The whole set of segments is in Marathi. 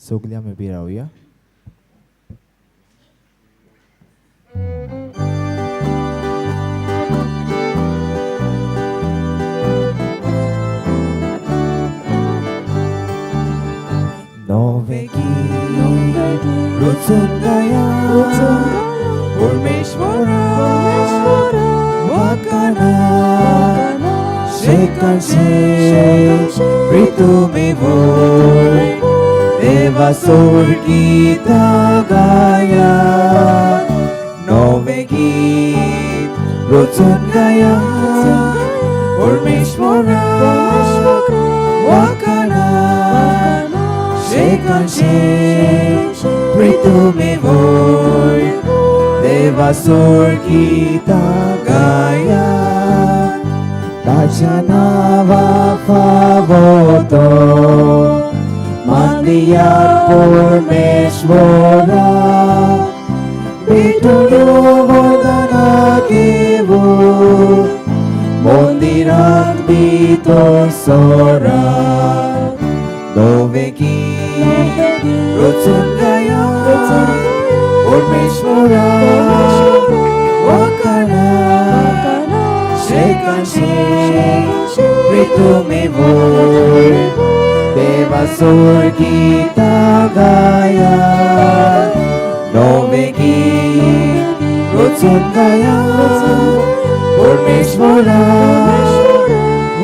सगळी आमी उबी रावया. नोवेगी रुचुंगया परमेश्वरा wakana shekanse pritumi voi deva sorgita gaya novegi ruchungaya परमेश्वरा wakana shekanse pritumi voi deva sorgita gaya tacia nava favoto mandiya परमेश्वरा betuyo vodana kevo mondiran bitor sora novegi ruchungaya परमेश्वरा wakana shekanse pritumi voi deva sorgita gaya novegi ruchungaya परमेश्वरा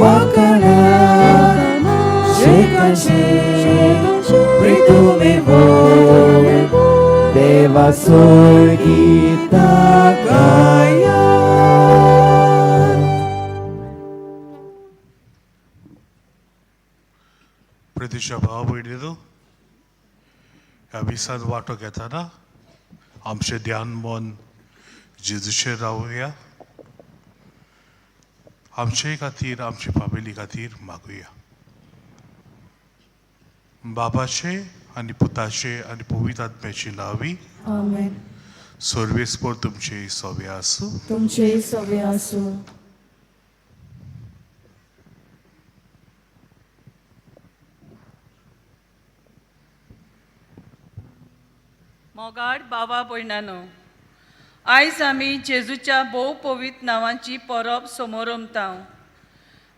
wakana shekanse pritumi voi deva sorgita gaya. प्रतीक्षा भाव भयणीनो ह्या विसान वांटो घेतना आमचें ध्यान मन जेजूचेर रावुया. आमचे खातीर आमचे फॅमिली खातीर मागुया. बाबाचे आनी पुताचे आनी पवित्र आत्म्याची नावी आमेन. सर्वेस्पर तुमचे सवे आसूं. तुमचे सवे आसूं. मोगाड बाबा भयणानो, आयज आमी जेजूच्या भोव पवित्र नांवांची परब समोरमतांव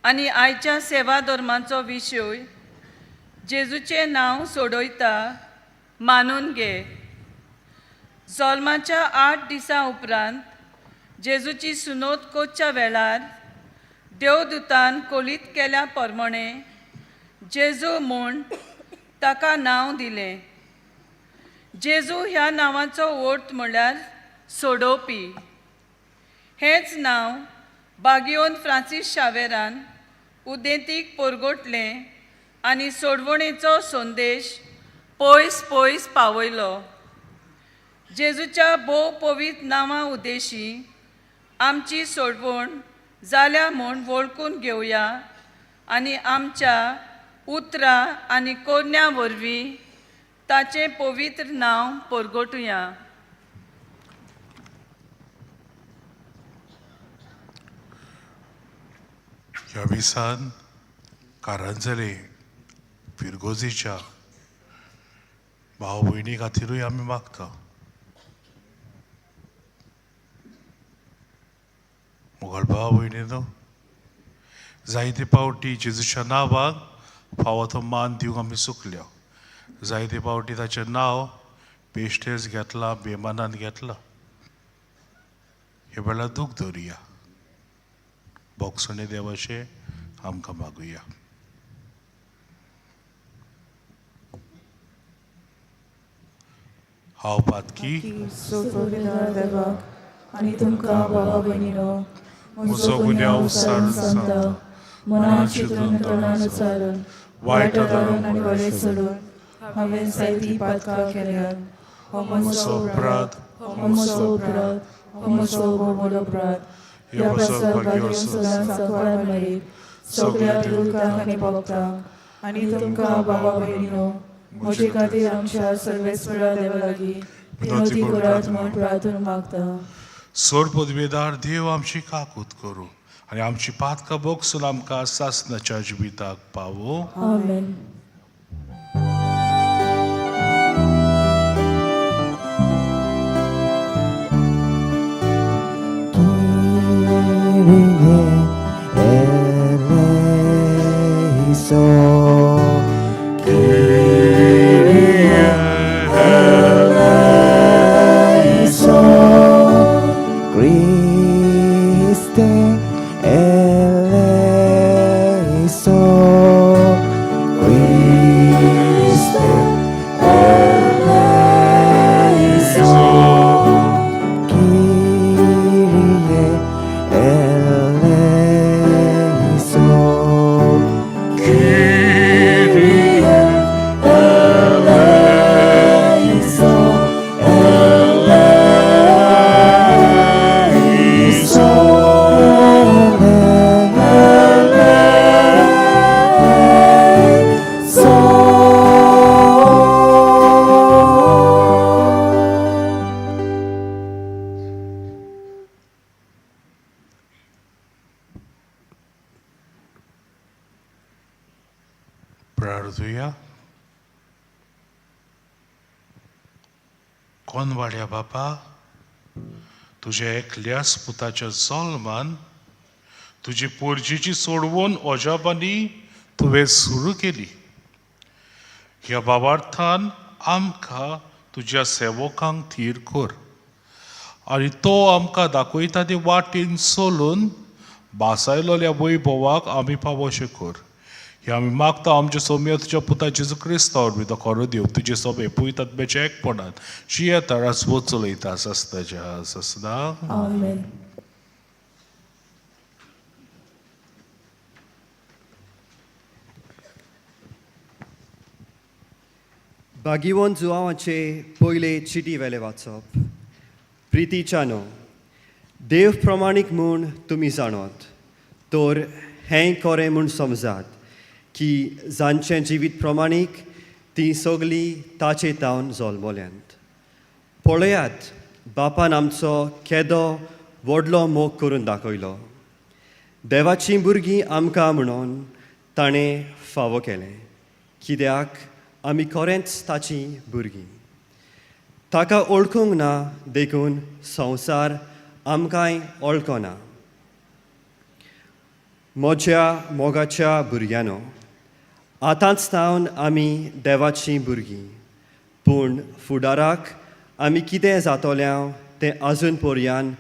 आनी आयच्या सेवा धर्मांचो विशय जेजूचें नांव सोडयता मानून घे. जल्माच्या 8 दिसां उपरांत जेजूची सुनोद कोच्या वेळार देवदूतान कोलीत केल्या प्रमाणे जेजू म्हूण ताका नांव दिलें. जेजू ह्या नांवाचो अर्थ म्हळ्यार सोडोवपी. हेंच नांव बागियोन फ्रांसीस शावेरान उदेंतीक परगटलें आनी सोडवणेचो संदेश पयस पयस पावयलो. जेजूच्या भोव पवित्र नांवा उद्देशी आमची सोडवण जाल्या म्हूण वळखून घेवया आनी आमच्या उतरां आनी कोन्यां वरवीं ताचें पवित्र नांव परगटुया. ह्या विसान कारांजले फिरगोजेच्या भाव भयणी खातीरूय आमी मागता. मोगाळ भाव भयणीनो, जायते पावटी जेजूच्या नांवाक फावो तो मान दिवंक आमी चुकल्या. जायते पावटी ताचें नांव बेश्टेच घेतलां, बेमानान घेतलां. हे वेळार दूख धरुया. बोगसणे देवाचे आमकां मागुया. हांव पातकी सोडवणदार देवाक आनी तुमकां बाबा भयणीनो, म्हजो गुन्यांव उसारून सांगता. मनान चिंतून तोंडान उच्चारून वायट धरून आनी बरें सोडून हांवें जायतीं पातकां केल्यात. हो म्हजो अपराध, हो म्हजो अपराध, हो म्हजो व्हड अपराध. ह्या प्रसंगाक सदांच सांकवाळ मेळ्ळी सगळ्या दुकांक आनी भक्तांक. आनी तुमकां बाबा भयणीनो, म्हजे खातीर आमच्या सर्वेस्परा देवा लागीं विनोदी करात म्हूण प्रार्थना मागता. सोड पदवेदार देव आमची काकूत करूं आनी आमची पातकां बोगसून आमकां सासणाच्या जिविताक पावो. आमेन. प्रार्थूया. कोण वाड्या बापा, तुझ्या एकल्याच पुताच्या जल्मान तुझी पोरजीची सोडवून अजाबांनी तुवें सुरू केली. ह्या भावार्थान आमकां तुज्या सेवकांक थीर कर आनी तो आमकां दाखयता ते वाटेन चलून बासायलोल्या वैभवाक आमी पावोशे कर. हे आमी मागता आमच्या सौम्य तुज्या पुता जेजू क्रिस्तावर बी तो खरो देव तुजे सभे पवित्रात्म्याच्या एकपणान जी येता राजवो चलयता आसताच्या सदा. आमेन. भागिवंत जुआवाचे पयले चिटी वेले वाचप. प्रितीच्यानो, देव प्रमाणीक म्हूण तुमी जाणोत, तर हें खरें म्हूण समजात की जांचें जिवीत प्रमाणीक तीं सगळीं ताचे तावन जल्मल्यांत. पळयात, बापान आमचो केदो व्हडलो मोग करून दाखयलो. देवाचीं भुरगीं आमकां म्हणून ताणें फावो केलें, कित्याक आमी खरेंच ताचीं भुरगीं. ताका ओळखूंक ना देखून संवसार आमकांय ओळखना. म्हज्या मोगाच्या भुरग्यांनो, आतांच तावन आमी देवाचीं भुरगीं, पूण फुडाराक आमी कितें जातोल्या तें आजून पर्यान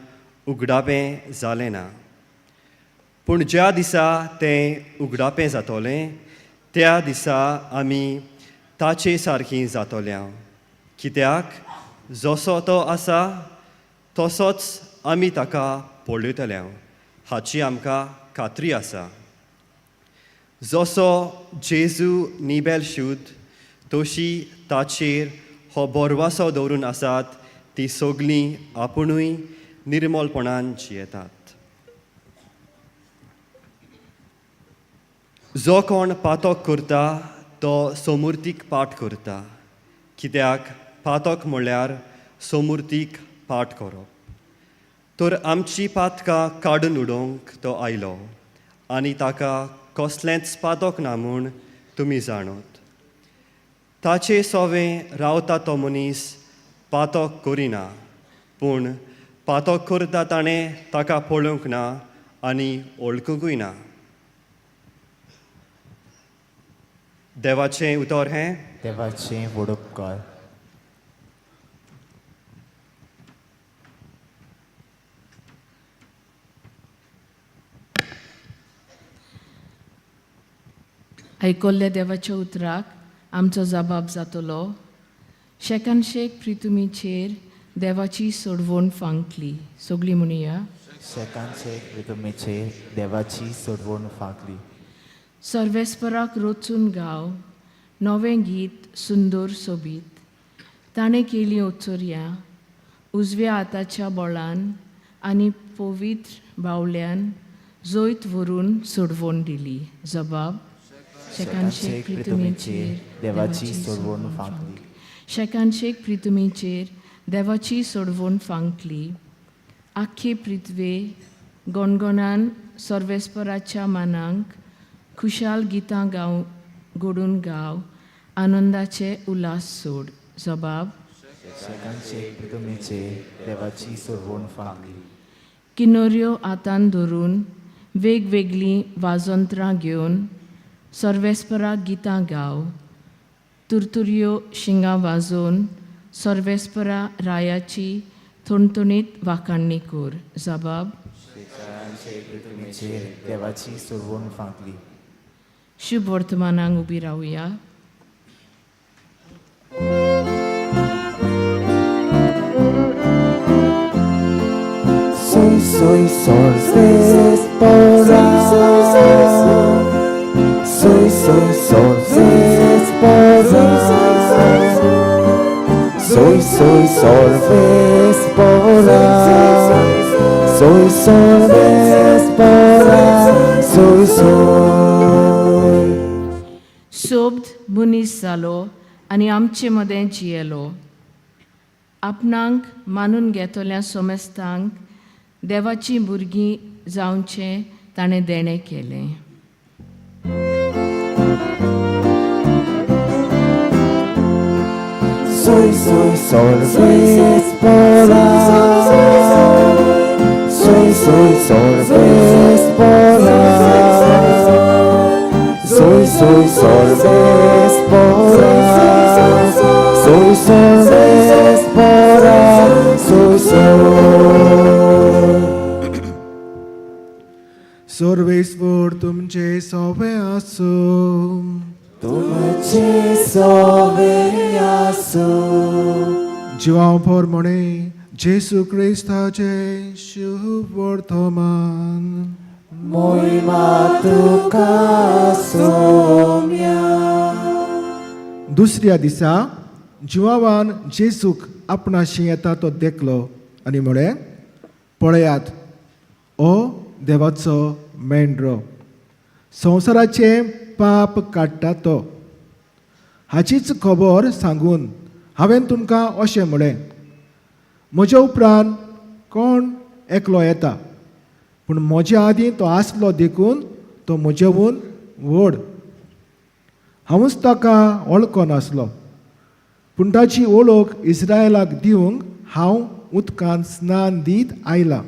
उगडापें जालें ना. पूण ज्या दिसा तें उगडापें जातोलें त्या दिसा आमी ताचे सारकीं जातोल्या, कित्याक जसो तो आसा तसोच आमी ताका पळयतल्या हाची आमकां खात्री आसा. जसो जेजू निबेल शुद्ध, तशी ताचेर हो बोरवासो दवरून आसात ती सगळीं आपुणूय निर्मलपणान जियेतात. जो कोण पातोक करता तो समूर्तीक पाठ करता, कित्याक पातोक म्हळ्यार समूर्तीक पाठ करप. तर आमची पातकां काडून उडोवंक तो आयलो आनी ताका कसलेंच पातोक ना म्हूण तुमी जाणोत. ताचे सोवें रावता तो मनीस पातोक करिना, पूण पातोक करता ताणें ताका पळोवंक ना आनी वळखूंकूय ना. देवाचें उतर हें. देवाचें व्हड उपकार. आयकोल्ल्या देवाच्या उतराक आमचो जबाब जातलो. शेकानशेक प्रितुमीचेर देवाची सोडवण फांकली. सगळीं म्हणुया. शेकांचे प्रितुमेचेर देवाची सोडवण फांकली. सर्वेस्पराक रोचून गाव नवें गीत सुंदर सोबीत. ताणें केली ओचोऱ्या उजव्या हाताच्या बोळान आनी पवित्र बावल्यान जोयत व्हरून सोडवण दिली. जबाब. शेकानशेक प्रितुमीचेर देवाची सोडवण फांकली. शेकानशेक प्रितुमीचेर देवाची सोडवण फांकली. आख्खे पृथ्वे गोणगोणान सर्वेस्पराच्या मानांक खुशाल गितां घडून गाव आनंदाचे उल्हास सोड. जबाब. शेकांचे प्रितुमेचेर देवाची सोडवण फांकली. किन्नोऱ्यो हातान धरून वेगवेगळीं वाजोंत्रां घेवन सर्वेस्पराक गितां गाव. तुरतुऱ्यो शिंगां वाजोवन सर्वेस्परा रायाची थोणथणीत वाखाणणी कर. जबाब. शेकांचे प्रितुमेचेर देवाची सोडवण फांकली. शुभ वर्तमानांक उबी रावया. Soy, soy, sorvespora. Soy, soy, sorvespora. Soy, soy, sorvespora. Soy, sorvespora. Soy, soy. सोब्द मनीस जालो आनी आमचे मदें जियेलो. आपणांक मानून घेतल्या सोमेस्तांक देवाची भुरगीं जावचें ताणें देणें केलें. soy, sol, esporas. Soy, sol, esporas. Soy, sol, esporas. Soy, sol, esporas. Soy, sol. सर्वेस्वर तुमचे सोबे आसूं तुमचे सोबे आसूं जिवांव पोरमोणे जेसू क्रिस्ताचे शुभ वर्तमान मोहिमा तुका सोम्या. दुसऱ्या दिसा जिवावान जेसूक आपणाशी येता तो देखलो आनी म्हळें पळयात ओ देवाचो मेंढरो संवसाराचे पाप काडटा तो. हाचीच खबर सांगून हांवें तुमकां अशें म्हळें म्हज्या उपरांत कोण एकलो येता पूण म्हज्या आदीं तो आसलो देखून तो म्हजेहून व्हड. हांवूच ताका वळखो नासलो पूण ताची वळख इस्रायलाक दिवंक हांव उदकांत स्नान दीत आयलां.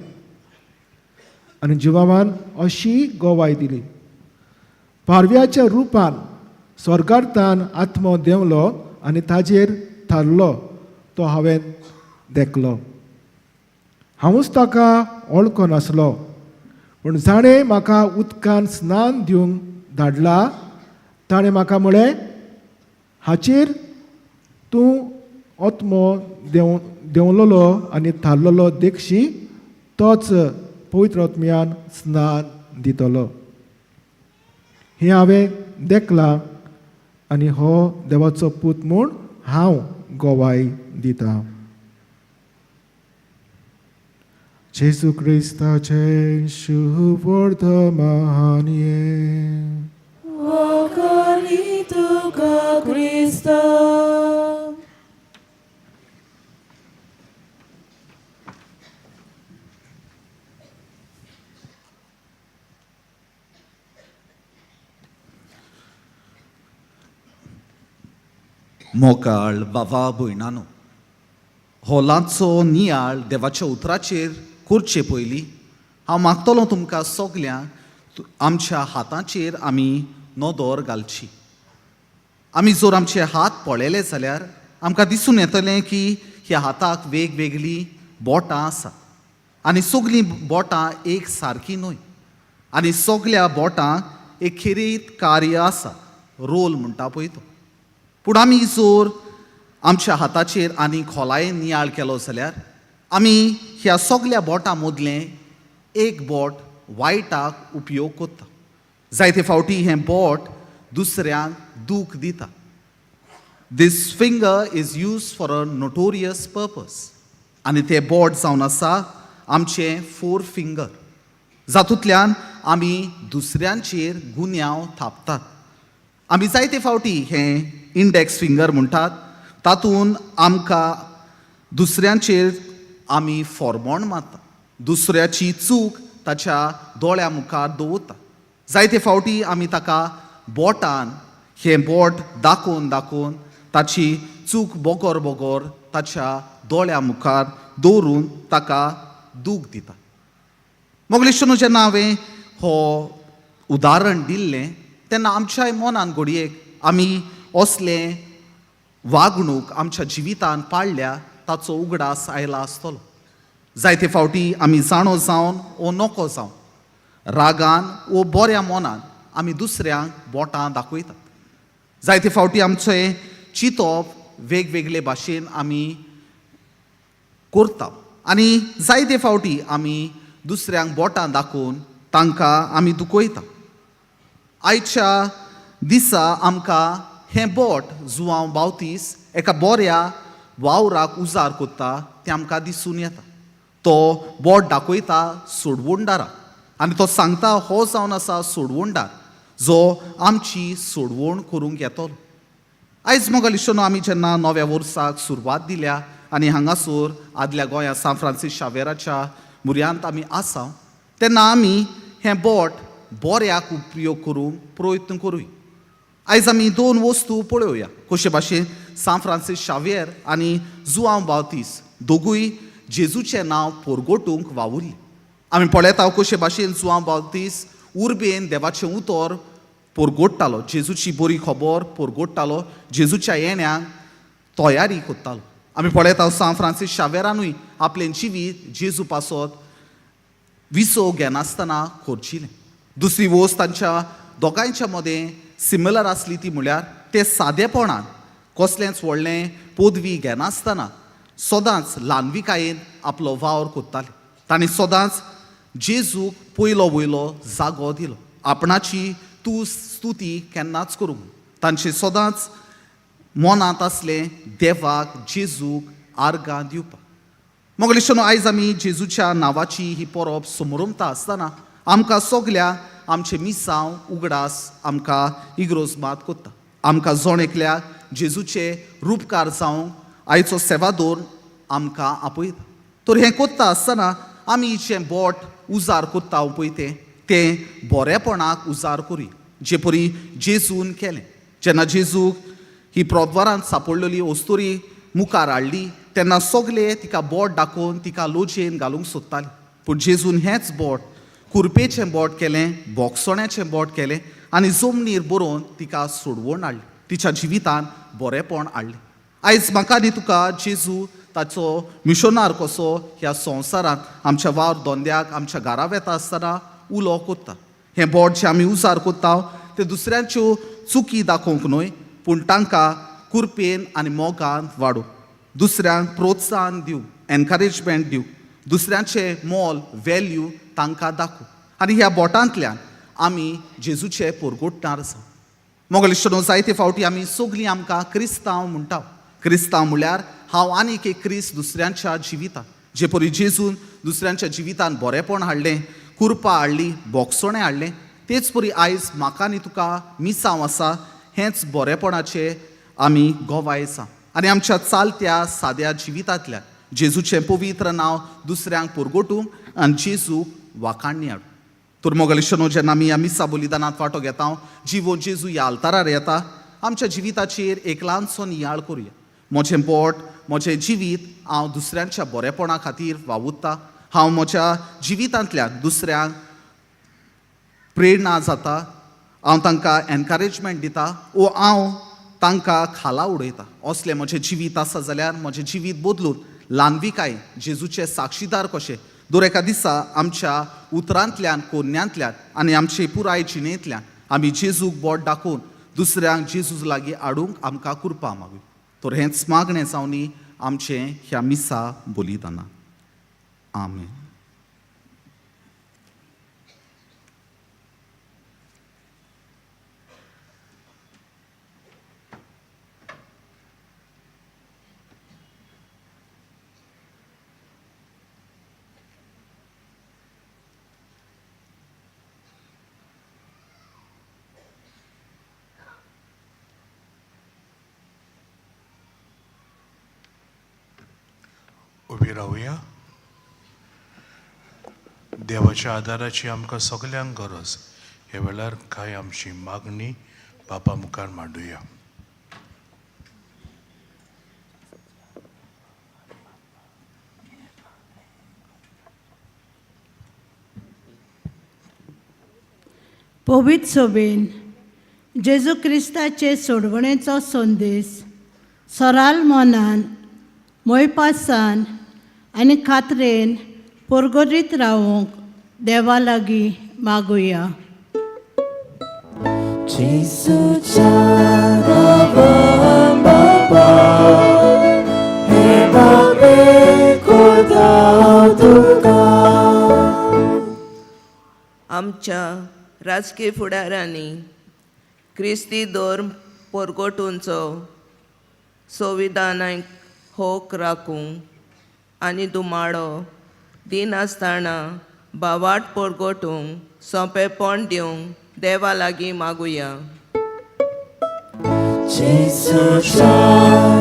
आनी जिवावान अशी गोवाय दिली पारव्याच्या रुपान स्वर्गार्थान आत्मो देंवलो आनी ताजेर थारलो तो हांवें देखलो. हांवूच ताका वळखो नासलो पूण जाणें म्हाका उदकान स्नान दिवंक धाडला ताणें म्हाका म्हळें हाचेर तूं आत्मो देंवलोलो आनी थारलोलो देखशी तोच पवित्र आत्म्यान स्नान दितलो. हें हांवें देखलां आनी हो देवाचो पूत म्हूण हांव गोवाय दितां. जेसू क्रिस्ताचे शुभ वर्तमान वखली तुका क्रिस्ता. मोकाळ बाबा भयणानो होलांचो नियाळ देवाच्या उतराचेर करचे पयलीं हांव मागतलों तुमकां सगल्यांक आमच्या हातांचेर आमी नदर घालची. आमी जर आमचे हात पळयले जाल्यार आमकां दिसून येतलें की ह्या हाताक वेगवेगळीं बोटां आसात आनी सगलीं बोटां एक सारकीं न्हय आनी सगल्या बोटांक एक खेरीत कार्य आसा रोल म्हणटा पळय तो. पूण आमी जर आमच्या हाताचेर आनी खोलायेन नियाळ केलो जाल्यार आमी ह्या सगल्या बोटां मदलें एक बोट वायटाक उपयोग करता. जायते फावटी हें बोट दुसऱ्यांक दूख दिता. This finger is use for a notorious purpose आनी तें बोट जावन आसा आमचें 4 फिंगर जातूंतल्यान आमी दुसऱ्यांचेर गुन्यांव थापतात. आमी जायते फावटी हें इंडेक्स फिंगर म्हणटात तातूंत आमकां दुसऱ्यांचेर आमी फॉर्मोण मारता दुसऱ्याची चूक ताच्या दोळ्या मुखार दवरता. जायते फावटी आमी ताका बोटान हें बोट दाखोवन दाखोवन ताची चूक बोगोर बोगोर ताच्या दोळ्या मुखार दवरून ताका दूख दिता. मोगलेश्वर जेन्ना हांवें हो उदाहरण दिल्लें तेन्ना आमच्याय मनान घडयेक आमी असलें वागणूक आमच्या जिवितान पाळल्या ताचो उगडास आयला आसतलो. जायते फावटी आमी जाणो जावन वो नोको जावन रागान वो बऱ्या मोनान आमी दुसऱ्यांक बोटां दाखयतात. जायते फावटी आमचें चिंतप वेगवेगळे भाशेन आमी करता आनी जायते फावटी आमी दुसऱ्यांक बोटां दाखोवन तांकां आमी दुखयता. आयच्या दिसा आमकां हें बोट जुवांव बावतीस एका बऱ्या वावराक उजार कोत्ता तें आमकां दिसून येता. तो बोट दाखयता सोडवणदाराक आनी तो सांगता हो जावन आसा सोडवणदार जो आमची सोडवण करूंक येतलो. आयज मोगलीश्वनो आमी जेन्ना नव्या वर्साक सुरवात दिल्या आनी हांगासर आदल्या गोंया सान फ्रांसीस शावेराच्या मुर्यांत आमी आसा तेन्ना आमी हें बोट बऱ्याक उपयोग करूंक प्रयत्न करूय. आयज आमी 2 वस्तू पळोवया कशे भाशेन सान फ्रांसीस शावेर आनी जुआंव बावतीस दोगूय जेजूचें नांव पोरगोटूंक वावुरली. आमी पळयता कशे भाशेन जुआंव बावतीस उर्बेन देवाचें उतर पोरगोडटालो, जेजूची बरी खबर पोरगोडटालो, जेजूच्या येण्याक तयारी कोत्तालो. आमी पळयता सान फ्रांसीस शावेरानूय आपलें जिवीत जेजू पासत विसो घेनासतना खोरचिलें. दुसरी वस्त तांच्या दोगांयच्या मदें सिमिलर आसली ती म्हळ्यार ते सादेपणान कसलेंच व्हडलें पदवी घेनासतना सदांच ल्हानविकायेन आपलो वावर कोत्ताले. तांणी सदांच जेजूक पयलो वयलो जागो दिलो. आपणाची तूं स्तुती केन्नाच करूंक. तांचे सदांच मनांत आसलें देवाक जेजूक आर्गां दिवपाक. मोगलेशनो आयज आमी जेजूच्या नांवाची ही परब समारंभता आसतना आमकां सगल्यांक आमचे मिसांव उगडास आमकां इग्रोज मात कोत्ता. आमकां जण एकल्याक जेजूचे रूपकार जावंक आयचो सेवादोर आमकां आपयता. तर हें कोत्ता आसतना आमी जें बोट उजार कोत्ता पळय तें बरेपणाक उजार करुया, जे परी जेजून केलें. जेन्ना जेजूक ही प्रद्वारांत सांपडलेली वस्तुरी मुखार हाडली तेन्ना सगळे तिका बोट दाखोवन तिका लोचयेन घालूंक सोदताले. पूण जेजून हेंच बोट कुरपेचें बोट केलें, बोगसोण्याचें बोट केलें आनी जमनीर बरोवन तिका सोडवून हाडलें. तिच्या जिवितान बरेपण हाडलें. आयज म्हाका आनी तुका जेजू ताचो मिशनार कसो ह्या संवसारांत आमच्या वावर धंद्याक आमच्या घरा वेता आसतना उलो कोत्ता. हें बोट जें आमी उजार कोत्ता तें दुसऱ्यांच्यो चुकी दाखोवंक न्हय, पूण तांकां कुरपेन आनी मोगान वाडोवंक, दुसऱ्यांक प्रोत्साहन दिवंक, एनकरेजमेंट दिवंक, दुसऱ्यांचें मोल वेल्यू तांकां दाखोवंक. आनी ह्या बोटांतल्यान आमी जेजूचे पोरगोटणार आसा. मोगलेशनो जायते फावटी आमी सगळीं आमकां क्रिस्तांव म्हणटा. क्रिस्तांव म्हळ्यार हांव आनीक एक क्रिस्त दुसऱ्यांच्या जिवितान, जे परी जेजून दुसऱ्यांच्या जिवितान बरेपण हाडलें, कुरपा हाडली, बोगसोणें हाडलें, तेच परी आयज म्हाका आनी तुका मिसांव आसा हेंच बरेपणाचें आमी गोवाय आसा. आनी आमच्या चालत्या साद्या जिवितांतल्यान जेजूचें पवित्र नांव दुसऱ्यांक पोरगोटूंक आनी जेजूक वाखाणणी हाडूंक. तर मोगलेशनो जेन्ना आमी ह्या मिसा बलिदानांत वांटो घेता, जिवो जेजू ह्या आल्तारार येता, आमच्या जिविताचेर एक ल्हानसो नियाळ करुया. म्हजें बोट, म्हजें जिवीत हांव दुसऱ्यांच्या बरेपणा खातीर वावुरता. हांव म्हज्या जिवितांतल्यान दुसऱ्यांक प्रेरणा जाता, हांव तांकां एनकरेजमेंट दिता वो हांव तांकां खाला उडयता. असलें म्हजें जिवीत आसा जाल्यार म्हजें जिवीत बदलून ल्हानविकाय जेजूचे साक्षीदार कशें दर एका दिसा आमच्या उतरांतल्यान, कोन्यांतल्यान आनी आमचे पुराय जिणेंतल्यान आमी जेजूक बोट दाखोवन दुसऱ्यांक जेजूज लागीं हाडूंक आमकां कृपा मागूं. तर हेंच मागणें जावनी आमचें ह्या मिसा बलिदानां. आमेन. उबी रावया. देवाच्या आदाराची आमकां सगल्यांक गरज. हे वेळार कांय आमची मागणी बापा मुखार मांडुया. पवित्र सोबेन जेजू क्रिस्ताचे सोडवणेचो संदेश सराल मनान, मोयपासान आनी खात्रेन पोरगोरीत रावूंक देवा लागीं मागुया. जेजूच्या नांवान बाबा हे मागणे कोरता तुका. आमच्या राजकीय फुडाऱ्यांनी क्रिस्ती धर्म पोरगोटूंचो संविधानाक होक राखूंक आनी दुमाडो दिनासतना बावाट पोरगोटूंक सोंपेपण दिवंक देवा लागीं मागुया. जेजूच्या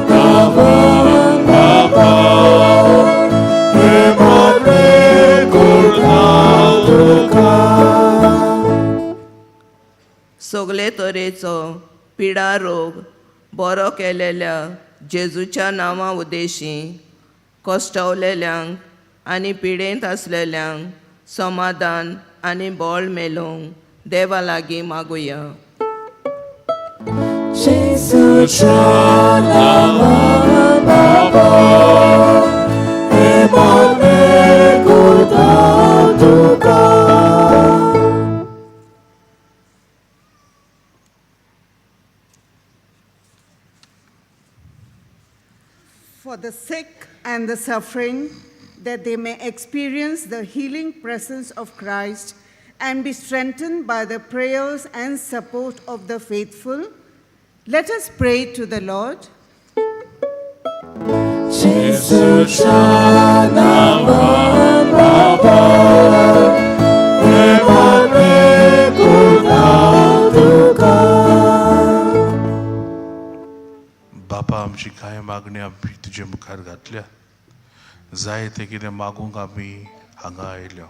नांवान बाबा हे मागणे कोरता तुका. सगळे तरेचो पिडा रोग बरो केलेल्या जेजूच्या नांवा उद्देशीं कश्टावलेल्यांक आनी पिडेंत आसलेल्यांक समाधान आनी बळ मेलोवंक देवा लागीं मागुया. जेजूच्या नांवान बाबा हे मागणे करता तुका. For the sick and the suffering, that they may experience the healing presence of Christ and be strengthened by the prayers and support of the faithful, let us pray to the Lord. जेजूच्या नांवान बाबा हे मागणे करता तुका. बापा आमची कांय मागणी आमी तुजे मुखार घातल्या. जाय ते कितें मागूंक आमी हांगा आयल्या.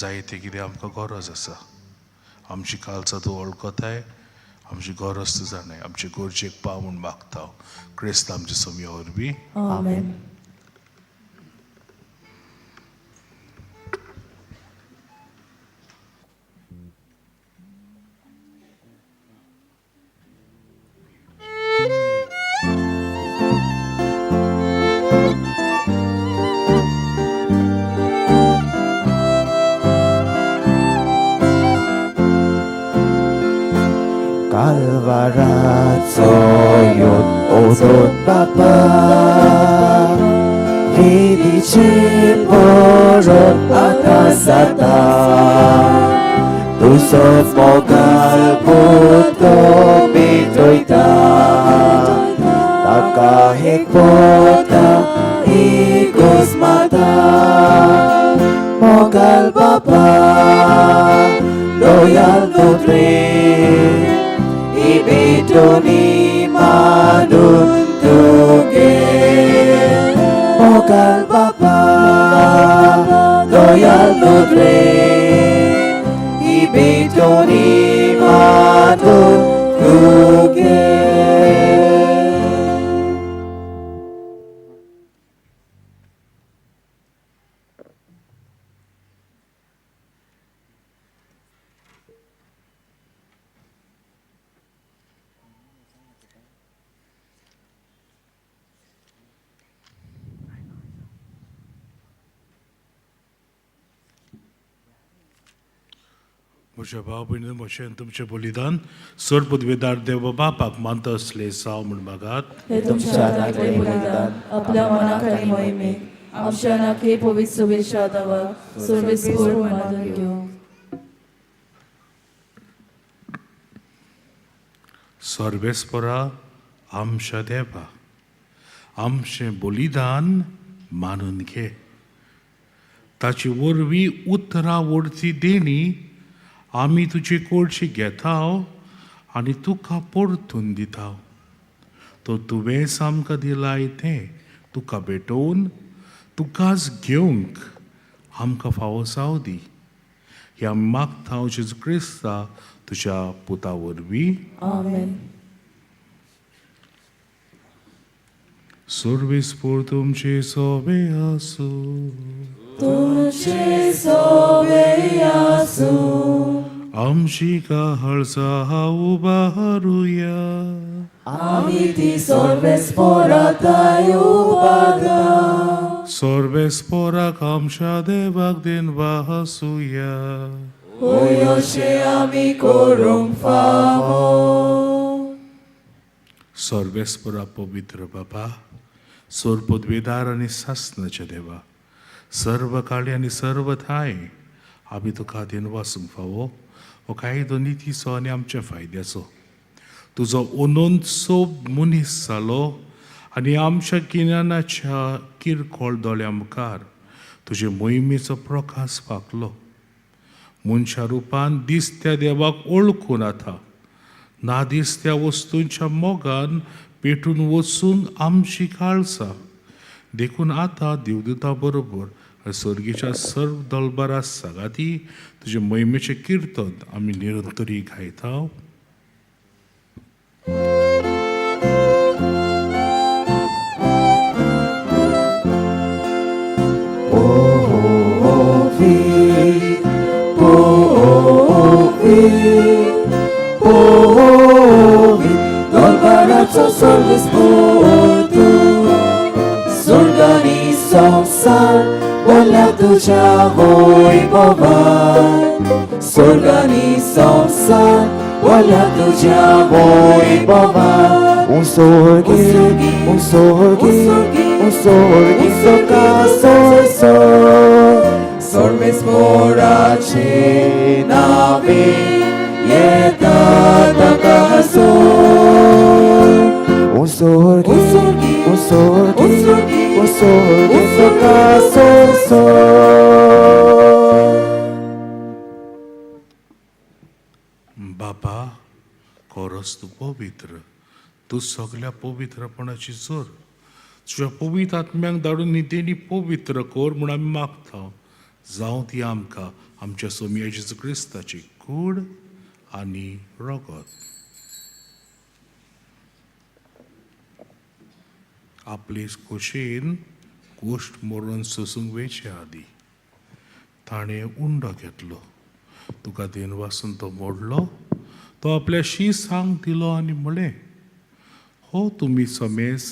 जाय ते कितें आमकां गरज आसा. आमची कालचा तूं वळखताय, आमची गरज तूं जाणाय. आमचे गरजेक पाव म्हूण मागता क्रिस्त आमचे सोम्या वरवीं. आमेन. Kalwarazo yun odot papa Vidici porot atasata Tusot mogal puto pitoita Takahik pota igos mata Mogal papa Loyal nutri Ibidoni manuntuge Mogal Bapa Loyal nutri Ibidoni manuntuge. म्हज्या भाव भयणी मोशेन तुमचें बलिदान सर पदवेदार देव बापाक मानता असले साव म्हूण मागात. हे तुमच्या नागरी बलिदान आपल्या मनाक आनी मोहिमेक आमच्या नाके पवित्र शुभेच्छा दावा सर्वेस्पोर मानून घेवं. सर्वेस्परा आमच्या देवा आमचें बलिदान मानून घे. ताची वरवीं उतरां वरची देणी आमी तुजे कडची घेताव आनी तुका परतून दिताव. तो तुवेंच आमकां दिलाय तें तुका भेटोवन तुकाच घेवंक आमकां फावो जाव दी. हे आमी मागताव जेजू क्रिस्ता तुज्या पुता वरवीं. आमेन. सर्वेस्पोर तुमचे सोबे आसूं. तुमचे सोबे आसूं. आमची काळजा उबारूया. आमी ती सर्वेस्पोराताय उबारता. सर्वेस्पोराक आमच्या देवाक देन वासूया. होय अशें आमी करूंक फावो. सर्वेस्परा पवित्र बाबा सोर पदवेदार आनी सासणाच्या देवा सर्व काळी आनी सर्व थाय आमी तुका देन वासूंक फावो. हो कायदो नितीचो आनी आमच्या फायद्याचो तुजो अनंतसो मनीस जालो आनी आमच्या गिन्यानाच्या किरकोळ दोळ्या मुखार तुजे मोहिमेचो प्रकाश पाकलो. मनशा रुपान दिसत्या देवाक ओळखून आता ना दिसत्या वस्तूंच्या मोगान पेटून वचूंक आमची काळजा देखून आतां देवदूता बरोबर सर्गेच्या सर्व दलबारा सगाती तुजे मोहिमेचें किर्तन आमी निरंतरी गायता. तुझ्या वैभवात स्वर्ग आणि संसार वाला तुझ्या वैभवात उsorgi sokasoso सर्वेस मोराचे नावे येतात आकाशात उsorgi sokasoso. बापा खरोच तू पवित्र, तू सगळ्या पवित्रपणाची जोर, तुझ्या पवित्र आत्म्याक धाडून नितेनी पवित्र कोर म्हूण आमी मागता. जावं ती आमकां आमच्या सोम्या जेजू क्रिस्ताची कूड आनी रगत. आपले खोशेन गोश्ट मरून सोसूंक वेचे आदी ताणें उंडो घेतलो, तुका देन वासून तो मोडलो, तो आपल्या सांग दिलो आनी म्हळें, हो तुमी समेज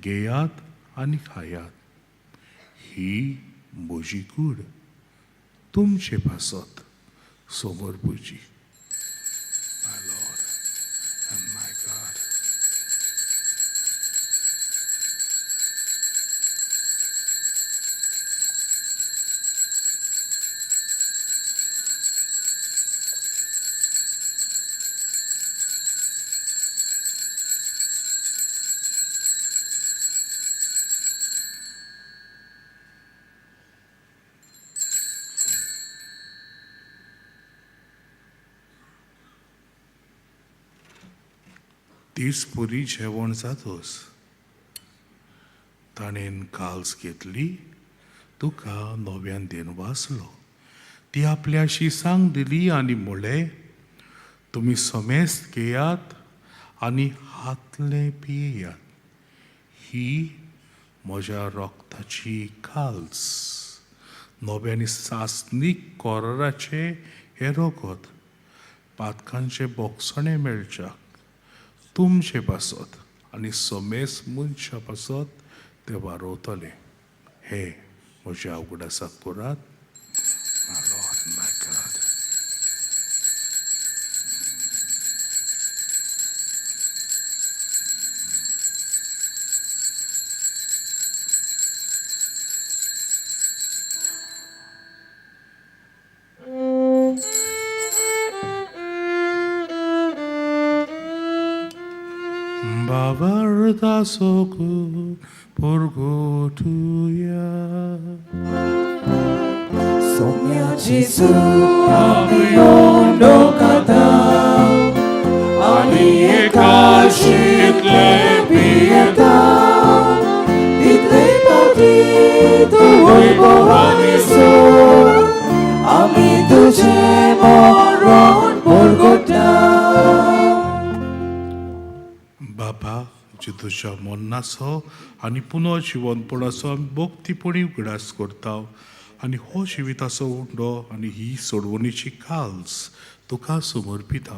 घेयात आनी खायात, ही म्हजी कूड तुमचे पासत समोर पुजी. My Lord and my God. दिसभरी जेवण जातोच ताणेन काल्स घेतली, तुका नव्यान देन वाचलो, ती आपल्याशी सांग दिली आनी म्हळें, तुमी समेस्त घेयात आनी हातले पियेयात, ही म्हज्या रोगताची काल्स, नव्यानी सासनीक कोराचे हे रगत पातकांचे बोगसणे मेळच्याक तुमचे पासत आनी समेस मनशा पासत ते वारोवतले. हे म्हज्या अवगडासाक करात. My Lord and my God. Bavarda soku porgotuya. 소녀 지수 아미온도 가다 아니의 가시tle 비에다 이때 바디도 월보하니소 아미 तुझे मरण porgota. बाबा जे तुझ्या मन्नासो आनी पुनः जीवनपणाचो आमी भक्तीपणी उगडास करता आनी हो जिविताचो उंडो आनी ही सोडवणीची काल्स तुका समर्पिता.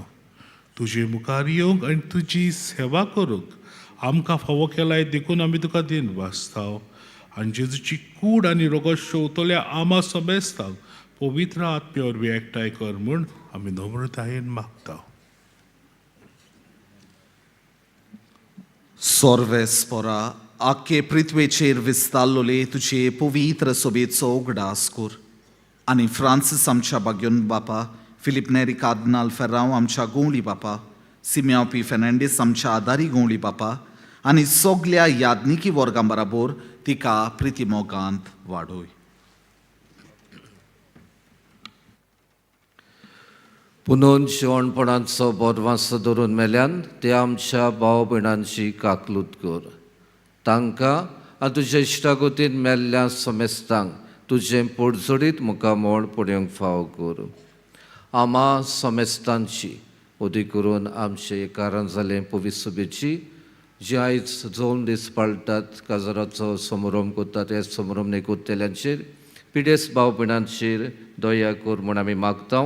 तुजे मुखार येवंक आनी तुजी सेवा करूंक आमकां फावो केलाय देखून आमी तुका देन वाचता आनी जेजूची कूड आनी रगत शेवतल्या आमा समेस्तांक पवित्र आत्म्या वरवीं एकठांय कर म्हूण आमी नम्रतायेन मागता. सोर्वेस्पोरा आख्खे पृथ्वेचेर विस्तारलोले तुजे पवित्र सोबेचो उगडास कर आनी फ्रांसीस आमच्या बाग्योन बापा, फिलिप नेरी कार्दिनाल फेर्रांव आमच्या गोंवली बापा, सिमियाव पी फेर्नांडीस आमच्या आदारी गोंवली बापा आनी सगल्या यादनिकी वर्गां बराबर तिका प्रितीमोगांत वाडोय. पुनून जेवणपणांचो बोदवांसो धरून मेल्यान ते आमच्या भाव भयणांची काकलूत कर. तांकां आनी तुज्या इश्टागोतीन मेल्ल्या समेस्तांक तुजें पोडजोडीत मुखामोळ पडूंक फाव कर. आमा समेस्तांची उदी करून आमचे कारण जालें पवित्र सभेची जी आयज 2 दीस पाळटात काजाराचो समारंभ करतात, हे समारंभ नेकोतेल्यांचेर पिडेस भाव भयणांचेर दया कर म्हूण आमी मागता.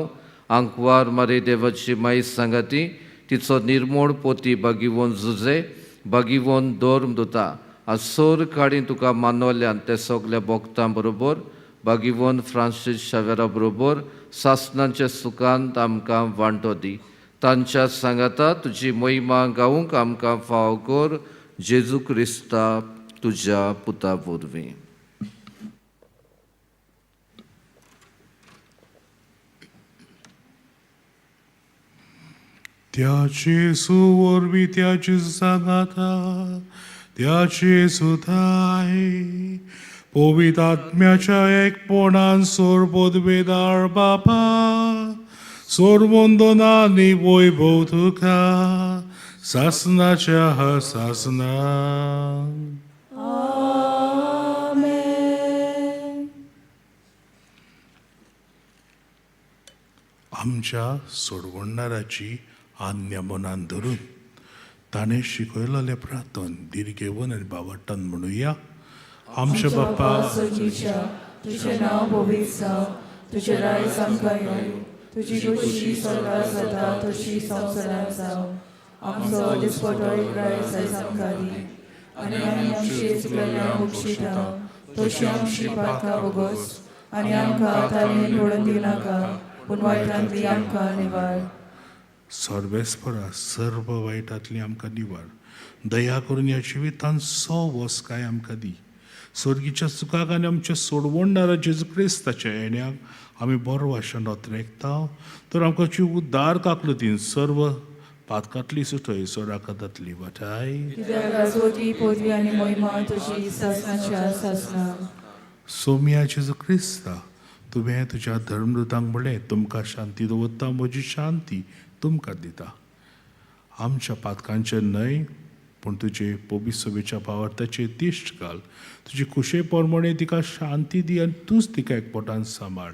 आंकवार मारी देवाची माई सांगाती तिचो निर्मोळ पोती बागिवोन झुजे बागिवोन दोर्म दोता सोर काडीन तुका मानवल्यान ते सगल्या भक्तां बरोबर बागिवोन फ्रांसीस शावेरा बरोबर सासणांच्या सुखांत आमकां वांटो दी. तांच्या सांगाता तुजी महिमा गावूंक आमकां फाव कर. जेजू क्रिस्ता तुज्या पुता वरवीं. त्याचे सुवरवी त्याची सांगाता त्याचे सुधाय पवित्र आत्म्याच्या एकपणान सोर पदवेदार बापा सोर वंदनानी वैभव तुका सासनाच्या सासना. आमच्या सोडवणाराची आज्ञा मनान धरून ताणें शिकयलेले प्रार्थन दिर्घेवन आनी बावट्टान म्हणुया. आमचे बाप्पा सजीच्या तुझें नांव पवित्र जावं, तुजें रायज आमकां येवं, तुजी खुशी स्वर्गार जाता तशी संवसारांत जावं. आमचो दिसपटोळीक रायज आयज आमकां दी आनी आमी आमची चुकलेल्यांक बक्षिता तशी आमची पातकां वगोस आनी आमकां ताळमेन पडून दिनाका पूण वायटांतली आमकां निवार. सर्वेस्परा सर्व वायटांतली आमकां निवार. दया करून ह्या जिवितांत वस काय आमकां दी. स्वर्गीच्या सुखाक आनी आमच्या सोडवणदारा जेजू क्रिस्ताच्या येण्याक आमी बरो भाशेन नोतरेकता. तर आमकां जीव उद्दार काकलुतीन सर्व पातकांतली सुटय सोडाका जातली वाटाय. कित्याक राजवटी पदवी आनी महिमा तुजी सासणाच्या सासना. सोम्या जेजू क्रिस्ता तुवें तुज्या धर्मदूतांक म्हणलें तुमकां शांती दवरता म्हजी शांती तुमकां दिता. आमच्या पातकांचे न्हय पूण तुजे पवित्र सभेच्या पावर्ताचेर तिश्ट घाल. तुजी खुशे प्रमाणे तिका शांती दी आनी तूंच तिका एकपोटान सांबाळ.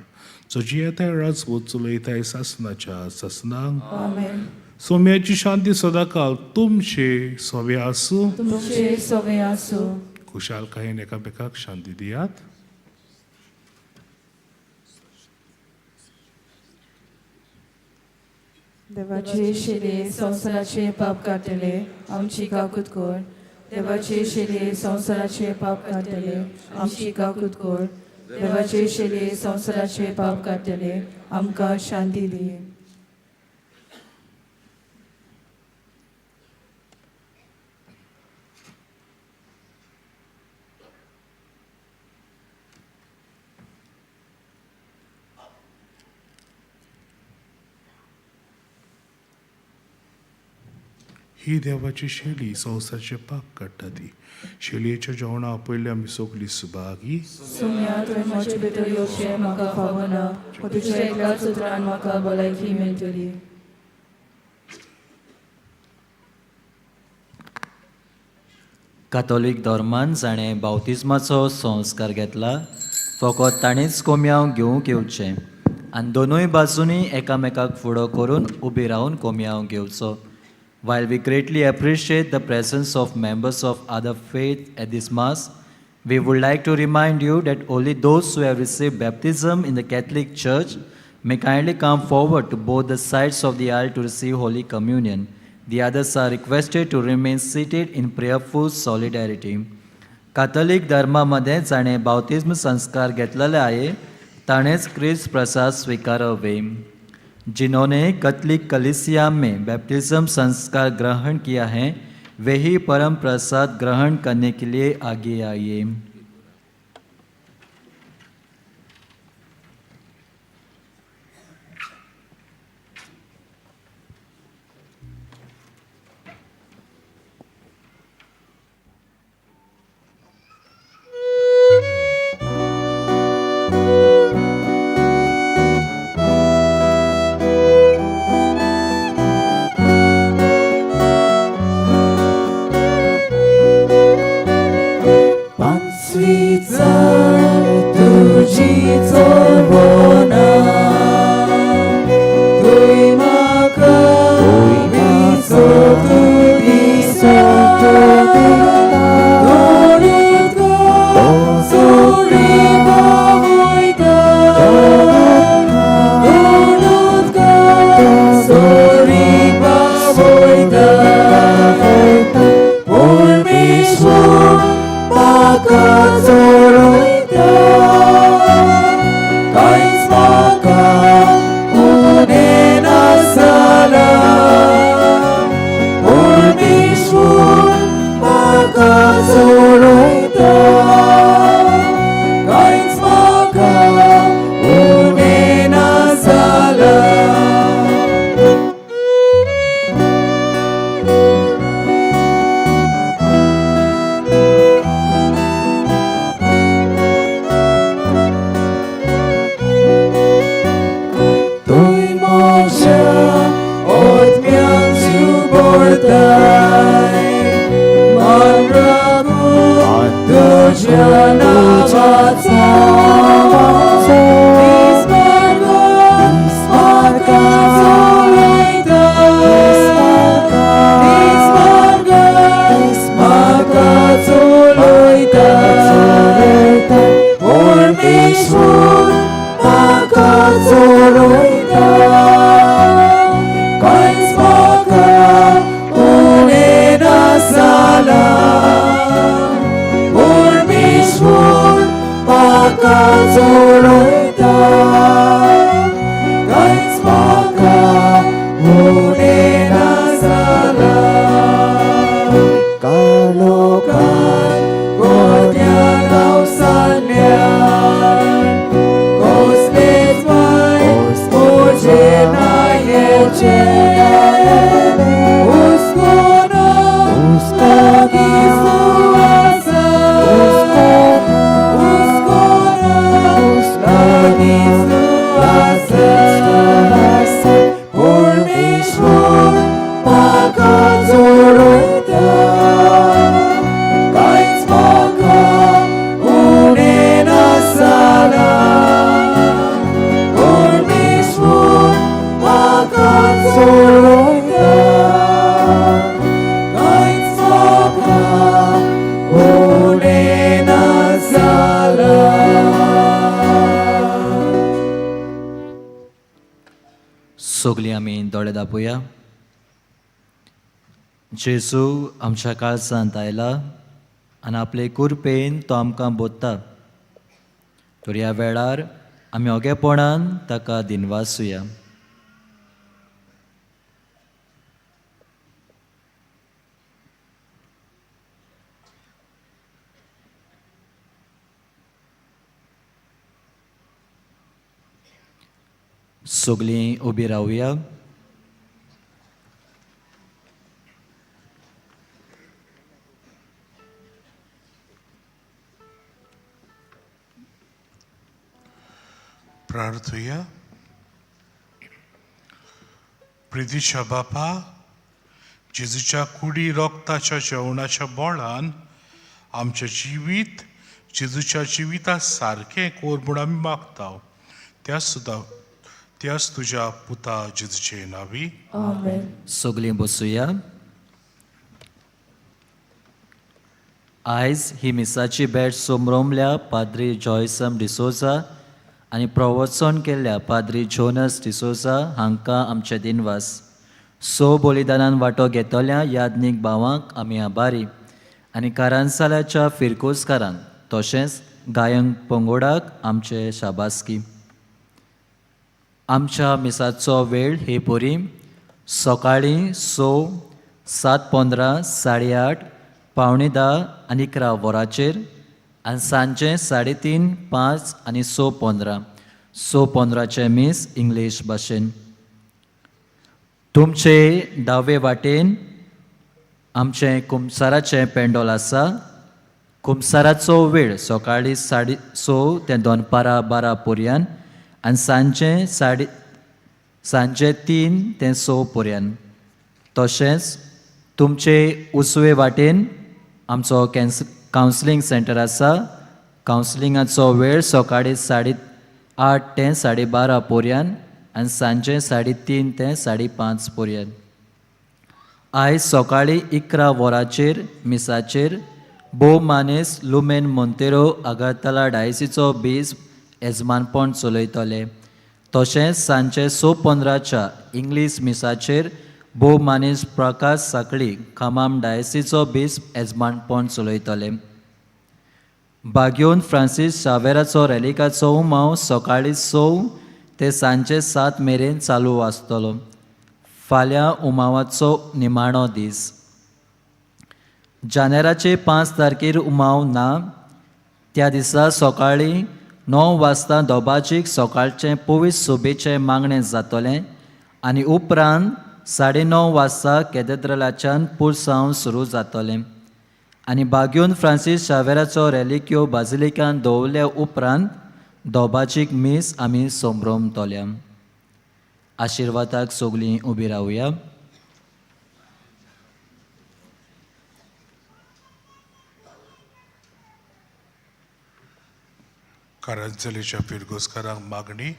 तुजी येताय राजवट चलयताय सासनाच्या सासनांक. आमेन. सोम्याची शांती सदांकाल तुमचे सोवे आसूं. तुमचे सवे आसूं. खुशालकायेन एकामेकाक शांती दियात. देवाचे शेले संवसाराचे पाप काडटले आमची काकूत कोर. देवाचे शेले संवसाराचे पाप काडटले आमची काकूत कोर. देवाचे शेले संवसाराचे पाप काडटले आमकां शांती दी. ही देवाची शेली संवसाराचे पाप काडटा ती. शेलयेच्या जेवणा पयलीं आमी सगळीं सुभागी. सुम्या तुवें म्हजे भितर येवचें म्हाका फावना पूण तुज्या एकल्याच उतरान म्हाका भलायकी मेळटली. कातोलीक धर्मान जाणें बावतिजमाचो संस्कार घेतला फकत ताणेंच कोमयाव घेवंक येवचें आनी दोनूय बाजूनी एकामेकाक फुडो करून उबी रावन कोमयाव घेवचो. While we greatly appreciate the presence of members of other faiths at this Mass, we would like to remind you that only those who have received baptism in the Catholic Church may kindly come forward to both the sides of the aisle to receive Holy Communion. The others are requested to remain seated in prayerful solidarity. कातोलिक धर्मामध्ये जाणें बावतिस्म संस्कार घेतलेले आहे ताणेच क्रिस्त प्रसाद स्वीकारवे. जिन्होंने कैथोलिक कलीसिया में बैप्टिज्म संस्कार ग्रहण किया है वे ही परम प्रसाद ग्रहण करने के लिए आगे आइए. आमी दोळे धांपूया. जेजू आमच्या काळजांत आयला आनी आपले कुरपेन तो आमकां बोधता. तर ह्या वेळार आमी ओगेपणान ताका दिनवासुया. सगळीं उबी रावया. प्रार्थुया. प्रितीच्या बापा, जेजूच्या कुडी रोगताच्या जेवणाच्या बोळान आमचें जिवीत जेजूच्या जिविता सारकें कोर म्हूण आमी मागता. त्याच तुज्या पुता जेजूचे नांवी. सगळीं बसूया. आयज ही मिसाची भेट सोमरोमल्या पाद्री जॉयसम डिसोजा आनी प्रवचन केल्ल्या पाद्री जोनस डिसोजा हांकां आमचे दिनवास. बलिदानान वांटो घेतल्या याज्ञीक भावांक आमी आभारी आनी कारांसाल्याच्या फिरकोसकारांक तशेंच गायक पंगोडाक आमचे शाबासकी. आमच्या मिसाचो वेळ हे पोरी सकाळीं 6, 7:15, 8:30, 9:45 आनी 11 वरांचेर आनी सांजे 3:30, 5 आनी 6:15. 6:15चे मीस इंग्लीश भाशेन. तुमचे दावे वाटेन आमचें कुमसाराचें पेंडोल आसा. कुमसाराचो वेळ सकाळीं 6:30 ते दनपारां 12 पर्यंत आनी सांजे 3 ते 6 पर्यंत. तशेंच तुमचे उजवे वाटेन आमचो कावन्सिलींग सेंटर आसा. कावन्सिलिंगाचो वेळ सकाळीं 8:30 ते 12:30 पर्यंत आनी सांजे 3:30 ते 5:30 पर्यंत. आयज सकाळीं 11 वरांचेर मिसाचेर मानेस लुमेन मोंतेरो आगारतला डायसीचो बेस येजमानपण चलयतले. तशेंच सांजे 6:15च्या इंग्लीश मिसाचेर मानेस प्रकाश साकळी खमाम डायसीचो बेस येजमानपण चलयतले. बागयोन फ्रांसीस शावेराचो रॅलिकाचो उमाव सकाळीं 6 ते सांजे 7 मेरेन चालू आसतलो. फाल्यां उमावाचो निमाणो दीस. जानेराचे 5 तारखेर उमाव ना. त्या दिसा सकाळीं 9 वाजता दोबाचीक सकाळचें पवीस सोबेचें मागणें जातलें आनी उपरांत 9:30 वाजता कॅथेड्रलाच्यान पुरसांव सुरू जातलें. आनी बागयोन फ्रांसीस शावेराचो रॅलिक्यो बाजिलिकान दवरल्या उपरांत दोबाचीक मीस आमी सोमरोमतल्या. आशिर्वादाक सगळीं उबी रावया. कारांचलीच्या फिरगोसकारांक मागणी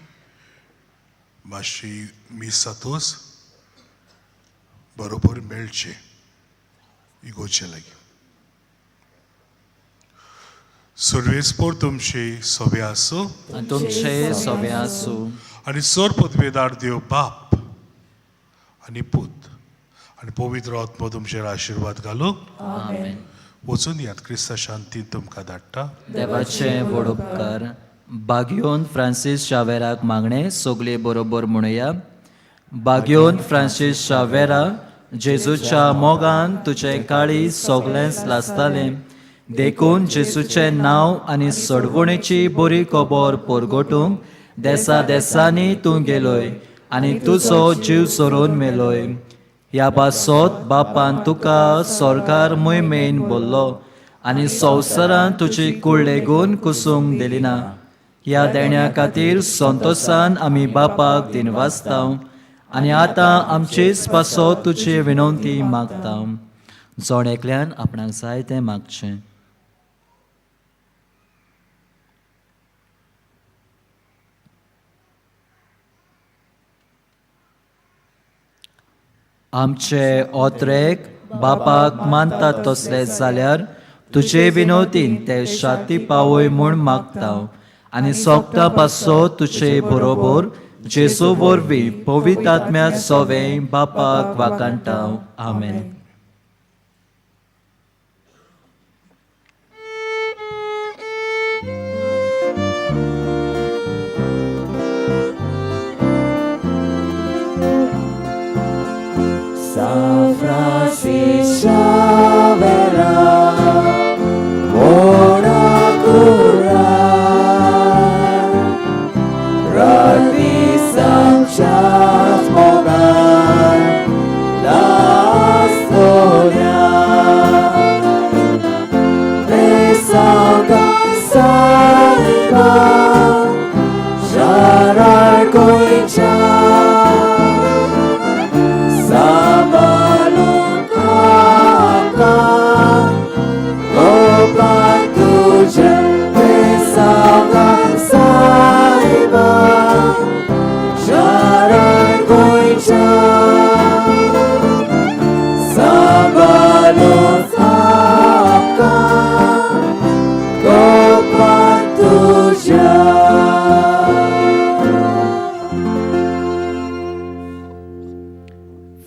मातशी मीस जातूस बरोबर मेळचे इगोचे लागीं. सर्वेस्पोर तुमचे सोबे आसूं आनी तुमचे सोबे आसूं. आनी सोर पदवेदार देव बाप आनी पूत आनी पवित्र आत्मा तुमचेर आशिर्वाद घालूं. वचून यात क्रिस्ता शांती तुमकां धाडटा. देवाचे व्हड उपकार. बागयोन फ्रांसीस शावेराक मागणें सगळे बरोबर म्हणुया. बागयोन फ्रांसीस शावेरा, जेजूच्या मोगान तुजें काळी सोगलेंच लासतालें. देखून जेजूचें नांव आनी सडवणेची बरी खबर परगटूंक देसा देसांनी तूं गेलोय आनी तुजो जीव सोडून मेलोय. ह्या पासत बापान तुका सरकार मोहिमेन बोल्लो आनी संवसारान तुजी कूड लेगून कुसूंक दिली ना. ह्या देण्या खातीर संतोशान आमी बापाक दिनवासतां आनी आतां आमचीच पासत तुजी विनंती मागता. जोड एकल्यान आपणाक जाय तें मागचें. आमचे ओत्रेक बापाक मानतात तसले जाल्यार तुजे विनोतीन ते शाती पावय म्हूण मागता आनी सोगता पासो तुजे बरोबर जेसू वरवीं पवित्र आत्म्या सोवें बापाक वाकांटाव आमेन. San Francisco Vera, ora cura, Rabbi Sanchez Mogan, la storia, Besanga Saiba, Sharar Goicha.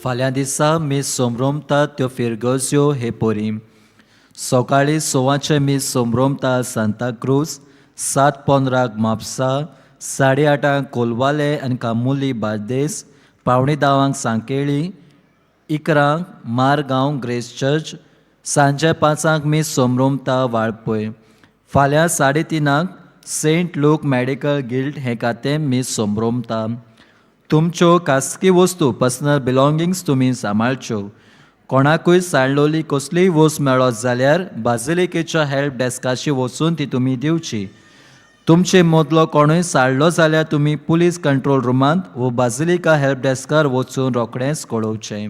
फाल्यां दिसा मीस सोमरोमता त्यो फिरगोज्यो हे पोरीम. सकाळीं 6 मीस सोमरोमता सांता क्रूज, 7:15 म्हापसा, 8:30 कोलवाले आनी कामुली बार्देस, 9:15 सांकेळी, 11 मारगांव ग्रेस चर्च, सांजे 5 मीस सोमरोमता वाळपय. फाल्यां 3:30 सेंट लूक मेडिकल गिल्ड हे खातें मीस सोमरोमता. तुमच्यो खासगी वस्तू पर्सनल बिलॉंगिंग्स तुमी सांबाळच्यो. कोणाकूय सांडलोली कसलीय वस्त मेळत जाल्यार बाजिलिकेच्या हेल्प डेस्काची वचून ती तुमी दिवची. तुमचे मदलो कोणूय सांडलो जाल्यार तुमी पुलीस कंट्रोल रुमांत वो बाजिलिका हेल्प डेस्कार वचून रोखडेंच कळोवचें.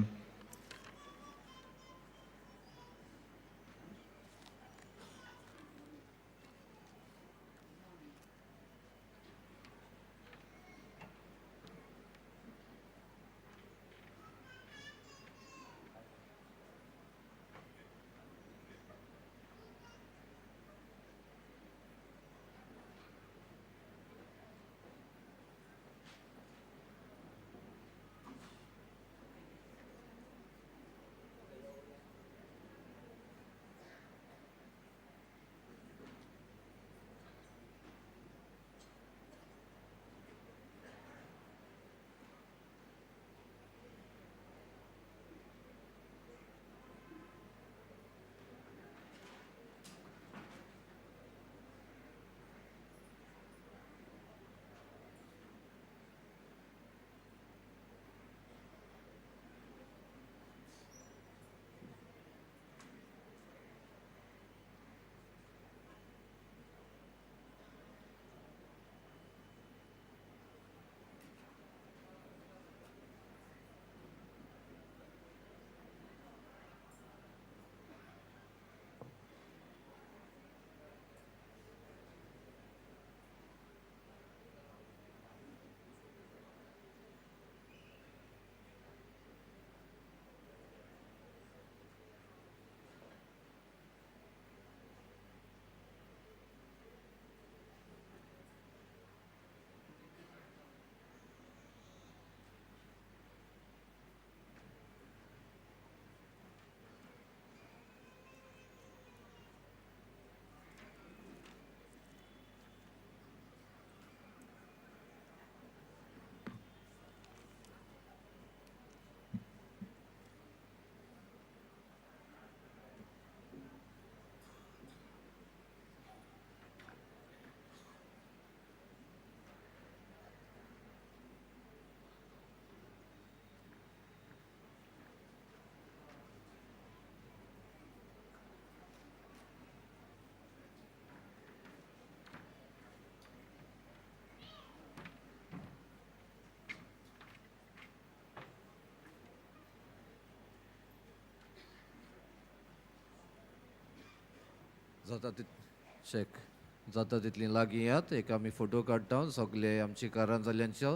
जाता तितली लागीं यात. एक आमी फोटो काडटा सगळे आमची कारां जाल्यांच्यो.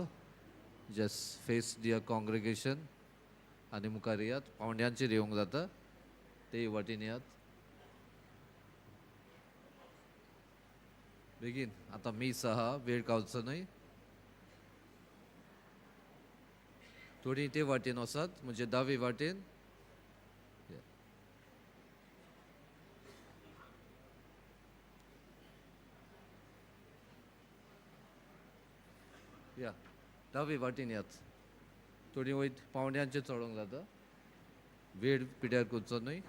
जस्ट फेस डियर कॉंग्रेगेशन आनी मुखार यात. पावंड्यांचेर येवंक जाता ते वाटेन यात. बेगीन आतां मीस आहा, वेळ कावचो न्हय. थोडी ते वाटेन वसात म्हणजे दावे वाटेन या दावे वाटेन यात थोडी वयत पावंड्यांचे चडोंक जाता वेळ पिड्यार करचो न्हय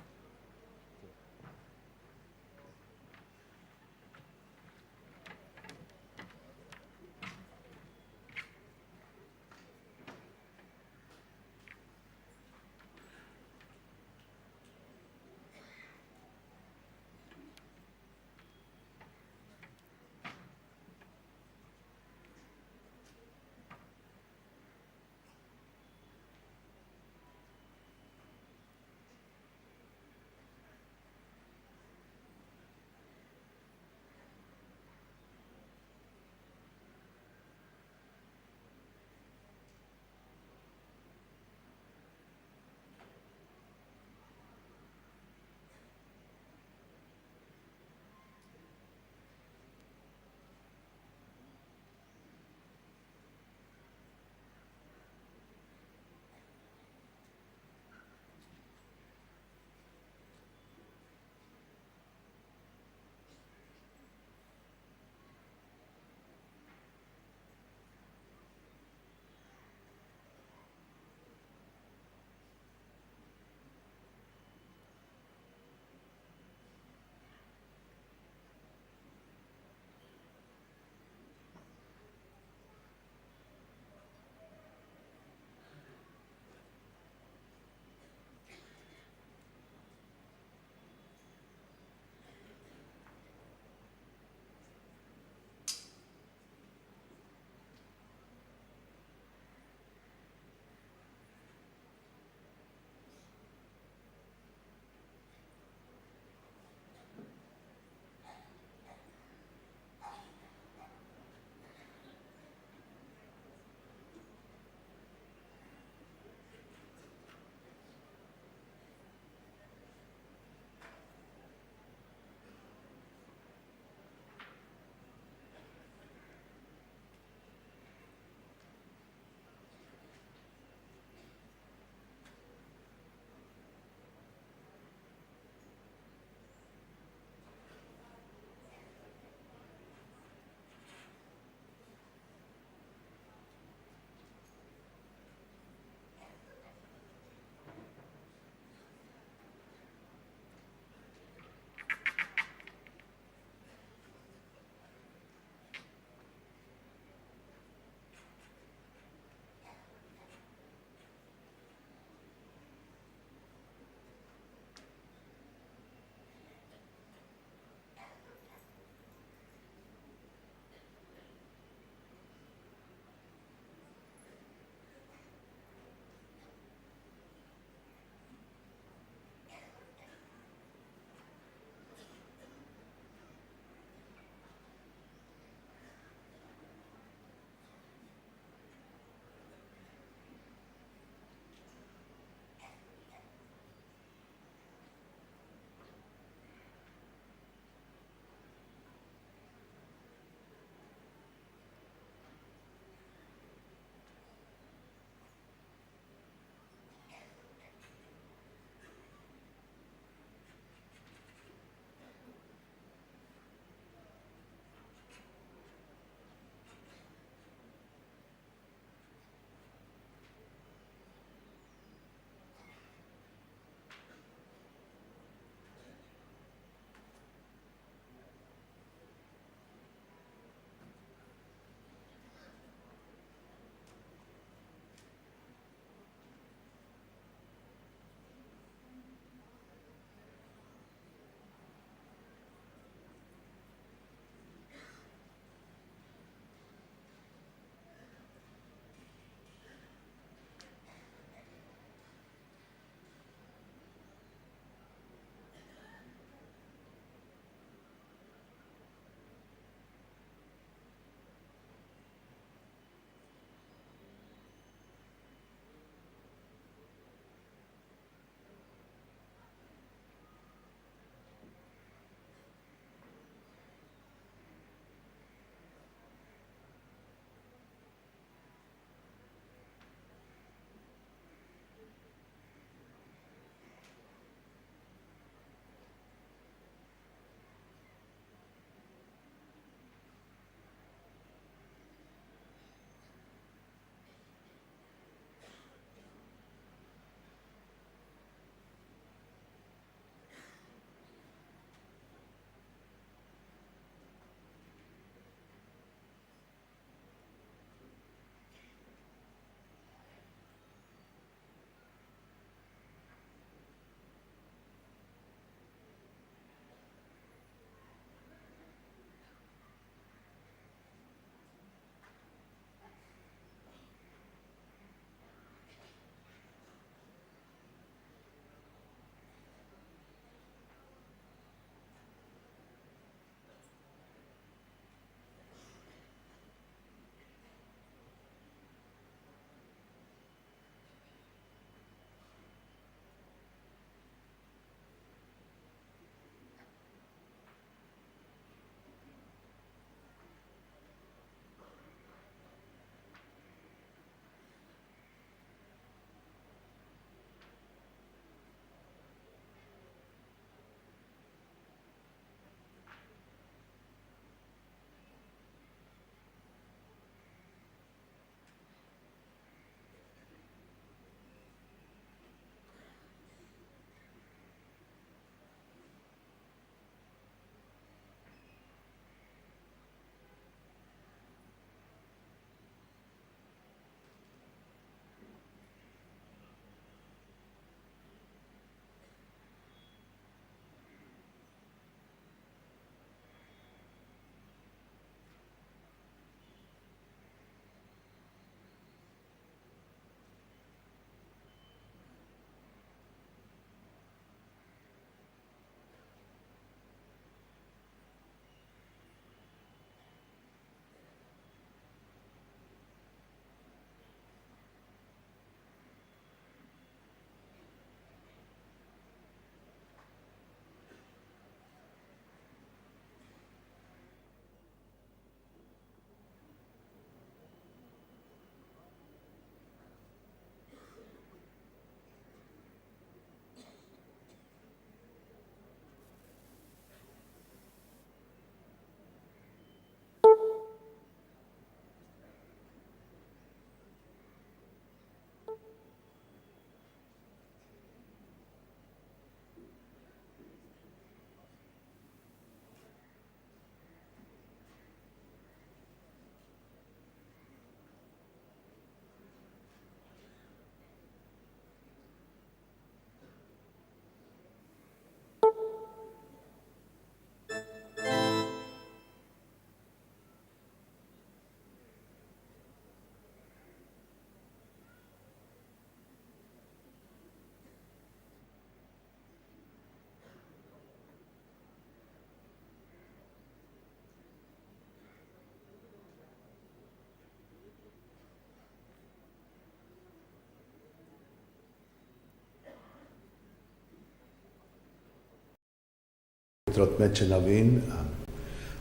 पवित्र आत्म्याचे नावेन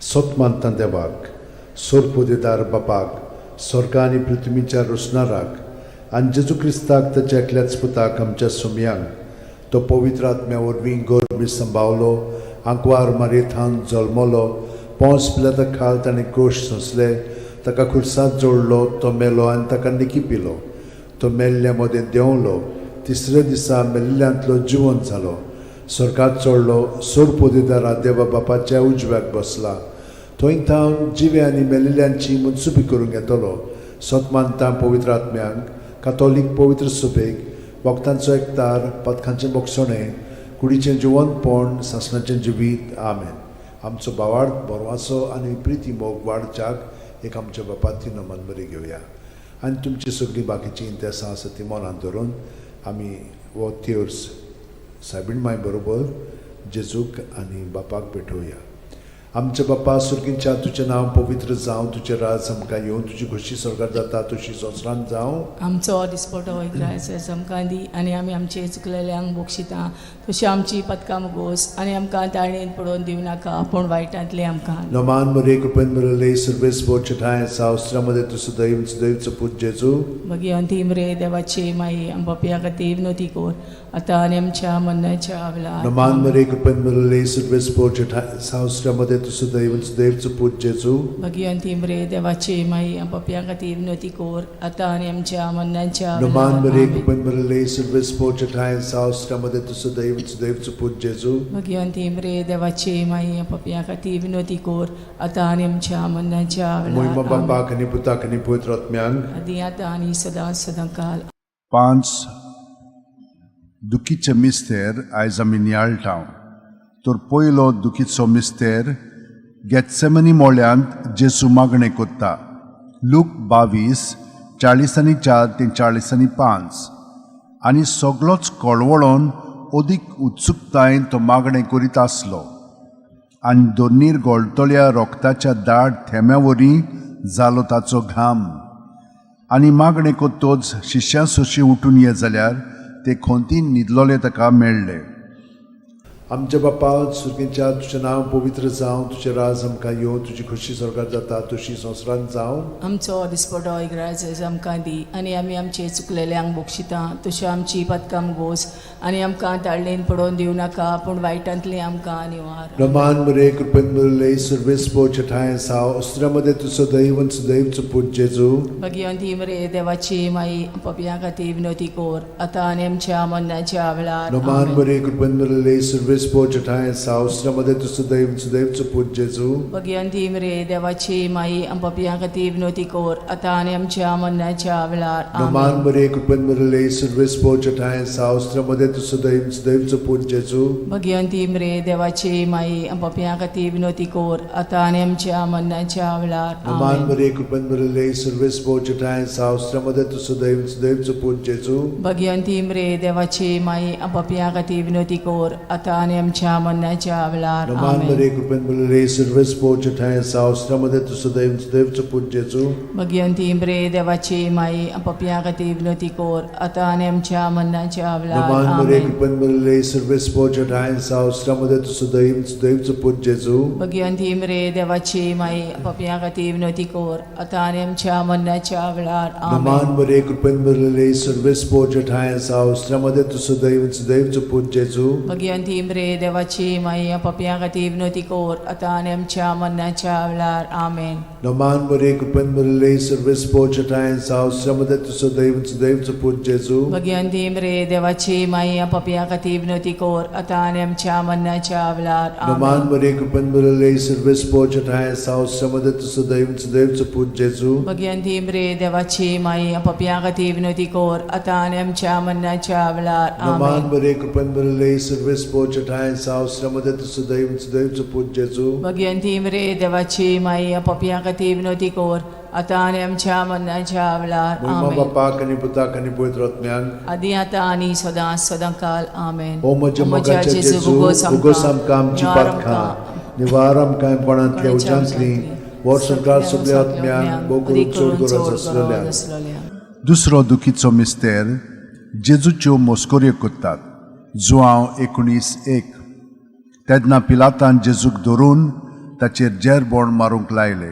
सतमानता देवाक सोरपोदेदार बापाक स्वर्ग आनी पृथ्वीच्या रोसणाराक आनी जेजू क्रिस्ताक ताच्या एकल्याच पुताक आमच्या सोम्यांक तो पवित्र आत्म्या वरवीं गोरबी सांबावलो आंकवार मारयेंत जल्मलो पोंस पिलाता खाल ताणें क्रोश सोंसले ताका खुर्सांत जोडलो तो मेलो आनी ताका निकी पिलो तो मेल्ल्या मदें देंवलो तिसऱ्या दिसा मेल्ल्यांतलो जिवंत जालो स्वर्गांत चडलो सोर पोदेदारा देवा बापाच्या उजव्याक बसला थंय थावन जिवे आनी मेल्लेल्यांची मनसुबी करूंक येतलो सतमानता पवित्र आत्म्यांक कातोलीक पवित्र सभेक वखदांचो एकतार पथकांचें बोगसणें कुडीचें जिवंतपण सासणाचें जिवीत आमेन आमचो बावार्थ बोरवासो आनी प्रिती मोग वाडच्याक एक आमच्या बापाची नमन बरी घेवया आनी तुमची सगळीं बाकीची इंतेसां आसा ती मनांत धरून आमी वो तिर्स सायबीण माय बरोबर जेजूक आनी बापाक भेटोवया आमचे बापा सुर्गींच्या तुजें नांव पवित्र जावं तुजें राज आमकां येवं तुजी खोशी स्वर्गांत जाता तशी संवसारांत जावं आमचो दिसपटो वैग्रायस आमकां दी आनी आमी आमचे चुकलेल्यांक बक्षिता तशी आमची पथकां मुगोस आनी आमकां ताळणेन पडोवन दिवं नाका पूण वायटांतले आमकां नमान मरे कृपेन मरले सर्वेस बोचठाय सावस्त्रामध्ये तुझं दैवचं पूज जेजू भगवंती मरे देवाचे माई आमच्या खातीर विनोती कोर आतां आनी आमच्या मरणाच्या वेळार नमान मरे कृपेन मरले सर्वेस बोचठाय सावस्त्रामध्ये तुझं दैवचं पूज जेजू भगवंती मरे देवाचे माई आमच्या खातीर विनोती कोर आतां आनी आमच्या मरणाच्या नमान मरे कृपेन मरले सर्वेस बोचठाय सावस्त्रामध्ये तुझं दैवचं पूज जेजू भगवंती मरे देवाचे माई आमच्या खातीर विनोती कोर आतां आनी आमच्या मरणाच्या महिमा वेळार बापाक आनी पुताक आनी पवित्र आत्म्यांक आदी आतां आनी सदां सदांकाल 5 दुखीचे मिस्तेर आयज आमी नियाळटाव तर पयलो दुखीचो मिस्तेर गेत्सेमनी मोळ्यांत जेजू मागणें कोत्ता लूक 22:40-4 ते 40:5 आनी सगळोच कळवळोन अदीक उत्सुकतायेन तो मागणें करीत आसलो आनी दोनीर गोळटोल्या रोगताच्या दाट थेंब्या वरी जालो ताचो घाम आनी मागणें कोत्तोच शिश्यां सोशी उठून ये जाल्यार ते खोंतीन न्हिदलोले ताका मेळ्ळे आमच्या बापा सुर्गींच्या तुजें नांव पवित्र जावं तुजें राज आमकां येवं तुजी खोशी स्वर्गांत जाता तशी संवसारांत जावं आमचो दिसपटो इग्रायज आमकां दी आनी आमी आमचे चुकलेल्यांक बक्षिता तशें आमची पथकां मुगोस आनी आमकां ताळणेन पडोवन दिवं नाका पूण वायटांतले आमकां निवार नमान मरे कृपेन मरले सर्वेस पोचठाय साव अस्त्रामध्ये तुझं दैवचं पूज जेजू भगवंती मरे देवाची माई आमच्या खातीर विनोती कोर आतां आनी आमच्या मरणाच्या वेळार नमान मरे कृपेन मरले सर्वेस पोचठाय साव अस्त्रामध्ये तुझं दैवचं पूज जेजू भगवंती मरे देवाची माई आमच्या खातीर विनोती कोर आतां आनी आमच्या मरणाच्या वेळार नमान मरे कृपेन मरले सर्वेस पोचठाय साव अस्त्रामध्ये तुझं दैवचं पूज जेजू भगवंती मरे देवाची माई आमच्या खातीर विनोती कोर आतां आनी आमच्या मरणाच्या वेळार नमान मरे कृपेन मरले सर्वेस पोचठाय साव अस्त्रामध्ये तुझं दैवचं पूज जेजू भगवंती मरे देवाची माई आमच्या खातीर विनोती कोर आतां आनी आमच्या मरणाच्या वेळार नमान मरे कृपेन मरले सर्वेस पोचठाय साव अस्त्रामध्ये तुझं दैवचं पूज जेजू भगवंती मरे देवाची माई आमच्या खातीर विनोती कोर आतां आनी आमच्या मरणाच्या वेळार नमान मरे कृपेन मरले सर्वेस पोचठाय साव अस्त्रामध्ये तुझं दैवचं पूज जेजू भगवंती मरे देवाची माई आमच्या खातीर विनोती कोर आतां आनी आमच्या मरणाच्या वेळार नमान मरे कृपेन मरले सर्वेस पोचठाय साव अस्त्रामध्ये तुझं दैवचं पूज जेजू भगवंती मरे देवाची माई आमच्या खातीर विनोती कोर आतां आनी आमच्या मरणाच्या वेळार आमेन नमान मरे कृपेन मरले सर्वेस पोचठाय साव अस्त्रामध्ये तुझं दैवचं पूज जेजू भगवंती मरे देवाची माई आमच्या खातीर विनोती कोर आतां आनी आमच्या मरणाच्या वेळार नमान मरे कृपेन मरले सर्वेस पोचठाय साव अस्त्रामध्ये तुझं दैवचं पूज जेजू भगवंती मरे देवाची माई आमच्या खातीर विनोती कोर आतां आनी आमच्या मरणाच्या वेळार नमान मरे कृपेन मरले सर्वेस पोचठाय साव अस्त्रामध्ये तुझं दैवचं पूज जेजू भगवंती मरे देवाची माई आमच्या खातीर विनोती कोर आतां आनी आमच्या मरणाच्या वेळार महिमा बापाक आनी पुताक आनी पवित्र आत्म्यांक आदी आतां आनी सदां सदांकाल आमेन ओ म्हज्या मोगाचे जेजू उगोस आमकां आमची पातखां निवार आमकां कोणांतल्या उज्यांतली वर सरकार सगळ्या आत्म्यांक बोगून चड गरज आसलेल्या दुसरो दुखीचो मिस्तेर जेजूच्यो मोस्कोऱ्यो कोत्तात जुआंव 19:1 तेन्ना पिलातान जेजूक धरून ताचेर जेरबोण मारूंक लायले.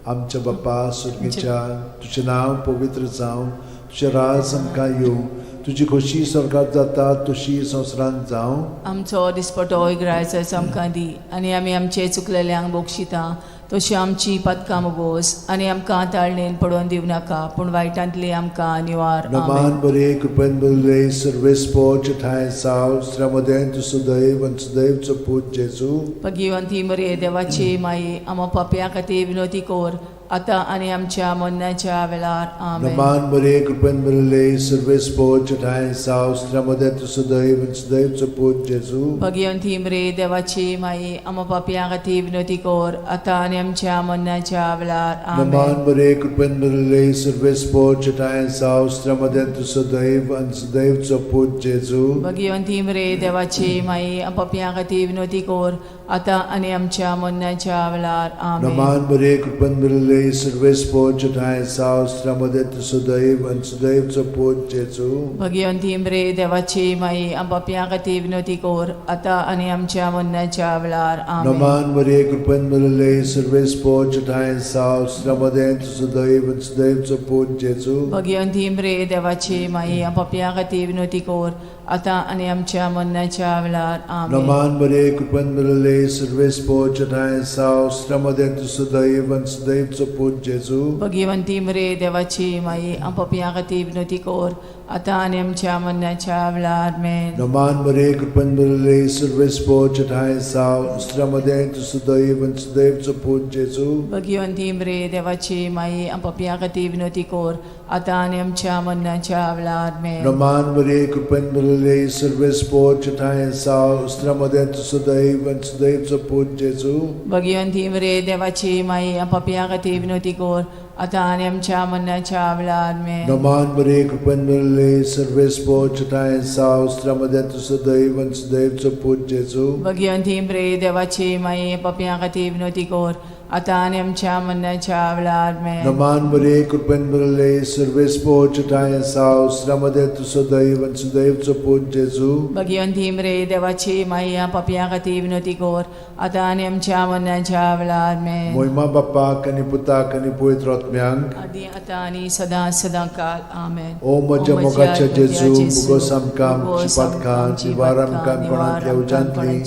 आमच्या बापा सुर्गेच्या तुजें नांव पवित्र जावं, तुजें राज आमकां येवं, तुजी खोशी स्वर्गांत जाता तशी संवसारांत जावं. आमचो दिसपटोय ग्रायचो आमकां दी, आनी आमी आमचे चुकलेल्यांक बोगशिता तशी आमची पदकां मोगोस, आनी आमकां ताळणेन पडोवन दिवं नाका, पूण वायटांतली आमकां निवार. नमान बरे कृपेन बरले सर्वेस्पोच ठाय साव श्रमदेन तु सुदैव आणि सुदैवचो पूत जेजू. भगवंती मरे देवाची माई आमो पाप्या खातीर विनोदी कोर, आता आनी आमच्या मरणाच्या वेळार. आमेन. नमान बरे कृपेन बरले सर्वेस्पोच ठाय साव श्रमदेन तु सुदैव आणि सुदैवचो पूत जेजू. भगवंती मरे देवाची माई आमो पाप्या खातीर विनोदी कोर, आता आनी आमच्या मरणाच्या वेळार. आमेन. नमान बरे कृपेन बरले सर्वेस्पोच ठाय साव श्रमदेन तु सुदैव आणि सुदैवचो पूत जेजू. भगवंती मरे देवाची माई आमो पाप्या खातीर विनोदी कोर, आता आनी आमच्या मरणाच्या वेळार. आमेन. नमान बरे कृपेन बरले सर्वेस्पोच ठाय साव श्रमदेन तु सुदैव आणि सुदैवचो पूत जेजू. भगवंती मरे देवाची माई आमो पाप्या खातीर विनोदी कोर, आता आनी आमच्या मरणाच्या वेळार. आमेन. नमान बरे कृपेन बरले सर्वेस्पोच ठाय साव श्रमदेन तु सुदैव आणि सुदैवचो पूत जेजू. भगवंती मरे देवाची माई आमो पाप्या खातीर विनोदी कोर, आता आनी आमच्या मरणाच्या वेळार. आमेन. नमान बरे कृपेन बरले सर्वेस्पोच ठाय साव श्रमदेन तु सुदैव आणि सुदैवचो पूत जेजू. भगवंती मरे देवाची माई आमो पाप्या खातीर विनोदी कोर, आता आनी आमच्या मरणाच्या वेळार. आमेन. नमान बरे कृपेन बरले सर्वेस्पोच ठाय साव श्रमदेन तु सुदैव आणि सुदैवचो पूत जेजू. भगवंती मरे देवाची माई आमो पाप्या खातीर विनोदी कोर, आता आनी आमच्या मरणाच्या वेळार. आमेन. नमान बरे कृपेन बरले सर्वेस्पोच ठाय साव श्रमदेन तु सुदैव आणि सुदैवचो पूत जेजू. भगवंती मरे देवाची माई आमो पाप्या खातीर विनोदी कोर, आता आनी आमच्या मरणाच्या वेळार. आमेन. नमान बरे कृपेन बरले सर्वेस्पोच ठाय साव श्रमदेन तु सुदैव आणि सुदैवचो पूत जेजू. भगवंती मरे देवाची माई आमो पाप्या खातीर विनोदी कोर, आता आनी आमच्या मरणाच्या वेळार. आमेन. नमान बरे कृपेन बरले सर्वेस्पोच ठाय साव श्रमदेन तु सुदैव आणि सुदैवचो पूत जेजू. भगवंती मरे देवाची माई आमो पाप्या खातीर विनोदी कोर, आता आनी आमच्या मरणाच्या वेळार. आमेन. मोहिमा बापाक आणि पुताक आणि पवित्र आत्म्यांक. आदी आतां आनी सदां सदांकाळ. आमेन. ओ म्हज्या मोगाच्या जेजू, मुगोस आमकां आमची पातकां निवार आमकां कोणांतल्या उजांतली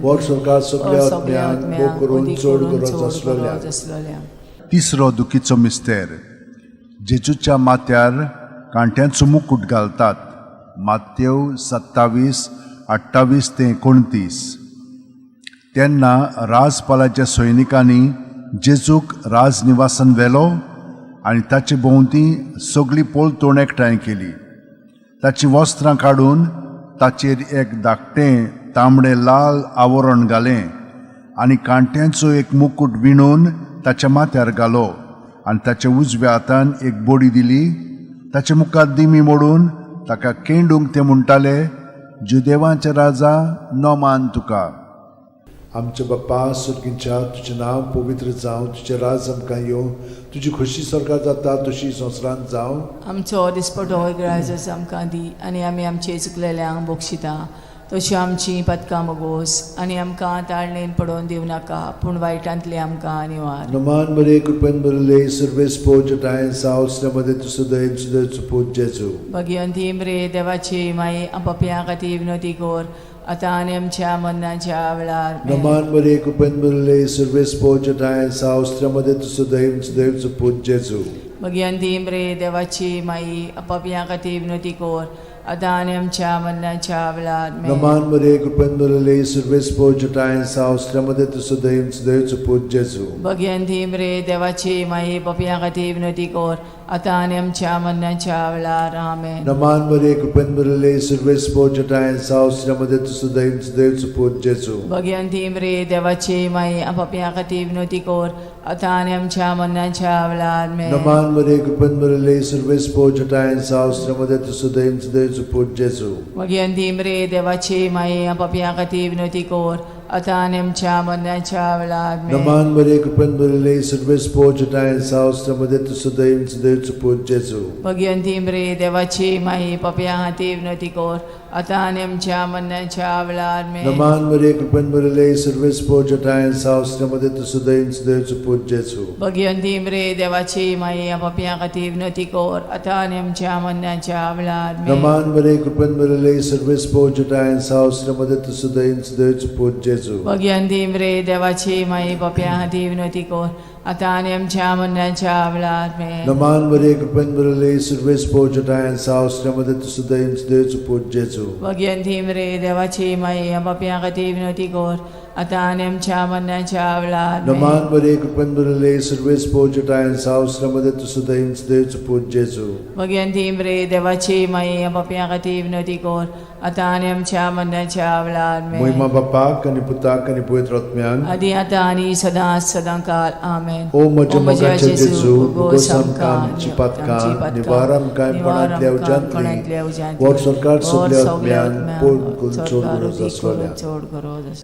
वर सरकार सगळ्या आत्म्यांक भोव करून चड गरज आसलेल्या. तिसरो दुखीचो मिस्तेर. जेजूच्या माथ्यार कांट्यांचो मुकुट घालतात. मात्येव 27:28 ते 29. तेन्ना राजपालाच्या सैनिकांनी जेजूक राजनिवासान व्हेलो आनी ताचे भोंवती सगळी पोलतोण एकठांय केली. ताची वस्त्रां काडून ताचेर एक धाकटें तांबडें लाल आवरण घालें आनी कांट्यांचो एक मुकुट विणून ताच्या माथ्यार घालो आनी ताच्या उजव्या हातान एक बोडी दिली. ताच्या मुखार दिमी मोडून ताका केंडूंक ते म्हणटाले, जुदेवांचे राजा नोमान तुका. आमच्या बापा सुर्गीच्या तुजें नांव पवित्र जावं, तुजें राज आमकां येवं, तुजी खोशी स्वर्गांत जाता तशी संवसारांत जावं. आमचो दिसपटोय ग्रायज आमकां दी, आनी आमी आमचे चुकलेल्यांक बोगशिता तशी आमची पदकां मोगोस, आनी आमकां ताळणेन पडोवन दिवं नाका, पूण वायटांतली आमकां निवार. नमान बरे कृपेन बरले सर्वेस्पोच ठाय साव श्रमदेन तु सुदैव सुदैवचो पूत जेजू. भगवंती मरे देवाची माई आमो पाप्या खातीर विनोदी कोर, आता आनी आमच्या मरणाच्या वेळार. नमान बरे कृपेन बरले सर्वेस्पोच ठाय साव श्रमदेन तु सुदैव सुदैवचो पूत जेजू. भगवंती मरे देवाची माई आमो पाप्या खातीर विनोदी कोर, आता आनी आमच्या मरणाच्या वेळार. नमान बरे कृपेन बरले सर्वेस्पोच ठाय साव श्रमदेन तु सुदैव सुदैवचो पूत जेजू. भगवंती मरे देवाची माई पाप्या खातीर विनोदी कोर, आता आनी आमच्या मरणाच्या वेळार. आमेन. नमान बरे कृपेन बरले सर्वेस्पोच ठाय साव श्रमदेन तु सुदैव सुदैवचो पूत जेजू. भगवंती मरे देवाची माई आमो पाप्या खातीर विनोदी कोर, आता आनी आमच्या मरणाच्या वेळार. नमान बरे कृपेन बरले सर्वेस्पोच ठाय साव श्रमदेन तु सुदैव सुदैवचो पूत जेजू. भगवंती मरे देवाची माई आमो पाप्या खातीर विनोदी कोर, आता आनी आमच्या मरणाच्या वेळार आमेन. Naman Maria, कृपेन भरले सर्वेस पोचताय सावस्त्रमध्ये तुझं दैव देवचं पूज जेजू. भगवंती मरे देवाची माई पप्या हाती विनंती कर आता आनी आमच्या मरणाच्या वेळार आमेन. Naman Maria, कृपेन भरले सर्वेस पोचताय सावस्त्रमध्ये तुझं दैव देवचं पूज जेजू. भगवंती मरे देवाची माई पप्या हाती विनंती कर आता आनी आमच्या मरणाच्या वेळार आमेन. Naman Maria, कृपेन भरले सर्वेस पोचताय सावस्त्रमध्ये तुझं दैव देवचं पूज जेजू. भगवंती मरे देवाची माई पप्या हाती विनंती कर आता आनी आमच्या मरणाच्या वेळार आमेन. Naman Maria, कृपेन भरले सर्वेस पोचताय सावस्त्रमध्ये तुझं दैव देवचं पूज जेजू. भगवंती मरे देवाची माई पप्या हाती विनंती कर आता आनी आमच्या मरणाच्या वेळार आमेन. Naman Maria, कृपेन भरले सर्वेस पोचताय सावस्त्रमध्ये तुझं दैव देवचं पूज जेजू. भगवंती मरे देवाची माई पप्या हाती विनंती कर आता आनी आमच्या मरणाच्या वेळार आमेन. महिमा बापाक आणि पुताक आणि पवित्र आत्म्यांक आदी आता आनी सदां काल आमेन. ओ म्हज्या मोगाचे जेजू, उगोस आमकां आमची पातकां, निवार आमकां कोणांतल्या उज्यांतली, वर सरकार सगल्या आत्म्यांक पोट चोड गरज आसलोल्या. चोड गरज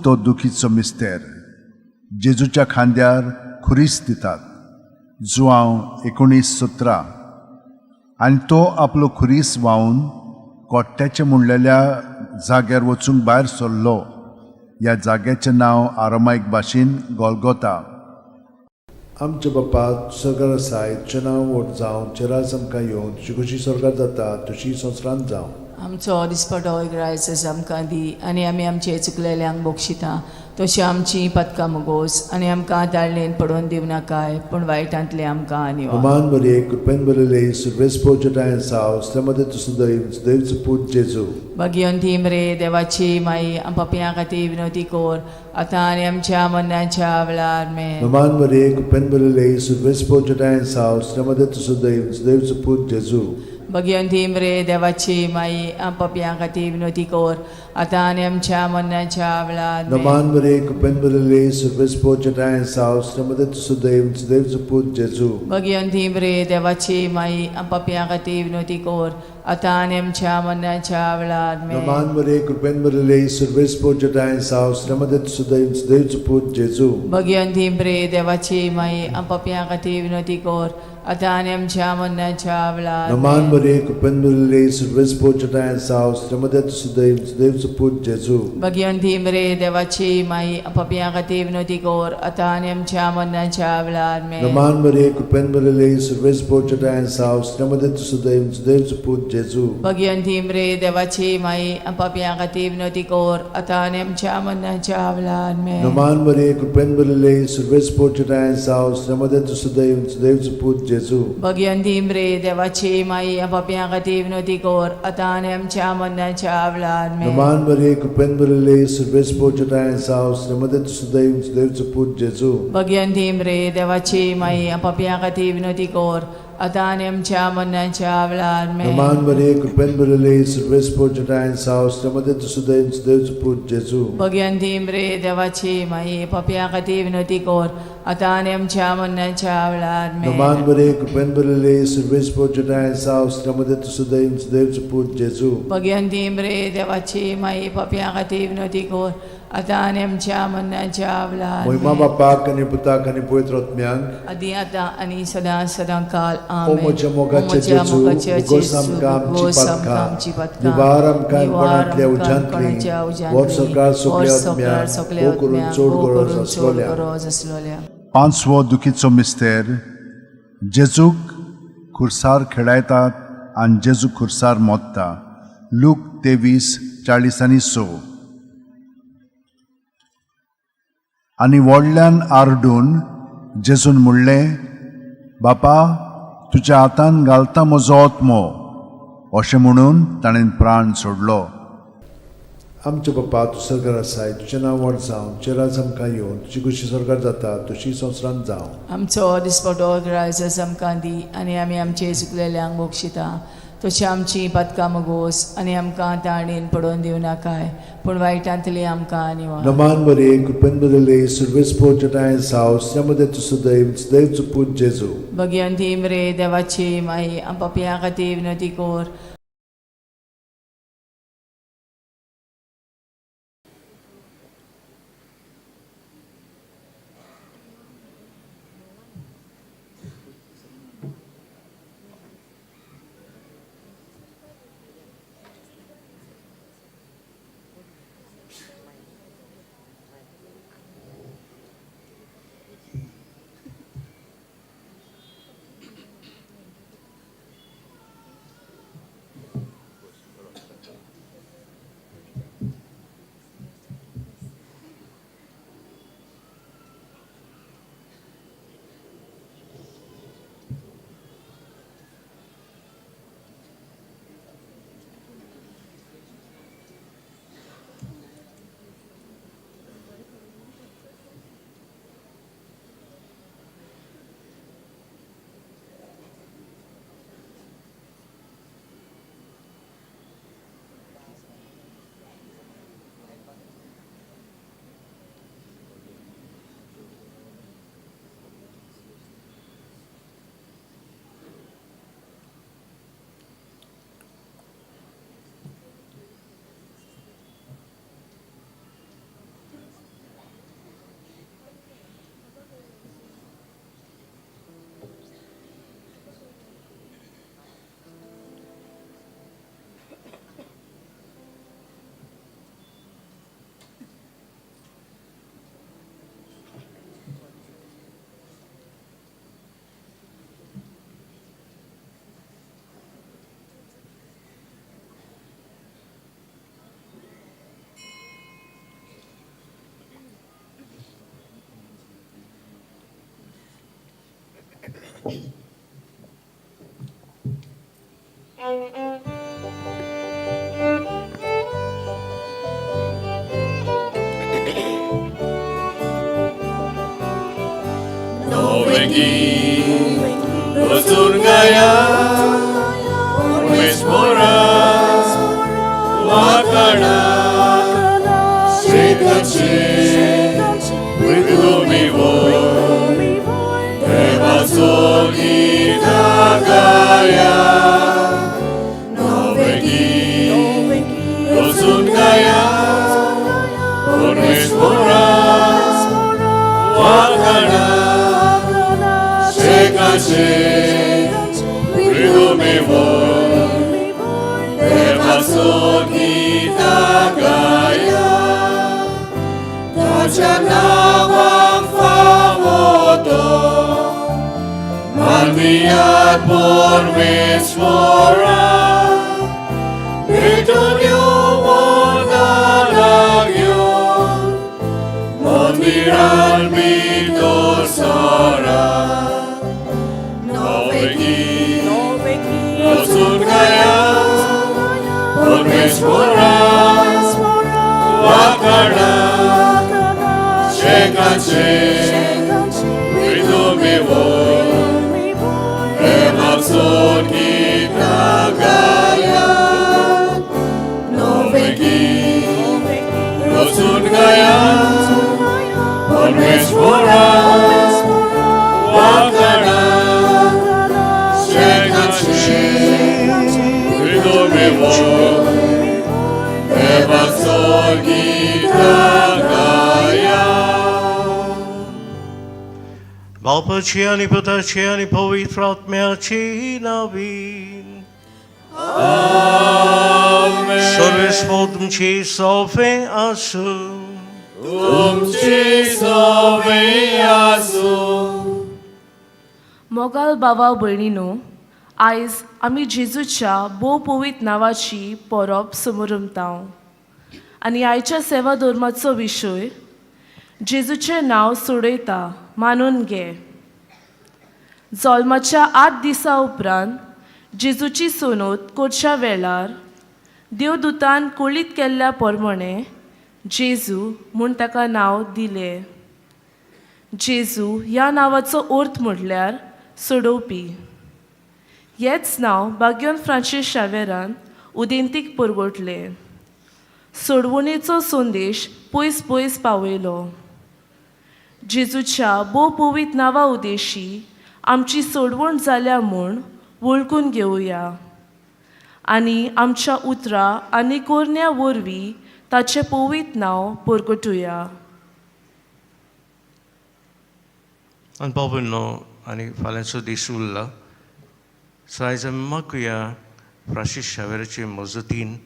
तो दुखीचो मिस्तेर जेजूच्या खांद्यार खुरीस दितात. जुआंव 19:17. आनी तो आपलो खुरीस व्हांवन कोट्ट्याचे म्हणलेल्या जाग्यार वचूंक भायर सरलो. ह्या जाग्याचें नांव आरामायक भाशेन गोलगोता. आमचे बापा सर्गार आसाय, तुजें नांव व्हड जावं, तुजें राज आमकां येवं, तुजी कशी स्वर्गांत जाता तशी संवसारांत जावं. आमचो दिसपटो रायस आमकां दी आनी आमी आमचे चुकलेल्यांक बोक्षिता तशी आमची पदकां मुगोस आनी आमकां दाळणेन पडोवन दिव नाकाय पूण वायटांतले आमकां आनी Naman Maria, कृपेन भरले सर्वेस पोचताय सावस्त्रमध्ये तुझं दैव देवचं पूज जेजू. भगवंती मरे देवाची माई पप्या खातीर विनंती कर आता आनी आमच्या मरणाच्या वेळार आमेन. Naman Maria, कृपेन भरले सर्वेस पोचताय सावस्त्रमध्ये तुझं दैव देवचं पूज जेजू. भगवंती मरे देवाची माई पप्या खातीर विनंती कर आता आनी आमच्या मरणाच्या वेळार आमेन. Naman Maria, कृपेन भरले सर्वेस पोचताय सावस्त्रमध्ये तुझं दैव देवचं पूज जेजू. भगवंती मरे देवाची माई पप्या खातीर विनंती कर आता आनी आमच्या मरणाच्या वेळार आमेन. Naman Maria, कृपेन भरले सर्वेस पोचताय सावस्त्रमध्ये तुझं दैव देवचं पूज जेजू. भगवंती मरे देवाची माई पप्या खातीर विनंती कर आता आनी आमच्या मरणाच्या वेळार Naman Maria, कृपेन भरले सर्वेस पोचताय सावस्त्रमध्ये तुझं दैव देवचं पूज जेजू. भगवंती मरे देवाची माई पप्या खातीर विनंती कर आता आनी आमच्या मरणाच्या वेळार आमेन. Naman Maria, कृपेन भरले सर्वेस पोचताय सावस्त्रमध्ये तुझं दैव देवचं पूज जेजू. भगवंती मरे देवाची माई पप्या खातीर विनंती कर आता आनी आमच्या मरणाच्या वेळार आमेन. Naman Maria, कृपेन भरले सर्वेस पोचताय सावस्त्रमध्ये तुझं दैव देवचं पूज जेजू. भगवंती मरे देवाची माई पप्या खातीर विनंती कर आता आनी आमच्या मरणाच्या वेळार आमेन. Naman Maria, कृपेन भरले सर्वेस पोचताय सावस्त्रमध्ये तुझं दैव देवचं पूज जेजू. भगवंती मरे देवाची माई पप्या खातीर विनंती कर आता आनी आमच्या मरणाच्या वेळार आमेन. Naman Maria, कृपेन भरले सर्वेस पोचताय सावस्त्रमध्ये तुझं दैव देवचं पूज जेजू. भगवंती मरे देवाची माई पप्या खातीर विनंती कर आता आनी आमच्या मरणाच्या वेळार आमेन. Naman Maria, कृपेन भरले सर्वेस पोचताय सावस्त्रमध्ये तुझं दैव देवचं पूज जेजू. भगवंती मरे देवाची माई पप्या खातीर विनंती कर आता आनी आमच्या मरणाच्या वेळार महिमा आमेन. बापाक आणि पुताक आणि पवित्र आत्म्यांक आदी आता आनी सदां काल ओ आमेन. म्हज्या मोगाचे जेजू, उगोस आमकां आमची पातकां, निवार आमकां कोणांतल्या उज्यांतली, वर सरकार सगल्या आत्म्यांक करून चोड गरज आसलोल्या. 5वो दुखीचो मिस्तेर जेजूक खुर्सार खेळायतात आनी जेजू खुर्सार मोडटा. लूक 23:40-6. आनी व्हडल्यान आरडून जेजून म्हणलें, बापा तुज्या हातान घालता म्हजो आत्मो. अशें म्हणून ताणें प्राण सोडलो. आमचे बापा तूं स्वर्गार आसाय, तुजें नांव व्हड जावं, तुजें राज आमकां येवं, तुजी कशी स्वर्गार जाता तशी संवसारांत जावं. आमचो दिसपटो रायस आमकां दी आनी आमी आमचे चुकलेल्यांक बोक्षिता तशी आमची पदकां मुगोस आनी आमकां ताणेन पडोवन दिव नाकाय पूण वायटांतली आमकां आनी Naman Maria, कृपेन भरले सर्वेस पोचताय सावस्त्रमध्ये तुझं दैव देवचं पूज जेजू. भगवंती मरे देवाची माई पप्या खातीर विनंती कर Novegi, Rosurgaya, Ormesmoras, Wakana, Shekachi, Widumivo, Evasogi Dagaya, Novegi, Rosurgaya, Ormesmoras, Wakana, Ridumivo, Evasogi Dagaya, Dajanawang Fawoto, Mandiat por Mesmora, Betonyo Monalagyon, Mondiran Mitor Sara. Rosurgaya, Ormesmoras, Wakana, Shekache, Ridumivo, Evasogi Dagaya, Novegi, Rosurgaya, Ormesmoras, Wakana, Evasogi Dagaya. Balpaciani Pataciani Povitrat Merci Navin. Amen. Sorves Vodum Ci Sofe Asu. Ci Sofe Asu. मोगाल बावा भयणीनो, आयज आमी जेजूच्या भोव पवित्र नांवाची परब समोरमतांव आनी आयच्या सेवा धर्माचो विशय जेजूचें नांव सोडयता मानून घे. जल्माच्या 8 दिसां उपरांत जेजूची सोनोत करच्या वेळार देवदूतान कळीत केल्ल्या प्रमाणे जेजू म्हूण ताका नांव दिलें. जेजू ह्या नांवाचो अर्थ म्हटल्यार सोडोवपी. हेच नांव भाग्योन फ्रांसीस शावेरान उदेंतीक परगटलें. सोडवणेचो संदेश पयस पयस पावयलो. जेजूच्या भोव पवित्र नांवा उदेशी आमची सोडवण जाल्या म्हूण वळखून घेवया आनी आमच्या उतरां आनी कोरण्या वरवीं ताचें पवित्र नांव परगटुया. आनी बाबूनो आनी फाल्यांचो दीस उरला, सो आयज आमी मागुया फ्रांसीस शावेराचे मजतीन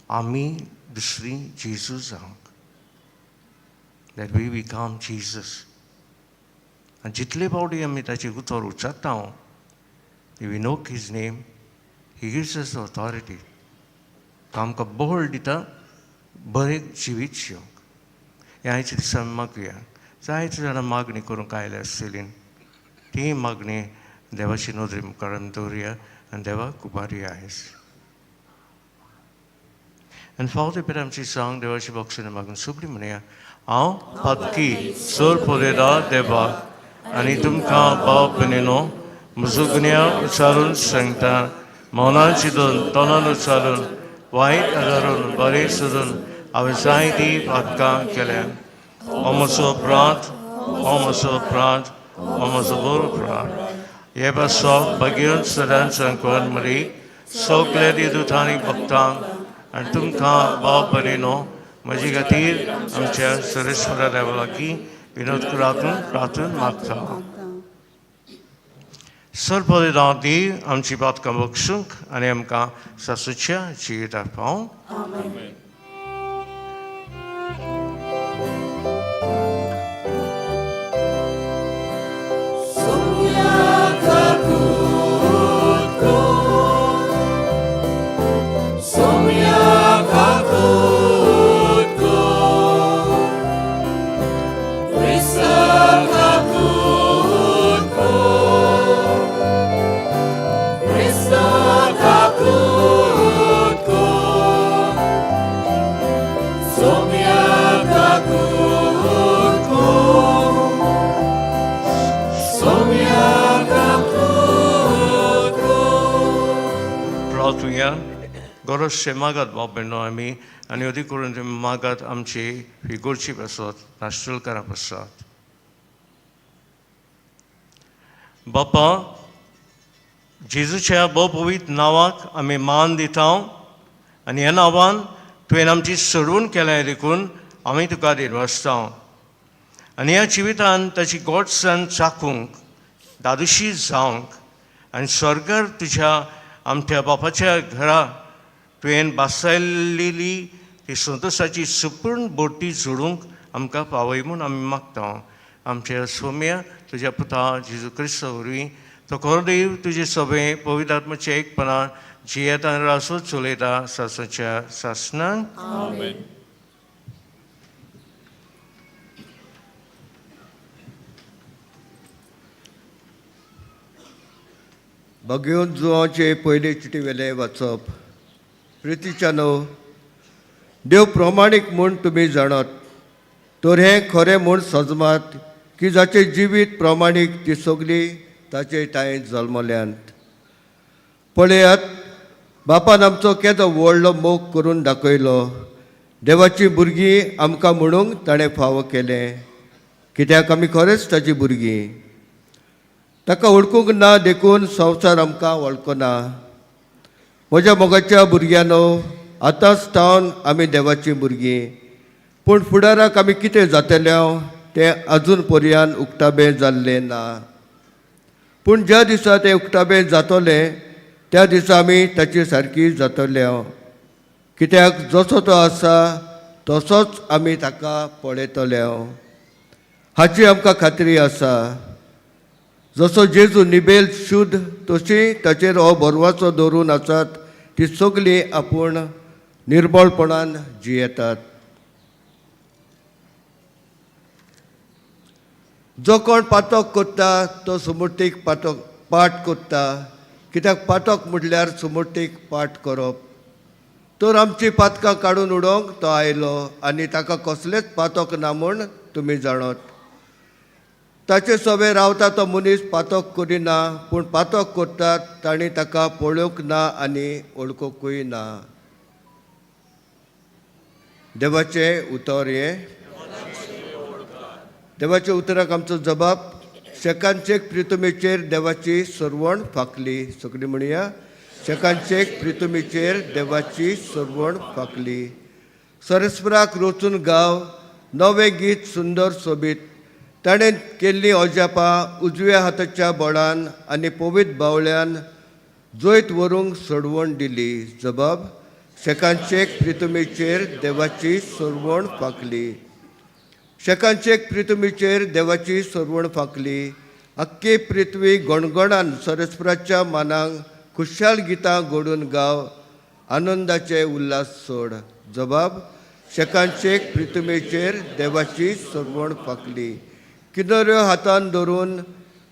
आमी दुसरी जेजू जावंक, that we become Jesus. आनी जितले फावटी आमी ताची उतर उच्चारता, if we know his name, he gives us the authority. तो आमकां बळ दिता बरें जिवीत जिवंक. हे आयच्या दिसा आमी मागुया. जायते जाणां मागणी करूंक आयले आसतली, ती मागणी देवाची नदरे मुखार आमी दवरुया आनी देवाक उबारुया आयज. आनी फावते भितर आमची सांग देवाची बक्षिणी मागून सगळीं म्हणया. हांव पातकी सोर पोलेदा देवाक आनी तुमकां भाव भयणीनो म्हजो गुन्यांव उचारून सांगता. मौनान चिंतून तोंडान उचारून वायट आदारून बरें सोदून हांवें जायतीं पातकां केल्यात. हो म्हजो अपराध, हो म्हजो अपराध, हो म्हजो बरो अपराध. हे पासो भगिवन सदांच सांगून मरी सगल्या दिवतांनी भक्तांक आनी तुमकां भाव भयणीनो म्हजे खातीर आमच्या सरेस्वरा देवा लागीं विनोद करातून प्रार्थना मागता. सरपदा दी आमची पातकां बक्षूंक आनी आमकां सासूच्या जिविताक पावंक. Krista kakutko गरजशे मागात बाब भयणो आमी आनी अदी करून तुमी मागात आमची फिगोरची बसत नाश्तलकारां बसत बापा जेजूच्या भोव पवित्र नांवाक आमी मान दिता आनी ह्या नांवान तुवें आमची सोडवण केल्या देखून आमी तुका दिनवासता आनी ह्या जिवितान ताची गोडसाण चाखूंक दादोशी जावंक आनी स्वर्गार तुज्या आमच्या बापाच्या घरा तुवें बासायलेली ती संतोशाची सुपूर्ण बोटी जोडूंक आमकां पावय म्हूण आमी मागता आमच्या सोम्या तुज्या पुता जेजू क्रिस्ता वरवीं तो कोरदेव तुजे सभे पवित्र आत्म्याच्या एकपणान जियेता आनी रासो चलयता सासाच्या सासनान भगवंत जुवांचे पयले चिटी वेले वाचप प्रितीच्या न्हू देव प्रमाणीक म्हूण तुमी जाणत तर हें खरें म्हूण सजमात की जाचे जिवीत प्रमाणीक ती सगळी ताचे तायें जल्मल्यांत पळयात बापान आमचो केदो व्हडलो मोग करून दाखयलो देवाची भुरगीं आमकां म्हणूंक ताणें फावो केलें कित्याक आमी खरेंच ताची भुरगीं ताका वळखूंक ना देखून संवसार आमकां वळखना म्हज्या मोगाच्या भुरग्यानो आतांच थावन आमी देवाची भुरगीं पूण फुडाराक आमी कितें जातले तें आजून पर्यान उक्ताबें जाल्लें ना पूण ज्या दिसा तें उक्ताबें जातलें त्या दिसा आमी ताची सारकी जातले कित्याक जसो तो आसा तसोच आमी ताका पळयतले हाची आमकां खात्री आसा जसो जेजू निबेल शुद्ध तशी ताचेर हो भरवसो दवरून आसात ती सगळीं आपूण निर्मळपणान जियेतात जो कोण पातक करता तो सुमूर्तीक पाठ करता कित्याक पातक म्हटल्यार सुमूर्तीक पाठ करप तर आमची पातकां काडून उडोवंक तो आयलो आनी ताका कसलेंच पातक ना म्हूण तुमी जाणत ताचे सवे रावता तो मनीस पातक करिना पूण पातक करतात तांणी ताका पळोवंक ना आनी वळखूंकूय ना देवाचें उतर हें देवाच्या उतराक आमचो जबाब शेकांचेक प्रितुमेचेर देवाची सरवण फाकली सगळीं म्हणया शेकांचेक प्रितुमेचेर देवाची सरवण फाकली सरस्वराक रोचून गाव नवें गीत सुंदर सोबीत ताणें केल्लीं ओजापां उजव्या हाताच्या बोडान आनी पवित्र बावळ्यान जोयत व्हरूंक सोडवण दिली जबाब शेकांचेक प्रितुमेचेर देवाची सरवण फाकली शेकांचेक प्रितुमेचेर देवाची सरवण फाकली अख्खी पृथ्वी गणगणान सरस्वराच्या मानाक खुशाल गितां घडून गाव आनंदाचे उल्हास सोड जबाब शेकांचेक प्रितुमेचेर देवाची सरवण फाकली किन्नऱ्यो हातान धरून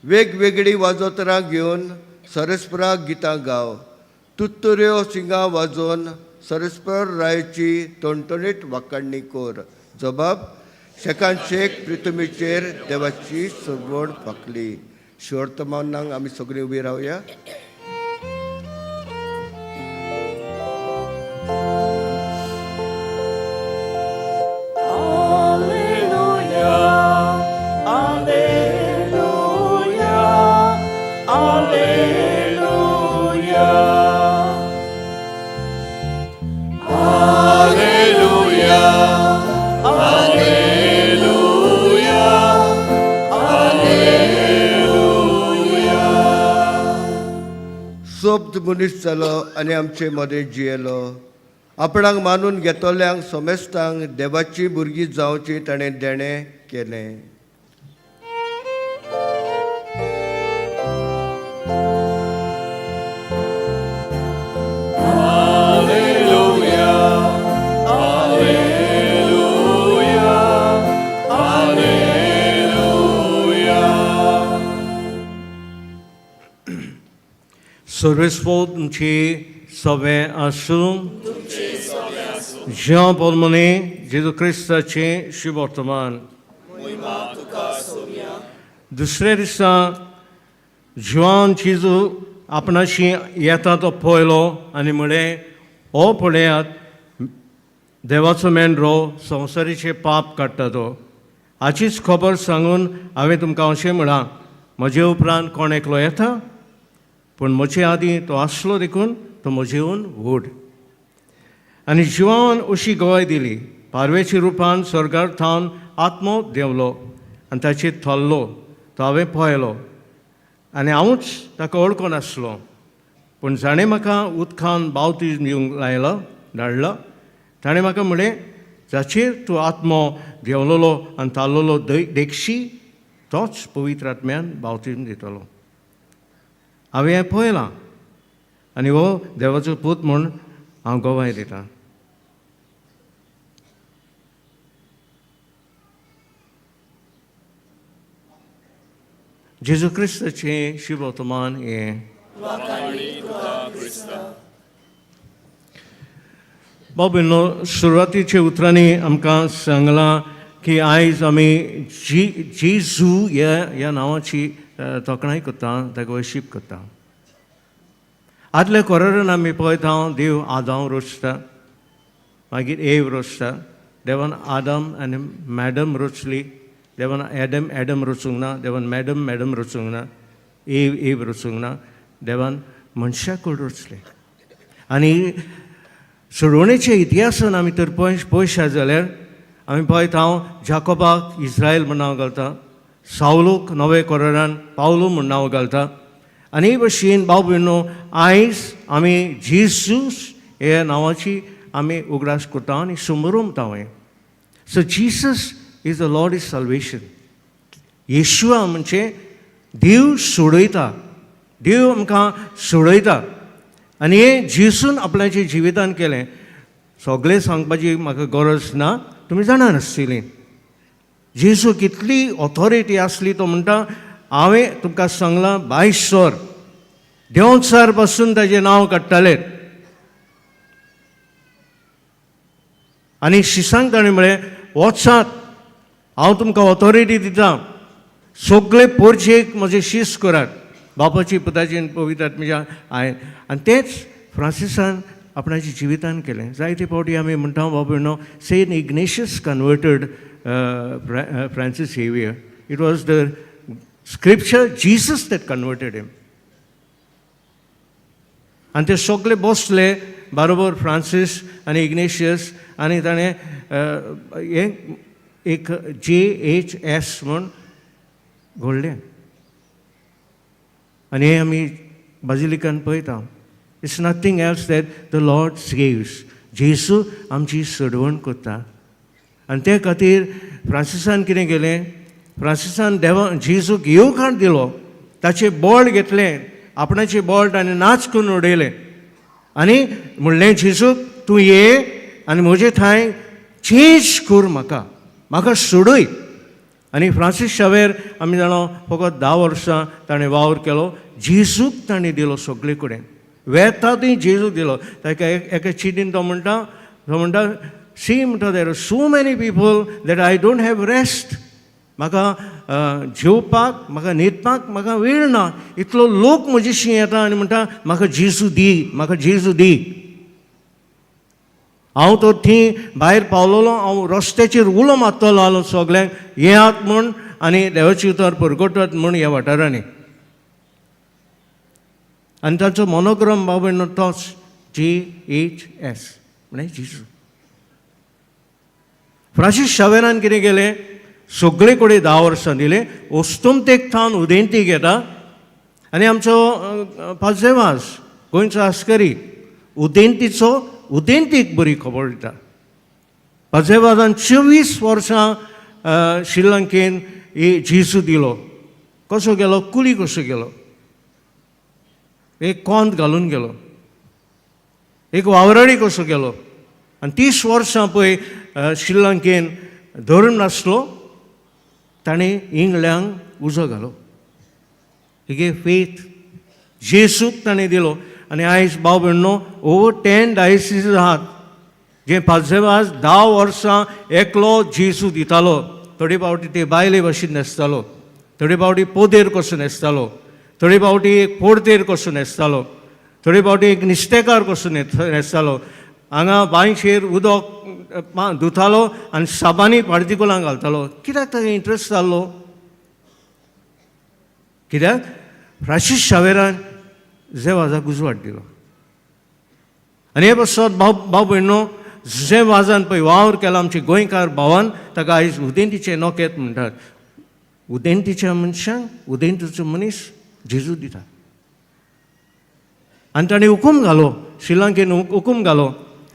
वेगवेगळीं वाजोतरां घेवन सरस्वराक गितां गाव तुत्तुऱ्यो सिंगां वाजोवन सरस्वर रायाची टणटणीत वांकडणी कोर जबाब शेकांचेक प्रितुमेचेर देवाची सरवण फाकली शिवर्तमानाक आमी सगळीं उबी रावया सोबत मनीस जालो आनी आमचे मदें जियेलो आपणाक मानून घेतल्यांक सोमेस्तांक देवाची भुरगीं जावची ताणें देणें केलें सर्वेस्पो तुमची सवें आसूं जें पोरमोने जेजू क्रिस्ताचें शुभ वर्तमान दुसऱ्या दिसा जुवान जेजू आपणाशी येता तो पळयलो आनी म्हळें हो पळयात देवाचो मेंढरो संवसारीचे पाप काडटा तो. हाचीच खबर सांगून हांवें तुमकां अशें म्हळां, म्हजे उपरांत कोण एकलो येता, पूण म्हजे आदीं तो आसलो देखून तो म्हजेहून व्हड. आनी जिवान अशी गोवाय दिली, पारवेच्या रुपान स्वर्गार थावन आत्मो देंवलो आनी ताचेर थल्लो. तो हांवें पळयलो आनी हांवूच ताका वळखो नासलो. पूण जाणें म्हाका उदकान बावतीज दिवंक लायलो, धाडलो. ताणें म्हाका म्हळें, जाचेर तूं आत्मो देंवलोलो आनी ताल्लोलो देखशी तोच पवित्र आत्म्यान बावतीज दितलो. हांवें हें पळयलां आनी हो देवाचो पूत म्हूण हांव गोवाय दितां. जेजू क्रिस्ताचें शिवोतमान हें. भाव भयणो, सुरवातीच्या उतरांनी आमकां सांगलां की आयज आमी जेजू ह्या नांवाची तोखणाय करता, ताका वर्शीप करता. आदल्या कोरारान आमी पळयता देव आदाम रचता, मागीर एव रचता. देवान आदम आनी मॅडम रचली. देवान एडम रचूंक ना, देवान मॅडम रचूंक ना, एव रचूंक ना. देवान मनशाकूड रचले. आनी सोडवणेच्या इतिहासान आमी तर पळयशात जाल्यार आमी पळयता जाकोबाक इस्रायल म्हूण नांव घालता, सावलूक नवे कोरारान पावलो म्हूण नांव घालता. आनी हे भशेन भाव भयणो, आयज आमी जेजूस ह्या नांवाची आमी उगडास करता आनी समोरमता हें. So Jesus is the Lord is salvation. Yeshua म्हणजे देव सोडयता, देव आमकां सोडयता. आनी हें जेजून आपल्याच्या जिवितान केलें. सगळें सांगपाची म्हाका गरज ना, तुमी जाणा नासतलीं. जेजू कितली ऑथॉरिटी आसली. तो म्हणटा, हांवें तुमकां सांगलां बायसोर देंवचार पासून ताचें नांव काडटाले. आनी शिसांक ताणें म्हळें, वचात, हांव तुमकां ऑथॉरिटी दितां, सगळे पोरचेक म्हजें शीस करात, बापाची पुताची आनी पवित्र आत्म्याच्या हांवें. आनी तेंच फ्रांसिसान आपणाच्या जिवितान केलें. जायते फावटी आमी म्हणटा बाबा न्हू, Saint Ignatius converted Francis Xavier. It was the scripture Jesus that converted him. आनी ते सगळे बसले बरोबर फ्रांसीस आनी इग्नेशियस. आनी ताणें हें एक JHS म्हूण घडलें. आनी हें आमी बाजिलिकान पळयता. It's nothing else that the Lord saves. जेजू आमची सोडवण करता. आनी ते खातीर फ्रांसिसान कितें केलें, फ्रांसिसान जेजूक येवकार दिलो, ताचें बोल्ड घेतलें, आपणाचें बोल्ड आनी नाच करून उडयलें. आनी म्हणलें, जेजूक तूं ये आनी म्हजे थंय चेंज कर, म्हाका सोडूय. आनी फ्रांसीस शावेर आमी जाणो फकत 10 वर्सां ताणें वावर केलो. जेजूक ताणें दिलो सगळे कडेन, वेता थंय जेजूक दिलो. ताका एका चिटीन तो म्हणटा सी म्हणटा, there are so many people that I don't have rest. म्हाका जेवपाक, म्हाका न्हिदपाक म्हाका वेळ ना. इतलो लोक म्हजेशी येता आनी म्हणटा म्हाका जेजू दी, म्हाका जेजू दी. हांव तो थंय भायर पावलोलो, हांव रस्त्याचेर उलो मारतलो आलो सगल्यांक, येयात म्हूण आनी देवाची उतर परगटात म्हूण ह्या वाठारांनी. आनी ताचो मोनोग्राम बाबा तोच JHS म्हणजे जेजू. फ्रांसीस शावेरान कितें केलें, सगळे कडेन 10 वर्सां दिलें. ओस्तोमतेक थावन उदेंती घेता. आनी आमचो पाजेवास गोंयचो आस्करी उदेंतीक बरी खबर दिता. पाजेवासान 24 वर्सां श्रीलंकेन जेजू दिलो. कसो गेलो, कुली कसो गेलो, एक कोंत घालून गेलो, एक वावराडी कसो गेलो. आनी 30 वर्सां पळय श्रीलंकेन धर्म नासलो, ताणें इंगल्यांक उजो घालो. ही फेथ जेजूक ताणें दिलो. आनी आयज भाव भयणो, ओवर 10 डायसिस आहात जे पाजेवास 10 वर्सां एकलो जेजू दितालो. थोडे फावटी ते बायले भाशेन न्हेसतालो, थोडे फावटी पोदेर कसो न्हेसतालो, थोडे फावटी एक पोरतेर कसो न्हेसतालो, थोडे फावटी एक न्हिस्तेकार कसो न्हेसतालो. हांगा बांयचेर उदक धुतालो आनी साबांनी पार्टिकुलां घालतालो. कित्याक ताका इंट्रस्ट जाल्लो? कित्याक फ्रांसीस शावेरान जेवाजाक उजवाड दिलो. आनी हे पासत भाव भयणो, जे वाजान पळय वावर केला आमचे गोंयकार भावान, ताका आयज उदेंतीचे नोकेत म्हणटात. उदेंतीच्या मनशांक उदेंतीचो मनीस जेजू दिता. आनी ताणें हुकूम घालो, श्रीलंकेन हुकूम घालो,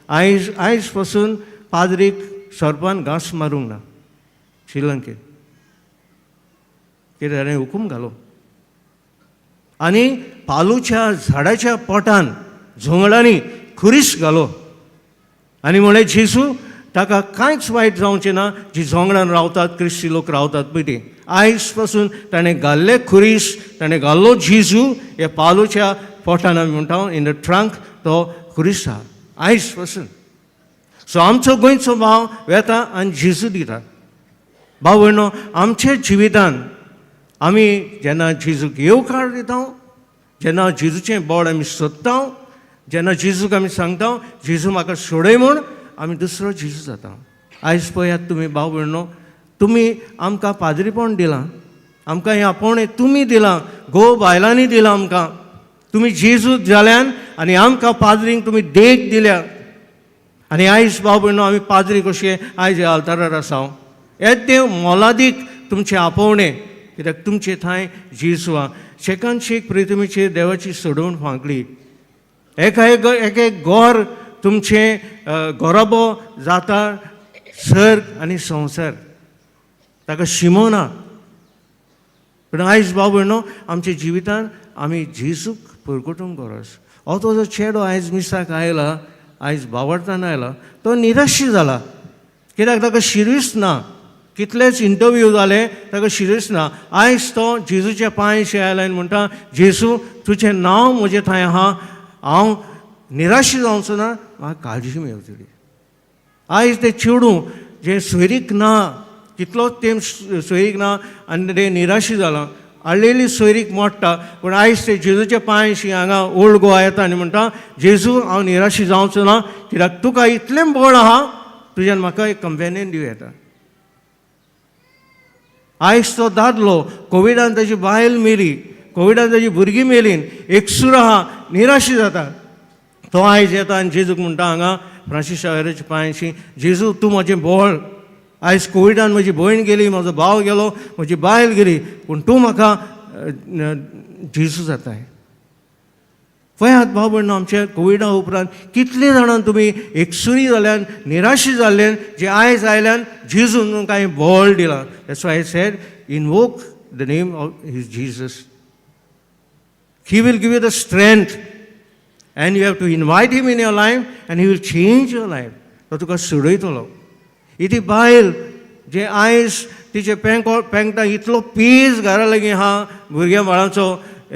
आयज पासून पाद्रीक सरपान घास मारूंक ना श्रीलंकेन. कित्याक ताणें हुकूम घालो. आनी पालूच्या झाडाच्या पोटान झोंगडांनी खुरीस घालो. आनी म्हळें जेजू ताका कांयच वायट जावचें ना जी झोंगडान रावतात, क्रिस्ती लोक रावतात पळय ती. आयज पासून ताणें घाल्ले खुरीस, ताणें घाल्लो जेजू हे पालूच्या पोटान आमी म्हणटा इन द ट्रंक, तो खुरीस आहा आयज पासून. सो आमचो गोंयचो भाव वेता आनी जेजू दिता. भाव भयणो, आमचे जिवितान आमी जेन्ना जेजूक येवकार दिता, जेन्ना जेजूचें बोड आमी सोदता, जेन्ना जेजूक आमी सांगता जेजू म्हाका सोडय म्हूण, आमी दुसरो जेजू जाता. आयज पळयात तुमी भाव भयणो, तुमी आमकां पाद्रीपण दिलां, आमकां हें आपोवणें तुमी दिलां, घोव बायलांनी दिलां आमकां. तुमी जेजू जाल्यान आनी आमकां पाद्रींक तुमी देख दिल्या. आनी आयज भाव भयणो, आमी पाद्री कशे आयज ह्या आल्तारार आसा. हें तें मोलादीक तुमचें आपोवणें, कित्याक तुमचे थंय जेजू आहा. शेकान शेक प्रिथमेचेर देवाची सोडवण फांकली. एक एक गोर तुमचें गोराबो जाता सर्ग आनी संवसार, ताका शिमो ना. पूण आयज भाव भयणो, आमच्या जिवितान आमी जेजूक परगटूंक गरज. हो तो जो चेडो आयज मिसाक आयला, आयज भावार्थान आयला, तो निराशी जाला. कित्याक ताका शिरीस ना. कितलेच इंटरव्यू जाले, ताका शिरीस ना. आयज तो जेजूच्या पांयशे आयला आनी म्हणटा, जेजू तुजें नांव म्हजे थंय आहा, हांव निराशी जावचो ना, म्हाका काळजी मेळटली. आयज तें चेडूं जें सोयरीक ना, कितलोच तें सोयरीक ना आनी तें निराशी जालां. हाडलेली सोयरीक मोडटा, पूण आयज ते जेजूच्या पांयशी हांगा ओल्ड गोवा येता आनी म्हणटा, जेजू हांव निराशी जावचो ना, कित्याक तुका इतलें बळ आहा, तुज्यान म्हाका एक कंपेनियन दिवं येता. आयज तो दादलो कोविडान ताजी बायल मेली, कोविडान ताजी भुरगीं मेलीन, एकसूर आहा, निराशी जाता. तो आयज येता आनी जेजूक म्हणटा हांगा फ्रांसीस शावेराच्या पांयशी, जेजू तूं म्हजें बोळ. आयज कोविडान म्हजी भयण गेली, म्हजो भाव गेलो, म्हजी बायल गेली, पूण तूं म्हाका जेजू जाताय. पळयात भाव भयणो, आमच्या कोविडा उपरांत कितले जाणां तुमी एकसुरी जाल्यान, निराशी जाल्ल्यान, जे आयज आयल्यान जेजून तुमकां बोळ दिलां. That's why I said, invoke the name of his Jesus. He will give you the strength and you have to invite him in your life and he will change your life. तो तुका सोडयतलो. इती बायल जे आयज तिचे पेंकटा इतलो पीस घरा लागीं आहा, भुरग्या बाळांचो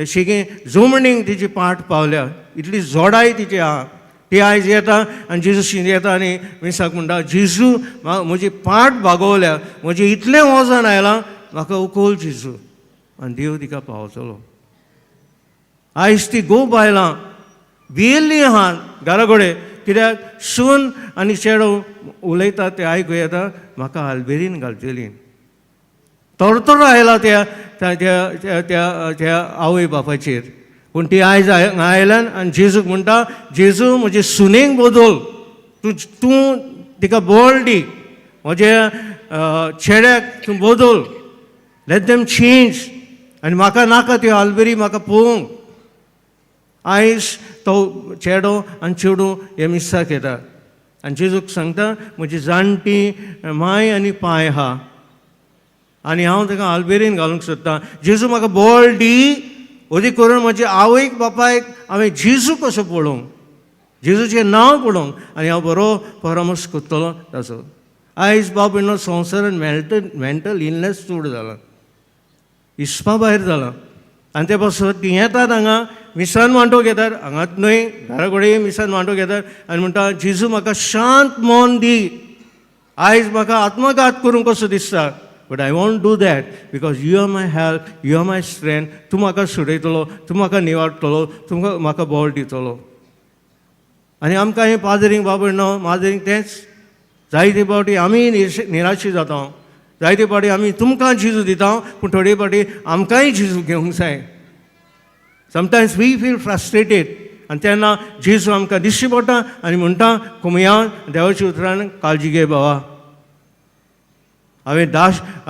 शिगे जुमणींक तिची पाट पावल्या, इतली जोडाय तिची आहा. ती आयज येता आनी जेजूशी येता आनी मिसाक म्हणटा, जेजू म्हजी पाट भागोवल्या, म्हजें इतलें वजन आयलां, म्हाका उखोल जेजू. आनी देव तिका पावतलो. आयज ती गो बायलां भियेल्लीं आहात घरा कडेन, कित्याक सून आनी चेडो उलयता तें आयकूं येता, म्हाका आलबेरीन घालचेली. तोरतोर आयला त्या त्या त्या त्या आवय बापाचेर. पूण ती आयज आयल्यान आनी जेजूक म्हणटा, जेजू म्हजे सुनेक बदल, तूं तिका बोळ दी, म्हज्या चेड्याक तूं बदल, लेट देम चेंज. आनी म्हाका नाका त्यो आलबेरी म्हाका पळोवंक. आयज तो चेडो आनी चेडूं हे मिसाक येता आनी जेजूक सांगता, म्हजी जाणटी माय आनी पाय आहा आनी हांव ताका आलबेरीन घालूंक सोदतां. जेजू म्हाका बोळ दी, अदी करून म्हज्या आवयक बापायक हांवें जेजू कसो पळोवंक, जेजूचें नांव पळोवंक, आनी हांव बरो परामर्श करतलो ताचो. आयज बाब भयणो, संवसारान मेंटल इलनेस चड जाला, हिस्पा भायर जाला. आनी ते पासत ती येतात हांगा मिसान वांटो घेतात, हांगाच न्हय घरा कडेन मिसान वांटो घेतात आनी म्हणटा, जेजू म्हाका शांत मन दी. आयज म्हाका आत्मघात करूंक कसो दिसता, but I want do that because you are my help, you are my strength. तूं म्हाका सोडयतलो, तूं म्हाका निवाडटलो, तुमकां म्हाका बोळ दितलो. आनी आमकां हें पाजरींक बाबडनो माजरींक तेंच जायते पावटी आमी निराशी जाता जायते पावटी आमी तुमकां जेजू दिता पूण थोडे पावटी आमकांय जेजू घेवंक जाय समटायम्स वी फील फ्रस्ट्रेटेड आनी तेन्ना जेजू आमकां दिश्टी पडटा आनी म्हणटा कुमया देवाच्या उतरान काळजी घे बाबा हांवें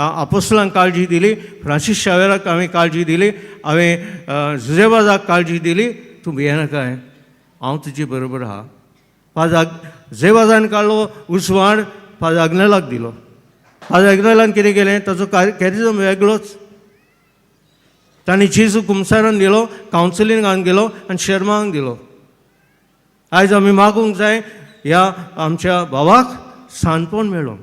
आपोस्तलांक काळजी दिली फ्रांसीस शावेराक हांवें काळजी दिली हांवें जुजेबाजाक काळजी दिली तूं भियेनाकाय हांव तुजे बरोबर आहा फादर जेबाजान काडलो उसवाड फादर अग्नेलाक दिलो फादर अग्नेलान कितें केलें ताचो कॅरिजम वेगळोच तांणी जेजू कुमसारान दिलो कावन्सिलिंगान गेलो आनी शर्मांक दिलो आयज आमी मागूंक जाय ह्या आमच्या भावाक साणपण मेळो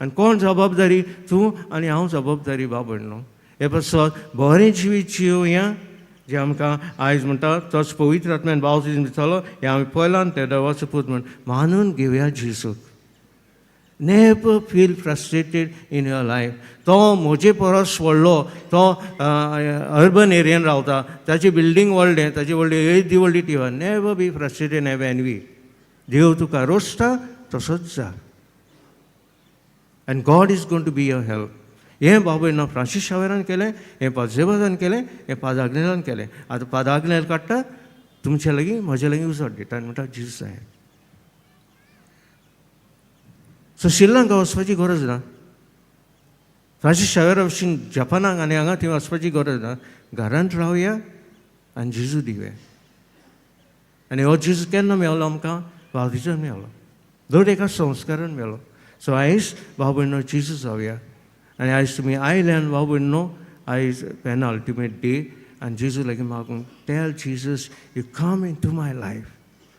आनी कोण जबाबदारी तूं आनी हांव जबाबदारी बाबडनो हे पासत बरें जिवीत जियोया जे आमकां आयज म्हणटा तोच पवित्र आत्म्यान बावतिजम दितालो हें आमी पयलां ते देवाचो पूत म्हण मानून घेवया जेजूक never feel frustrated in your life तो म्हजे परस व्हडलो तो अर्बन एरियेन रावता ताची बिल्डींग व्हडलें ताची व्हडली येदी व्हडली टिवा नेवर बी फ्रस्ट्रेटेड नेव एनवी देव तुका रोसता तसोच जा and God is going to be your help हें बाबा फ्रांसीस शावेरान केलें हें पाजेबाजान केलें हें पादाग्नेलान केलें आतां पादाग्नेल काडटा तुमच्या लागीं म्हज्या लागीं उजवाड दिता आनी म्हणटा जीस जाय सो श्रीलंका वचपाची गरज ना फ्रांसीस शावेरा भशेन जपानाक आनी हांगा थंय वचपाची गरज ना घरांत रावया आनी जेजू दिवया आनी हो जेजू केन्ना मेळलो आमकां बावतिजम मेळलो दर एका संस्कारान मेळलो सो आयज भाव भयणो जेजू जावया आनी आयज तुमी आयल्यान भाव भयणो आयज पेन अल्टिमेट डे आनी जेजू लागीं मागूंक tell Jesus you come into my life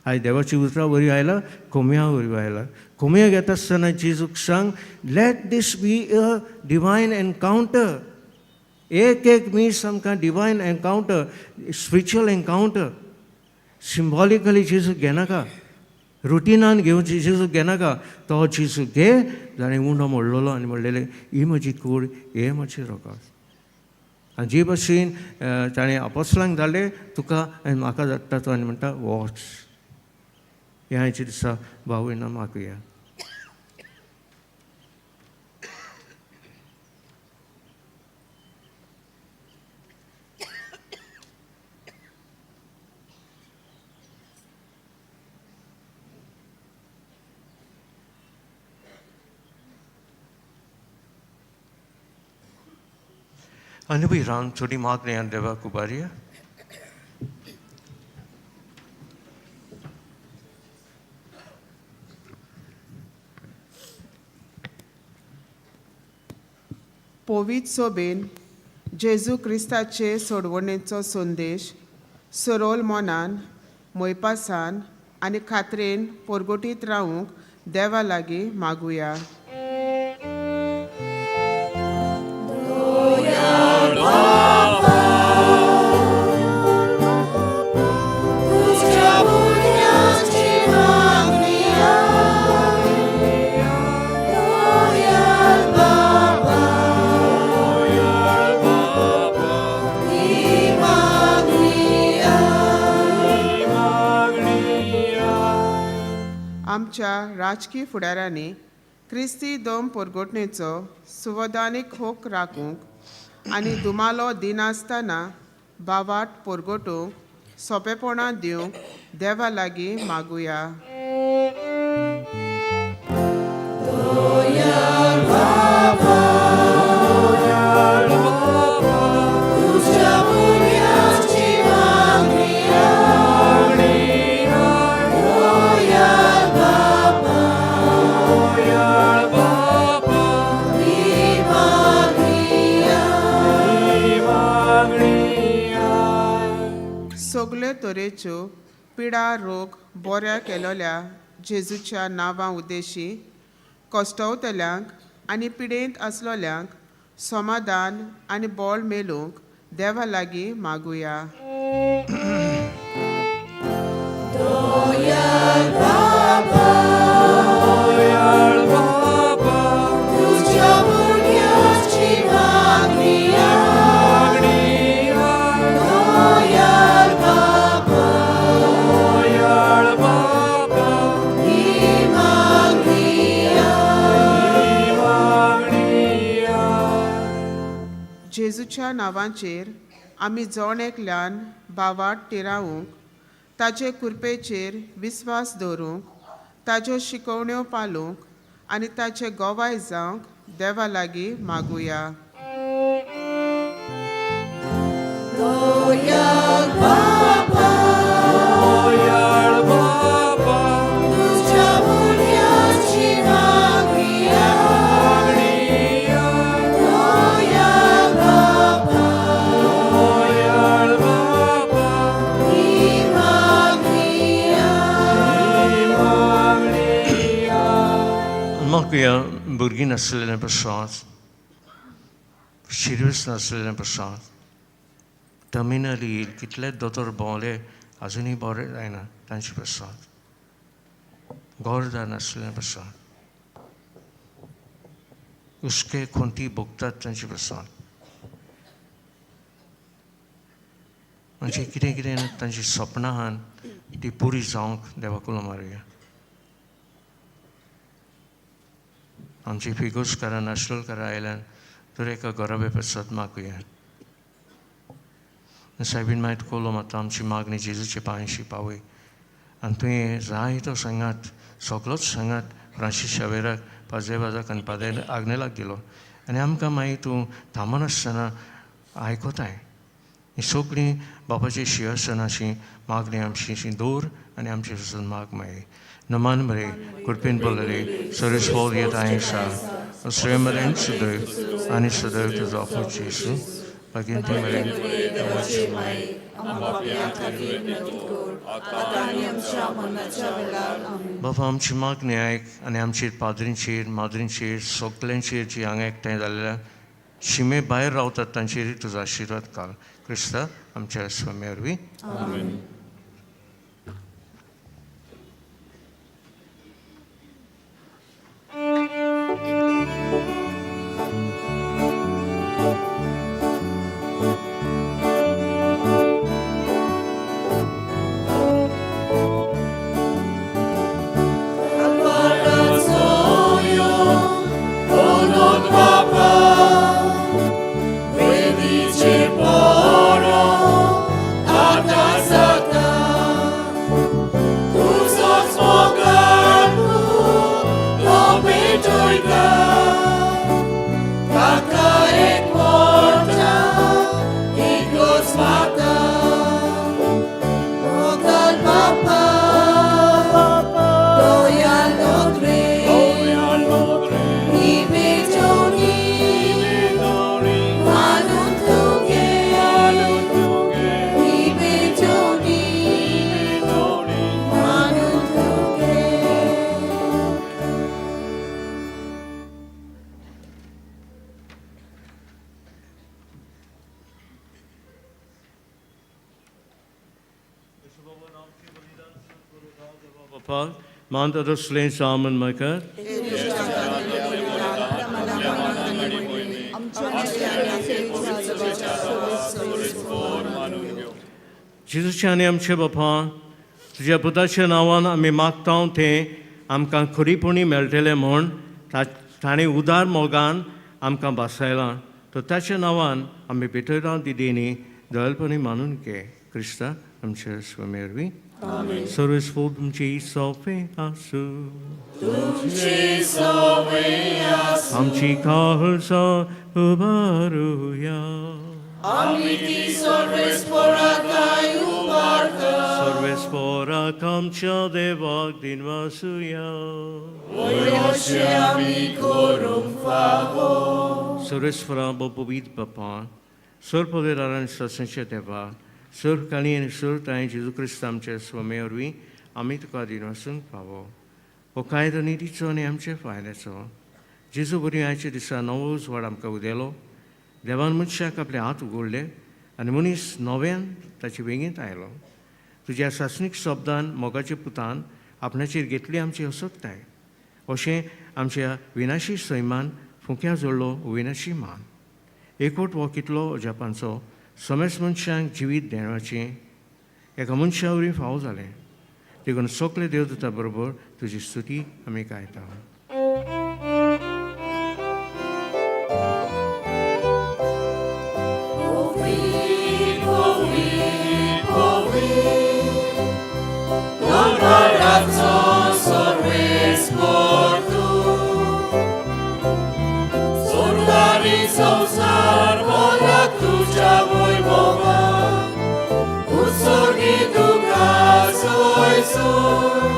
आयज देवाची उतरां बरी आयला कोमया बरी आयला कोमया घेता आसतना जेजूक सांग let this be a divine encounter एक मीस आमकां divine encounter spiritual encounter symbolically जेजू घेनाका रुटिनान घेवची जेजू घेनाका तो जेजू घे जाणें उंडो मोडलेलो आनी म्हणलेलें ही म्हजी कूड हे म्हजें रोगास आनी जे भशेन ताणें आपोस्तलांक धाडलें तुका आनी म्हाका धाडटा तो आनी म्हणटा वॉच ह्या हाचे दिसा भाव भयणां मागुया अनुभवीरान थोडी मागणी आनी देवाक उबारया पवित्र सोबेन जेजू क्रिस्ताचे सोडवणेचो संदेश सरोल मोनान मोयपासान आनी खात्रेन पोरगोटीत रावूंक देवा लागीं मागुया आमच्या राजकीय फुडाऱ्यांनी क्रिस्ती दोम पोरगोटणेचो सुवदानीक होक राखूंक आनी दुमालो दिनासतना बावाट पोरगोटूंक सोंपेपणां दिवंक देवा लागीं मागुया सगळे तरेच्यो पिडा रोग बऱ्या केलोल्या जेजूच्या नांवां उद्देशी कश्टवतल्यांक आनी पिडेंत आसलोल्यांक समाधान आनी बोळ मेलूंक देवा लागीं मागुया जेजूच्या नांवाचेर आमी जण एकल्यान भावाट तिरावूंक, ताचे कृपेचेर विस्वास दवरूंक, ताच्यो शिकवण्यो पालूंक आनी ताचे गोवाय जावंक देवा लागीं मागुया. मागुया भुरगीं नासलेलें प्रसाद, सिरियस नासलेलें प्रसाद, टर्मिनली कितले दोतोर भोंवले अजुनूय बरें जायना तांचे प्रसाद, गौरदार नासलेलें प्रसाद, उस्के खोंटी भोगतात तांचे प्रसाद, म्हणजे कितें कितें तांची सपनां आहात ती पुरी जावंक देवाकुलो मारुया. आमची फिगोसकारां नाशनलकारां आयल्यान तर एका गरबे प्रसाद मागुया. सायबीन मागीर कोलो माता आमची मागणी जेजूचे पांयशी पावय आनी तुवें जायतो सांगात सगळोच सांगात फ्रांसीस शावेराक पाजेबाजाक आनी पादेर आग्नेलाक दिलो आनी आमकां मागीर तूं थांबनासतना आयकोताय. ही सगळीं बापाची शियसनाची मागणी आमची दवर आनी आमचे पासून माग मागय. नमान बरे कुडपीन पडलेले सरस्वत येत आयशा श्रेमरेन सदैव आनी सदैव तुजो आपूच येसू मागीर ते मेरेन बाबा आमची मागणी आयक आनी आमचेर पाद्रींचेर माद्रींचेर सगल्यांचेर जी हांगा एकठांय जाल्ल्या शिमे भायर रावतात तांचेर तुजो आशिर्वाद घाल. क्रिस्ता आमच्या स्वामी वरवीं आमेन. Paul, maand dat sleen samen elkaar. जेजूचे आनी आमचे बापा तुज्या पुताच्या नांवान आमी मागता तें आमकां खरीपणी मेळटलें म्हूण ताणें उदार मोगान आमकां बासायलां. तो ताच्या नांवान आमी भितरां दिदीनी दयाळपणी मानून घे. क्रिस्ता आमच्या स्वामी वरवीं सर्वस्व तुमची सोपे आसूं आमची काळजा उबारुया. सर्वेस्पोराक आमच्या देवाक दिनवासुया. सर्वेस्परा बोपवीत बापा सर पोदेरान ससांच्या देवा सर काणी आनी सर ताय जेजू क्रिस्त आमच्या स्वामी वरवीं आमी तुका दिनवासूंक पावो. हो कायदो नितीचो आनी आमचे फायद्याचो. जेजू बरी आयच्या दिसा नवो उजवाड आमकां उदेलो. देवान मनशाक आपले हात उगडले आनी मनीस नव्यान ताचे वेगीत आयलो. तुज्या सासणीक शब्दान मोगाच्या पुतान आपणाचेर घेतली आमची असोकताय. अशें आमच्या विनाशी सैमान फुक्या जोडलो विनाशी मान. एकवट हो कितलो अजापांचो समेस मनशांक जिवीत देणवाचें एका मनशा वरवीं फाव जालें. देखून सगळे देवदूता बरोबर तुजी स्तुती आमी गायता. संसार मोलाक तुझ्या वैभवात उत्सर्गी तुका सोयसून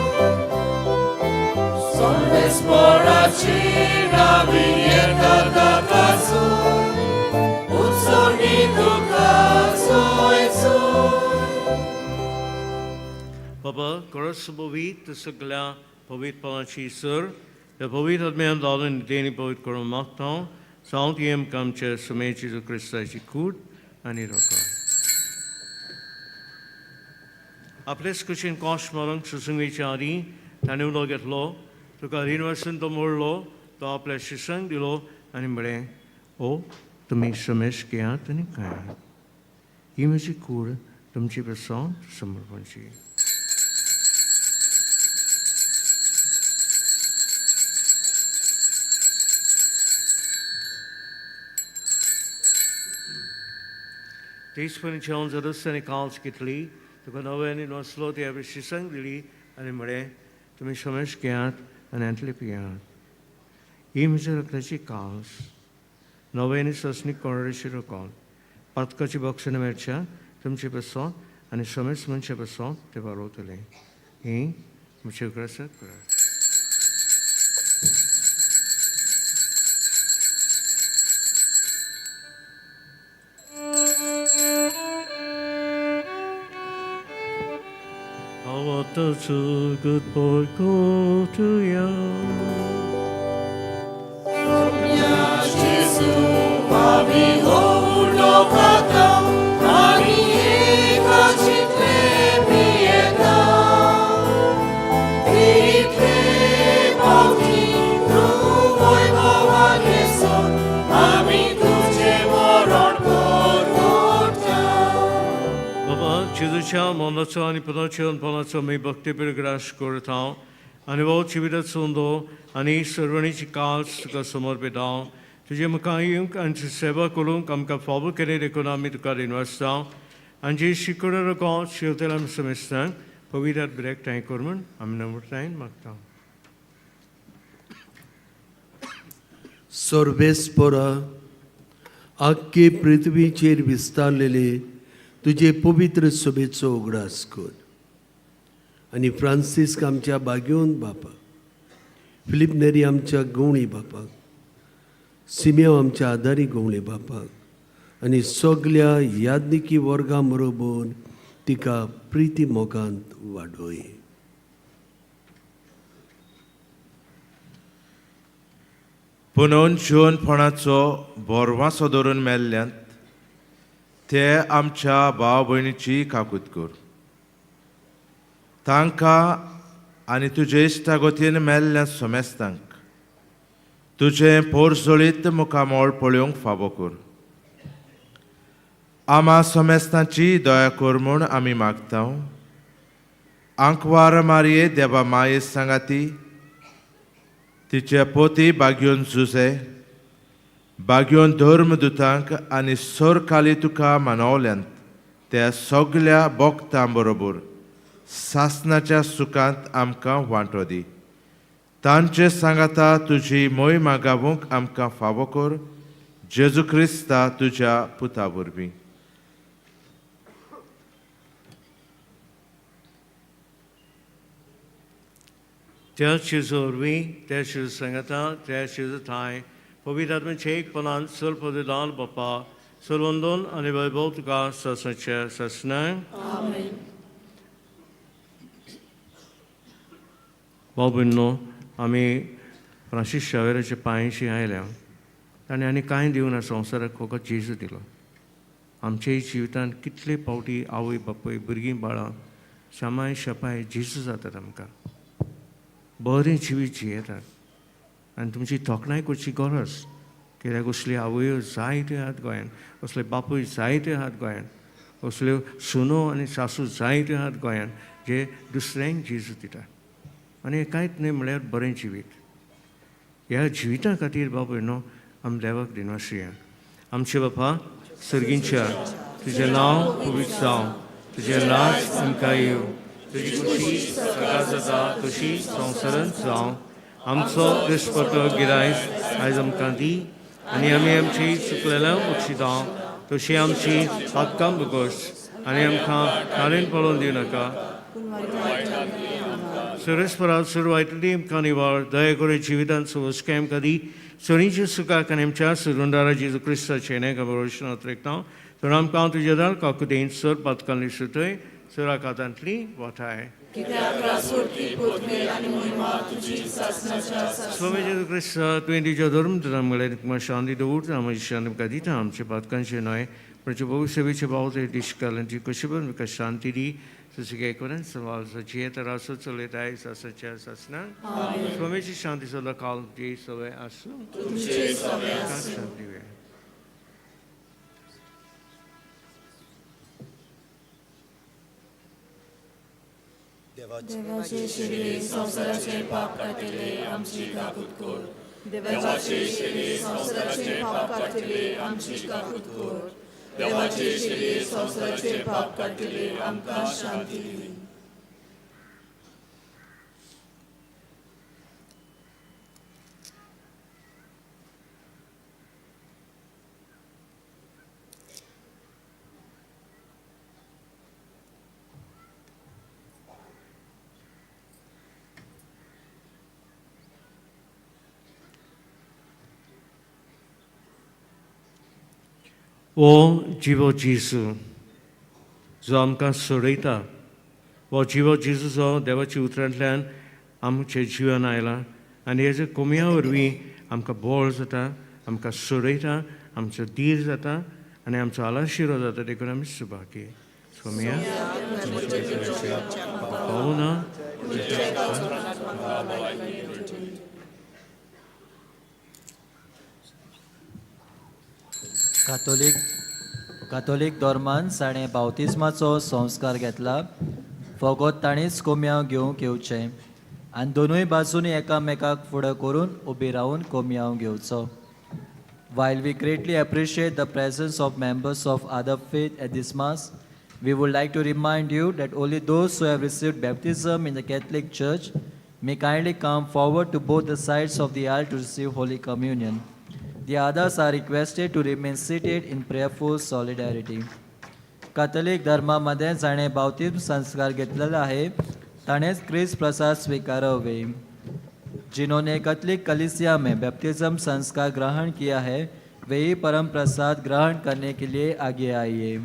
सोमेस्पराची नावी येतातासून उत्सर्गी तुका सोयसून. बाबा खरंच पवित सगळ्या पवित्रपणाची सर त्या पवित्र आत्म्यान दालन देणी पवित्र करून मागता जावं ती आमकां आमच्या सुमे जेजू क्रिस्ताची कूड आनी रोखा. आपलेच कुशीन कोश मारूंक सुसंगीच्या आदी ताणें उलो घेतलो तुका रिनवासून तो मोडलो तो आपल्या शिसांक दिलो आनी म्हळें ओ तुमी समेश घेयात आनी खायात ही म्हजी कूड तुमची प्रसाद समर्पणची. तेजपणी जेवण जरस्तानी काल्स घेतली तुका नव्यानी नसलो ती आपली शिसांक दिली आनी म्हळें तुमी समेश घेयात आनी आंतले पियात ही म्हज्या रक्ताची काल्स नव्यानी ससनी कोणाशी रोखोन पातकाची बक्षणां मेळच्या तुमचे प्रसाद आनी समेश मनशे प्रसाद ते वाडोवतले ही म्हजे उगडासाक करात. That's a good boy, go to you. Jesu, Abi Hodo Kata, Ani Eka Chitle Pieta, Ipe Bauti, Rumoi Bavageson, Ami Tuje Moron Borgota. Baba, Jezuच्या मोलाचो आनी पुनाचो अनपणाचो मी भक्ती पिरग्रास करत हांव आनी वो जिवितात सोंदो आनी सर्वणीची काल्स तुका समर्पीत हांव तुजे मुखार येवंक आनी तुजी सेवा करूंक आमकां फावो केले देखून आमी तुका दिनवासता आनी जी शिकवण रगो शिवतेल आमी समेस्तांक पवित्रात ब्रेक टाय कर म्हूण आमी नम्रतायेन मागता. सर्वेस्परा आख्खे पृथ्वीचेर विस्तारलेले तुजे पवित्र सभेचो उगडास कर आनी फ्रांसीस्क आमच्या बागेवन बापाक फिलीप नेरी आमच्या गवळी बापाक सिमेव आमच्या आदारी गवळे बापाक आनी सगळ्या यादनिकी वर्गां बरोबर तिका प्रिती मोगांत वाडोय. पुनोन जिवनपणाचो बोरवांसो धरून मेल्ल्यांत ते आमच्या भाव भयणीची काकूत कर तांकां आनी तुजे इश्टागोतीन मेल्ल्या सोमेस्तांक तुजें पोरजोळीत मुखामोळ पळोवंक फावो कर. आमा सोमेस्तांची दया कर म्हूण आमी मागता. आंकवार मारये देवा माये सांगाती तिचे पोती बागयोन जुजे बागयोन धर्मदुतांक आनी सोरकाली तुका मानवल्यांत त्या सगळ्या भक्तां बरोबर सासनाच्या सुखांत आमकां वांटो दी. तांचे सांगाता तुजी मोय मागावूंक आमकां फावो कर जेजू क्रिस्ता तुज्या पुता वरवीं. त्या शिजो वरवीं त्या शिजो सांगाता त्या शिजो थाय पवित्र आत्म्याचे एकपणान सर्वपदाल बापा सर्वंदोन आनी वैभव तुका ससच्या ससनाय. भाव भयणो आमी फ्रांसीस शावेराच्या पांयशी आयल्या ताणें आनी कांय दिवना संवसाराक फकत जेजू दिलो. आमच्याय जिवितांत कितले फावटी आवय बापूय भुरगीं बाळां शामाय शपाय जेजू जातात आमकां बरें जिवीत जियेतात आनी तुमची तोखणाय करची गरज कित्याक असल्यो आवयो जायत्यो आहात गोंयांत असले बापूय जायते आहात गोंयांत असल्यो सुनो आनी सासू जायत्यो आहात गोंयांत जे दुसऱ्यांक जेजू दितात आनी हें कांयच न्हय म्हळ्यार बरें जिवीत. ह्या जिविता खातीर बाबा भयणो आमी देवाक दिनवासया. आमचे बापा सर्गींच्या तुजें नांव पवित्र जावं तुजें राज आमकां येवं तुजी खुशी सकाळ जाता तशी संवसारांत जावं. आमचो दिसपटो गिरायस आयज आमकां दी आनी आमी आमची चुकलेल्या उचितां तशी आमची हक्कां बगोस आनी आमकां कालीन पळोवन दिव नाका सुरेस्परात सुरवायतली आमकां निवाळ दया करून जिवितांत सुवस्के आमकां दी सोनीच्या सुखाक आनी आमच्या सुरुंदारा जेजू क्रिस्ताचे नेक भरोशनांत रेखता तर आमकां तुजे दार काकुदेन सर पातकांनी सुटय सुराकातांतली वठाय स्वामी जेजू क्रिस्त तुवें तुज्या धर्म तुमकडे तुमकां शांती दवर आमची शांती तुमकां दिता आमच्या पातकांचे न्हय म्हणजे भोव सेवेचे भाव ते दिश्कालांची कशी पण तुमकां शांती दी सुसगे करून सवाल सचिये तर असो चलयताय सच्या ससना स्वामीची शांती सदा काल जी सवय आसूं शांती वे देवाचे शिरे संसाराचे पाप काटिले आमची काकूट कोर देवाचे शिरे संसाराचे पाप काटिले आमची काकूट कोर देवाचे शिरे संसाराचे पाप काटिले आमकां शांती दी ओ जिवो जेजू जो आमकां सोडयता वो जिवो जेजू जो देवाच्या उतरांतल्यान आमचे जिवन आयला आनी हेजे कोमया वरवीं आमकां बोळ जाता आमकां सोडयता आमचो धीर जाता आनी आमचो आलाशिरो जाता देखून आमी सुभागी सोमया पावना कातोलीक धर्मान ताणें बावतिस्माचो संस्कार घेतला फकत ताणीच कोमयाव घेवंक येवचें आनी दोनूय बाजूनी एकामेकाक फुडें करून उबी रावन कोमयाव घेवचो While we greatly appreciate the presence of members of other faith at this Mass, we would like to remind you that only those who have received baptism in the Catholic Church may kindly come forward to both the sides of the aisle to receive Holy Communion. The others are requested to remain seated in prayerful solidarity. Catholic धर्मामध्ये जाणे बावतिस्म संस्कार घेतलेला आहे ताणेच ख्रिस्त प्रसाद स्वीकारावे जिन्होंने कैथोलिक कलीसिया में बैप्टिज्म संस्कार ग्रहण किया है वही परम प्रसाद ग्रहण करने के लिए आगे आइए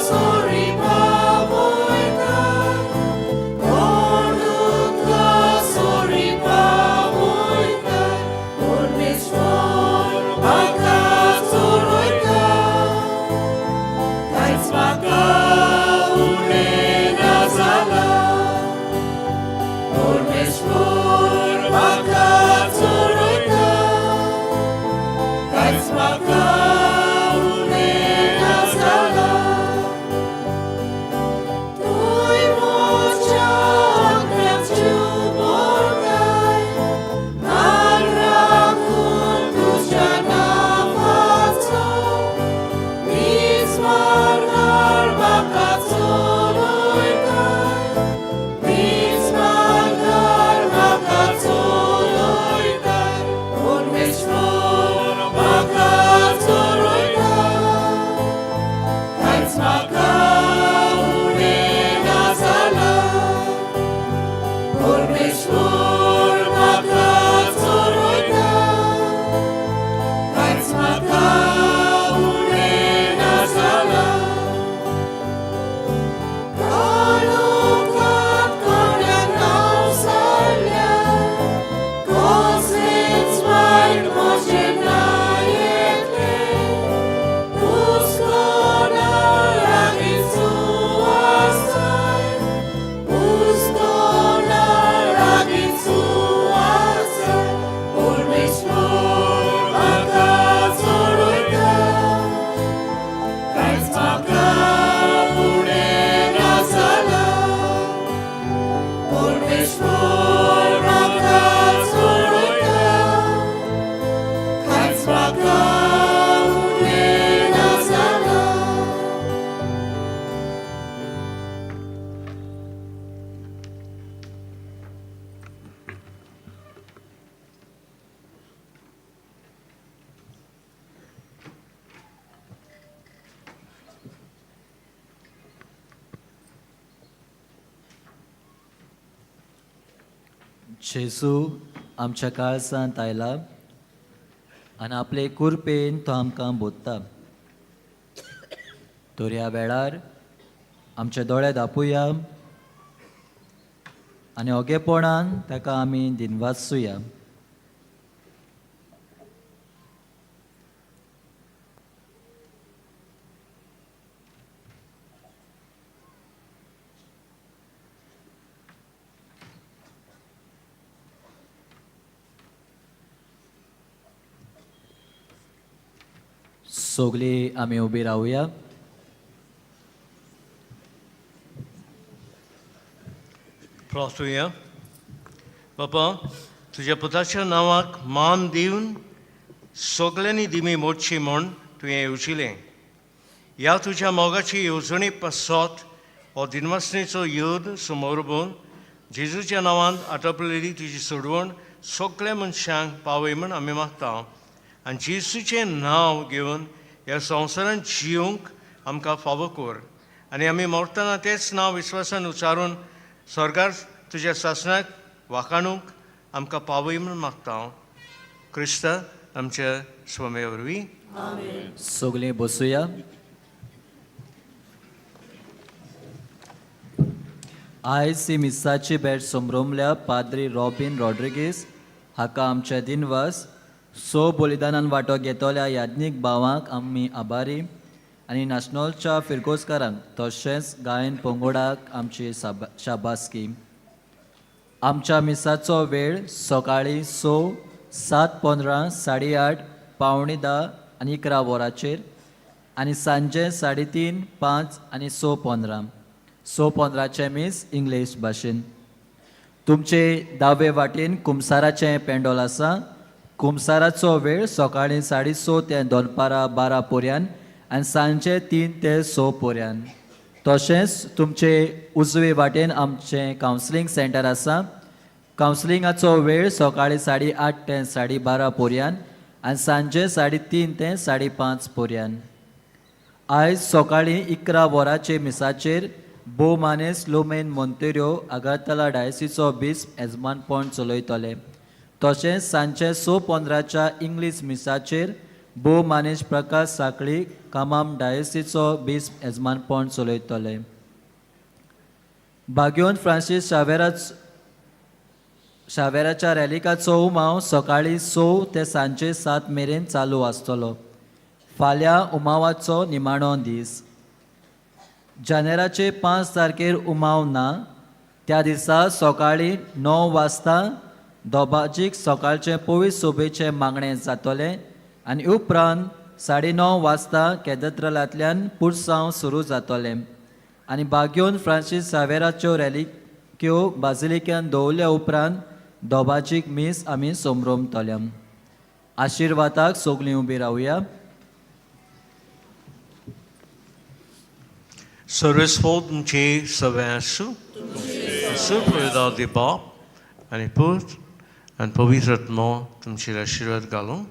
Sorry, जेजू आमच्या काळजांत आयला आनी आपले कुरपेन तो आमकां बोधता. तर ह्या वेळार आमचे दोळे धांपुया आनी ओगेपणान ताका आमी दिनवासूया. सगळीं आमी उबी रावया. प्रार्थुया. बापा, तुज्या पुताच्या नांवाक मान दिवन सगल्यांनी दिमी मोडची म्हूण तुवें येवजिलें. ह्या तुज्या मोगाची येवजणी पासत हो दिनवासणेचो योद समोरभोवन जेजूच्या नांवान आटोपलेली तुजी सोडवण सगळ्या मनशांक पावय म्हूण आमी मागता. आनी जेजूचें नांव घेवन ह्या संवसारांत जिवंक आमकां फावो कर. आनी आमी मरतना तेंच नांव विस्वासान उच्चारून स्वर्गार तुज्या शासनाक वाखाणूंक आमकां पावय म्हूण मागता. क्रिस्ता आमच्या स्वामी वरवीं. सगळीं बसूया. आयज ही मिसाची भेट समरोमल्या पाद्री रॉबिन रॉड्रिगीस हाका आमचे दिनवास बलिदानान वांटो घेतल्या याज्ञीक भावांक आमी आभारी आनी नॅशनलच्या फिरकोसकारांक तशेंच गायन पंगडाक आमची शाबासकी. आमच्या मिसाचो वेळ सकाळीं 6, 7:15, 8:30, 9:45 आनी 11 वरांचेर आनी सांजे 3:30, 5 आनी 6:15. 6:15चे मीस इंग्लीश भाशेन. तुमचे दावे वाटेन कुमसाराचें पेंडोल आसा. कुमसाराचो वेळ सकाळीं 6:30 ते दनपारां 12 पर्यंत आनी सांजे 3 ते 6 पर्यंत. तशेंच तुमचे उजवे वाटेन आमचें कावन्सिलींग सेंटर आसा. कावन्सिलिंगाचो वेळ सकाळीं 8:30 ते 12:30 पर्यंत आनी सांजे 3:30 ते 5:30 पर्यंत. आयज सकाळीं 11 वरांचे मिसाचेर बोमानेस लोमेन मोंतेरियो आगारतला डायसीचो बिस्प येजमानपण चलयतले. तशेंच सांजे 6:15च्या इंग्लीश मिसाचेर बो मानेश प्रकाश साखळी कामाम डायसीचो बिस्प येजमानपण चलयतले. बागयोन फ्रांसीस शावेराच्या रॅलिकाचो उमाव सकाळीं 6 ते सांजे 7 मेरेन चालू आसतलो. फाल्यां उमावाचो निमाणो दीस. जानेराचे 5 तारखेर उमाव ना. त्या दिसा सकाळीं 9 वाजता दोबाजीक सकाळचे पवित्र सोबेचे मागणें जातलें आनी उपरांत 9:30 वाजता कॅथेड्रलांतल्यान पुरसांव सुरू जातलें आनी बागयोन फ्रांसीस शावेराच्यो रॅलिक्यो बाजिलिकेंत दवरल्या उपरांत दोबाजीक मीस आमी समरोमतल्या. आशिर्वादाक सगळीं उबी रावया. Servicefold तुमचे सगळे आसूं. सुप्रदा दी बाप आनी पूत आनी पवित्र आत्मा तुमचेर आशिर्वाद घालूं.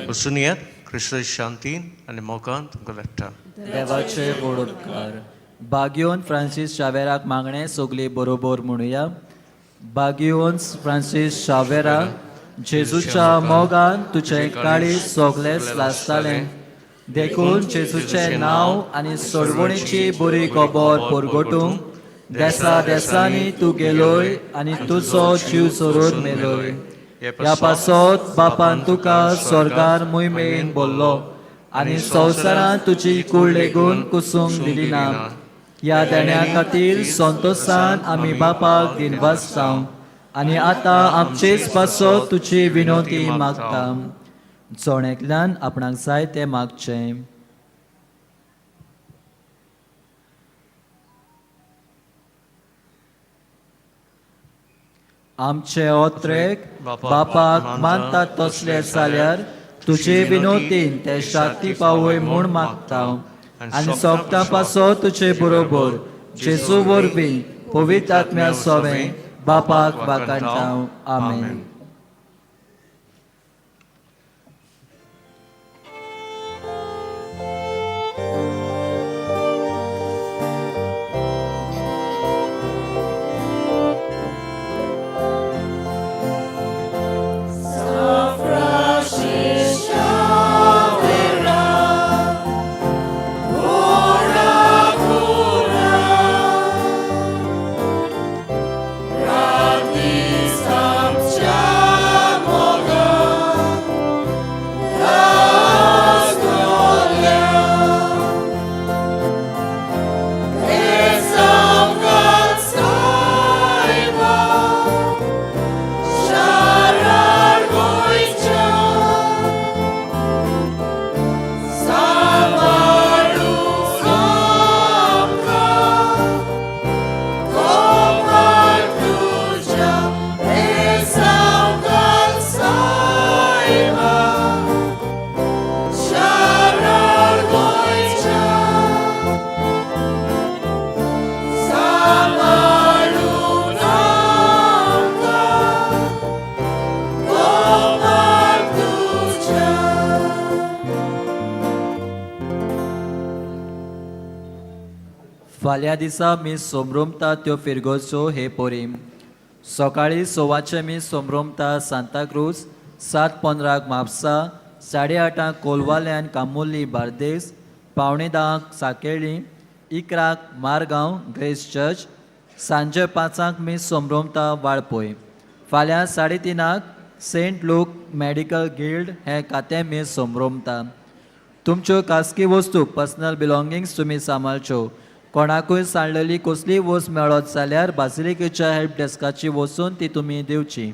बसून येयात. क्रिस्ताची शांतीन आनी मोगान तुमकां धाडटा. देवाचे उपकार. बागयोन फ्रांसीस शावेराक मागणें सगळीं बरोबर म्हणुया. बागयोन फ्रांसीस शावेरा, जेजूच्या मोगान तुजें काळीज सगळेंच लासतालें. देखून जेजूचें नांव आनी सोडवणेची बरी खबर परगटूंक देसा देसांनी तूं गेलोय आनी तुजो जीव सोडून मेलोय. ह्या पासत बापान तुका स्वर्गार मोहिमेन बोल्लो आनी संवसारांत तुजी कूड लेगून कुसूंक दिली ना. ह्या देण्या खातीर संतोशान आमी बापाक दिनवास जावं आनी आतां आमचेच पासत तुजी विनोती मागता. जोणेंतल्यान आपणाक जाय तें मागचें. आमचे ओत्रेक बापाक मानतात तसले जाल्यार तुजे विनोतीन ते शांती पावय म्हूण मागता आनी सोगता पासो तुजे बरोबर जेजू वरवीं पवित्र आत्म्या सोवें बापाक वाकाणटा. आमेन. फाल्यां दिसा मी सोमरोमता त्यो फिरगोच्यो हे पोरीम. सकाळी 6 मी सोमरोमता सांताक्रूज, 7:15 म्हापसा, 8:30 कोलवाल्यान कामुल्ली बार्देस, 9:45 साकेळी, 11 मारगांव ग्रेस चर्च, सांजे 5 मी सोमरोमता वाळपय. फाल्यां 3:30 सेंट लूक मेडिकल गिल्ड हे खातें मी सोमरोमता. तुमच्यो खासगी वस्तू पर्सनल बिलॉंगिंग्स तुमी सांबाळच्यो. कोणाकूय सांडलेली कसलीय वस्त मेळत जाल्यार बाजिलिकेच्या हेल्प डेस्काची वचून ती तुमी दिवची.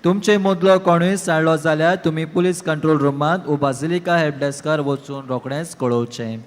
तुमचे मदलो कोणूय सांडलो जाल्यार तुमी पुलीस कंट्रोल रुमांत वा बाजिलिका हेल्प डेस्कार वचून रोखडेंच कळोवचें.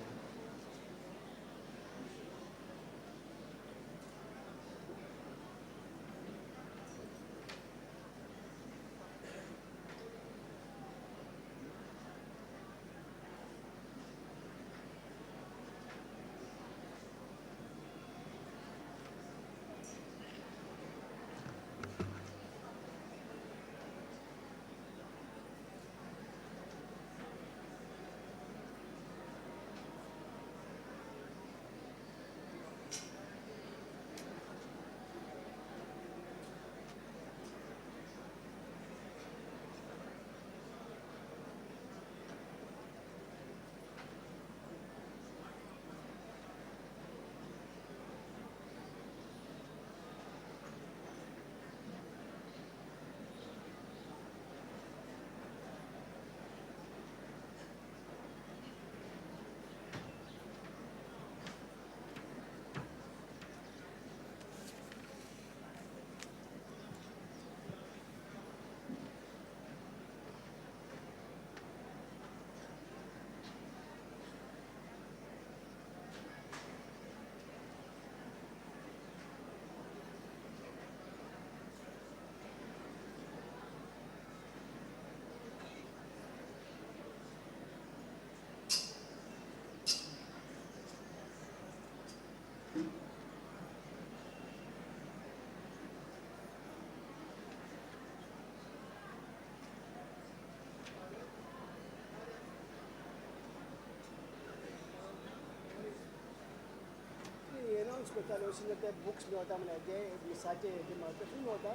बुक्स मेळटा म्हळ्यार जे मिसाचे ते मेळटा तशें मेळटा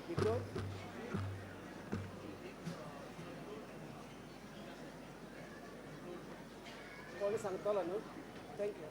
भितर कोणी सांगतलो न्हू thank you.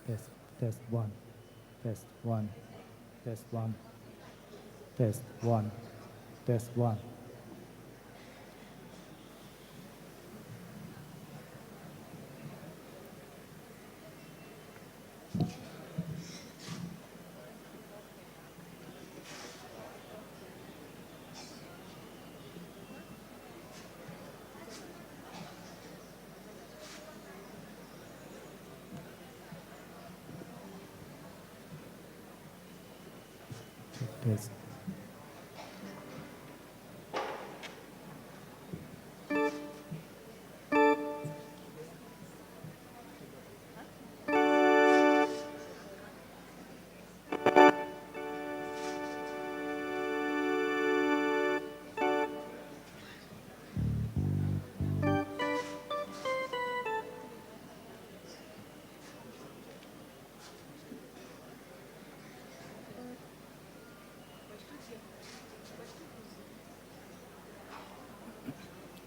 Test, test one, test one, test one, test one, test one. Test.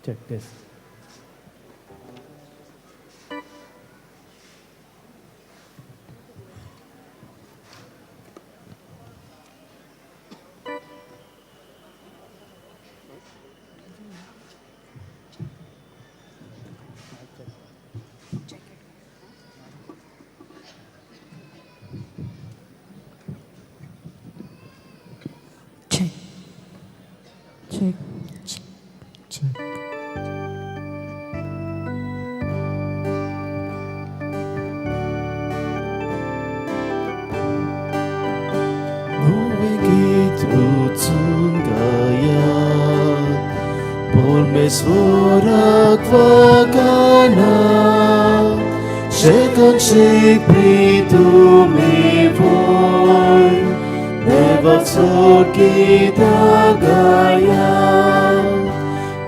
Check this. Check. Check. Check. Sorak vagana, shekanchik pritu me vor, neva tzorki dagaya,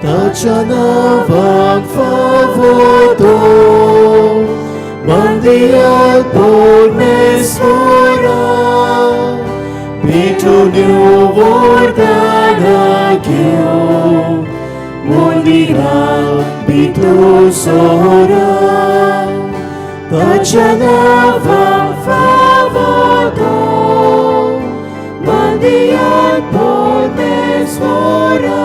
tachana vag favodo, mandiat por mesvora, bitunyu vordana gyo. Mondira bito sora, tachana va favodo, mandiat por mesvora,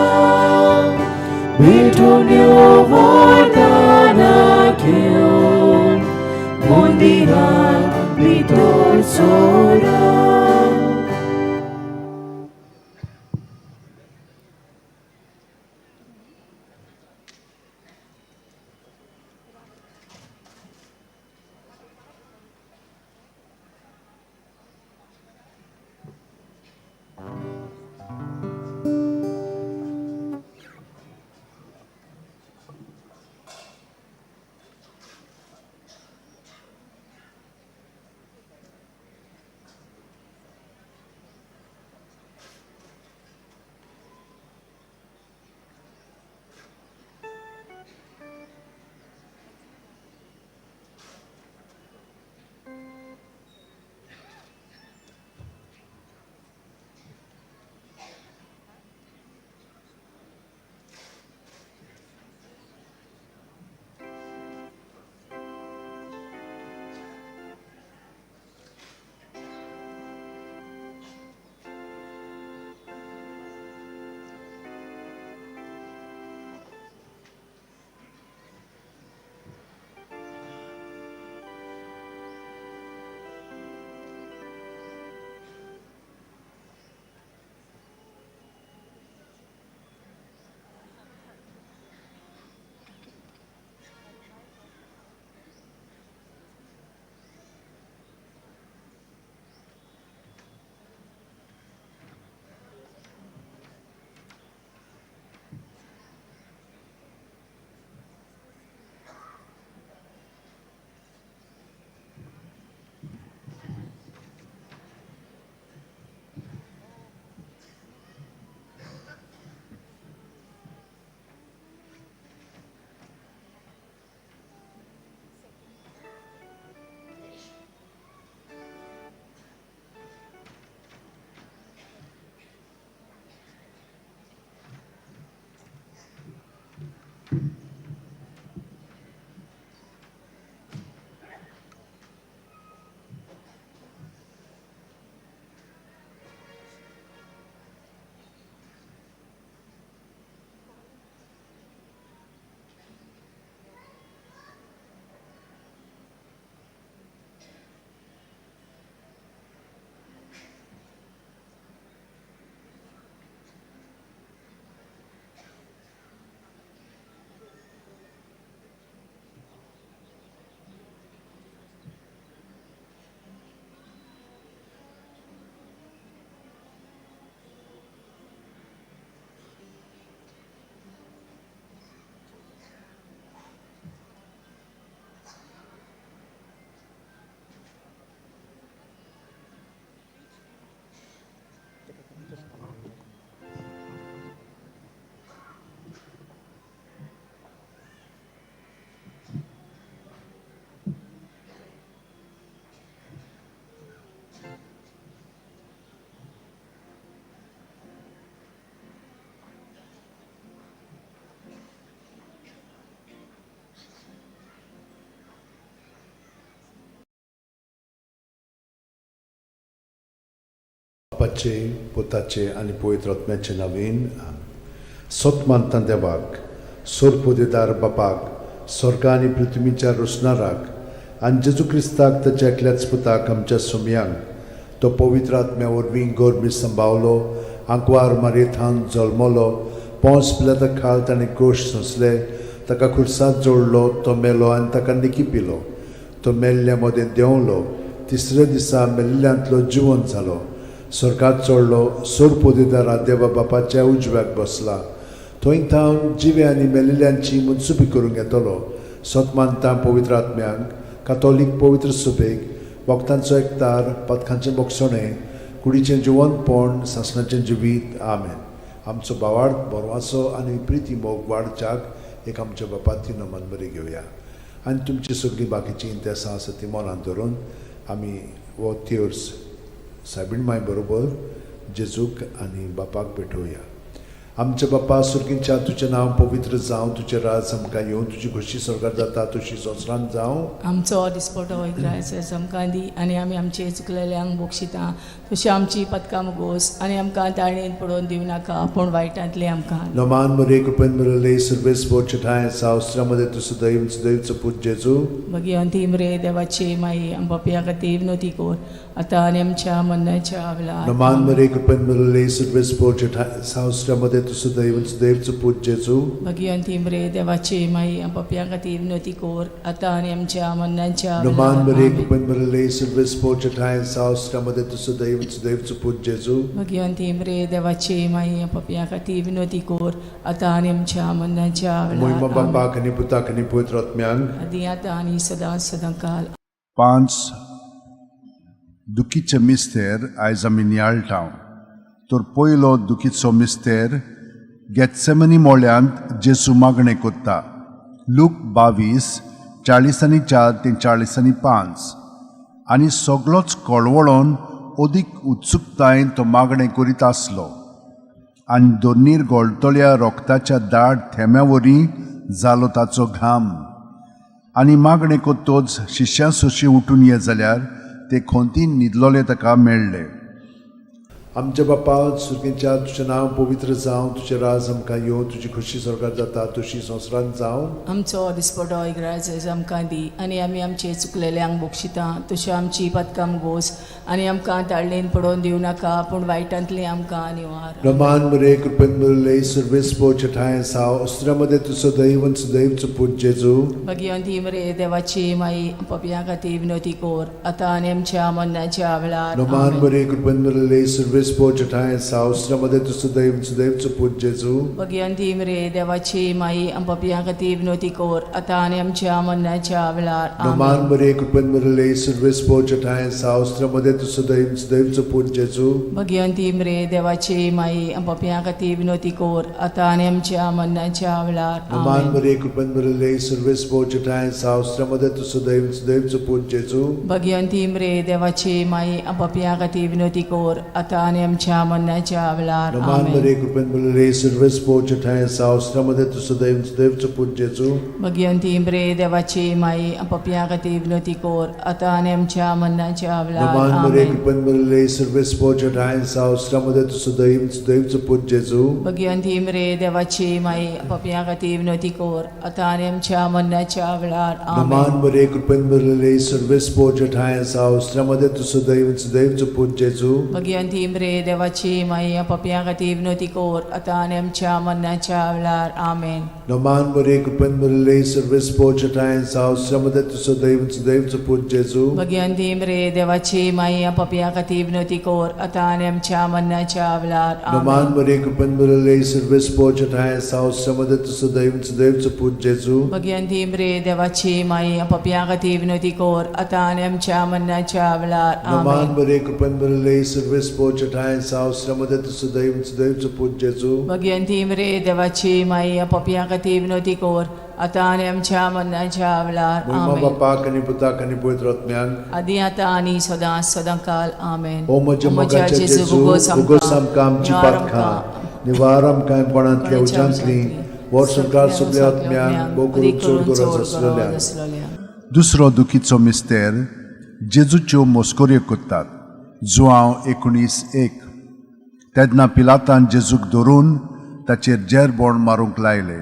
bito nyo vordana kyo, mondira bito sora. बापाचे पुताचे आनी पवित्र आत्म्याचे नांवेन सत मानता देवाक सोरपोदेदार बापाक स्वर्ग आनी पृथ्वीच्या रोसणाराक आनी जेजू क्रिस्ताक ताच्या एकल्याच पुताक आमच्या सोमयांक तो पवित्र आत्म्या वरवीं गोरबी सांबावलो आंकवार मारयेथान जल्मलो पोंस पिलाताक खाल ताणें क्रूश सोंसले ताका खुर्सांत जोडलो तो मेलो आनी ताका निकी पिलो तो मेल्ल्या मदें देंवलो तिसऱ्या दिसा मेल्ल्यांतलो जिवंत जालो स्वर्गांत चडलो सोरपोदेदारा देवा बापाच्या उजव्याक बसला थंय थावन जिवे आनी मेल्लेल्यांची मनसुबी करूंक येतलो सतमानता पवित्र आत्म्यांक कातोलीक पवित्र सुबेक वखदांचो एकतार पथकांचें मोगसणें कुडीचें जिवंतपण सासणाचें जिवीत आमेन आमचो बावार्द बोरवासो आनी प्रिती मोग वाडच्याक एक आमच्या बापाची नमन बरी घेवया आनी तुमची सगळीं बाकीची इंतेसां आसा ती मनांत धरून आमी वो तिर्स सायबीण माय बरोबर जेजूक आनी बापाक भेटोवया आमच्या बापा सुर्गींच्या तुजें नांव पवित्र जावं तुजें राज आमकां येवं तुजी खुशी स्वर्गांत जाता तशी संवसारांत जावं आमचो दिसपटो इग्रायस आमकां दी आनी आमी आमचे चुकलेल्यांक बोक्षिता तशी आमची पदकां मुगोस आनी आमकां ताळणेन पडोवन दिवं नाका पूण वायटांतले आमकां नमान मरे कृपेन मरले सर्वेस पोचठाय सावस्त्रामध्ये तुझं दैवचं पूज जेजू मगी अंतिम रे देवाचे माई आमच्या खातीर विनोती कोर आतां आनी आमच्या मरणाच्या वेळार नमान मरे कृपेन मरले सर्वेस पोचठाय सावस्त्रामध्ये तुझं दैवचं पूज जेजू मगी अंतिम रे देवाचे माई आमच्या खातीर विनोती कोर आतां आनी आमच्या मरणाच्या नमान मरे कृपेन मरले सर्वेस पोचठाय सावस्त्रामध्ये तुझं दैवचं पूज जेजू मगी अंतिम रे देवाचे माई आमच्या खातीर विनोती कोर आतां आनी आमच्या मरणाच्या मोहिमा वेळार बापाक आनी पुताक आनी पवित्र आत्म्यांक आदी आतां आनी सदां काल 5 दुखीचे मिस्तेर आयज आमी नियाळटाव तर पयलो दुखीचो मिस्तेर गेत्सेमनी मोळ्यांत जेजू मागणें कोत्ता लूक 22 40:4 ते 40:5 आनी सगळोच कळवळोन अदीक उत्सुकतायेन तो मागणें करीत आसलो आनी दोनीर गळतल्या रोगताच्या दाट थेंब्या वरी जालो ताचो घाम आनी मागणें कोत्तोच शिश्यां सोशी उठून ये जाल्यार ते खोंतीन न्हिदलोले ताका मेळ्ळे आमच्या बापा सुर्गींच्या तुजें नांव पवित्र जावं तुजें राज आमकां येवं तुजी खुशी स्वर्गांत जाता तशी संवसारांत जावं आमचो दिसपटो इग्रायस आमकां दी आनी आमी आमचे चुकलेल्यांक बोक्षिता तशें आमची पदकां मुगोस आनी आमकां ताळणेन पडोवन दिवं नाका पूण वायटांतले आमकां निवार नमान मरे कृपेन मरले सर्वेस पोचठाय साव अस्त्रामध्ये तुझं दैवचं पूज जेजू मगी अंतिम रे देवाची माई आमच्या खातीर विनोती कोर आतां आनी आमच्या मरणाच्या वेळार नमान मरे कृपेन मरले सर्वेस पोचठाय साव अस्त्रामध्ये तुझं दैवचं पूज जेजू मगी अंतिम रे देवाची माई आमच्या खातीर विनोती कोर आतां आनी आमच्या मरणाच्या वेळार नमान मरे कृपेन मरले सर्वेस पोचठाय साव अस्त्रामध्ये तुझं दैवचं पूज जेजू मगी अंतिम रे देवाची माई आमच्या खातीर विनोती कोर आतां आनी आमच्या मरणाच्या वेळार नमान मरे कृपेन मरले सर्वेस पोचठाय साव अस्त्रामध्ये तुझं दैवचं पूज जेजू मगी अंतिम रे देवाची माई आमच्या खातीर विनोती कोर आतां आनी आमच्या मरणाच्या वेळार नमान मरे कृपेन मरले सर्वेस पोचठाय साव अस्त्रामध्ये तुझं दैवचं पूज जेजू मगी अंतिम रे देवाची माई आमच्या खातीर विनोती कोर आतां आनी आमच्या मरणाच्या वेळार नमान मरे कृपेन मरले सर्वेस पोचठाय साव अस्त्रामध्ये तुझं दैवचं पूज जेजू मगी अंतिम रे देवाची माई आमच्या खातीर विनोती कोर आतां आनी आमच्या मरणाच्या वेळार नमान मरे कृपेन मरले सर्वेस पोचठाय साव अस्त्रामध्ये तुझं दैवचं पूज जेजू मगी अंतिम रे देवाची माई आमच्या खातीर विनोती कोर आतां आनी आमच्या मरणाच्या वेळार आमेन नमान मरे कृपेन मरले सर्वेस पोचठाय साव अस्त्रामध्ये तुझं दैवचं पूज जेजू मगी अंतिम रे देवाची माई आमच्या खातीर विनोती कोर आतां आनी आमच्या मरणाच्या वेळार नमान मरे कृपेन मरले सर्वेस पोचठाय साव अस्त्रामध्ये तुझं दैवचं पूज जेजू मगी अंतिम रे देवाची माई आमच्या खातीर विनोती कोर आतां आनी आमच्या मरणाच्या वेळार नमान मरे कृपेन मरले सर्वेस पोचठाय साव अस्त्रामध्ये तुझं दैवचं पूज जेजू मगी अंतिम रे देवाची माई आमच्या खातीर विनोती कोर आतां आनी आमच्या मरणाच्या वेळार मोहिमा आमेन बापाक आनी पुताक आनी पवित्र आत्म्यांक आदी आतां आनी सदां काल आमेन ओ म्हज्या मोगाचे जेजू उगोस आमकां आमची पातखां निवार आमकां कोणांतल्या उज्यांतली वर सरकार सगळ्या आत्म्यांक भोव करून चड गरज आसलेल्या दुसरो दुखीचो मिस्तेर जेजूच्यो मोस्कोऱ्यो कोत्तात जुआंव 19:1 तेन्ना पिलातान जेजूक धरून ताचेर जेर बोण मारूंक लायले.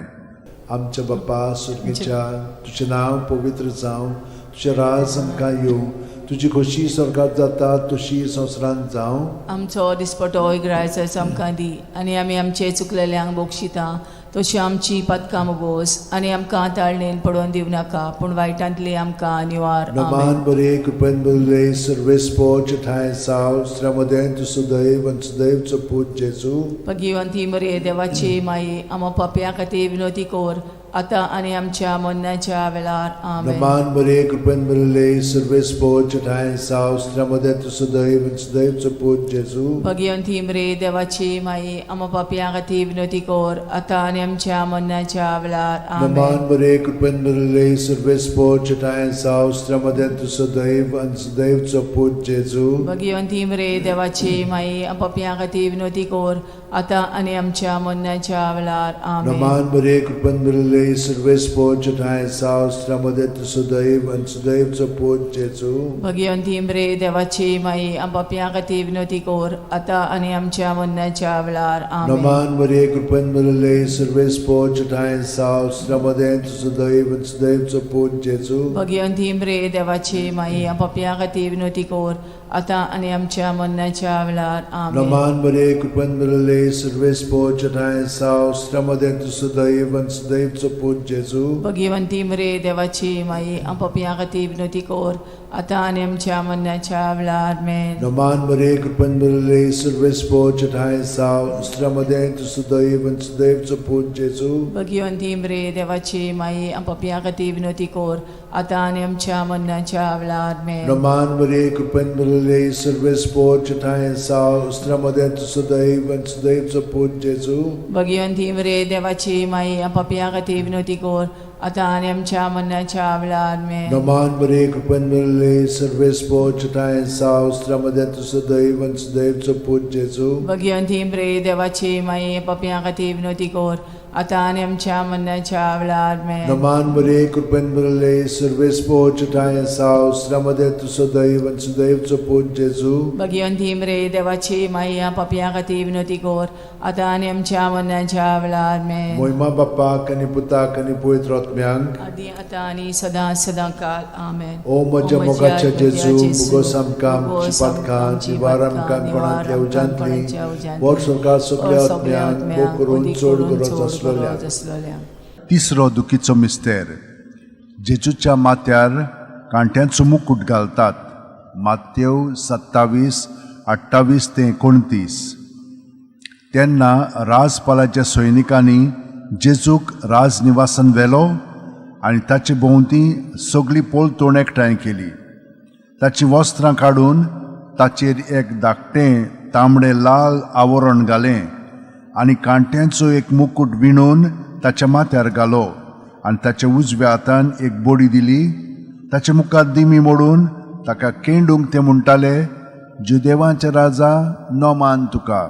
आमच्या बाप्पा सुर्गेच्या तुजें नांव पवित्र जावं, तुजें राज आमकां येवं, तुजी खोशी स्वर्गांत जाता तशी संवसारांत जावं. आमचो दिसपटोय ग्रायचो आमकां दी, आनी आमी आमचे चुकलेल्यांक बोगशिता तशी आमची पदकां मोगोस, आनी आमकां ताळणेन पडोवन दिवं नाका, पूण वायटांतली आमकां निवार. नमान बरे कृपेन बरले सर्वेस्पो ठाय साव श्रमदेन तु सदैव आनी सदैवचो पूत जेजू. भगिवंती मरे देवाची माई, आमो पाप्या खातीर विनोदी कोर, आतां आनी आमच्या मरणाच्या वेळार. आमेन. नमान बरे कृपेन बरले सर्वेस्पो ठाय साव श्रमदेन तु सदैव आनी सदैवचो पूत जेजू. भगिवंती मरे देवाची माई, आमो पाप्या खातीर विनोदी कोर, आतां आनी आमच्या मरणाच्या वेळार. आमेन. नमान बरे कृपेन बरले सर्वेस्पो ठाय साव श्रमदेन तु सदैव आनी सदैवचो पूत जेजू. भगिवंती मरे देवाची माई, आमो पाप्या खातीर विनोदी कोर, आतां आनी आमच्या मरणाच्या वेळार. आमेन. नमान बरे कृपेन बरले सर्वेस्पो ठाय साव श्रमदेन तु सदैव आनी सदैवचो पूत जेजू. भगिवंती मरे देवाची माई, आमो पाप्या खातीर विनोदी कोर, आतां आनी आमच्या मरणाच्या वेळार. आमेन. नमान बरे कृपेन बरले सर्वेस्पो ठाय साव श्रमदेन तु सदैव आनी सदैवचो पूत जेजू. भगिवंती मरे देवाची माई, आमो पाप्या खातीर विनोदी कोर, आतां आनी आमच्या मरणाच्या वेळार. आमेन. नमान बरे कृपेन बरले सर्वेस्पो ठाय साव श्रमदेन तु सदैव आनी सदैवचो पूत जेजू. भगिवंती मरे देवाची माई, आमो पाप्या खातीर विनोदी कोर, आतां आनी आमच्या मरणाच्या वेळार. आमेन. नमान बरे कृपेन बरले सर्वेस्पो ठाय साव श्रमदेन तु सदैव आनी सदैवचो पूत जेजू. भगिवंती मरे देवाची माई, आमो पाप्या खातीर विनोदी कोर, आतां आनी आमच्या मरणाच्या वेळार. आमेन. नमान बरे कृपेन बरले सर्वेस्पो ठाय साव श्रमदेन तु सदैव आनी सदैवचो पूत जेजू. भगिवंती मरे देवाची माई, आमो पाप्या खातीर विनोदी कोर, आतां आनी आमच्या मरणाच्या वेळार. आमेन. नमान बरे कृपेन बरले सर्वेस्पो ठाय साव श्रमदेन तु सदैव आनी सदैवचो पूत जेजू. भगिवंती मरे देवाची माई, आमो पाप्या खातीर विनोदी कोर, आतां आनी आमच्या मरणाच्या वेळार. आमेन. नमान बरे कृपेन बरले सर्वेस्पो ठाय साव श्रमदेन तु सदैव आनी सदैवचो पूत जेजू. भगिवंती मरे देवाची माई, आमो पाप्या खातीर विनोदी कोर, आतां आनी आमच्या मरणाच्या वेळार. आमेन. मोहिमा बापाक आनी पुताक आनी पवित्र आत्म्यांक आदी आतां आनी सदां सदां काल. आमेन. ओ म्हज्या मोगाच्या जेजू, मुगोस आमकां आमची पातकां, जिवार आमकां कोणांतल्या उज्यांतली, वर सरकार सगळ्या आत्म्यांक भोव करून चड गरज आसलेल्या. तिसरो दुखीचो मिस्तेर. जेजूच्या माथ्यार कांट्यांचो मुकुट घालतात. मात्येव 27:28 ते 29. तेन्ना राजपालाच्या सैनिकांनी जेजूक राजनिवासान व्हेलो आनी ताचे भोंवती सगळी पोलतोण एकठांय केली. ताची वस्त्रां काडून ताचेर एक धाकटें तांबडें लाल आवरण घालें आनी कांट्यांचो एक मुकुट विणून ताच्या माथ्यार घालो आनी ताच्या उजव्या हातान एक बोडी दिली. ताच्या मुखार दिमी मोडून ताका केंडूंक ते म्हणटाले, जुदेवांचे राजा नोमान तुका.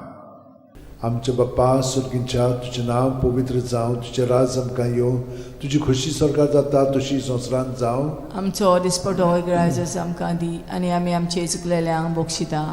आमचे बाप्पा सुर्गीच्या तुजें नांव पवित्र जावं, तुजें राज आमकां येवं, तुजी खोशी स्वर्गांत जाता तशी संवसारांत जावं. आमचो दिसपटोय ग्रायचो आमकां दी, आनी आमी आमचे चुकलेल्यांक बोगशिता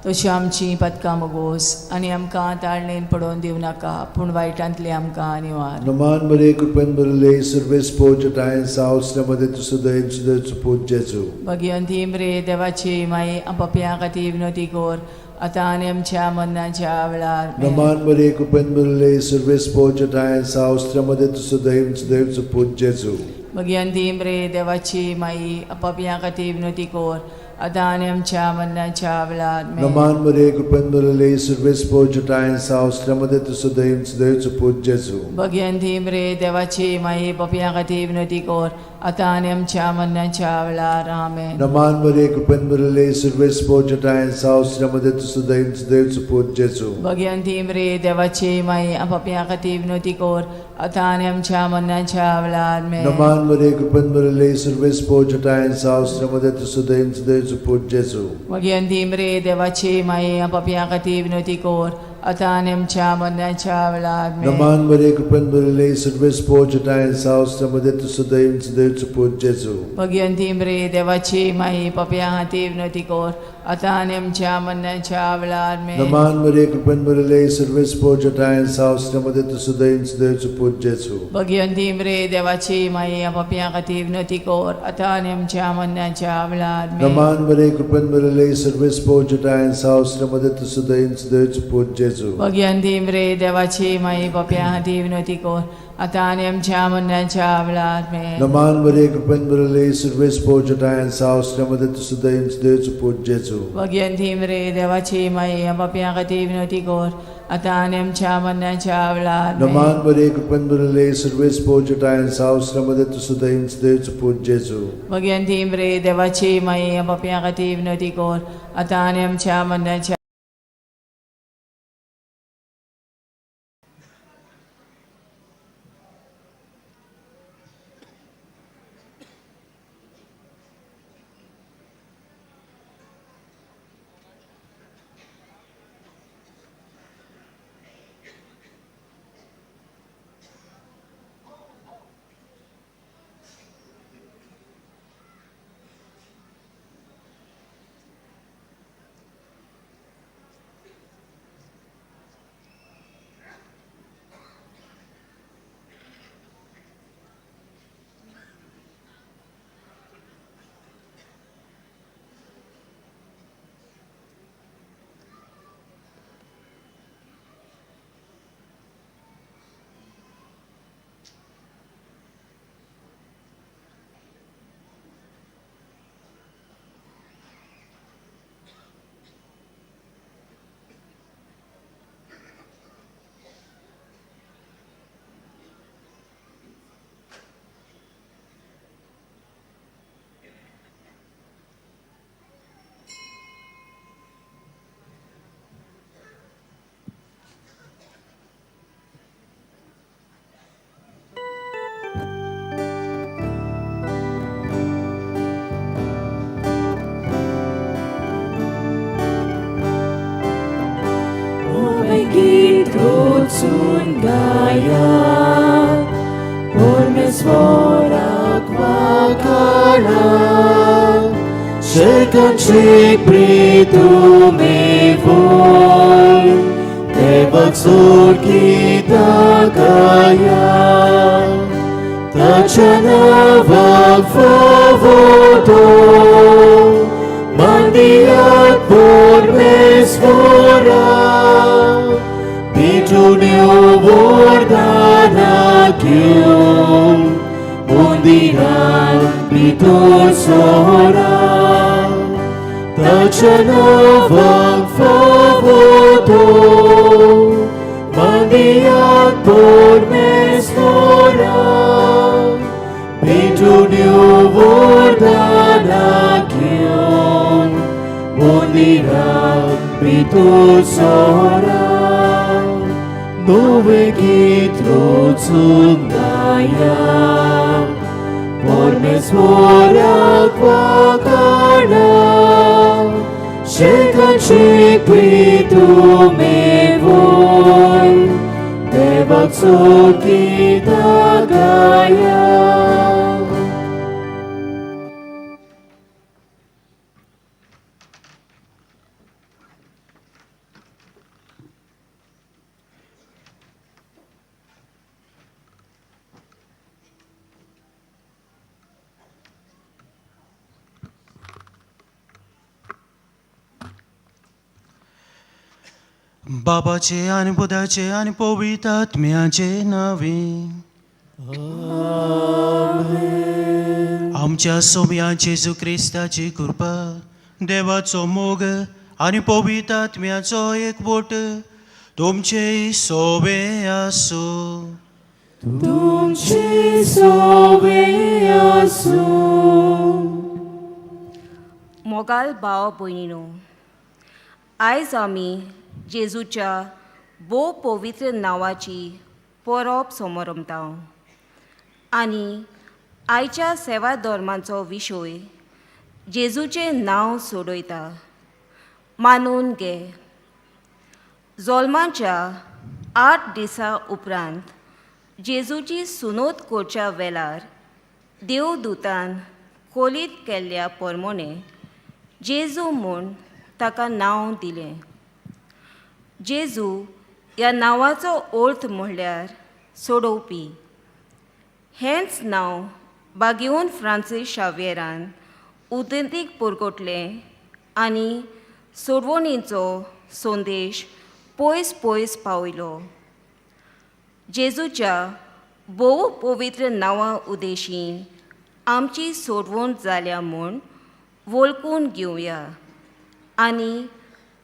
तशी आमची पदकां मोगोस, आनी आमकां ताळणेन पडोवन दिवं नाका, पूण वायटांतली आमकां निवार. नमान बरे कृपेन बरले सर्वेस्पो ठाय साव श्रमदेन तु सदैव सदैवचो पूत जेजू. भगिवंती मरे देवाची माई, आमो पाप्या खातीर विनोदी कोर, आतां आनी आमच्या मरणाच्या वेळार. नमान बरे कृपेन बरले सर्वेस्पो ठाय साव श्रमदेन तु सदैव सदैवचो पूत जेजू. भगिवंती मरे देवाची माई, आमो पाप्या खातीर विनोदी कोर, आतां आनी आमच्या मरणाच्या वेळार. नमान बरे कृपेन बरले सर्वेस्पो ठाय साव श्रमदेन तु सदैव सदैवचो पूत जेजू. भगिवंती मरे देवाची माई, पाप्या खातीर विनोदी कोर, आतां आनी आमच्या मरणाच्या वेळार. आमेन. नमान बरे कृपेन बरले सर्वेस्पो ठाय साव श्रमदेन तु सदैव सदैवचो पूत जेजू. भगिवंती मरे देवाची माई, आमो पाप्या खातीर विनोदी कोर, आतां आनी आमच्या मरणाच्या वेळार. नमान बरे कृपेन बरले सर्वेस्पो ठाय साव श्रमदेन तु सदैव सदैवचो पूत जेजू. भगिवंती मरे देवाची माई, आमो पाप्या खातीर विनोदी कोर, आतां आनी आमच्या मरणाच्या वेळार. नमान बरे कृपेन बरले सर्वेस्पो ठाय साव श्रमदेन तु सदैव सदैवचो पूत जेजू. भगिवंती मरे देवाची माई, पाप्या खातीर विनोदी कोर, आता आनी आमच्या मरणाच्या वेळार आमेन. नमान मरे कृपन मरले सर्वेस पोजटायन सावस्त्रमध्ये तुसुदैन सुदैचो पूजेचो. भगवंती मरे देवाची माये पापयां खातीर विनवती कर. आता आनी आमच्या मरणाच्या वेळार आमेन. नमान मरे कृपन मरले सर्वेस पोजटायन सावस्त्रमध्ये तुसुदैन सुदैचो पूजेचो. भगवंती मरे देवाची माये पापयां खातीर विनवती कर. आता आनी आमच्या मरणाच्या वेळार आमेन. नमान मरे कृपन मरले सर्वेस पोजटायन सावस्त्रमध्ये तुसुदैन सुदैचो पूजेचो. भगवंती मरे देवाची माये पापयां खातीर विनवती कर. आता आनी आमच्या मरणाच्या वेळार आमेन. नमान मरे कृपन मरले सर्वेस पोजटायन सावस्त्रमध्ये तुसुदैन सुदैचो पूजेचो. भगवंती मरे देवाची माये पापयां खातीर विनवती कर. आता आनी आमच्या मरणाच्या Sun gaya por mesmorak wakala Shekanchik pritu me voy Tevak sur kita gaya Tachana vak favoto Mandiat por mesmorak Pitunio bordana kyun Mundiran pitur sora Tachana vang favoto Mandiat por mesnora Pitunio bordana kyun Mundiran pitur sora Nove kitro tsundaya Por mesmora kwakana Shekanchik pritu me voy Tevak kita gaya बाबाचे आणि बुधाचे आणि पवित्र आत्म्याचे नावे आमच्या सोम्या जेजू ख्रिस्ताची कृपा देवाचो मोग आणि पवित्र आत्म्याचो एकवट तुमचे सोबे आसो. तुमचे सोबे आसो. मोगाल भाव भयणीनो, आयज आमी जेजूच्या भोव पवित्र नांवाची परब समोरमता आनी आयच्या सेवा धर्मांचो विशय जेजूचें नांव सोडयता. मानून घे, जल्माच्या 8 दिसां उपरांत जेजूची सुनोत करच्या वेळार देवदूतान कोलीत केल्ल्या प्रमाणे जेजू म्हूण ताका नांव दिलें. जेजू ह्या नांवाचो अर्थ म्हणल्यार सोडोवपी. हेंच नांव बागेवन फ्रांसीस शावेरान उदेंतीक परगटलें आनी सोडवणीचो संदेश पयस पयस पावयलो. जेजूच्या भोव पवित्र नांवा उद्देशीन आमची सोडवण जाल्या म्हूण वळखून घेवया आनी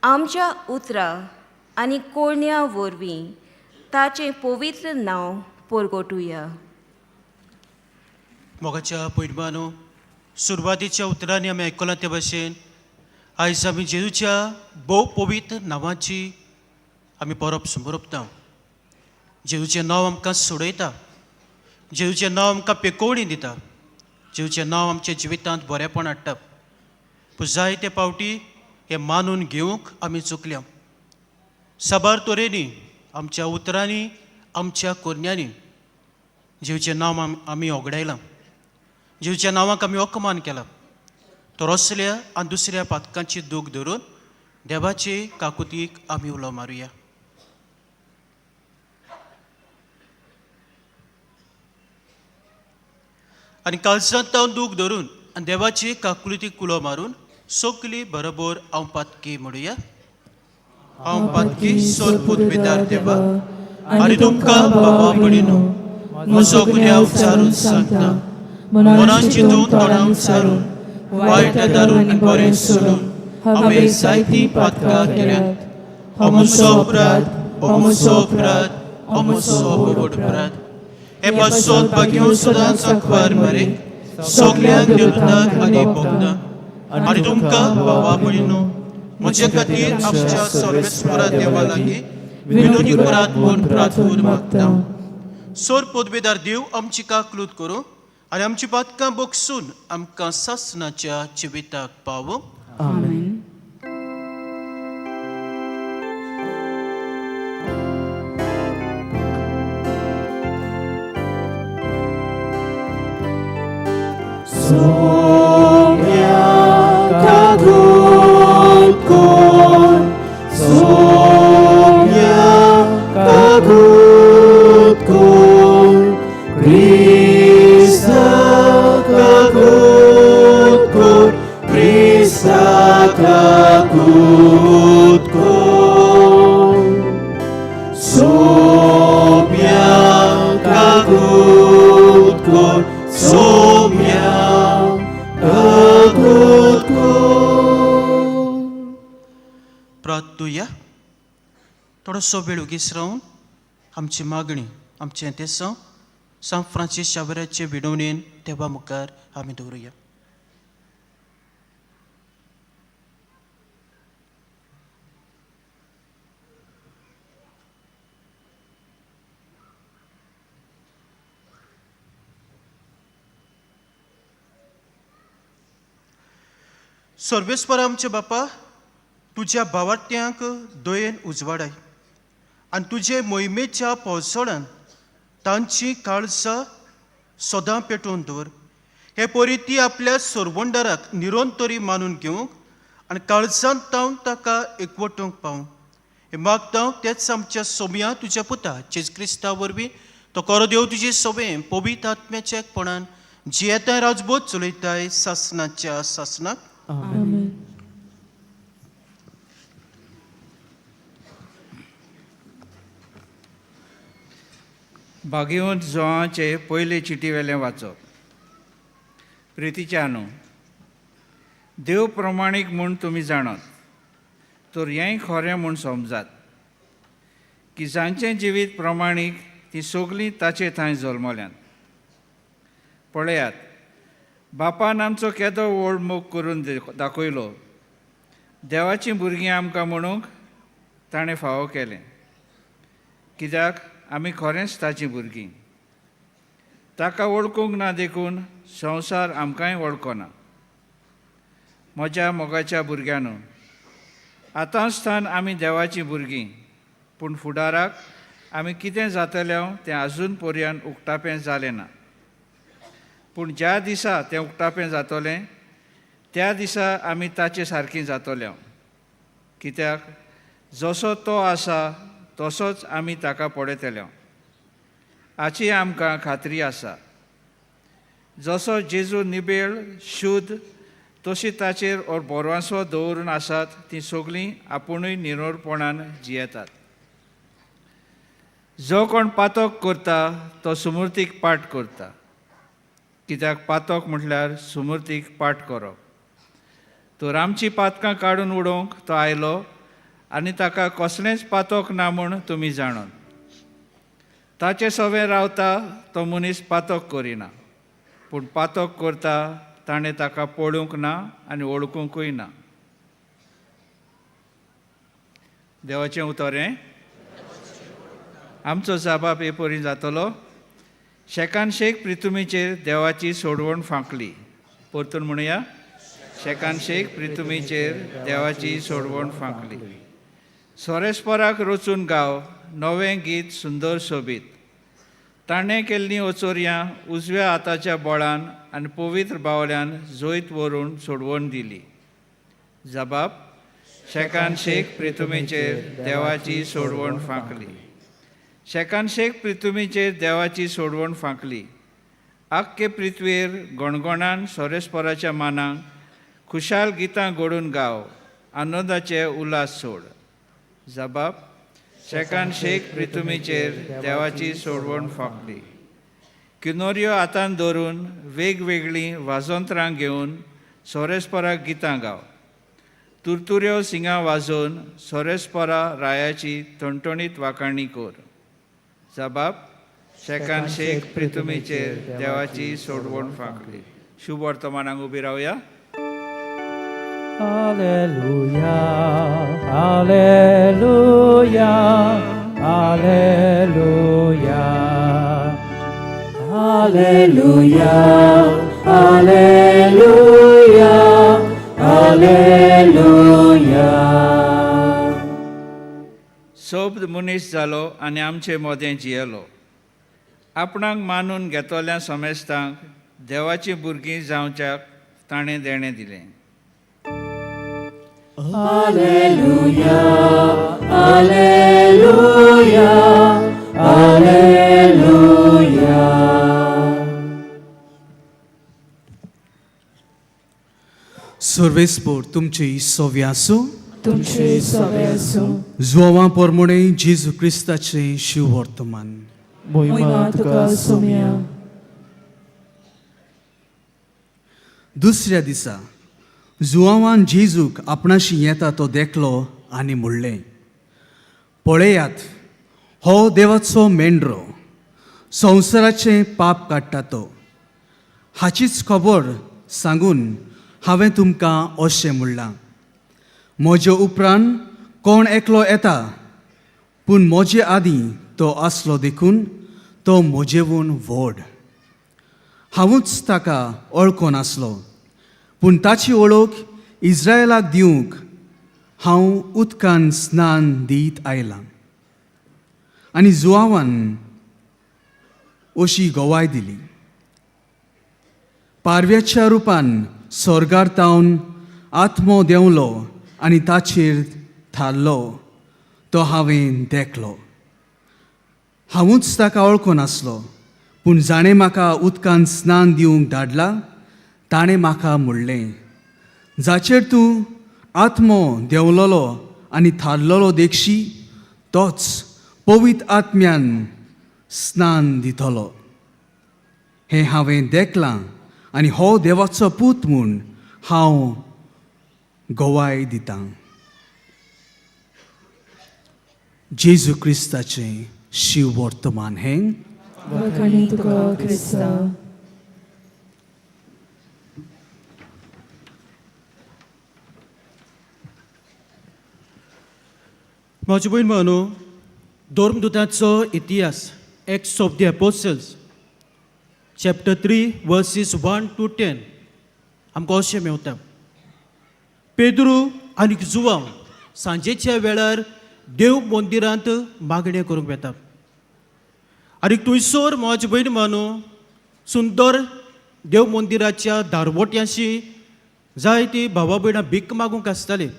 आमच्या उतरां आनी कोळण्या वरवीं ताचें पवित्र नांव परगटुया. मोगाच्या पयडबानो, सुरवातीच्या उतरांनी आमी आयकलां ते भाशेन आयज आमी जेजूच्या भोव पवित्र नांवाची आमी परब समोरपता. जेजूचें नांव आमकां सोडयता, जेजूचें नांव आमकां पेकोवणी दिता, जेजूचें नांव आमच्या जिवितांत बरेंपण हाडटा. पूण जायते फावटी हें मानून घेवंक आमी चुकल्या. साबार तरेनी आमच्या उतरांनी आमच्या कोरण्यांनी जेजूचें नांव आमी ओगडायलां, जेजूच्या नांवाक आमी अपमान केला. तर असल्या आनी दुसऱ्या पातकांची दूख धरून देवाचे काकुतीक आमी उलो मारुया. आनी काळजांत हांव दूख धरून आनी देवाची काकुतीक उलो मारून सगळीं बरोबर हांव पातकी म्हणुया. हांव पातकी सोरपूत बेदार देवा आनी तुमकां बाबा भयणीनो, म्हजो गुन्यांव विचारून सांगता. मनान चिंतून तोंडान विचारून वायट दारून आनी बरें सोडून हांवें जायतीं पातकां केल्यात. हो म्हजो अपराध, हो म्हजो अपराध, हो म्हजो व्हड अपराध. हे पासत बागेवन सदांच अखबार मारे सगल्यांक देवताक आनी भोगतां आनी तुमकां बाबा भयणीनो, म्हजे खातीर आमच्या सर्वेस्परा देवा लागीं विनोदी करात म्हूण प्रार्थून मागता. सोर पोदबेदार देव आमची काकलूत करूं आनी आमची पातकां बोगसून आमकां सासणाच्या जिविताक पावो. आमेन. प्रार्थुया. थोडोसो वेळ उगीच रावन आमची मागणी, आमचें तेसांव सांत फ्रांसीस शावेराचे विनवणेन देवा मुखार आमी दवरुया. सर्वेस्पर आमचे बापा, तुज्या भावार्थ्यांक दयेन उजवाडाय आनी तुजे मोहिमेच्या पावसाळ्यान तांची काळजां सदां पेटोवन दवर. हे परिती आपल्या सोरवंडाराक निरंतरी मानून घेवंक आनी काळजांत तावन ताका एकवटूंक पावूं. हे मागता तेच आमच्या सोम्या तुज्या पुता जेजू क्रिस्ता वरवीं तो कोरो देव तुजे सोबें पवित्र आत्म्याच्या एकपणान जियेताय राजबोध चलयताय सासणाच्या सासणाक. आमेन. बागेवन जोआचे पयले चिटी वेलें वाचप. प्रितीच्यानो, देव प्रमाणीक म्हूण तुमी जाणात, तर हेंय खरें म्हूण समजात की जांचें जिवीत प्रमाणीक ती सगलीं ताचे थंय जल्मल्यांत. पळयात, बापान आमचो केदो व्हड मोग करून दाखयलो. देवाचीं भुरगीं आमकां म्हणूंक ताणें फावो केलें, कित्याक आमी खरेंच ताचीं भुरगीं. ताका वळखूंक ना देखून संवसार आमकांय वळखना. म्हज्या मोगाच्या भुरग्यानो, आतांसतान आमी देवाचीं भुरगीं, पूण फुडाराक आमी कितें जातले तें आजून पर्यंत उक्तापें जालें ना. पूण ज्या दिसा तें उक्तापें जातलें त्या दिसा आमी ताचे सारकीं जातले. कित्याक जसो तो आसा तसोच आमी ताका पळयतल्यो हाची आमकां खात्री आसा. जसो जेजू निबेळ शुद्ध तशी ताचेर बोरवांसो दवरून आसात ती सगळीं आपुणूय निरोळपणान जियेतात. जो कोण पातक करता तो सुमूर्तीक पाठ करता, कित्याक पातक म्हटल्यार सुमूर्तीक पाठ करप. तो रामची पातकां काडून उडोवंक तो आयलो आनी ताका कसलेंच पातक ना म्हूण तुमी जाणून. ताचे सवें रावता तो मनीस पातक करिना, पूण पातक करता ताणें ताका पळोवंक ना आनी वळखूंकूय ना. देवाचें उतोरें. आमचो जाबाब हे परी जातलो. शेकान शेक प्रितुमीचेर देवाची सोडवण फांकली. परतून म्हणुया, शेकान शेक प्रितुमीचेर देवाची सोडवण फांकली. सोरेस्पराक रचून गाव नवें गीत सुंदर सोबीत. ताणें केल्लीं ओचोरयां उजव्या हाताच्या बोळान आनी पवित्र बावल्यान जोयत व्हरून सोडवण दिली. जबाब, शेकान शेक प्रितुमीचेर देवाची सोडवण फांकली. शेकान शेक प्रितुमीचेर देवाची सोडवण फांकली. आख्खे पृथ्वीर गणगणान सोरेस्पराच्या मानाक खुशाल गितां घडून गाव, आनंदाचे उल्हास सोड. जबाब, शेकान शेक प्रितुमीचेर देवाची सोडवण फांकली. किनोऱ्यो हातान धरून वेगवेगळीं वाजोंत्रां घेवन सोरेस्पराक गितां गाव. तुरतुऱ्यो सिंगां वाजोवन सोरेस्परा रायाची टणटणीत वाखाणणी कर. जबाब, शेकान शेक प्रितुमीचेर देवाची सोडवण फांकली. शुभ वर्तमानाक उबी रावया. Alleluia, Alleluia, Alleluia, Alleluia, Alleluia, Alleluia. सोब मनीस जालो आनी आमचे मोदें जियेलो. आपणाक मानून घेतोल्या समेस्तांक देवाची भुरगीं जावच्याक ताणें देणें दिलें. Alleluia, Alleluia, Alleluia. सर्वेस्पोर तुमची सोवी आसूं. तुमचे सवे आसूं. जुवां पोरमुणे जेजू क्रिस्ताचे शिव वर्तमान. मोहिमा तुका सोम्या. दुसऱ्या दिसा जुवावान जेजूक आपणाशी येता तो देखलो आनी म्हणलें, पळयात, हो देवाचो मेंढरो, संवसाराचें पाप काडटा तो. हाचीच खबर सांगून हांवें तुमकां अशें म्हणलां. म्हजे उपरांत कोण एकलो येता, पूण म्हजे आदीं तो आसलो देखून तो म्हजेवून व्हड. हांवूच ताका वळखो नासलो, पूण ताची वळख इस्रायलाक दिवंक हांव उदकान स्नान दीत आयलां. आनी जुवावान अशी गोवाय दिली. पारव्याच्या रुपान स्वर्गार तावन आत्मो देंवलो आनी ताचेर थारलो तो हांवें देखलो. हांवूच ताका वळखो नासलो, पूण जाणें म्हाका उदकान स्नान दिवंक धाडला ताणें म्हाका म्हणलें, जाचेर तूं आत्मो देंवलोलो आनी थारलोलो देखशी तोच पवित्र आत्म्यान स्नान दितलो. हें हांवें देखलां आनी हो देवाचो पूत म्हूण हांव गोवाय दितां. जेजू क्रिस्ताचें शिव वर्तमान हें. वखाणी तुका क्रिस्ता. म्हजे भयण भावनो, धर्मदुतांचो इतिहास Acts of the Apostles chapter 3 verses 1 to 10 आमकां अशें मेवता. पेद्रू आनी जुवांव सांजेच्या वेळार देव मंदिरांत मागणें करूंक वेता. आनी थंयसर म्हजे भयण भावनो, सुंदर देव मंदिराच्या दारवट्यांशी जायतीं भावा भयणां भीक मागूंक आसतालीं.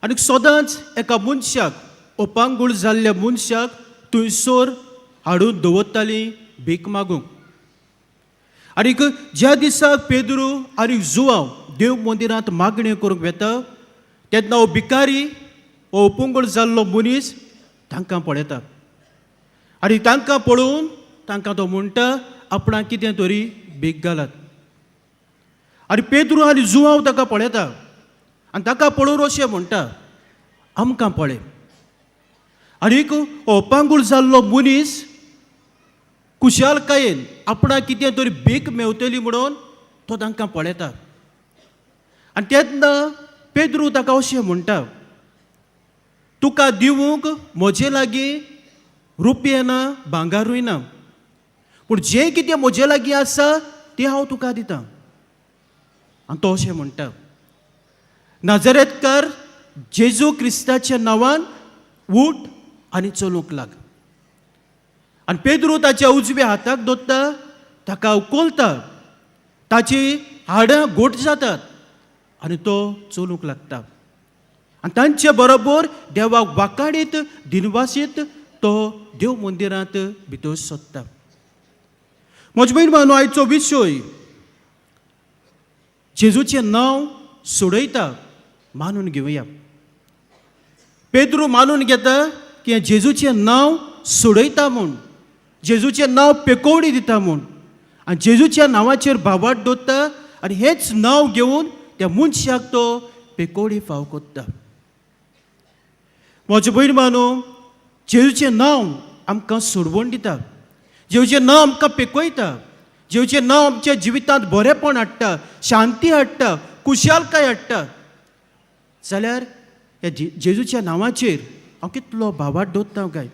आनी सदांच एका मनशाक ओपांगूळ जाल्ल्या मनशाक थंयसर हाडून दवरतालीं भीक मागूंक. आनीक ज्या दिसाक पेद्रू आनी जुवांव देव मंदिरांत मागणी करूंक वेता तेन्ना हो भिकारी हो ओपंगूळ जाल्लो मनीस तांकां पळयता. आनी तांकां पळोवन तांकां तो म्हणटा आपणाक कितें तरी भीक घालात. आनी पेद्रू आनी जुवांव ताका पळयता आनी ताका पळोवन अशें म्हणटा आमकां पळय. आनीक हो ओपांगूळ जाल्लो मनीस कुशालकायेन आपणाक कितें तरी भीक मेवतली म्हणून तो तांकां पळयता. आनी तेन्ना पेद्रू ताका अशें म्हणटा तुका दिवूंक म्हजे लागीं रुपये ना भांगारूय ना, पूण जें कितें म्हजे लागीं आसा तें हांव तुका दितां. आनी तो अशें म्हणटा नाजरेतकार जेजू क्रिस्ताच्या नांवान उठ आनी चलूंक लाग. आनी पेद्रू ताच्या उजव्या हाताक धरता, ताका उखलता, ताची हाडां घोट जातात आनी तो चलूंक लागता. आनी तांचे बरोबर देवाक वाकाडीत दिनवासीत तो देव मंदिरांत भितर सरता. म्हजे बहीण भावांनो, आयचो विशय जेजूचें नांव सोडयता मानून घेवया. पेद्रू मानून घेता की हें जेजूचें नांव सोडयता म्हूण, जेजूचें नांव पेकोवणी दिता म्हूण, आनी जेजूच्या नांवाचेर भावार्थ दवरता आनी हेंच नांव घेवन त्या मनशाक तो पेकोवणी फाव कोत्ता. म्हजे भयण भावांनो, जेजूचें नांव आमकां सोडवण दिता, जेजूचें नांव आमकां पेकयता, जेजूचें नांव आमच्या जिवितांत बरेपण हाडटा, शांती हाडटा, कुशालकाय हाडटा. जाल्यार ह्या जेजूच्या नांवाचेर हांव कितलो भावार्थ दवरता काय,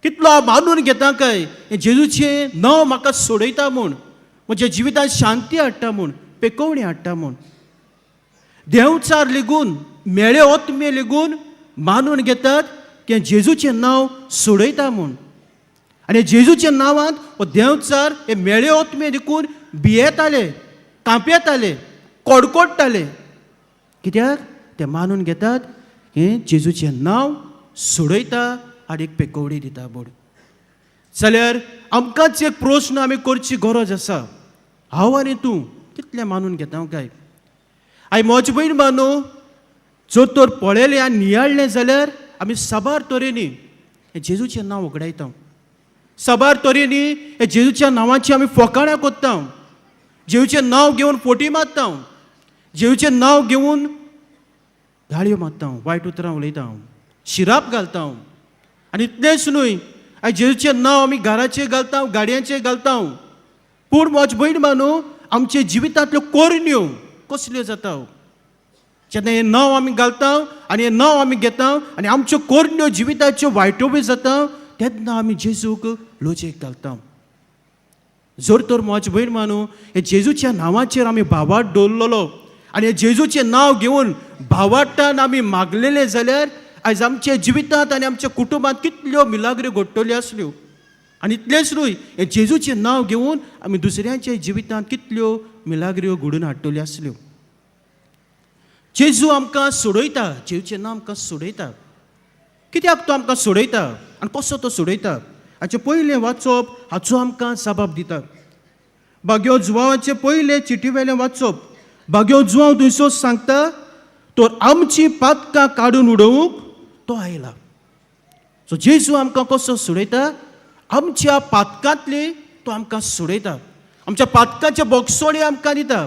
कितलो हांव मानून घेता काय, हें जेजूचें नांव म्हाका सोडयता म्हूण, म्हज्या जिवितांत शांती हाडटा म्हूण, पेकोवणी हाडटा म्हूण. देंवचार लेगून मेळे ओतमे लेगून मानून घेतात की जेजूचें नांव सोडयता म्हूण. आनी जेजूच्या नांवांत हो देंवचार हे मेळे ओतमे देखून भियेताले, कांपेताले, कडकडटाले. कित्याक ते मानून घेतात हें जेजूचें नांव सोडयता आनी एक पेकोवणी दिता म्हूण. जाल्यार आमकांच एक प्रश्न आमी करची गरज आसा, हांव आनी तूं कितलें मानून घेता काय. आय म्हजे भयण भावांनो, जर तर पळयलें आनी नियाळ्ळें जाल्यार आमी साबार तरेनी हें जेजूचें नांव उगडायता, साबार तरेनी हे जेजूच्या नांवाची आमी फकाणां कोत्ता, जेजूचें नांव घेवन फोटी मारता, जेजूचें नांव घेवन गाळयो मारता, वायट उतरां उलयता, शिराप घालता. आनी इतलेंच न्हय, आयज जेजूचें नांव आमी घराचेर घालता, गाडयांचेर घालता. पूण म्हजे भयण भावांनो, आमचे जिवितांतल्यो कोरण्यो कसल्यो जाता. जेन्ना हें नांव आमी घालता आनी हें नांव आमी घेता आनी आमच्यो कोरण्यो जिविताच्यो वायट्यो बी जाता, तेन्ना आमी जेजूक लोचयेक घालता. जर तर म्हजे भयण भावांनो, हे जेजूच्या नांवाचेर आमी भावार्थ दवरलेलो आनी हे जेजूचें नांव घेवन भावार्थान आमी मागलेले जाल्यार आयज आमच्या जिवितांत आनी आमच्या कुटुंबांत कितल्यो मिलाग्र्यो घडटल्यो आसल्यो. आनी इतलेंच न्हय, हे जेजूचें नांव घेवन आमी दुसऱ्यांच्या जिवितांत कितल्यो मिलाग्र्यो घडोवन हाडटल्यो आसल्यो. जेजू आमकां सोडयता, जेजूचें नांव आमकां सोडयता. कित्याक तो आमकां सोडयता आनी कसो तो सोडयता हाचें पयलें वाचप हाचो आमकां जबाब दिता. भाग्यो जुवांवाचें पयलें चिटीवेलें वाचप. भाग्यो जुवांव थंयसर सांगता तर आमची पातकां काडून उडोवंक तो आयला. सो जेजू आमकां कसो सोडयता, आमच्या पातकांतली तो आमकां सोडयता, आमच्या पातकांचे बोगसोळे आमकां दिता.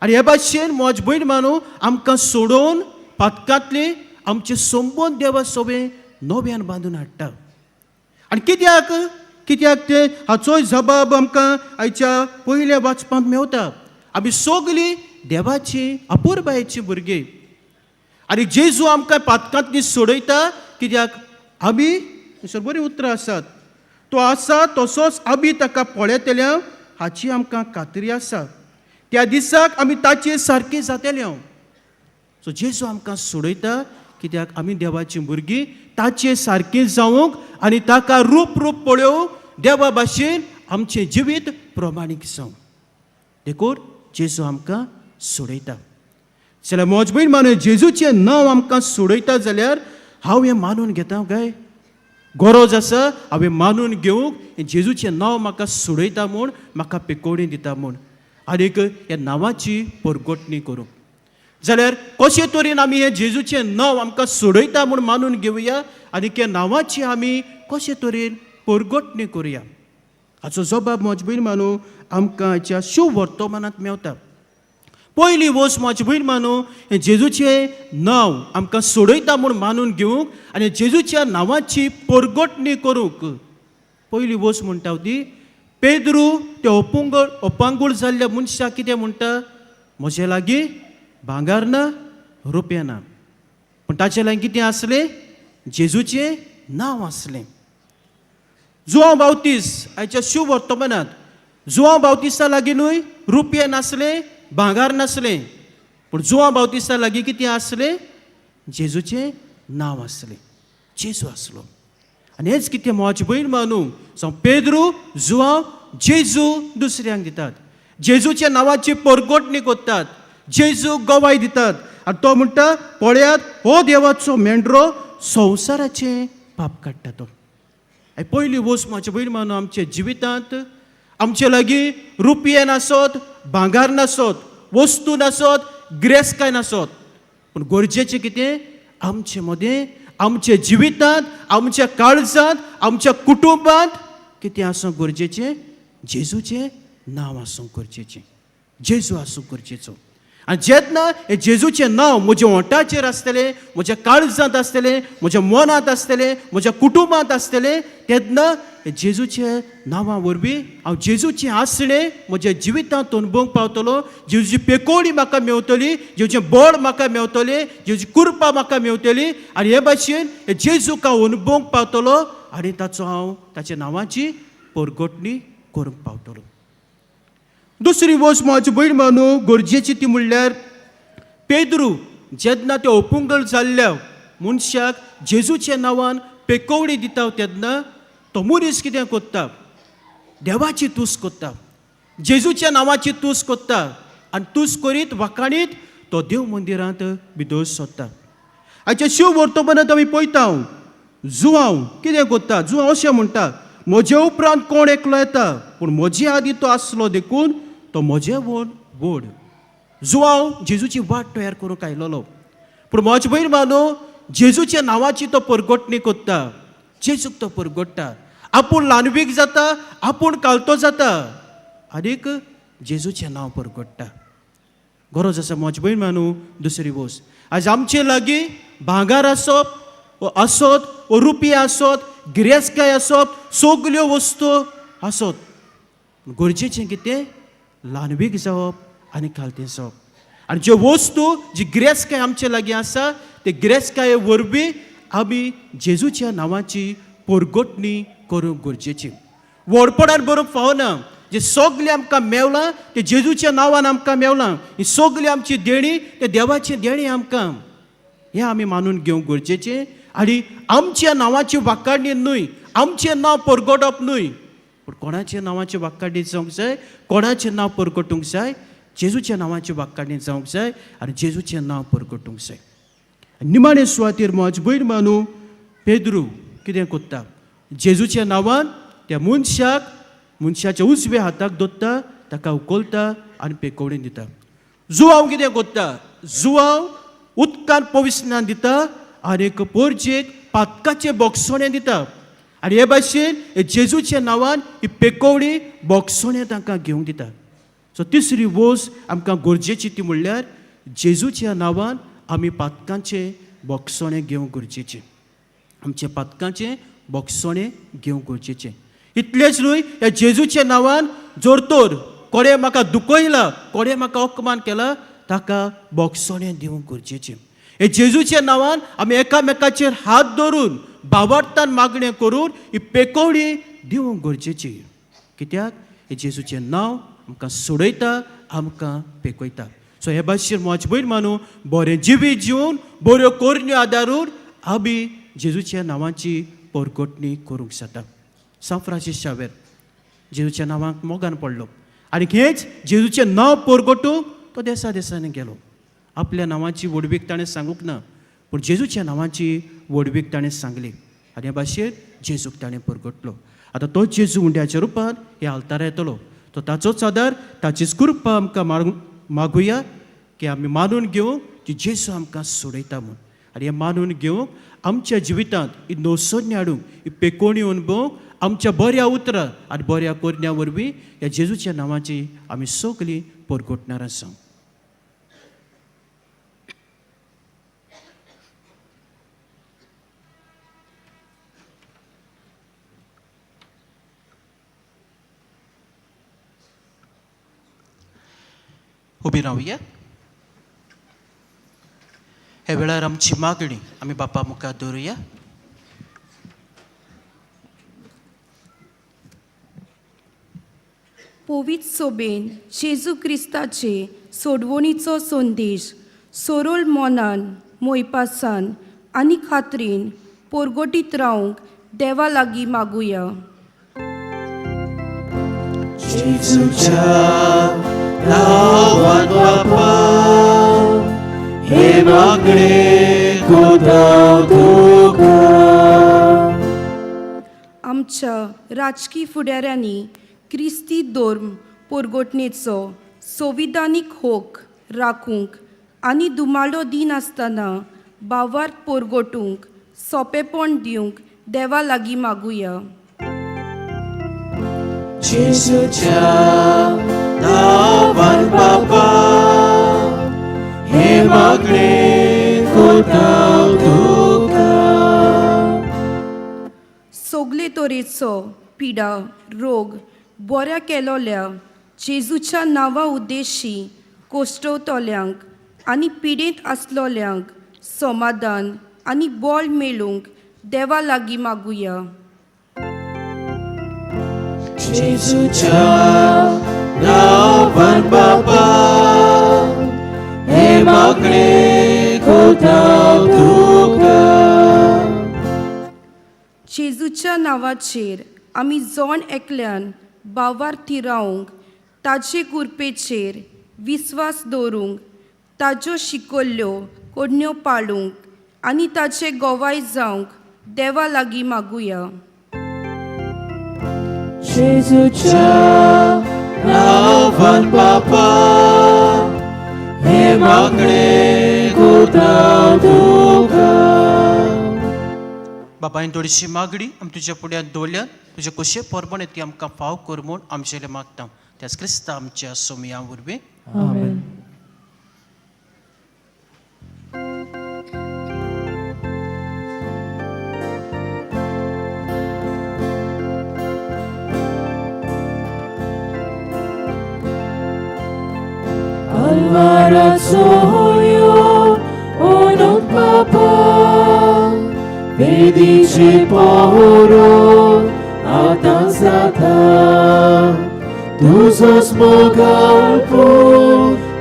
आनी हे भाशेन म्हजे भयण भावांनो, आमकां सोडोवन पातकांतले आमचे संबंद देवा सोबे नव्यान बांदून हाडटा. आनी कित्याक ते हाचोय जबाब आमकां आयच्या पयल्या वाचपांत मेवता. आमी सगलीं देवाची अपुरबायेची भुरगीं. आनी जेजू आमकां पातकांतली सोडयता कित्याक आमी, बरीं उतरां आसात, तो आसा तसोच आमी ताका पळयतल्या हाची आमकां खात्री आसा. त्या दिसाक आमी ताचे सारके जातले. सो जेजू आमकां सोडयता कित्याक आमी देवाची भुरगीं ताचे सारके जावंक आनी ताका रूप पळोवंक देवा भाशेन आमचें जिवीत प्रमाणीक जावंक देखून जेजू आमकां सोडयता. जाल्यार म्हजे बहीण मानू जेजूचें नांव आमकां सोडयता जाल्यार हांव हें मानून घेता काय गरज आसा हांवें मानून घेवंक जेजूचें नांव म्हाका सोडयता म्हूण म्हाका पेकोवणी दिता म्हूण आनीक ह्या नांवाची परगटणी करूंक जाल्यार कशे तरेन आमी हें जेजूचें नांव आमकां सोडयता म्हूण मानून घेवया आनीक ह्या नांवाची आमी कशे तरेन परगटणी करुया हाचो जबाब म्हजी बहीण मानू आमकां हाच्या शुभ वर्तमानांत मेवता पयली वस्त म्हाजी बहीण मानू हें जेजूचें नांव आमकां सोडयता म्हूण मानून घेवंक आनी जेजूच्या नांवाची परगटणी करूंक पयली वस्त म्हणटा ती पेद्रू ते अपांगूळ जाल्ल्या मनशाक कितें म्हणटा म्हजे लागीं भांगर ना रुपया ना पूण ताचे लागीं कितें आसलें जेजूचें नांव आसलें जुआंव बावतीस आयच्या शुभ वर्तमानांत जुआंव बावतिसा लागींनूय रुपये नासले भांगर नासलें पूण जुआंव बावतिसा लागीं कितें आसलें जेजूचें नांव आसलें जेजू आसलो आनी हेच कितें म्हजी बहीण मानू जावं पेद्रू जुआंव जेजू दुसऱ्यांक दितात जेजूच्या नांवाची परगटणी करतात जेजू गवाय दितात आनी तो म्हणटा पळयात हो देवाचो मेंढरो संवसाराचें पाप काडटा तो पयली वस्त म्हाजी बहीण मानू आमच्या जिवितांत आमचे लागीं रुपये नासत भांगर नासत वस्तू नासत गिरेस्तकाय नासत पूण गरजेचें कितें आमचे मदें आमच्या जिवितांत आमच्या काळजांत आमच्या कुटुंबांत कितें आसूंक गरजेचें जेजूचें नांव आसूंक गरजेचें जेजू आसूंक गरजेचो आनी जेन्ना हें जेजूचें नांव म्हज्या ओंठाचेर आसतलें म्हज्या काळजांत आसतलें म्हज्या मनांत आसतलें म्हज्या कुटुंबांत आसतलें तेन्ना हे जेजूच्या नांवा वरवीं हांव जेजूचें आसणें म्हज्या जिवितांत अणभवूंक पावतलो जेजूची पेकोवणी म्हाका मेवतली जेजूचें बळ म्हाका मेवतलें जेजूची कृपा म्हाका मेवतली आनी हे भाशेन हे जेजूक हांव अणभवूंक पावतलो आनी ताच्या नांवाची परगटणी करूंक पावतलो दुसरी वस्त म्हाजी भयण मानू गरजेची ती म्हणल्यार पेद्रू जेन्ना ते ओपुंगळ जाल्ल्या मनशाक जेजूच्या नांवान पेकोवणी दिता तेन्ना तो मनीस कितें करता देवाची तूस करता जेजूच्या नांवाची तूस करता आनी तूस करीत वाकाणीत तो देव मंदिरांत भितर सोदता हाच्या शिव वर्तमानांत आमी पळयता जुआंव कितें करता जुआंव अशें म्हणटा म्हजे उपरांत कोण एकलो येता पूण म्हजे आदी तो आसलो देखून तो म्हजे व्हड जुआंव जेजूची वाट तयार करूंक आयलोलो पूण म्हजे भयण मानू जेजूच्या नांवाची तो परगटणी करता जेजूक तो परगट्टा आपूण ल्हानवीक जाता आपूण कालतो जाता आनीक जेजूचें नांव परगट्टा गरज आसा म्हजे भयण मानू दुसरी वस्त आज आमचे लागीं भांगर आसत वा रुपये आसत गिरेस्तकाय आसत सगल्यो वस्तू आसत गरजेचें कितें ल्हानवीक जावप आनी कालतें जावप आनी ज्यो वस्तू जी गिरेस्तकाय आमचे लागीं आसा ते गिरेस्तकाये वरवीं आमी जेजूच्या नांवाची परगटणी करूंक गरजेची व्हडपणान बरोवंक फावना जे सगलें आमकां मेवलां ते जेजूच्या नांवान आमकां मेवलां ही सगली आमची देणी ते देवाची देणी आमकां हें आमी मानून घेवंक गरजेचें आनी आमच्या नांवाची वाखाणणी न्हय आमचें नांव परगटप न्हय पूण कोणाच्या नांवाची वाखाणणी जावंक जाय कोणाचें नांव परगटूंक जाय जेजूच्या नांवाची वाखाणणी जावंक जाय आनी जेजूचें नांव परगटूंक जाय निमाणे सुवातेर म्हजी भयण मानू पेद्रू कितें करता जेजूच्या नांवान त्या मनशाच्या उजव्या हाताक धरता ताका उखलता आनी पेकोवणी दिता जुआंव कितें करता जुआंव उदकान पविस्नान दिता आनी एक पोरजेक पातकाचें बोगसोणें दिता आनी हे भाशेन जेजूच्या नांवान ही पेकोवणी बोगसोणें तांकां घेवंक दिता सो तिसरी वस्त आमकां गरजेची ती म्हणल्यार जेजूच्या नांवान आमी पातकांचें बोगसोणें घेवंक गरजेचें आमच्या पातकांचें बोगसोणें घेवंक गरजेचें इतलेंच न्हय ह्या जेजूच्या नांवान जर तर कोणें म्हाका दुखयला कोणें म्हाका अपमान केला ताका बोगसोणें दिवंक गरजेचें हे जेजूच्या नांवान आमी एकामेकाचेर हात धरून भावार्थान मागणें करून ही पेकोवणी दिवंक गरजेची कित्याक हे जेजूचें नांव आमकां सोडयता आमकां पेकयता सो हे भाशेन म्हजी भयण मानू बरें जिवीत जिवन बऱ्यो कोरण्यो आदारून आमी जेजूच्या नांवाची परगटणी करूंक जाता सान फ्रांसीस शावेर जेजूच्या नांवाक मोगान पडलो आनी हेंच जेजूचें नांव परगटूंक तो देसा देसांनी गेलो आपल्या नांवाची वडवीक ताणें सांगूंक ना, पूण जेजूच्या नांवाची वडवीक ताणें सांगली आनी हे भाशेन जेजूक ताणें परगटलो. आतां तोच जेजू उंड्याच्या रुपान ह्या आल्तारा येतलो. तो ताचोच आदार, ताचीच कृपा आमकां मागुया की आमी मानून घेवंक की जेजू आमकां सोडयता म्हूण. आनी हें मानून घेवंक आमच्या जिवितांत ही नवसोन्य हाडूंक, ही पेकोवणी अणभवंक आमच्या बऱ्या उतरां आनी बऱ्या कोरण्या वरवीं ह्या जेजूच्या नांवाची आमी सगळीं परगटणार आसा. उबी रावया. हे वेळार आमची मागणी आमी बापा मुखार दवरुया. पवित्र सोबेन जेजू क्रिस्ताचे सोडवणीचो संदेश सोरोल मोनान मोयपासान आनी खात्रीन परगटीत रावंक देवा लागीं मागुया. जेजूच्या नांवान बापा हे मागणे कोताव तुका. आमच्या राजकी फुडाऱ्यांनी क्रिस्ती धर्म परगटणेचो संविधानीक हक राखूंक आनी दुमाळो दिनासतना भावार्थ परगटूंक सोंपेपण दिवंक देवा लागीं मागुया. जेजूच्या नांवान बापा हे मागणे कोताव तुका. सगले तरेचो पिडा रोग बऱ्या केलोल्या जेजूच्या नांवा उद्देशी कोश्टवतल्यांक आनी पिडेंत आसलोल्यांक समाधान आनी बळ मेळूंक देवा लागीं मागुया. जेजूच्या नांवान बापा हे मागणे कोताव तुका. जेजूच्या नांवाचेर आमी जोण एकल्यान भावार्थी रावंक, ताचे कृपेचेर विस्वास दवरूंक, ताच्यो शिकयल्ल्यो कोडण्यो पाळूंक आनी ताचे गोवाय जावंक देवा लागीं मागुया. जेजूच्या नांवान बापा हे मागणे कोताव तुका. बाबा हांवें थोडीशी मागणी आमी तुज्या फुड्यांत दवरल्यात. तुजे कशें परमणे ती आमकां फाव कर म्हूण आमचेले मागता. त्याच क्रिस्ता आमच्या सोमया वरवीं. आमेन. Alvarazo yo onok papa Vedice poro atanzata Tu sos mogalpo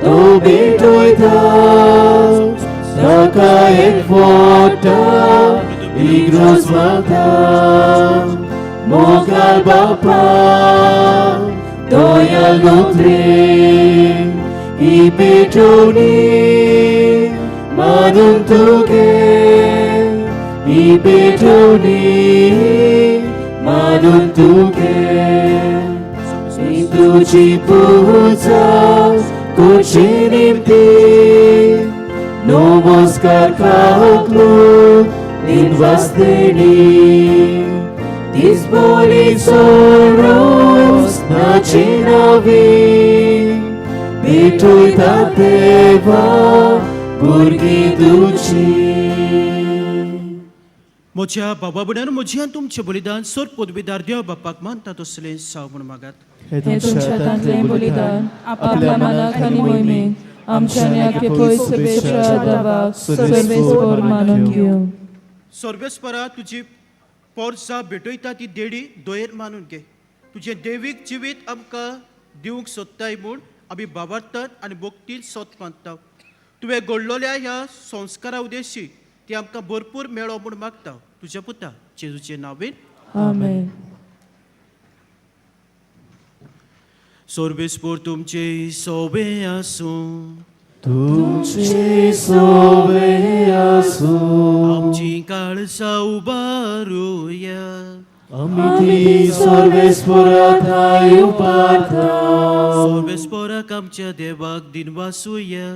to bitoitas Taka ek vota igros mata Mogal bapa doyal nutri I petoni manun tuge I petoni manun tuge I tuci puza kucinimti Novoskar kaklu din vasteni Disboli soros nachinavi Bitoy tateva burgi duchi. म्हज्या बाबा बुड्यान म्हज्यान तुमचें बलिदान सोर पदवीदार देव बापाक मानता तसलें साव म्हूण मागात. हे तुमच्या हातांतलें बलिदान आपल्या मनाक आनी मोहिमेक आमच्या न्यायपय सभेच्या देवाक सर्वेस्पर मानून घेवं. सर्वेस्परा तुजी पोरसां भेटयता ती देडी दोयर मानून घे. तुजें देवीक जिवीत आमकां दिवंक सोदताय म्हूण आमी बाबार्थान आनी भक्तीन सोत मानता. तुवें घडलोल्या ह्या संस्कारा उद्देशी ती आमकां भरपूर मेळो म्हूण मागता. तुज्या पुता जेजूचे नांवेन. आमेन. सर्वेस्पर तुमचे सोबे आसूं तुमची सोबे आसू आमची काळजा उबारूया आमी ती सर्वेस्पराथाय उपारता सर्वेस्पराक आमच्या देवाक दिन वासूया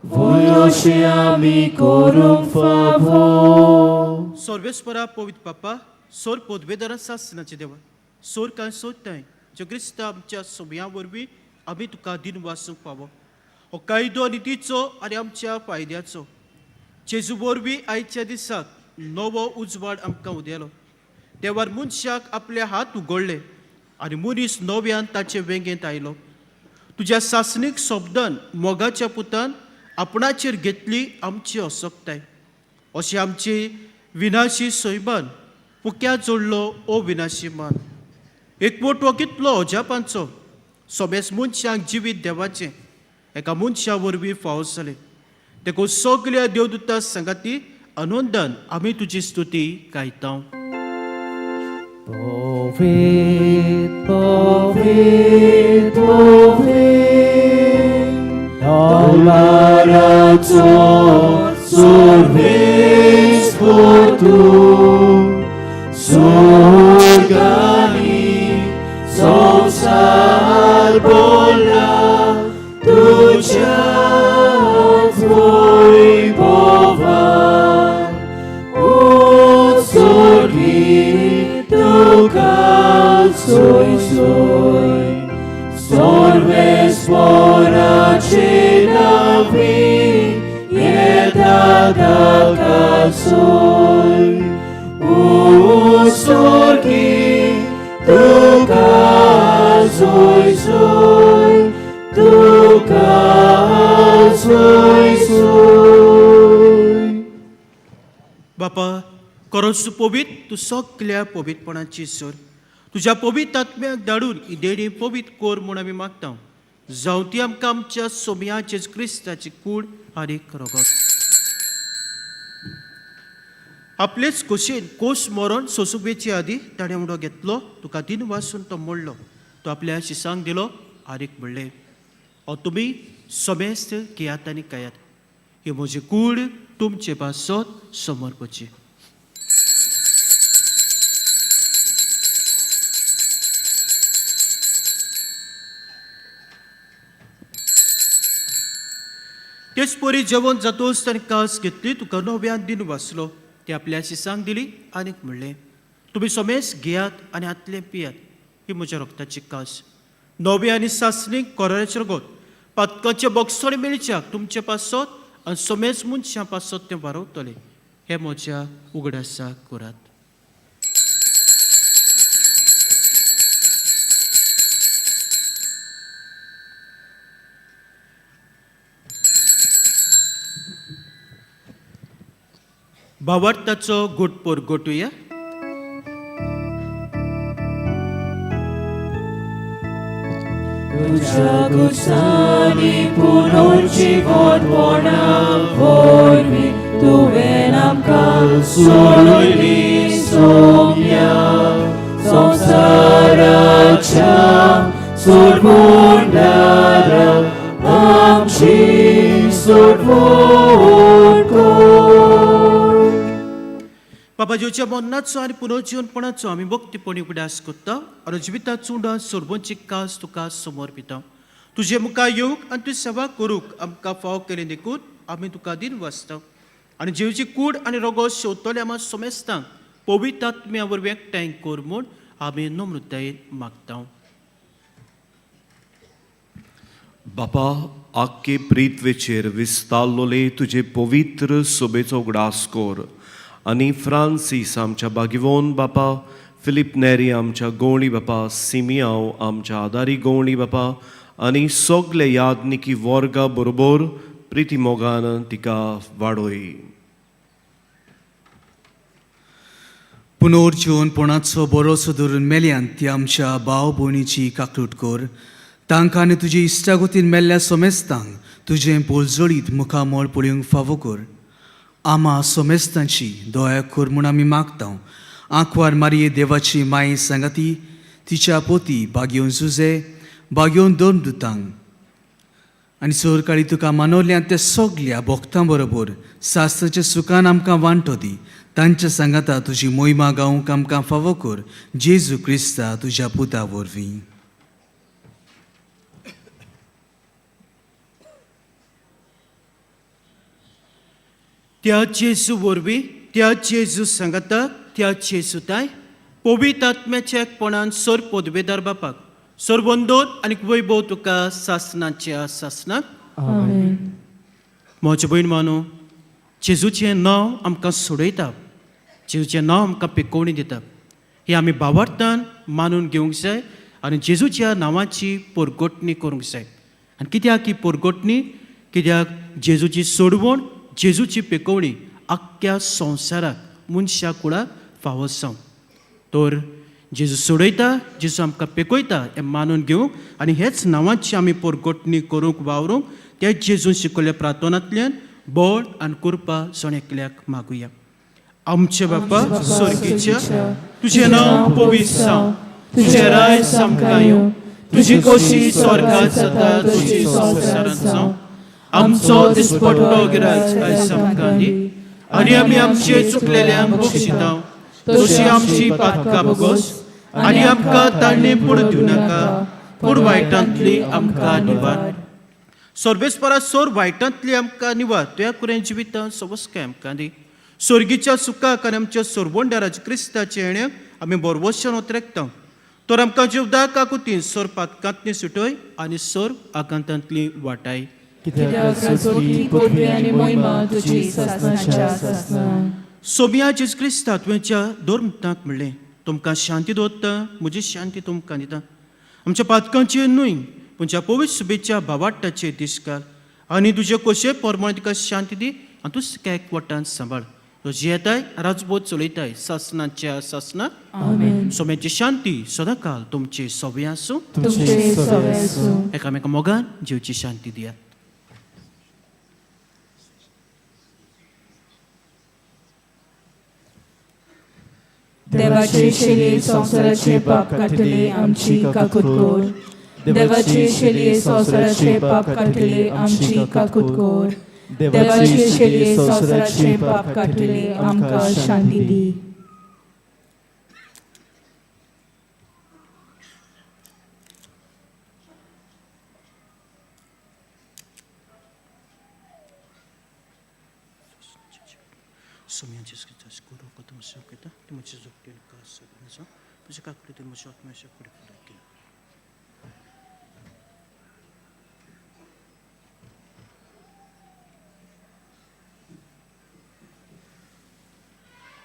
वयोशे आमी करूंक फावो सर्वेस्परा पवित्र पापा सोर पोदवेदारा सासनाचे देवा सोर कांय सोदताय जो क्रिस्त आमच्या सोम्या वरवीं आमी तुका दिन वासूंक पावो हो कायदो नितीचो आनी आमच्या फायद्याचो जेजू वरवीं आयच्या दिसाक नवो उजवाड आमकां उदेलो देवार मनशाक आपले हात उगडले आनी मनीस नव्यान ताचे वेंगेंत आयलो तुज्या सासणीक शब्दान मोगाच्या पुतान आपणाचेर घेतली आमची असोकताय अशी आमची विनाशी सैमान पुक्या जोडलो ओ विनाशी मान एकवट कितलो अजापांचो सोबेस मनशांक जिवीत देवाचें एका मनशा वरवीं फावो जालें देखून सगल्या देवदूता संगाती आनंदान आमी तुजी स्तुती गायता Povet, povet, povet, Taularaco sorves portu, Sorgani, Sonsar bola, Tuciat voi povar, O sorgi, soy, sorves por acena vi, yedada soy, o sorgi, tu soy, tu soy. बापा खरोच तूं पवित्र तूं सगल्या पवित्रपणाची सोर तुज्या पवित्र आत्म्याक धाडून ही देणी पवित्र कोर म्हूण आमी मागता जावं ती आमकां आमच्या सोम्याचे क्रिस्ताची कूड आनी रगत आपलेच खोशेन कोस मरण सोसुबेचे आदी ताणें उडो घेतलो तुका दिन वासून तो मोडलो तो आपल्या शिसांक दिलो आनीक म्हणलें हो तुमी सोमेस्त घेयात आनी खायात ही म्हजी कूड तुमचे पासत समर्पची तेच परी जेवण जातोच ताणें कास घेतली तुका नव्यान दिन वाचलो ती आपल्या शिसांक दिली आनीक म्हणलें तुमी सोमेस घेयात आनी आतलें पियात ही म्हज्या रक्ताची कास नवे आनी सासणीक कोराचें रगत पातकाचे बॉक्सोडे मेळच्याक तुमचे पासत आनी सोमेस मनशां पासत तें वारवतलें हे म्हज्या उगडासा करात भावार्थाचो घोटपोर घोटुया तुझ्या गुसांनी पुनर्जीवनपणा वरवीं तुवें आमकां सोडली सोम्या संवसाराच्या सोडवणारा आमची सोडवण कर बाबा जेवच्या मरणाचो आनी पुनर्जीवनपणाचो आमी भक्तीपणी उगडास करता आनी जिविता चुंडा सोडवणची कास तुका समर्पिता तुजे मुखार येवंक आनी तुजी सेवा करूंक आमकां फाव केलें देखून आमी तुका दिन वाचता आनी जेवची कूड आनी रगत शेवतले आमी सोमेस्तांक पवित्र आत्म्या वरवीं एकठांय कर म्हूण आमी नम्रतायेन मागता बापा आख्खे प्रित्वेचेर विस्तारलोले तुजे पवित्र सोबेचो उगडास कर आनी फ्रांसीस आमच्या बागिवोन बापा फिलिप नेरी आमच्या गवळी बापा सिमियांव आमच्या आदारी गवळी बापा आनी सगले यादनिकी वर्गा बरोबर प्रिती मोगान तिका वाडोय पुनर्जीवनपणाचो बरोसो धरून मेल्यान ती आमच्या भाव भयणीची काकलूट कर तांकां आनी तुजे इश्टागतीन मेल्ल्या सोमेस्तांक तुजें पोलजोळीत मुखामोळ पळोवंक फावो कर आमा सोमेस्तांची दया कर म्हूण आमी मागता आंकवार मारये देवाची माई सांगाती तिच्या पोती बागयोन जुजे बागयोन दोन दुतांक आनी सोर काळी तुका मानवल्या त्या सगल्या भक्तां बरोबर सासराच्या सुखान आमकां वांटो दी. तांच्या सांगाता तुजी मोहिमा गावूंक आमकां फावो कर. जेजू क्रिस्ता तुज्या पुता वरवीं. त्या जेजू वरवीं, त्या जेजू सांगाता, त्या जेजूताय पवित्र आत्म्याच्या एकपणान सोर पदवेदार बापाक सर्वंदोन आनी वैभव तुका सासनाच्या सासनाक. आमेन. म्हजे भयण मानू, जेजूचें नांव आमकां सोडयता, जेजूचें नांव आमकां पिकोवणी दिता. हें आमी भावार्थान मानून घेवंक जाय आनी जेजूच्या नांवाची परगोटणी करूंक जाय. आनी कित्याक ही परगोटणी? कित्याक जेजूची सोडवण, जेजूची पिकोवणी आख्ख्या संवसाराक मनशा कुळाक फावो जावं. तर जेजू सोडयता, जेजू आमकां पिकोयता हें मानून घेवंक आनी हेच नांवाची आमी परगोटणी करूंक वावरूंक तेच जेजून शिकयल्ल्या प्रार्थनांतल्यान बळ आनी कृपा जण एकल्याक मागुया. आमचे बापा स्वर्गीच्या, तुजें नांव पवित्र जावं, तुजें राज आमकां येवं, तुजी खोशी स्वर्गांत जाता तशी संवसारांत जावं. आमचो दिसपट्टो गिराय आयज आमकां दी आनी आमी आमचे चुकलेल्यांक बक्षितांव तशी आमची पातकां बगोस आनी आमकां ताळणे पडूं दिवं नाका, पूण वायटांतली आमकां निवार. सर्वेस्परा सोर वायटांतली आमकां निवार, तुया कुरें जिवितां सवस्काय आमकां दी. स्वर्गीच्या सुखाक आनी आमच्या सोरवंडाराच्या क्रिस्ताचे येण्याक आमी बरवशान उतरेकता. तर आमकां जिवदाक काकुतीन सोर पातकांतली सुटय आनी सोर आकांतांतली वाटाय. कित्याक स्तुती, पदवी आनी महिमा तुजी सासनाच्या सासनां. सोबिया जेजू क्रिस्ता तुवेंच्या धर्मताक म्हणलें, तुमकां शांती दवरता, म्हजी शांती तुमकां दिता. आमच्या पातकांचेर न्हय, तुमच्या पवित्र सुबेच्या भावार्थाचेर दिसकाल आनी तुजे कशे परमळे तुका शांती दी आनी तूं सगळ्या एकवटान सांबाळ. तुजी येताय राजबोध चलयताय सासनाच्या सासनां. आमेन. सोम्याची शांती सदांकाल तुमचे सवे आसूं. तुमचे सवे आसूं. एकामेका मोगान जीवची शांती दियात. देवाचे शेले संवसाराचे पाप काटले आमची काकूट कोर. देवाचे शेले संवसाराचे पाप काटले आमची काकूट कोर. देवाचे शेले संवसाराचे पाप काटले आमकां शांती दी. सोम्याचे गुरु कदम सुखता तुमचे जोगते का तुझे काकडी ते म्हज्या आत्म्याच्या फुडें फुडें केला.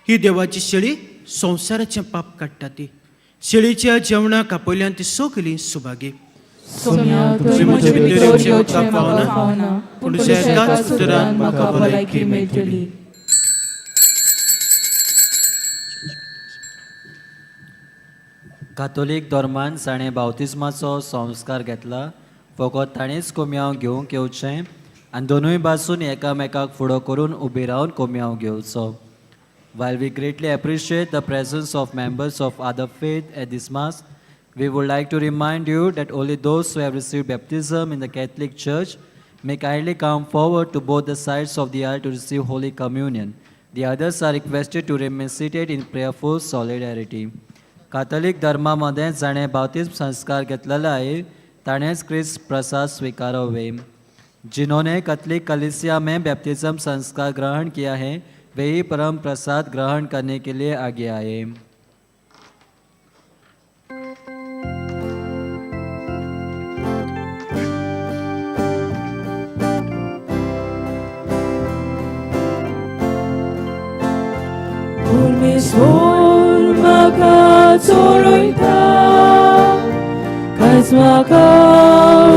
ही देवाची शेळी संवसाराचें पाप काडटा ती. शेळीच्या जेवणाक आपयल्यान ती सगळीं सुभागी. सोम्या, तुवें म्हजे भितर जेवचें म्हाका फावना, पूण तुज्या एकाच उतरान म्हाका भलायकी मेळटली. कातोलीक धर्मान ताणें बावतिस्माचो संस्कार घेतला. फकत ताणेंच कोमयाव घेवंक येवचें आनी दोनूय बाजून एकामेकाक फुडो करून उबी रावन कोमयाव घेवचो. While we greatly appreciate the presence of members of other faith at this Mass, we would like to remind you that only those who have received baptism in the Catholic Church may kindly come forward to both the sides of the aisle to receive Holy Communion. The others are requested to remain seated in prayerful solidarity. कातोलीक धर्मामध्ये जाणे बावतिस्म संस्कार घेतलेला आहे ताणेच क्रिस्त प्रसाद स्वीकारोवे. जिन्होंने कैथोलिक कलीसिया में बैप्टिज्म संस्कार ग्रहण किया है वही परम प्रसाद ग्रहण करने के लिए आगे आए. परमेश्वर म्हाका चोरयता, कांयच म्हाका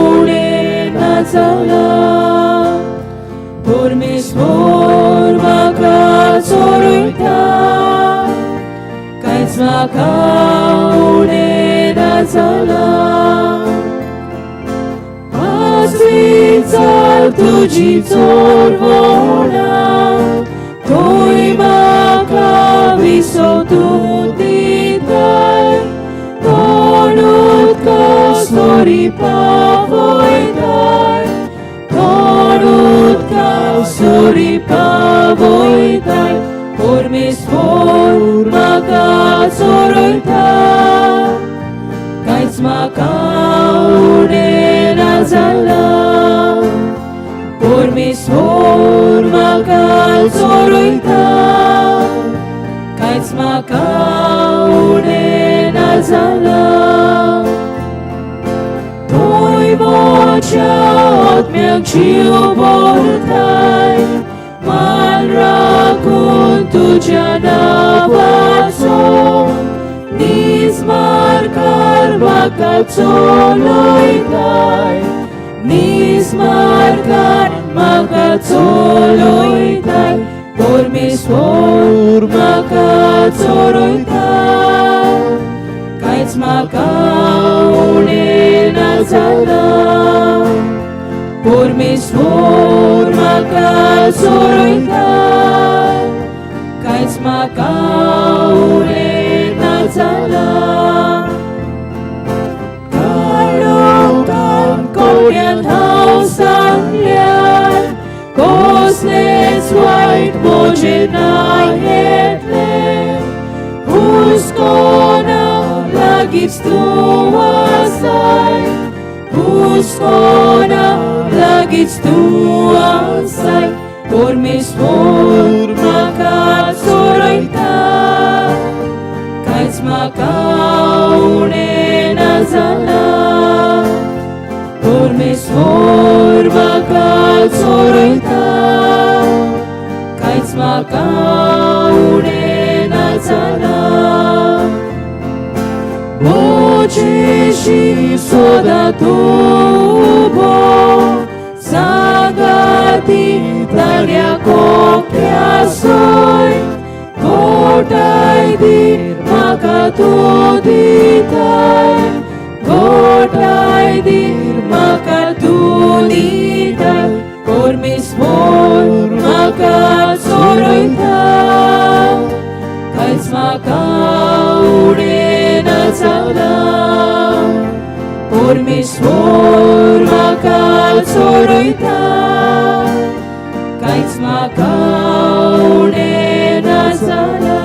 उणें ना जाला. परमेश्वर म्हाका चोरयता, कांयच म्हाका उणें ना जाला. आसली चाल तुजी चोरवणा, थंय म्हाका विसोतूं दिताय. तोंड उदका सोरी पावयताय, चोरी पावयताय परमेश्वर म्हाका चोरयता कांयच म्हाका उणें ना जालां परमेश्वर म्हाका चोरयता कांयच म्हाका उणें ना जालां थंय म्हज्या आत्म्याक जीव भरताय मान राखून तुज्या नांवाचो नीज मार्गार म्हाका चलयताय नीज मार्गार म्हाका चलयताय परमेश्वर म्हाका चोरयता कांयच म्हाका उणें ना जालां परमेश्वर म्हाका चोरयता कांयच म्हाका उणें ना जालां काळोखान कोड्यान हांव सांगल्यार कसलेच वायट म्हजें नाय येतलें हुस्कोना लागींच तूं आसाय हुस्कोना लागींच तूं आसाय परमेश्वर म्हाका चोरयता कांयच म्हाका उणें ना जालां परमेश्वर म्हाका चोरयता कांयच म्हाका उणें ना जालां म्हजेशी सदां तूं सांगाती ताण्या कोक्या सोय घोटाय दीर म्हाका तूं दिताय घोटाय दीर म्हाका तूं दिताय परमेश्वर म्हाका चोरयता कांयच म्हाका उणें ना जालां परमेश्वर म्हाका चोरयता कांयच म्हाका उणें ना जालां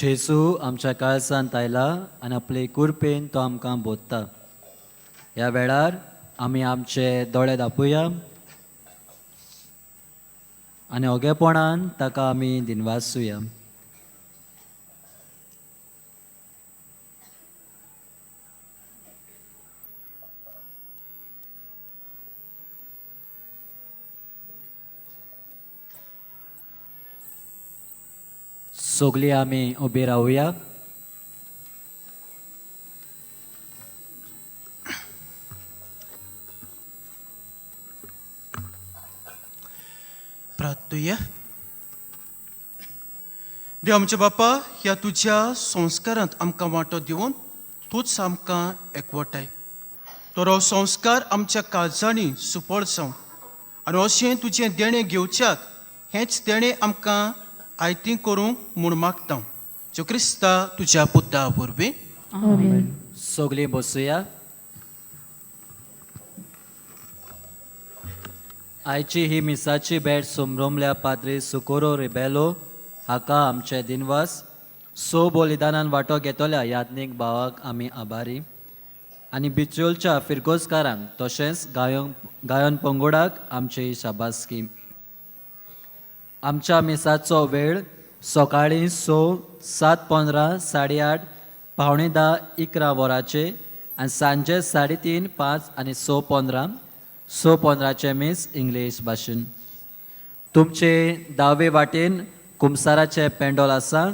जेजू आमच्या काळजांत आयला आनी आपले कुरपेन तो आमकां बोधता ह्या वेळार आमी आमचे दोळे धांपूया आनी ओगेपणान ताका आमी दिनवासूया सगळीं आमी उबी रावया प्रार्थूया देव आमच्या बापा ह्या तुज्या संस्कारांत आमकां वांटो दिवन तूंच आमकां एकवटाय तो संस्कार आमच्या काळजांनी सुपळ जावं आनी अशें तुजें देणें घेवच्याक हेंच देणें आमकां आयतीं करूंक म्हूण मागता जो क्रिस्ता तुज्या पुता वरवीं सगळीं बसुया आयची ही मिसाची भेट सोमरोमल्या पाद्री सुकोरो रिबेलो हाका आमचे दिनवास सो बलिदानान वांटो घेतल्या याज्ञीक भावाक आमी आभारी आनी बिचोलच्या फिरगोजकारांक तशेंच गायन पंगडाक आमची शाबासकी आमच्या मिसाचो वेळ सकाळीं 7:15 8:30 9:45 11 वरांचे आनी सांजे 3:30 5 आनी 6:15 मीस इंग्लीश भाशेन तुमचे दावे वाटेन कुमसाराचे पेंडोल आसा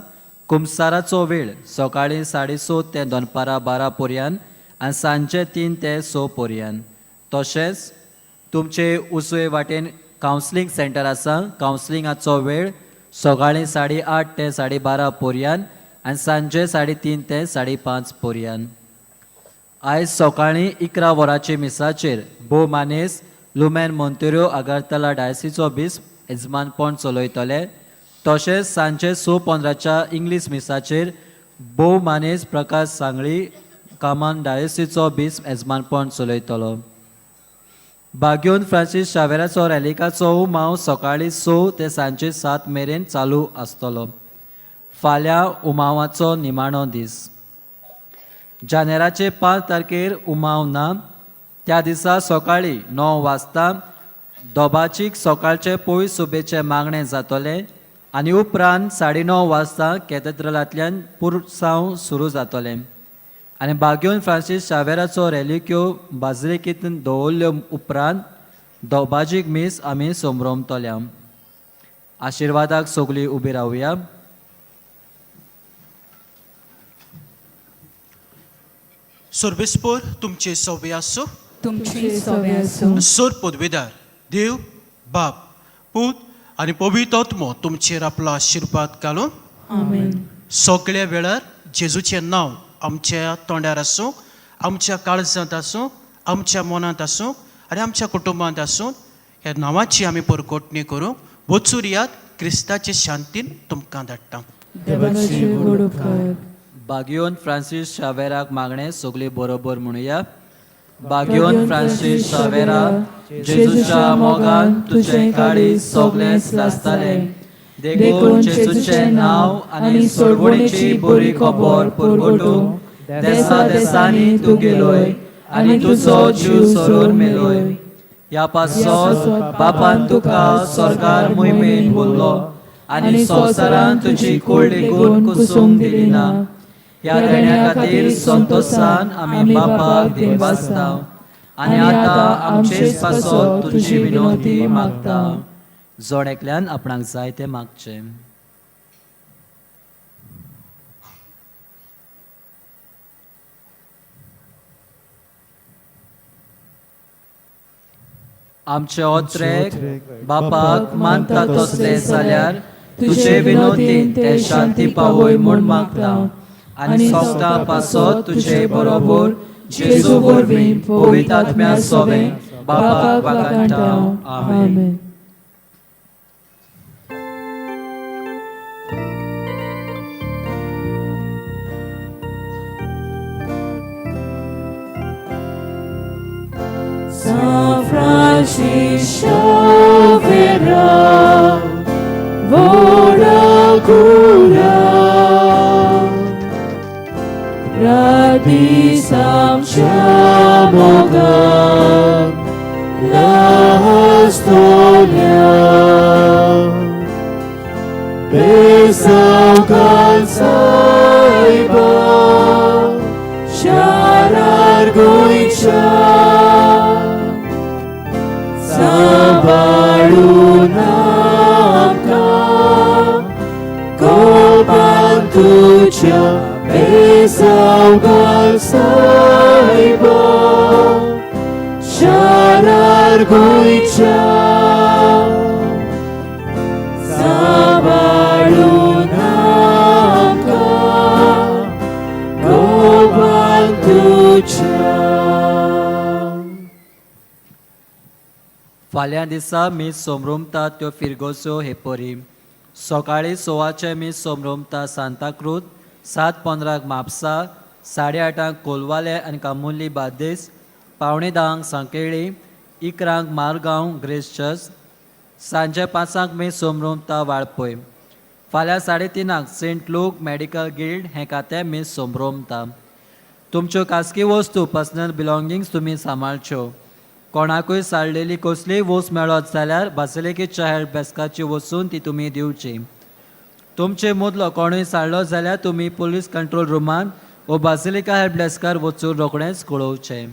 कुमसाराचो वेळ सकाळीं 6:30 ते दनपारां 12 पर्यंत आनी सांजे 3 ते 6 पर्यंत तशेंच तुमचे उजवे वाटेन कावन्सिलींग सेंटर आसा कावन्सिलिंगाचो वेळ सकाळीं 8:30 ते 12:30 पर्यंत आनी सांजे 3:30 ते 5:30 पर्यंत आयज सकाळीं 11 वरांचे मिसाचेर भो मानेस लुमेन मोंतेरो आगारतला डायसिचो बीस यजमानपण चलयतले तशेंच सांजे 6:15 इंग्लीश मिसाचेर भोव मानेस प्रकाश सांगळी कामान डायसिसचो बीस येजमानपण चलयतलो. बाग्योन फ्रांसीस शावेराचो रॅलिकाचो उमाव सकाळीं 6 ते सांजे 7 मेरेन चालू आसतलो. फाल्यां उमावाचो निमाणो दीस. जानेराचे 5 तारखेर उमाव ना. त्या दिसा सकाळीं 9 वाजता दोबाचीक सकाळचे पयस सुबेचे मागणें जातलें आनी उपरांत 9:30 वाजता कॅथेड्रलांतल्यान पुरसांव सुरू जातलें आनी बाग्योन फ्रांसीस शावेराचो रॅलिक्यो बाजलिकेंत दवरल्यो उपरांत दोबाजीक मीस आमी सोमरोमतल्या. आशिर्वादाक सगळीं उबी रावया. सोर्बेस्पोर तुमचे सव्वे आसो. तुमची सवय आसूं. सोर पदवेदार देव बाप पूत आनी पवित्र आत्मो तुमचेर आपलो आशिर्वाद घालून आमेन. सगळ्या वेळार जेजूचें नांव आमच्या तोंडार आसूं, आमच्या काळजांत आसूं, आमच्या मनांत आसूं आनी आमच्या कुटुंबांत आसूं. ह्या नांवाची आमी परकोटणी करूं. वचून यात क्रिस्ताचे शांतीन तुमकां धाडटा. देवाची व्हड उपकार. बाग्योन फ्रांसीस शावेराक मागणें सगळीं बरोबर म्हणुया. बाग्योन फ्रांसीस शावेरा जेजूच्या मोगान तुजें काळीज सगळेंच लासतालें. देखून जेजूचें नांव आनी सोडवणेची बरी खबर परगटूंक देसा देसांनी तूं गेलोय आनी तुजो जीव सोडून मेलोय. ह्या पासत बापान तुका स्वर्गार मोहिमेन बोल्लो आनी संवसारान तुजी कूड लेगून कुसूंक दिली ना. ह्या देण्या खातीर संतोशान आमी बापाक देवासता आनी आतां आमचेच पासत तुजी विनंती मागता. जोड एकल्यान आपणाक जाय तें मागचें. आमचे ओत्रेक बापाक मानता तसले जाल्यार तुजे विनंतीन ते शांती पावय म्हूण मागता आनी सोगता पासत तुजे बरोबर जेजू वरवीं पवित्र आत्म्या सोबें बापाक वागणटा. आमेन. San Francisco Vera Voda Cura Radi Samcha Moga La Storia Besau Gansaiba Sharar Goicha Sabaru namka Korban tuja Besau galsaiba Sharar goicha Sabaru namka Korban tuja. फाल्यां दिसा मीस सोमरोमता त्यो फिरगोच्यो हेपरी. सकाळीं 6 मीस सोमरोमता सांताक्रूज, 7:15 म्हापसा, 8:30 कोलवाले आनी कामुर्ली बार्देस, 9:45 सांकेळी, 11 मारगांव ग्रेस चर्च, सांजे 5 मीस सोमरोमता वाळपय. फाल्यां 3:30 सेंट लूक मेडिकल गिल्ड हें खातें मीस सोमरोमता. तुमच्यो खासगी वस्तू पर्सनल बिलॉंगिंग्स तुमी सांबाळच्यो. कोणाकूय साडलेली कसलीय वस्त मेळत जाल्यार बासिलिकेच्या हेल्प डेस्काची वचून ती तुमी दिवची. तुमचे मदलो कोणूय साडलो जाल्यार तुमी पुलीस कंट्रोल रुमांत वो बासिलिका हेल्प डेस्कार वचून रोखडेंच कळोवचें.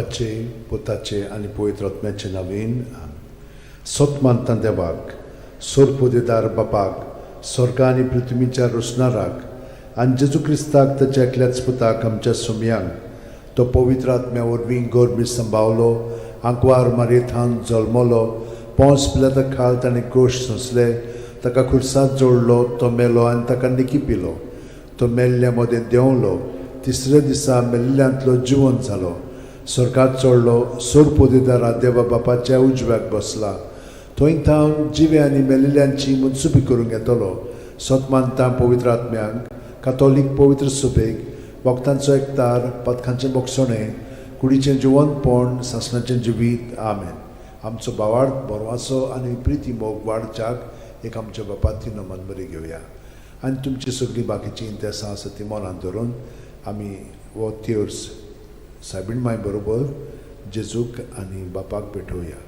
बापाचे पुताचे आनी पवित्र आत्म्याचे नांवेन सत मानता देवाक सोरपोदेदार बापाक स्वर्ग आनी पृथ्वीच्या रोसणाराक आनी जेजू क्रिस्ताक ताच्या एकल्याच पुताक आमच्या सुमयांक तो पवित्र आत्म्या वरवीं गोरबी सांबावलो आंकवार मारयेंत जल्मलो पोंस पिलाता खाल ताणें क्रोश सोंसले ताका खुर्सांत जोडलो तो मेलो आनी ताका निकी पिलो तो मेल्ल्या मदें देंवलो तिसऱ्या दिसा मेल्ल्यांतलो जिवंत जालो स्वर्गांत चडलो सोरपोदेदारा देवा बापाच्या उजव्याक बसला थंय थावन जिवे आनी मेल्लेल्यांची मनसुबी करूंक येतलो सतमानता पवित्र आत्म्यांक कातोलीक पवित्र सुबेक वखदांचो एकतार पथकांचें मोगसणें कुडीचें जिवंतपण सासणाचें जिवीत आमेन आमचो बावार्थ बरवासो आनी प्रिती मोग वाडच्याक एक आमच्या बापाची नमन बरी घेवया आनी तुमची सगळीं बाकीची इंतेसां आसा ती मनांत धरून आमी हो तिर्स सायबीण माय बरोबर जेजूक आनी बापाक भेटोवया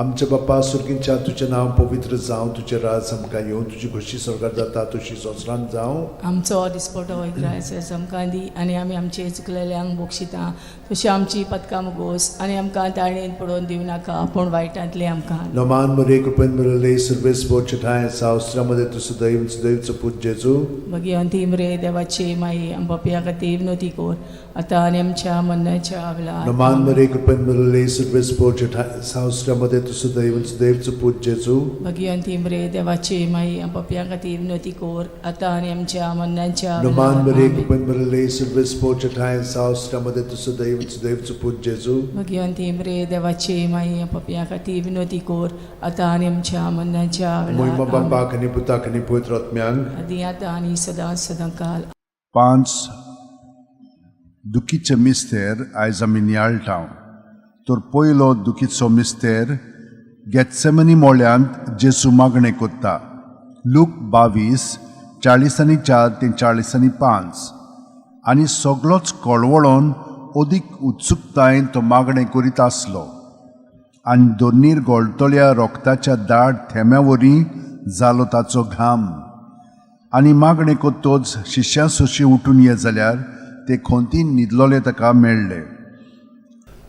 आमचे बापा सुर्गींच्या तुजें नांव पवित्र जावं तुजें राज आमकां येवं तुजी खोशी स्वर्गांत जाता तशी संवसारांत जावं आमचो दिसपटो वयता आमकां दी आनी आमी आमचे चुकलेल्यांक बक्षिता तशी आमची पदकां मुगोस आनी आमकां ताळयेन पडोवन दिवं नाका पूण वायटांतले आमकां नमान मरे कृपेन मरले सर्वेस बोरचे ठाय सावस्त्रामध्ये तुझं दैवचं पूज जेजू मगी अंतिम रे देवाची माई आमच्या खातीर विनोती कोर आतां आनी आमच्या मरणाच्या वेळार नमान मरे कृपेन मरले सर्वेस बोरचे ठाय सावस्त्रामध्ये तुझं दैवचं पूज जेजू मगी अंतिम रे देवाची माई आमच्या खातीर विनोती कोर आतां आनी आमच्या मरणाच्या नमान मरे कृपेन मरले सर्वेस बोरचे ठाय सावस्त्रामध्ये तुझं दैवचं पूज जेजू मगी अंतिम रे देवाची माई आमच्या खातीर विनोती कोर आतां आनी आमच्या मरणाच्या महिमा वेळार बापाक आनी पुताक आनी पवित्र आत्म्यांक आदी आतां आनी सदां काल 5 दुखीचे मिस्तेर आयज आमी नियाळटाव तर पयलो दुखीचो मिस्तेर गेत्सेमनी मोळ्यांत जेजू मागणें कोत्ता लूक 22:40-4 ते 40:5 आनी सगळोच कळवळोन अदीक उत्सुकतायेन तो मागणें करीत आसलो आनी दोनीर गळतल्या रोगताच्या दाट थेंब्या वरी जालो ताचो घाम आनी मागणें कोत्तोच शिश्यां सोशी उठून ये जाल्यार ते खोंतीन न्हिदलोले ताका मेळ्ळे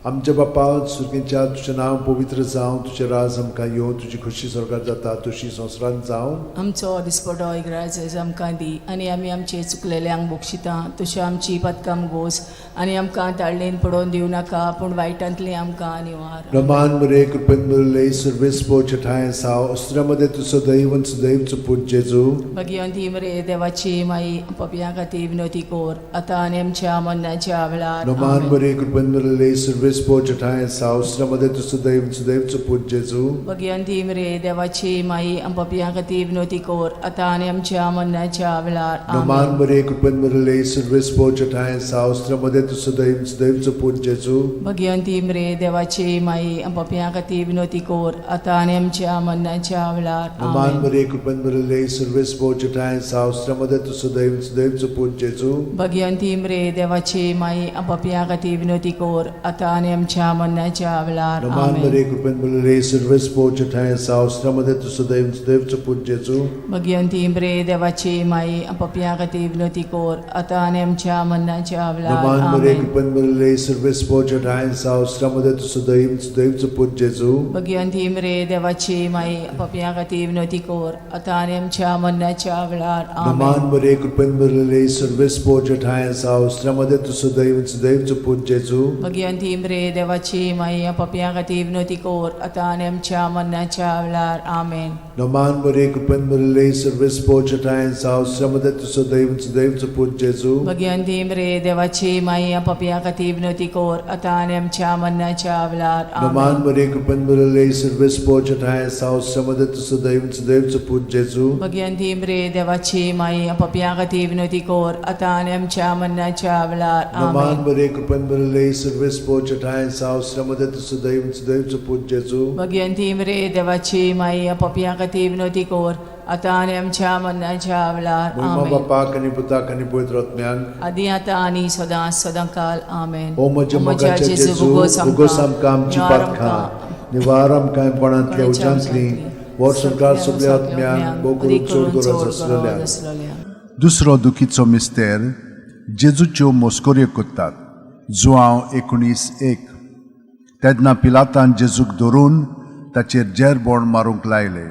आमच्या बापा सुर्गींच्या तुजें नांव पवित्र जावं तुजें राज आमकां येवं तुजी खोशी स्वर्गांत जाता तशी संवसारांत जावं आमचो दिसपटो इग्राज आमकां दी आनी आमी आमचे चुकलेल्यांक बक्षिता तशें आमची पदकां मुगोस आनी आमकां ताळयेन पडोवन दिवं नाका पूण वायटांतले आमकां निवार नमान मरे कृपेन मरले सर्वेस बोरचे ठाय सावस्त्रामध्ये तुझं दैवचं पूज जेजू मगी अंतिम रे देवाची माई आमच्या खातीर विनोती कोर आतां आनी आमच्या मरणाच्या वेळार नमान मरे कृपेन मरले सर्वेस बोरचे ठाय सावस्त्रामध्ये तुझं दैवचं पूज जेजू मगी अंतिम रे देवाची माई आमच्या खातीर विनोती कोर आतां आनी आमच्या मरणाच्या वेळार नमान मरे कृपेन मरले सर्वेस बोरचे ठाय सावस्त्रामध्ये तुझं दैवचं पूज जेजू मगी अंतिम रे देवाची माई आमच्या खातीर विनोती कोर आतां आनी आमच्या मरणाच्या वेळार नमान मरे कृपेन मरले सर्वेस बोरचे ठाय सावस्त्रामध्ये तुझं दैवचं पूज जेजू मगी अंतिम रे देवाची माई आमच्या खातीर विनोती कोर आतां आनी आमच्या मरणाच्या वेळार नमान मरे कृपेन मरले सर्वेस बोरचे ठाय सावस्त्रामध्ये तुझं दैवचं पूज जेजू मगी अंतिम रे देवाची माई आमच्या खातीर विनोती कोर आतां आनी आमच्या मरणाच्या वेळार नमान मरे कृपेन मरले सर्वेस बोरचे ठाय सावस्त्रामध्ये तुझं दैवचं पूज जेजू मगी अंतिम रे देवाची माई आमच्या खातीर विनोती कोर आतां आनी आमच्या मरणाच्या वेळार नमान मरे कृपेन मरले सर्वेस बोरचे ठाय सावस्त्रामध्ये तुझं दैवचं पूज जेजू मगी अंतिम रे देवाची माई आमच्या खातीर विनोती कोर आतां आनी आमच्या मरणाच्या वेळार आमेन नमान मरे कृपेन मरले सर्वेस बोरचे ठाय सावस्त्रामध्ये तुझं दैवचं पूज जेजू मगी अंतिम रे देवाची माई आमच्या खातीर विनोती कोर आतां आनी आमच्या मरणाच्या वेळार नमान मरे कृपेन मरले सर्वेस बोरचे ठाय सावस्त्रामध्ये तुझं दैवचं पूज जेजू मगी अंतिम रे देवाची माई आमच्या खातीर विनोती कोर आतां आनी आमच्या मरणाच्या वेळार नमान मरे कृपेन मरले सर्वेस बोरचे ठाय सावस्त्रामध्ये तुझं दैवचं पूज जेजू मगी अंतिम रे देवाची माई आमच्या खातीर विनोती कोर आतां आनी आमच्या मरणाच्या वेळार महिमा बापाक आनी पुताक आनी पवित्र आत्म्यांक आदी आतां आनी सदां काल आमेन ओ म्हज्या मोगाचे जेजू उगोस आमकां आमची पातखां निवार आमकां पणांतल्या उज्यांतली वर सरकार सगळ्या आत्म्यांक भोव करून चड गरज आसलेल्या दुसरो दुखीचो मिस्तेर जेजूच्यो मोस्कोऱ्यो कोत्तात जुआंव 19:1 तेन्ना पिलातान जेजूक धरून ताचेर जेर बोण मारूंक लायले.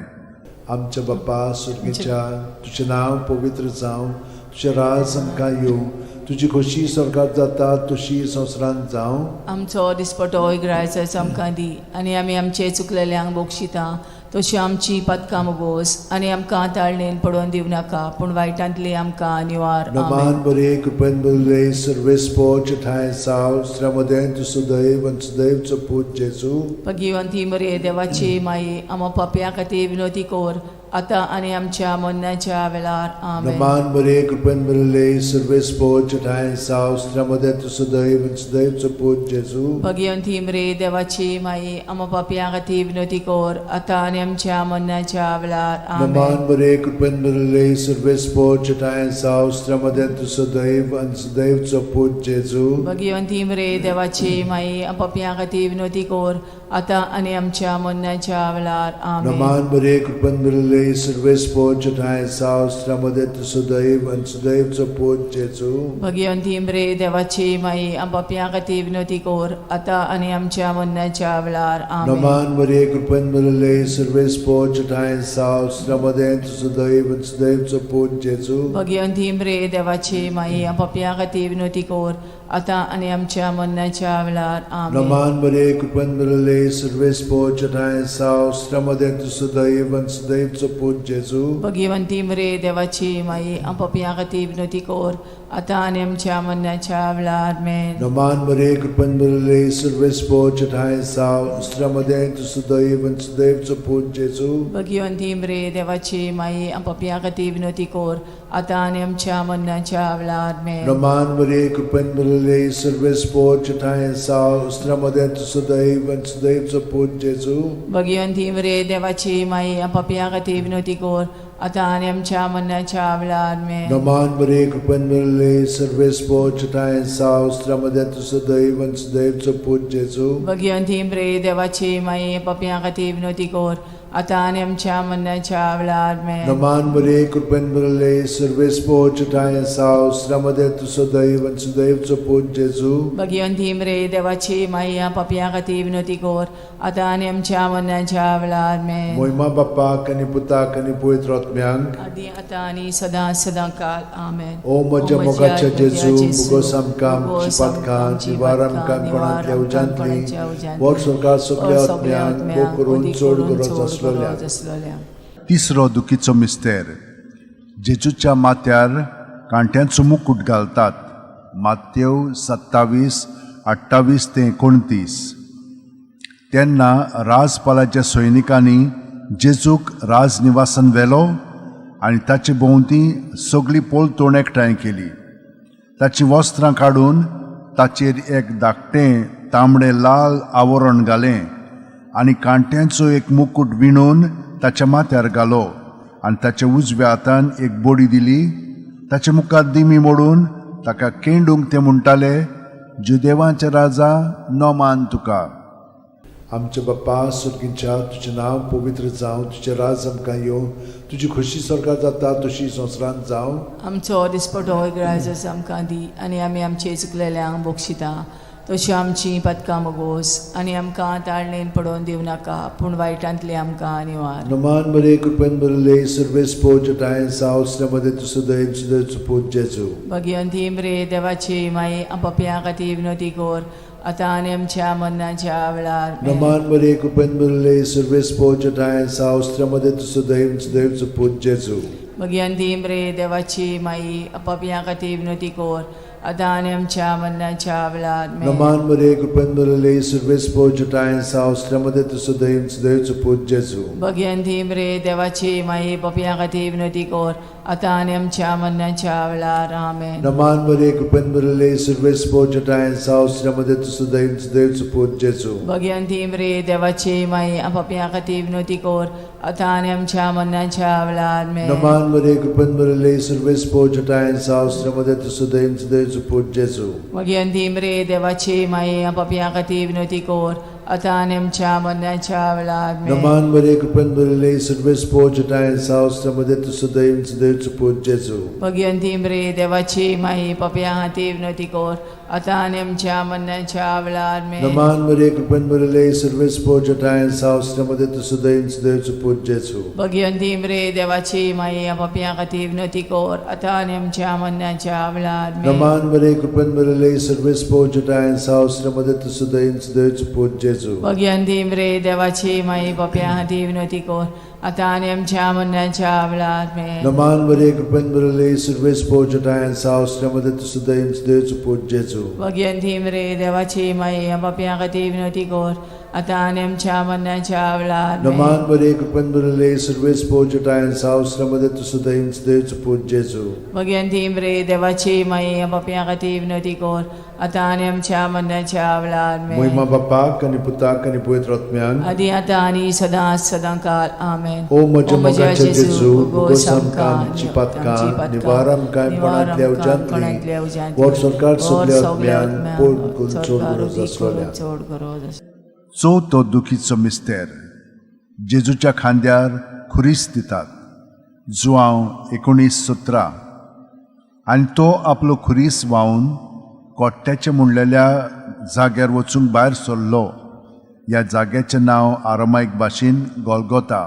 आमच्या बाप्पा सुर्गीच्या तुजें नांव पवित्र जावं, तुजें राज आमकां येवं, तुजी खोशी स्वर्गांत जाता तशी संवसारांत जावं. आमचो दिसपटो ग्रायचो आमकां दी आनी आमी आमचे चुकलेल्यांक बोगशिता तशी आमची पदकां मोगोस आनी आमकां ताळणेन पडोवन दिवं नाका पूण वायटांतली आमकां निवार. नमान बरे कृपेन भरले सर्वेस पोच ठाय साव श्रमदेन तु सदैव आनी सदैवचो पूत जेजू. भगिवंती मरे देवाची माई आमो पापयां खातीर विनोदी कोर आतां आनी आमच्या मरणाच्या वेळार. आमेन. नमान बरे कृपेन भरले सर्वेस पोच ठाय साव श्रमदेन तु सदैव आनी सदैवचो पूत जेजू. भगिवंती मरे देवाची माई आमो पापयां खातीर विनोदी कोर आतां आनी आमच्या मरणाच्या वेळार. आमेन. नमान बरे कृपेन भरले सर्वेस पोच ठाय साव श्रमदेन तु सदैव आनी सदैवचो पूत जेजू. भगिवंती मरे देवाची माई आमो पापयां खातीर विनोदी कोर आतां आनी आमच्या मरणाच्या वेळार. आमेन. नमान बरे कृपेन भरले सर्वेस पोच ठाय साव श्रमदेन तु सदैव आनी सदैवचो पूत जेजू. भगिवंती मरे देवाची माई आमो पापयां खातीर विनोदी कोर आतां आनी आमच्या मरणाच्या वेळार. आमेन. नमान बरे कृपेन भरले सर्वेस पोच ठाय साव श्रमदेन तु सदैव आनी सदैवचो पूत जेजू. भगिवंती मरे देवाची माई आमो पापयां खातीर विनोदी कोर आतां आनी आमच्या मरणाच्या वेळार. आमेन. नमान बरे कृपेन भरले सर्वेस पोच ठाय साव श्रमदेन तु सदैव आनी सदैवचो पूत जेजू. भगिवंती मरे देवाची माई आमो पापयां खातीर विनोदी कोर आतां आनी आमच्या मरणाच्या वेळार. आमेन. नमान बरे कृपेन भरले सर्वेस पोच ठाय साव श्रमदेन तु सदैव आनी सदैवचो पूत जेजू. भगिवंती मरे देवाची माई आमो पापयां खातीर विनोदी कोर आतां आनी आमच्या मरणाच्या वेळार. आमेन. नमान बरे कृपेन भरले सर्वेस पोच ठाय साव श्रमदेन तु सदैव आनी सदैवचो पूत जेजू. भगिवंती मरे देवाची माई आमो पापयां खातीर विनोदी कोर आतां आनी आमच्या मरणाच्या वेळार. आमेन. नमान बरे कृपेन भरले सर्वेस पोच ठाय साव श्रमदेन तु सदैव आनी सदैवचो पूत जेजू. भगिवंती मरे देवाची माई आमो पापयां खातीर विनोदी कोर आतां आनी आमच्या मरणाच्या वेळार. आमेन. नमान बरे कृपेन भरले सर्वेस पोच ठाय साव श्रमदेन तु सदैव आनी सदैवचो पूत जेजू. भगिवंती मरे देवाची माई आमो पापयां खातीर विनोदी कोर आतां आनी आमच्या मरणाच्या वेळार. आमेन. मोहिमा बापाक आनी पुताक आनी पवित्र आत्म्यांक आदी आतां आनी सदां सदां काल. आमेन. ओ म्हज्या मोगाच्या जेजू मुगोस आमकां आमची पातकां निवार आमकां कोणांतल्या उज्यांतली वर स्वर्गांत सगळ्या आत्म्यांक भोग करून चड गरज आसलोल्या. तिसरो दुखीचो मिस्तेर. जेजूच्या माथ्यार कांट्यांचो मुकुट घालतात. मात्येव 27:28-29. तेन्ना राजपालाच्या सैनिकांनी जेजूक राजनिवासान व्हेलो आनी ताचे भोंवती सगळी पोलतोण एकठांय केली. ताची वस्त्रां काडून ताचेर एक धाकटें तांबडें लाल आवरण घालें आनी कांट्यांचो एक मुकुट विणून ताच्या माथ्यार घालो आनी ताच्या उजव्या हातान एक बोडी दिली. ताच्या मुखार दिमी मोडून ताका केंडूंक ते म्हणटाले, जुदेवांचे राजा नोमान तुका. आमच्या बाप्पा सुर्गीच्या तुजें नांव पवित्र जावं, तुजें राज आमकां येवं, तुजी खोशी स्वर्गांत जाता तशी संवसारांत जावं. आमचो दिसपटो ग्रायज आमकां दी आनी आमी आमचे चुकलेल्यांक बोगशिता तशी आमची पदकां मोगोस आनी आमकां ताळणेन पडोवन दिवं नाका पूण वायटांतली आमकां निवार. नमान बरे कृपेन भरले सर्वेस पोच ठाय साव श्रमदेन तु सदैव सदैवचो पूत जेजू. भगिवंती मरे देवाची माई आमो पापयां खातीर विनोदी कोर आतां आनी आमच्या मरणाच्या वेळार. नमान बरे कृपेन भरले सर्वेस पोच ठाय साव श्रमदेन तु सदैव सदैवचो पूत जेजू. भगिवंती मरे देवाची माई आमो पापयां खातीर विनोदी कोर आतां आनी आमच्या मरणाच्या वेळार. नमान बरे कृपेन भरले सर्वेस पोच ठाय साव श्रमदेन तु सदैव सदैवचो पूत जेजू. भगिवंती मरे देवाची माई पापयां खातीर विनोदी कोर आतां आनी आमच्या मरणाच्या वेळार. आमेन. नमान बरे कृपेन भरले सर्वेस पोच ठाय साव श्रमदेन तु सदैव सदैवचो पूत जेजू. भगिवंती मरे देवाची माई आमो पापयां खातीर विनोदी कोर आतां आनी आमच्या मरणाच्या वेळार. नमान बरे कृपेन भरले सर्वेस पोच ठाय साव श्रमदेन तु सदैव सदैवचो पूत जेजू. भगिवंती मरे देवाची माई आमो पापयां खातीर विनोदी कोर आतां आनी आमच्या मरणाच्या वेळार. नमान बरे कृपेन भरले सर्वेस पोच ठाय साव श्रमदेन तु सदैव सदैवचो पूत जेजू. भगिवंती मरे देवाची माई पापयां खातीर विनोदी कोर आता आनी आमच्या मरणाच्या वेळार आमेन. नमान मरे कृपेन बरले सर्वेस पोजटायन सावस्त्रमध्ये तुझं दैन देवचं पूज जेजू भगवंती मरे देवाची माई पापियां खातीर विनवती कर आता आनी आमच्या मरणाच्या वेळार आमेन. नमान मरे कृपेन बरले सर्वेस पोजटायन सावस्त्रमध्ये तुझं दैन देवचं पूज जेजू भगवंती मरे देवाची माई पापियां खातीर विनवती कर आता आनी आमच्या मरणाच्या वेळार आमेन. नमान मरे कृपेन बरले सर्वेस पोजटायन सावस्त्रमध्ये तुझं दैन देवचं पूज जेजू भगवंती मरे देवाची माई पापियां खातीर विनवती कर आता आनी आमच्या मरणाच्या वेळार आमेन. नमान मरे कृपेन बरले सर्वेस पोजटायन सावस्त्रमध्ये तुझं दैन देवचं पूज जेजू भगवंती मरे देवाची माई पापियां खातीर विनवती कर आता आनी आमच्या मरणाच्या वेळार आमेन. महिमा बापाक आनी पुताक आनी पवित्र आत्म्यान आदी आता आनी सदां काल आमेन. ओ म्हज्या मोगाचे जेजू उगोस आमकां आमची पातकां निवार आमकां कायपणांतल्या उज्यांतली वर सरकार सगल्या आत्म्यान पोट चोड गरज आसा. चवथो दुखीचो मिस्तेर जेजूच्या खांद्यार खुरीस दितात जुआंव 19:17 आनी तो आपलो खुरीस व्हांवन कोट्ट्याचे मुणलेल्या जाग्यार वचूंक भायर सरलो. ह्या जाग्याचें नांव आरामायक भाशेन गोलगोता.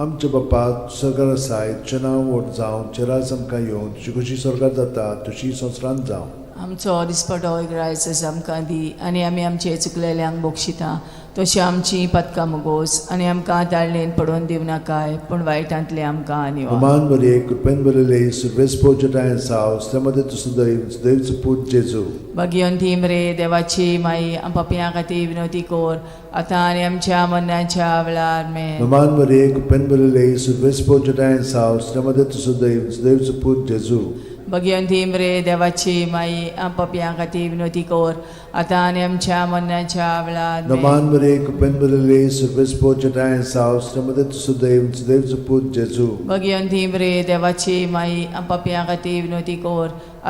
आमच्या बापा स्वर्गार आसाय तुजें नांव व्हड जावं तुजें राज आमकां येवं तुजी कशी स्वर्गार जाता तशी संवसारांत जावं. आमचो दिसपटो रायस आमकां दी आनी आमी आमचे चुकलेल्यांक बोक्षिता तशी आमची पदकां मुगोस आनी आमकां ताळणेन पडोवन दिव नाकाय पूण वायटांतले आमकां आनी नमान बरे कृपेन बरले सर्वेस पोजटायन सावस्त्रमध्ये तुझं देवचं पूज जेजू भगवंती मरे देवाची माई पापियां खातीर विनवती कर आता आनी आमच्या मरणाच्या वेळार आमेन. नमान बरे कृपेन बरले सर्वेस पोजटायन सावस्त्रमध्ये तुझं देवचं पूज जेजू भगवंती मरे देवाची माई पापियां खातीर विनवती कर आता आनी आमच्या मरणाच्या वेळार आमेन. नमान बरे कृपेन बरले सर्वेस पोजटायन सावस्त्रमध्ये तुझं देवचं पूज जेजू भगवंती मरे देवाची माई पापियां खातीर विनवती कर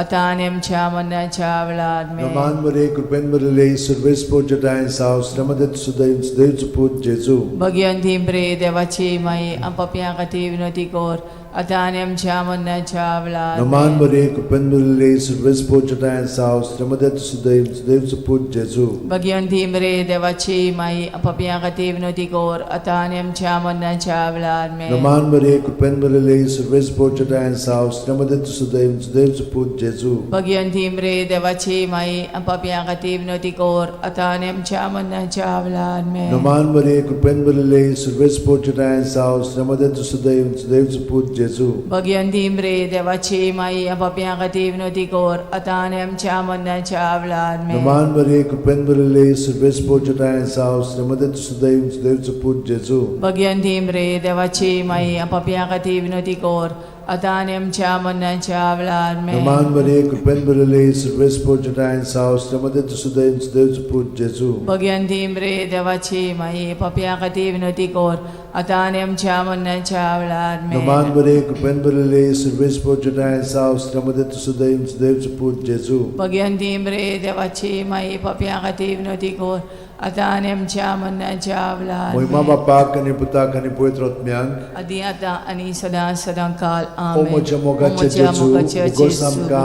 आता आनी आमच्या मरणाच्या वेळार आमेन. नमान बरे कृपेन बरले सर्वेस पोजटायन सावस्त्रमध्ये तुझं देवचं पूज जेजू भगवंती मरे देवाची माई पापियां खातीर विनवती कर आता आनी आमच्या मरणाच्या वेळार नमान बरे कृपेन बरले सर्वेस पोजटायन सावस्त्रमध्ये तुझं देवचं पूज जेजू भगवंती मरे देवाची माई पापियां खातीर विनवती कर आता आनी आमच्या मरणाच्या वेळार आमेन. नमान बरे कृपेन बरले सर्वेस पोजटायन सावस्त्रमध्ये तुझं देवचं पूज जेजू भगवंती मरे देवाची माई पापियां खातीर विनवती कर आता आनी आमच्या मरणाच्या वेळार आमेन. नमान बरे कृपेन बरले सर्वेस पोजटायन सावस्त्रमध्ये तुझं देवचं पूज जेजू भगवंती मरे देवाची माई पापियां खातीर विनवती कर आता आनी आमच्या मरणाच्या वेळार आमेन. नमान बरे कृपेन बरले सर्वेस पोजटायन सावस्त्रमध्ये तुझं देवचं पूज जेजू भगवंती मरे देवाची माई पापियां खातीर विनवती कर आता आनी आमच्या मरणाच्या वेळार आमेन. नमान बरे कृपेन बरले सर्वेस पोजटायन सावस्त्रमध्ये तुझं देवचं पूज जेजू भगवंती मरे देवाची माई पापियां खातीर विनवती कर आता आनी आमच्या मरणाच्या वेळार आमेन. नमान बरे कृपेन बरले सर्वेस पोजटायन सावस्त्रमध्ये तुझं देवचं पूज जेजू भगवंती मरे देवाची माई पापियां खातीर विनवती कर आता आनी आमच्या मरणाच्या वेळार महिमा बापाक आनी पुताक आनी पवित्र आत्म्याक आदी आता आनी सदां काल ओ आमेन. म्हज्या मोगाचे जेजू उगोस आमकां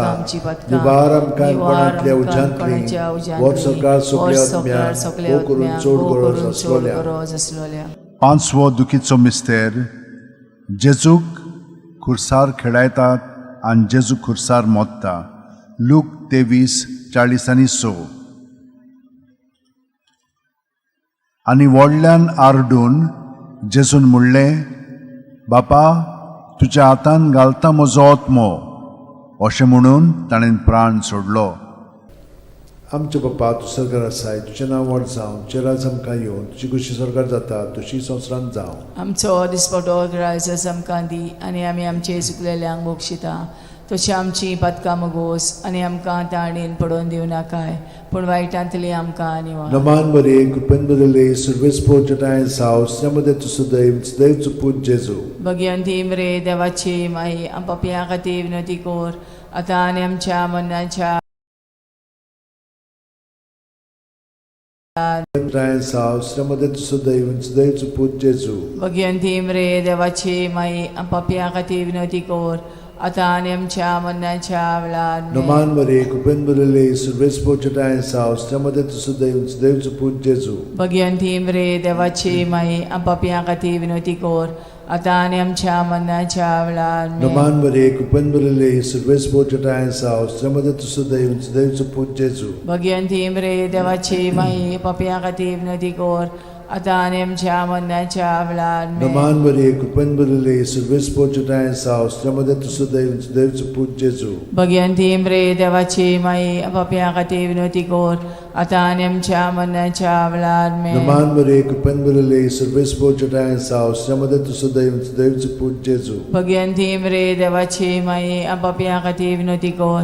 आमची पातकां निवार आमकां कायपणांतल्या उज्यांतली वर सरकार सगल्या आत्म्यान ओ करून चोड गरज आसलोल्या. पांचवो दुखीचो मिस्तेर जेजूक खुर्सार खेळायतात आनी जेजू खुर्सार मोडटा. लूक 23:40-6 आनी व्हडल्यान आरडून जेजून म्हणलें बापा तुज्या हातान घालता म्हजो आत्मो अशें म्हणून ताणें प्राण सोडलो. आमचे बापा तूं स्वर्गार आसाय तुजें नांव व्हड जावं तुजें राज आमकां येवं तुजी कशी स्वर्गार जाता तशी संवसारांत जावं. आमचो दिसपटो रायस आमकां दी आनी आमी आमचे चुकलेल्यांक बोक्षिता तशी आमची पदकां मुगोस आनी आमकां ताळणेन पडोवन दिव नाकाय पूण वायटांतली आमकां आनी नमान बरे कृपेन बरले सर्वेस पोजटायन सावस्त्रमध्ये तुझं देवचं पूज जेजू भगवंती मरे देवाची माई पापियां खातीर विनवती कर आता आनी आमच्या मरणाच्या सावस्त्रमध्ये तुझं देवचं पूज जेजू भगवंती मरे देवाची माई पापियां खातीर विनवती कर आतां आनी आमच्या मरणाच्या वेळार Naman Maria, Kupenburale, Survespo Chatayan's house, Tramadet Sudaim, Dev Put Jesu. Bhagwanti मरे देवाची माई आपापियां खातीर विनवती कोर आतां आनी आमच्या मरणाच्या वेळार Naman Maria, Kupenburale, Survespo Chatayan's house, Tramadet Sudaim, Dev Put Jesu. Bhagwanti मरे देवाची माई आपापियां खातीर विनवती कोर आतां आनी आमच्या मरणाच्या वेळार Naman Maria, Kupenburale, Survespo Chatayan's house, Tramadet Sudaim, Dev Put Jesu. Bhagwanti मरे देवाची माई आपापियां खातीर विनवती कोर आतां आनी आमच्या मरणाच्या वेळार Naman Maria, Kupenburale, Survespo Chatayan's house, Tramadet Sudaim, Dev Put Jesu. Bhagwanti मरे देवाची माई आपापियां खातीर विनवती कोर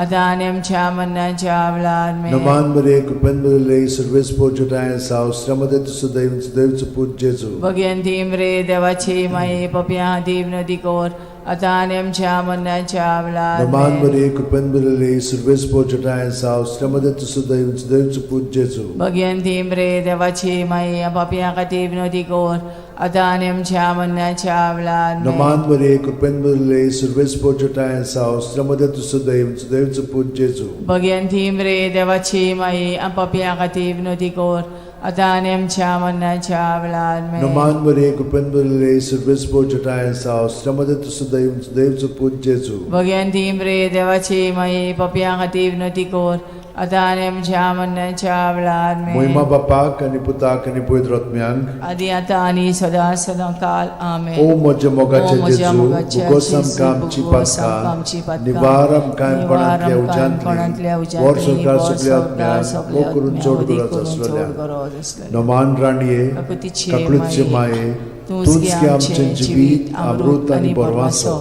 आतां आनी आमच्या मरणाच्या वेळार Naman Maria, Kupenburale, Survespo Chatayan's house, Tramadet Sudaim, Dev Put Jesu. Bhagwanti मरे देवाची माई आपापियां खातीर विनवती कोर आतां आनी आमच्या मरणाच्या वेळार Naman Maria, Kupenburale, Survespo Chatayan's house, Tramadet Sudaim, Dev Put Jesu. Bhagwanti मरे देवाची माई आपापियां खातीर विनवती कोर आतां आनी आमच्या मरणाच्या वेळार Naman Maria, Kupenburale, Survespo Chatayan's house, Tramadet Sudaim, Dev Put Jesu. Bhagwanti मरे देवाची माई आपापियां खातीर विनवती कोर आतां आनी आमच्या मरणाच्या वेळार Naman Maria, Kupenburale, Survespo Chatayan's house, Tramadet Sudaim, Dev Put Jesu. Bhagwanti मरे देवाची माई आपापियां खातीर विनवती कोर आतां आनी आमच्या मरणाच्या वेळार Moima Bapak आणि Putak आणि Pavitr Atmyank. आदी आतां आनी सदां सदां काल आमेन. O moja mogaचे मोज्या Jesu, मोगाच्या Bugosam जेजू, Kamchi बुगोसम Patka, कामची पत्का, Nivaram Kaim Panatlia कोणांतल्या Ujantli, उज्यांतली, War Sarkar वर Suglia सरकार Atmyank, सगल्या O Kurun Chod उदी Gurat करून Aslolia. चोड गरज असलेल्या. Naman Raniye, प्रकृतीचे Kaklutche Maye, तुझ की आमचे जिवीत अमृत आणि बोरवासो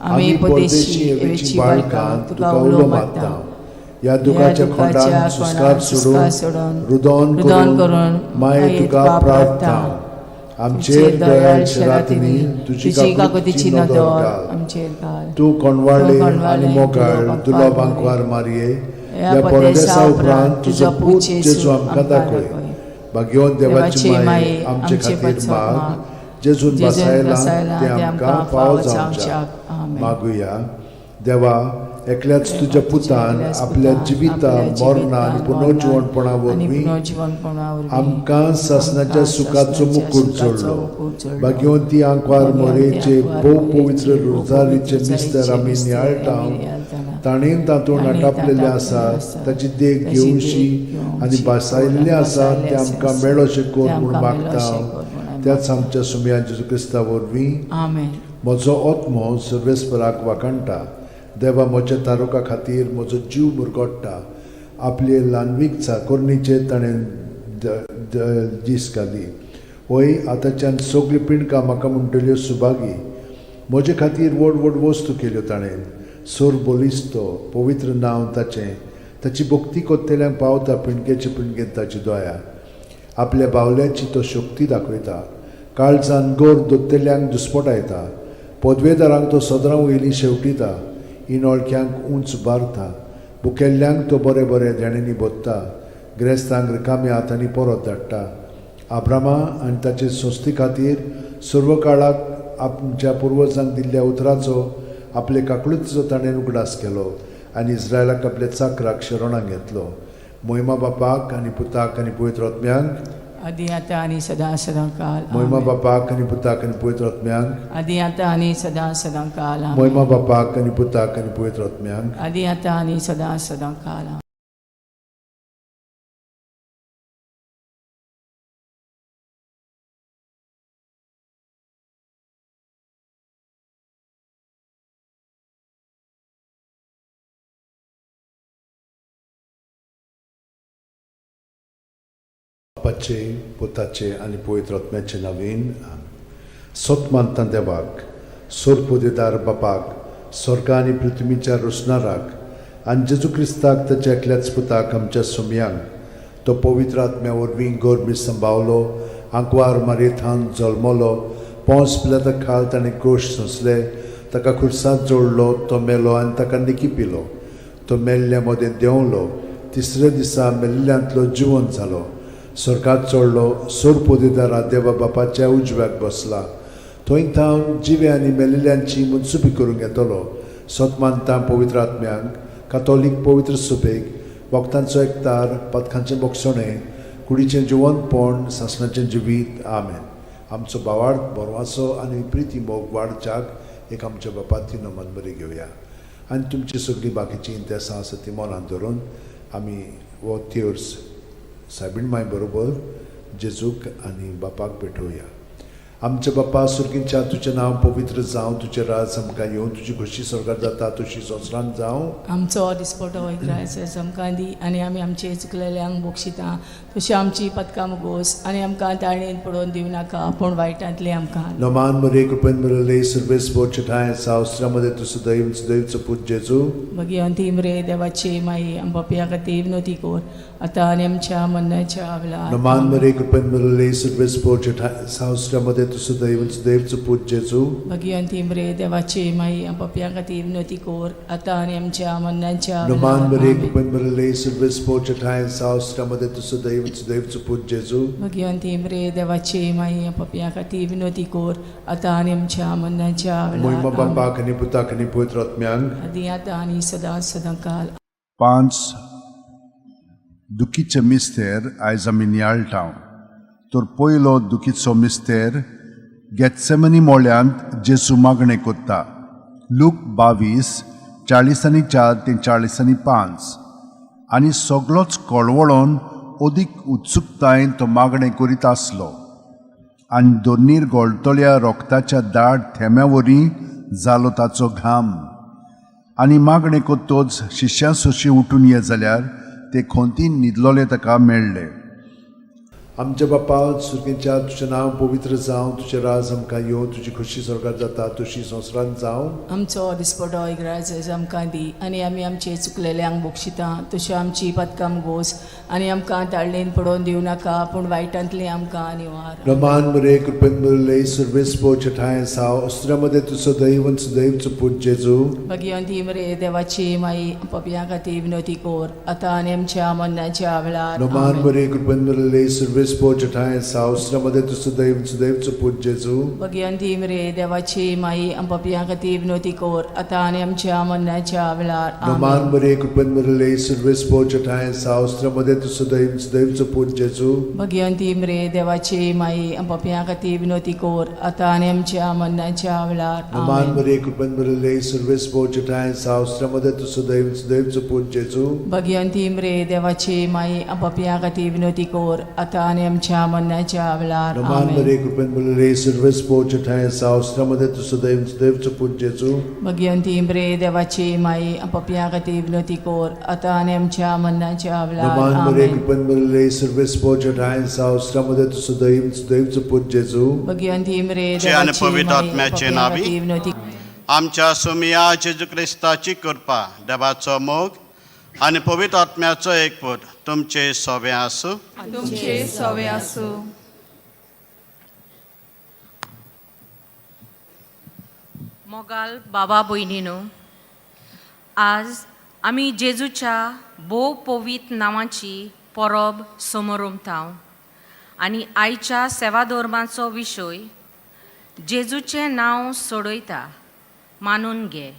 आम्ही परदेशी एवेची बाळकां तुका उलो मागता या दुखाच्या खोंडान सुस्कार सोडून रुदोन करून माये तुका प्रार्थना आमचेर दयाळ शरातनी तुजी काकुतीची नदर घाल आमचेर घाल. तू कोणवाडले आणि मोगाळ तुला बांकवार मारये या परदेसा उपरांत तुजो पूत जेजू आमकां दाखय भाग्यवन देवाची माये आमचे खातीर माग जेजून बसायला ते आमकां फाव जावच्याक मागुया देवा एकल्याच तुज्या पुतान आपल्या जिविता मरणा आनी पुनर्जीवनपणा वरवीं आमकां सासणाच्या सुखाचो मुकूट जोडलो भाग्यवंती आंकवार मोरेचे भोव पवित्र रोजारीचे मिस्तर आमी नियाळटाव ताणेन तातूंत आटापलेले आसा ताची देख घेवशी आनी बसायल्ले आसा ते आमकां मेळोशें कोर म्हूण मागता त्याच आमच्या सुमया जेजू क्रिस्ता वरवीं म्हजो आत्मो सर्वेस्पराक वाकणटा देवा म्हज्या तारुका खातीर म्हजो जीव मुरगोडटा आपले ल्हानवीक चाकोरणीचे ताणें दीस घाली वय आतांच्यान सगळी पिणकां म्हाका म्हणटल्यो सुभागी म्हजे खातीर व्हड व्हड वस्तू केल्यो ताणें सोर बोलिस्तो पवित्र नांव ताचें ताची भक्ती कोत्तेल्यांक पावता पिणकेचे पिणकेंत ताची दोया आपल्या बावल्याची तो शक्ती दाखयता काळजान गोर दोत्तेल्यांक दुस्पटायता पदवेदारांक तो सदरां वयलीं शेवटिता इनोळख्यांक उंच बारता बुकेल्ल्यांक तो बरे बरे देणेनी बोत्ता गिरेस्तांक रिकाम्या हातांनी परत धाडटा आब्रामा आनी ताचे संस्थे खातीर सर्व काळाक आमच्या पुर्वजांक दिल्ल्या उतराचो आपले काकळुतीचो ताणें उगडास केलो आनी इस्रायलाक आपल्या चाकराक शरणाक घेतलो मोहिमा बापाक आनी पुताक आनी पवित्र आत्म्यांक आदी आतां आनी सदां सदां काल मोहिमा बापाक आनी पुताक आनी पवित्र आत्म्यांक आदी आतां आनी सदां सदां काल मोहिमा बापाक आनी पुताक आनी पवित्र आत्म्यांक आदी आतां आनी सदां सदां काल बापाचे पुताचे आनी पवित्र आत्म्याचे नवीन सोतमानता देवाक सोरपोदेदार बापाक स्वर्ग आनी पृथ्वीच्या रुसणाराक आनी जेजू क्रिस्ताक ताच्या एकल्याच पुताक आमच्या सुमयांक तो पवित्र आत्म्या वरवीं गोरबी सांबावलो आंकवार मारयेथान जल्मलो पोंस पिलाता खाल ताणें क्रोश सोंसले ताका खुर्सांत जोडलो तो मेलो आनी ताका निकी पिलो तो मेल्ल्या मदें देंवलो तिसऱ्या दिसा मेल्ल्यांतलो जिवन जालो स्वर्गात चडलो सोरपोदेदारा देवा बापाच्या उजव्याक बसला थंय थावन जिवे आनी मेलिल्ल्यांची मनसुबी करूंक येतलो सोत मानता पवित्र आत्म्यांक कातोलीक पवित्र सुबेक वक्तांचो एकतार पथकांचें बोगसणें कुडीचें जिवंतपण सासणाचें जिवीत आमेन. आमचो भावार्थ बोरवासो आनी प्रिती मोग वाडच्याक एक आमच्या बापाती नमन बरी घेवया आनी तुमची सगळीं बाकीची इंतेसां आसा ती मनांत धरून आमी हो तिर्स सायबीण माय बरोबर जेजूक आनी बापाक भेटोवया. आमच्या बापा सुर्गींच्या तुजें नांव पवित्र जावं, तुजें राज आमकां येवं, तुजी खोशी स्वर्गांत जाता तशी संवसारांत जावं. आमचो दिसपटो वयता आमकां दी आनी आमी आमचे चुकलेल्यांक बोगशिता तशी आमची पदकां मुगोस आनी आमकां ताळणेन पडोवन दिवं नाका पूण वायटांतले आमकां. नमान मरे कृपेन मरले सर्वेस पोचठाय सावस्त्रामध्ये तुझं दैवचं पूज जेजू. मगी अंतिम रे देवाची माई आम बापया खातीर विनोती कोर आतां आनी आमच्या मरणाच्या वेळार. नमान मरे कृपेन मरले सर्वेस पोचठाय सावस्त्रामध्ये तुझं दैवचं पूज जेजू. मगी अंतिम रे देवाची माई आम बापया खातीर विनोती कोर आतां आनी आमच्या मरणाच्या नमान मरे वेळार. कृपेन मरले सर्वेस पोचठाय सावस्त्रामध्ये तुझं दैवचं पूज जेजू. मगी अंतिम रे देवाची माई आम बापया खातीर विनोती कोर आतां आनी आमच्या मरणाच्या मोहिमा वेळार. बापाक आनी पुताक आनी पवित्र आत्म्यांक आदी आतां आनी सदां सदांकाल. 5 दुखीचे मिस्तेर आयज आमी नियाळटाव. तर पयलो दुखीचो मिस्तेर गेत्सेमनी मोळ्यांत जेजू मागणें कोत्ता. लूक 22:40-4 ते 40-5. आनी सगळोच कळवळोन अदीक उत्सुकतायेन तो मागणें करीत आसलो आनी दोनीर गोळटोल्या रोगताच्या दाट थेंब्यावरी जालो ताचो घाम. आनी मागणें कोत्तोच शिश्यां सोशी उठून ये जाल्यार ते खोंतीन न्हिदलोले ताका मेळ्ळे. आमच्या बापा सुर्गींच्या तुजें नांव पवित्र जावं, तुजें राज आमकां येवं, तुजी खोशी स्वर्गांत जाता तशी संवसारांत जावं. आमचो दिसपटो इग्राज आमकां दी आनी आमी आमचे चुकलेल्यांक बोगशिता तशें आमची पदकां मुगोस आनी आमकां ताळणेन पडोवन दिवं नाका पूण वायटांतले आमकां निवार. नमान मरे कृपेन मरले सर्वेस पोचठाय साव अस्त्रामध्ये तुझं दैवचं पूज जेजू. मगी अंतिम रे देवाची माई पपया खातीर विनोती कोर आतां आनी आमच्या मरणाच्या वेळार. नमान मरे कृपेन मरले सर्वेस पोचठाय साव अस्त्रामध्ये तुझं दैवचं पूज जेजू. मगी अंतिम रे देवाची माई पपया खातीर विनोती कोर आतां आनी आमच्या मरणाच्या वेळार. नमान मरे कृपेन मरले सर्वेस पोचठाय साव अस्त्रामध्ये तुझं दैवचं पूज जेजू. मगी अंतिम रे देवाची माई पपया खातीर विनोती कोर आतां आनी आमच्या मरणाच्या वेळार. नमान मरे कृपेन मरले सर्वेस पोचठाय साव अस्त्रामध्ये तुझं दैवचं पूज जेजू. मगी अंतिम रे देवाची माई पपया खातीर विनोती कोर आतां आनी आमच्या मरणाच्या वेळार. नमान मरे कृपेन मरले सर्वेस पोचठाय साव अस्त्रामध्ये तुझं दैवचं पूज जेजू. मगी अंतिम रे देवाची माई पपया खातीर विनोती कोर आतां आनी आमच्या मरणाच्या वेळार. नमान मरे कृपेन मरले सर्वेस पोचठाय साव अस्त्रामध्ये तुझं दैवचं पूज जेजू. मगी अंतिम रे आणि देवाची पवित्र माई आत्म्याचे पपया नावी खातीर विनोती. आमच्या सोमिया जेजू क्रिस्ताची कृपा, देवाचो मोग आनी पवित्र आत्म्याचो एकवट तुमचे सोबे आसूं. तुमचे सवे आसूं. मोगाल बाबा भयणीनो, आज आमी जेजूच्या भोव पवित्र नांवाची परब समोर उमताव आनी आयच्या सेवा धर्माचो विशय जेजूचें नांव सोडयता मानून घे.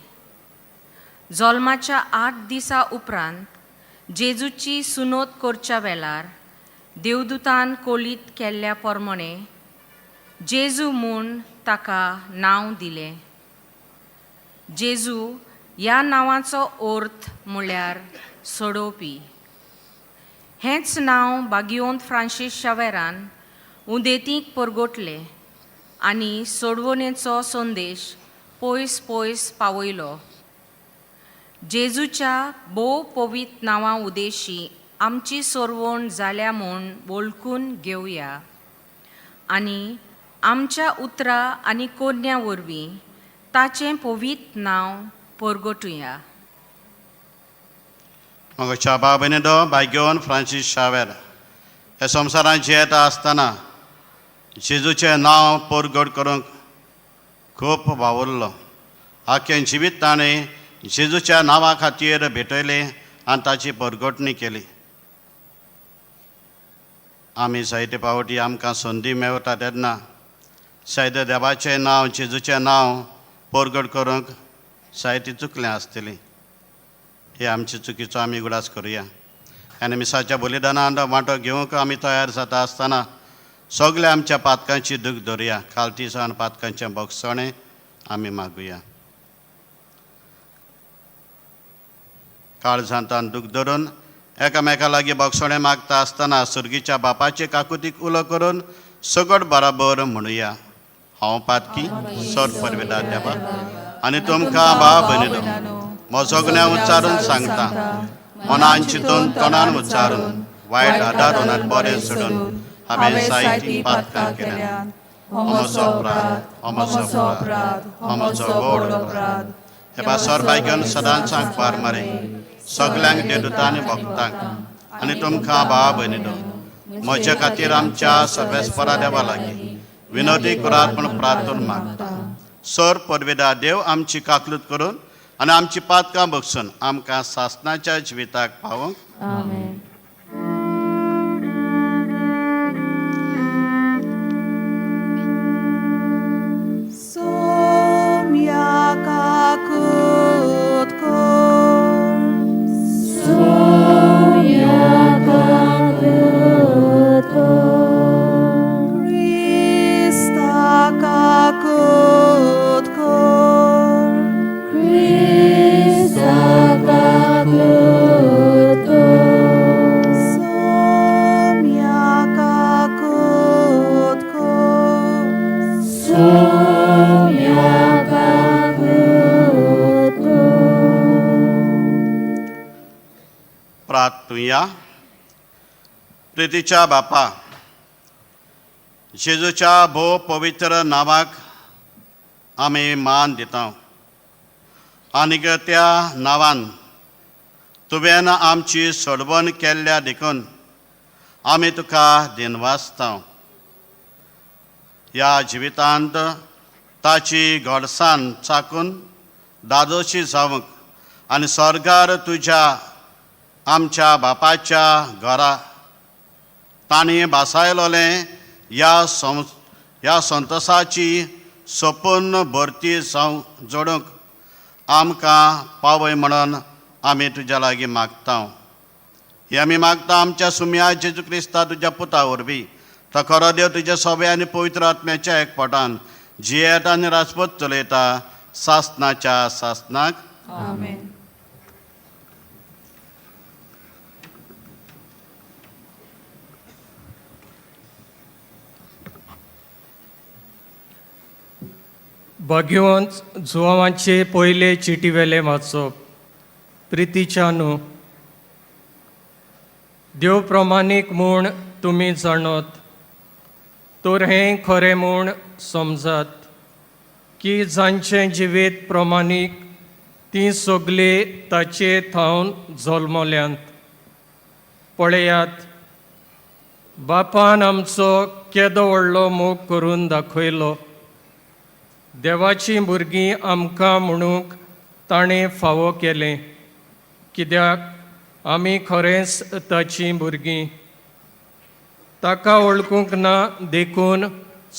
जल्माच्या 8 दिसां उपरांत जेजूची सुनोत करच्या वेळार देवदूतान कोलीत केल्ल्या प्रमाणे जेजू म्हूण ताका नांव दिलें. जेजू ह्या नांवाचो अर्थ म्हळ्यार सोडोवपी. हेंच नांव भाग्यवंत फ्रांसीस शावेरान उदेतीक परगटलें आनी सोडवणेचो संदेश पयस पयस पावयलो. जेजूच्या भोव पवित्र नांवा उदेशी आमची सोडवण जाल्या म्हूण वळखून घेवया आनी आमच्या उतरां आनी कोन्या वरवीं ताचें पवित्र नांव परगटुया. मगोच्या बाबनेदो भाग्यवंत फ्रांसीस शावेर हे संवसारांत जियेता आसतना जेजूचें नांव परगट करूंक खूब वावुरलो. आख्खें जिवीत ताणें जेजूच्या नांवा खातीर भेटयलें आनी ताची परगटणी केली. आमी जायते फावटी आमकां संदी मेळटा तेन्ना सैद देवाचें नांव जेजूचें नांव परगट करूंक जायती चुकलें आसतलीं हे आमची चुकीचो आमी उगडास करुया आनी मिसाच्या बलिदानान वांटो घेवंक आमी तयार जाता आसतना सगल्या आमच्या पातकांची दूख धरुया खालती सावन पातकांचें बोगसणें आमी मागुया काळजांतान दूख धरून एकामेका लागीं बोगसणें मागता आसतना सुर्गीच्या बापाचे काकुतीक उलो करून सगळ बराबर म्हणुया हांव पातकी सोड परवेदार देवा आनी तुमकां भाव भयणीनो म्हजो गुन्यांव उच्चारून सांगता मनान चिंतून तोंडान उच्चारून वायट आदारून आनी बरें सोडून हांवें जायतीं पातकां केल्यात हो म्हजो अपराध हो म्हजो व्हड अपराध हे बासोर बायगेवन सदांच पार मारे सगल्यांक देदूता आनी भक्तांक आनी तुमकां भाव भयणीनो म्हजे खातीर आमच्या सर्वेस्परा देवा लागीं विनोदी कुरात म्हूण प्रार्थना मागता सोर परवेदा देव आमची काकलूत करून आनी आमची पातकां बगसून आमकां सासणाच्या जिविताक पावोवंक आमेन. प्रार्थुया प्रितीच्या बापा जेजूच्या भोव पवित्र नांवाक आमी मान दिता आनीक त्या नांवान तुवें आमची सोडवण केल्ल्या देखून आमी तुका दिनवासता ह्या जिवितांत ताची घडसाण चाकून दादोशी जावंक आनी स्वर्गार तुज्या आमच्या बापाच्या घरा तांणी बासायलोलें ह्या संतोसाची सोपून भरती जावं जोडूंक आमकां पावय म्हणून आमी तुज्या लागीं मागता हे आमी मागता आमच्या सुम्या जेजू क्रिस्ता तुज्या पुता वरवीं तो खरो देव तुज्या सोबे आनी पवित्र आत्म्याच्या एकपटान जियेत आनी राजपूत चलयता सासणाच्या सासणाक आमेन. भाग्यवंत जुवांचे पयले चिटी वेले वाचप प्रितीच्या न्हू देव प्रमाणीक म्हूण तुमी जाणत तर हें खरें म्हूण समजात की जांचें जिवीत प्रमाणीक तीं सगळीं ताचे थावन जल्मल्यांत पळयात बापान आमचो केदो व्हडलो मोग करून दाखयलो देवाची भुरगीं आमकां म्हणूंक ताणें फावो केलें कित्याक आमी खरेंच ताचीं भुरगीं ताका वळखूंक ना देखून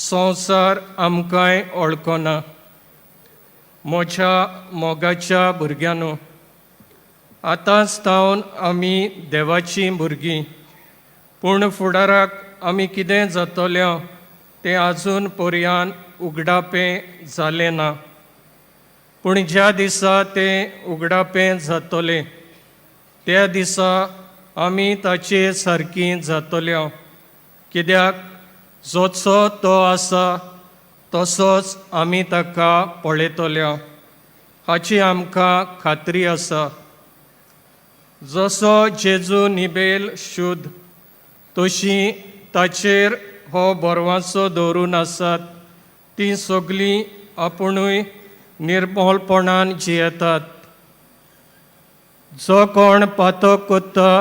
संवसार आमकांय वळखना म्हज्या मोगाच्या भुरग्यांनो आतांच तावन आमी देवाचीं भुरगीं पूण फुडाराक आमी कितें जातल्यो तें आजून पर्यान उगडापें जालें ना पूण ज्या दिसा तें उगडापें जातलें त्या दिसा आमी ताचे सारकीं जातल्यो कित्याक जसो तो आसा तसोच आमी ताका पळयतल्यो हाची आमकां खात्री आसा जसो जेजू निबेल शुद्ध तशी ताचेर हो बोरवांचो दवरून आसात तीं सगळीं आपुणूय निर्मोलपणान जियेतात जो कोण पातो कोत्ता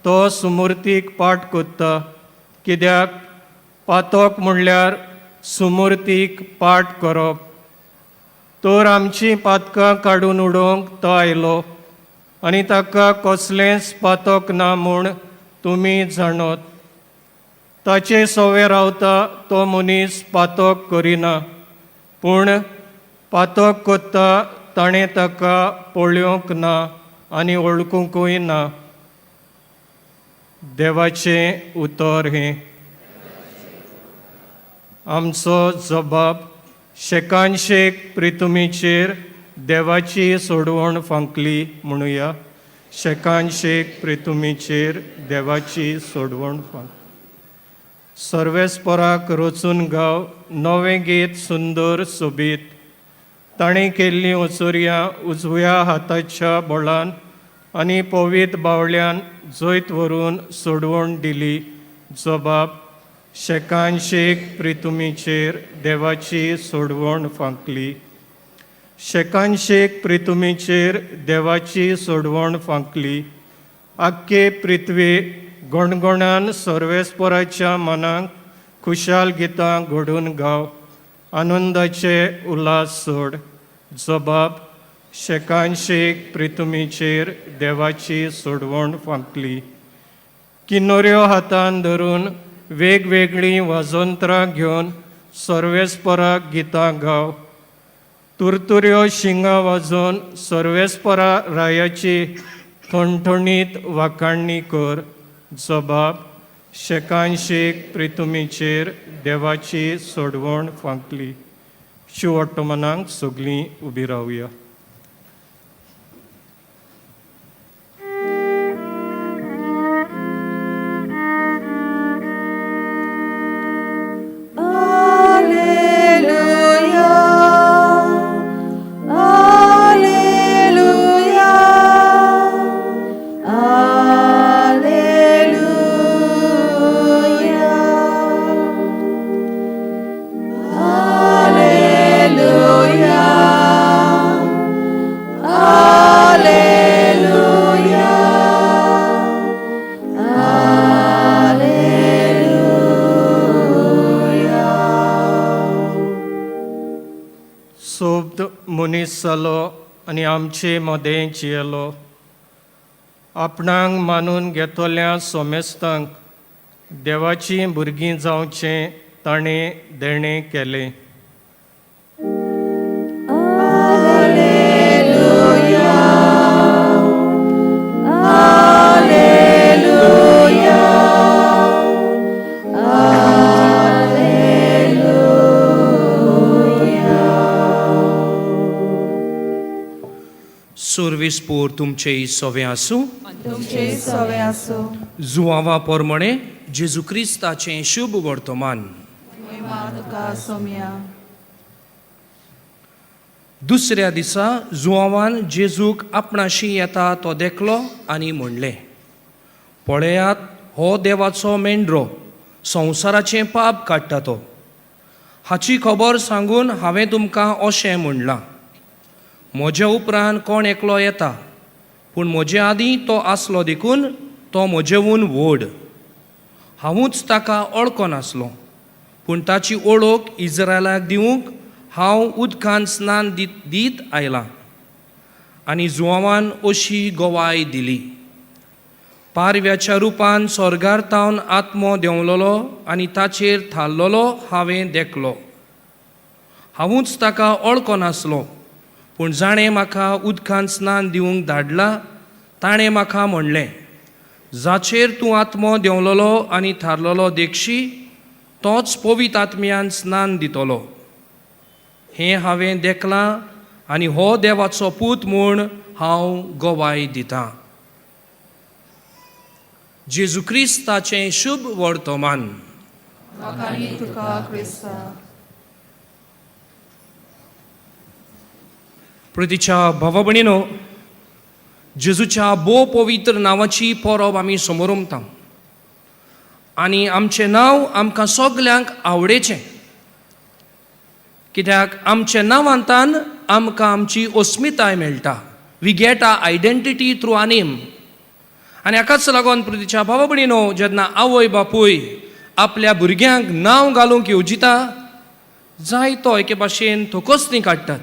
तो सुमूर्तीक पाट कोत्ता कित्याक पातोक म्हणल्यार सुमूर्तीक पाट करप तर आमची पातकां काडून उडोवंक तो आयलो आनी ताका कसलेंच पातोक ना म्हूण तुमी जाणत ताचे सोवे रावता तो मनीस पातोक करिना पूण पातोक कोत्ता ताणें ताका पळोवंक ना आनी वळखूंकूय ना. देवाचें उतर हें. आमचो जबाब शेकानशेक प्रितुमीचेर देवाची सोडवण फांकली म्हणुया. शेकानशेक प्रितुमीचेर देवाची सोडवण फांक. सर्वेस्पराक रचून गाव नवें गीत सुंदर सोबीत. ताणें केल्लीं वचुरयां उजव्या हाताच्या बोळान आनी पवीत बावळ्यान जैत व्हरून सोडवण दिली. जबाब शेकानशेक प्रितुमीचेर देवाची सोडवण फांकली. शेकानशेक प्रितुमीचेर देवाची सोडवण फांकली. आख्खे पृथ्वी गणगणान सर्वेस्पराच्या मनाक खुशाल गितां घडून गाव. आनंदाचे उल्हास सोड. जबाब शेकानशेक प्रितुमीचेर देवाची सोडवण फांकली. किन्नऱ्यो हातान धरून वेगवेगळीं वाजोंत्रां घेवन सर्वेस्पराक गितां गाव. तुरतुऱ्यो शिंगां वाजोवन सर्वेस्परा रायाची ठणठणीत वाखाणणी कर. जबाब शेकानशेक प्रितुमीचेर देवाची सोडवण फांकली. शिवोट्टमनांक सगळीं उबी रावया. सोबत मनीस जालो आनी आमचे मदें जियेलो. आपणाक मानून घेतल्या सोमेस्तांक देवाचीं भुरगीं जावचें ताणें देणें केलें. सोर्विसपूर तुमचे सोवे आसूं. तुमचे सवे आसूं. जुवांवा पोरमणे जेजू क्रिस्ताचें शुभ वर्तमान. महिमा तुका सोम्या. दुसऱ्या दिसा जुवांवान जेजूक आपणाशी येता तो देखलो आनी म्हणलें, पळयात हो देवाचो मेंढरो संवसाराचें पाप काडटा तो. हाची खबर सांगून हांवें तुमकां अशें म्हणलां, म्हजे उपरांत कोण एकलो येता, पूण म्हजे आदीं तो आसलो देखून तो म्हजेहून व्हड. हांवूच ताका वळखो नासलो, पूण ताची वळख इस्रायलाक दिवंक हांव उदकान स्नान दीत आयलां. आनी जुवांवान अशी गोवाय दिली. पारव्याच्या रुपान स्वर्गांतावन आत्मो देंवलोलो आनी ताचेर थारलोलो हांवें देखलो. हांवूच ताका वळखो नासलो, पूण जाणें म्हाका उदकान स्नान दिवंक धाडला ताणें म्हाका म्हणलें, जाचेर तूं आत्मो देंवलोलो आनी थारलोलो देखशी तोच पवित्र आत्म्यान स्नान दितलो. हें हांवें देखलां आनी हो देवाचो पूत म्हूण हांव गोवाय दितां. जेजू क्रिस्ताचें शुभ वर्तमान. वखाणी तुका क्रिस्ता. प्रितीच्या भावा भयणीनो, जेजूच्या भोव पवित्र नांवाची परब आमी समोर उमता. आनी आमचें नांव आमकां सगल्यांक आवडेचें, कित्याक आमच्या नांवांतान आमकां आमची अस्मिताय मेळटा. We get a identity through a name. आनी हाकाच लागून प्रितीच्या भावा भयणीनो, जेन्ना आवय बापूय आपल्या भुरग्यांक नांव घालूंक येवजिता, जाय तो एके भाशेन थोकसणी काडटात.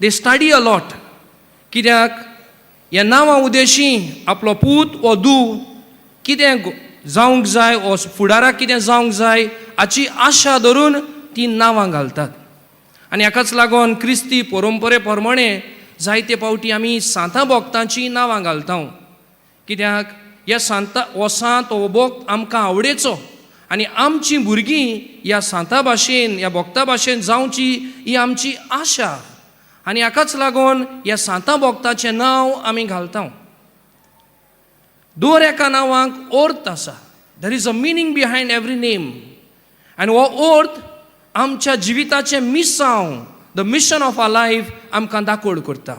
दे स्टडी अ लॉट, कित्याक ह्या नांवा उदेशी आपलो पूत वो धूव कितें जावंक जाय वो फुडाराक कितें जावंक जाय हाची आशा धरून तीं नांवां घालतात. आनी हाकाच लागून क्रिस्ती परंपरे प्रमाणे जायते फावटी आमी सांता भोगतांची नांवां घालता कित्याक ह्या सांता हो सांत हो भोक्त आमकां आवडेचो आनी आमचीं भुरगीं ह्या सांता भाशेन ह्या भोगता भाशेन जावची ही आमची आशा आनी हाकाच लागून ह्या सांता भोगताचें नांव आमी घालता दर एका नांवांक अर्थ आसा there is a meaning behind every name आनी हो अर्थ आमच्या जिविताचें मिसांव the mission of our life आमकां दाखोड करता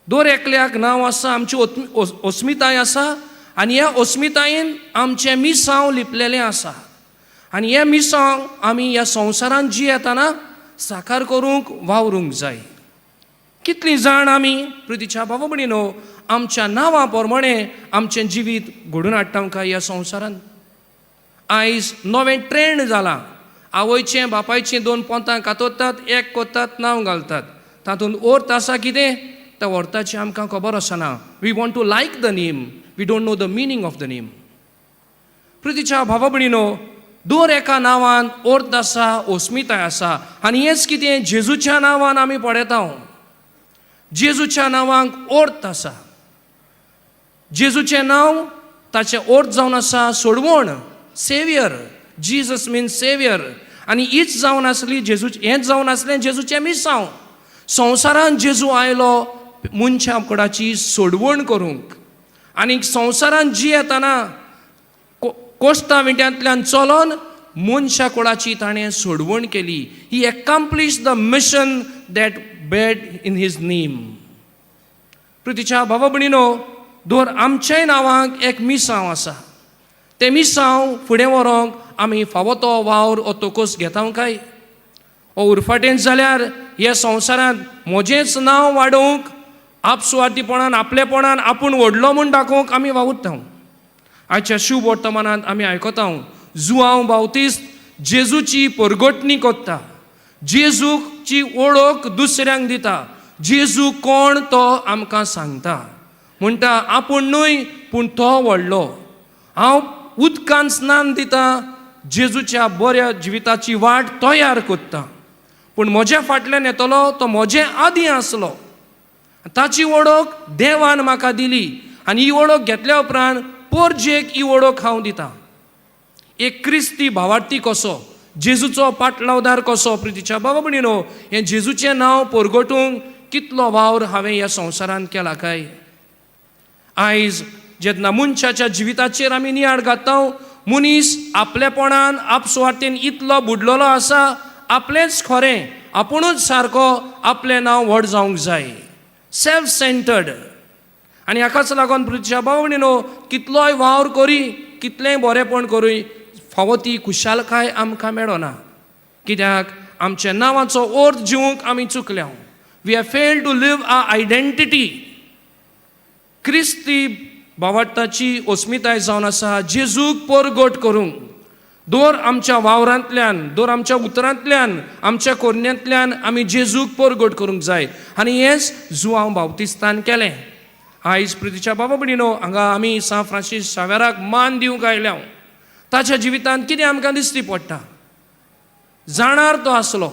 दर एकल्याक नांव आसा आमची अस्मिताय आसा आनी ह्या अस्मितायेन आमचें मिसांव लिपलेलें आसा आनी हें मिसांव आमी ह्या संवसारांत जी येताना साकार करूंक वावरूंक जाय कितलीं जाण आमी प्रितीच्या भाव भयणीनो आमच्या नांवा प्रमाणें आमचें जिवीत घडोवन हाडटा काय ह्या संवसारांत आयज नवें ट्रेंड जालां आवयचें बापायचें 2 पोंतां कातोतात एक कोतात नांव घालतात तातूंत अर्थ आसा कितें त्या अर्थाची आमकां खबर आसना we want to like the name we don't know the meaning of the name प्रितीच्या भाव भयणीनो दर एका नांवान अर्थ आसा अस्मिताय आसा आनी हेंच कितें जेजूच्या नांवान आमी पळयता जेजूच्या नांवांक अर्थ आसा जेजूचें नांव ताचें अर्थ जावन आसा सोडवण सेवियर जीजस मीन्स सेवियर आनी हीच जावन आसली जेजू हेंच जावन आसलें जेजूचें मिसांव संवसारांत जेजू आयलो मनशा कोणाची सोडवण करूंक आनी संवसारांत जी येताना कोश्टा विट्यांतल्यान चलोन मनशा कोणाची ताणें सोडवण केली he accomplish the mission that bed in his name प्रितीच्या भाव भयणीनो दर आमच्याय नांवांक एक मिसांव आसा तें मिसांव फुडें व्हरूंक आमी फावो तो वावर ओतोकोस घेता काय उरफाटेन जाल्यार ह्या संवसारांत म्हजेंच नांव वाडोवंक आपसुवार्थीपणान आपलेपणान आपूण व्हडलो म्हूण दाखोवंक आमी वावुरता आयच्या शुभ वर्तमानांत आमी आयकता जुआंव बावतिस्त जेजूची परगटणी कोत्ता जेजूची वळख दुसऱ्यांक दिता जेजू कोण तो आमकां सांगता म्हणटा आपूण न्हय पूण तो व्हडलो हांव उदकान स्नान दिता जेजूच्या बऱ्या जिविताची वाट तयार कोत्ता पूण म्हज्या फाटल्यान येतलो तो म्हजे आदी आसलो ताची वळख देवान म्हाका दिली आनी ही वळख घेतल्या उपरांत परजेक ही वळख हांव दिता एक क्रिस्ती भावार्थी कसो जेजूचो पाटलावदार कसो प्रितीच्या भाव भयणीनो हें जेजूचें नांव परगटूंक कितलो वावर हांवें ह्या संवसारांत केला काय आयज जेन्ना मनशाच्या जिविताचेर आमी नियाळ घालता मनीस आपलेपणान आपसुवार्थेन इतलो बुडलेलो आसा आपलेंच खरें आपुणूच सारको आपलें नांव व्हड जावंक जाय सेल्फ सेंटर्ड आनी हाकाच लागून प्रितीच्या भाव भयणीनो कितलोय वावर करी कितलेंय बरेंपण करूय फावो ती खुशालकाय आमकां मेळना कित्याक आमच्या नांवाचो अर्थ जिवंक आमी चुकल्या we have failed to live our identity क्रिस्ती भावार्थाची अस्मिताय जावन आसा जेजूक परगट करूंक दर आमच्या वावरांतल्यान दर आमच्या उतरांतल्यान आमच्या कोरण्यांतल्यान आमी जेजूक परगट करूंक जाय आनी हेंच जुआंव बावतिस्तान केलें आयज प्रितीच्या भाव भयणीनो हांगा आमी सा फ्रांसीस शावेराक मान दिवंक आयल्या ताच्या जिवितांत कितें आमकां दिश्टी पडटा जाणार तो आसलो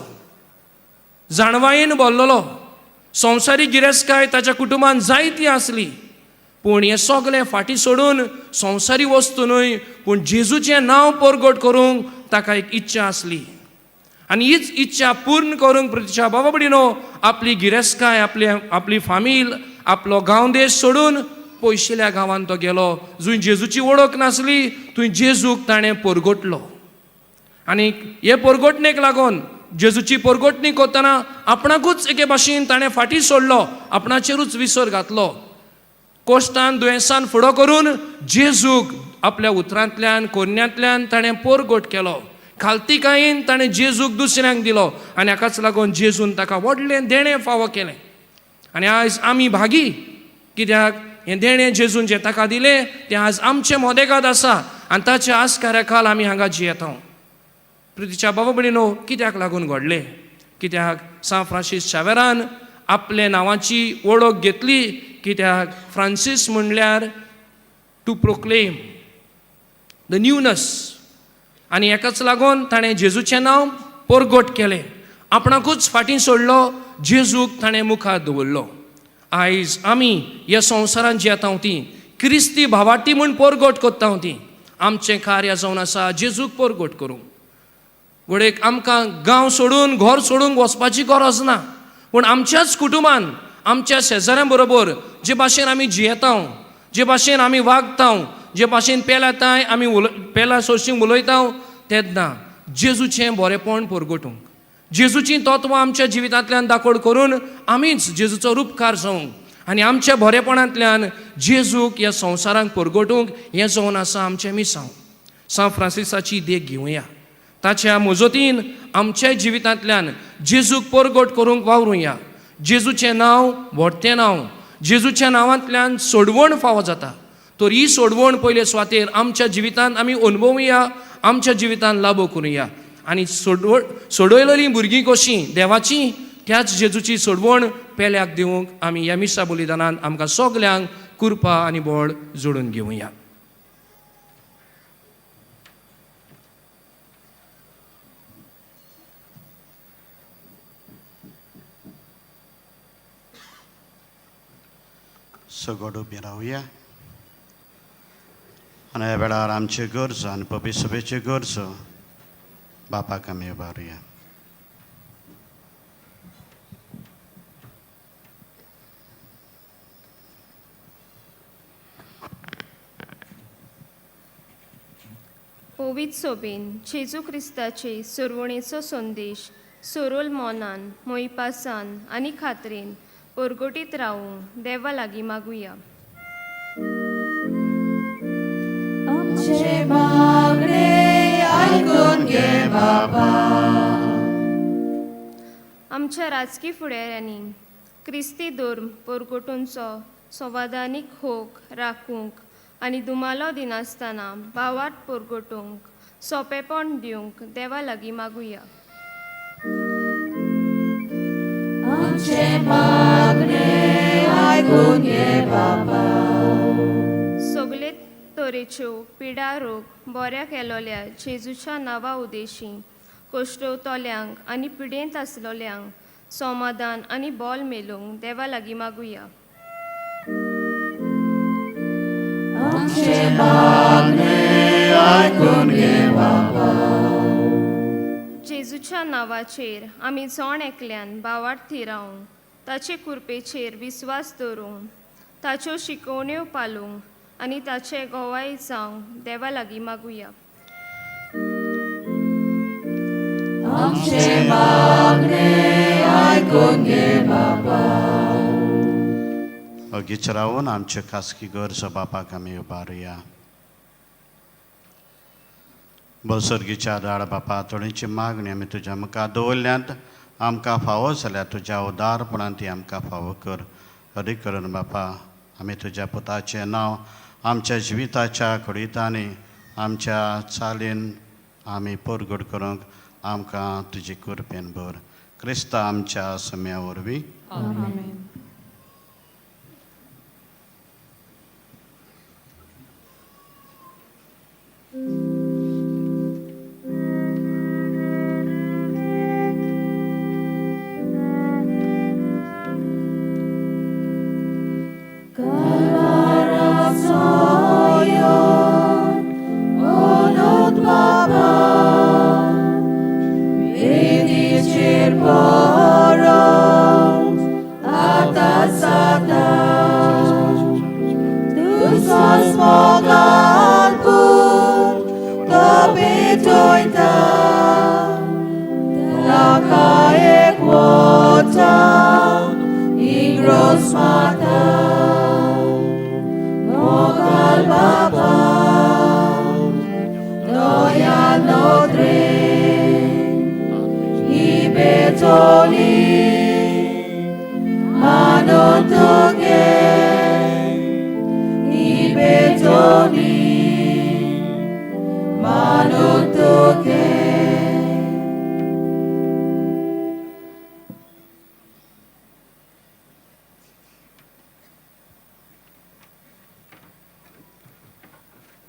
जाणवायेन भरलेलो संवसारीक गिरेस्तकाय ताच्या कुटुंबान जायती आसली पूण हें सगळें फाटीं सोडून संवसारी वस्तू न्हय पूण जेजूचें नांव परगट करूंक ताका एक इच्छा आसली आनी हीच इच्छा पूर्ण करूंक प्रितीच्या भाव भयणीनो आपली गिरेस्तकाय आपली फामील आपलो गांव देश सोडून पयशिल्ल्या गांवांत तो गेलो जंय जेजूची वळख नासली थंय जेजूक ताणें परगटलो आनी हे परगटणेक लागून जेजूची परगटणी करतना आपणाकूच एके भाशेन ताणें फाटीं सोडलो आपणाचेरूच विसर घातलो कोश्टान दुयेंसान फुडो करून जेजूक आपल्या उतरांतल्यान कोरण्यांतल्यान ताणें परगट केलो खालतीकायेन ताणें जेजूक दुसऱ्यांक दिलो आनी हाकाच लागून जेजून ताका व्हडलें देणें फावो केलें आनी आयज आमी भागी कित्याक हें देणें जेजून जें ताका दिलें तें आज आमचें मोदेगाद आसा आनी ताच्या आस्काऱ्या खाल आमी हांगा जियेता प्रितीच्या भाव भयणीनो कित्याक लागून घडलें कित्याक सा फ्रांसीस शावेरान आपले नांवाची वळख घेतली कित्याक फ्रांसीस म्हणल्यार टू प्रोक्लेम द न्यूनस आनी हेकाच लागून ताणें जेजूचें नांव परगट केलें आपणाकूच फाटीं सोडलो, जेजूक ताणें मुखार दवरलो. आयज आमी ह्या संवसारांत जियेता ती क्रिस्ती भावाटी म्हूण परगट कोत्ता ती आमचें कार्य जावन आसा जेजूक परगट करूंक. घोडेक आमकां गांव सोडून घर सोडून वचपाची गरज ना, पूण आमच्याच कुटुंबान आमच्या शेजाऱ्यां बरोबर जे भाशेन आमी जियेता, जे भाशेन आमी वागता, जे भाशेन पेलाताय आमी पेला सोशींक उलयता, तेन्ना जेजूचें बरेपण परगटूंक, जेजूची तत्वां आमच्या जिवितांतल्यान दाखोड करून आमीच जेजूचो रूपकार जावंक आनी आमच्या बरेपणांतल्यान जेजूक ह्या संवसारांक परगटूंक हें जावन आसा आमचें मिसांव. सान फ्रांसिसाची देख घेवया. ताच्या मजतीन आमच्या जिवितांतल्यान जेजूक परगट करूंक वावरुया. जेजूचें नांव व्हडतें नांव, जेजूच्या नांवांतल्यान सोडवण फावो जाता. तर ही सोडवण पयले सुवातेर आमच्या जिवितांत आमी अनुभवुया, आमच्या जिवितांत लागू करुया. आनी सोडयलेलीं भुरगीं कशीं देवाची, त्याच जेजूची सोडवण पेल्याक दिवंक आमी ह्या मिसा बलिदानांत आमकां सगल्यांक कृपा आनी बळ जोडून घेवया. सगळो उबी रावया आनी ह्या वेळार आमच्यो गरजो आनी पवित्र सभेच्यो गरजो बापाक आमी उबारुया. पवित्र सोबेन जेजू क्रिस्ताचे सुरवणेचो संदेश सोरोल मोनान, मोयपासान आनी खात्रेन परगटीत रावूंक देवा लागीं मागुया. आमचे मागणे आयकून घे बाबा. आमच्या राजकी फुडाऱ्यांनी क्रिस्ती धर्म परगटूंचो संवादानीक होक राखूंक आनी दुमालो दिनासतना भावाट परगटूंक सोंपेपण दिवंक देवा लागीं मागुया. आमचे मागणे आयकून घे बाबा. सगळे तरेच्यो पिडा रोग बऱ्या केलोल्या जेजूच्या नांवा उदेशी कोश्टवतल्यांक आनी पिडेंत आसलोल्यांक समाधान आनी बोल मेळोवंक देवा लागीं मागुया. आमचे मागणे आयकून घे बाबा. जेजूच्या नांवाचेर आमी जण एकल्यान भावार्थ थिरावंक, ताचे कृपेचेर विस्वास दवरूंक, ताच्यो शिकवण्यो पाळूंक आनी ताचे गोवाय जावंक देवा लागीं मागुया. आमचे मागणे आयकून घे बाबा. ओगीच रावून आमच्यो खासगी गरजो बापाक आमी उबारुया. बसर्गीच्या दाड बापा, थोडींची मागणी आमी तुज्या मुखार दवरल्यांत आमकां फावो जाल्यार तुज्या उदारपणान ती आमकां फावो कर. हरी करून बापा, आमी तुज्या पुताचें नांव आमच्या जिविताच्या घडीतांनी आमच्या चालीन आमी परगट करूंक आमकां तुजी कृपेन भर. क्रिस्ता आमच्या सम्या वरवीं. आमेन.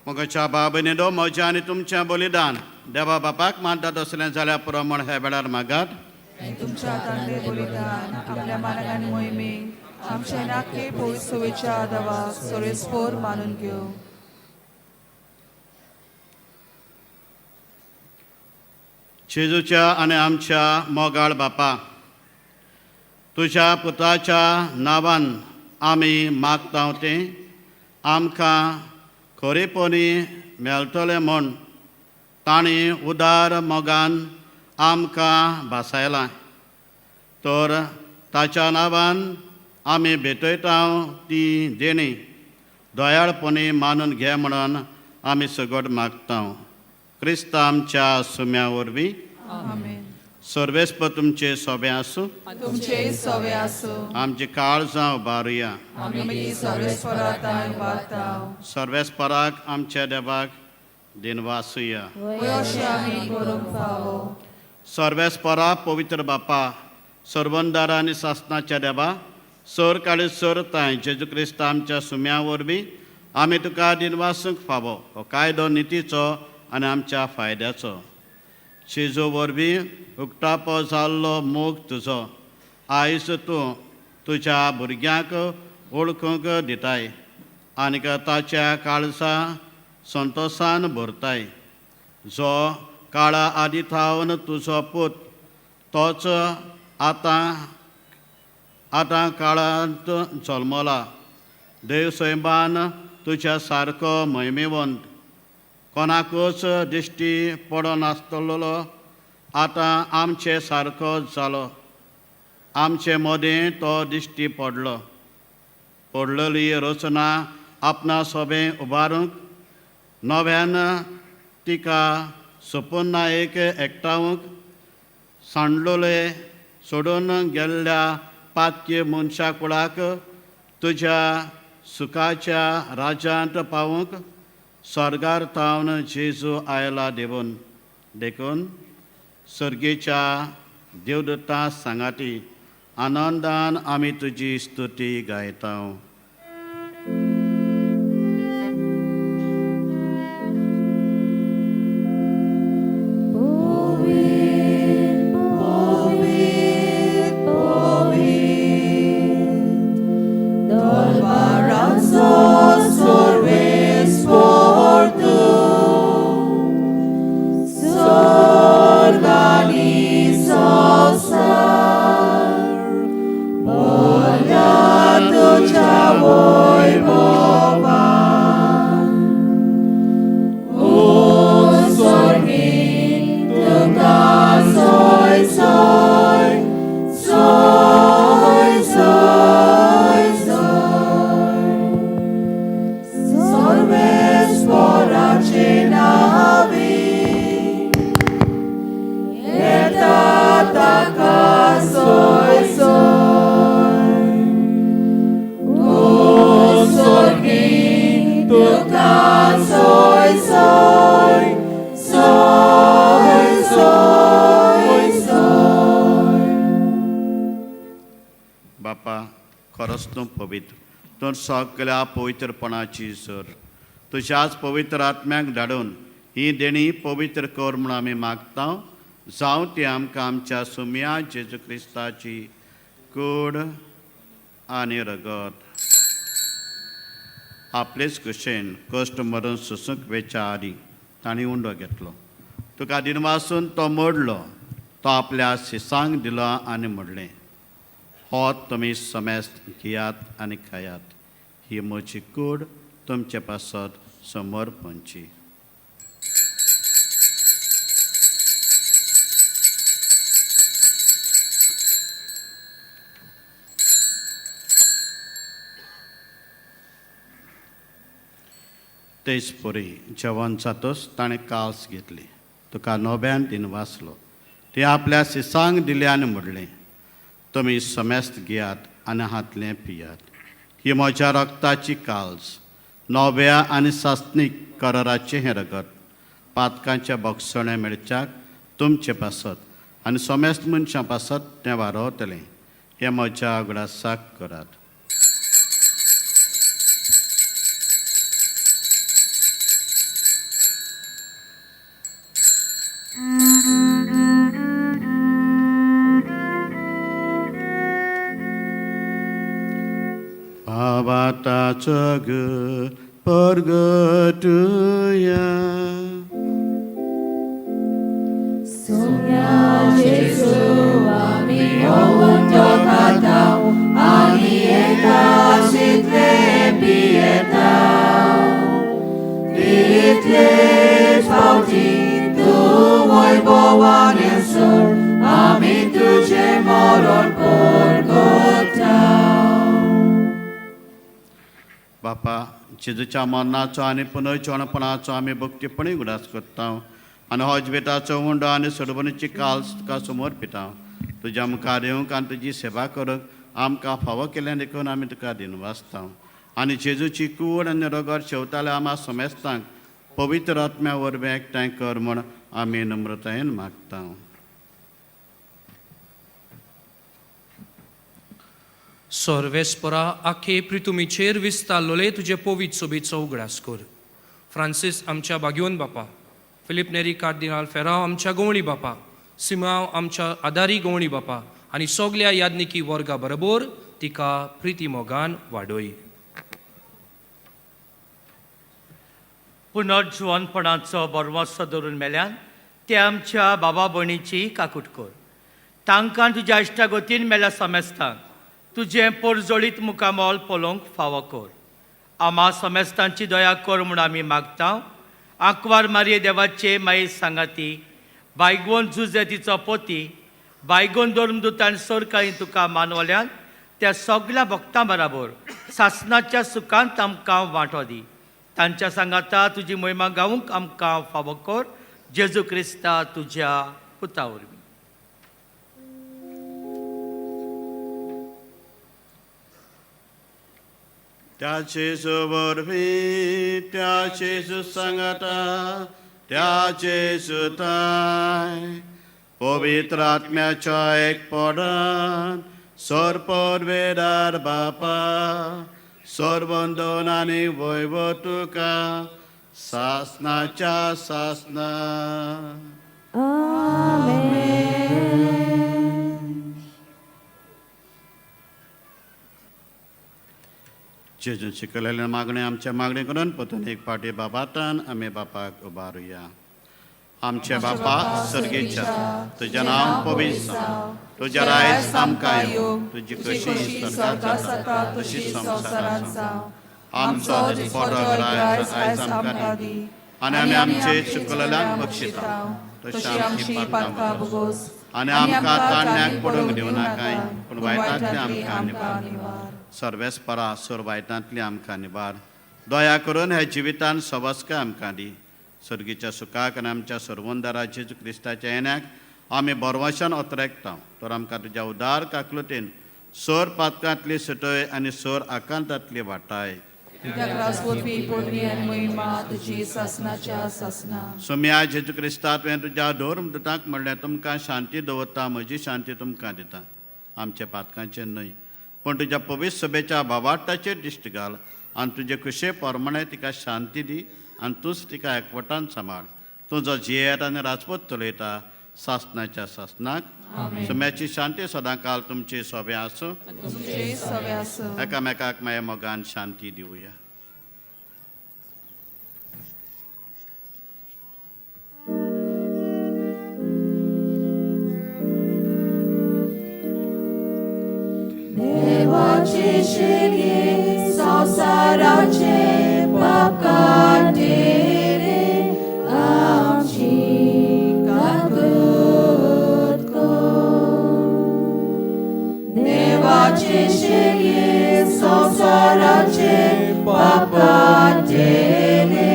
मोगाच्या बाबनेदो म्हज्या आनी तुमचें बलिदान देवा बापाक मानतात असलें जाल्यार पुरो म्हण हे वेळार मागात. तुमच्या तांदे बलिदान आपल्या मानगान मोहिमेक आमच्या नाके पवित्र सोवेच्या आदावाक सोरेस्पोर मानून घेऊ. जेजूच्या आनी आमच्या मोगाळ बापा, तुज्या पुताच्या नांवान आमी मागता तें आमकां खरेपणी मेळटलें म्हूण ताणें उदार मोगान आमकां भासायलां. तर ताच्या नांवान आमी भेटयता ती देणी दयाळपणी मानून घे म्हणून आमी सगळ्यात मागता. क्रिस्ता आमच्या सुम्या वरवीं सर्वेस्प तुमचे सोबे आसूं. तुमचे सोवे आसूं. आमची काळजां उबारुया. आमी सर्वेस्पराताय वागताव. सर्वेस्पराक आमच्या देवाक दिनवासुया. वयोशे आमी करूंक फावो. सर्वेस्परा पवित्र बापा, सर्वंदार आनी सासणाच्या देवा, सर काळी सर ताय जेजू क्रिस्त आमच्या सुम्या वरवीं आमी तुका दिनवासूंक फावो. हो कायदो नितीचो आनी आमच्या फायद्याचो. जेजू वरवीं उक्तापो जाल्लो मोग तुजो आयज तूं तुज्या भुरग्यांक ओळखूंक दिताय आनीक ताच्या काळजा संतोशान भरताय. जो काळा आदी थावन तुजो पूत तोच आतां काळांत जल्मला. देव सैबान तुज्या सारको महिमेवंत कोणाकूच दिश्टी पडो नासतलो आतां आमचे सारको जालो. आमचे मदें तो दिश्टी पडलेली रचना आपणा सोबे उबारूंक नव्यान तिका सोपून एक एकठांवूंक सांडलोले सोडून गेल्ल्या पातकी मनशा कुळाक तुज्या सुखाच्या राज्यांत पावूंक स्वर्गार थावन जेजू आयला देखून सर्गेच्या देवदत्ता सांगाती आनंदान आमी तुजी स्तुती गायता. तर सगळ्या पवित्रपणाची सर तुझ्याच पवित्र आत्म्याक धाडून ही देणी पवित्र कर म्हणून आमी मागता. जावं ती आमकां आमच्या सुम्या जेजू क्रिस्ताची कूड आनी रगत आपलेच कुशेन कश्ट मरून सुसूंक वेच्या आदी ताणी उंडो घेतलो. तुका दिनवासून तो मोडलो, तो आपल्या शिसांक दिलो आनी म्हणलें, हो तुमी समेस्त घेयात आनी खायात. ही म्हजी कूड तुमचे पासत समोर पोंची. तेच पोरी जेवण जातच ताणें कास घेतली, तुका नव्यान दिनवासलो. ते आपल्या शिसांक दिले आनी म्हणलें, तुमी समेस्त घेयात आनी हातलें पियात. ही म्हज्या रक्ताची काल्ज, नव्या आनी सासणीक कराराचें हें रगत, पातकांच्या बोगसणे मेळच्याक तुमचे पासत आनी समेस्त मनशां पासत तें वारवतलें. हें म्हज्या उगडासाक करात. आवाताचो घर परगटुया सोम्या जेजू आमी ओवंतो खाताव आनी एकाच इतले पियेताव इतलेच फावटी तूं वैभवान येसोर आमी तुजें मरण परगटाव बापा जेजूच्या मरणाचो आनी पुनर्जीवनपणाचो आमी भक्तीपणी उगडास करता आनी हो जिविताचो उंडो आनी सोडवणीची काल तुका समोर पितां तुज्या मुखार येवंक आनी तुजी सेवा करूंक आमकां फावो केलें देखून आमी तुका दिनवासता आनी जेजूची कूड आनी रगत शेवताले आमा सोमेस्तांक पवित्र आत्म्या वरवीं एकठांय कर म्हूण आमी नम्रतायेन मागता सर्वेस्परा आखे प्रितुमीचेर विस्तारलोले तुजे पवित्र सोबीचो उगडास कर. फ्रांसीस आमच्या बागयोन बापा, फिलिप नेरी कार्दिनाल फेराव आमच्या गवळी बापा, सिमांव आमच्या आदारी गवळी बापा आनी सगल्या यादनिकी वर्गा बरोबर तिका प्रिती मोगान वाडोय. पुनर्जीवनपणाचो बरवंसो धरून मेल्यान ते आमच्या बाबा भयणीची काकूट कर. तांकां तुज्या इश्टागतीन मेल्या समेस्तांक तुजें परजळीत मुखामोल पळोवंक फावो कर. आमा समेस्तांची दया कर म्हूण आमी मागता. आंकवार मारये देवाचे माये सांगाती, बायगोन जुजे तिचो पोती, बायगोन धर्मदुतान सरकाळी तुका मानवल्यान त्या सगळ्या भक्तां बरोबर सासणाच्या सुखांत आमकां वांटो दी. तांच्या सांगाता तुजी महिमा गावूंक आमकां फावो कर. जेजू क्रिस्ता तुज्या पुता वरवीं. त्याचे वरवीं त्याचे सांगाता त्याचे सुताय पवित्र आत्म्याच्या एकपणान सरपरवेदार बापा सर्वंदन आनी वैभव तुका सासनाच्या सासना. जेजून शिकयलेल्या मागणे आमच्या मागणे करून पोतून एक पाटी बाबातान आमी बापाक उबारुया. आमचे बापा सर्गेच्या तुजें नांव पवित्र जावं, तुजें रायज आमकां येवं, तुजी कशी स्वर्गांत जाता तशी संवसारांत जावं. आमचो दिसपटो रायज आयज आमकां दी आनी आमी आमचे चुकलेल्यांक बक्षिता तशी आमची पातकां भोगोस आनी आमकां ताणण्याक पडूंक दिवं नाकाय पूण वायटांतली आमकां निवार. सर्वेस्परा सोर वायटांतली आमकां निवार. दया करून ह्या जिवितान सवस्काय आमकां दी. सर्गीच्या सुखाक आनी आमच्या सर्वंदारा जेजू क्रिस्ताच्या येण्याक आमी बरवशान ओतरेकता. तर आमकां तुज्या उदार काकलुतेन सोर पातकांतली सुटय आनी सोर आकांतांतली वाटाय. सोम्या जेजू क्रिस्ता तुवें तुज्या धर्मदुतांक म्हणलें तुमकां शांती दवरता, म्हजी शांती तुमकां दिता. आमच्या पातकांचेर न्हय पूण तुज्या पवित्र सभेच्या भावार्थाचेर दिश्ट घाल आनी तुजे कुशे प्रमाणे तिका शांती दी आनी तूंच तिका एकवटान सांबाळ. तूं जो जियेत आनी राजपूत चलयता सासनाच्या सासनाक. सोम्याची शांती सदां काल तुमचे सोबे आसूं. एकामेकाक माया मोगान शांती दिवया. देवाचे शेगे संसाराचे पाप काटेरे आमची काकूट कर. देवाचे शेगे संसाराचे पाप काटेरे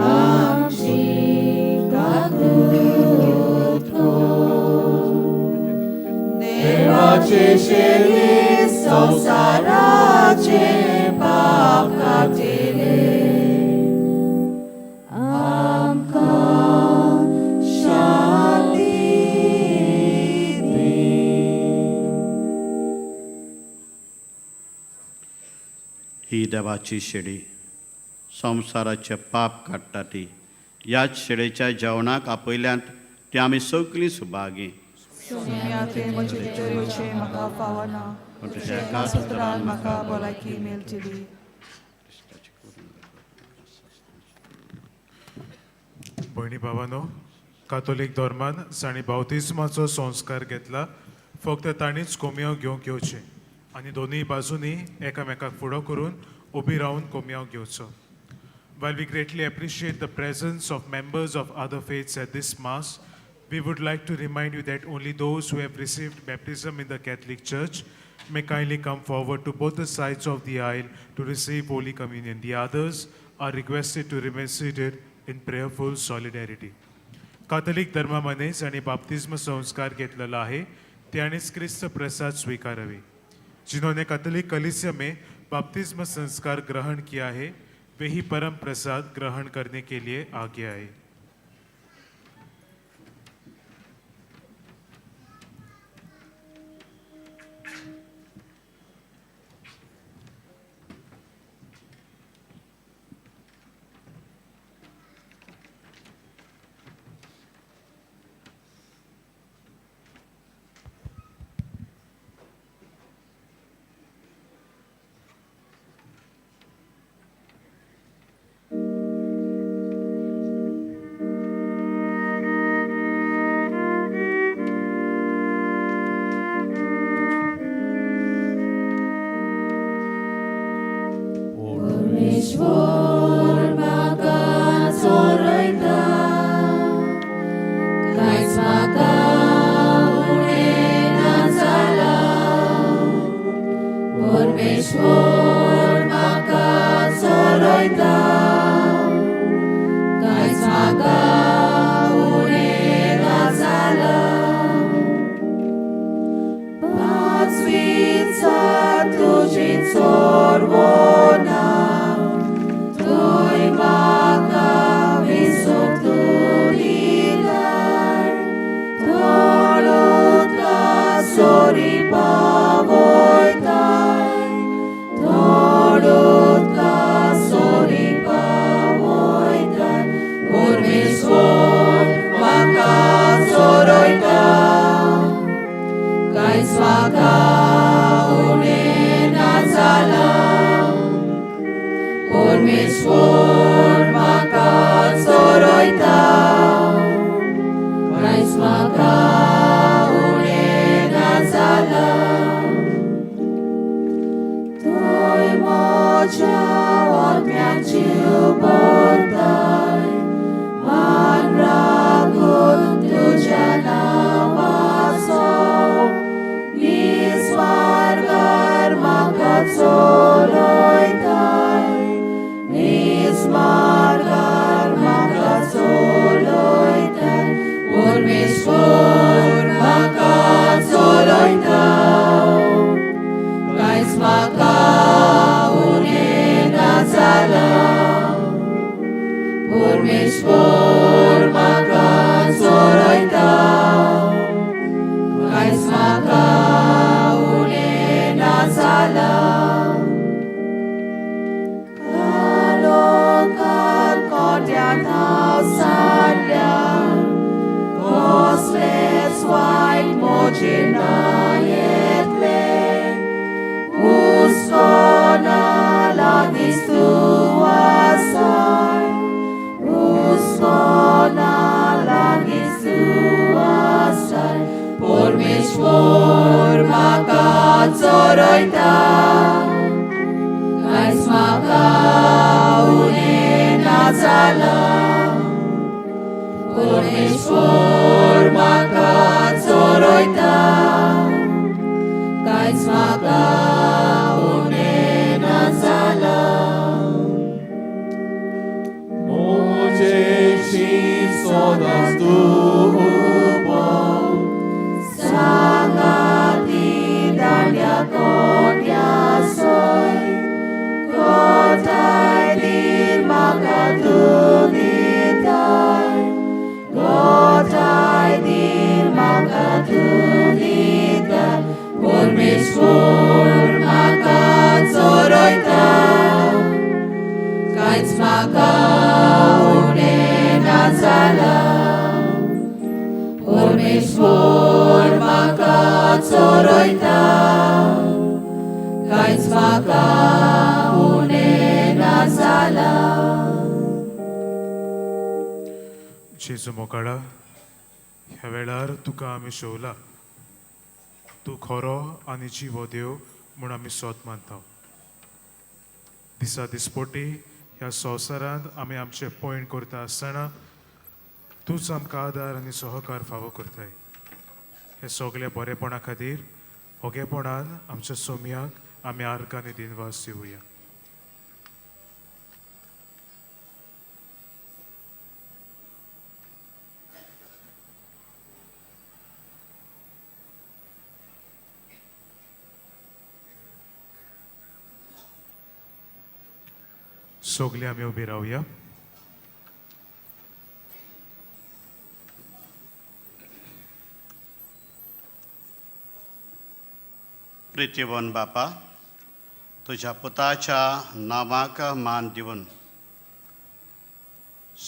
आमची काकूट कर. देवाचे शेगे संसाराचे पाप काटेले आमकां शांती दी. ही देवाची शेळी संवसाराचे पाप काडटा ती. ह्याच शेळेच्या जेवणाक आपयल्यांत ती आमी सगळीं सुभागी. सुन्याचे म्हजे चोरयोचे म्हाका फावना तुज्या एका सुत्रान म्हाका भलायकी मेळटली. भयणी भावानो, कातोलीक धर्मान जाणी बावतिस्माचो संस्कार घेतला फक्त ताणीच कोमयाव घेवंक येवचे आनी दोनूय बाजूनी एकामेकाक फुडो करून उबी रावन कोमयाव घेवचो. While we greatly appreciate the presence of members of other faiths at this Mass, we would like to remind you that only those who have received baptism in the Catholic Church may kindly come forward to both the sides of the aisle to receive Holy Communion. The others are requested to remain seated in prayerful solidarity. कातोलिक धर्मामध्ये ज्याने बाप्तिस्म संस्कार घेतलेला आहे त्यानेच ख्रिस्त प्रसाद स्वीकारावे. जिन्होंने कैथोलिक कलीसिया में बाप्तिस्म संस्कार ग्रहण किया है वे ही परम प्रसाद ग्रहण करने के लिए आगे आए. ईश्वर म्हाका चोरयता, कांयच म्हाका उणें ना जालां. परमेश्वर म्हाका चोरयता, कांयच म्हाका उणें ना जालां. पांचवीचा तुजी चोरवना, थंय म्हाका विसोक तूं दिताय. थोडोका सोरी पावयताय, थोडोका सोरी पावयताय. परमेश्वर म्हाका चोरयता, कांयच म्हाका उणें ना जालां. परमेश्वर म्हाका चोरयता, कांयच म्हाका उणें ना जालां. थंय म्हज्या आत्म्याक जीव भरताय, मान राखून तुज्या नांवाचो. निस्वार्थार म्हाका चोरयताय, निस्वार्थार म्हाका चोरयताय. परमेश्वर म्हाका चोरयता, कांयच म्हाका उणें ना जालां. परमेश्वर म्हाका चोरयता, कांयच म्हाका उणें ना जालां. कालोखान कोट्यान हांव सारल्यां, कसलेच वायट म्हजे ना येतले. हुस्को ना लागींच तूं आसाय, हुस्को ना लागींच तूं आसाय. परमेश्वर म्हाका चोरयता, कांयच म्हाका उणें ना जालां. परमेश्वर म्हाका चोरयता, कांयच म्हाका उणें ना जालां. मोजेशी सदांच तूं उबो, सांगाती दांड्या कोट्या सोय. कोटाय दीन म्हाका तूं दिताय, कोटाय दीन म्हाका तूं दिताय. परमेश्वर म्हाका चोरयता, कांयच म्हाका उणें ना जालां. परमेश्वर जेजू मोकाळा ह्या वेळार तुका आमी शेवला तूं खरो आनी जिवो देव म्हूण आमी सोत मानता दिसा दिसपोटी ह्या संवसारांत आमी आमचे पॉयंट करता आसतना तूंच आमकां आदार आनी सहकार फावो करताय हे सगळे बरेपणा खातीर ओगेपणान आमच्या सोम्याक आमी आर्ग आनी दिनवास दिवया सगळे आमी उबी रावया प्रितीवन बापा तुझ्या पुताच्या नांवाक मान दिवन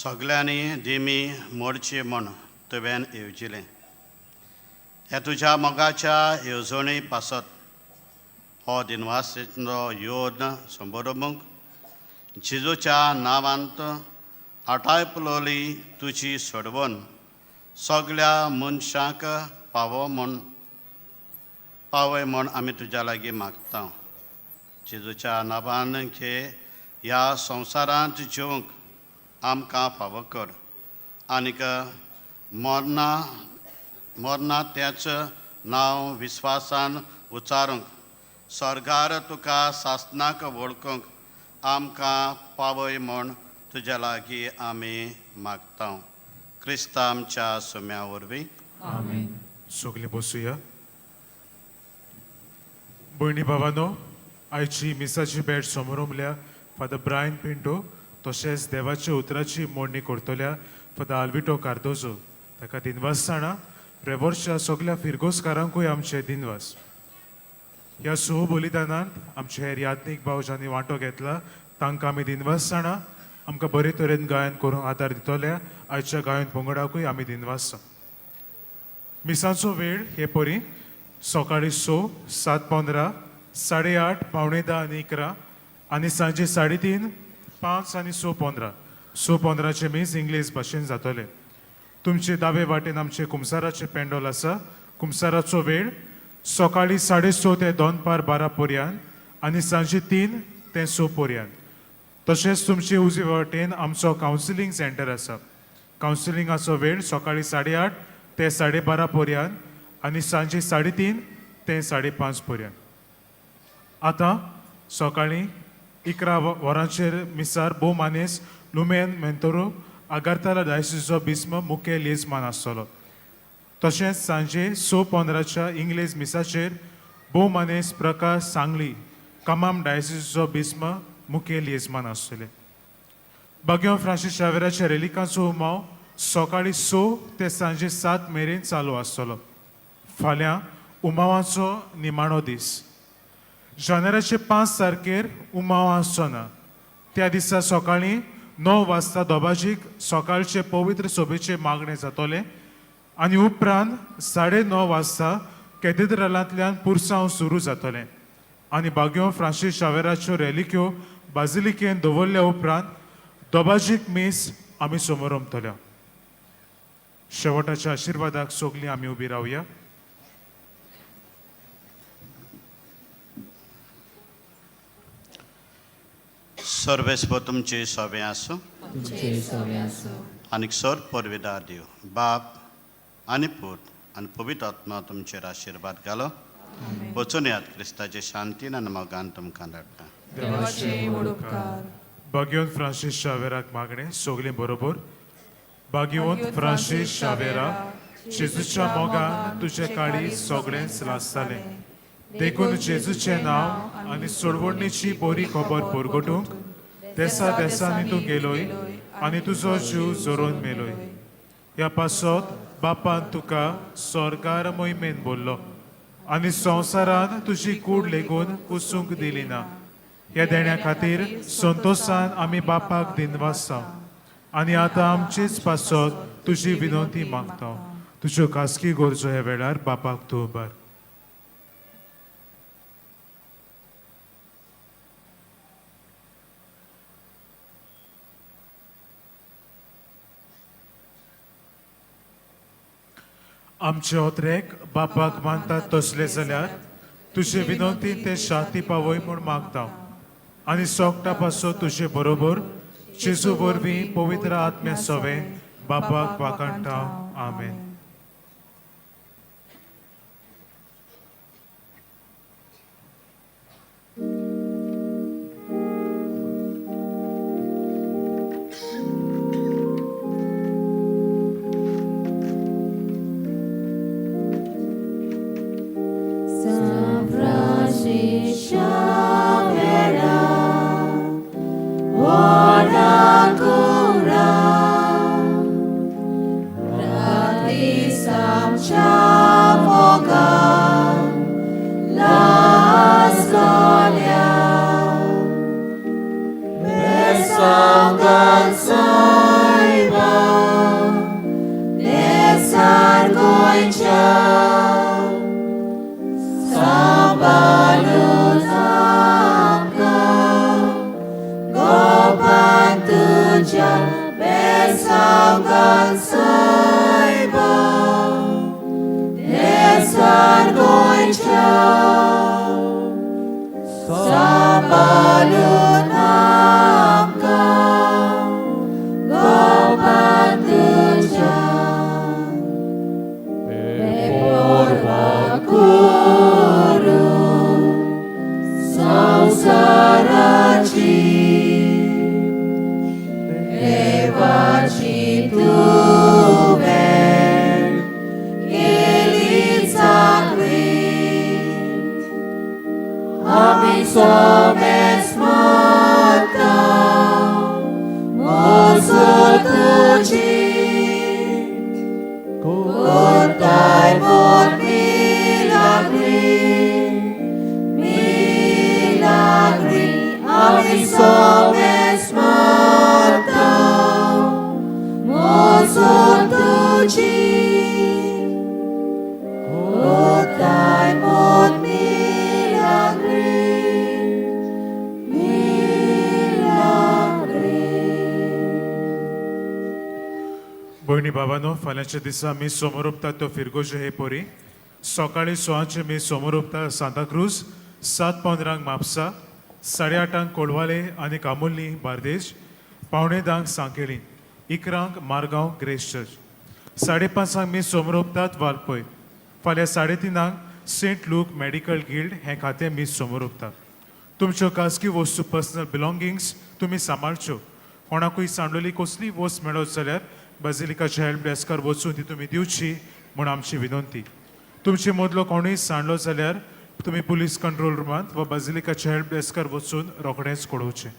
सगळ्यांनी दिमी मोडची म्हूण तुवें येवजिलें हे तुज्या मोगाच्या येवजणी पासत हो दिनवासेचो योन संबोधूंक जेजूच्या नांवांत आटायपलोली तुजी सोडवण सगळ्या मनशांक पावय म्हूण आमी तुज्या लागीं मागता जेजूच्या नांवान घे ह्या संवसारांत जिवंक आमकां फावो कर आनीक मरना तेच नांव विस्वासान उच्चारूंक स्वर्गार तुका सासनाक वळखूंक आमकां पावय म्हूण तुज्या लागीं आमी मागता क्रिस्ता आमच्या सुम्या वरवीं सगळीं बसूया भयणी भावानो आयची मिसाची भेट समोर उमल्या फादर ब्रायन पिंटो तशेंच देवाच्या उतराची मोडणी करतल्या फादर आल्विटो कार्दोजो ताका दिनवास जाणा रेवोर्सच्या सगळ्या फिरगोसकारांकूय आमचे दिनवास ह्या सो बलिदानांत आमचे हेर यात्नीक भावजांनी वांटो घेतला तांकां आमी दिनवास जाणा आमकां बरे तरेन गायन करूंक आदार दितल्या आयच्या गायन पंगडाकूय आमी दिनवास मिसाचो वेळ हे परी सकाळी 6, 7:15, 8:30, 9:45 आनी 11 आनी सांजे 3:30, 5 आनी 6:15 6:15चे मीस इंग्लीश भाशेन जातले तुमचे दावे वाटेन आमचे कुमसाराचे पेंडोल आसा कुमसाराचो वेळ सकाळी 6:30 ते 2:12 पर्यंत आनी सांजे 3 ते 6 पर्यंत तशेंच तुमचे उजवे वाटेन आमचो कावन्सिलींग सेंटर आसा कावन्सिलिंगाचो वेळ सकाळी 8:30 ते 12:30 पर्यंत आनी सांजे 3:30 ते 5:30 पर्यंत आतां सकाळी 11 वरांचेर मिसार भोव मानेस लुमेन मेंतोरो आगारताला डायसिसचो बिस्म मुखेल येजमान आसतलो तशेंच सांजे 6:15च्या इंग्लीश मिसाचेर भोव मानेस प्रकाश सांगली कमाम डायसिसचो बिस्म मुखेल येजमान आसतले बागेव फ्रांसीस शावेराच्या रेलिकांचो उमाव सकाळी 6 ते सांजे 7 मेरेन चालू आसतलो फाल्यां उमावाचो निमाणो दीस जानेराचे 5 तारखेर उमाव आसचो ना त्या दिसा सकाळीं 9 वाजता दोबाजीक सकाळचे पवित्र सोबेचे मागणे जातले आनी उपरांत 9:30 वाजता कॅथेड्रलांतल्यान पुरसांव सुरू जातलें आनी बागेव फ्रांसीस शावेराच्यो रेलिक्यो बाजिलिकेन दवरल्या उपरांत दोबाजीक मीस आमी समोर उमतल्या शेवटाच्या आशिर्वादाक सगळीं आमी उबी रावया सर्वेस्व तुमचे सवे आसूं आनीक सर परवेदार दिव बाप आनी पूत आनी पवित्र आत्मा तुमचेर आशिर्वाद घालो वचून येयात क्रिस्ताचे शांतीन आनी मोगान तुमकां धाडटा बागेवन फ्रांसीस शावेराक मागणें सगळीं बरोबर बागेवन फ्रांसीस शावेरा जेजूच्या मोगान तुजे काळी सगळेंच लासतालें देखून जेजूचें नांव आनी सोडवणेची बरी खबर परगटूंक देसा देसांनी तूं गेलोय आनी तुजो जीव जोरोवन मेलोय ह्या पासत बापान तुका स्वर्गार मोहिमेन बोल्लो आनी संवसारान तुजी कूड लेगून कुसूंक दिली ना ह्या देण्या खातीर संतोशान आमी बापाक दिनवासता आनी आतां आमचीच पासत तुजी विनंती मागता तुज्यो खासगी गरजो ह्या वेळार बापाक तूं उबार आमचे ओत्रेक बापाक मानतात तसले जाल्यार तुजे विनंती ते शांती पावय म्हूण मागता आनी सोगटा पासो तुजे बरोबर जेजू वरवीं पवित्र आत्म्या सवे बापाक वाकाणटा आमेन. भयणी बाबांनो, फाल्यांच्या दिसा आमी समोर उपतात तो फिरगोजे हे पोरी सकाळी 6 मी समोर उपता सांताक्रूज, 7:15 म्हापसा, 8:30 कोळवाले आनी कामुल्ली बार्देज, 9:45 सांकेळी, 11 मारगांव ग्रेस चर्च, 5:30 मी समोर उपतात वालपय, फाल्यां 3:30 सेंट लूक मेडिकल गिल्ड हे खातें मी समोर उपतात. तुमच्यो खासगी वस्तू पर्सनल बिलॉंगिंग्स तुमी सांबाळच्यो. कोणाकूय सांडलेली कसली वस्त मेळत जाल्यार बाजिलिकाच्या हेल्प डेस्कार वचून ती तुमी दिवची म्हूण आमची विनंती. तुमचे मदलो कोणूय सांडलो जाल्यार तुमी पुलीस कंट्रोल रुमांत वा बाजिलिकाच्या हेल्प डेस्कार वचून रोखडेंच कळोवचें.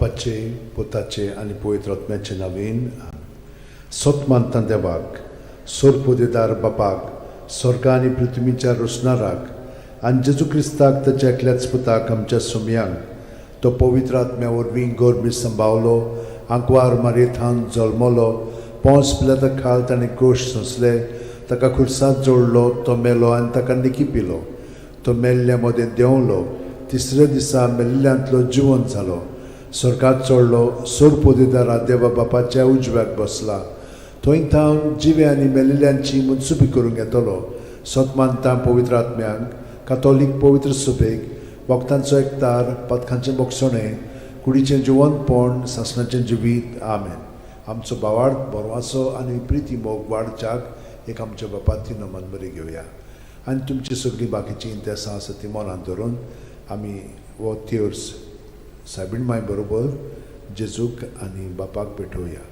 बापाचे पुताचे आनी पवित्र आत्म्याचे नांवेन सोत मानता देवाक सोरपोदेदार बापाक स्वर्ग आनी पृथ्वीच्या रोसणाराक आनी जेजू क्रिस्ताक ताच्या एकल्याच पुताक आमच्या सुमयांक तो पवित्र आत्म्या वरवीं गोरबी सांबावलो आंकवार मारयेंत जल्मलो पोंस पिलाताक खाल ताणें क्रूश सोंसले ताका खुर्सांत जोडलो तो मेलो आनी ताका निकी पिलो तो मेल्ल्या मदें देंवलो तिसऱ्या दिसा मेल्ल्यांतलो जिवंत जालो स्वर्गांत चडलो सोरपोदेदारा देवा बापाच्या उजव्याक बसला थंय थावन जिवे आनी मेल्लेल्यांची मनसुबी करूंक येतलो सोत मानता पवित्र आत्म्यांक कातोलीक पवित्र सुबेक वखदांचो एकतार पथकांचें मोगसणें कुडीचें जिवंतपण सासणाचें जिवीत आमेन आमचो बावार्थ बोरवासो आनी प्रिती मोग वाडच्याक एक आमच्या बापाची नमन बरी घेवया आनी तुमची सगळीं बाकीची इंतेसां आसा ती मनांत धरून आमी वो तिर्स सायबीण माय बरोबर जेजूक आनी बापाक भेटोवया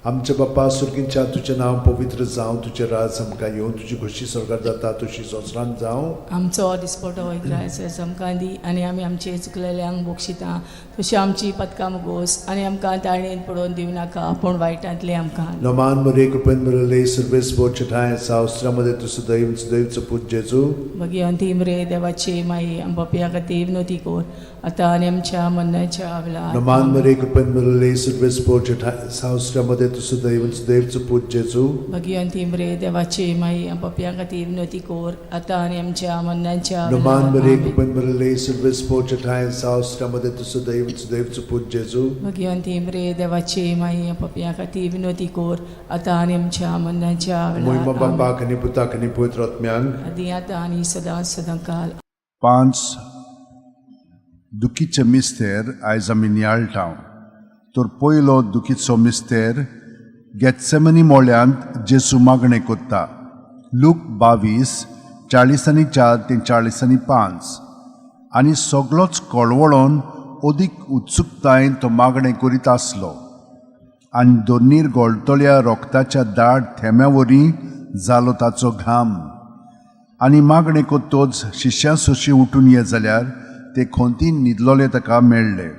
आमच्या बापा सुर्गींच्या तुजें नांव पवित्र जावं तुजें राज आमकां येवन तुजी खुशी स्वर्गांत जाता तशी संवसारांत जावं आमचो दिसपटो इग्रायस आमकां दी आनी आमी आमचे चुकलेल्यांक बोक्षिता तशी आमची पदकां मुगोस आनी आमकां ताळयेन पडोवन दिवं नाका पूण वायटांतले आमकां नमान मरे कृपेन मरले सर्वेस बोचठाय सावस्त्रामध्ये तुझं दैवचं पूज जेजू मगी अंतिम रे देवाचे माई आमच्या खातीर विनोती कोर आतां आनी आमच्या मरणाच्या वेळार नमान मरे कृपेन मरले सर्वेस बोचठाय सावस्त्रामध्ये तुझं दैवचं पूज जेजू मगी अंतिम रे देवाचे माई आमच्या खातीर विनोती कोर आतां आनी आमच्या मरणाच्या नमान मरे कृपेन मरले सर्वेस बोचठाय सावस्त्रामध्ये तुझं दैवचं पूज जेजू मगी अंतिम रे देवाचे माई आमच्या खातीर विनोती कोर आतां आनी आमच्या मरणाच्या महिमा वेळार बापाक आनी पुताक आनी पवित्र आत्म्यांक आदी आतां आनी सदां काल 5 दुखीचे मिस्तेर आयज आमी नियाळटाव तर पयलो दुखीचो मिस्तेर गेत्सेमनी मोळ्यांत जेजू मागणें कोत्ता लूक 22:40-4 ते 40:5 आनी सगळोच कळवळोन अदीक उत्सुकतायेन तो मागणें करीत आसलो आनी दोनीर गोळटोल्या रोगताच्या दाट थेंब्यावरी जालो ताचो घाम आनी मागणें कोत्तोच शिश्यां सोशी उठून ये जाल्यार ते खोंतीन न्हिदलोले ताका मेळ्ळे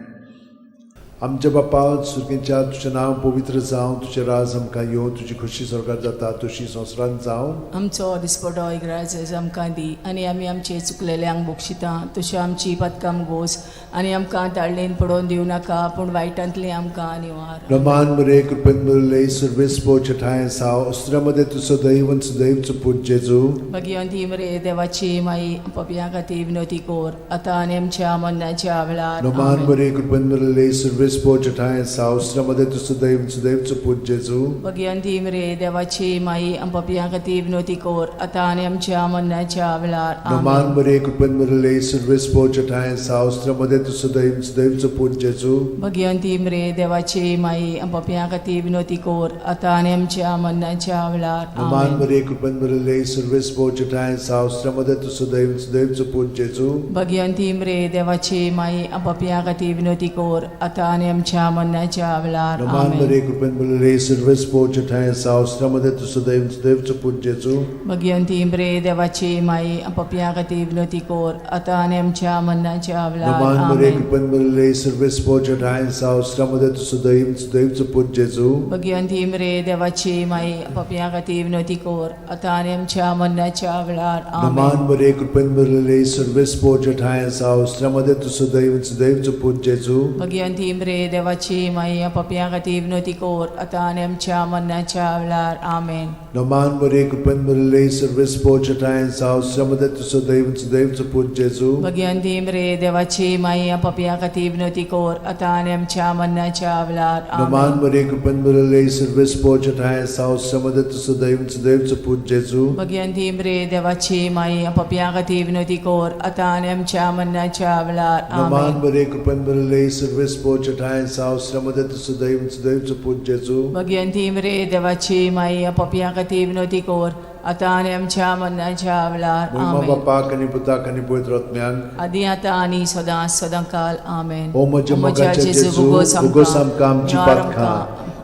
आमच्या बापा सुर्गींच्या तुजें नांव पवित्र जावं तुजें राज आमकां येवं तुजी खुशी स्वर्गांत जाता तशी संवसारांत जावं आमचो दिसपटो इग्रायस आमकां दी आनी आमी आमचे चुकलेल्यांक बोक्षिता तशें आमची पदकां मुगोस आनी आमकां ताळयेन पडोवन दिवं नाका पूण वायटांतले आमकां निवार नमान मरे कृपेन मरले सर्वेस बोचठाय साव अस्त्रामध्ये तुझं दैवचं पूज जेजू मगी अंतिम रे देवाची माई आमच्या खातीर विनोती कोर आतां आनी आमच्या मरणाच्या वेळार नमान मरे कृपेन मरले सर्वेस बोचठाय साव अस्त्रामध्ये तुझं दैवचं पूज जेजू मगी अंतिम रे देवाची माई आमच्या खातीर विनोती कोर आतां आनी आमच्या मरणाच्या वेळार नमान मरे कृपेन मरले सर्वेस बोचठाय साव अस्त्रामध्ये तुझं दैवचं पूज जेजू मगी अंतिम रे देवाची माई आमच्या खातीर विनोती कोर आतां आनी आमच्या मरणाच्या वेळार नमान मरे कृपेन मरले सर्वेस बोचठाय साव अस्त्रामध्ये तुझं दैवचं पूज जेजू मगी अंतिम रे देवाची माई आमच्या खातीर विनोती कोर आतां आनी आमच्या मरणाच्या वेळार नमान मरे कृपेन मरले सर्वेस बोचठाय साव अस्त्रामध्ये तुझं दैवचं पूज जेजू मगी अंतिम रे देवाची माई आमच्या खातीर विनोती कोर आतां आनी आमच्या मरणाच्या वेळार नमान मरे कृपेन मरले सर्वेस बोचठाय साव अस्त्रामध्ये तुझं दैवचं पूज जेजू मगी अंतिम रे देवाची माई आमच्या खातीर विनोती कोर आतां आनी आमच्या मरणाच्या वेळार नमान मरे कृपेन मरले सर्वेस बोचठाय साव अस्त्रामध्ये तुझं दैवचं पूज जेजू मगी अंतिम रे देवाची माई आमच्या खातीर विनोती कोर आतां आनी आमच्या मरणाच्या वेळार आमेन नमान मरे कृपेन मरले सर्वेस बोचठाय साव अस्त्रामध्ये तुझं दैवचं पूज जेजू मगी अंतिम रे देवाची माई आमच्या खातीर विनोती कोर आतां आनी आमच्या मरणाच्या वेळार नमान मरे कृपेन मरले सर्वेस बोचठाय साव अस्त्रामध्ये तुझं दैवचं पूज जेजू मगी अंतिम रे देवाची माई आमच्या खातीर विनोती कोर आतां आनी आमच्या मरणाच्या वेळार नमान मरे कृपेन मरले सर्वेस बोचठाय साव अस्त्रामध्ये तुझं दैवचं पूज जेजू मगी अंतिम रे देवाची माई आमच्या खातीर विनोती कोर आतां आनी आमच्या मरणाच्या वेळार महिमा बापाक आनी पुताक आनी पवित्र आत्म्यांक आदी आतां आनी सदां काल आमेन ओ म्हज्या मोगाचे जेजू भुगोस आमकां आमची पातकां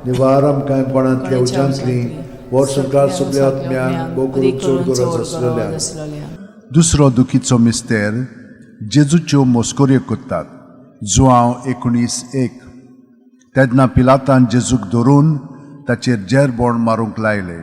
निवार आमकां पणांतल्या उज्यांतली वर सरकार सगळ्या आत्म्यांक बोगरूक चड गरज आसलेल्या दुसरो दुखीचो मिस्तेर जेजूच्यो मोस्कोऱ्यो कोत्तात जुआंव 19:1 तेन्ना पिलातान जेजूक धरून ताचेर जेर बोण मारूंक लायले.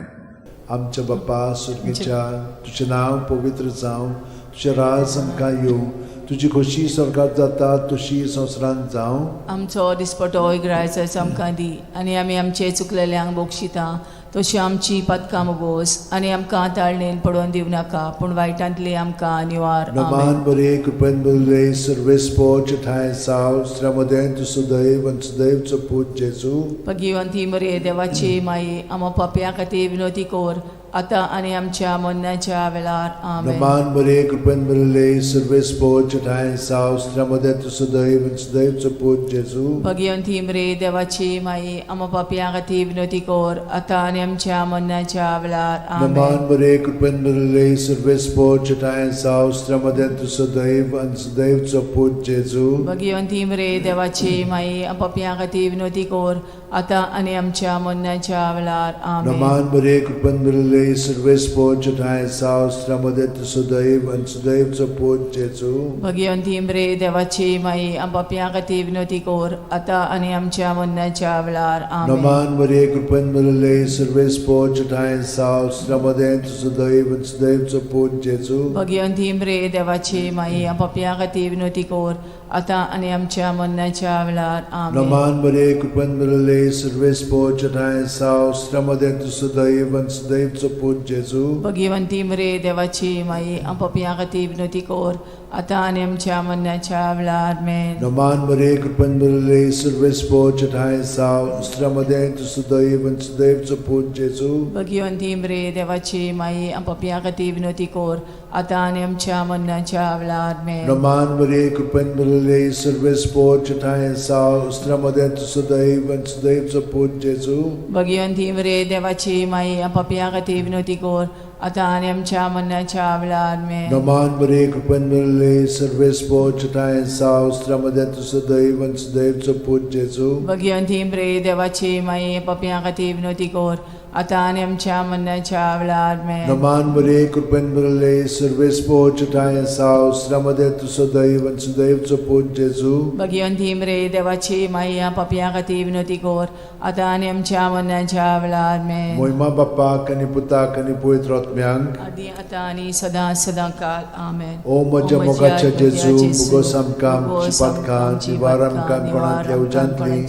आमच्या बाप्पा सुर्गेच्या तुजें नांव पवित्र जावं, तुजें राज आमकां येवं, तुजी खोशी स्वर्गांत जाता तशी संवसारांत जावं. आमचो दिसपटोय ग्रायचो आमकां दी, आनी आमी आमचे चुकलेल्यांक बोगशिता तशी आमची पदकां मोगोस, आनी आमकां ताळणेन पडोवन दिवं नाका, पूण वायटांतली आमकां निवार. नमान बरे कृपेन बरले सर्वेस्पो ठाय साव श्रमदेन तु सुदैव आनी सुदैवचो पूत जेजू. भगिवंती मरे देवाची माई, आमो पाप्या खातीर विनोदी कोर, आतां आनी आमच्या मरणाच्या वेळार. आमेन. नमान बरे कृपेन बरले सर्वेस्पो ठाय साव श्रमदेन तु सुदैव आनी सुदैवचो पूत जेजू. भगिवंती मरे देवाची माई, आमो पाप्या खातीर विनोदी कोर, आतां आनी आमच्या मरणाच्या वेळार. आमेन. नमान बरे कृपेन बरले सर्वेस्पो ठाय साव श्रमदेन तु सुदैव आनी सुदैवचो पूत जेजू. भगिवंती मरे देवाची माई, आमो पाप्या खातीर विनोदी कोर, आतां आनी आमच्या मरणाच्या वेळार. आमेन. नमान बरे कृपेन बरले सर्वेस्पो ठाय साव श्रमदेन तु सुदैव आनी सुदैवचो पूत जेजू. भगिवंती मरे देवाची माई, आमो पाप्या खातीर विनोदी कोर, आतां आनी आमच्या मरणाच्या वेळार. आमेन. नमान बरे कृपेन बरले सर्वेस्पो ठाय साव श्रमदेन तु सुदैव आनी सुदैवचो पूत जेजू. भगिवंती मरे देवाची माई, आमो पाप्या खातीर विनोदी कोर, आतां आनी आमच्या मरणाच्या वेळार. आमेन. नमान बरे कृपेन बरले सर्वेस्पो ठाय साव श्रमदेन तु सुदैव आनी सुदैवचो पूत जेजू. भगिवंती मरे देवाची माई, आमो पाप्या खातीर विनोदी कोर, आतां आनी आमच्या मरणाच्या वेळार. आमेन. नमान बरे कृपेन बरले सर्वेस्पो ठाय साव श्रमदेन तु सुदैव आनी सुदैवचो पूत जेजू. भगिवंती मरे देवाची माई, आमो पाप्या खातीर विनोदी कोर, आतां आनी आमच्या मरणाच्या वेळार. आमेन. नमान बरे कृपेन बरले सर्वेस्पो ठाय साव श्रमदेन तु सुदैव आनी सुदैवचो पूत जेजू. भगिवंती मरे देवाची माई, आमो पाप्या खातीर विनोदी कोर, आतां आनी आमच्या मरणाच्या वेळार. आमेन. नमान बरे कृपेन बरले सर्वेस्पो ठाय साव श्रमदेन तु सुदैव आनी सुदैवचो पूत जेजू. भगिवंती मरे देवाची माई, आमो पाप्या खातीर विनोदी कोर, आतां आनी आमच्या मरणाच्या वेळार. आमेन. नमान बरे कृपेन बरले सर्वेस्पो ठाय साव श्रमदेन तु सुदैव आनी सुदैवचो पूत जेजू. भगिवंती मरे देवाची माई, आमो पाप्या खातीर विनोदी कोर, आतां आनी आमच्या मरणाच्या वेळार. आमेन. मोहिमा बापाक आनी पुताक आनी पवित्र आत्म्यांक, आदी आतां आनी सदां सदां काल. आमेन. ओ म्हज्या मोगाच्या जेजू, मुगोस आमकां आमची पातकां निवार आमकां कोणांतल्या उजांतली,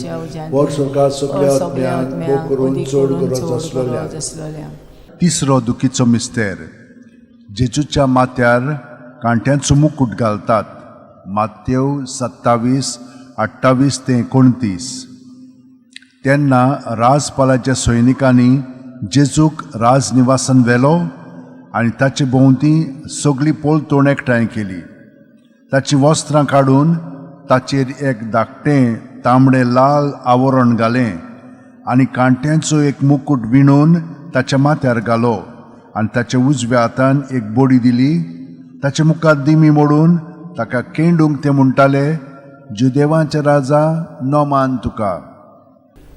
वर स्वर्गांत सगळ्या आत्म्यांक भोव करून चड गरज आसलेल्या. तिसरो दुखीचो मिस्तेर. जेजूच्या माथ्यार कांट्यांचो मुकुट घालतात. मात्येव 27:28-29. तेन्ना राजपालाच्या सैनिकांनी जेजूक राजनिवासान व्हेलो आनी ताचे भोंवती सगळी पोलतोण एकठांय केली. ताची वस्त्रां काडून ताचेर एक धाकटें तांबडें लाल आवरण घालें आनी कांट्यांचो एक मुकुट विणून ताच्या माथ्यार घालो आनी ताच्या उजव्या हातान एक बडी दिली. ताच्या मुखार दिमी मोडून ताका केंडूंक ते म्हणटाले, जुदेवांचे राजा नोमान तुका.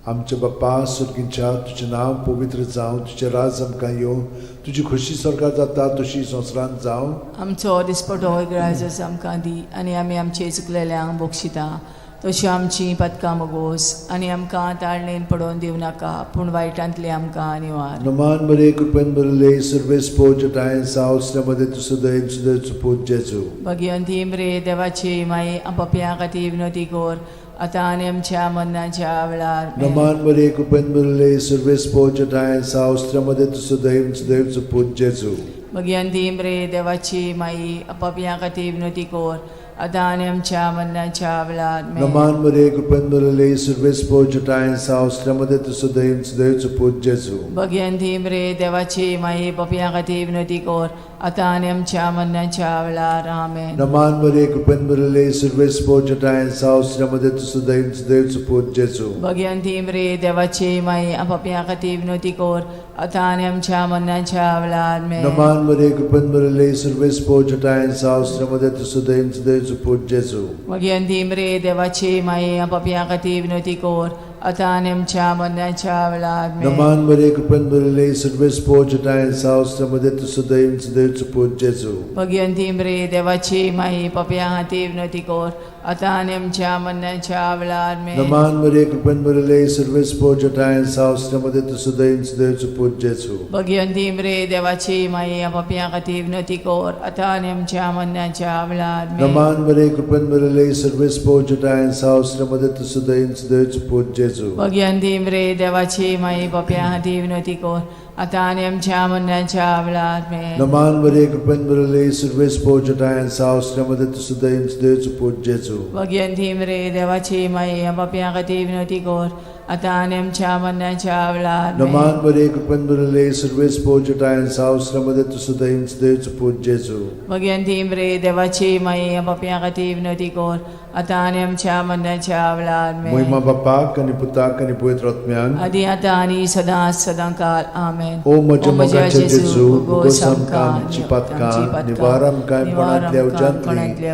आमच्या बाप्पा सुर्गीच्या तुजें नांव पवित्र जावं, तुजें राज आमकां येवं, तुजी खोशी स्वर्गांत जाता तशी संवसारांत जावं. आमचो दिसपटोय ग्रायजस आमकां दी, आनी आमी आमचे चुकलेल्यांक बोगशिता तशी आमची पदकां मोगोस, आनी आमकां ताळणेन पडोवन दिवं नाका, पूण वायटांतली आमकां निवार. नमान बरे कृपेन बरले सर्वेस्पो ठाय साव श्रमदेन तु सुदैव सुदैवचो पूत जेजू. भगिवंती मरे देवाची माई, आमो पाप्या खातीर विनोदी कोर, आतां आनी आमच्या मरणाच्या वेळार. नमान बरे कृपेन बरले सर्वेस्पो ठाय साव श्रमदेन तु सुदैव सुदैवचो पूत जेजू. भगिवंती मरे देवाची माई, आमो पाप्या खातीर विनोदी कोर, आतां आनी आमच्या मरणाच्या वेळार. नमान बरे कृपेन बरले सर्वेस्पो ठाय साव श्रमदेन तु सुदैव सुदैवचो पूत जेजू. भगिवंती मरे देवाची माई, पाप्या खातीर विनोदी कोर, आतां आनी आमच्या मरणाच्या वेळार. आमेन. नमान बरे कृपेन बरले सर्वेस्पो ठाय साव श्रमदेन तु सुदैव सुदैवचो पूत जेजू. भगिवंती मरे देवाची माई, आमो पाप्या खातीर विनोदी कोर, आतां आनी आमच्या मरणाच्या वेळार. आमेन. नमान बरे कृपेन बरले सर्वेस्पो ठाय साव श्रमदेन तु सुदैव सुदैवचो पूत जेजू. भगिवंती मरे देवाची माई, आमो पाप्या खातीर विनोदी कोर, आतां आनी आमच्या मरणाच्या वेळार. आमेन. नमान बरे कृपेन बरले सर्वेस्पो ठाय साव श्रमदेन तु सुदैव सुदैवचो पूत जेजू. भगिवंती मरे देवाची माई, पाप्या खातीर विनोदी कोर, आता आणि आमच्या मरणाच्या वेळार आमेन. नमान मरे कृपन बरले सर्वेस पोजटायन सावस्त्रमध्ये तू सुदैन सुदैवच पूजेचो. भगवंती मरे देवाची माई पापियां खातीर विनंती कर आता आणि आमच्या मरणाच्या वेळार आमेन. नमान मरे कृपन बरले सर्वेस पोजटायन सावस्त्रमध्ये तू सुदैन सुदैवच पूजेचो. भगवंती मरे देवाची माई पापियां खातीर विनंती कर आता आणि आमच्या मरणाच्या वेळार आमेन. नमान मरे कृपन बरले सर्वेस पोजटायन सावस्त्रमध्ये तू सुदैन सुदैवच पूजेचो. भगवंती मरे देवाची माई पापियां खातीर विनंती कर आता आणि आमच्या मरणाच्या वेळार आमेन. नमान मरे कृपन बरले सर्वेस पोजटायन सावस्त्रमध्ये तू सुदैन सुदैवच पूजेचो. भगवंती मरे देवाची माई पापियां खातीर विनंती कर आता आणि आमच्या मरणाच्या वेळार आमेन. महिमा बापाक आणि पुताक आणि पवित्र आत्म्यांक आदी आता आणि सदांकाळ आमेन. ओ म्हज्या मोगाचे जेजू उगोस आमकां आमची पातकां निवार आमकां कोणांतल्या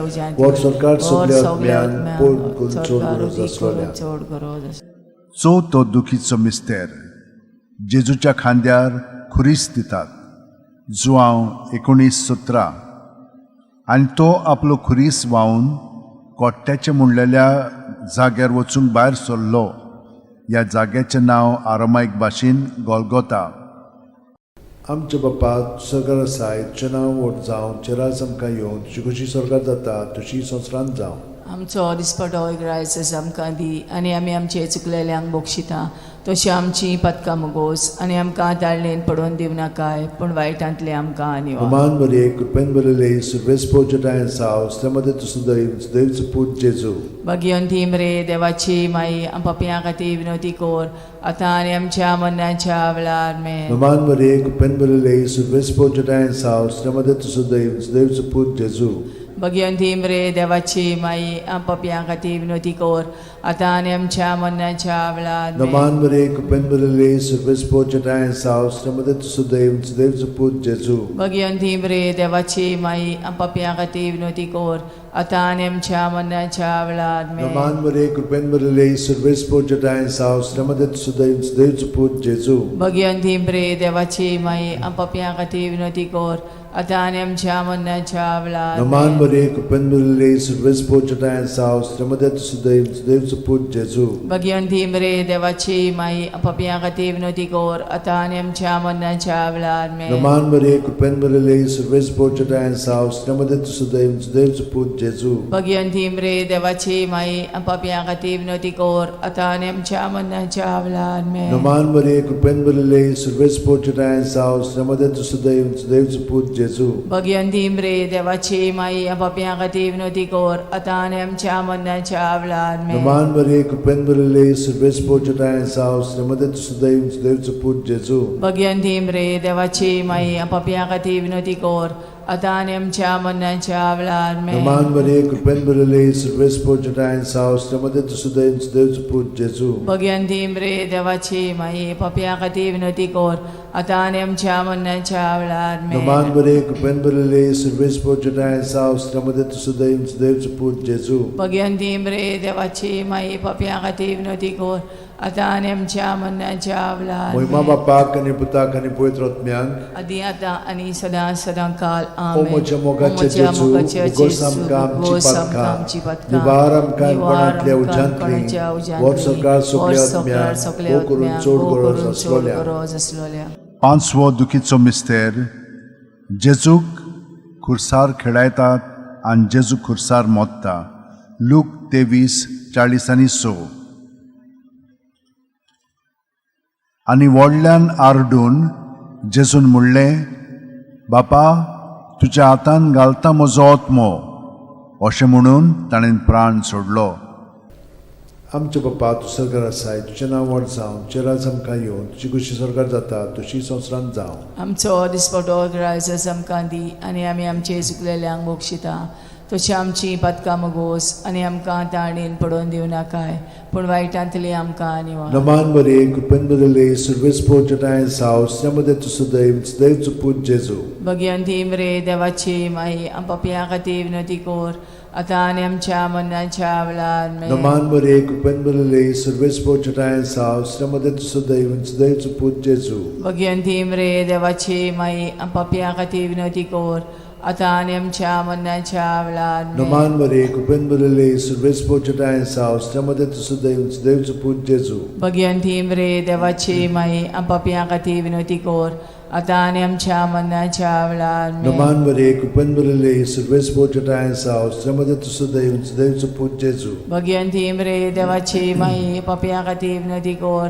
उज्यांतली वर सरकार सगल्या आत्म्यांक पोट चोड गरज आसा. तो दुखीचो मिस्तेर जेजूच्या खांद्यार खुरीस दितात. जुआंव 19:17 आनी तो आपलो खुरीस व्हांवन कोट्ट्याचे मुणलेल्या जाग्यार वचूंक भायर सरलो. ह्या जाग्याचें नांव आरामायक भाशेन गोलगोथा. आमच्या बापा स्वर्गार आसाय तुजें नांव व्हड जावं चेरास आमकां येवन तुजी कशी स्वर्गार जाता तशी संवसारांत जावं. आमचो दिसपटो रायस आमकां दी आनी आमी आमचे चुकलेल्यांक बक्षिता तशी आमची पदकां मुगोस आनी आमकां ताळणेन पडोवन दिव नाकाय पूण वायटांतले आमकां निवार. नमान मरे कृपेन बरले सर्वेस पोजटायन सावस्त्रमध्ये तू सुदैवच पूज जेजू. भगवंती मरे देवाची माई पापियां खातीर विनंती कर आता आनी आमच्या मरणाच्या वेळार आमेन. नमान मरे कृपेन बरले सर्वेस पोजटायन सावस्त्रमध्ये तू सुदैवच पूज जेजू. भगवंती मरे देवाची माई पापियां खातीर विनंती कर आता आनी आमच्या मरणाच्या वेळार आमेन. नमान मरे कृपेन बरले सर्वेस पोजटायन सावस्त्रमध्ये तू सुदैवच पूज जेजू. भगवंती मरे देवाची माई पापियां खातीर विनंती कर आता आनी आमच्या मरणाच्या वेळार आमेन. नमान मरे कृपेन बरले सर्वेस पोजटायन सावस्त्रमध्ये तू सुदैवच पूज जेजू. भगवंती मरे देवाची माई पापियां खातीर विनंती कर आता आनी आमच्या मरणाच्या वेळार नमान आमेन. मरे कृपेन बरले सर्वेस पोजटायन सावस्त्रमध्ये तू सुदैवच पूज जेजू. भगवंती मरे देवाची माई पापियां खातीर विनंती कर आता आनी आमच्या मरणाच्या वेळार आमेन. नमान मरे कृपेन बरले सर्वेस पोजटायन सावस्त्रमध्ये तू सुदैवच पूज जेजू. भगवंती मरे देवाची माई पापियां खातीर विनंती कर आता आनी आमच्या मरणाच्या वेळार आमेन. नमान मरे कृपेन बरले सर्वेस पोजटायन सावस्त्रमध्ये तू सुदैवच पूज जेजू. भगवंती मरे देवाची माई पापियां खातीर विनंती कर आता आनी आमच्या मरणाच्या वेळार आमेन. नमान मरे कृपेन बरले सर्वेस पोजटायन सावस्त्रमध्ये तू सुदैवच पूज जेजू. भगवंती मरे देवाची माई पापियां खातीर विनंती कर आता आनी आमच्या मरणाच्या वेळार आमेन. नमान मरे कृपेन बरले सर्वेस पोजटायन सावस्त्रमध्ये तू सुदैवच पूज जेजू. भगवंती मरे देवाची माई पापियां खातीर विनंती कर आता आनी आमच्या मरणाच्या वेळार आमेन. नमान मरे कृपेन बरले सर्वेस पोजटायन सावस्त्रमध्ये तू सुदैवच पूज जेजू. भगवंती मरे देवाची माई पापियां खातीर विनंती कर आता आनी आमच्या मरणाच्या वेळार महिमा आमेन. बापाक आणि पुताक आणि पवित्र आत्म्यांक आदी आता आनी सदांकाळ ओ आमेन. म्हज्या मोगाचे जेजू उगोस आमकां आमची पातकां निवार आमकां कोणांतल्या उज्यांतली वर सरकार सगल्या आत्म्यांक ओ करून चोड गरज आसलोल्या. पांचवो दुखीचो मिस्तेर जेजूक खुर्सार खेळायतात आनी जेजू खुर्सार मोडटा. लूक 23:40-6 आनी व्हडल्यान आरडून जेजून म्हणलें, बापा तुज्या हातान घालता म्हजो आत्मो. अशें म्हणून ताणें प्राण सोडलो. आमचे बापा तूं स्वर्गार आसाय तुजें नांव व्हड जावं चेरास आमकां येवन तुजी कशी स्वर्गार जाता तशी संवसारांत जावं. आमचो दिसपटो रायस आमकां दी आनी आमी आमचे चुकलेल्यांक बक्षिता तशी आमची पदकां मुगोस आनी आमकां ताळणेन पडोवन दिव नाकाय पूण वायटांतली आमकां निवार. नमान मरे कृपेन बरले सर्वेस पोजटायन सावस्त्रमध्ये तू सुदैवच पूज जेजू. भगवंती मरे देवाची माई पापियां खातीर विनंती कर आता आनी आमच्या मरणाच्या वेळार आमेन. नमान मरे कृपेन बरले सर्वेस पोजटायन सावस्त्रमध्ये तू सुदैवच पूज जेजू. भगवंती मरे देवाची माई पापियां खातीर विनंती कर आता आणि आमच्या मरणाच्या वेळार Naman Maria, Kupenburale, Survespo Chatayan Saus, Namade to Sudaim, Sudaim Suput Jesu. Bhagwanti मरे देवाची माई आपापिया खातीर विनवती कोर आता आणि आमच्या मरणाच्या वेळार Naman Maria, Kupenburale, Survespo Chatayan Saus, Namade to Sudaim, Sudaim Suput Jesu. Bhagwanti मरे देवाची माई आपापिया खातीर विनवती कोर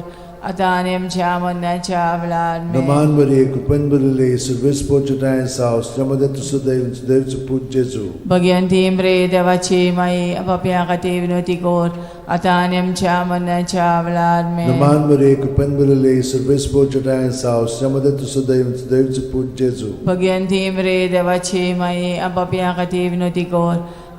आता आणि आमच्या मरणाच्या वेळार Naman Maria, Kupenburale, Survespo Chatayan Saus, Namade to Sudaim, Sudaim Suput Jesu. Bhagwanti मरे देवाची माई आपापिया खातीर विनवती कोर आता आणि आमच्या मरणाच्या वेळार Naman Maria, Kupenburale, Survespo Chatayan Saus, Namade to Sudaim, Sudaim Suput Jesu. Bhagwanti मरे देवाची माई आपापिया खातीर विनवती कोर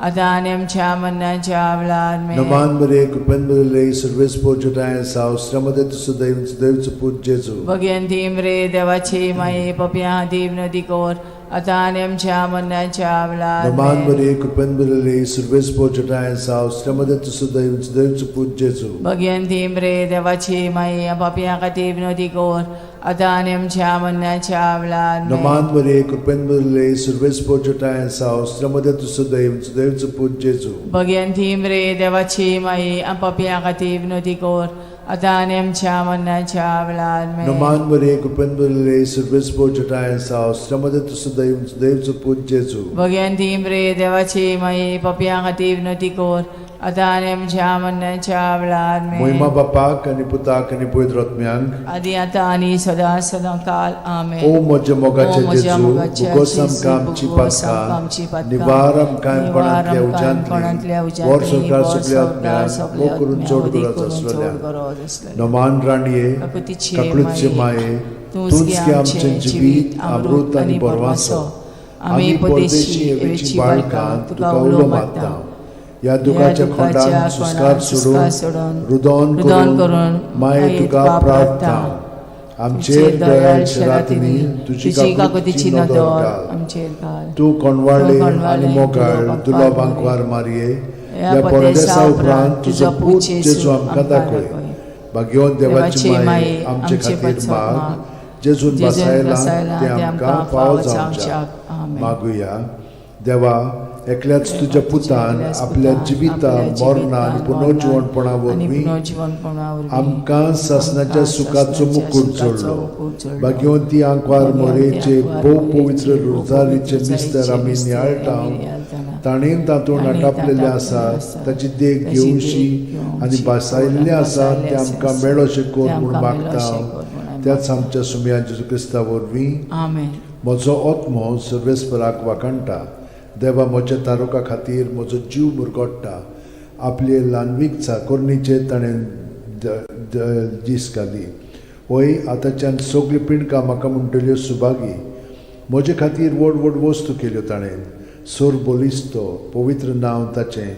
आता आणि आमच्या मरणाच्या वेळार Naman Maria, Kupenburale, Survespo Chatayan Saus, Namade to Sudaim, Sudaim Suput Jesu. Bhagwanti मरे देवाची माई आपापिया खातीर विनवती कोर आता आणि आमच्या मरणाच्या वेळार Naman Maria, Kupenburale, Survespo Chatayan Saus, Namade to Sudaim, Sudaim Suput Jesu. Bhagwanti मरे देवाची माई आपापिया खातीर विनवती कोर आता आणि आमच्या मरणाच्या वेळार Naman Maria, Kupenburale, Survespo Chatayan Saus, Namade to Sudaim, Sudaim Suput Jesu. Bhagwanti मरे देवाची माई आपापिया खातीर विनवती कोर आता आणि आमच्या मरणाच्या वेळार Naman Maria, Kupenburale, Survespo Chatayan Saus, Namade to Sudaim, Sudaim Suput Jesu. Bhagwanti मरे देवाची माई आपापिया खातीर विनवती कोर आता आणि आमच्या मरणाच्या वेळार Moima Bapak आणि Putak आणि Pavitr Atmyank. आदी आता आणि सदा सदा काल आमेन. O moja mogacha O moja Jesu, mogacha bugosam Jesu, kamci bugosam patka, kamci patka, nivaram kaim nivaram panatlia kaim ujantli, ujantli, vor sarkar vor sugle sarkar atmyan, sugle mokurun atmyan, chod odi gurat kurun aswalya. chod gurat aswalya. Naman raniye, Kakutiche kaklutche maye, तुझ tunski amche jivit, amrut ani borwaso. आम्ही परदेशी एवेची बाळकां तुका उलो मागता. या दुखाच्या खोंडान सुस्कार सोडून रुदोन करून माये तुका प्रार्थना. आमचेर दयाळ शरातीनी तुजी काकुतीची नदर घाल. आमचेर घाल. तू कोणवाळले आणि मोगाळ तुला बांकवार मारये. या परदेसा उपरांत तुजो पूत जेजू आमकां दाखय. भाग्यवान देवाची माये आमचे खातीर माग. जेजून बसायला ते आमकां फाव जावच्याक मागुया. देवा एकल्याच तुझ्या पुतान आपल्या जिविता मरणा आणि पुनर्जीवनपणा वरवीं आमकां सासणाच्या सुखाचो मुकुट जोडलो. भाग्यवंती आंकवार मोरेचे भोव पवित्र रोजारीचे मिस्तर आमी नियाळटाव. ताणेन तातूंत आटापलेले आसात ताची देख घेवशी आनी बसायल्ले आसात ते आमकां मेळोशे कोर म्हूण मागता. त्याच आमच्या सुमया जेजू क्रिस्ता वरवीं म्हजो आत्मो सर्वेस्पराक वाकणटा. देवा म्हज्या तारुका खातीर म्हजो जीव मुरगोडटा. आपले ल्हानवीक चाकोरणीचे ताणें दीस घाली. वय आतांच्यान सगळी पिणकां म्हाका म्हणटल्यो सुभागी. म्हजे खातीर व्हड व्हड वस्तू केल्यो ताणें. सोर बोलिस्तो पवित्र नांव ताचें.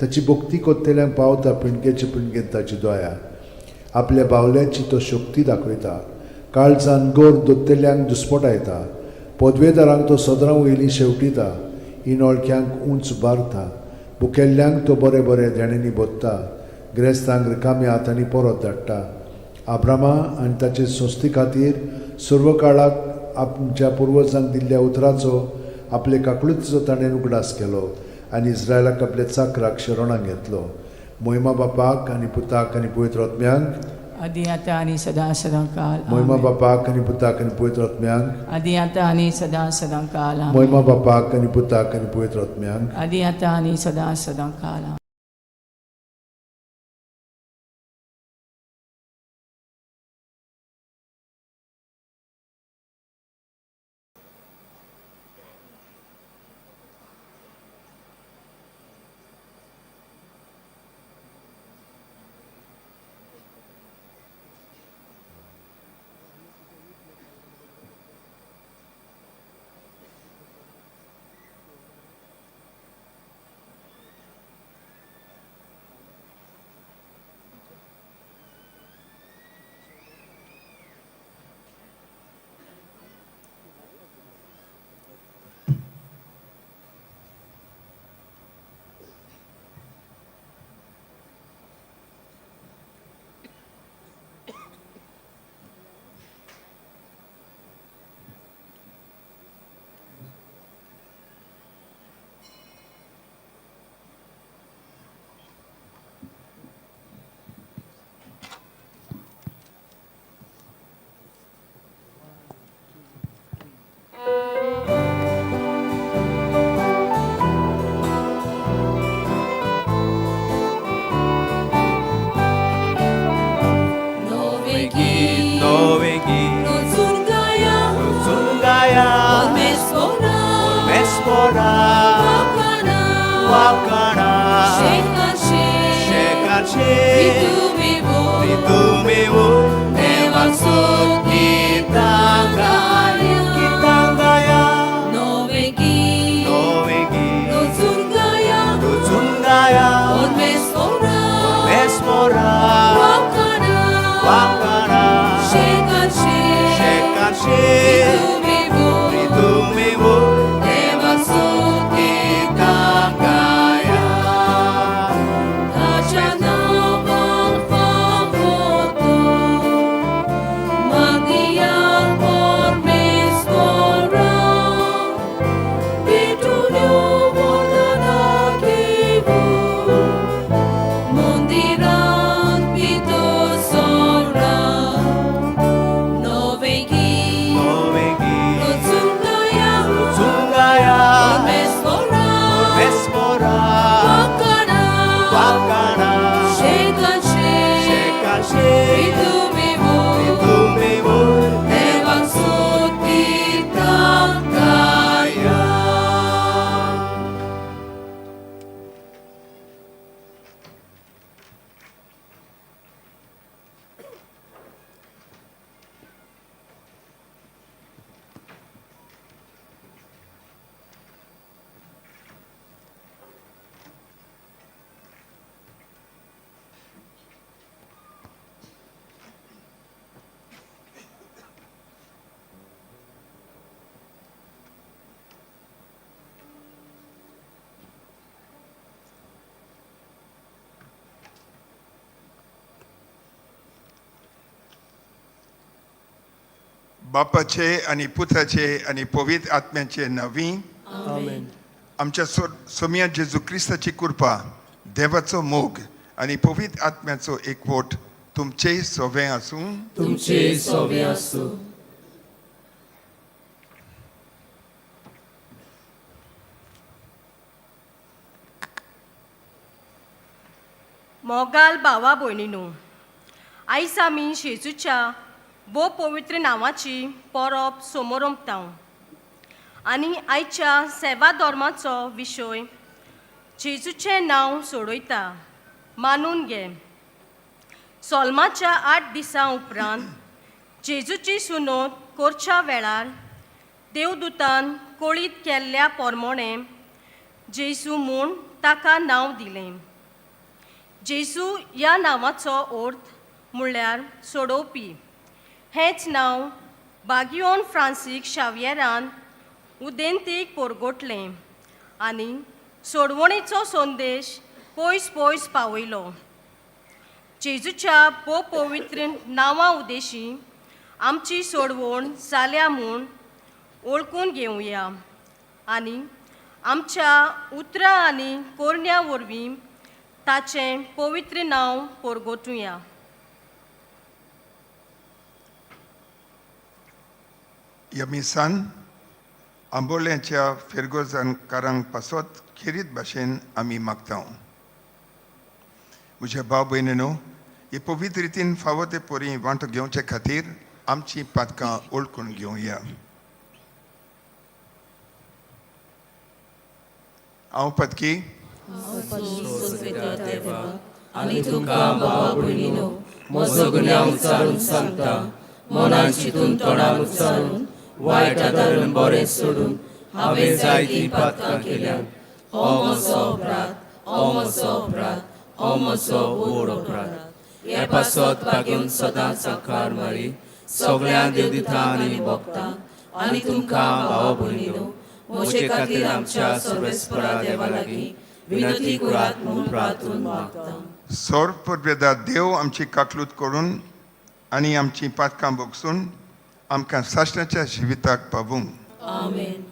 ताची भक्ती कोत्तेल्यांक पावता पिणकेचे पिणकेन ताची दया. आपल्या बावल्याची तो शक्ती दाखयता. काळजान गोर दोत्तेल्यांक दुस्पटायता. पदवेदारांक तो सदरां वयलीं शेवटिता. इनोळख्यांक उंच बारता. भुकेल्ल्यांक तो बरे बरे देणेनी बोदता. गिरेस्तांक रिकाम्या हातांनी परत धाडटा. आब्रामा आनी ताचे संस्थे खातीर सर्व काळाक आमच्या पुर्वजांक दिल्ल्या उतराचो आपले काकळुतीचो ताणें उगडास केलो आनी इस्रायलाक आपल्या चाकराक शरणांत घेतलो. मोहिमा बापाक आनी पुताक आनी पवित्र आत्म्यांक आदी आता आणि सदा सदा काल मोहिमा बापाक आनी पुताक आनी पवित्र आत्म्यांक आदी आता आणि सदा सदा काल मोहिमा बापाक आनी पुताक आनी पवित्र आत्म्यांक आदी आता आणि सदा सदा काल 너의 길 너의 길 누군가야 누군가야 오메스포라 메스포라 와카나 셰카시 리두미우 내 마음속 기타가야 너의 길 너의 길 누군가야 누군가야 오메스포라 메스포라 와카나 셰카시 리두미우 내 마음속 기타가야 Kacana foto Magdian por meskora Pitulio vodana kivu Mondiran pito sora Novegi Lutzungaya 누군가야 Meskora 메스포라 Wakana 셰카시 리두미부 리두미우 대박속 기타가야 बापाचे आणि पुत्राचे आणि पवित्र आत्म्याचे नवी आमेन आमच्या सोम्या जेजू क्रिस्ताची कृपा देवाचो मोग आणि पवित्र आत्म्याचो एकवट तुमचे सोबे आसूं तुमचे सोबे आसूं मोगाल भावा भयणीनो आयज आमी शेजूच्या भोव पवित्र नांवाची परब समोर ओंपतां आनी आयच्या सेवा धर्माचो विशय जेजूचें नांव सोडयता मानून घे सोलमाच्या 8 दिसां उपरांत जेजूची सुनोद करच्या वेळार देवदूतान कळीत केल्ल्या प्रमाणें जेजू म्हूण ताका नांव दिलें जेजू ह्या नांवाचो अर्थ म्हणल्यार सोडोवपी हेंच नांव बागियोन फ्रांसीक शावियरान उदेंतीक परगटलें आनी सोडवणेचो संदेश पयस पयस पावयलो जेजूच्या भोव पवित्र नांवा उदेशी आमची सोडवण जाल्या म्हूण ओळखून घेवया आनी आमच्या उतरां आनी कोरण्या वरवीं ताचें पवित्र नांव परगटुया ह्या मिसान आंबोल्यांच्या फेरगोजनकारांक पासत खेरीत भाशेन आमी मागता म्हज्या भाव भयणीनो हे पवित्र रितीन फावो ते परी वांटो घेवचे खातीर आमची पातकां ओळखून घेवया हांव पदकी आनी तुमकां भावा भयणीनो म्हजो गुन्यांव उच्चारून सांगता मनान चिंतून तोंडान उच्चारून वायट आदारून बरें सोडून हांवें जायतीं पातकां केल्यात हो म्हजो अपराध हो म्हजो अपराध हो म्हजो व्हड अपराध हे पासत बागेवन सदांच आकार मारी सगळ्या देवदितां आनी भक्तांक आनी तुमकां भावा भयणीनो म्हजे खातीर आमच्या सर्वेस्परा देवा लागीं विनंती करात म्हूण प्रार्थून मागता सौर परबेदा देव आमची काकलूत करून आनी आमची पातकां भोगसून आमकां साश्टाच्या जिविताक पावूंक आमेन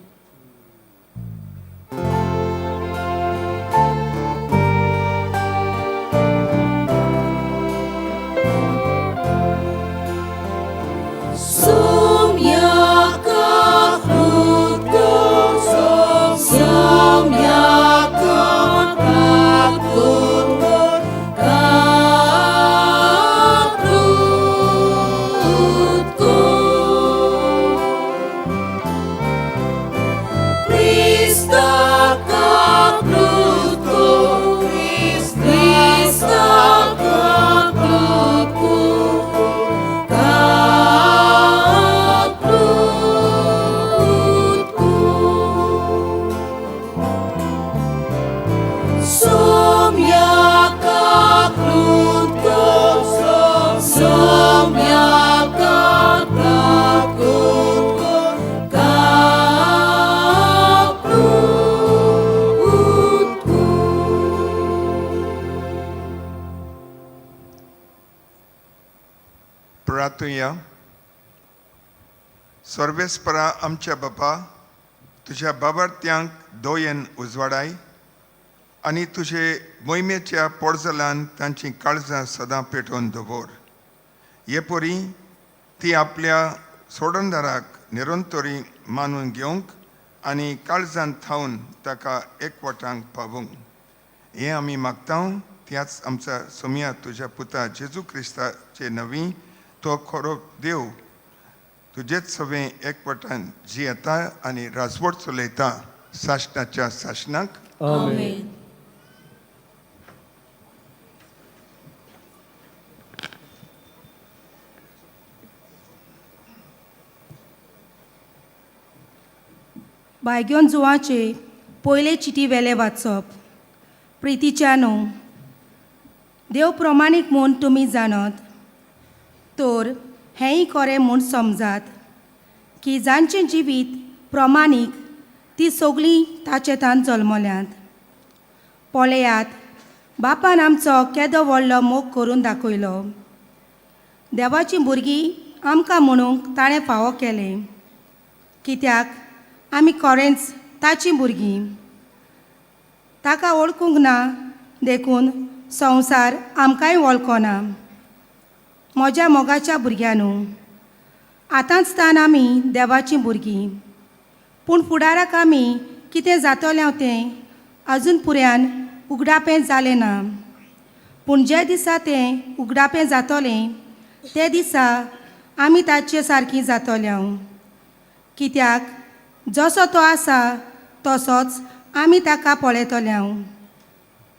मागतुया. सर्वेस्परा आमच्या बापा, तुझ्या बाबार्थ्यांक दोयेन उजवाडाय आनी तुजे मोहिमेच्या पोडजलान तांची काळजां सदां पेटोवन दवर. हे पोरी ती आपल्या सोडणदाराक निरंतरी मानून घेवंक आनी काळजांत थावन ताका एकवटांक पावूंक. हें आमी मागता. त्याच आमचा सोम्या तुझ्या पुता जेजू क्रिस्ताचे नवी तो खरो देव तुजेच सगळें एकवटान जियेता आनी राजवट चलयता सासणाच्या सासणाक. आमेन. भायग्योन जुवाचे पयले चिटी वेले वाचप. प्रितीच्यानो, देव प्रमाणीक म्हूण तुमी जाणत, तर हेंय खरें म्हूण समजात की जांचें जिवीत प्रमाणीक ती सगळीं ताचेतान जल्मल्यांत. पळयात, बापान आमचो केदो व्हडलो मोग करून दाखयलो. देवाचीं भुरगीं आमकां म्हणूंक ताणें फावो केलें, कित्याक आमी खरेंच ताचीं भुरगीं. ताका वळखूंक ना देखून संवसार आमकांय वळखना. म्हज्या मोगाच्या भुरग्यांनो, आतांच तान आमी देवाचीं भुरगीं, पूण फुडाराक आमी कितें जातलें तें अजून पुऱ्यान उगडापें जालें ना. पूण जे दिसा तें उगडापें जातलें ते दिसा आमी ताचे सारकीं जातल्यो, कित्याक जसो तो आसा तसोच आमी ताका पळयतल्यो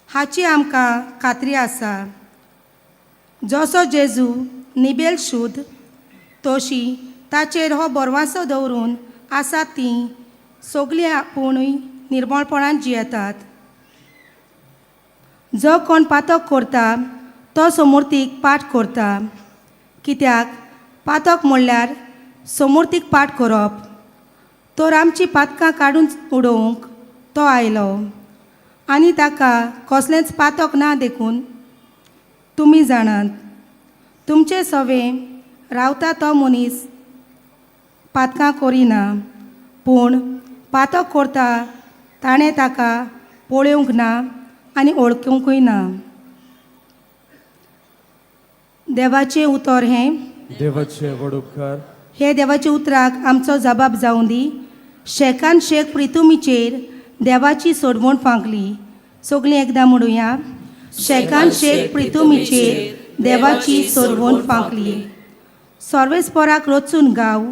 हाची आमकां खात्री आसा. जसो जेजू निबेल शुद्ध, तशी ताचेर हो बोरवासो दवरून आसात तीं सगळीं आपुणूय निर्मळपणान जियेतात. जो कोण पातक करता तो समूर्तीक पाठ करता, कित्याक पातक म्हणल्यार समूर्तीक पाठ करप. तर आमची पातकां काडून उडोवंक तो आयलो आनी ताका कसलेंच पातक ना देखून तुमी जाणात. तुमचे सवें रावता तो मनीस पातकां करिना, पूण पातक करता ताणें ताका पळोवंक ना आनी वळखूंकूय ना. देवाचें उतर हें. देवाचे वडुपकार. हे देवाच्या उतराक आमचो जबाब जावं दी. शेकान शेक प्रितुमीचेर देवाची सोडवण फांकली. सगळीं एकदां म्हणुया. शेकान शेक प्रितुमीचेर देवाची सोडवण फांकली. सर्वेस्पराक रचून गाव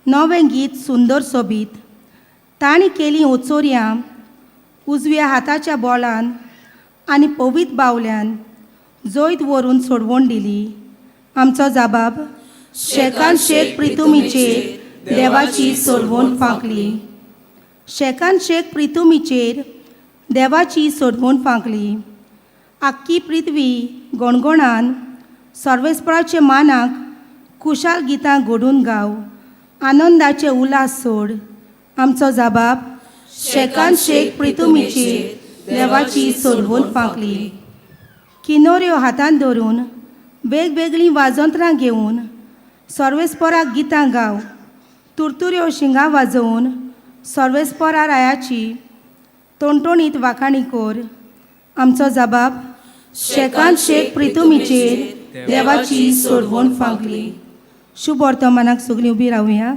नवें गीत सुंदर सोबीत. ताणी केली ओचोऱ्यां उजव्या हाताच्या बोळान आनी पवीत बावल्यान जैत व्हरून सोडवण दिली. आमचो जबाब. शेकान शेक प्रितुमीचेर देवाची सोडवण फांकली. शेकान शेक प्रितुमीचेर देवाची सोडवण फांकली. आख्खी पृथ्वी गणगणान सर्वेस्पराचे मानाक कुशाल गितां घडून गाव. आनंदाचे उल्हास सोड. आमचो जबाब. शेकान शेक प्रितुमीचेर देवाची सोडवण फांकली. किनोऱ्यो हातान धरून वेगवेगळीं वाजोंत्रां घेवन सर्वेस्पराक गितां गाव. तुरतुऱ्यो शिंगां वाजोवन सर्वेस्परा रायाची तोणतोणीत वाखाणी कर. आमचो जबाब. शेकान शेक प्रितुमीचेर देवाची सोडवण फांकली. शुभ वर्तमानाक सगळीं उबी रावया.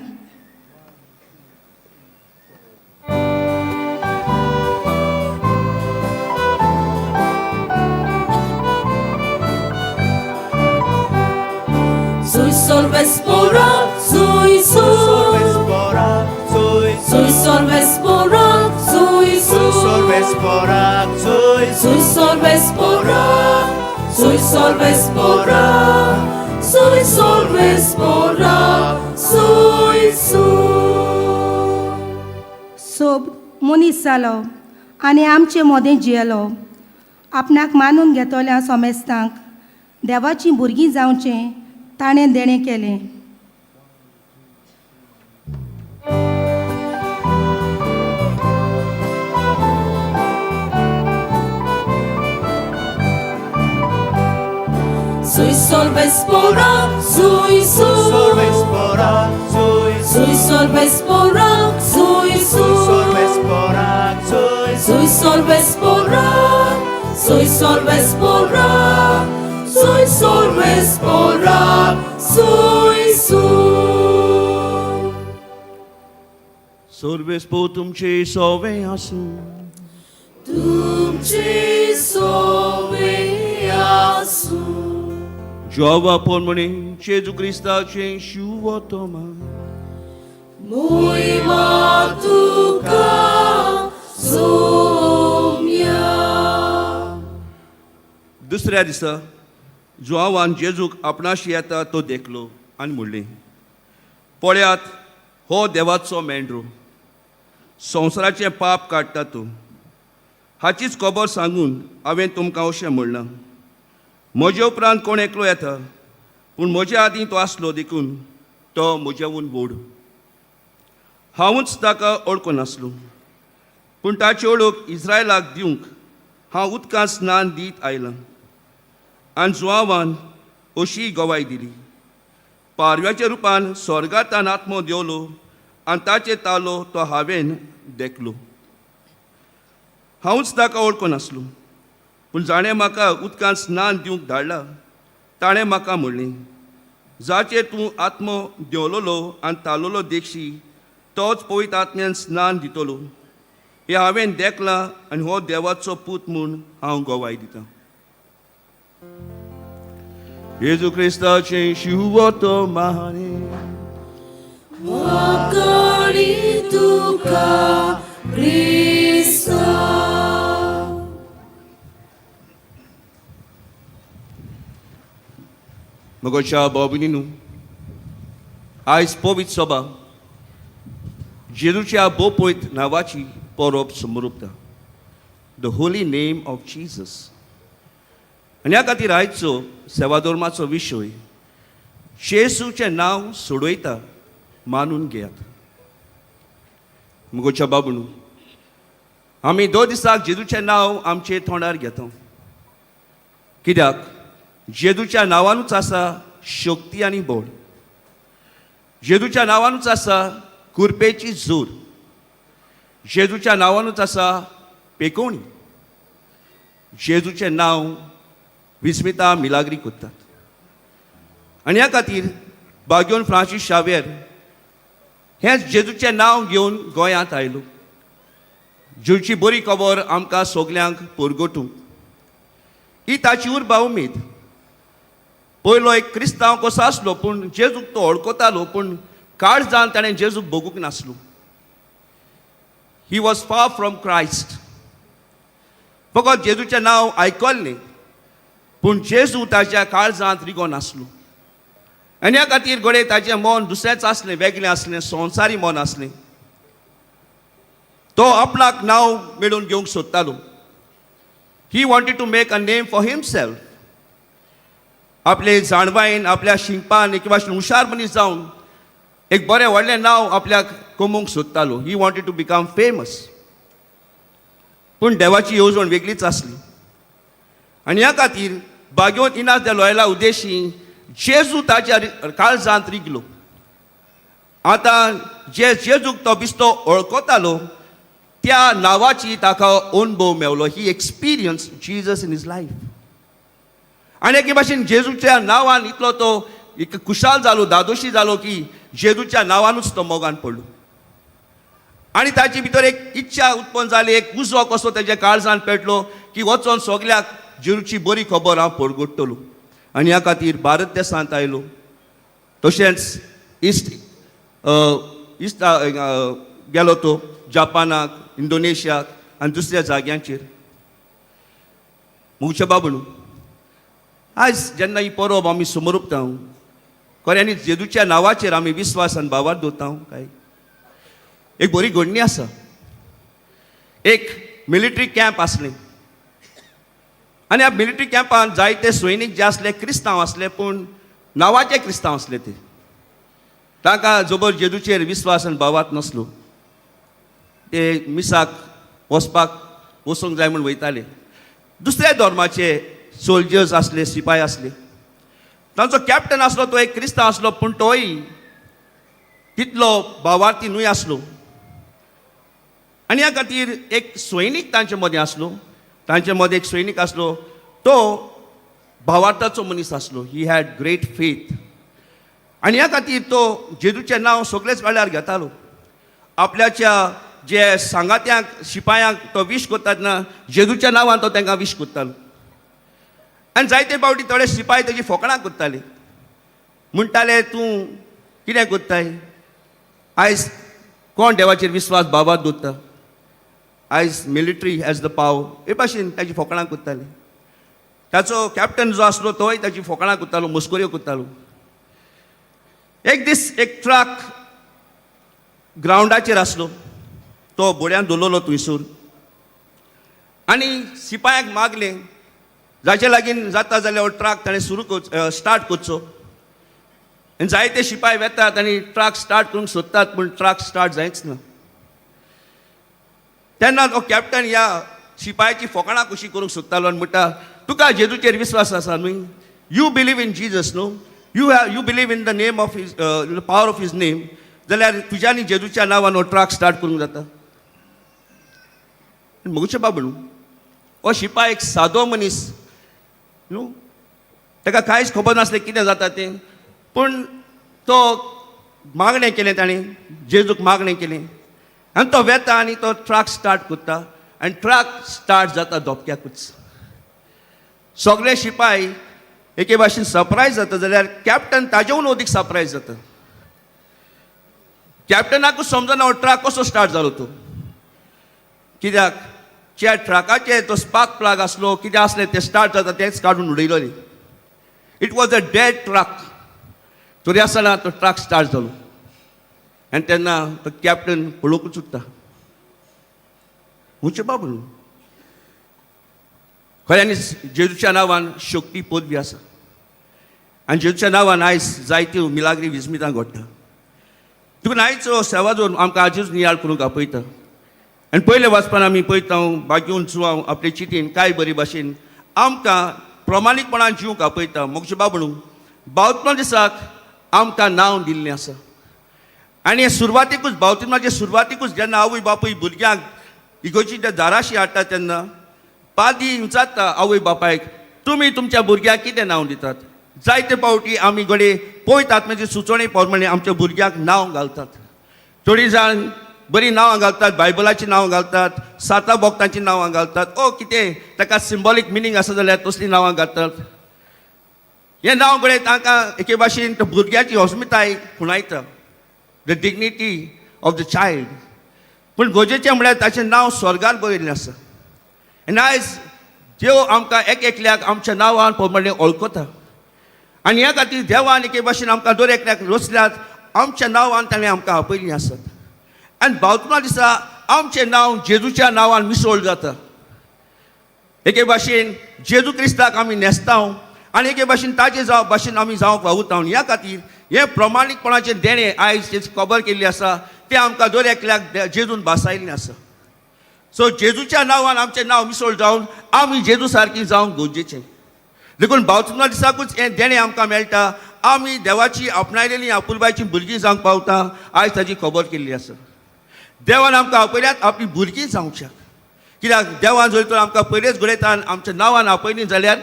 Sui solvespora, sui solvespora, sui solvespora, sui solvespora, sui solvespora, sui solvespora, sui solvespora, sui सोब मनीस जालो आनी आमचे मोदें जियेलो. आपणाक मानून घेतल्या सोमेस्तांक देवाचीं भुरगीं जावचें ताणें देणें केलें. Sui sol vespora, sui sol vespora, sui sol vespora, sui sol vespora, sui sol vespora, sui sol vespora, sui sol vespora, sui sol. Sorvespo तुमचे सोवे आसूं तुमचे सोवे आसूं. Jova por mone Jesu Christa chen shuvo toma. Moima tuka somya. दुसऱ्या दिसा जुआवान जेजूक आपणाशी येता तो देखलो आनी म्हणलें, पळयात हो देवाचो मेंढरो, संवसाराचें पाप काडटा तूं. हाचीच खबर सांगून हांवें तुमकां अशें म्हणलां. म्हजे उपरांत कोण एकलो येता, पूण म्हज्या आदीं तो आसलो देखून तो म्हज्याहून व्हड. हांवूच ताका वळखूं नासलो, पूण ताची वळख इस्रायलाक दिवंक हांव उदकांत स्नान दीत आयलां. आनी जुआवान अशी गवाय दिली. पारव्याच्या रुपान स्वर्गांतल्यान आत्मो देवलो आनी ताचे तालो तो हांवें देखलो. हांवूच ताका वळखूं नासलो, पूण जाणें म्हाका उदकांत स्नान दिवंक धाडला ताणें म्हाका म्हणलें, जाचेर तूं आत्मो देंवलोलो आनी तालोलो देखशी तोच पवित्र आत्म्यान स्नान दितलो. हें हांवें देखलां आनी हो देवाचो पूत म्हूण हांव गवाय दितां. Jesu Christaचे शिवतो महाने Makari tuka Krista. Mogocia Bobininu, आयज पवित्र सभा जेजूच्या बोपयत नांवाची परब समोरता. The holy name of Jesus. आनी ह्या खातीर आयचो सेवा धर्माचो विशय जेजूचें नांव सोडयता मानून घेयात. मुगोच्या बाबून आमी 2 दिसाक जेजूचें नांव आमचे तोंडार घेता. कित्याक जेजूच्या नांवानूच आसा शक्ती आनी बळ. जेजूच्या नांवानूच आसा कुरपेची जोर. जेजूच्या नांवानूच आसा पेकोवणी. जेजूचें नांव विस्मिता मिलाग्री कोत्तात. आनी ह्या खातीर बागेवन फ्रांसीस शावेर हेंच जेजूचें नांव घेवन गोंयांत आयलो. जेजूची बरी खबर आमकां सगल्यांक परगटूंक. ही ताची उर्बा उमेद. पयलो एक क्रिस्तांव कसो आसलो, पूण जेजूक तो वळखतालो, पूण काळजांत ताणें जेजूक बगूंक नासलो. He was far from Christ. फकत जेजूचें नांव आयकल्लें, पूण जेजू ताच्या काळजांत रिगो नासलो. आनी ह्या खातीर घडये ताचें मन दुसरेंच आसलें, वेगळें आसलें, संवसारी मन आसलें. तो आपणाक नांव मेळोवन घेवंक सोदतालो. He wanted to make a name for himself. आपले जाणवायेन, आपल्या शिंपान एक भाशेन हुशार मनीस जावन एक बरें व्हडलें नांव आपल्याक कमोवंक सोदतालो. He wanted to become famous. पूण देवाची येवजण वेगळीच आसली. आनी ह्या खातीर बागेवंत इनाज दे लॉयला उद्देशी जेजू ताच्या काळजांत रिगलो. आतां जे जेजूक तो बिस्तो वळखतालो त्या नांवाची ताका अनुभव मेवलो. He experience Jesus in his life. आनी एके भाशेन जेजूच्या नांवान इतलो तो एक खुशाल जालो, दादोशी जालो की जेजूच्या नांवानूच तो मोगान पडलो. आनी ताचे भितर एक इच्छा उत्पन्न जाली, एक उजो कसो ताच्या काळजांत पेटलो की वचोन सगल्याक जेजूची बरी खबर हांव परगडटलो. आनी ह्या खातीर भारत देशांत आयलो. तशेंच इस्ट गेलो तो जापानाक, इंडोनेशियाक आनी दुसऱ्या जाग्यांचेर. मुगच्या बाबून आयज जेन्ना ही परब आमी समोर उपता, खऱ्यांनी जेजूच्या नांवाचेर आमी विस्वास आनी बावर दवरता काय. एक बरी घडणी आसा. एक मिलिटरी कॅम्प आसलें आनी ह्या मिलिटरी कॅम्पान जायते सैनीक जे आसले क्रिस्तांव आसले, पूण नांवाचे क्रिस्तांव आसले. ते तांकां जबर जेजूचेर विस्वास आनी बावात नासलो. ते मिसाक वचूंक जाय म्हूण वयताले. दुसऱ्या धर्माचे सोल्जर्स आसले, सिपाय आसले. तांचो कॅप्टन आसलो तो एक क्रिस्तांव आसलो, पूण तोय तितलो भावार्थी न्हय आसलो. आनी ह्या खातीर एक सैनीक तांचे मदें आसलो. तांचे मदें एक सैनीक आसलो, तो भावार्थाचो मनीस आसलो. He had great faith. आनी ह्या खातीर तो जेजूचें नांव सगळेच वेळार घेतालो. आपल्याच्या जे सांगात्यांक शिपायांक तो विश कोत्ता तेन्ना जेजूच्या नांवान तो तांकां विश कोत्तालो. आनी जायते फावटी थोडे शिपाय तेजी फकाणां कोत्ताले. म्हणटाले तूं कितें कोत्ताय, आयज कोण देवाचेर विस्वास बाबात दवरता, आयज मिलिटरी हॅज द पावर, हे भाशेन ताजी फकाणां कोत्ताले. ताचो कॅप्टन जो आसलो तोय ताजी फकाणां कोत्तालो, मस्कोऱ्यो कोत्तालो. एक दीस एक ट्रक ग्रावंडाचेर आसलो, तो बोड्यान दवरलो थंयसर. आनी सिपायांक मागलें जाचे लागीन जाता जाल्यार हो ट्रक ताणें स्टार्ट करचो. आनी जायते शिपाय वेतात आनी ट्रक स्टार्ट करूंक सोदतात, पूण ट्रक स्टार्ट जायच ना. तेन्ना तो कॅप्टन ह्या शिपायाची फकाणां कशी करूंक सोदतालो आनी म्हणटा, तुका जेजूचेर विस्वास आसा न्हय, यू बिलीव इन जीजस न्हू, you believe in the name of his power of his name, जाल्यार तुज्यांनी जेजूच्या नांवान हो ट्रक स्टार्ट करूंक जाता. मगुचे बाबू न्हू, हो शिपाय एक सादो मनीस न्हू, ताका कांयच खबर नासलें कितें जाता तें. पूण तो मागणें केलें, ताणें जेजूक मागणें केलें आनी तो वेता आनी तो ट्रक स्टार्ट करता आनी ट्रक स्टार्ट जाता धोपक्याकूच. सगळे शिपाय एके भाशेन सरप्रायज जाता, जाल्यार कॅप्टन ताजेहून अदीक सरप्रायज जाता. कॅप्टनाकूच समजना हो ट्रक कसो स्टार्ट जालो तो. कित्याक ज्या ट्रकाचे तो स्पार्क प्लग आसलो, कितें आसलें तें स्टार्ट जाता तेंच काडून उडयलोलें. It was a dead truck. तरी आसतना तो ट्रक स्टार्ट जालो आनी तेन्ना तो कॅप्टन पळोवंकूच उरता. हुंचे बाबू न्हू, खऱ्यांनी जेजूच्या नांवान शक्ती पदवी आसा. आनी जेजूच्या नांवान आयज जायत्यो मिलाग्री विस्मितां घडटा. देखून आयज सेवा जोर आमकां आजूच नियाळ करूंक आपयता. आनी पयले वाचपान आमी पळयता बागेवन सुवांव आपले चिटीन कांय बरे भाशेन आमकां प्रमाणीकपणान जिवंक आपयता. मोगचे बाबू न्हू, बावतमा दिसाक आमकां नांव दिल्लें आसा. आनी हे सुरवातेकूच बावतिजमाचे सुरवातेकूच जेन्ना आवय बापूय भुरग्यांक इगोर्जीच्या त्या दाराशी हाडटा तेन्ना पादी विचारता आवय बापायक, तुमी तुमच्या भुरग्याक कितें नांव दितात. जायते फावटी आमी घडये पळयतात, म्हणजे सुचोवणे प्रमाणे आमच्या भुरग्यांक नांव घालतात. थोडी जाण बरीं नांवां घालतात, बायबलाचीं नांवां घालतात, साता भक्तांचीं नांवां घालतात, ओ कितें ताका सिंबॉलीक मिनींग आसा जाल्यार तसलीं नांवां घालतात. हें नांव घडये तांकां एके भाशेन त्या भुरग्याची अस्मिताय खुणायता, the dignity of the child. पूण गरजेचें म्हळ्यार ताचें नांव स्वर्गार बरयल्लें आसा. आनी आयज देव आमकां एक एकल्याक आमच्या नांवान प्रमाणे वळखता. आनी ह्या खातीर देवान एके भाशेन आमकां दर एकल्याक रचल्यात, आमच्या नांवान ताणें आमकां आपयल्लीं आसात. आनी बावतमा दिसा आमचें नांव जेजूच्या नांवान मिसळ जाता. एके भाशेन जेजू क्रिस्ताक आमी नेस्तांव आनी एके भाशेन ताजे भाशेन आमी जावंक वावुरता. ह्या खातीर हें प्रमाणीकपणाचें देणें आयज जेची खबर केल्ली आसा तें आमकां दर एकल्याक जेजून भासायल्लें आसा. सो जेजूच्या नांवान आमचें नांव मिसळ जावन आमी जेजू सारकीं जावंक गरजेचें. देखून बावतिजमा दिसाकूच हें देणें आमकां मेळटा. आमी देवाची आपणायलेलीं आपुलबायचीं भुरगीं जावंक पावता, आयज ताची खबर केल्ली आसा. देवान आमकां आपयल्यात आपलीं भुरगीं जावच्याक. कित्याक देवान जर तर आमकां पयलेच घडयता आमच्या नांवान आपयलीं जाल्यार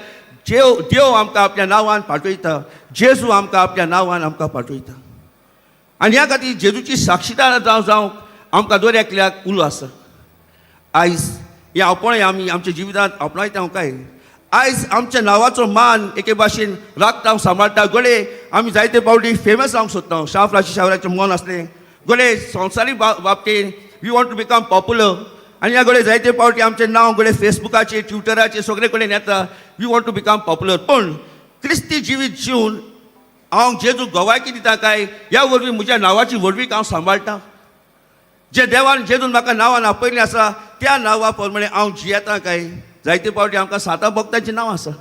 देव आमकां आपल्या नांवान पाठयता, जेजू आमकां आपल्या नांवान आमकां पाठयता. आनी ह्या खातीर जेजूची साक्षीदार जावंक आमकां दर एकल्याक उलो आसा. आयज हें आपणय आमी आमच्या जिवितांत आपणायता काय. आयज आमच्या नांवाचो मान एके भाशेन राखता सांबाळटा. घडये आमी जायते फावटी फेमस जावंक सोदता. शाफ्राची शावराचें मन आसलें, घडये संवसारीक बाबतीन we want to become popular. आनी ह्या घडये जायते फावटी आमचें नांव घडये फेसबुकाचेर ट्विटराचेर सगळे कडेन येता, we want to become popular. पूण क्रिस्ती जिवीत जिवन हांव जेजू गवायकी दिता काय, ह्या वरवीं म्हज्या नांवाची व्हडवीक हांव सांबाळटां. जे देवान जेजून म्हाका नांवान आपयल्लें आसा त्या नांवा प्रमाणे हांव जियेतां काय. जायते फावटी आमकां साता भक्तांचें नांव आसा,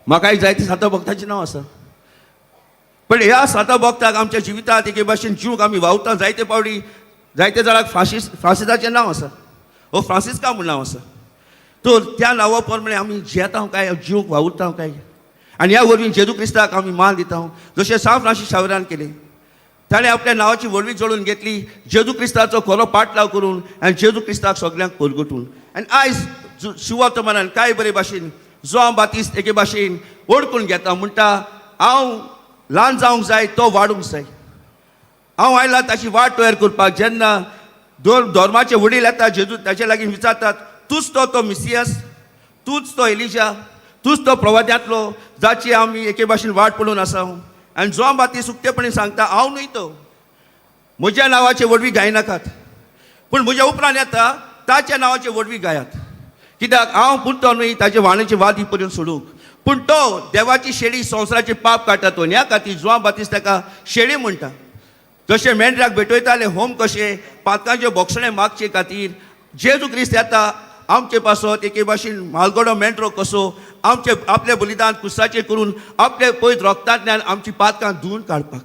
म्हाकाय जायते साता भक्तांचें नांव आसा. पण ह्या साता भक्ताक आमच्या जिवितांत एके भाशेन जिवंक आमी वावुरता. जायते फावटी जायते जाणांक फ्रांसिसाचें नांव आसा, हो फ्रांसिस्का म्हूण नांव आसा. तर त्या नांवा प्रमाणे आमी जियेता काय, जिवंक वावुरता काय. आनी ह्या वरवीं जेजू क्रिस्ताक आमी मान दिता जशें सांत फ्रांसीस शावेरान केलें. ताणें आपल्या नांवाची व्हडवी जोडून घेतली जेजू क्रिस्ताचो खरो पाटलाव करून आनी जेजू क्रिस्ताक सगळ्यांक परगटून. आनी आयज शिवर्तमानान कांय बरे भाशेन जॉन बातिस्ट एके भाशेन ओळखून घेता म्हणटा हांव ल्हान जावंक जाय तो वाडूंक जाय. हांव आयला ताची वाट तयार करपाक. जेन्ना दोन धर्माचे वडील येता जेजू ताचे लागीं विचारतात तूच तो मिसियस, तूच तो एलिजा, तूच तो प्रवाद्यांतलो जाची आमी एके भाशेन वाट पळोवन आसा. आनी जॉन बातिस्ट उक्तेपणी सांगता हांव न्हय तो, म्हज्या नांवाचे वडवी गायनाकात पूण म्हज्या उपरांत येता ताच्या नांवाचे वडवी गायात. कित्याक हांव पुरतो न्हय ताचे वाणीचे वाद ही पर्यंत सोडूंक, पूण तो देवाची शेळी संवसाराचे पाप काडटा तो. ह्या खातीर जॉन बातिस्ट ताका शेळी म्हणटा. जशें मेंढराक भेटयताले होम कशें पातकांचे बोक्षणे मागचे खातीर जेजू क्रिस्त येता आमचे पासत एके भाशेन म्हालगडो मेंढरो कसो आमचे आपले बलिदान क्रुसाचेर करून आपले पयत रोगतांतल्यान आमची पातकां धुवन काडपाक.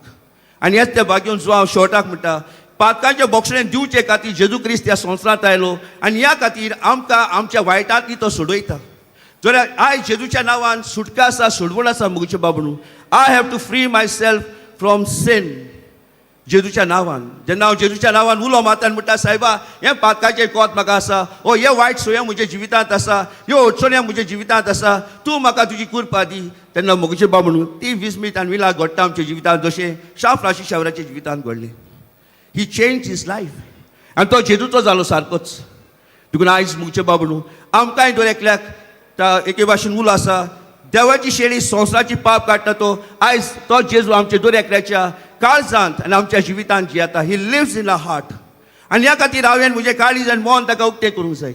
आनी हेच ते भाग्योन जो हांव शेवटाक म्हणटा पातकांचे बोक्षणे दिवचे खातीर जेजू क्रिस्त ह्या संवसारांत आयलो आनी ह्या खातीर आमकां आमच्या वायटांतली तो सोडयता. जाल्यार आयज जेजूच्या नांवान सुटका आसा, सोडवण आसा मुगेचे बाबणू. I have to free myself from sin जेजूच्या नांवान. जेन्ना हांव जेजूच्या नांवान उलो मारता म्हणटा सायबा हें पातकाचें कोत म्हाका आसा, ओ हे वायट सोय म्हज्या जिवितांत आसा, ह्यो अडचण्यो म्हज्या जिवितांत आसा, तूं म्हाका तुजी कृपा दी. तेन्ना मुगेचे बाबणू ती विस्मीत आनी विलास घडटा आमच्या जिवितांत जशें सांत फ्रांसीस शावेराच्या जिवितांत घडलें. ही चेंज हीज लायफ आनी तो जेजूचो जालो सारकोच. देखून आयज मुगेचे बाबणू आमकांय दर एकल्याक एके भाशेन उलो आसा देवाची शेळी संवसाराची पाप काडटा तो. आयज तो जेजू आमच्या दर एकल्याच्या काळजांत आनी आमच्या जिवितांत जियेता. He lives in a heart. आनी ह्या खातीर हांवें म्हजें काळीज आनी मन ताका उक्तें करूंक जाय.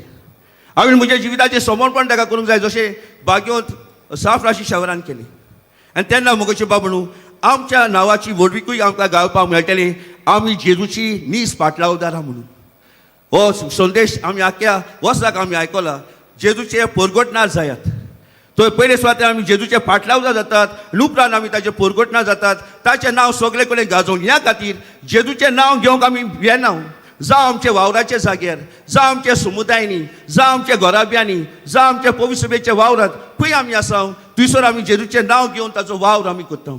हांवें म्हज्या जिविताचें समर्पण ताका करूंक जाय जशें भाग्योंत सांत फ्रांसीस शावेरान केलें. आनी तेन्ना मुगेचे बाबणू आमच्या नांवाची व्हडवीकूय आमकां गावपाक मेळटली आमी जेजूची नीज पाटलावदारां म्हणून. हो संदेश आमी आख्या वर्साक आमी आयकला जेजूचे परगटणार जायात. तो पयले सुवातेर आमी जेजूचे फाटलावदार जातात आनी उपरांत आमी ताचे परगटणार जातात. ताचें नांव सगळे कडेन गाजोवन ह्या खातीर जेजूचें नांव घेवंक आमी भियेना. जावं आमच्या वावराच्या जाग्यार, जावं आमच्या समुदायांनी, जावं आमच्या घराब्यांनी, जावं आमच्या पवित्र सभेच्या वावरांत खंय आमी आसा थंयसर आमी जेजूचें नांव घेवन ताचो वावर आमी करता.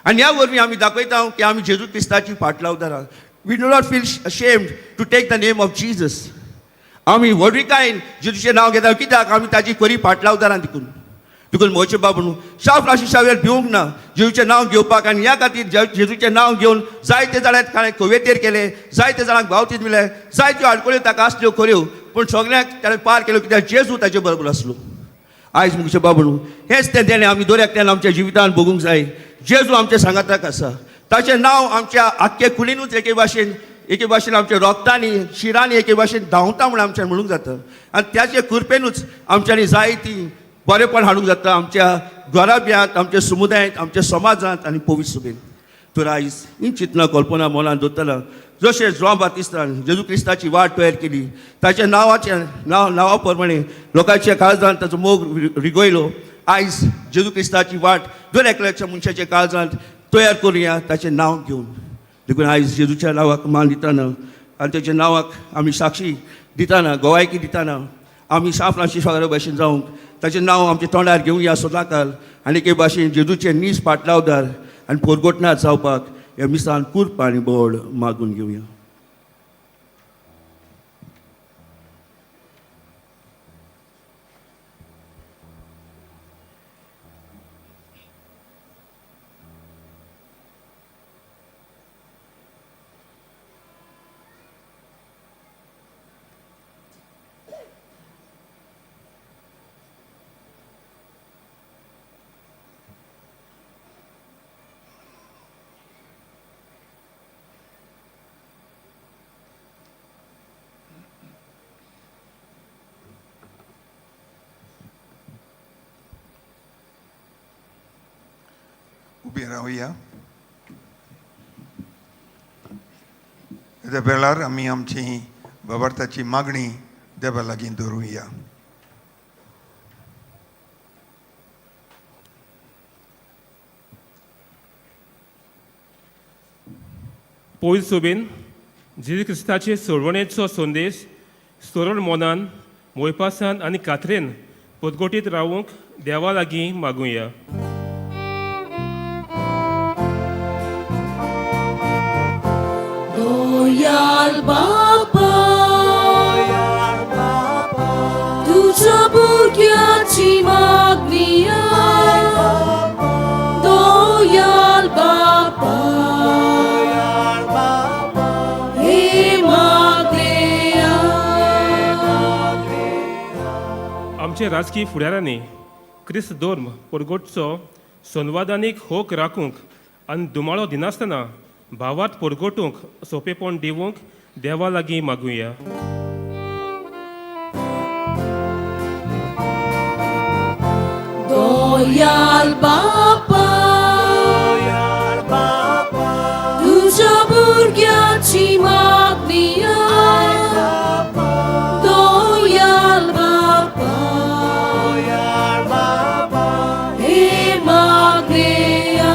आनी ह्या वरवीं आमी दाखयता की आमी जेजू क्रिस्ताची फाटलावदारां. We do not feel ashamed to take the name of Jesus. आमी व्हडविकायेन जेजूचें नांव घेता कित्याक आमी ताची खरी फाटलावदारां देखून. देखून म्हजे बाबणू सांत फ्रांसीस शावेर भिवूंक ना जेजूचें नांव घेवपाक. आनी ह्या खातीर जेजूचें नांव घेवन जायते जाणां ताणें कवेतेर केले, जायते जाणांक भावतीत दिले, जायत्यो आडकोळ्यो ताका आसल्यो खऱ्यो पूण सगळ्यांक ताणें पार केलो कित्याक जेजू ताचे बरोबर आसलो. आयज मुगेचे बाबणू हेच तें देणें आमी दर एकट्यान आमच्या जिवितांत भोगूंक जाय. जेजू आमच्या सांगाताक आसा. ताचें नांव आमच्या आख्खे कुडीनूच एके भाशेन आमच्या रोगतांनी शिरांनी एके भाशेन धांवता म्हूण आमच्यान म्हणूंक जाता. आनी त्याचे कृपेनूच आमच्यांनी जायतीं बरेपण हाडूंक जाता आमच्या घराब्यांत, आमच्या समुदायांत, आमच्या समाजांत आनी पवित्र सभेंत. तर आयज ही चिंतना कल्पना मनांत दवरतना जशें जॉन बातिस्तान जेजू क्रिस्ताची वाट तयार केली ताच्या नांवा प्रमाणे लोकांच्या काळजांत ताचो मोग रिगयलो. आयज जेजू क्रिस्ताची वाट दर एकल्याच्या मनशाच्या काळजांत तयार करुया ताचें नांव घेवन. देखून आयज जेजूच्या नांवाक मान दितना आनी ताच्या नांवाक आमी साक्षी दितना गोवायकी दितना आमी सांत फ्रांसीस शावेरा भाशेन जावंक ताचें नांव आमच्या तोंडार घेवया सदांकाल आनी एके भाशेन जेजूचे नीज पाटलावदार आनी परगटणार जावपाक ह्या मिसान कृपा आनी बोड मागून घेवया. उबी रावया. ह्या वेळार आमी आमची वावरताची मागणी देवा लागीं दवरुया. पयस सोबीन जेजू क्रिस्ताचे सोडवणेचो संदेश सरळ मोनान मोयपासान आनी खात्रेन पदगोटीत रावूंक देवा लागीं मागुया. गोंयच्या राजकीय फुडाऱ्यांनी क्रिस्त धर्म परगटचो संवादानीक होक राखूंक आनी दुमाळो दिनासतना भावात परगटूंक सोंपेपण दिवंक देवा लागीं मागुया. Doyal Baba, तुझ्या भुरग्याची मागणी दोयाल बापा, हे मागणेया.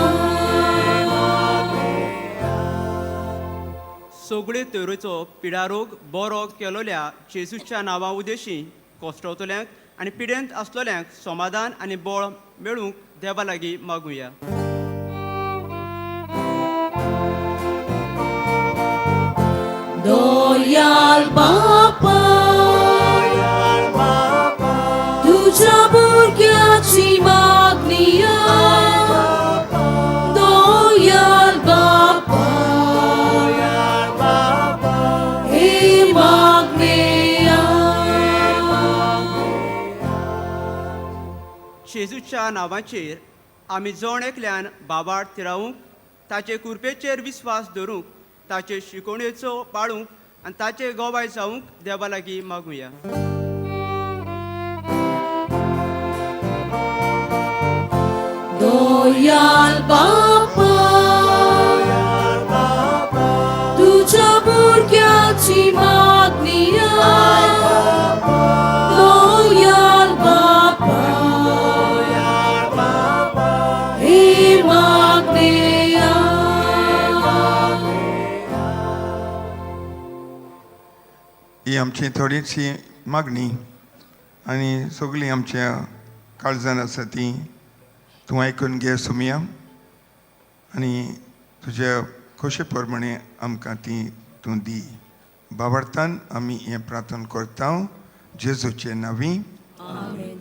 सगळे तरेचो पिडारोग बरो केलोल्या जेजूच्या नांवा उदेशी कोश्टवतल्यांक आनी पिडेंत आसलेल्यांक समाधान आनी बळ मेळूंक देवा लागीं मागुया. दोयाल बापा, तुझ्या भुरग्याची मागणी दोयाल बापा, हे मागणेया. जेजूच्या नांवाचेर आमी जण एकल्यान बाबाड तिरावूंक, ताचे कृपेचेर विस्वास दवरूंक, ताचे शिकवणेचो पाळूंक आनी ताचे गोवाय जावंक देवा लागीं मागुया. दोयाल बापा, तुझ्या भुरग्याची मागणी दोयाल बापा, हे मागणेया. ही आमची थोडीशी मागणी आनी सगळीं आमच्या काळजान आसा ती तूं आयकून घे सुमिया आनी तुज्या खोशे प्रमाणे आमकां ती तूं दी. बाबार्थान आमी हें प्रार्थना करता जेजूचे नांवी. आमेन.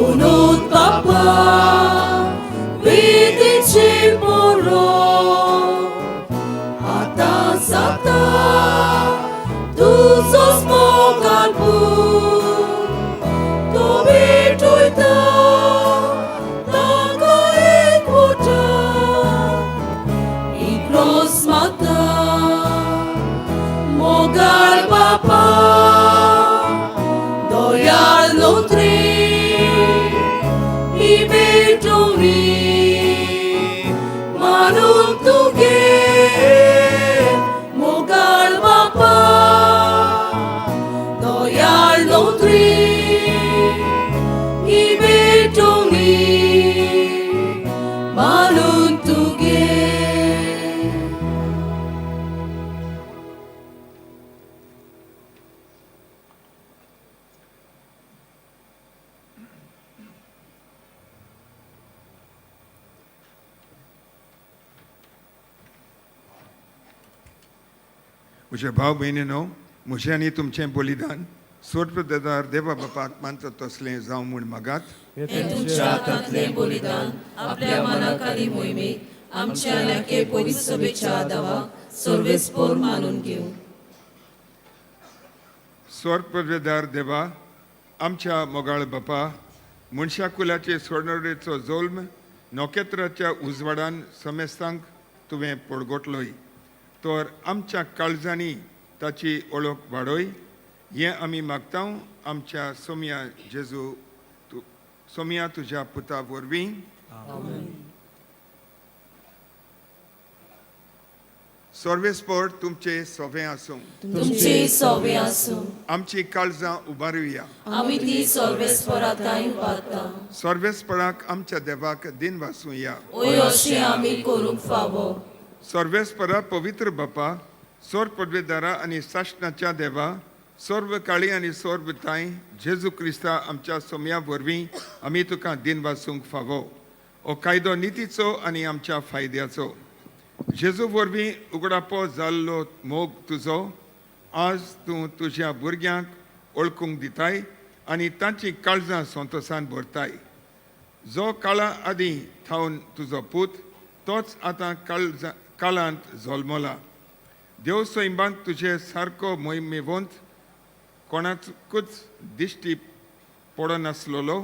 Unut Papa, vidici poro, atas ata, tu sos mokalbu, to bituita, taka ikuta, ikros mata, mogal Papa, doyal nutri. Manum tuge mogal bapa doyal nutri ibetoni manum tuge. म्हजे भाव भयणीनो, म्हजें आनी तुमचें बलिदान सोडप्रदार देवा बापाक मानता तसलें जावं म्हूण मागात. हे तुमच्या हातांतलें बलिदान आपल्या मनाखाली मोहिमेक आमच्या लेखे पवित्र सभेच्या आदाराक सर्वेस्पर मानून घेऊ. सोडप्रदार देवा, आमच्या मोगाळ बापा, मनशा कुलाचे सोडणेचो जोल्म नोखेत्राच्या उजवाडान समेस्तांक तुवें पडगोटलोय, तर आमच्या काळजांनी ताची ओळख वाडोय. हें आमी मागता आमच्या सोम्या जेजू सोम्या तुज्या पुता वरवीं. सर्वेस्पर तुमचे सोवे आसूं. तुमचे सोवे आसूं. आमची काळजां उबारुया. आमी ती सर्वेस्पराताय उबारता. सर्वेस्पराक आमच्या देवाक दिन वासूया. ओय अशें आमी करूंक फावो. सर्वेस्परा पवित्र बापा, सोर पदवेदारा आनी साशनाच्या देवा, सर्व काळी आनी सर्व ताई जेजू क्रिस्ता आमच्या सोम्या वरवीं आमी तुका दिन वासूंक फावो हो कायदो नितीचो आनी आमच्या फायद्याचो जेजू वरवीं उगडापो जाल्लो मोग तुजो आज तूं तुज्या भुरग्यांक ओळखूंक दिताय आनी तांची काळजां संतोशान भरताय जो काळा आदीं थावन तुजो पूत तोच आतां काळांत जल्मला देव सैबान तुजे सारको मोहिमेवंत कोणाकूच दिश्टी पडनासलोलो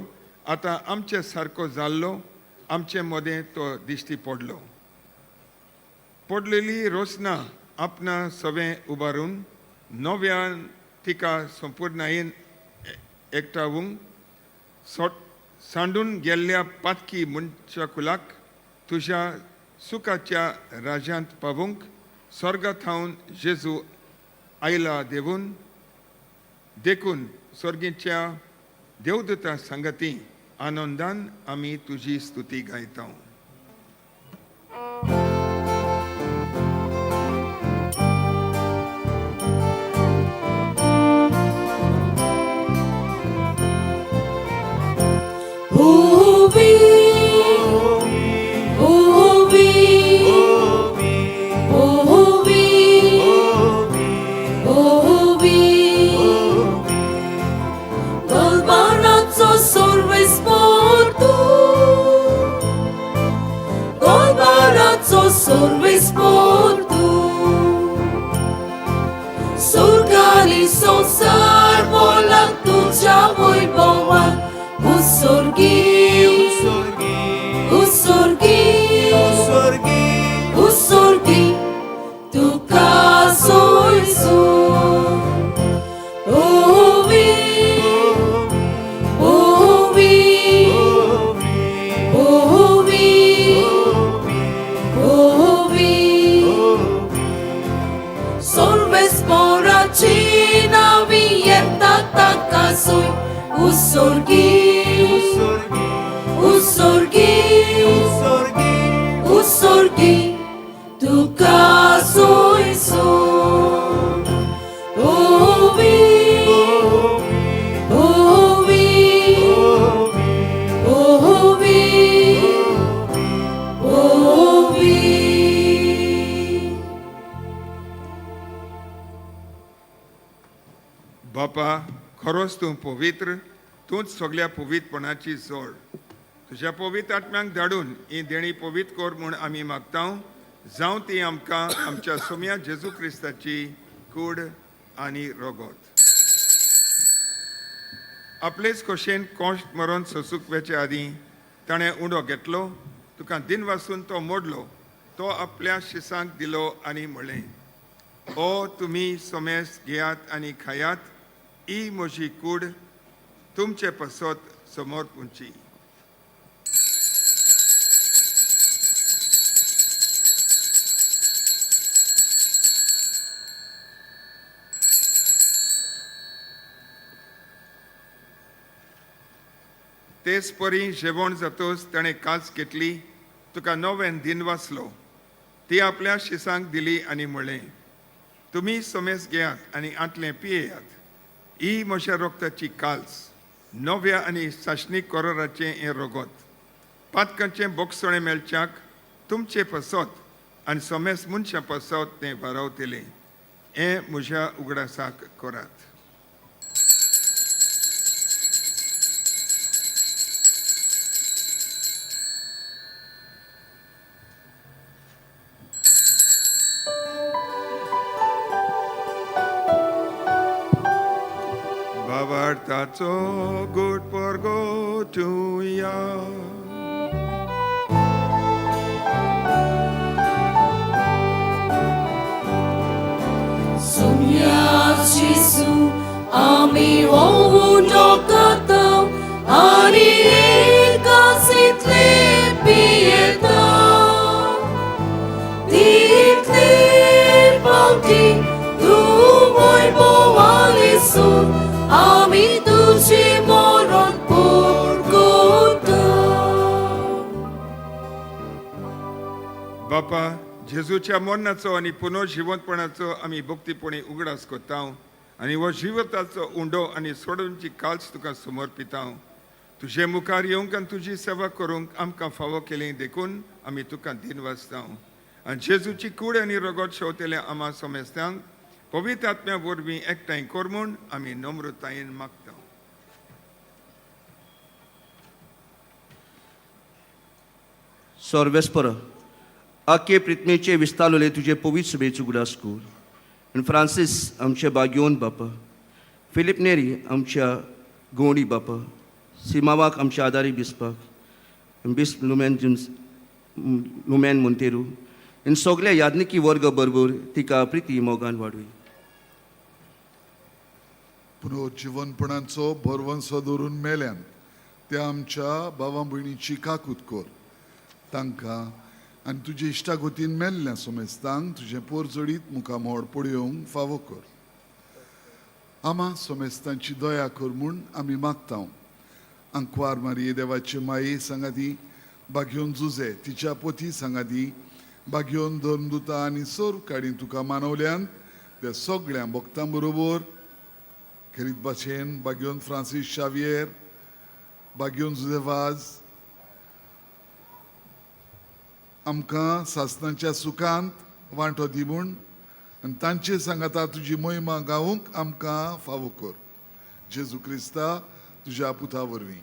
आतां आमचे सारको जाल्लो आमचे मदें तो दिश्टी पडलेली रोसना आपणा सवें उबारून नव्यान तिका संपूर्णायेन एकठांवूंक सांडून गेल्ल्या पातकी मनशाकुलाक तुज्या सुखाच्या राज्यांत पावूंक स्वर्गांत थावन जेजू आयला देखून स्वर्गीच्या देवदूता संगती आनंदान आमी तुजी स्तुती गायता Sorves por tu Surgali sonsar vola tuja voi boa Usorgi Usorgi Usorgi Tu caso isu Ovi Ovi Ovi Solves poracina vieta takasoi Usorgi Usorgi Usorgi Tu caso iso Ovi Ovi Ovi Ovi बापा खरोच तूं पवित्र तूंच सगळ्या पवित्रपणाची जोड तुज्या पवित्र आत्म्यांक धाडून ही देणी पवित्र कोर म्हूण आमी मागता जावं ती आमकां आमच्या सोम्या जेजू क्रिस्ताची कूड आनी रोगोत आपलेच खोशेन कोश्ट मरोन सोंसूंक आदीं ताणें उंडो घेतलो तुका दिन वासून तो मोडलो तो आपल्या शिसांक दिलो आनी म्हणलें ओ तुमी सोमेस घेयात आनी खायात ही म्हजी कूड तुमचे पसत समोर पुंची तेच परी जेवण जातोच ताणें कास घेतली तुका नवें दिन वाचलो ती आपल्या शिसांक दिली आनी म्हणलें तुमी सोमेस घेयात आनी आंतलें पियेयात ही म्हज्या रोगताची काल्स नव्या आनी साशणीक कोरोराचें हें रोगोत पातकांचें बोगसोळें मेळच्याक तुमचें पसत आनी सोमेस मनशां पसत तें वारावतलें हें म्हज्या उगडासाक करात Bavartaco good porgo tuya. Sumia Jesu, ami oundokata, ani ekasitle pieta. Ditle pauti, tu moi boalisun, ami tuji moron porgota. बापा जेजूच्या मरणाचो आनी पुनर्जिवंतपणाचो आमी भक्तीपणी उगडास कोत्ता आनी हो जिवताचो उंडो आनी सोडूनची काल्स तुका समर्पिता तुजे मुखार येवंक आनी तुजी सेवा करूंक आमकां फावो केलें देखून आमी तुका दिन वाचता आनी जेजूची कूड आनी रगत शेवतेले आमा सोमेस्त्यांक पवित्र आत्म्या वरवीं एकठांय कर म्हूण आमी नम्रतायेन मागता. Sorvespera, आखे प्रितमेचे विस्तारलेले तुझे पवित्र सभेचो उगडास कर. आनी फ्रांसीस आमचे बागयोन बापा, फिलिप नेरी आमच्या गोंडी बापा, सिमावाक आमच्या आदारी बिस्पाक, बिस्प लुमेन मोंतेरू, इन सगळ्या यादनिकी वर्ग बरोबर तिका प्रिती मोगान वाडूय. पुनर्जीवनपणाचो बरवंसो दवरून मेल्यान त्या आमच्या भावा भयणीची काकूत कर. तांकां आनी तुजे इश्टागोतीन मेल्ल्या सोमेस्तांक तुजें पोरजोडीत मुखामोड पळयोवंक फावो कर. आमा सोमेस्तांची दया कर म्हूण आमी मागता. अंकवार मारये देवाचे माये सांगाती बागयोन जुजे तिच्या पोती सांगाती बागयोन धर्मदुता आनी सोर काडी तुका मानवल्यान त्या सगळ्या भक्तां बरोबर खेरीत भाशेन बागयोन फ्रांसीस शावियर, बागयोन जुदेवाज आमकां सासणाच्या सुखांत वांटो दी म्हूण आनी तांचे सांगाता तुजी मोहिमा गावूंक आमकां फावो कर. जेजू क्रिस्ता तुज्या पुता वरवीं.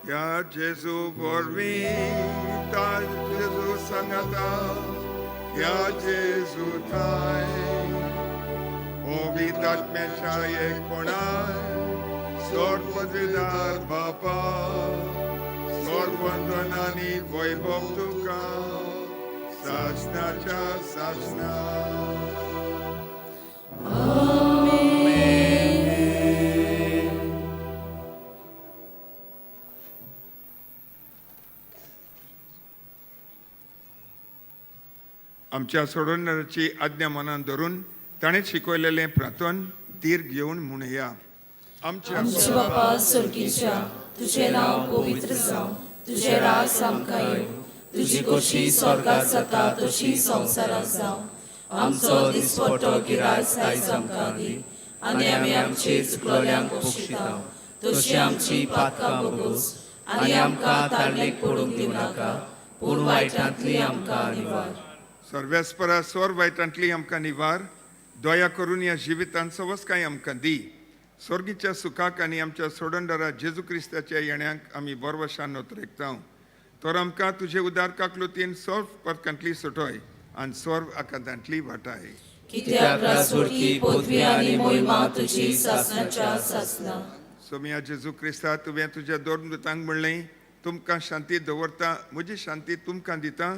या जेजू वरवीं ता जेजू सांगाता या जेजू थाय पवित्र आत्म्याच्या एकपणान सर्वपदवीदार बापा सर्ववंदनांनी वैभव तुका सासणाच्या सासणा. आमच्या सोडवणाऱ्याची आज्ञा मनान धरून ताणें शिकवलेलें प्रार्थन तीर घेवन म्हणया. आमचे बापा स्वर्गीच्या तुझे नाव पवित्र जावं, तुझे राज आमकां येवं, तुजी कशी स्वर्गात जाता तशी संवसारांत जावं. आमचो दिसपट्टो गिरायज आयज आमकां दी आनी आमी आमचे चुकलोल्यांक बक्षिता तशी आमची पातकां बगोस आनी आमकां तारलेक पडूंक दिवं नाका पूण वायटांतली आमकां निवार. सर्वेस्परा सोर वायटांतली आमकां निवार. दया करून ह्या जिवितांत सवस्काय आमकां दी. स्वर्गीच्या सुखाक आनी आमच्या सोडणदारा जेजू क्रिस्ताच्या येण्याक आमी बरवशान नोतरेकता. तर आमकां तुजे उदार काकलुतीन सर्व परकांतली सुटोय आनी सर्व आकांतांतली वाटाय. कित्याक राजवटी पदवी आनी मोहिमा तुजी सासणाच्या सासना. सोम्या जेजू क्रिस्ता तुवें तुज्या दोरदूतांक म्हणलें तुमकां शांती दवरता म्हजी शांती तुमकां दिता.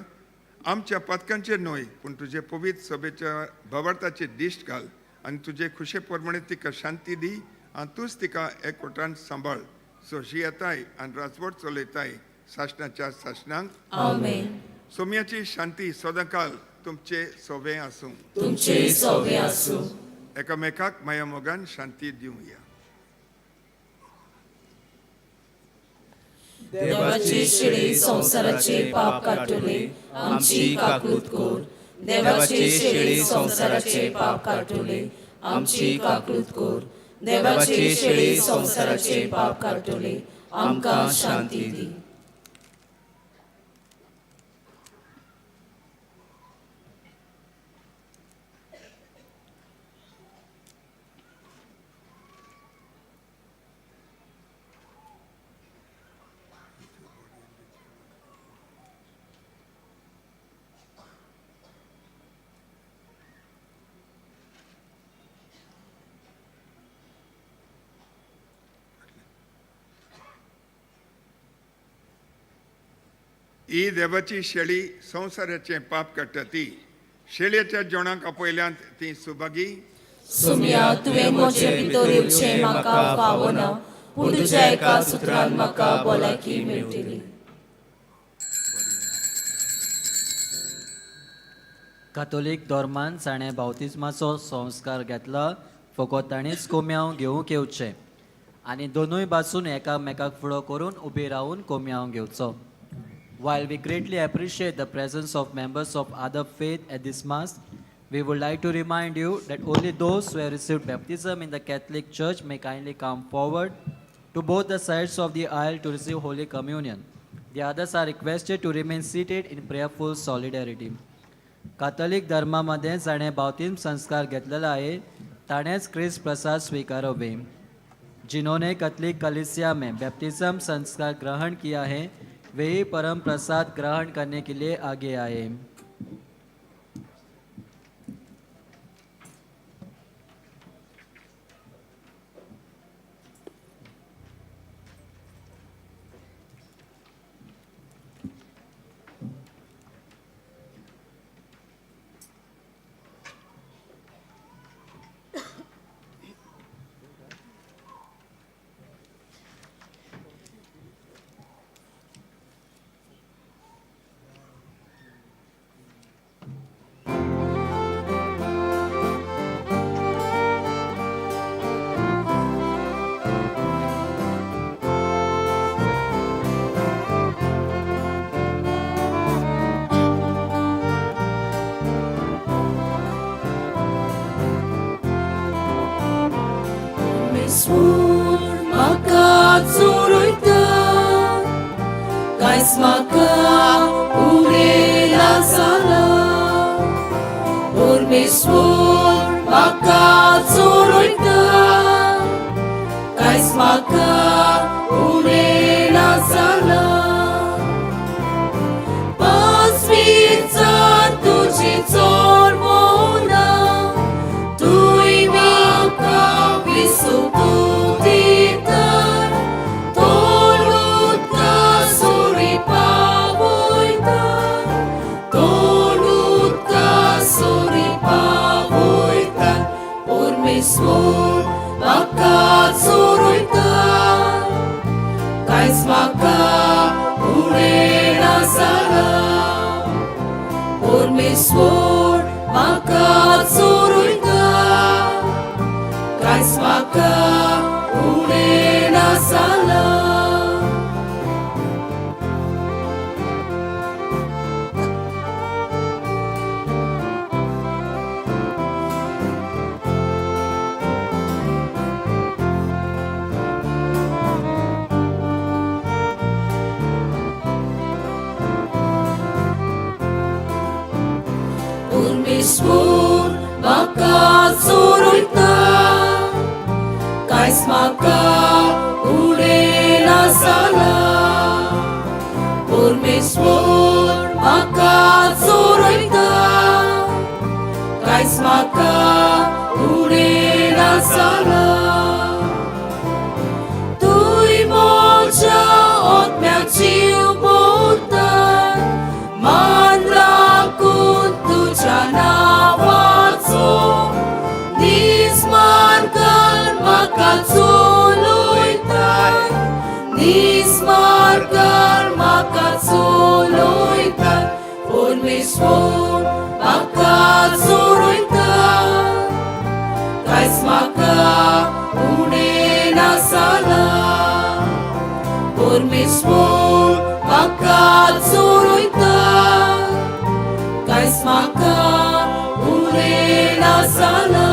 आमच्या पातकांचेर न्हय पूण तुजे पवित्र सभेच्या भावार्थाचेर दिश्ट घाल आनी तुजे खुशे प्रमाणे तिका शांती दी आनी तूंच तिका एकवटान सांबाळ. सोशी येताय आनी राजवट चलयताय सासणाच्या सासणांक. आमेन. सोम्याची शांती सदांकाल तुमचे सोबे आसूं. तुमचे सोबे आसूं. एकामेकाक माया मोगान शांती दिवया. देवाचे शेळी संसाराचे पाप काटले आमची काकूत कर. देवाचे शेळी संसाराचे पाप काटले आमची काकूत कर. देवाचे शेळी संसाराचे पाप काटले आमकां शांती दी. ही देवाची शेळी संसाराचे पाप काडटा ती. शेळयेच्या जेवणाक आपयल्यांत ती सुभागी. सुम्या तुवें म्हजे भितर येवचें म्हाका फावना पूण तुज्या एका सुत्रान म्हाका भलायकी मेळटली. कातोलीक धर्मान ताणें बावतिस्माचो संस्कार घेतला फकत ताणीच कोम्याव घेवंक येवचें आनी दोनूय बाजून एकामेकाक फुडो करून उबी रावन कोम्याव घेवचो. While we greatly appreciate the presence of members of other faith at this Mass, we would like to remind you that only those who have received baptism in the Catholic Church may kindly come forward to both the sides of the aisle to receive Holy Communion. The others are requested to remain seated in prayerful solidarity. कातोलिक धर्मामध्ये जाणे बाप्तिस्म संस्कार घेतलेला आहे ताणेच ख्रिस्त प्रसाद स्वीकारोवे. जिन्होंने कैथोलिक कलीसिया में बैप्टिज्म संस्कार ग्रहण किया है वे ही परम प्रसाद ग्रहण करने के लिए आगे आए. Mesmur maka zuruita, kais maka urela sala. Or mesmur maka zuruita, kais maka urela sala. Pasvica tuji zormona, tui maka visutuditar, tolut ka suripavoitar, tolut ka suripavoitar, or mesmur maka zuruitar, kais maka urena sala. Or mesmur maka zuruitar, kais maka urena sala. Or mesmur maka zuruitar, kais maka urena sala. Or mesmur maka zuruitar, kais maka urena sala. Tui moja od miaciu botan, mandrakun tuja nawaco, nismargan maka zuluitan, nismargan maka zuluitan, or mesmur maka zuruitan, kais maka urena sala. Or mesmur maka zuruitan, kais maka urena sala.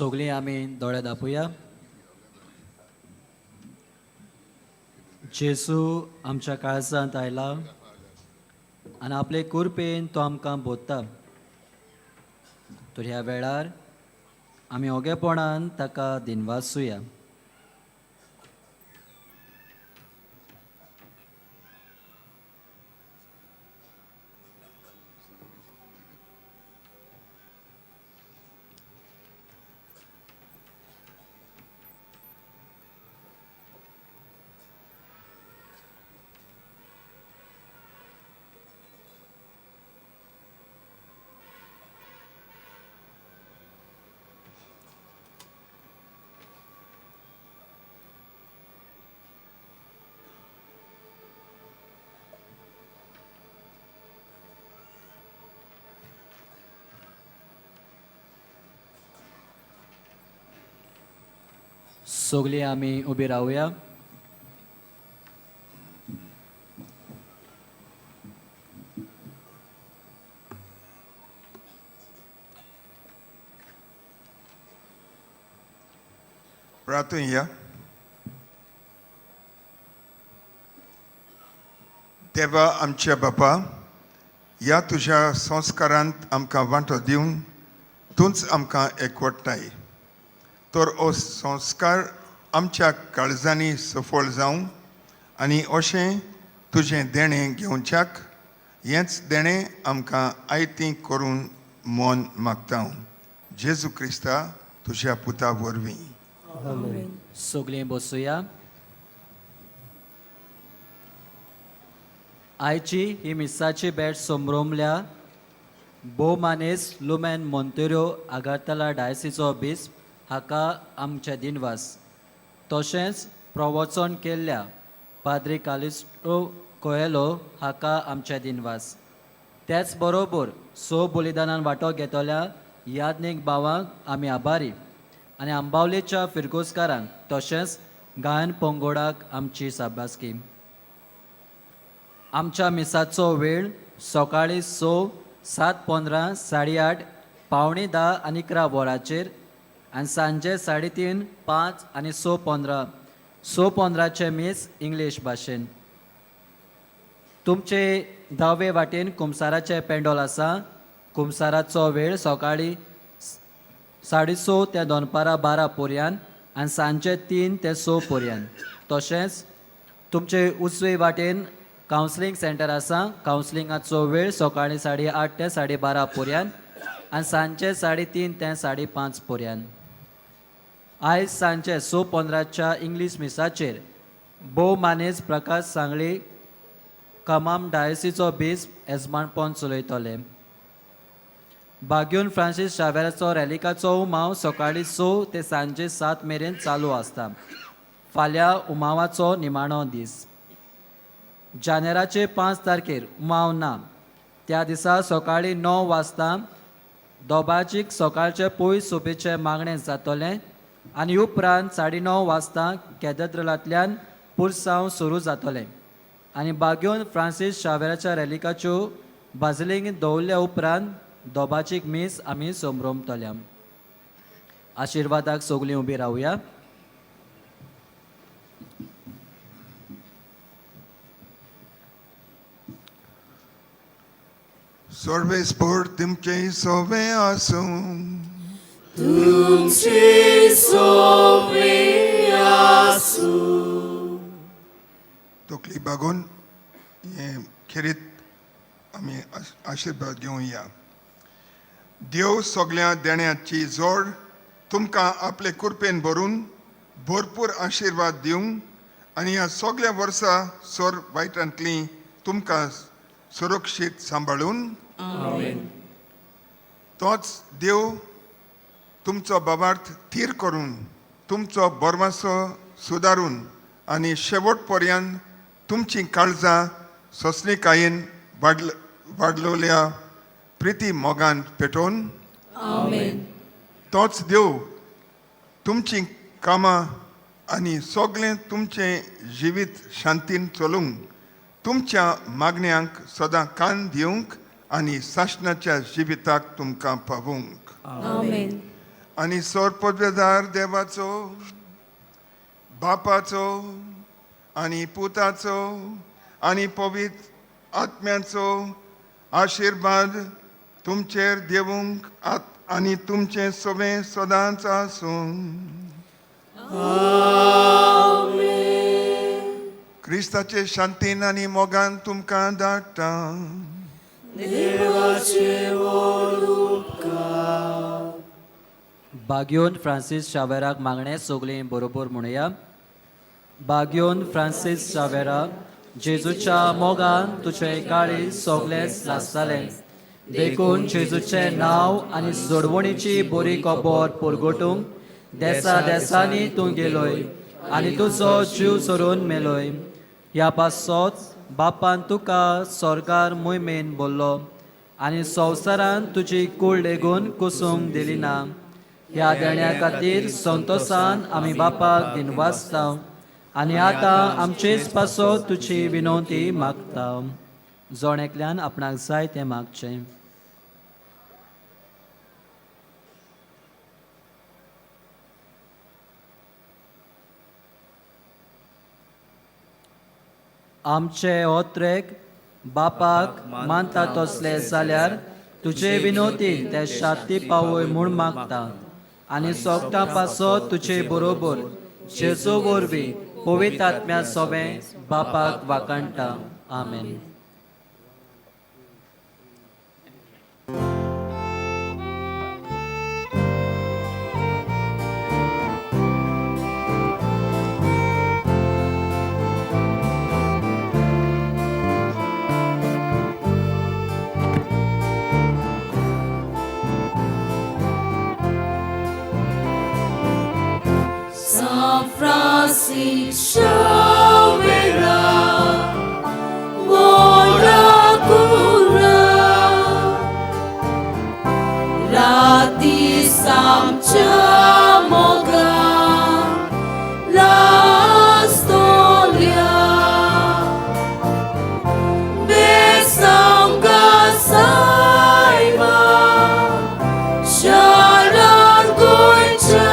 सगळीं आमी दोळे धांपूया. जेसू आमच्या काळजांत आयला आनी आपले कुरपेन तो आमकां बोधता. तर ह्या वेळार आमी ओगेपणान ताका दिनवासूया. सगळीं आमी उबी रावया. प्रार्थना. देवा आमच्या बापा, ह्या तुज्या संस्कारांत आमकां वांटो दिवन तूंच आमकां एकवटाय. तर हो संस्कार आमच्या काळजांनी सफळ जावं आनी अशें तुजें देणें घेवच्याक हेंच देणें आमकां आयतीं करून मोन मागता. जेजू क्रिस्ता तुज्या पुता वरवीं. सगळीं बसुया. आयची ही मिसाची भेट सोमरोमल्या बोमानेस लुमेन मोंतेरो आगारतला डायसिचो बिस्प हाका आमचे दिनवास. तशेंच प्रवचन केल्ल्या पाद्री कालिस्टो कोएलो हाका आमचे दिनवास. त्याच बरोबर बलिदानान वांटो घेतल्या याज्ञीक भावांक आमी आभारी आनी आंबावलेच्या फिरगोसकारांक तशेंच गायन पंगोडाक आमची साबासकी. आमच्या मिसाचो वेळ सकाळीं 7:15, 8:30, 9:45 आनी 11 वरांचेर आनी सांजे 3:30, 5 आनी 6:15. 6:15चे मीस इंग्लीश भाशेन. तुमचे दावे वाटेन कुमसाराचे पेंडोल आसा. कुमसाराचो वेळ सकाळीं 6:30 ते दनपारां 12 पर्यंत आनी सांजे 3 ते 6 पर्यंत. तशेंच तुमचे उजवे वाटेन कावन्सिलींग सेंटर आसा. कावन्सिलिंगाचो वेळ सकाळीं 8:30 ते 12:30 पर्यंत आनी सांजे 3:30 ते 5:30 पर्यंत. आयज सांजे 6:15च्या इंग्लीश मिसाचेर भोव मानेज प्रकाश सांगळे कमाम डायसिचो बिस्प येजमानपण चलयतले. बाग्योन फ्रांसीस शावेराचो रॅलिकाचो उमाव सकाळीं 6 ते सांजे 7 मेरेन चालू आसता. फाल्यां उमावाचो निमाणो दीस. जानेराचे 5 तारखेर उमाव ना. त्या दिसा सकाळीं 9 वाजता दोबाचीक सकाळचे पयस सोपेचे मागणें जातलें आनी उपरांत 9:30 वाजता कॅथेड्रलांतल्यान पुरसांव सुरू जातलें आनी बाग्योन फ्रांसीस शावेराच्या रॅलिकाच्यो बाजिलींत दवरल्या उपरांत दोबाचीक मीस आमी सोमरोमतल्या. आशिर्वादाक सगळीं उबी रावया. सर्वेस्पर तुमचे सोवे आसूं. तुमचे सोवे आसूं. तकली बागून हे खेरीत आमी आशिर्वाद घेवया. देव सगळ्या देण्याची जोड तुमकां आपले कुरपेन भरून भरपूर आशिर्वाद दिवंक आनी ह्या सगळ्या वर्सां सोर वायटांतली तुमकां सुरक्षीत सांबाळून तोच देव तुमचो बाबार्थ थीर करून तुमचो बोरमासो सुदारून आनी शेवट पर्यंत तुमची काळजां सोंसणीकायेन वाडलोल्या प्रिती मोगान पेटोवन तोच देव तुमची कामां आनी सगळें तुमचें जिवीत शांतीन चलूंक तुमच्या मागण्यांक सदां कान दिवंक आनी साशणाच्या जिविताक तुमकां पावूंक. आनी सोर पदवेदार देवाचो बापाचो आनी पुताचो आनी पवित्र आत्म्याचो आशिर्वाद तुमचेर देवूंक आनी तुमचें सगळें सदांच आसूं. क्रिस्ताचे शांतीन आनी मोगान तुमकां धाडटा. बाग्योन फ्रांसीस शावेराक मागणें सगळीं बरोबर म्हणुया. बाग्योन फ्रांसीस शावेरा, जेजूच्या मोगान तुजें काळी सगळेंच लासतालें. देखून जेजूचें नांव आनी जोडवणीची बरी खबर परगटूंक देसा देसांनी तूं गेलोय आनी तुजो जीव सोडून मेलोय. ह्या पासोच बापान तुका स्वर्गार मोहिमेन बोल्लो आनी संवसारान तुजी कूळ लेगून कुसूंक दिली ना. ह्या देण्या खातीर संतोषान आमी बापाक दिनवासता आनी आतां आमचेच पासो तुजी विनवती मागता. जोण एकल्यान आपणाक जाय तें मागचें. आमचे ओत्रेक बापाक मानता तसले जाल्यार तुजे विनोती ते शांती पावय म्हूण मागता आनी सोगता पासो तुजे बरोबर जेजू वरवीं पवित्र आत्म्या सोबें बापाक वाकणटा. आमेन. San Francisco Xaviera, Mora Cura, Rati Samcha Moga, La Stolia, Besanga Saima, Sharan Goicha.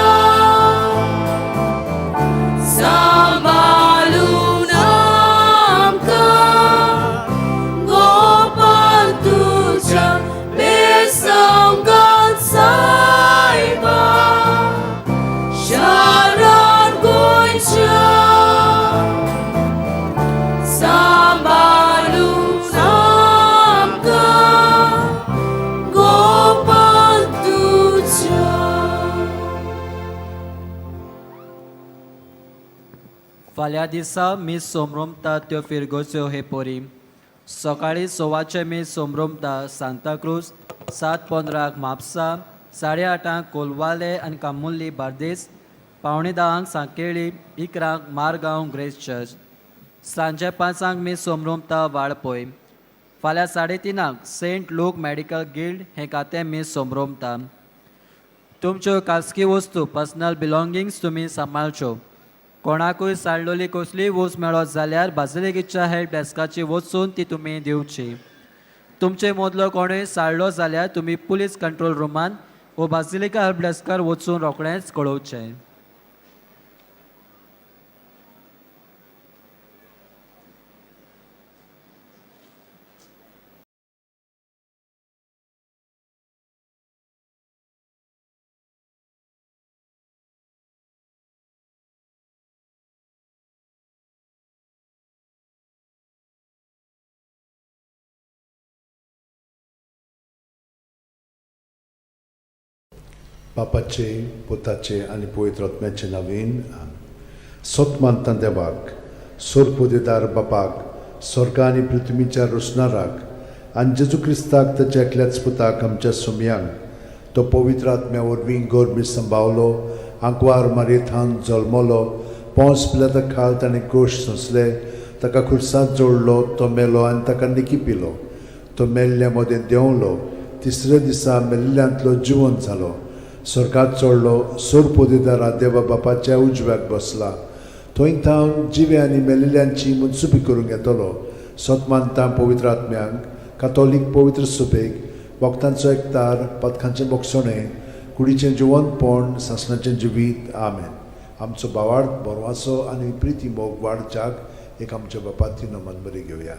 फाल्यां दिसा मीस सोमरोमता त्यो फिरगोच्यो हे पोरी. सकाळीं 6 मीस सोमरोमता सांताक्रूज, 7:15 म्हापसा, 8:30 कोलवाले आनी कामुल्ली बार्देस, 9:45 सांकेळी, 11 मारगांव ग्रेस चर्च. सांजे 5 मीस सोमरोमता वाळपय. फाल्यां 3:30 सेंट लूक मेडिकल गिल्ड हें खातें मीस सोमरोमता. तुमच्यो खासगी वस्तू पर्सनल बिलॉंगिंग्स तुमी सांबाळच्यो. कोणाकूय साडलोली कसलीय वस्त मेळत जाल्यार बाजलिकेच्या हेल्प डेस्काची वचून ती तुमी दिवची. तुमचे मदलो कोणूय साडलो जाल्यार तुमी पुलीस कंट्रोल रुमान वो बाजलिका हेल्प डेस्कार वचून रोखडेंच कळोवचें. बापाचे पुताचे आनी पवित्र आत्म्याचे नांवेन सोत मानता देवाक, सोरपोदेदार बापाक, स्वर्गा आनी पृथ्वीच्या रुसणाराक आनी जेजू क्रिस्ताक ताच्या एकल्याच पुताक आमच्या सुमयांक तो पवित्र आत्म्या वरवीं गोरबी सांबाळलो, आंकवार मारयेंत जल्मलो, पोंस पिलाता खाल ताणें गोश सोंसले, ताका खुर्सांत जोडलो, तो मेलो आनी ताका निकी पिलो, तो मेल्ल्या मदें देंवलो, तिसऱ्या दिसा मेल्ल्यांतलो जिवंत जालो, स्वर्गात चडलो, सोरपोदेदारा देवा बापाच्या उजव्याक बसला, थंय थावन जिवे आनी मेलिल्ल्यांची मनसुबी करूंक येतलो. सोत मानता पवित्र आत्म्यांक, कातोलीक पवित्र सुबेक, वखदांचो एकतार, पथकांचें मोगसणें, कुडीचें जिवंतपण, सासणाचें जिवीत. आमेन. आमचो बावार्थ बरवासो आनी प्रिती मोग वाडच्याक एक आमच्या बापाची नमन बरी घेवया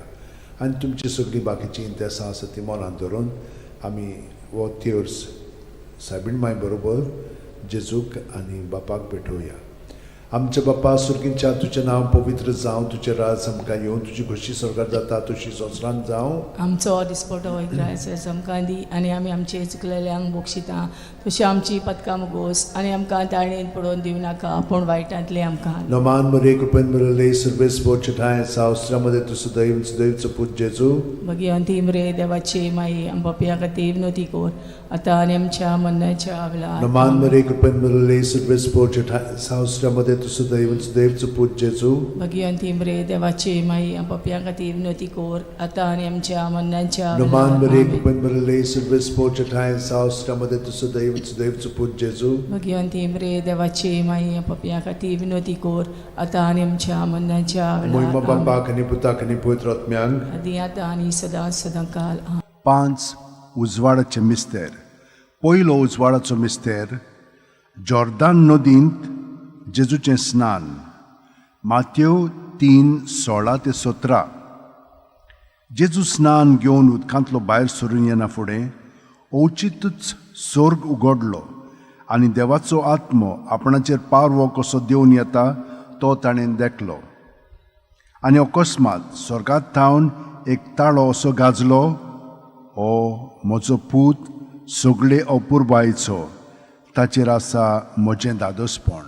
आनी तुमची सगळीं बाकीची इंतेसां आसा ती मनांत धरून आमी वो तिर्स सायबीण माय बरोबर जेजूक आनी बापाक भेटोवया. आमचे बापा सुर्गींच्या तुजें नांव पवित्र जावं, तुजें राज आमकां येवं, तुजी खोशी स्वर्गांत जाता तशी संवसारांत जावं. आमचो दिसपटो वयता आमकां दी आनी आमी आमचे चुकलेल्यांक बोक्षिता, तशी आमची पदकां मुगोस आनी आमकां ताळणेन पडोवन दिवं नाका, पूण वायटांतले आमकां. नमान मरे कृपेन मरले सर्वेस बोरचे ठाय सावस्त्रामध्ये तुझं दैवचं पूत जेजू मगी अंतिम रे देवाची माई आम बापया खातीर विनोती कोर, आतां आनी आमच्या मरणाच्या वेळार. नमान मरे कृपेन मरले सर्वेस बोरचे ठाय सावस्त्रामध्ये तूं सदैव सदैवचो पूत जेजू भगवंती मरे देवाची माई आपापल्या खातीर विनवती कोर आता आनी आमच्या मरणाच्या नमान वेळार. मरे आमेन. कृपन मरले सर्वेस पोच ठाय सावस्त्रामध्ये तूं सदैव सदैवचो पूत जेजू भगवंती मरे देवाची माई आपापल्या खातीर विनवती कोर आता आनी आमच्या मरणाच्या मोहिमा वेळार. आमेन. बापाक आनी पुताक आनी पवित्र आत्म्यांक आदी आता आनी सदां सदांकाल. आमेन. 5 उजवाडाचे मिस्तेर पयलो उजवाडाचो मिस्तेर जॉर्दान नदींत जेजूचें स्नान माथ्यो 3:16 ते 17. जेजू स्नान घेवन उदकांतलो भायर सरून येना फुडें ओचितूच स्वर्ग उगडलो आनी देवाचो आत्मो आपणाचेर पारवो कसो देवन येता तो ताणें देखलो आनी अकस्मात स्वर्गांत थावन एक ताळो असो गाजलो ओ म्हजो पूत सगळे अपुरबायेचो ताचेर आसा म्हजें दादोसपण.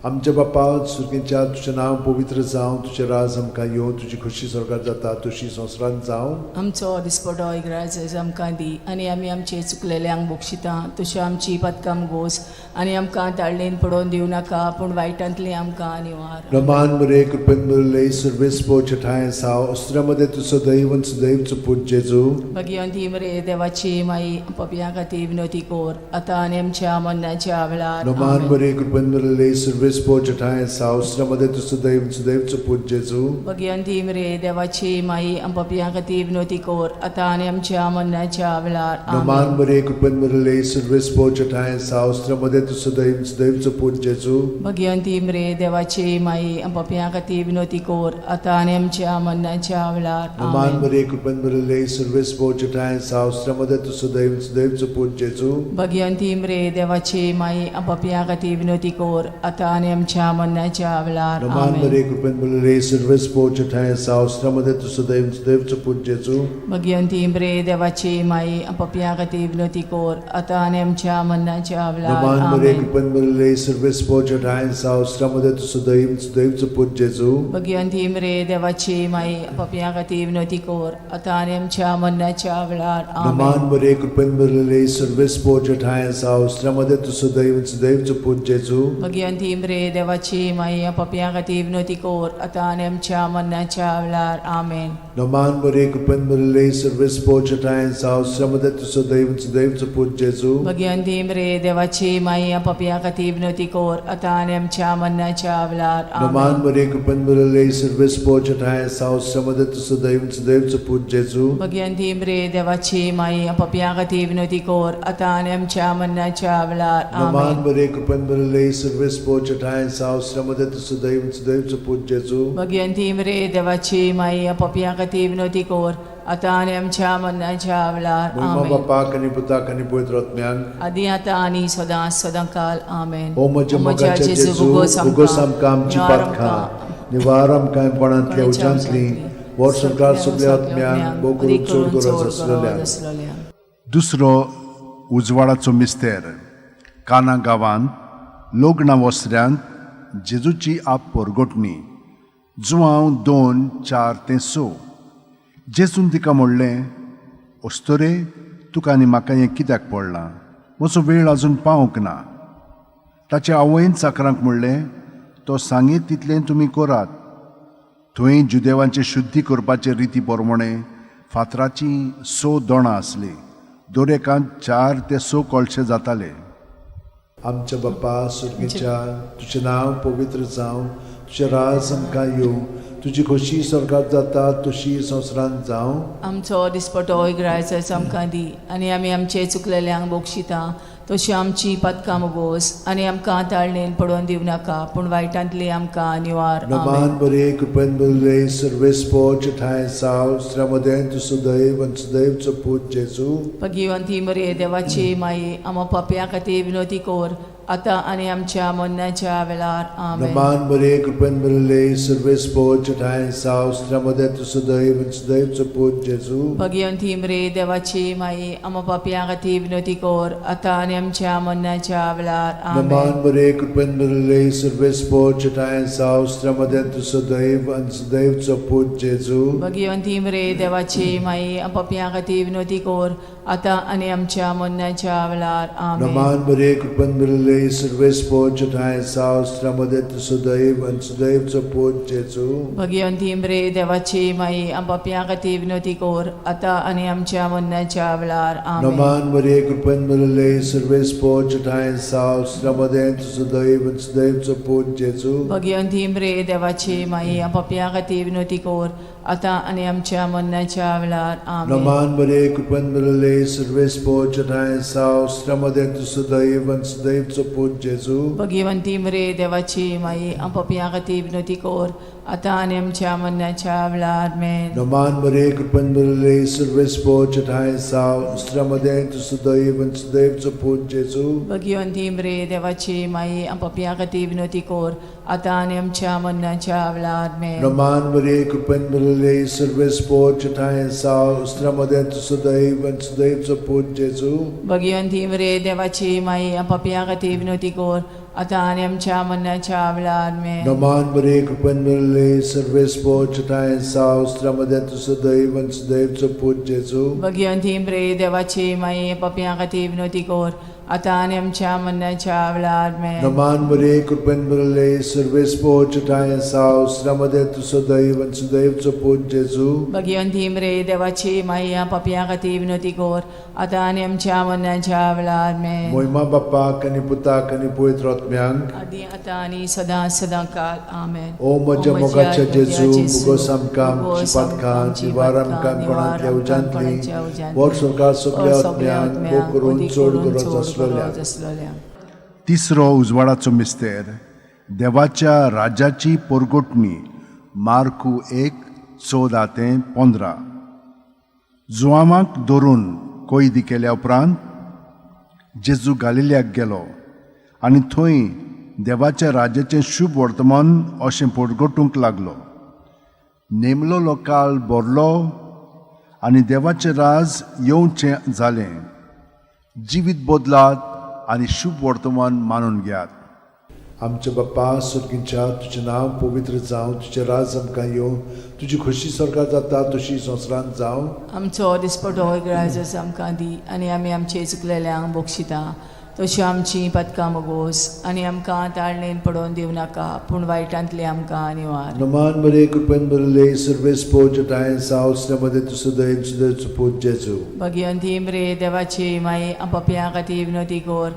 आमच्या बापा सुर्गेच्या तुजें नांव पवित्र जावं तुजें राज आमकां येवं तुजी खुशी स्वर्गांत जाता तशी संवसारांत जावं. आमचो दिसपटो इग्रायज आमकां दी आनी आमी आमचे चुकलेल्यांक बोक्षिता तशें आमची पदकां गोस आनी आमकां ताळणेन पडोवन दिवं नाका पूण वायटांतली आमकां निवार. रमान मरे कृपेन मरले सर्वेस पोच ठाय साव अस्त्रामध्ये तूं सदैव सदैवचो पूत जेजू भगवंती मरे देवाची माई आपापल्या खातीर विनवती कोर आता आनी आमच्या मरणाच्या वेळार. रमान आमेन. मरे कृपेन मरले सर्वेस पोच ठाय साव अस्त्रामध्ये तूं सदैव सदैवचो पूत जेजू भगवंती मरे देवाची माई आपापल्या खातीर विनवती कोर आता आनी आमच्या मरणाच्या वेळार. रमान आमेन. मरे कृपेन मरले सर्वेस पोच ठाय साव अस्त्रामध्ये तूं सदैव सदैवचो पूत जेजू भगवंती मरे देवाची माई आपापल्या खातीर विनवती कोर आता आनी आमच्या मरणाच्या वेळार. रमान आमेन. मरे कृपेन मरले सर्वेस पोच ठाय साव अस्त्रामध्ये तूं सदैव सदैवचो पूत जेजू भगवंती मरे देवाची माई आपापल्या खातीर विनवती कोर आता आनी आमच्या मरणाच्या वेळार. रमान आमेन. मरे कृपेन मरले सर्वेस पोच ठाय साव अस्त्रामध्ये तूं सदैव सदैवचो पूत जेजू भगवंती मरे देवाची माई आपापल्या खातीर विनवती कोर आता आनी आमच्या मरणाच्या वेळार. रमान मरे आमेन. कृपेन मरले सर्वेस पोच ठाय साव अस्त्रामध्ये तूं सदैव सदैवचो पूत जेजू भगवंती मरे देवाची माई आपापल्या खातीर विनवती कोर आता आनी आमच्या मरणाच्या वेळार. रमान आमेन. मरे कृपेन मरले सर्वेस पोच ठाय साव अस्त्रामध्ये तूं सदैव सदैवचो पूत जेजू भगवंती मरे देवाची माई आपापल्या खातीर विनवती कोर आता आनी आमच्या मरणाच्या वेळार. आमेन. रमान मरे कृपेन मरले सर्वेस पोच ठाय साव अस्त्रामध्ये तूं सदैव सदैवचो पूत जेजू भगवंती मरे देवाची माई आपापल्या खातीर विनवती कोर आता आनी आमच्या मरणाच्या वेळार. रमान आमेन. मरे कृपेन मरले सर्वेस पोच ठाय साव अस्त्रामध्ये तूं सदैव सदैवचो पूत जेजू भगवंती मरे देवाची माई आपापल्या खातीर विनवती कोर आता आनी आमच्या मरणाच्या वेळार. रमान आमेन. मरे कृपेन मरले सर्वेस पोच ठाय साव अस्त्रामध्ये तूं सदैव सदैवचो पूत जेजू भगवंती मरे देवाची माई आपापल्या खातीर विनवती कोर आता आनी आमच्या मरणाच्या वेळार. मोहिमा आमेन. बापाक आनी पुताक आनी पवित्र आत्म्यांक आदी आता आनी सदां सदांकाल. आमेन. ओ म्हज्या मोगाचे जेजू उगोस उगोस आमकां आमची निवार पातकां निवार आमकां कोणांतल्या उज्यांतली वर सरकार सगळ्या आत्म्यांक भोव करून चड गरज आसलेल्या. दुसरो उजवाडाचो मिस्तेर काना गांवांत लोगना वस्त्र्यांत जेजूची आप परगोटणी जुवांव 2:4 ते 6. जेजून तिका म्हणलें ओस्तोरे तुका आनी म्हाका हें कित्याक पडलां म्हजो वेळ आजून पावूंक ना. ताच्या आवयन चाकरांक म्हणलें तो सांगीत तितलें तुमी करात. थंय जुदेवांचे शुद्धी करपाचे रिती प्रमाणे फातराची 6 दोणां आसलीं. दरेकांत 4 ते 6 कळशे जाताले. आमच्या बापा सुर्गेच्या तुजें नांव पवित्र जावं तुजें राज आमकां येवं तुजी खोशी स्वर्गांत जाता तशी संवसारांत जावं. आमचो दिसपटो इग्रायज आमकां दी आनी आमी आमचे चुकलेल्यांक बोक्षिता तशी आमची पदकां मोगोस आनी आमकां ताळणेन पडोवन दिवं नाका पूण वायटांतली आमकां निवार. नमान बरे कृपेन मरले सर्वेस पोच ठाय साव अस्त्रामध्ये तूं सदैव सदैवचो पूत जेजू भगवंती मरे देवाची माई आमो पाप्या खातीर विनवती कोर आता आनी आमच्या मरणाच्या वेळार. आमेन. नमान बरे कृपेन मरले सर्वेस पोच ठाय साव अस्त्रामध्ये तूं सदैव सदैवचो पूत जेजू भगवंती मरे देवाची माई आमो पाप्या खातीर विनवती कोर आता आनी आमच्या मरणाच्या वेळार. आमेन. नमान बरे कृपेन मरले सर्वेस पोच ठाय साव अस्त्रामध्ये तूं सदैव सदैवचो पूत जेजू भगवंती मरे देवाची माई आमो पाप्या खातीर विनवती कोर आता आनी आमच्या मरणाच्या वेळार. आमेन. नमान बरे कृपेन मरले सर्वेस पोच ठाय सावस्त्रामध्ये तू सदैव आणि सदैवचो पोच जेजू भगवंती मरे देवाची माई आमच्या खातीर विनोदी कोर आता आणि आमच्या मरणाच्या वेळार आमेन. नमान मरे कृपन मरले सर्वेस पोच ठाय सावस्त्रामध्ये तू सदैव आणि सदैवचो पोच जेजू भगवंती मरे देवाची माई आमच्या खातीर विनोदी कोर आता आणि आमच्या मरणाच्या वेळार आमेन. नमान मरे कृपन मरले सर्वेस पोच ठाय सावस्त्रामध्ये तू सदैव आणि सदैवचो पोच जेजू भगवंती मरे देवाची माई आमच्या खातीर विनोदी कोर आता आणि आमच्या मरणाच्या वेळार आमेन. नमान मरे कृपन मरले सर्वेस पोच ठाय सावस्त्रामध्ये तू सदैव आणि सदैवचो पोच जेजू भगवंती मरे देवाची माई आमच्या खातीर विनोदी कोर आता आणि आमच्या मरणाच्या वेळार आमेन. नमान मरे कृपन मरले सर्वेस पोच ठाय सावस्त्रामध्ये तू सदैव आणि सदैवचो पोच जेजू भगवंती मरे देवाची माई आमच्या खातीर विनोदी कोर आता आणि आमच्या मरणाच्या वेळार आमेन. नमान मरे कृपन मरले सर्वेस पोच ठाय सावस्त्रामध्ये तू सदैव आणि सदैवचो पोच जेजू भगवंती मरे देवाची माई आमच्या खातीर विनोदी कोर आता आणि आमच्या मरणाच्या वेळार आमेन. नमान मरे कृपन मरले सर्वेस पोच ठाय सावस्त्रामध्ये तू सदैव आणि सदैवचो पोच जेजू भगवंती मरे देवाची माई आमच्या खातीर विनोदी कोर आता आणि आमच्या मरणाच्या वेळार आमेन. मोहिमा बापाक आणि पुताक आणि पवित्र आत्म्यांक आदी आता आणि सदा सदा काल आमेन. ओ म्हज्या मोगाच्या जेजू मुगोस आमकां आमची पातकां निवार आमकां कोणांतल्या उजांतली वर सरकार सगळ्या आत्म्यांक भोग करून चड गरज आसलेल्या तिसरो उजवाडाचो मिस्तेर देवाच्या राजाची पोरगोटणी मार्कू 1:14-15 जुआमाक धरून कोयदी केल्या उपरांत जेजू गालिल्याक गेलो आनी थंय देवाच्या राजाचें शुभ वर्तमान अशें पोरगोटूंक लागलो. नेमलो लोकाल भरलो आनी देवाचें राज येवचें जालें. जिवीत बदलात आनी शुभ वर्तमान मानून घेयात. आमचे बाप्पा सुर्गींच्या तुजें नांव पवित्र जावं तुजें राज आमकां येवं तुजी खोशी स्वर्गांत जाता तशी संवसारांत जावं. आमचो दिसपटो राज आमकां दी आनी आमी आमचे चुकलेल्यांक बक्षिता तशी आमची पदकां मोगोस आनी आमकां ताळणेन पडोवन दिवं नाका पूण वायटांतले आमकां निवार. नमान मरे कृपन मरले सर्वेस पोच ठाय सावस्त्रामध्ये तू सदैव सदैवचो पोच जेजू भगवंती मरे देवाची माई आमच्या खातीर विनोदी कोर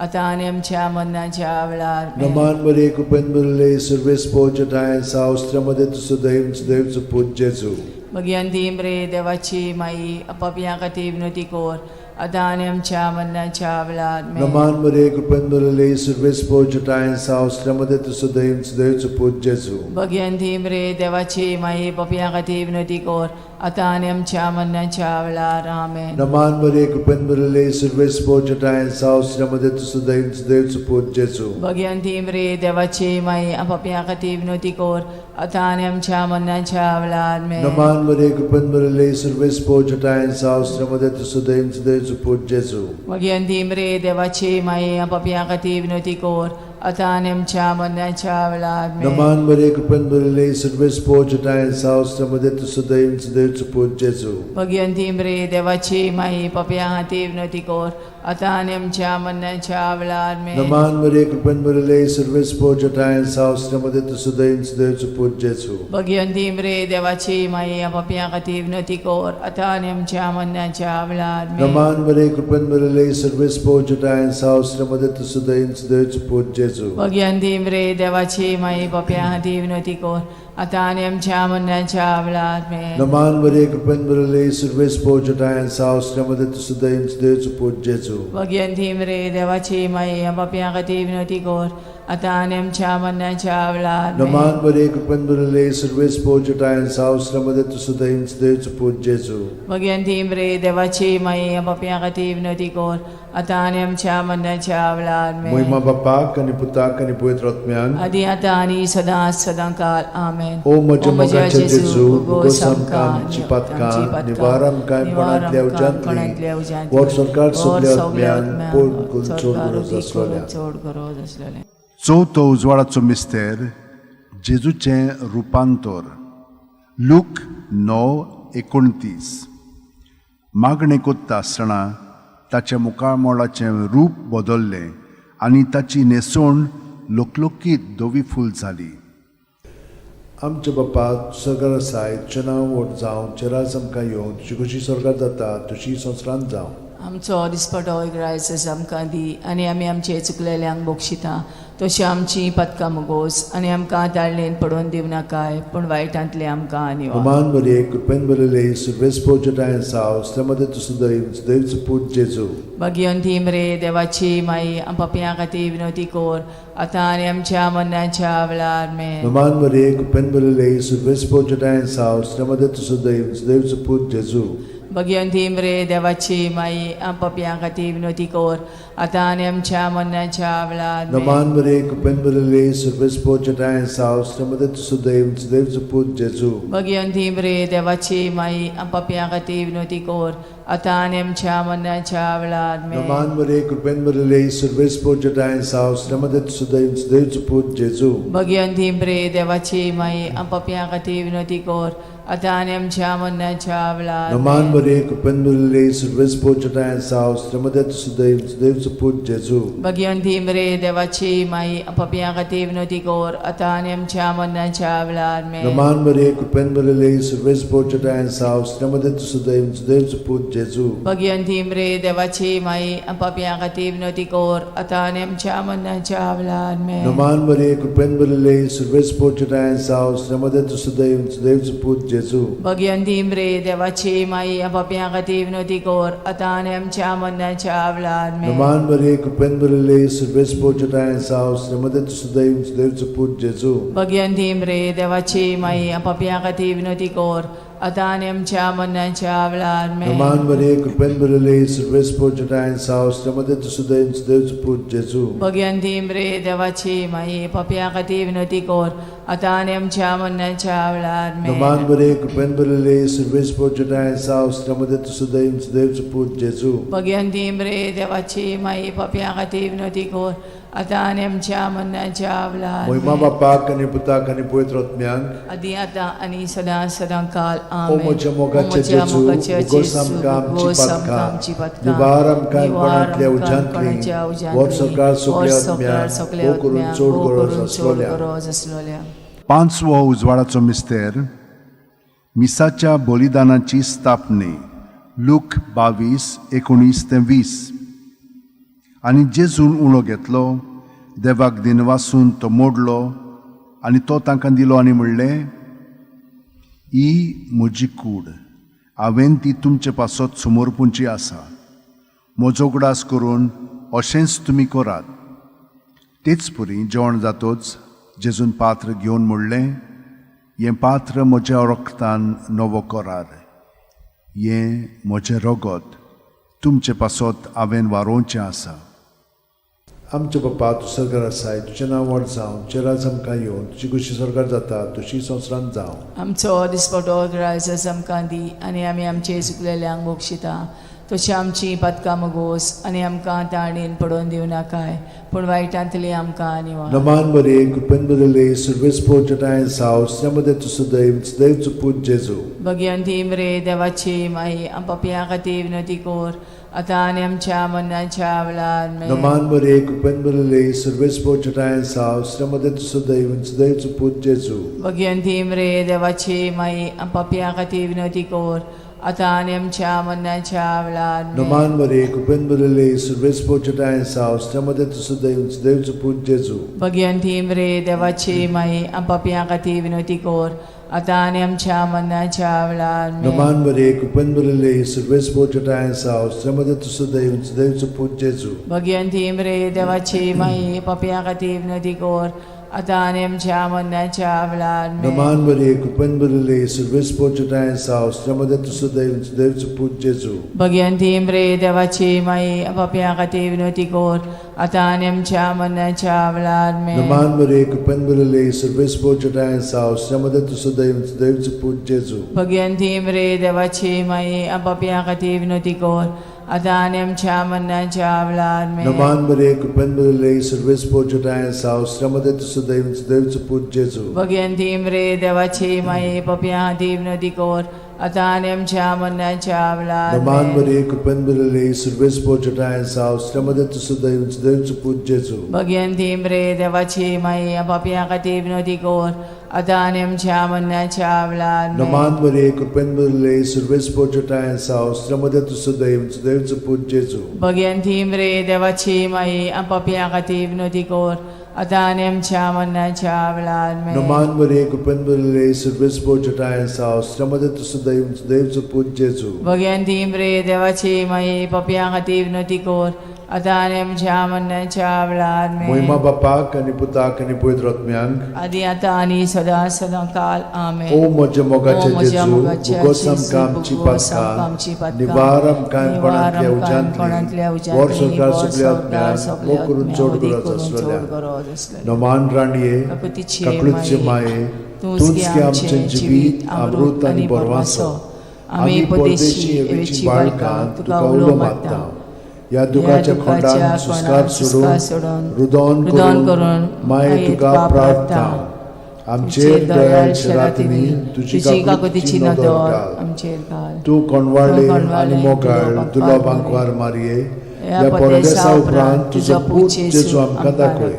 आता आणि आमच्या मरणाच्या वेळार आमेन. नमान मरे कृपन मरले सर्वेस पोच ठाय सावस्त्रामध्ये तू सदैव सदैवचो पोच जेजू भगवंती मरे देवाची माई आमच्या खातीर विनोदी कोर आता आणि आमच्या मरणाच्या वेळार आमेन. नमान मरे कृपन मरले सर्वेस पोच ठाय सावस्त्रामध्ये तू सदैव सदैवचो पोच जेजू भगवंती मरे देवाची माई आमच्या खातीर विनोदी कोर आता आणि आमच्या मरणाच्या वेळार आमेन. नमान मरे कृपन मरले सर्वेस पोच ठाय सावस्त्रामध्ये तू सदैव सदैवचो पोच जेजू भगवंती मरे देवाची माई आमच्या खातीर विनोदी कोर आता आणि आमच्या मरणाच्या वेळार आमेन. नमान मरे कृपन मरले सर्वेस पोच ठाय सावस्त्रामध्ये तू सदैव सदैवचो पोच जेजू भगवंती मरे देवाची माई आमच्या खातीर विनोदी कोर आता आणि आमच्या मरणाच्या वेळार आमेन. नमान मरे कृपन मरले सर्वेस पोच ठाय सावस्त्रामध्ये तू सदैव सदैवचो पोच जेजू भगवंती मरे देवाची माई आमच्या खातीर विनोदी कोर आता आणि आमच्या मरणाच्या वेळार आमेन. नमान मरे कृपन मरले सर्वेस पोच ठाय सावस्त्रामध्ये तू सदैव सदैवचो पोच जेजू भगवंती मरे देवाची माई आमच्या खातीर विनोदी कोर आता आणि आमच्या मरणाच्या वेळार आमेन. नमान मरे कृपन मरले सर्वेस पोच ठाय सावस्त्रामध्ये तू सदैव सदैवचो पोच जेजू भगवंती मरे देवाची माई आमच्या खातीर विनोदी कोर आता आणि आमच्या मरणाच्या वेळार आमेन. नमान मरे कृपन मरले सर्वेस पोच ठाय सावस्त्रामध्ये तू सदैव सदैवचो पोच जेजू भगवंती मरे देवाची माई आमच्या खातीर विनोदी कोर आता आणि आमच्या मरणाच्या वेळार आमेन. नमान मरे कृपन मरले सर्वेस पोच ठाय सावस्त्रामध्ये तू सदैव सदैवचो पोच जेजू भगवंती मरे देवाची माई आमच्या खातीर विनोदी कोर आता आणि आमच्या मरणाच्या वेळार आमेन. मोहिमा बापाक आणि पुताक आणि पवित्र आत्म्यांक आदी आता आणि सदा सदा काल आमेन. ओ म्हज्या मोगाच्या जेजू मुगोस आमकां आमची पातकां निवार आमकां कोणांतल्या उजांतली वर सरकार सगळ्या आत्म्यांक पोट करून चड गरज आसलेल्या. चवथो उजवाडाचो मिस्तेर जेजूचें रुपांतर लूक 9:29 मागणें कोत्ता आसतना ताच्या मुखामोळाचें रूप बदल्लें आनी ताची न्हेसोण लोकलोकीत धवी फूल जाली. आमच्या बापा सगळं आसाय तुजें नांव व्हड जावं चेरास आमकां येवं तुजी कशी स्वर्गांत जाता तशी संवसारांत जावं. आमचो दिसपटो ग्रायस आमकां दी आनी आमी आमचे चुकलेल्यांक बोक्षिता तशी आमची पदकां मोगोस आनी आमकां दाळणेन पडोवन दिव नाकाय पूण वायटांतले आमकां आनी Roman Maria, कृपेन बरले सुर्वेस पोचटायन साव स्त्रमदे देवचो पूत जेजू. भगवंती मरे देवाची माई आम पापयां खातीर विनवती कोर आतां आनी आमच्या मरणाच्या वेळार आमेन. Roman Maria, कृपेन बरले सुर्वेस पोचटायन साव स्त्रमदे देवचो पूत जेजू. भगवंती मरे देवाची माई आम पापयां खातीर विनवती कोर आतां आनी आमच्या मरणाच्या वेळार आमेन. Roman Maria, कृपेन बरले सुर्वेस पोचटायन साव स्त्रमदे देवचो पूत जेजू. भगवंती मरे देवाची माई आम पापयां खातीर विनवती कोर आतां आनी आमच्या मरणाच्या वेळार आमेन. Roman Maria, कृपेन बरले सुर्वेस पोचटायन साव स्त्रमदे देवचो पूत जेजू. भगवंती मरे देवाची माई आम पापयां खातीर विनवती कोर आतां आनी आमच्या मरणाच्या वेळार आमेन. Roman Maria, कृपेन बरले सुर्वेस पोचटायन साव स्त्रमदे देवचो पूत जेजू. भगवंती मरे देवाची माई आम पापयां खातीर विनवती कोर आतां आनी आमच्या मरणाच्या वेळार आमेन. Roman Maria, कृपेन बरले सुर्वेस पोचटायन साव स्त्रमदे देवचो पूत जेजू. भगवंती मरे देवाची माई आम पापयां खातीर विनवती कोर आतां आनी आमच्या मरणाच्या वेळार आमेन. Roman Maria, कृपेन बरले सुर्वेस पोचटायन साव स्त्रमदे देवचो पूत जेजू. भगवंती मरे देवाची माई आम पापयां खातीर विनवती कोर आतां आनी आमच्या मरणाच्या वेळार आमेन. Roman Maria, कृपेन बरले सुर्वेस पोचटायन साव स्त्रमदे देवचो पूत जेजू. भगवंती मरे देवाची माई आम पापयां खातीर विनवती कोर आतां आनी आमच्या मरणाच्या वेळार आमेन. Roman Maria, कृपेन बरले सुर्वेस पोचटायन साव स्त्रमदे देवचो पूत जेजू. भगवंती मरे देवाची माई पापयां खातीर विनवती कोर आतां आनी आमच्या मरणाच्या वेळार आमेन. Roman Maria, कृपेन बरले सुर्वेस पोचटायन साव स्त्रमदे देवचो पूत जेजू. भगवंती मरे देवाची माई पापयां खातीर विनवती कोर आतां आनी आमच्या मरणाच्या वेळार महिमा आमेन. बापाक आनी पुताक आनी पवित्र आत्म्यांक आदी आतां आनी सदां सदां काल ओ आमेन. म्हज्या मोगाचे म्हज्या जेजू मोगाचे उगोस जेजू, आमकां उगोस आमकां आमची आमची पदकां पदकां, निवार आमकां निवार कोणांतल्या आमकां उज्यांतली कोणाच्या उज्यांतली, वर सकाळ वर सगळ्या सकाळ आत्म्यांक हो करून चड हो गरज करून चड आसलोल्या. गरज आसलोल्या. पांचवो उजवाडाचो मिस्तेर मिसाच्या बलिदानाची स्थापने लूक 22:19-20. आनी जेजून उलो घेतलो देवाक दिनवासून तो मोडलो आनी तो तांकां दिलो आनी म्हणलें ही म्हजी कूड हांवें ती तुमचे पासत समोरपुंची आसा. म्हजो उगडास करून अशेंच तुमी करात. तेच परी जेवण जातोच जेजून पात्र घेवन म्हणलें हें पात्र म्हज्या रक्तान नवो करार. हें म्हजें रगत तुमचे पासत हांवें वारोवचें आसा. आमचे बापा तूं सर्गार आसाय तुजें नांव व्हड जावं चेरास आमकां येवं तुजी कशी स्वर्गार जाता तशी संवसारांत जावं. आमचो दिसपटो ग्रायस आमकां दी आनी आमी आमचे चुकलेल्यांक बोक्षिता तशी आमची पदकां मोगोस आनी आमकां ताणेन पडोवन दिव नाकाय पूण वायटांतली आमकां आनी Roman Maria, कृपेन बरले सुर्वेस पोचटायन साव स्त्रमदे देवचो पूत जेजू. भगवंती मरे देवाची माई आम पापयां खातीर विनवती कोर आतां आनी आमच्या मरणाच्या वेळार आमेन. Roman Maria, कृपेन बरले सुर्वेस पोचटायन साव स्त्रमदे देवचो पूत जेजू. भगवंती मरे देवाची माई आम पापयां खातीर विनवती कोर आतां आनी आमच्या मरणाच्या वेळार आमेन. Roman Maria, कृपेन बरले सुर्वेस पोचटायन साव स्त्रमदे देवचो पूत जेजू. भगवंती मरे देवाची माई आम पापयां खातीर विनवती कोर आतां आनी आमच्या मरणाच्या वेळार आमेन. Roman Maria, कृपेन बरले सुर्वेस पोचटायन साव स्त्रमदे देवचो पूत जेजू. भगवंती मरे देवाची माई पापयां खातीर विनवती कोर आतां आनी आमच्या मरणाच्या वेळार आमेन. Roman Maria, कृपेन बरले सुर्वेस पोचटायन साव स्त्रमदे देवचो पूत जेजू. भगवंती मरे देवाची माई पापयां खातीर विनवती कोर आतां आनी आमच्या मरणाच्या वेळार आमेन. Roman Maria, कृपेन बरले सुर्वेस पोचटायन साव स्त्रमदे देवचो पूत जेजू. भगवंती मरे देवाची माई पापयां खातीर विनवती कोर आतां आनी आमच्या मरणाच्या वेळार आमेन. Roman Maria, कृपेन बरले सुर्वेस पोचटायन साव स्त्रमदे देवचो पूत जेजू. भगवंती मरे देवाची माई पापयां खातीर विनवती कोर आता आनी आमच्या मरणाच्या वेळार नमान बरे कृपन बरले सर्वेस पोचटाय साव श्रमदे तुसु दैवच पूज जेजू भगयंती रे देवाची माई पापिया खातीर विनोदी कोर आता आनी आमच्या मरणाच्या वेळार नमान बरे कृपन बरले सर्वेस पोचटाय साव श्रमदे तुसु दैवच पूज जेजू भगयंती रे देवाची माई पापिया खातीर विनोदी कोर आता आनी आमच्या मरणाच्या वेळार नमान बरे कृपन बरले सर्वेस पोचटाय साव श्रमदे तुसु दैवच पूज जेजू भगयंती रे देवाची माई पापिया खातीर विनोदी कोर आता आनी आमच्या मरणाच्या वेळार महिमा बापाक आणि पुताक आणि पवित्र आत्म्यांक आदी आता आनी सदा सदां काल आमेन. ओ म्हज्या मोगाचे ओ म्हज्या जेजू मोगाच्या भुगोस जेजू, आमकां आमची भुगोस पातकां आमकां आमची पातकां, निवार आमकां निवार कोणांतल्या आमकां कोणांतल्या उज्यांतली वर उज्यांतली, सरकार वर सगळ्या सरकार आत्म्यांक सगळ्या वो करून आत्म्यांक चड उदी गरज करून आसलेल्या चड गरज आसलेल्या. नमान राणये काकुतीचे काकुळीचे माये तूंच की आमचें जिवीत अमृत आनी बोरवासो आमी परदेशी एवेची बाळकां तुका उलो मारता या दुखाच्या खोंडान सुस्कार सोडून रुदोन करून माये तुका प्रार्थना आमचेर दयाळच्या रातींनी तुजी काकुतीची नदर घाल. आमचेर घाल. तूं कोणवाळे आनी मोगाळ दुलोबांक वार मारये या परदेसा उपरांत तुजो पूत जेजू आमकां दाखय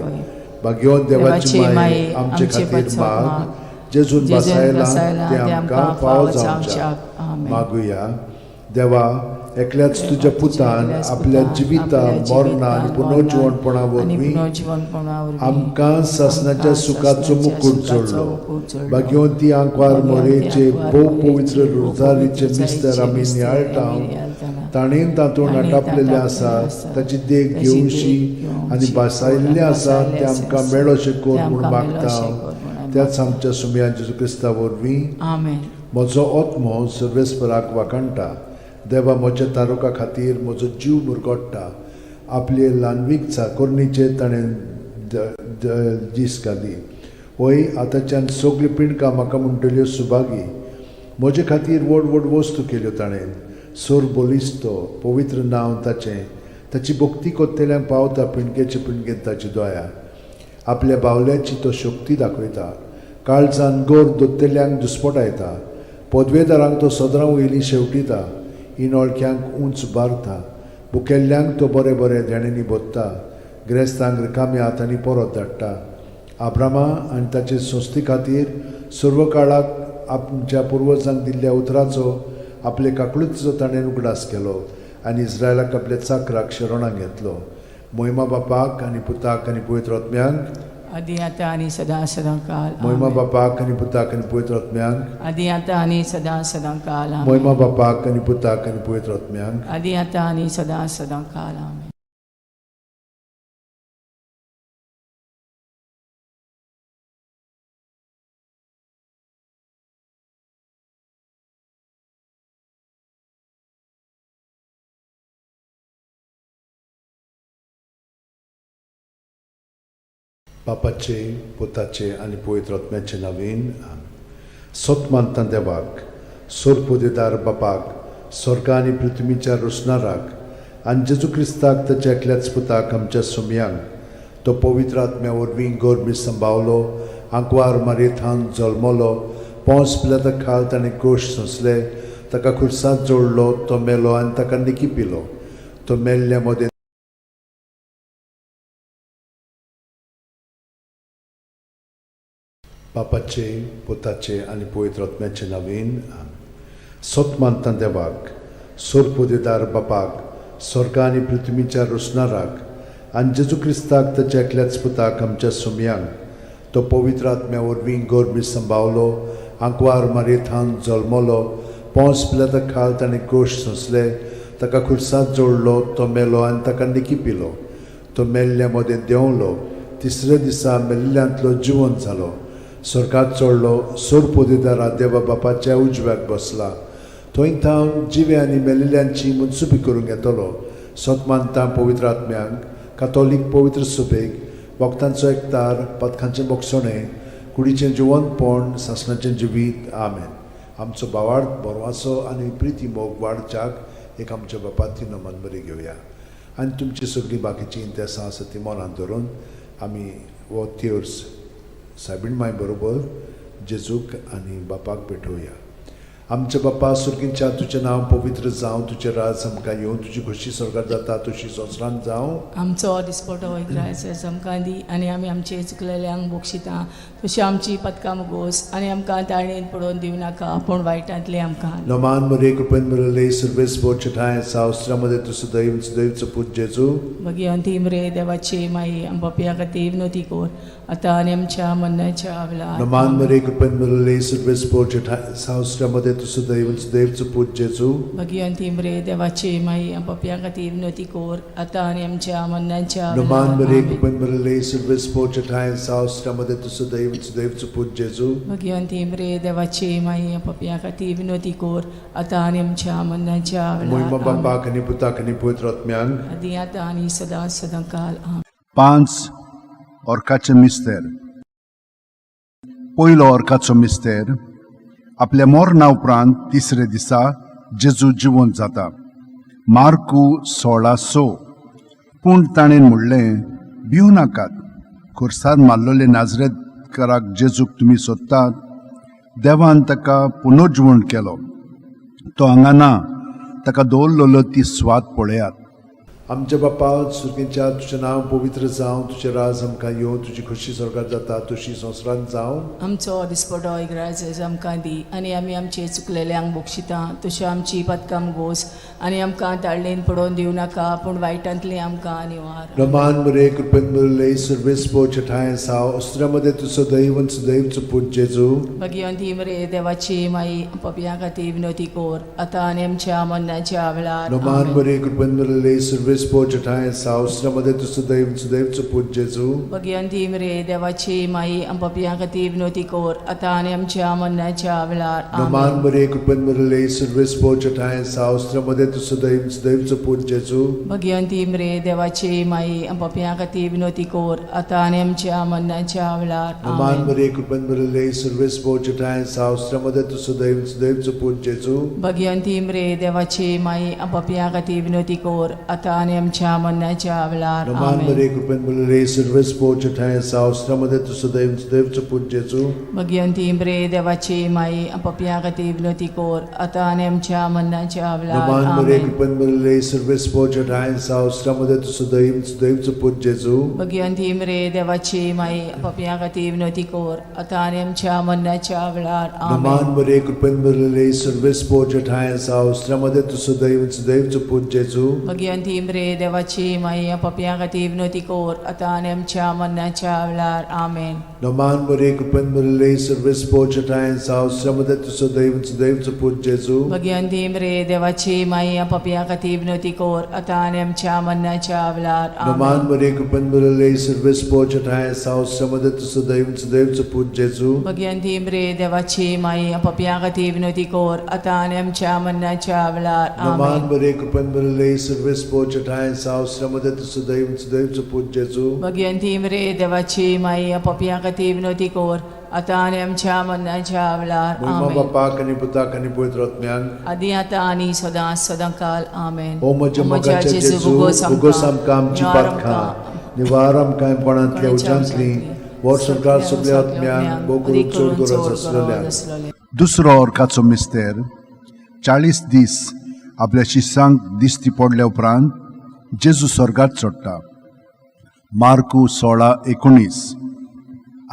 भाग्यवान देवाची माये आमचे खातीर माग जेजून बसायला ते आमकां फाव जावच्याक मागुया. देवा एकल्याच तुज्या पुतान आपल्या जिविता मरणा आनी पुनर्जीवनपणा वरवीं आमकां सासणाच्या सुखाचो मुकुट जोडलो. भाग्यवंती आंकवार मोरेचे भोव पवित्र रुजारीचे मिस्तर आमी नियाळटाव ताणेन तातूंत आटापलेले आसा ताची देख घेवशी आनी बसायल्ले आसा ते आमकां मेळोशे कोर म्हूण मागता. त्याच आमच्या सुमया जेजू क्रिस्ता वरवीं म्हजो आत्मो सर्वेस्पराक वाखणटा. देवा म्हज्या तारुका खातीर म्हजो जीव मुरगोडटा. आपले ल्हानवीक चाकोरणीचे ताणें दीस घाली. होय आतांच्यान सगळी पिणकां म्हाका म्हणटल्यो सुभागी. म्हजे खातीर व्हड व्हड वस्तू केल्यो ताणें. सोर बोलिस्तो पवित्र नांव ताचें ताची भक्ती कोत्तेल्यांक पावता पिणकेचे पिणकेन ताची दोया. आपल्या बावल्याची तो शक्ती दाखयता. काळजान गोर दोत्तेल्यांक दुस्पटायता. पदवेदारांक तो सदरां वयलीं शेवटिता. इनोळख्यांक उंच बारता. बुकेल्ल्यांक तो बरे बरे धेणेंनी बोत्ता. गिरेस्तांक रिकाम्या हातांनी परत धाडटा. आब्रामा आनी ताचे संस्थे खातीर सर्व काळाक आमच्या पुर्वजांक दिल्ल्या उतराचो आपले काकुळीचो ताणें उगडास केलो आनी इस्रायलाक आपल्या चाकराक शरणांत घेतलो. महिमा बापाक आनी पुताक आनी पवित्र आत्म्यांक आदी आता आनी सदां सदां काल महिमा बापाक आनी पुताक आनी पवित्र आत्म्यांक आदी आता आनी सदां सदां काल महिमा बापाक आनी पुताक आनी पवित्र आत्म्यांक आदी आता आनी सदां सदां काल आमेन. बापाचे पुताचे आनी पवित्र आत्म्याचे नांवेन सोत मानता देवाक सोरपोदेदार बापाक स्वर्गा आनी पृथ्वीच्या रुसणाराक आनी जेजू क्रिस्ताक ताच्या एकल्याच पुताक आमच्या सुमयांक तो पवित्र आत्म्या वरवीं गोरबी सांबाळलो. आंकवार मारयेंत जल्मलो. पोंस पिलाता खाल ताणें क्रूश सोंसले. ताका खुर्सांत जोडलो. तो मेलो आनी ताका निकी पिलो. तो मेल्ल्या मदें बापाचे पुताचे आनी पवित्र आत्म्याचे नांवेन सोत मानता देवाक सोरपोदेदार बापाक स्वर्गा आनी पृथ्वीच्या रुसणाराक आनी जेजू क्रिस्ताक ताच्या एकल्याच पुताक आमच्या सुमयांक तो पवित्र आत्म्या वरवीं गोरबी सांबाळलो. आंकवार मारयेंत जल्मलो. पोंस पिलाता खाल ताणें क्रूश सोंसले. ताका खुर्सांत जोडलो. तो मेलो आनी ताका निकी पिलो. तो मेल्ल्या मदें देंवलो. तिसऱ्या दिसा मेल्ल्यांतलो जिवंत जालो. स्वर्गात चडलो. सोरपोदेदारा देवा बापाच्या उजव्याक बसला. थंय थांव जिवे आनी मेलिल्ल्यांची मनसुबी करूंक येतलो. सोत मानता पवित्र आत्म्यांक कातोलीक पवित्र सुबेक वखदांचो एकतार पथकांचें मोगसणें कुडीचें जिवंतपण सासणाचें जिवीत आमेन. आमचो बावार्थ बोरवासो आनी प्रिती मोग वाडच्याक एक आमच्या बापाची नमन बरी घेवया. आनी तुमची सगळीं बाकीची इंतेसां आसा ती मनांत धरून आमी हो तिर्स सायबीण माय बरोबर जेजूक आनी बापाक भेटोवया. आमच्या बाप्पा सुर्गींच्या तुझें नांव पवित्र जावं, तुजें राज आमकां येवं, तुजी खोशी स्वर्गांत जाता तशी संवसारांत जावं. आमचो दिसपटो इकरायचो आमकां दी आनी आमी आमचे चुकलेल्यांक बोगशिता तशी आमची पदकां मुगोस आनी आमकां ताळणेन पडोवन दिवं नाका पूण वायटांतले आमकां. नमान मरे कृपेन मरले सर्वेस पोचठाय सावस्त्रामध्ये तुझं दैवचं पूज जेजू. मगी अंतिम रे देवाची माई आम बापया खातीर विनोती कोर आतां आनी आमच्या मरणाच्या वेळार. नमान मरे कृपेन मरले सर्वेस पोचठाय सावस्त्रामध्ये तुझं दैवचं पूज जेजू. मगी अंतिम रे देवाची माई आम बापया खातीर विनोती कोर आतां आनी आमच्या मरणाच्या नमान मरे वेळार. कृपेन मरले सर्वेस पोचठाय सावस्त्रामध्ये तुझं दैवचं पूज जेजू. मगी अंतिम रे देवाची माई आम बापया खातीर विनोती कोर आतां आनी आमच्या मरणाच्या महिमा वेळार. बापाक आनी पुताक आनी पवित्र आत्म्यांक. आदी आतां आनी सदां सदांकाल. आमीन. 5 ऑर्काचें मिस्तेर. पयलो ऑर्काचो मिस्तेर. आपल्या मरणा उपरांत तिसरे दिसा जेजू जिवंत जाता. मार्कू 16:6. पूण ताणें म्हणलें, भिवू नाकात, खुर्सार मारलोले नाजरेतकाराक जेजूक तुमी सोदतात, देवान ताका पुनर्जिवण केलो. तो हांगा ना, ताका दवरलेलो ती स्वाद पळयात. आमच्या बापा सुर्गींच्या तुझें नांव पवित्र जावं, तुजें राज आमकां येवं, तुजी खोशी स्वर्गांत जाता तशी संवसारांत जावं. आमचो दिसपटो इकरायचो आमकां दी आनी आमी आमचे चुकलेल्यांक बोगशिता तशी आमची पदकां मुगोस आनी आमकां ताळणेन पडोवन दिवं नाका पूण वायटांतले आमकां निवार. नमान मरे कृपेन मरले सर्वेस पोचठाय सावस्त्रामध्ये तुझं दैवचं पूज जेजू. भगवंती मरे देवाची माई पपया खातीर विनोती कोर आतां आनी आमच्या मरणाच्या वेळार. नमान मरे कृपेन मरले सर्वेस पोचठाय सावस्त्रामध्ये तुझं दैवचं पूज जेजू. भगवंती मरे देवाची माई पपया खातीर विनोती कोर आतां आनी आमच्या मरणाच्या वेळार. नमान मरे कृपेन मरले सर्वेस पोचठाय सावस्त्रामध्ये तुझं दैवचं पूज जेजू. भगवंती मरे देवाची माई पपया खातीर विनोती कोर आतां आनी आमच्या मरणाच्या वेळार. नमान मरे कृपेन मरले सर्वेस पोचठाय सावस्त्रामध्ये तुझं दैवचं पूज जेजू. भगवंती मरे देवाची माई पपया खातीर विनोती कोर आतां आनी आमच्या मरणाच्या वेळार. नमान मरे कृपेन मरले सर्वेस पोचठाय सावस्त्रामध्ये तुझं दैवचं पूज जेजू. भगवंती मरे देवाची माई पपया खातीर विनोती कोर आतां आनी आमच्या मरणाच्या वेळार. नमान मरे कृपेन मरले सर्वेस पोचठाय सावस्त्रामध्ये तुझं दैवचं पूज जेजू. भगवंती मरे देवाची माई पपया खातीर विनोती कोर आतां आनी आमच्या मरणाच्या वेळार. नमान मरे कृपेन मरले सर्वेस पोचठाय सावस्त्रामध्ये तुझं दैवचं पूज जेजू. भगवंती मरे देवाची माई पपया खातीर विनोती कोर आतां आनी आमच्या मरणाच्या वेळार. आमेन. नमान मरे कृपेन मरले सर्वेस पोचठाय सावस्त्रामध्ये तुझं दैवचं पूज जेजू. भगवंती मरे देवाची माई पपया खातीर विनोती कोर आतां आनी आमच्या मरणाच्या वेळार. नमान मरे कृपेन मरले सर्वेस पोचठाय सावस्त्रामध्ये तुझं दैवचं पूज जेजू. भगवंती मरे देवाची माई पपया खातीर विनोती कोर आतां आनी आमच्या मरणाच्या वेळार. नमान मरे कृपेन मरले सर्वेस पोचठाय सावस्त्रामध्ये तुझं दैवचं पूज जेजू. भगवंती मरे देवाची माई पपया खातीर विनोती कोर आतां आनी आमच्या मरणाच्या वेळार. महिमा बापाक आनी पुताक आनी पवित्र आत्म्यांक. आदी आतां आनी सदां सदांकाल. आमेन. ओ म्हज्या मोगाच्या जेजू, उगोस आमकां आमची पातकां, निवार आमकां कोणांतल्या उज्यांतली, वर सरकार सगळ्या आत्म्यांक बोकून चड गरज आसलेल्या. दुसरो ऑर्काचो मिस्तेर. 40 दीस आपल्या शिष्यांक दिश्टी पडल्या उपरांत जेजू स्वर्गांत चडटा. मार्कू 16:19.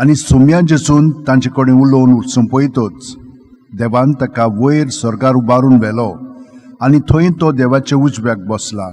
आनी सुम्या जेजून तांचे कडेन उलोवन वचून पळयतच देवान ताका वयर स्वर्गार उबारून व्हेलो आनी थंय तो देवाच्या उजव्याक बसला.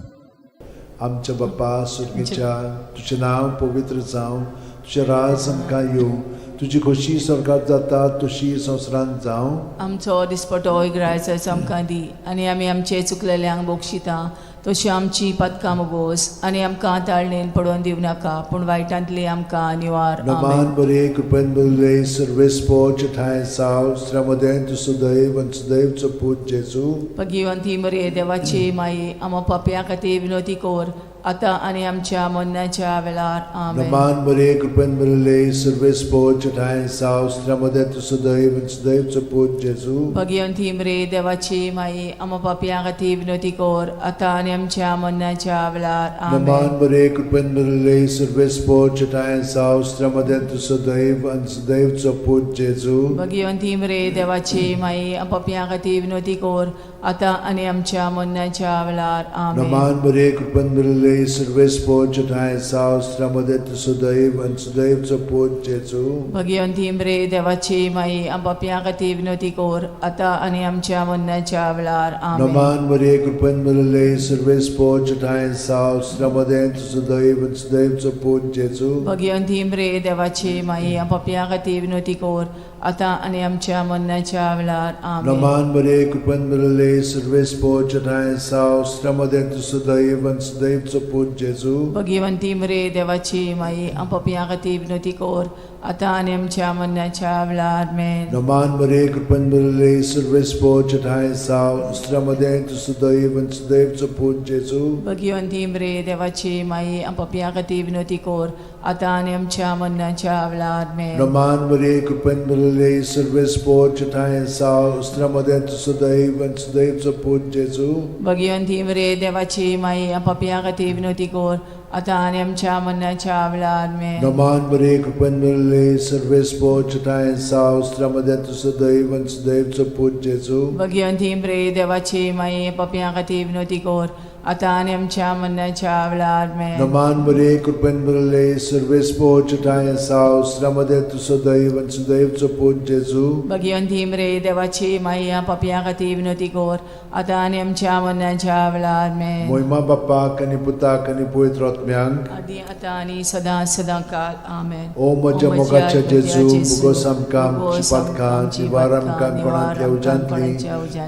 आमच्या बापा सुर्गीच्या तुजें नांव पवित्र जावं, तुजें राज आमकां येवं, तुजी खोशी स्वर्गांत जाता तशी संवसारांत जावं. आमचो दिसपटो इकरायचो आमकां दी आनी आमी आमचे चुकलेल्यांक बोगशिता तशी आमची पदकां मुगोस आनी आमकां ताळणेन पडोवन दिवं नाका पूण वायटांतले आमकां निवार. नमान मरे कृपेन मरले सर्वेस पोचठाय सावस्त्रामध्ये तुझं दैवचं पूज जेजू. भगवंती मरे देवाची माई आम पपया खातीर विनोती कोर आतां आनी आमच्या मरणाच्या वेळार आमेन. नमान बरे कृपेन बरले सर्वेस पोच ठाय सावस्त्रामध्ये तू सदैव सदैवचो पूज जेजू. भगवंती मरे देवाची माई आम पापयां खातीर विनोदी कोर आतां आनी आमच्या मरणाच्या वेळार आमेन. नमान बरे कृपेन बरले सर्वेस पोच ठाय सावस्त्रामध्ये तू सदैव सदैवचो पूज जेजू. भगवंती मरे देवाची माई आम पापयां खातीर विनोदी कोर आतां आनी आमच्या मरणाच्या वेळार आमेन. नमान बरे कृपेन बरले सर्वेस पोच ठाय सावस्त्रामध्ये तू सदैव सदैवचो पूज जेजू. भगवंती मरे देवाची माई आम पापयां खातीर विनोदी कोर आतां आनी आमच्या मरणाच्या वेळार आमेन. नमान बरे कृपेन बरले सर्वेस पोच ठाय सावस्त्रामध्ये तू सदैव सदैवचो पूज जेजू. भगवंती मरे देवाची माई आम पापयां खातीर विनोदी कोर आतां आनी आमच्या मरणाच्या वेळार आमेन. नमान बरे कृपेन बरले सर्वेस पोच ठाय सावस्त्रामध्ये तू सदैव सदैवचो पूज जेजू. भगवंती मरे देवाची माई आम पापयां खातीर विनोदी कोर आतां आनी आमच्या मरणाच्या वेळार आमेन. नमान बरे कृपेन बरले सर्वेस पोच ठाय सावस्त्रामध्ये तू सदैव सदैवचो पूज जेजू. भगवंती मरे देवाची माई आम पापयां खातीर विनोदी कोर आतां आनी आमच्या मरणाच्या वेळार आमेन. नमान बरे कृपेन बरले सर्वेस पोच ठाय सावस्त्रामध्ये तू सदैव सदैवचो पूज जेजू. भगवंती मरे देवाची माई आम पापयां खातीर विनोदी कोर आतां आनी आमच्या मरणाच्या वेळार आमेन. नमान बरे कृपेन बरले सर्वेस पोच ठाय सावस्त्रामध्ये तू सदैव सदैवचो पूज जेजू. भगवंती मरे देवाची माई पापयां खातीर विनोदी कोर आतां आनी आमच्या मरणाच्या वेळार आमेन. नमान बरे कृपेन बरले सर्वेस पोच ठाय सावस्त्रामध्ये तू सदैव सदैवचो पूज जेजू. भगवंती मरे देवाची माई पापयां खातीर विनोदी कोर आतां आनी आमच्या मरणाच्या वेळार आमेन. मोहिमा बापाक आनी पुताक आनी पवित्र आत्म्यांक आदी आतां आनी सदां सदां काल आमेन. ओ म्हज्या मोगाच्या जेजू मुगोस आमकां आमची पातकां जिवार आमकां कोणांतल्या उजांतली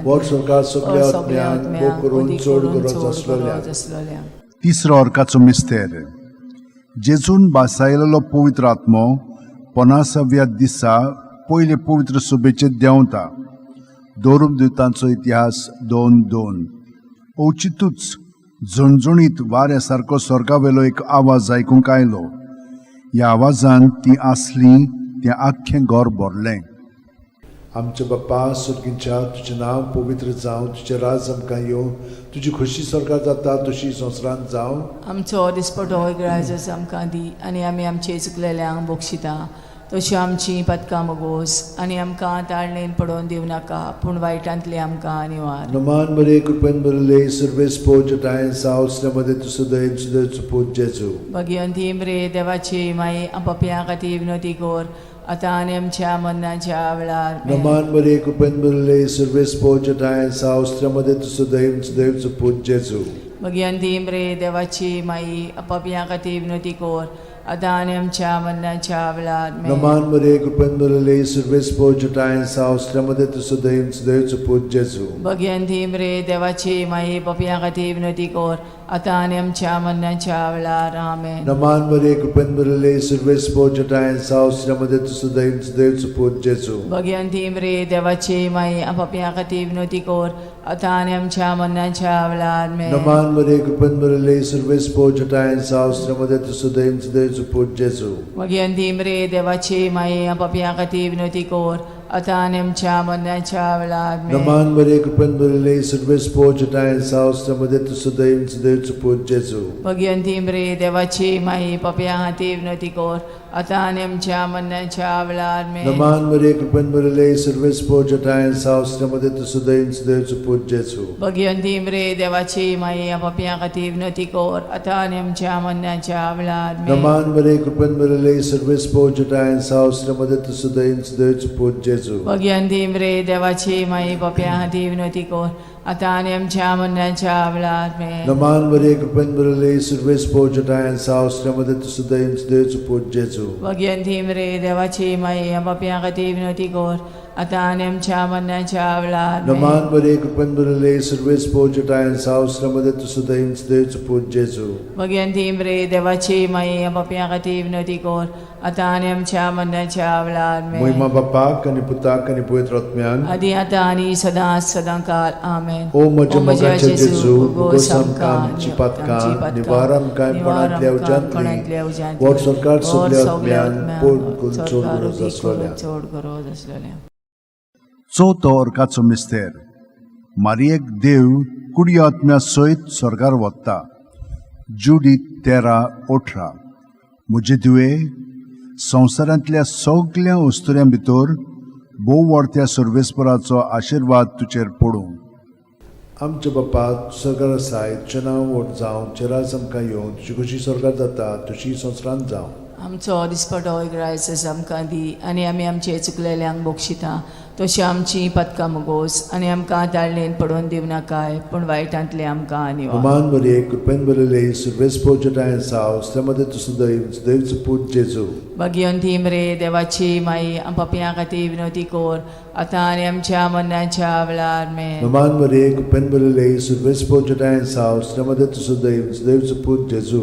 वर सरकार सगळ्या आत्म्यांक भोव करून चड गरज आसलेल्या. तिसरो अर्काचो मिस्तेर. जेजून बासायलेलो पवित्र आत्मो 50व्या दिसा पयले पवित्र सभेचे देंवता. दोरूम दिवतांचो इतिहास 2:2. ओचितूच झणझणीत वाऱ्या सारको स्वर्गावेलो एक आवाज आयकूंक आयलो. ह्या आवाजान ती आसली तें आख्खें घर भरलें. आमचे बाप्पा सुर्गींच्या तुजें नांव पवित्र जावं, तुजें राज आमकां येवं, तुजी खुशी स्वर्गांत जाता तशी संवसारांत जावं. आमचो दिसपटो आयज आमकां दी आनी आमी आमचे चुकलेल्यांक बक्षिता तशी आमची पदकां मोगोस आनी आमकां ताळणेन पडोवन दिवं नाका पूण वायटांतली आमकां निवार. नमान बरे कृपेन बरले सर्वेस पोच ठाय सावस्त्रामध्ये तू सदैव सदैवचो पूज जेजू. भगवंती मरे देवाची माई आम पापयां खातीर विनोदी कोर आतां आनी आमच्या मरणाच्या वेळार आमेन. नमान बरे कृपेन बरले सर्वेस पोच ठाय सावस्त्रामध्ये तू सदैव सदैवचो पूज जेजू. भगवंती मरे देवाची माई आम पापयां खातीर विनोदी कोर आतां आनी आमच्या मरणाच्या वेळार आमेन. नमान बरे कृपेन बरले सर्वेस पोच ठाय सावस्त्रामध्ये तू सदैव सदैवचो पूज जेजू. भगवंती मरे देवाची माई पापयां खातीर विनोदी कोर आतां आनी आमच्या मरणाच्या वेळार आमेन. नमान बरे कृपेन बरले सर्वेस पोच ठाय सावस्त्रामध्ये तू सदैव सदैवचो पूज जेजू. भगवंती मरे देवाची माई आम पापयां खातीर विनोदी कोर आतां आनी आमच्या मरणाच्या वेळार आमेन. नमान बरे कृपेन बरले सर्वेस पोच ठाय सावस्त्रामध्ये तू सदैव सदैवचो पूज जेजू. भगवंती मरे देवाची माई आम पापयां खातीर विनोदी कोर आतां आनी आमच्या मरणाच्या वेळार आमेन. नमान बरे कृपेन बरले सर्वेस पोच ठाय सावस्त्रामध्ये तू सदैव सदैवचो पूज जेजू. भगवंती मरे देवाची माई पापयां खातीर विनोदी कोर आतां आनी आमच्या मरणाच्या वेळार आमेन. नमान बरे कृपेन बरले सर्वेस पोच ठाय सावस्त्रामध्ये तू सदैव सदैवचो पूज जेजू. भगवंती मरे देवाची माई आम पापयां खातीर विनोदी कोर आतां आनी आमच्या मरणाच्या वेळार आमेन. नमान बरे कृपेन बरले सर्वेस पोच ठाय सावस्त्रामध्ये तू सदैव सदैवचो पूज जेजू. भगवंती मरे देवाची माई पापयां खातीर विनोदी कोर आतां आनी आमच्या मरणाच्या वेळार आमेन. नमान बरे कृपेन बरले सर्वेस पोच ठाय सावस्त्रामध्ये तू सदैव सदैवचो पूज जेजू. भगवंती मरे देवाची माई आम पापयां खातीर विनोदी कोर आता आणि आमच्या मरणाच्या वेळार नमान बरे कृपन बरले सर्वेस पोजटायन सावस्त्रमध्ये तुझं दैवच देवच पूज जेजू भगवंती बरे देवाची माई पापियां खातीर विनवती कर आता आणि आमच्या मरणाच्या वेळार महिमा बापाक आणि पुताक आणि पवित्र आत्म्यान आदी आता आणि सदा सदांकाळ आमेन. ओ म्हज्या मोगाचे जेजू उगोस आमकां आमची पातकां निवार आमकां कोणांतल्या उज्यांतली वर सरकार सगल्या आत्म्यान पोट चोड गरज आसलोल्या चवथो अर्काचो मिस्तेर मारयेक देव कुडी आत्म्या सयत स्वर्गार वता. जुडी 13:18 म्हजे तुवें संवसारांतल्या सगळ्या वस्तुऱ्यां भितर भोव व्हडत्या सर्वेस्पराचो आशिर्वाद तुजेर पडूं. आमच्या बापा स्वर्गार आसाय तुजें नांव व्हड जावं तुजें राज आमकां येवं तुजी कशी स्वर्गार जाता तशी संवसारांत जावं. आमचो दिसपटो इग्रायस आमकां दी आनी आमी आमचे चुकलेल्यांक बक्षिता तशी आमची पदकां मोगोस आनी आमकां ताळणेन पडोवन दिव नाकाय पूण वायटांतले आमकां निवार. मान बरे कृपेन बरले सर्वेस पोजटायन सावस्त्रमध्ये तुझं दैवच पूज जेजू भगवंती मरे देवाची माई पापियां खातीर विनवती कर आता आनी आमच्या मरणाच्या वेळार नमान बरे कृपेन बरले सर्वेस पोजटायन सावस्त्रमध्ये तुझं दैवच पूज जेजू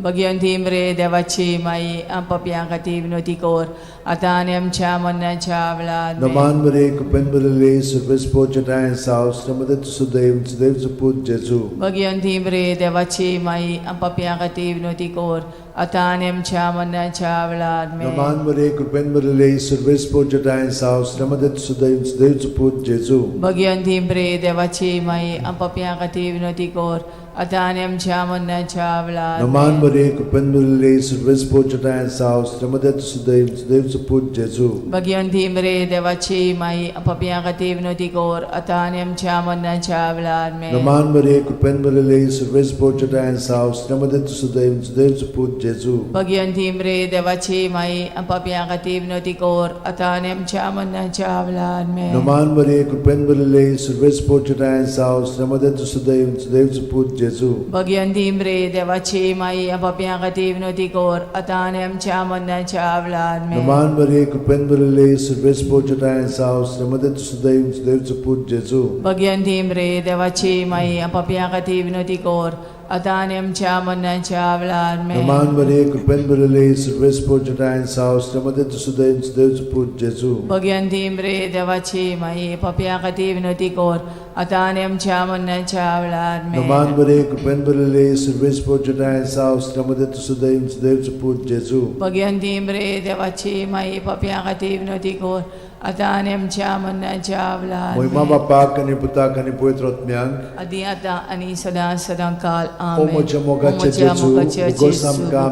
भगवंती मरे देवाची माई पापियां खातीर विनवती कर आता आनी आमच्या मरणाच्या वेळार नमान बरे कृपेन बरले सर्वेस पोजटायन सावस्त्रमध्ये तुझं दैवच पूज जेजू भगवंती मरे देवाची माई पापियां खातीर विनवती कर आता आनी आमच्या मरणाच्या वेळार नमान बरे कृपेन बरले सर्वेस पोजटायन सावस्त्रमध्ये तुझं दैवच पूज जेजू भगवंती मरे देवाची माई पापियां खातीर विनवती कर आता आनी आमच्या मरणाच्या वेळार नमान बरे कृपेन बरले सर्वेस पोजटायन सावस्त्रमध्ये तुझं दैवच पूज जेजू भगवंती मरे देवाची माई पापियां खातीर विनवती कर आता आनी आमच्या मरणाच्या वेळार नमान बरे कृपेन बरले सर्वेस पोजटायन सावस्त्रमध्ये तुझं दैवच पूज जेजू भगवंती मरे देवाची माई पापियां खातीर विनवती कर आता आनी आमच्या मरणाच्या वेळार नमान बरे कृपेन बरले सर्वेस पोजटायन सावस्त्रमध्ये तुझं दैवच पूज जेजू भगवंती मरे देवाची माई पापियां खातीर विनवती कर आता आनी आमच्या मरणाच्या वेळार नमान बरे कृपेन बरले सर्वेस पोजटायन सावस्त्रमध्ये तुझं दैवच पूज जेजू भगवंती मरे देवाची माई पापियां खातीर विनवती कर आता आनी आमच्या मरणाच्या वेळार नमान बरे कृपेन बरले सर्वेस पोजटायन सावस्त्रमध्ये तुझं दैवच पूज जेजू भगवंती मरे देवाची माई पापियां खातीर विनवती कर आता आनी आमच्या मरणाच्या वेळार नमान बरे कृपेन बरले सर्वेस पोजटायन सावस्त्रमध्ये तुझं दैवच पूज जेजू भगवंती मरे देवाची माई पापियां खातीर विनवती कर आता आनी आमच्या मरणाच्या वेळार महिमा बापाक आणि पुताक आणि पवित्र आत्म्यांक आदी आता आनी सदा सदांकाळ ओ म्हज्या मोगाचे जेजू उगोस आमकां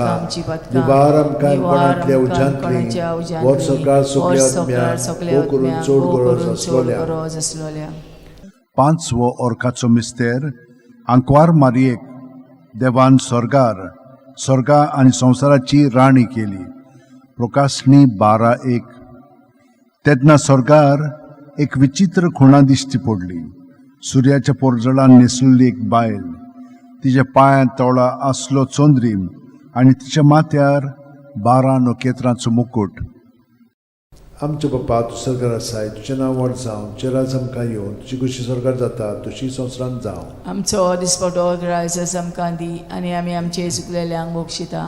आमची पातकां निवार आमकां कोणांतल्या उज्यांतली वर सरकार सगल्या आत्म्यान करून चोड गरज आसलोल्या. पांचवो अर्काचो मिस्तेर आंकवार मारयेक देवान स्वर्गा आनी संवसाराची राणी केली. प्रकाशनी 12:1 तेन्ना स्वर्गार एक विचित्र खुणा दिश्टी पडली. सुर्याच्या पोरजळान न्हेसलेली एक बायल, तिच्या पांयां तळा आसलो चोंद्रीम आनी तिच्या माथ्यार 12 नखेत्रांचो मुकुट. आमच्या बापा तूं स्वर्गार आसाय तुजें नांव व्हड जावं तुजें राज आमकां येवं तुजी कशी स्वर्गार जाता तशी संवसारांत जावं. आमचो दिसपटो ग्रायस आमकां दी आनी आमी आमचे चुकलेल्यांक बक्षिता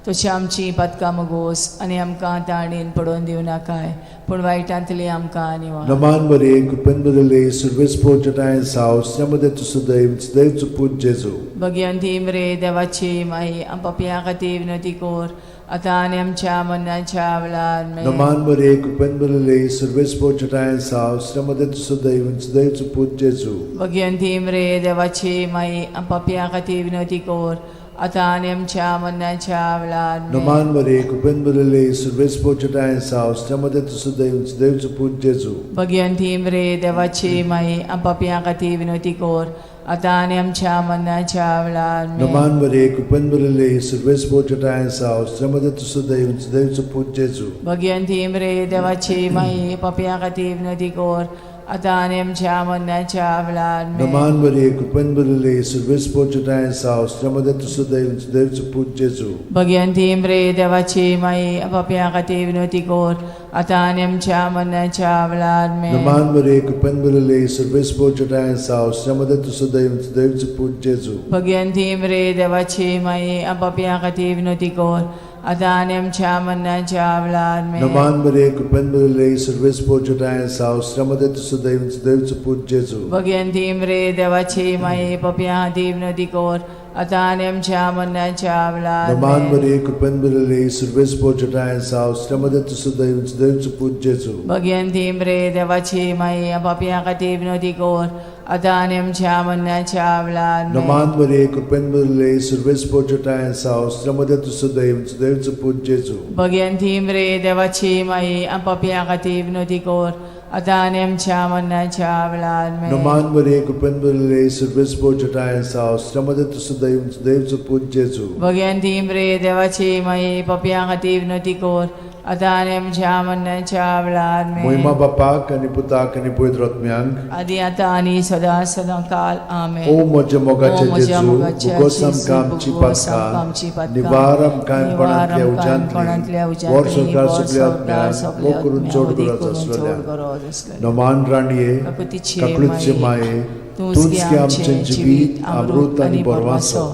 तशी आमची पदकां मोगोस आनी आमकां ताळणेन पडोवन दिव नाकाय पूण वायटांतली आमकां निवार. नमान बरे कृपेन बरले सर्वेस पोजटायन सावस्त्रमध्ये तुझं दैवच पूज जेजू भगवंती मरे देवाची माई पापियां खातीर विनवती कर आता आनी आमच्या मरणाच्या वेळार नमान बरे कृपेन बरले सर्वेस पोजटायन सावस्त्रमध्ये तुझं दैवच पूज जेजू भगवंती मरे देवाची माई पापियां खातीर विनवती कर आता आनी आमच्या मरणाच्या वेळार नमान बरे कृपेन बरले सर्वेस पोजटायन सावस्त्रमध्ये तुझं दैवच पूज जेजू भगवंती मरे देवाची माई पापियां खातीर विनवती कर आता आनी आमच्या मरणाच्या वेळार नमान बरे कृपेन बरले सर्वेस पोजटायन सावस्त्रमध्ये तुझं दैवच पूज जेजू भगवंती मरे देवाची माई पापियां खातीर विनवती कर आतां आनी आमच्या मरणाच्या वेळार नमान बरे कृपेन बरले सर्वेस पोचटाय साव श्रमदे तुसो देवचो पूज जेजू भगवंती मरे देवाची माई आपापल्या खातीर विनवती कोर आतां आनी आमच्या मरणाच्या वेळार नमान बरे कृपेन बरले सर्वेस पोचटाय साव श्रमदे तुसो देवचो पूज जेजू भगवंती मरे देवाची माई आपापल्या खातीर विनवती कोर आतां आनी आमच्या मरणाच्या वेळार नमान बरे कृपेन बरले सर्वेस पोचटाय साव श्रमदे तुसो देवचो पूज जेजू भगवंती मरे देवाची माई आपापल्या खातीर विनवती कोर आतां आनी आमच्या मरणाच्या वेळार नमान बरे कृपेन बरले सर्वेस पोचटाय साव श्रमदे तुसो देवचो पूज जेजू भगवंती मरे देवाची माई आपापल्या खातीर विनवती कोर आतां आनी आमच्या मरणाच्या वेळार नमान बरे कृपेन बरले सर्वेस पोचटाय साव श्रमदे तुसो देवचो पूज जेजू भगवंती मरे देवाची माई आपापल्या खातीर विनवती कोर आतां आनी आमच्या मरणाच्या वेळार नमान बरे कृपेन बरले सर्वेस पोचटाय साव श्रमदे तुसो देवचो पूज जेजू भगवंती मरे देवाची माई आपापल्या खातीर विनवती कोर आतां आनी आमच्या मरणाच्या वेळार महिमा बापाक आनी पुताक आनी पवित्र आत्म्यांक आदी आतां आनी सदां सदां काल आमेन ओ म्हज्या मोगाचे जेजू भुगोस आमकां आमची पातकां निवार आमकां कोणांतल्या उज्यांतली वर सरकार सगळ्या आत्म्यांक वो करून चड गरज आसलेल्या नमान राणये काकुळीचे माये तूंच की आमचें जिवीत अमृत आनी बोरवासो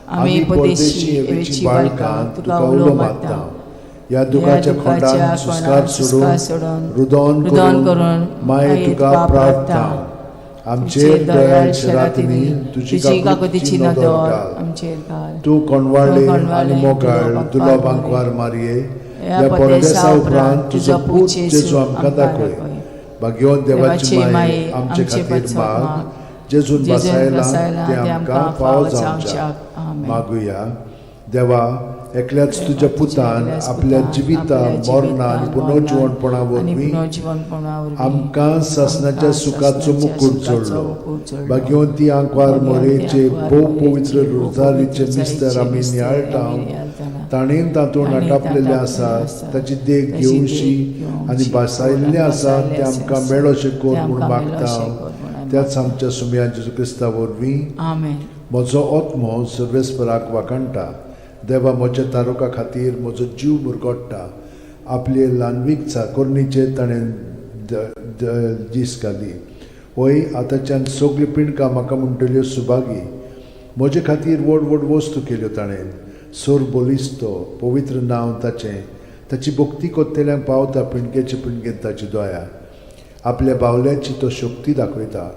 आमी परदेशी येवेची बाळकां तुका उलो मारता या दुखाच्या खोंडान सुस्कार सोडून रुदोन करून माये तुका प्रार्थना आमचेर दयाळशे रातीनी तुजी काकुतीची नदर आमचेर घाल तूं कोणवाळे आनी मोगाळ दुलोबांक वार मारये या परदेसा उपरांत तुजो पूत जेजू आमकां दाखय भाग्यवान देवाची माये आमचे खातीर माग जेजून बसायला ते आमकां फावो जावच्याक मागुया देवा एकल्याच तुज्या पुतान आपल्या जिविता मरणा आनी पुनर्जीवनपणा वरवीं आमकां सासणाच्या सुखाचो मुकूट जोडलो भाग्यवंती आंकवार मोरेचे भोव पवित्र रोजारीचे मिस्तर आमी नियाळटा ताणेन तातूंत आटापलेले आसा ताची देख घेवशी आनी बसायल्ले आसा ते आमकां मेळोशे कोर म्हूण मागता हांव त्याच आमच्या सुमया जेजू क्रिस्ता वरवीं म्हजो आत्मो सर्वेस्पराक वाकणटा देवा म्हज्या तारुका खातीर म्हजो जीव मुरगोडटा आपले ल्हानवीक चाकोरणीचे ताणें दीस घाली होय आतांच्यान सगळी पिणकां म्हाका म्हणटल्यो सुभागी म्हजे खातीर व्हड व्हड वस्तू केल्यो ताणें सोर बोलिस्तो पवित्र नांव ताचें ताची भक्ती कोत्तेल्यांक पावता पिणकेचे पिणकेन ताची दोया आपल्या बावल्याची तो शक्ती दाखयता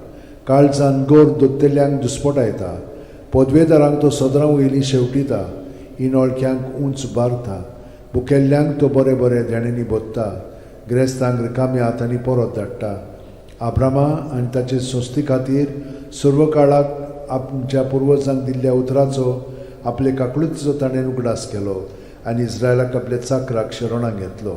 काळजान गोर दोत्तेल्यांक दुस्पटायता पदवेदारांक तो सदरां वयलीं शेवटिता इनोळख्यांक उंच बारता बुकेल्ल्यांक तो बरे बरे धेणेंनी बोत्ता गिरेस्तांक रिकाम्या हातांनी परत धाडटा आब्रामा आनी ताचे संस्थे खातीर सर्व काळाक आमच्या पुर्वजांक दिल्ल्या उतराचो आपले काकुळीचो ताणें उगडास केलो आनी इस्रायलाक आपल्या चाकराक शरणांत घेतलो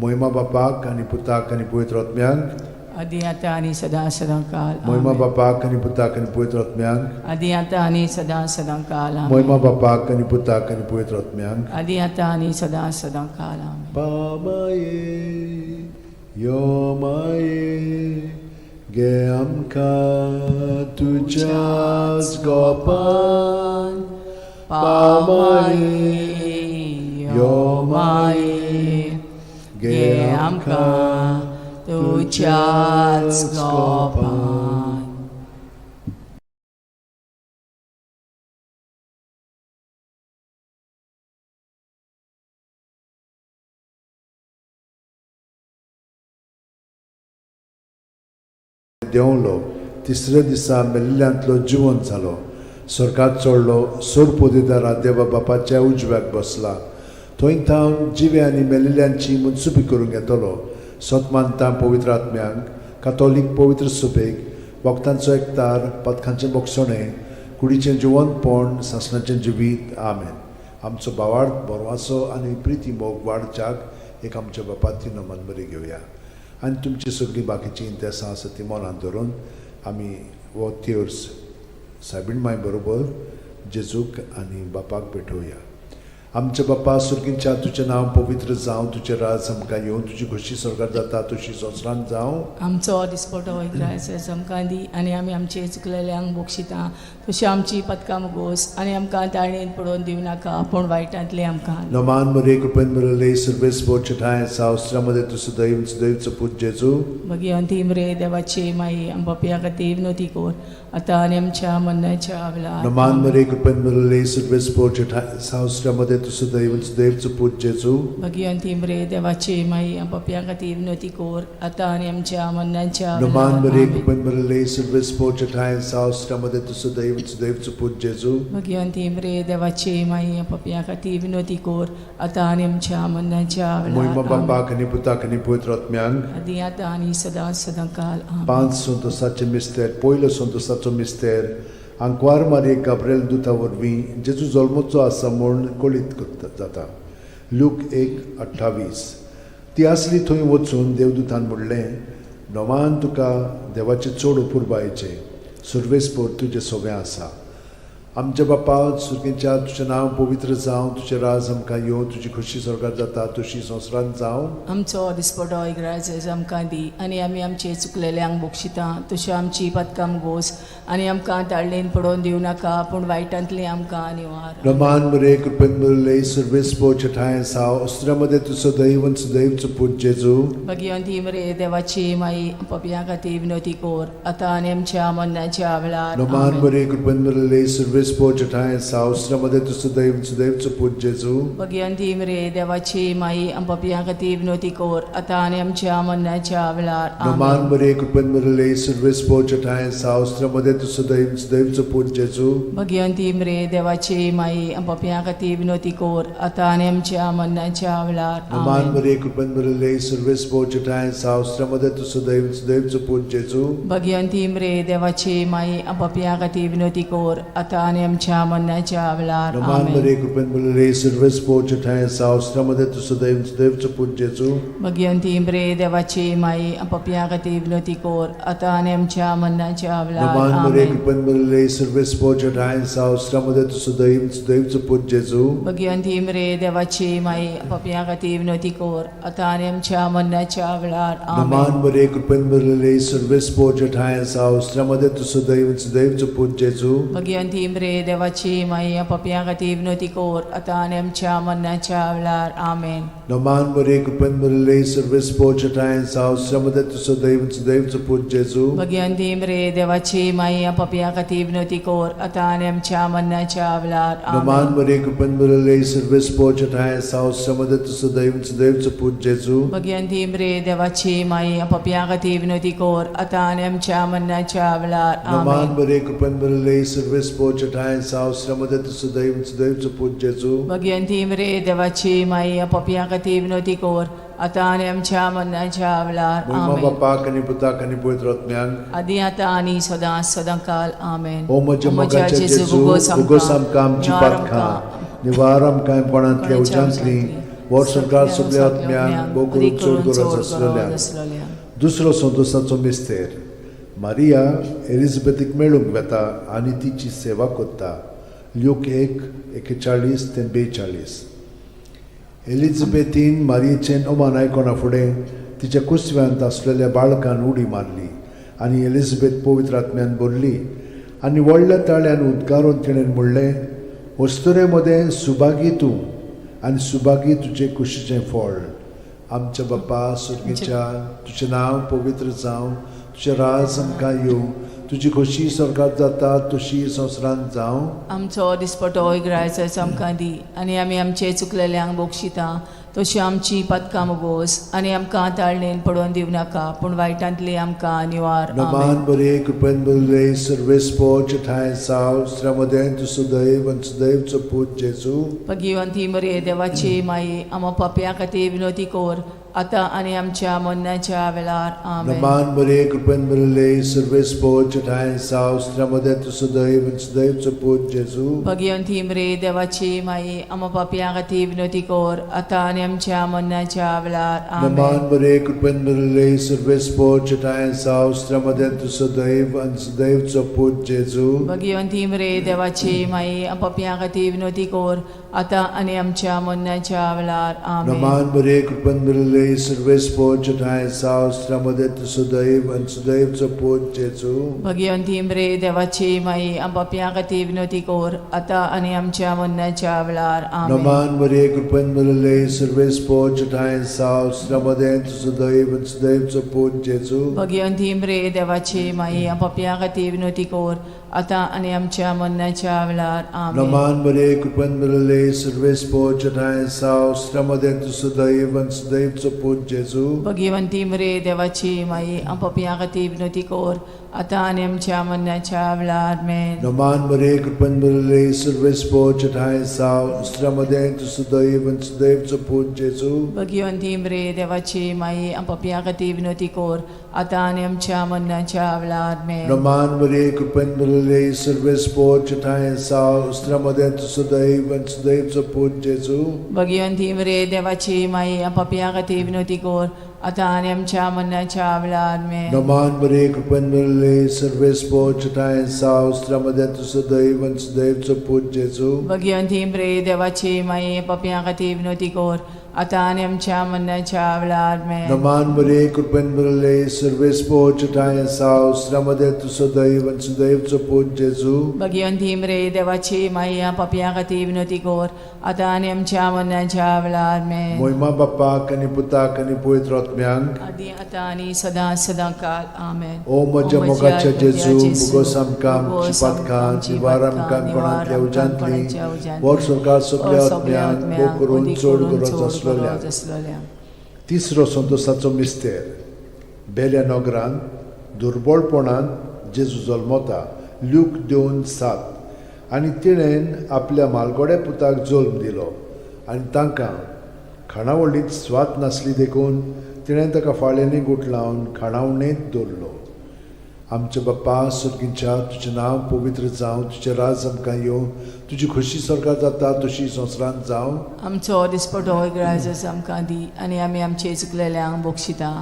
महिमा बापाक आनी पुताक आनी पवित्र आत्म्यांक आदी आतां आनी सदां सदां काल महिमा बापाक आनी पुताक आनी पवित्र आत्म्यांक आदी आतां आनी सदां सदां काल महिमा बापाक आनी पुताक आनी पवित्र आत्म्यांक आदी आतां आनी सदां सदां काल पामाये यो माये गे आमकां तुज्याच गोपान पामाये यो माये गे आमकां तुज्याच गोपान देंवलो तिसऱ्या दिसा मेल्ल्यांतलो जिवंत जालो स्वर्गात चडलो सोर पोदेदारा देवा बापाच्या उजव्याक बसला थंय थावन जिवे आनी मेल्लेल्यांची मनसुबी करूंक येतलो सतमानता पवित्र आत्म्यांक कातोलीक पवित्र सुबेक वखदांचो एकतार पथकांचें बोगसणें कुडीचें जिवंतपण सासणाचें जिवीत आमेन आमचो भावार्थ बोरवासो आनी प्रिती मोग वाडच्याक एक आमच्या बापाची नमन बरी घेवया आनी तुमची सगळीं बाकीची इंतेसां आसा ती मनांत धरून आमी हो तिर्स सायबीण माय बरोबर जेजूक आनी बापाक भेटोवया आमच्या बापा सुर्गींच्या तुझें नांव पवित्र जावं, तुजें राज आमकां येवं, तुजी खोशी स्वर्गार जाता तशी संवसारांत जावं. आमचो दिसपटो रायस आमकां दी आनी आमी आमचे चुकलेल्यांक बक्षिता तशी आमची पदकां मोगोस आनी आमकां ताळणेन पडोवन दिवं नाका पूण वायटांतले आमकां. नमान मरे कृपेन मरले सर्वेस पोचठाय सावस्त्रामध्ये तुझं दैवचं पूज जेजू. भगवंती मरे देवाचे माई आमच्या खातीर विनोती कोर आतां आनी आमच्या मरणाच्या वेळार. नमान मरे कृपेन मरले सर्वेस पोचठाय सावस्त्रामध्ये तुझं दैवचं पूज जेजू. भगवंती मरे देवाचे माई आमच्या खातीर विनोती कोर आतां आनी आमच्या मरणाच्या नमान मरे वेळार. कृपेन मरले सर्वेस पोचठाय सावस्त्रामध्ये तुझं दैवचं पूज जेजू. भगवंती मरे देवाचे माई आमच्या खातीर विनोती कोर आतां आनी आमच्या मरणाच्या मोहिमा वेळार. बापाक आनी पुताक आनी पवित्र आत्म्यांक. आदी आतां आनी सदां सदांकाल. आमेन. 5 संतोसाचे मिस्तेर, पयलो संतोसाचो मिस्तेर आंकवार मारी गाब्रिएल दुता वरवीं जेजू जल्मोचो आसा म्हूण कळीत जाता. लूक 1:28. ती आसली थंय वचून देवदूतान म्हणलें, नोमान तुका देवाचे चड उपुरबायेचें सर्वेस्पोर तुजें सगळें आसा. आमच्या बापा सुर्गींच्या तुजें नांव पवित्र जावं, तुजें राज आमकां येवं, तुजी खोशी स्वर्गार जाता तशी संवसारांत जावं. आमचो दिसपटो रायज आमकां दी आनी आमी आमचे चुकलेल्यांक बक्षिता तशें आमची पदकां मोगोस आनी आमकां ताळणेन पडोवन दिवं नाका पूण वायटांतली आमकां निवार. नमान मरे कृपेन मरले सर्वेस्पोर चठाय साव अस्त्रामध्ये तुझं दैवचं पूज जेजू. भगवंती मरे देवाची माई आमच्या खातीर विनोती कोर आतां आनी आमच्या मरणाच्या वेळार. नमान मरे कृपेन मरले सर्वेस्पोर चठाय साव अस्त्रामध्ये तुझं दैवचं पूज जेजू. भगवंती मरे देवाची माई आमच्या खातीर विनोती कोर आतां आनी आमच्या मरणाच्या वेळार. नमान मरे कृपेन मरले सर्वेस्पोर चठाय साव अस्त्रामध्ये तुझं दैवचं पूज जेजू. भगवंती मरे देवाची माई आमच्या खातीर विनोती कोर आतां आनी आमच्या मरणाच्या वेळार. नमान मरे कृपेन मरले सर्वेस्पोर चठाय साव अस्त्रामध्ये तुझं दैवचं पूज जेजू. भगवंती मरे देवाची माई आमच्या खातीर विनोती कोर आतां आनी आमच्या मरणाच्या वेळार. नमान मरे कृपेन मरले सर्वेस्पोर चठाय साव अस्त्रामध्ये तुझं दैवचं पूज जेजू. भगवंती मरे देवाची माई आमच्या खातीर विनोती कोर आतां आनी आमच्या मरणाच्या वेळार. नमान मरे कृपेन मरले सर्वेस्पोर चठाय साव अस्त्रामध्ये तुझं दैवचं पूज जेजू. भगवंती मरे देवाची माई आमच्या खातीर विनोती कोर आतां आनी आमच्या मरणाच्या वेळार. नमान मरे कृपेन मरले सर्वेस्पोर चठाय साव अस्त्रामध्ये तुझं दैवचं पूज जेजू. भगवंती मरे देवाची माई आमच्या खातीर विनोती कोर आतां आनी आमच्या मरणाच्या वेळार. आमेन. नमान मरे कृपेन मरले सर्वेस्पोर चठाय साव अस्त्रामध्ये तुझं दैवचं पूज जेजू. भगवंती मरे देवाची माई आमच्या खातीर विनोती कोर आतां आनी आमच्या मरणाच्या वेळार. नमान मरे कृपेन मरले सर्वेस्पोर चठाय साव अस्त्रामध्ये तुझं दैवचं पूज जेजू. भगवंती मरे देवाची माई आमच्या खातीर विनोती कोर आतां आनी आमच्या मरणाच्या वेळार. नमान मरे कृपेन मरले सर्वेस्पोर चठाय साव अस्त्रामध्ये तुझं दैवचं पूज जेजू. भगवंती मरे देवाची माई आमच्या खातीर विनोती कोर आतां आनी आमच्या मरणाच्या वेळार. मोहिमा बापाक आनी पुताक आनी पवित्र आत्म्यांक. आदी आतां आनी सदां सदांकाल. आमेन. ओ म्हज्या मोगाच्या जेजू उगोस आमकां आमची पातकां निवार आमकां कोणांतल्या उज्यांतली वर सरकार सगळ्या आत्म्यांक बोगून चड गरज आसलेल्या. दुसरो संतोसाचो मिस्तेर मारिया एलिझाबेथीक मेळूंक वेता आनी तिची सेवा कोत्ता. लूक 1:41-42. एलिझाबेथीन मारियेचें ओमान आयकोना फुडें तिच्या कुसव्यांत आसलेल्या बाळकान उडी मारली आनी एलिझाबेथ पवित्र आत्म्यान भरली आनी व्हडल्या ताळ्यान उद्गारून तिणें म्हणलें, वस्तुरे मदें सुभागी तूं आनी सुभागी तुजें कुशीचें फळ. आमच्या बापा सुर्गीच्या तुजें नांव पवित्र जावं, तुजें राज आमकां येवं, तुजी खोशी स्वर्गांत जाता तशी संवसारांत जावं. आमचो दिसपटो रायज आमकां दी आनी आमी आमचे चुकलेल्यांक बक्षिता तशी आमची पदकां मोगोस आनी आमकां ताळणेन पडोवन दिवं नाका पूण वायटांतली आमकां निवार. नमान मरे कृपेन मरले सर्वेस्पोर चठाय साव अस्त्रामध्ये तुझं दैवचं पूज जेजू. भगवंती मरे देवाची माई आमच्या खातीर विनोती कोर आतां आनी आमच्या मरणाच्या वेळार आमेन. नमान बरे कृपेन बरले सर्वेस पोच ठाय सावस त्रमदे तु सदैव सदैवचो पूज जेजू. भगवंती मरे देवाची माई आम पापयां खातीर विनोदी कर आतां आनी आमच्या मरणाच्या वेळार आमेन. नमान बरे कृपेन बरले सर्वेस पोच ठाय सावस त्रमदे तु सदैव सदैवचो पूज जेजू. भगवंती मरे देवाची माई आम पापयां खातीर विनोदी कर आतां आनी आमच्या मरणाच्या वेळार आमेन. नमान बरे कृपेन बरले सर्वेस पोच ठाय सावस त्रमदे तु सदैव सदैवचो पूज जेजू. भगवंती मरे देवाची माई आम पापयां खातीर विनोदी कर आतां आनी आमच्या मरणाच्या वेळार आमेन. नमान बरे कृपेन बरले सर्वेस पोच ठाय सावस त्रमदे तु सदैव सदैवचो पूज जेजू. भगवंती मरे देवाची माई आम पापयां खातीर विनोदी कर आतां आनी आमच्या मरणाच्या वेळार आमेन. नमान बरे कृपेन बरले सर्वेस पोच ठाय सावस त्रमदे तु सदैव सदैवचो पूज जेजू. भगवंती मरे देवाची माई आम पापयां खातीर विनोदी कर आतां आनी आमच्या मरणाच्या वेळार आमेन. नमान बरे कृपेन बरले सर्वेस पोच ठाय सावस त्रमदे तु सदैव सदैवचो पूज जेजू. भगवंती मरे देवाची माई आम पापयां खातीर विनोदी कर आतां आनी आमच्या मरणाच्या वेळार आमेन. नमान बरे कृपेन बरले सर्वेस पोच ठाय सावस त्रमदे तु सदैव सदैवचो पूज जेजू. भगवंती मरे देवाची माई आम पापयां खातीर विनोदी कर आतां आनी आमच्या मरणाच्या वेळार आमेन. नमान बरे कृपेन बरले सर्वेस पोच ठाय सावस त्रमदे तु सदैव सदैवचो पूज जेजू. भगवंती मरे देवाची माई आम पापयां खातीर विनोदी कर आतां आनी आमच्या मरणाच्या वेळार आमेन. नमान बरे कृपेन बरले सर्वेस पोच ठाय सावस त्रमदे तु सदैव सदैवचो पूज जेजू. भगवंती मरे देवाची माई आम पापयां खातीर विनोदी कर आतां आनी आमच्या मरणाच्या वेळार आमेन. मोहिमा बापाक आनी पुताक आनी पवित्र आत्म्यांक आदी आतां आनी सदां सदां काल आमेन. ओ म्हज्या मोगाच्या जेजू मुगो आमकां आमची पातकां निवार आमकां कोणांतल्या उजांतली वर सरकार सगळ्या आत्म्यांक भोव करून चड गरज आसलेल्या. तिसरो संतोसाचो मिस्तेर बेल्या नगरान दुर्बळपणान जेजू जल्मता ल्यूक 2:7 आनी तिणेन आपल्या मालगोड्या पुताक जल्म दिलो आनी तांकां खाणावळींत स्वात नासली देखून तिणें ताका फाळ्यांनी गुट लावन खाणावळेंत दवरलो. आमचे बाप्पा सर्गींच्या तुजें नांव पवित्र जावं, तुजें राज आमकां येवं, तुजी खोशी स्वर्गांत जाता तशी संवसारांत जावं. आमचो दिसपटो आयज आमकां दी आनी आमी आमचे चुकलेल्यांक बक्षिता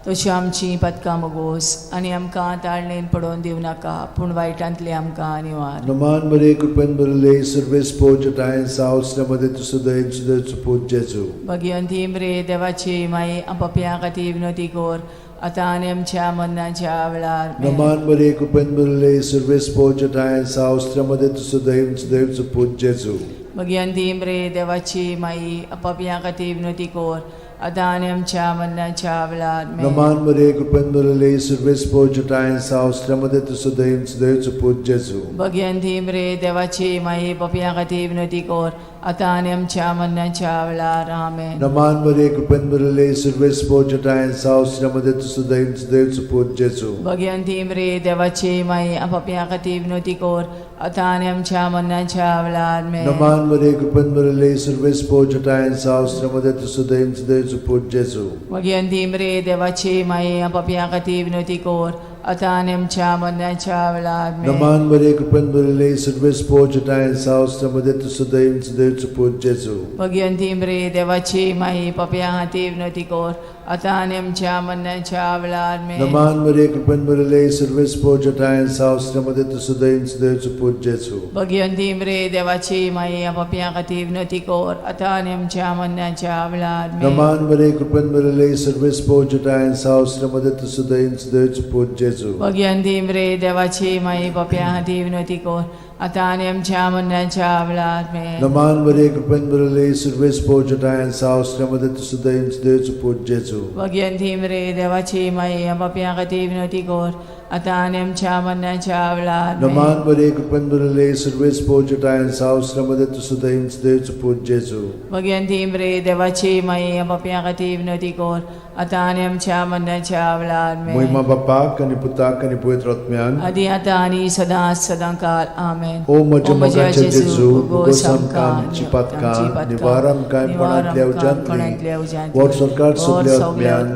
तशी आमची पदकां मोगोस आनी आमकां ताळणेन पडोवन दिवं नाका पूण वायटांतली आमकां निवार. नमान बरे कृपेन बरले सर्वेस पोच ठाय सावस त्रमदे तु सदैव सदैवचो पूज जेजू. भगवंती मरे देवाची माई आम पापयां खातीर विनोदी कर आतां आनी आमच्या मरणाच्या वेळार आमेन. नमान बरे कृपेन बरले सर्वेस पोच ठाय सावस त्रमदे तु सदैव सदैवचो पूज जेजू. भगवंती मरे देवाची माई आम पापयां खातीर विनोदी कर आतां आनी आमच्या मरणाच्या वेळार आमेन. नमान बरे कृपेन बरले सर्वेस पोच ठाय सावस त्रमदे तु सदैव सदैवचो पूज जेजू. भगवंती मरे देवाची माई पापयां खातीर विनोदी कर आतां आनी आमच्या मरणाच्या वेळार आमेन. नमान बरे कृपेन बरले सर्वेस पोच ठाय सावस त्रमदे तु सदैव सदैवचो पूज जेजू. भगवंती मरे देवाची माई आम पापयां खातीर विनोदी कर आतां आनी आमच्या मरणाच्या वेळार आमेन. नमान बरे कृपेन बरले सर्वेस पोच ठाय सावस त्रमदे तु सदैव सदैवचो पूज जेजू. भगवंती मरे देवाची माई आम पापयां खातीर विनोदी कर आतां आनी आमच्या मरणाच्या वेळार आमेन. नमान बरे कृपेन बरले सर्वेस पोच ठाय सावस त्रमदे तु सदैव सदैवचो पूज जेजू. भगवंती मरे देवाची माई पापयां खातीर विनोदी कर आतां आनी आमच्या मरणाच्या वेळार आमेन. नमान बरे कृपेन बरले सर्वेस पोच ठाय सावस त्रमदे तु सदैव सदैवचो पूज जेजू. भगवंती मरे देवाची माई आम पापयां खातीर विनोदी कर आतां आनी आमच्या मरणाच्या वेळार आमेन. नमान बरे कृपेन बरले सर्वेस पोच ठाय सावस त्रमदे तु सदैव सदैवचो पूज जेजू. भगवंती मरे देवाची माई पापयां खातीर विनोदी कर आतां आनी आमच्या मरणाच्या वेळार आमेन. नमान बरे कृपेन बरले सर्वेस पोच ठाय सावस त्रमदे तु सदैव सदैवचो पूज जेजू. भगवंती मरे देवाची माई आम पापयां खातीर विनोदी कर आता आणि आमच्या मरणाच्या वेळार नमान बरे कृपन बरले सर्वेस पोचटायन सावस्त्रमध्ये तुझं देवचं पूज जेजू भगवंती बरे देवाची माई पापियां खातीर विनवती कर आता आणि आमच्या मरणाच्या वेळार महिमा बापाक आणि पुताक आणि पवित्र आत्म्यान आदी आता आणि सदां काल आमेन. ओ म्हज्या मोगाचे जेजू उगोस आमकां आमची पातकां निवार आमकां कोणांतल्या उज्यांतली वर सरकार सगल्या आत्म्यान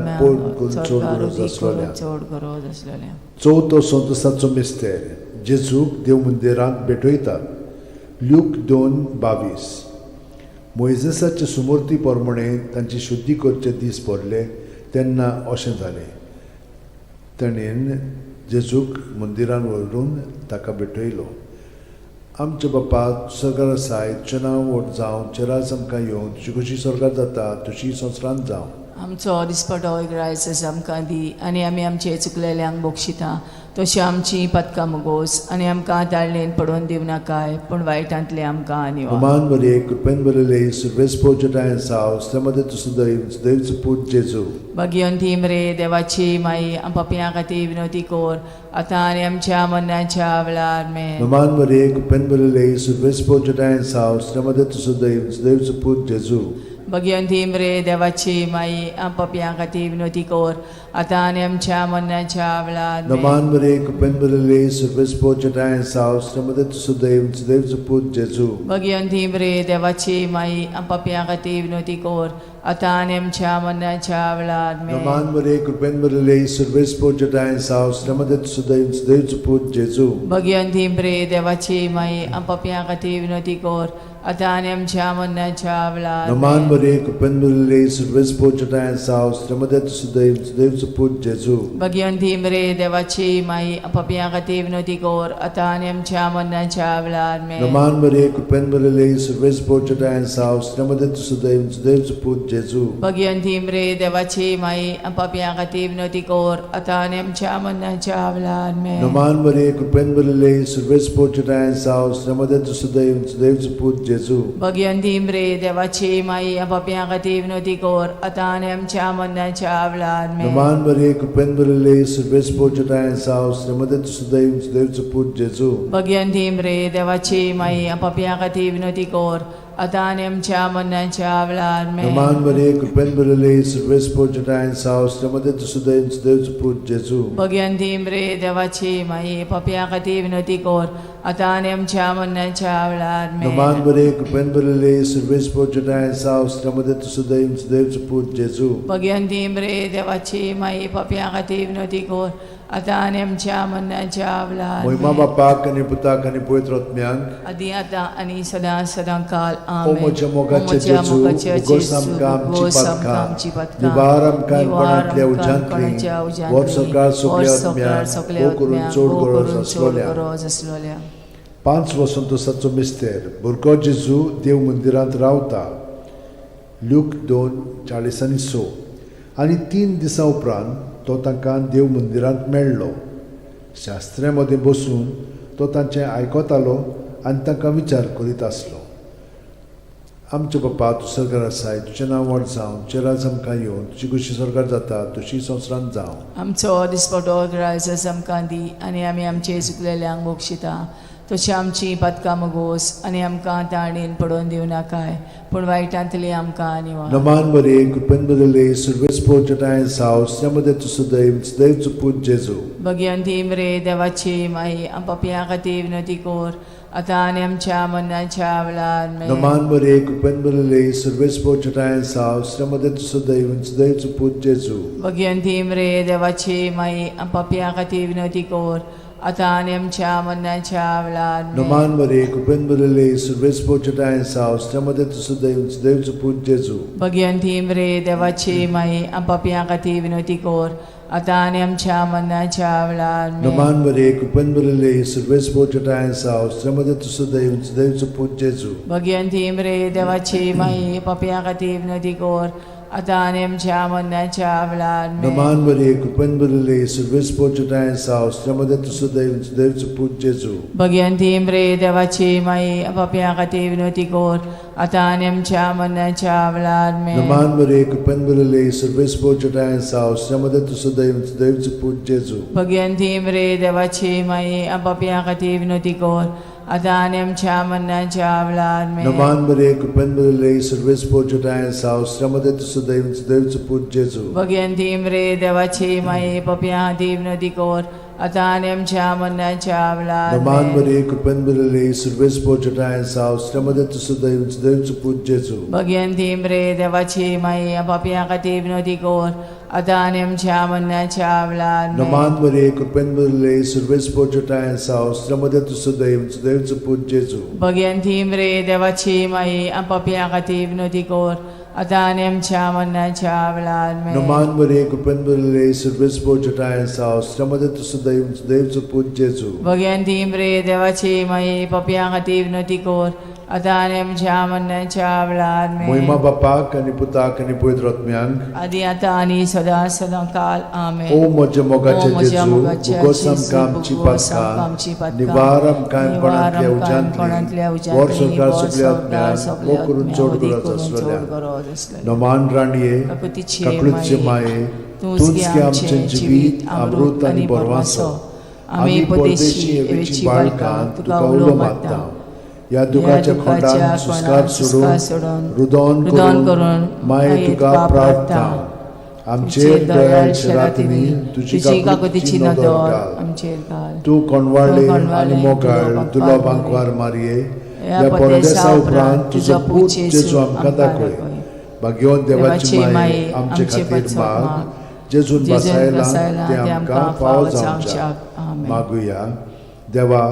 चोड गरज आसलेल्या चवथो संतसाचो मिस्तेर जेजूक देव मंदिरांत भेटयतात ल्यूक 2:22 मोइजेसाचे सुमूर्ती प्रमाणे तांची शुद्धी करचे दीस पडले तेन्ना अशें जालें ताणेन जेजूक मंदिरान व्हरून ताका भेटयलो आमचे बापा सगळ्या आसाय तुजें नांव व्हड जावं चिरास आमकां येवं तुजी कशी स्वर्गांत जाता तशी संवसारांत जावं आमचो दिसपटो रायस आमकां दी आनी आमी आमचे चुकलेल्यांक बोगशिता तशी आमची पदकां मोगोस आनी आमकां दाळणेन पडोवन दिवं नाकाय पूण वायटांतले आमकां आनी मान बरे कृपेन बरले सुर्वेस पोचटायन साव श्रमदे तुझं देवचं पूज जेजू भगवंती मरे देवाची माई पापियां खातीर विनवती कर आता आनी आमच्या मरणाच्या वेळार मान बरे कृपेन बरले सुर्वेस पोचटायन साव श्रमदे तुझं देवचं पूज जेजू भगवंती मरे देवाची माई पापियां खातीर विनवती कर आता आनी आमच्या मरणाच्या वेळार मान बरे कृपेन बरले सुर्वेस पोचटायन साव श्रमदे तुझं देवचं पूज जेजू भगवंती मरे देवाची माई पापियां खातीर विनवती कर आता आनी आमच्या मरणाच्या वेळार मान बरे कृपेन बरले सुर्वेस पोचटायन साव श्रमदे तुझं देवचं पूज जेजू भगवंती मरे देवाची माई पापियां खातीर विनवती कर आता आनी आमच्या मरणाच्या वेळार मान बरे कृपेन बरले सुर्वेस पोचटायन साव श्रमदे तुझं देवचं पूज जेजू भगवंती मरे देवाची माई पापियां खातीर विनवती कर आता आनी आमच्या मरणाच्या वेळार मान बरे कृपेन बरले सुर्वेस पोचटायन साव श्रमदे तुझं देवचं पूज जेजू भगवंती मरे देवाची माई पापियां खातीर विनवती कर आता आनी आमच्या मरणाच्या वेळार मान बरे कृपेन बरले सुर्वेस पोचटायन साव श्रमदे तुझं देवचं पूज जेजू भगवंती मरे देवाची माई पापियां खातीर विनवती कर आता आनी आमच्या मरणाच्या वेळार मान बरे कृपेन बरले सुर्वेस पोचटायन साव श्रमदे तुझं देवचं पूज जेजू भगवंती मरे देवाची माई पापियां खातीर विनवती कर आता आनी आमच्या मरणाच्या वेळार मान बरे कृपेन बरले सुर्वेस पोचटायन साव श्रमदे तुझं देवचं पूज जेजू भगवंती मरे देवाची माई पापियां खातीर विनवती कर आता आनी आमच्या मरणाच्या वेळार मान बरे कृपेन बरले सुर्वेस पोचटायन साव श्रमदे तुझं देवचं पूज जेजू भगवंती मरे देवाची माई पापियां खातीर विनवती कर आता आनी आमच्या मरणाच्या वेळार महिमा बापाक आणि पुताक आणि पवित्र आत्म्यांक आदी आता आनी सदां काल ओ म्हज्या मोगाचे जेजू उगोस आमकां आमची पातकां निवार आमकां कोणांतल्या उज्यांतली वर सरकार सगल्या आत्म्यान करून चड गरज आसलोल्या 5 वसंतोसाचो मिस्तेर भुरगो जेजू देव मंदिरांत रावता ल्यूक 2:40-6 आनी 3 दिसां उपरांत तो तांकां देव मंदिरांत मेळ्ळो शास्त्र्यां मदें बसून तो तांचें आयकतालो आनी तांकां विचार करीत आसलो आमचे बापा तूं सर्गार आसाय तुजें नांव व्हड जावं तुजें राज आमकां येवं तुजी कशी स्वर्गांत जाता तशी संवसारांत जावं आमचो दिसपटो रायस आमकां दी आनी आमी आमचे चुकलेल्यांक बोगशिता तशी आमची पदकां मोगोस आनी आमकां ताळणेन पडोवन दिवं नाकाय पूण वायटांतली आमकां आनी नमान बरे कृपेन बरले सुर्वेस पोचटायन साव श्रमदे तुझं देवचं पूज जेजू भगवंती मरे देवाची माई पापियां खातीर विनवती कर आता आनी आमच्या मरणाच्या वेळार नमान बरे कृपेन बरले सुर्वेस पोचटायन साव श्रमदे तुझं देवचं पूज जेजू भगवंती मरे देवाची माई पापियां खातीर विनवती कर आता आनी आमच्या मरणाच्या वेळार नमान बरे कृपेन बरले सुर्वेस पोचटायन साव श्रमदे तुझं देवचं पूज जेजू भगवंती मरे देवाची माई पापियां खातीर विनवती कर आता आनी आमच्या मरणाच्या वेळार नमान बरे कृपेन बरले सुर्वेस पोचटायन साव श्रमदे तुझं देवचं पूज जेजू भगवंती मरे देवाची माई पापियां खातीर विनवती कर आतां आनी आमच्या मरणाच्या वेळार नमान मरे कृपन बरले सर्वेस पोचटाय सावस त्यामध्ये तुझं दैवचं पूज जेजू भगवंती रे देवाची माई आपापल्या खातीर विनवती कोर आतां आनी आमच्या मरणाच्या वेळार नमान मरे कृपन बरले सर्वेस पोचटाय सावस त्यामध्ये तुझं दैवचं पूज जेजू भगवंती रे देवाची माई आपापल्या खातीर विनवती कोर आतां आनी आमच्या मरणाच्या वेळार नमान मरे कृपन बरले सर्वेस पोचटाय सावस त्यामध्ये तुझं दैवचं पूज जेजू भगवंती रे देवाची माई आपापल्या खातीर विनवती कोर आतां आनी आमच्या मरणाच्या वेळार नमान मरे कृपन बरले सर्वेस पोचटाय सावस त्यामध्ये तुझं दैवचं पूज जेजू भगवंती रे देवाची माई आपापल्या खातीर विनवती कोर आतां आनी आमच्या मरणाच्या वेळार नमान मरे कृपन बरले सर्वेस पोचटाय सावस त्यामध्ये तुझं दैवचं पूज जेजू भगवंती रे देवाची माई आपापल्या खातीर विनवती कोर आतां आनी आमच्या मरणाच्या वेळार नमान मरे कृपन बरले सर्वेस पोचटाय सावस त्यामध्ये तुझं दैवचं पूज जेजू भगवंती रे देवाची माई आपापल्या खातीर विनवती कोर आतां आनी आमच्या मरणाच्या वेळार महिमा बापाक आणि पुताक आणि पवित्र आत्म्यांक आदी आतां आनी सदां सदां काल आमेन ओ म्हज्या मोगाचे जेजू उगोस आमकां आमची पातकां निवार आमकां कोणांतल्या उज्यांतली वर सरकार सगळ्या आत्म्यांक वो करून चड गरज आसलेल्या नमान राणये काकुळीचे माये तूंच की आमचें जिवीत अमृत आनी बोरवांसो आमी परदेशी एवेची बाळकां तुका उलो मारता या दुखाच्या खोंडान सुस्कार सोडून रुदन करून माये तुका प्रार्थना आमचेर दयाळच्या रातींनी तुजी काकुतीची नदर आमचेर घाल तूं कोणवाळे आनी मोगाळ दुलोबांक वार मारये या परदेसा उपरांत तुजो पूत जेजू आमकां दाखय भाग्यवान देवाची माये आमचे खातीर माग जेजून बसायला ते आमकां फावो जावच्याक मागुया देवा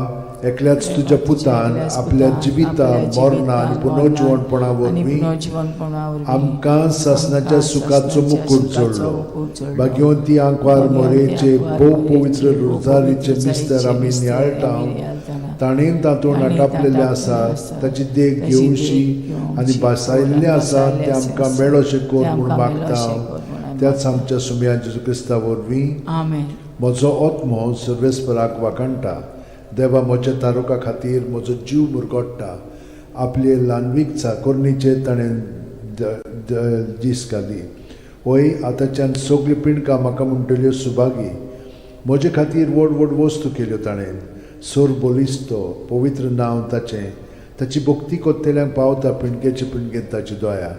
एकल्याच तुझ्या पुतान आपल्या जिविता मरणा आनी पुनर्जीवनपणा वरवीं आमकां सासणाच्या सुखाचो मुकूट जोडलो भाग्यवंती आंकवार मोरेचे भोव पवित्र रोजारीचे मिस्तर आमी नियाळटा ताणें तातूंत आटापलेले आसा ताची देख घेवशी आनी बसायल्ले आसा ते आमकां मेळोशें कोर म्हूण मागता त्याच आमच्या सुमया जेजू क्रिस्ता वरवीं म्हजो आत्मो सर्वेस्पराक वाकणटा देवा म्हज्या तारुका खातीर म्हजो जीव मुरगोडटा आपले ल्हानवीक चाकोरणीचे ताणें दीस घाली वय आतांच्यान सगळी पिणकां म्हाका म्हणटल्यो सुभागी म्हजे खातीर व्हड व्हड वस्तू केल्यो ताणें सोर बोलिस्तो पवित्र नांव ताचें ताची भक्ती कोत्तेल्यांक पावता पिणकेचे पिणकेन ताची दोया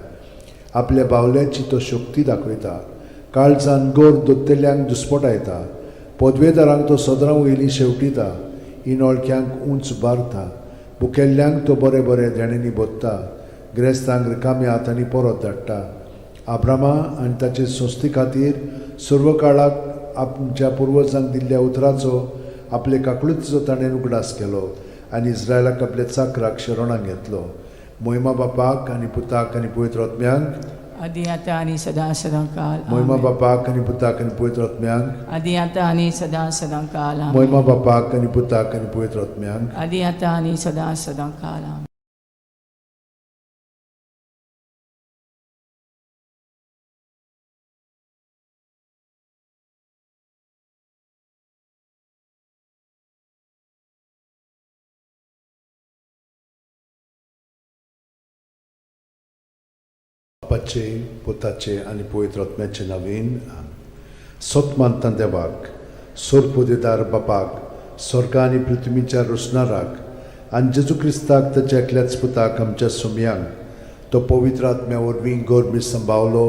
आपल्या बावल्याची तो शक्ती दाखयता काळजान गोर दोत्तेल्यांक दुस्पटायता पदवेदारांक तो सदरां वयली शेवटिता इनोळख्यांक उंच बारता बुकेल्ल्यांक तो बरें बरें देणेनी बोत्ता गिरेस्तांक रिकाम्या हातांनी परत धाडटा आब्रामा आनी ताचे संस्थे खातीर सर्व काळाक आमच्या पुर्वजांक दिल्ल्या उतराचो आपले काकुळीचो ताणें उगडास केलो आनी इस्रायलाक आपल्या चाकराक शरणांत घेतलो महिमा बापाक आनी पुताक आनी पवित्र आत्म्यांक आदी आतां आनी सदां सदां काल महिमा बापाक आनी पुताक आनी पवित्र आत्म्यांक आदी आतां आनी सदां सदां काल महिमा बापाक आनी पुताक आनी पवित्र आत्म्यांक आदी आतां आनी सदां सदां काल बापाचे पुताचे आनी पवित्र आत्म्याचे नांवेन सोतमानता देवाक सोरपोदेदार बापाक स्वर्गा आनी पृथ्वीच्या रोसणाराक आनी जेजू क्रिस्ताक ताच्या एकल्याच पुताक आमच्या सुमयांक तो पवित्र आत्म्या वरवीं गोरबी सांबावलो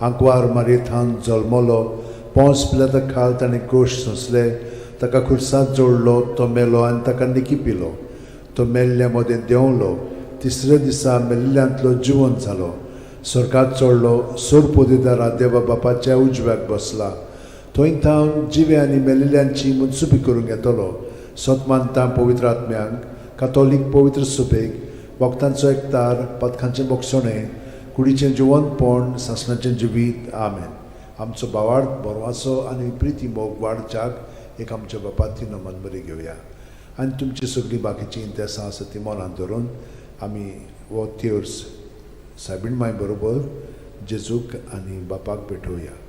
आंकवार मारयेंत जल्मलो पोंस पिलाता खाल ताणें क्रोश सोंसले ताका खुर्सांत जोडलो तो मेलो आनी ताका निकी पिलो तो मेल्ल्या मदें देंवलो तिसऱ्या दिसा मेल्ल्यांतलो जिवंत जालो स्वर्गात चडलो सोर पोदेदारा देवा बापाच्या उजव्याक बसला थंय थावन जिवे आनी मेलिल्ल्यांची मुनसुबी करूंक येतलो सोतमानता पवित्र आत्म्यांक कातोलीक पवित्र सुबेक वखदांचो एकतार पथकांचें बोगसणें कुडीचें जिवंतपण सासणाचें जिवीत आमेन आमचो बावार्थ बोरवासो आनी प्रिती मोग वाडच्याक एक आमच्या बापाची नमन बरी घेवया आनी तुमची सगळीं बाकीची इंतेसां आसा ती मनांत धरून आमी वो तिर्स सायबीण माय बरोबर जेजूक आनी बापाक भेटोवया.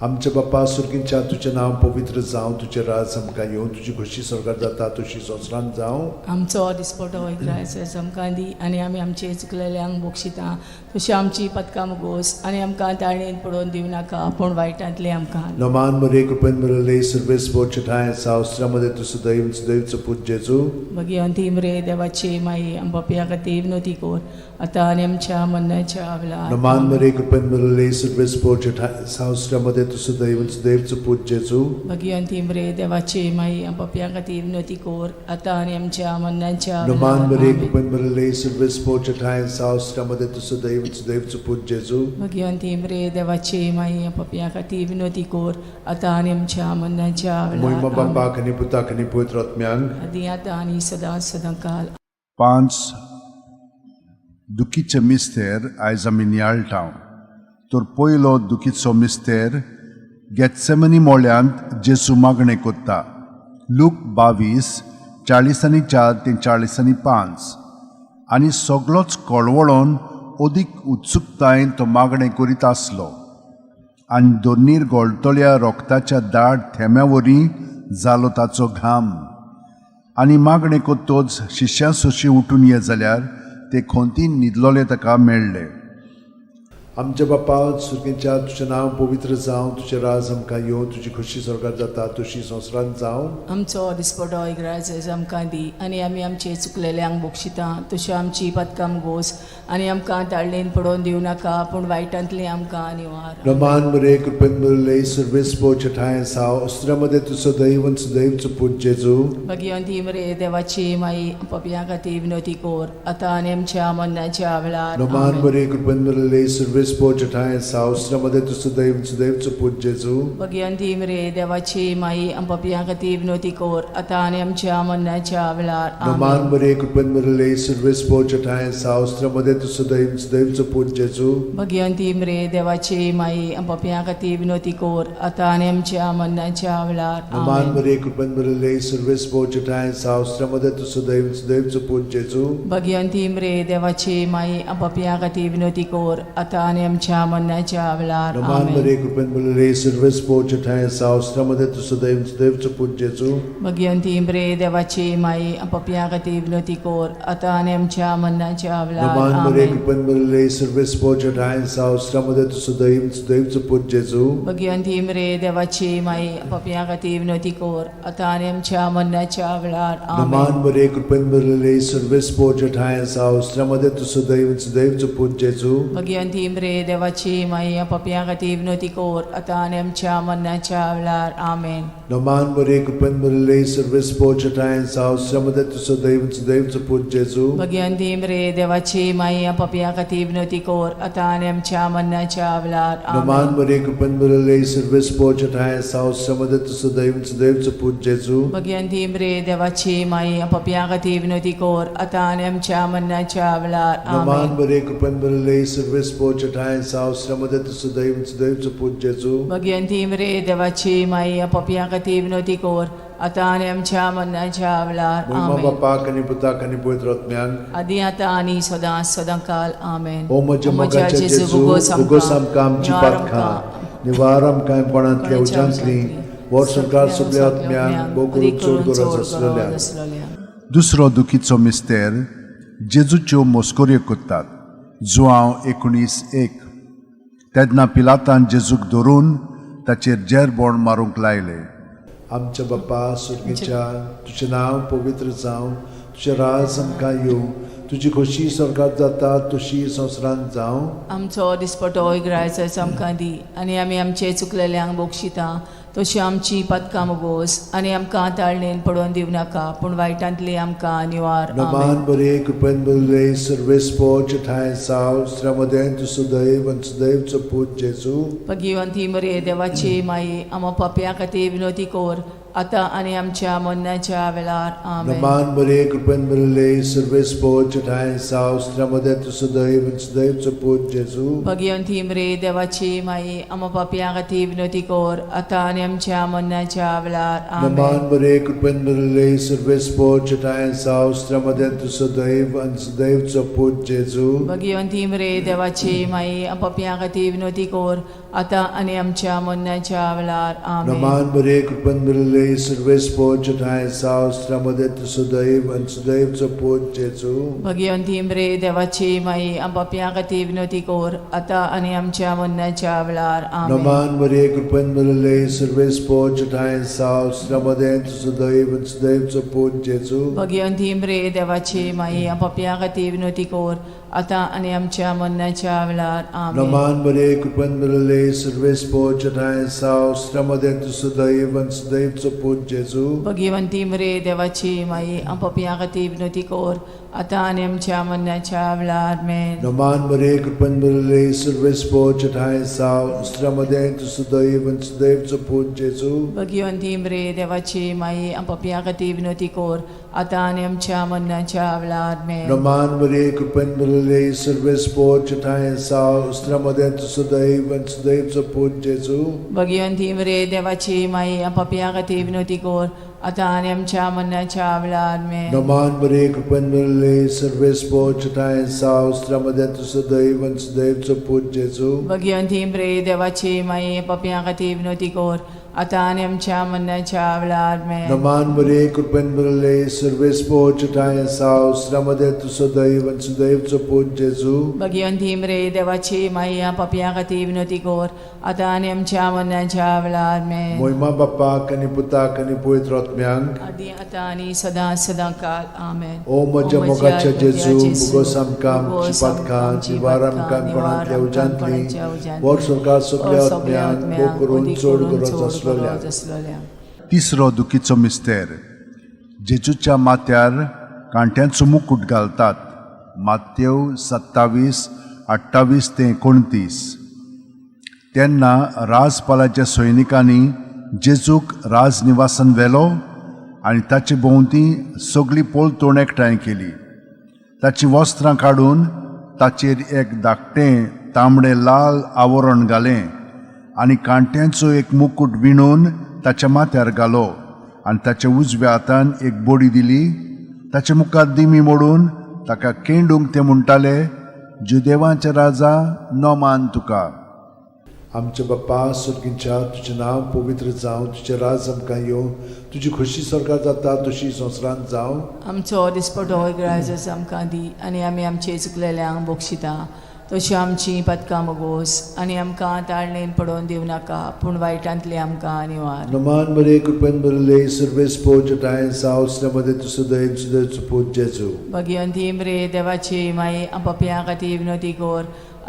आमचे बापा सुर्गींच्या तुजें नांव पवित्र जावं, तुजें राज आमकां येवं, तुजी खोशी स्वर्गार जाता तशी संवसारांत जावं. आमचो दिसपटो वयता आमकां दी आनी आमी आमचे चुकलेल्यांक बक्षिता तशी आमची पदकां मुगोस आनी आमकां ताळणेन पडोवन दिवं नाका पूण वायटांतले आमकां. नमान मरे कृपेन मरले सर्वेस पोचठाय सावस्त्रामध्ये तुझं दैवचं पूज जेजू. भगवंती मरे देवाचे माई आम बापया खातीर विनोती कोर आतां आनी आमच्या मरणाच्या वेळार. नमान मरे कृपेन मरले सर्वेस पोचठाय सावस्त्रामध्ये तुझं दैवचं पूज जेजू. भगवंती मरे देवाचे माई आम बापया खातीर विनोती कोर आतां आनी आमच्या मरणाच्या नमान मरे वेळार. कृपेन मरले सर्वेस पोचठाय सावस्त्रामध्ये तुझं दैवचं पूज जेजू. भगवंती मरे देवाचे माई आम बापया खातीर विनोती कोर आतां आनी आमच्या मरणाच्या महिमा वेळार. बापाक आनी पुताक आनी पवित्र आत्म्यांक. आदी आतां आनी सदां काल. 5 दुखीचे मिस्तेर आयज आमी नियाळटाव. तर पयलो दुखीचो मिस्तेर गेत्सेमनी मोळ्यांत जेजू मागणें कोत्ता. लूक 22 40:4 ते 40:5. आनी सगळोच कळवळोन अदीक उत्सुकतायेन तो मागणें करीत आसलो. आनी दोनीर गळतल्या रोगताच्या दाट थेंब्यावरी जालो ताचो घाम. आनी मागणें कोत्तोच शिश्यां सोशी उठून ये जाल्यार ते खोंतीन न्हिदलोले ताका मेळ्ळे. आमच्या बापा सुर्गींच्या तुजें नांव पवित्र जावं, तुजें राज आमकां येवं, तुजी खोशी स्वर्गार जाता तशी संवसारांत जावं. आमचो दिसपटो इग्रायज आमकां दी आनी आमी आमचे चुकलेल्यांक बक्षिता तशी आमची पदकां मुगोस आनी आमकां ताळणेन पडोवन दिवं नाका पूण वायटांतले आमकां निवार. नमान मरे कृपेन मरले सर्वेस पोचठाय सावस्त्रामध्ये तुझं दैवचं पूज जेजू. भगवंती मरे देवाची माई पपया खातीर विनोती कोर आतां आनी आमच्या मरणाच्या वेळार. नमान मरे कृपेन मरले सर्वेस पोचठाय सावस्त्रामध्ये तुझं दैवचं पूज जेजू. भगवंती मरे देवाची माई पपया खातीर विनोती कोर आतां आनी आमच्या मरणाच्या वेळार. नमान मरे कृपेन मरले सर्वेस पोचठाय सावस्त्रामध्ये तुझं दैवचं पूज जेजू. भगवंती मरे देवाची माई पपया खातीर विनोती कोर आतां आनी आमच्या मरणाच्या वेळार. नमान मरे कृपेन मरले सर्वेस पोचठाय सावस्त्रामध्ये तुझं दैवचं पूज जेजू. भगवंती मरे देवाची माई पपया खातीर विनोती कोर आतां आनी आमच्या मरणाच्या वेळार. नमान मरे कृपेन मरले सर्वेस पोचठाय सावस्त्रामध्ये तुझं दैवचं पूज जेजू. भगवंती मरे देवाची माई पपया खातीर विनोती कोर आतां आनी आमच्या मरणाच्या वेळार. नमान मरे कृपेन मरले सर्वेस पोचठाय सावस्त्रामध्ये तुझं दैवचं पूज जेजू. भगवंती मरे देवाची माई पपया खातीर विनोती कोर आतां आनी आमच्या मरणाच्या वेळार. नमान मरे कृपेन मरले सर्वेस पोचठाय सावस्त्रामध्ये तुझं दैवचं पूज जेजू. भगवंती मरे देवाची माई पपया खातीर विनोती कोर आतां आनी आमच्या मरणाच्या वेळार. आमेन. नमान मरे कृपेन मरले सर्वेस पोचठाय सावस्त्रामध्ये तुझं दैवचं पूज जेजू. भगवंती मरे देवाची माई पपया खातीर विनोती कोर आतां आनी आमच्या मरणाच्या वेळार. नमान मरे कृपेन मरले सर्वेस पोचठाय सावस्त्रामध्ये तुझं दैवचं पूज जेजू. भगवंती मरे देवाची माई पपया खातीर विनोती कोर आतां आनी आमच्या मरणाच्या वेळार. नमान मरे कृपेन मरले सर्वेस पोचठाय सावस्त्रामध्ये तुझं दैवचं पूज जेजू. भगवंती मरे देवाची माई पपया खातीर विनोती कोर आतां आनी आमच्या मरणाच्या वेळार. महिमा बापाक आनी पुताक आनी पवित्र आत्म्यांक. आदी आतां आनी सदां काल. आमेन. ओ म्हज्या मोगाचे जेजू भोगोस आमकां आमची पातकां निवार आमकां कोणांतल्या उजांतली वर सरकार सगळ्या आत्म्यांक भोव करून चड गरज आसलेल्या. दुसरो दुखीचो मिस्तेर जेजूच्यो मोस्कोऱ्यो कोत्तात. जुआंव 19:1. तेन्ना पिलातान जेजूक धरून ताचेर जेरबोण मारूंक लायले. आमच्या बापा सुर्गीच्या तुजें नांव पवित्र जावं, तुजें राज आमकां येवं, तुजी खोशी स्वर्गार जाता तशी संवसारांत जावं. आमचो दिसपटो इग्रायज आमकां दी आनी आमी आमचे चुकलेल्यांक बक्षिता तशी आमची पदकां मुगोस आनी आमकां ताळणेन पडोवन दिवं नाका पूण वायटांतले आमकां निवार. नमान मरे कृपेन मरले सर्वेस पोचठाय सावस्त्रामध्ये तुझं दैवचं पूज जेजू. भगवंती मरे देवाची माई आम पपया खातीर विनोती कोर आतां आनी आमच्या मरणाच्या वेळार आमेन. नमान बरे कृपेन बरले सर्वेस पोच ठाय सावस त्रमदे सुदैव सुदैवचो पूज जेजू. भगवंती मरे देवाची माई आम पापयां खातीर विनोदी कर आतां आनी आमच्या मरणाच्या वेळार आमेन. नमान बरे कृपेन बरले सर्वेस पोच ठाय सावस त्रमदे सुदैव सुदैवचो पूज जेजू. भगवंती मरे देवाची माई आम पापयां खातीर विनोदी कर आतां आनी आमच्या मरणाच्या वेळार आमेन. नमान बरे कृपेन बरले सर्वेस पोच ठाय सावस त्रमदे सुदैव सुदैवचो पूज जेजू. भगवंती मरे देवाची माई आम पापयां खातीर विनोदी कर आतां आनी आमच्या मरणाच्या वेळार आमेन. नमान बरे कृपेन बरले सर्वेस पोच ठाय सावस त्रमदे सुदैव सुदैवचो पूज जेजू. भगवंती मरे देवाची माई आम पापयां खातीर विनोदी कर आतां आनी आमच्या मरणाच्या वेळार आमेन. नमान बरे कृपेन बरले सर्वेस पोच ठाय सावस त्रमदे सुदैव सुदैवचो पूज जेजू. भगवंती मरे देवाची माई आम पापयां खातीर विनोदी कर आतां आनी आमच्या मरणाच्या वेळार आमेन. नमान बरे कृपेन बरले सर्वेस पोच ठाय सावस त्रमदे सुदैव सुदैवचो पूज जेजू. भगवंती मरे देवाची माई आम पापयां खातीर विनोदी कर आतां आनी आमच्या मरणाच्या वेळार आमेन. नमान बरे कृपेन बरले सर्वेस पोच ठाय सावस त्रमदे सुदैव सुदैवचो पूज जेजू. भगवंती मरे देवाची माई आम पापयां खातीर विनोदी कर आतां आनी आमच्या मरणाच्या वेळार आमेन. नमान बरे कृपेन बरले सर्वेस पोच ठाय सावस त्रमदे सुदैव सुदैवचो पूज जेजू. भगवंती मरे देवाची माई पापयां खातीर विनोदी कर आतां आनी आमच्या मरणाच्या वेळार आमेन. नमान बरे कृपेन बरले सर्वेस पोच ठाय सावस त्रमदे सुदैव सुदैवचो पूज जेजू. भगवंती मरे देवाची माई पापयां खातीर विनोदी कर आतां आनी आमच्या मरणाच्या वेळार आमेन. मोहिमा बापाक आनी पुताक आनी पवित्र आत्म्यांक आदी आतां आनी सदां सदां काल आमेन. ओ म्हज्या मोगाच्या जेजू मुगोस आमकां आमची पातकां निवार आमकां कोणांतल्या उजांतली वर सरकार सगळ्या आत्म्यांक भोग करून चड गरज आसलोल्या. तिसरो दुखीचो मिस्तेर. जेजूच्या माथ्यार कांट्यांचो मुकुट घालतात. मात्येव 27:28 ते 29. तेन्ना राजपालाच्या सैनिकांनी जेजूक राजनिवासान व्हेलो आनी ताचे भोंवती सगळी पोलतोण एकठांय केली. ताची वस्त्रां काडून ताचेर एक धाकटें तांबडें लाल आवरण घालें आनी कांट्यांचो एक मुकुट विणून ताच्या माथ्यार घालो आनी ताच्या उजव्या हातान एक बोडी दिली. ताच्या मुखार दिमी मोडून ताका केंडूंक ते म्हणटाले, जुदेवांचे राजा नोमान तुका. आमचे बाप्पा सुर्गींच्या तुजें नांव पवित्र जावं, तुजें राज आमकां येवं, तुजी खुशी स्वर्गांत जाता तशी संवसारांत जावं. आमचो दिसपटो रायज आमकां दी आनी आमी आमचे चुकलेल्यांक बक्षिता. तशी आमची पदकां मोगोस आनी आमकां ताळणेन पडोवन दिवं नाका पूण वायटांतली आमकां निवार. नमान बरे कृपेन बरले सर्वेस पोच ठाय सावस त्रमदे सुदैव सुदैवचो पूज जेजू. भगवंती मरे देवाची माई आम पापयां खातीर विनोदी कर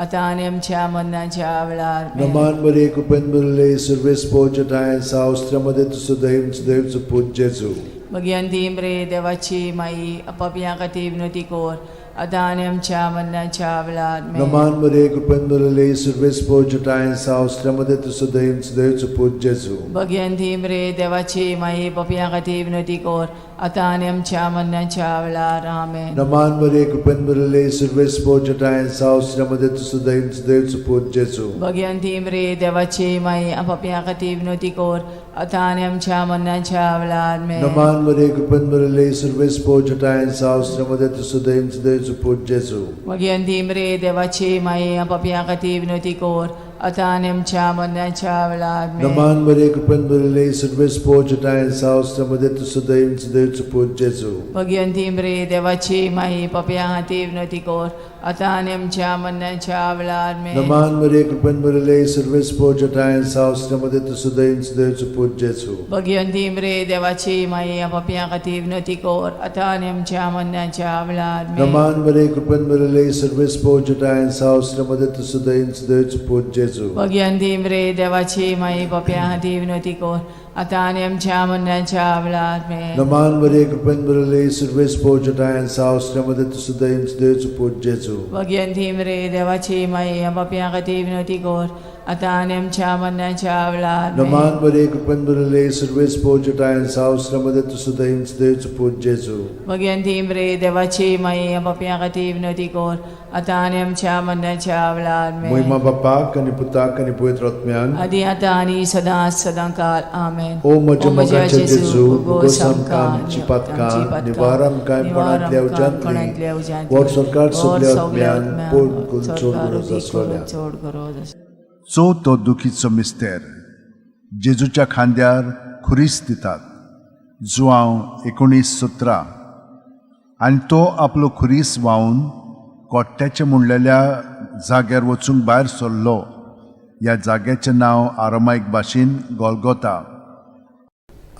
आतां आनी आमच्या मरणाच्या वेळार आमेन. नमान बरे कृपेन बरले सर्वेस पोच ठाय सावस त्रमदे सुदैव सुदैवचो पूज जेजू. भगवंती मरे देवाची माई आम पापयां खातीर विनोदी कर आतां आनी आमच्या मरणाच्या वेळार आमेन. नमान बरे कृपेन बरले सर्वेस पोच ठाय सावस त्रमदे सुदैव सुदैवचो पूज जेजू. भगवंती मरे देवाची माई पापयां खातीर विनोदी कर आतां आनी आमच्या मरणाच्या वेळार आमेन. नमान बरे कृपेन बरले सर्वेस पोच ठाय सावस त्रमदे सुदैव सुदैवचो पूज जेजू. भगवंती मरे देवाची माई आम पापयां खातीर विनोदी कर आतां आनी आमच्या मरणाच्या वेळार आमेन. नमान बरे कृपेन बरले सर्वेस पोच ठाय सावस त्रमदे सुदैव सुदैवचो पूज जेजू. भगवंती मरे देवाची माई आम पापयां खातीर विनोदी कर आतां आनी आमच्या मरणाच्या वेळार आमेन. नमान बरे कृपेन बरले सर्वेस पोच ठाय सावस त्रमदे सुदैव सुदैवचो पूज जेजू. भगवंती मरे देवाची माई पापयां खातीर विनोदी कर आतां आनी आमच्या मरणाच्या वेळार आमेन. नमान बरे कृपेन बरले सर्वेस पोच ठाय सावस त्रमदे सुदैव सुदैवचो पूज जेजू. भगवंती मरे देवाची माई आम पापयां खातीर विनोदी कर आतां आनी आमच्या मरणाच्या वेळार आमेन. नमान बरे कृपेन बरले सर्वेस पोच ठाय सावस त्रमदे सुदैव सुदैवचो पूज जेजू. भगवंती मरे देवाची माई पापयां खातीर विनोदी कर आतां आनी आमच्या मरणाच्या वेळार आमेन. नमान बरे कृपेन बरले सर्वेस पोच ठाय सावस त्रमदे सुदैव सुदैवचो पूज जेजू. भगवंती मरे देवाची माई आम पापयां खातीर विनोदी कर आता आणि आमच्या मरणाच्या वेळार नमान बरे कृपन बरले सर्वेस पोचटायन सावस्त्रमध्ये तुझं देवचं पूज जेजू भगवंती बरे देवाची माई पापियां खातीर विनवती कर आता आणि आमच्या मरणाच्या वेळार महिमा बापाक आणि पुताक आणि पवित्र आत्म्यान आदी आता आणि सदां काल आमेन. ओ म्हज्या मोगाचे जेजू उगोस आमकां आमची पातकां निवारण कांयपणांतल्या उज्यांतली वर सरकार सगल्या आत्म्यान पोट चोड गरज चवथो दुखीचो मिस्तेर जेजूच्या खांद्यार खुरीस दितात जुआंव 19:17 आनी तो आपलो खुरीस व्हांवन कोट्ट्याचे मुणलेल्या जाग्यार वचूंक भायर सरलो. ह्या जाग्याचें नांव आरामायक भाशेन गोलगोता.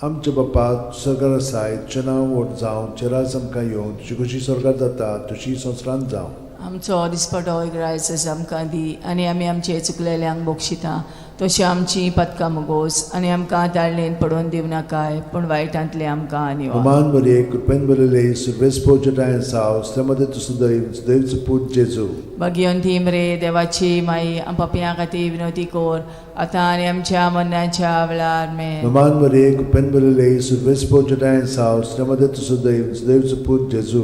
आमच्या बापा सगळं आसाय तुजें नांव व्हड जावं चेरास आमकां येवं तुजी कशी स्वर्गांत जाता तशी संवसारांत जावं. आमचो दिसपटो इग्रायस आमकां दी आनी आमी आमचे चुकलेल्यांक बोगशिता तशी आमची पदकां मोगोस आनी आमकां दाळणेन पडोवन दिवं नाकाय पूण वायटांतले आमकां आनी नमान बरे कृपेन बरले सर्वेस पोचटायन सावस्त्रमध्ये तुझं देवचं पूज जेजू भगवंती मरे देवाची माई पापियां खातीर विनवती कर आता आनी आमच्या मरणाच्या वेळार नमान बरे कृपेन बरले सर्वेस पोचटायन सावस्त्रमध्ये तुझं देवचं पूज जेजू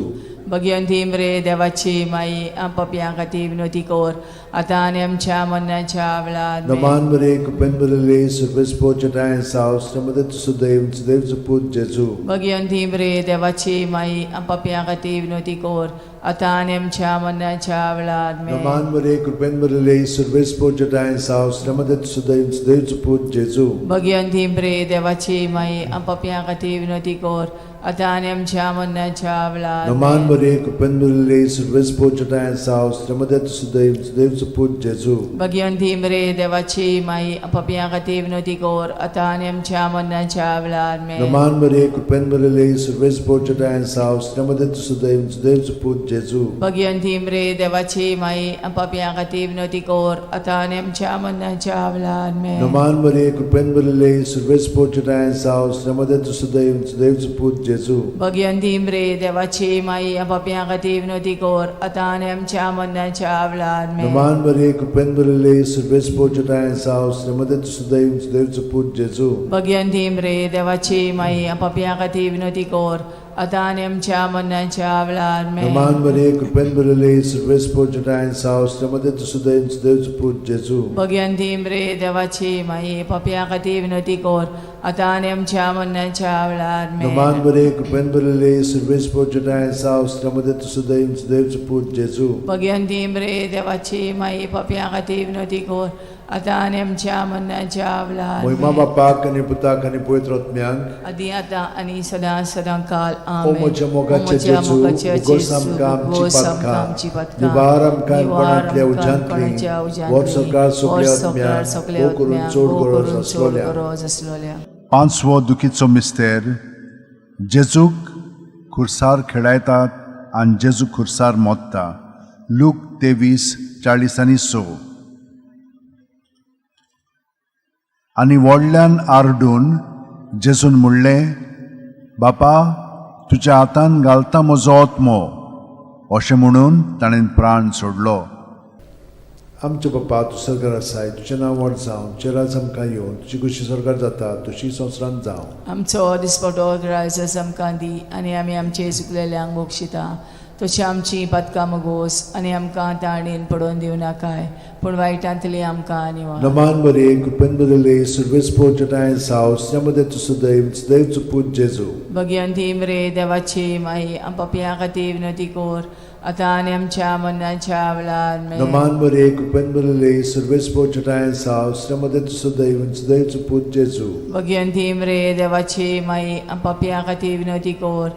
भगवंती मरे देवाची माई पापियां खातीर विनवती कर आता आनी आमच्या मरणाच्या वेळार नमान बरे कृपेन बरले सर्वेस पोचटायन सावस्त्रमध्ये तुझं देवचं पूज जेजू भगवंती मरे देवाची माई पापियां खातीर विनवती कर आता आनी आमच्या मरणाच्या वेळार नमान बरे कृपेन बरले सर्वेस पोचटायन सावस्त्रमध्ये तुझं देवचं पूज जेजू भगवंती मरे देवाची माई पापियां खातीर विनवती कर आता आनी आमच्या मरणाच्या वेळार नमान बरे कृपेन बरले सर्वेस पोचटायन सावस्त्रमध्ये तुझं देवचं पूज जेजू भगवंती मरे देवाची माई पापियां खातीर विनवती कर आता आनी आमच्या मरणाच्या वेळार नमान बरे कृपेन बरले सर्वेस पोचटायन सावस्त्रमध्ये तुझं देवचं पूज जेजू भगवंती मरे देवाची माई पापियां खातीर विनवती कर आता आनी आमच्या मरणाच्या वेळार नमान बरे कृपेन बरले सर्वेस पोचटायन सावस्त्रमध्ये तुझं देवचं पूज जेजू भगवंती मरे देवाची माई पापियां खातीर विनवती कर आता आनी आमच्या मरणाच्या वेळार नमान बरे कृपेन बरले सर्वेस पोचटायन सावस्त्रमध्ये तुझं देवचं पूज जेजू भगवंती मरे देवाची माई पापियां खातीर विनवती कर आता आनी आमच्या मरणाच्या वेळार नमान बरे कृपेन बरले सर्वेस पोचटायन सावस्त्रमध्ये तुझं देवचं पूज जेजू भगवंती मरे देवाची माई पापियां खातीर विनवती कर आता आनी आमच्या मरणाच्या वेळार नमान बरे कृपेन बरले सर्वेस पोचटायन सावस्त्रमध्ये तुझं देवचं पूज जेजू भगवंती मरे देवाची माई पापियां खातीर विनवती कर आता आनी आमच्या मरणाच्या वेळार महिमा बापाक आणि पुताक आणि पवित्र आत्म्याक आदी आता आणि सदां काल ओ आमेन. म्हज्या मोगाचे जेजू उगोस आमकां आमची पातकां निवार आमकां कांयपणांतल्या उज्यांतली वर सरकार सगल्या आत्म्याक ओ करून चोड गरज असलोल्या. पांचवो दुखीचो मिस्तेर जेजूक खुर्सार खेळायतात आनी जेजू खुर्सार मोडटा. लूक 23:40-6 आनी व्हडल्यान आरडून जेजून म्हणलें, बापा तुज्या हातान घालता म्हजो आत्मो. अशें म्हणून ताणें प्राण सोडलो. आमचे बापा तूं सर्गार आसाय तुजें नांव व्हड जावं चेरास आमकां येवं तुजी कशी स्वर्गार जाता तशी संवसारांत जावं. आमचो दिसपटो ग्रायस आमकां दी आनी आमी आमचे चुकलेल्यांक बोगशिता तशी आमची पदकां मोगोस आनी आमकां ताणेन पडोवन दिवं नाकाय पूण वायटांतली आमकां आनी नमान बरे कृपेन बरले सर्वेस पोचटायन सावस्त्रमध्ये तुझं देवचं पूज जेजू भगवंती मरे देवाची माई पापियां खातीर विनवती कर आता आनी आमच्या मरणाच्या वेळार नमान बरे कृपेन बरले सर्वेस पोचटायन सावस्त्रमध्ये तुझं देवचं पूज जेजू भगवंती मरे देवाची माई पापियां खातीर विनवती कर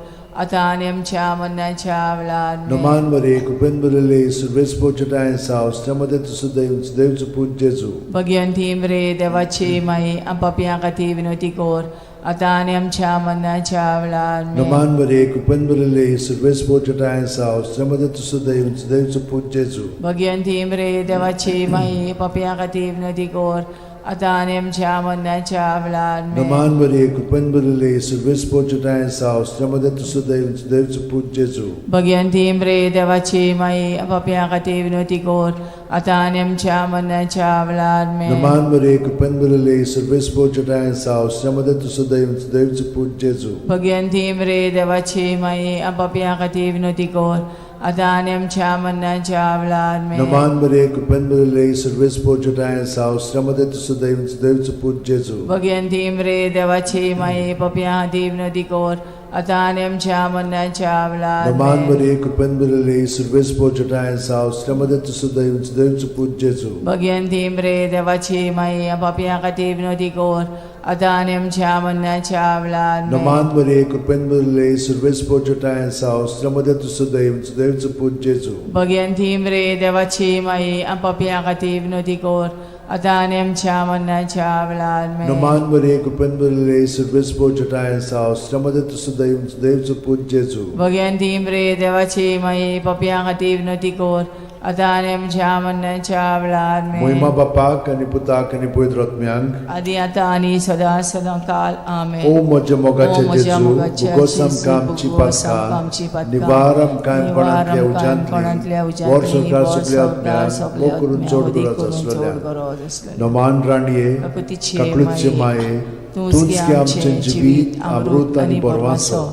आता आनी आमच्या मरणाच्या वेळार नमान बरे कृपेन बरले सर्वेस पोचटायन सावस्त्रमध्ये तुझं देवचं पूज जेजू भगवंती मरे देवाची माई पापियां खातीर विनवती कर आता आनी आमच्या मरणाच्या वेळार नमान बरे कृपेन बरले सर्वेस पोचटायन सावस्त्रमध्ये तुझं देवचं पूज जेजू भगवंती मरे देवाची माई पापियां खातीर विनवती कर आता आनी आमच्या मरणाच्या वेळार नमान मरे कृपन बरले सर्वेस पोचटाय सावस त्यामध्ये तुझं दैवचं पूज जेजू भगवंती रे देवाची माई आपापल्या खातीर विनवती कोर आता आनी आमच्या मरणाच्या वेळार नमान मरे कृपन बरले सर्वेस पोचटाय सावस त्यामध्ये तुझं दैवचं पूज जेजू भगवंती रे देवाची माई आपापल्या खातीर विनवती कोर आता आनी आमच्या मरणाच्या वेळार नमान मरे कृपन बरले सर्वेस पोचटाय सावस त्यामध्ये तुझं दैवचं पूज जेजू भगवंती रे देवाची माई आपापल्या खातीर विनवती कोर आता आनी आमच्या मरणाच्या वेळार नमान मरे कृपन बरले सर्वेस पोचटाय सावस त्यामध्ये तुझं दैवचं पूज जेजू भगवंती रे देवाची माई आपापल्या खातीर विनवती कोर आता आनी आमच्या मरणाच्या वेळार नमान मरे कृपन बरले सर्वेस पोचटाय सावस त्यामध्ये तुझं दैवचं पूज जेजू भगवंती रे देवाची माई आपापल्या खातीर विनवती कोर आता आनी आमच्या मरणाच्या वेळार नमान मरे कृपन बरले सर्वेस पोचटाय सावस त्यामध्ये तुझं दैवचं पूज जेजू भगवंती रे देवाची माई आपापल्या खातीर विनवती कोर आता आनी आमच्या मरणाच्या वेळार महिमा बापाक आणि पुताक आणि पवित्र आत्म्यांक आदी आता आनी सदा सदां काल आमेन ओ म्हज्या मोगाचे जेजू भुगोस आमकां आमची पातकां निवार आमकां कोणांतल्या उज्यांतली वर सरकार सगळ्या आत्म्यांक वो करून चड गरज आसलेल्या नमान राणये काकुळीचे माये तूंच की आमचें जिवीत अमृत आनी बोरवासो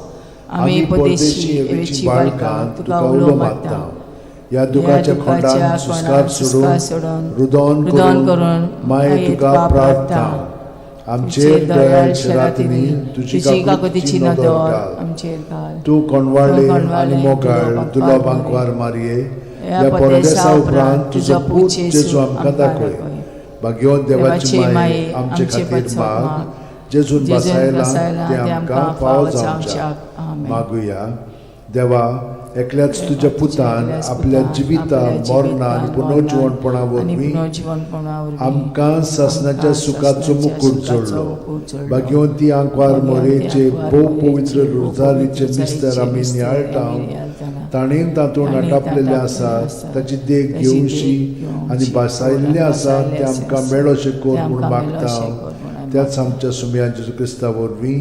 आमी परदेशी एवेची बाळकां तुका उलो मारता या दुखाच्या खोंडान सुस्कार सोडून रुदन करून माये तुका प्रार्थना आमचेर दयाळ शरातनी तुजी काकुतीची नदर आमचेर घाल तूं कोणवाळे आनी मोगाळ दुर्लभ आंकवार मारये या परदेसा उपरांत तुजो पूत जेजू आमकां दाखय भाग्यवान देवाची माये आमचे खातीर माग जेजून बसायला ते आमकां फावो जावच्याक मागुया देवा एकल्याच तुझ्या पुतान आपल्या जिविता मरणा आनी पुनर्जीवनपणा वरवीं आमकां सासणाच्या सुखाचो मुकुट जोडलो भाग्यवंती आंकवार मोरेचे भोव पवित्र रोजारीचे मिस्तर आमी नियाळटाव ताणें तातूंत आटापलेले आसा ताची देख घेवशी आनी बसायल्ले आसा ते आमकां मेळोशे कोर म्हूण मागता त्याच आमच्या सुमया जेजू क्रिस्ता वरवीं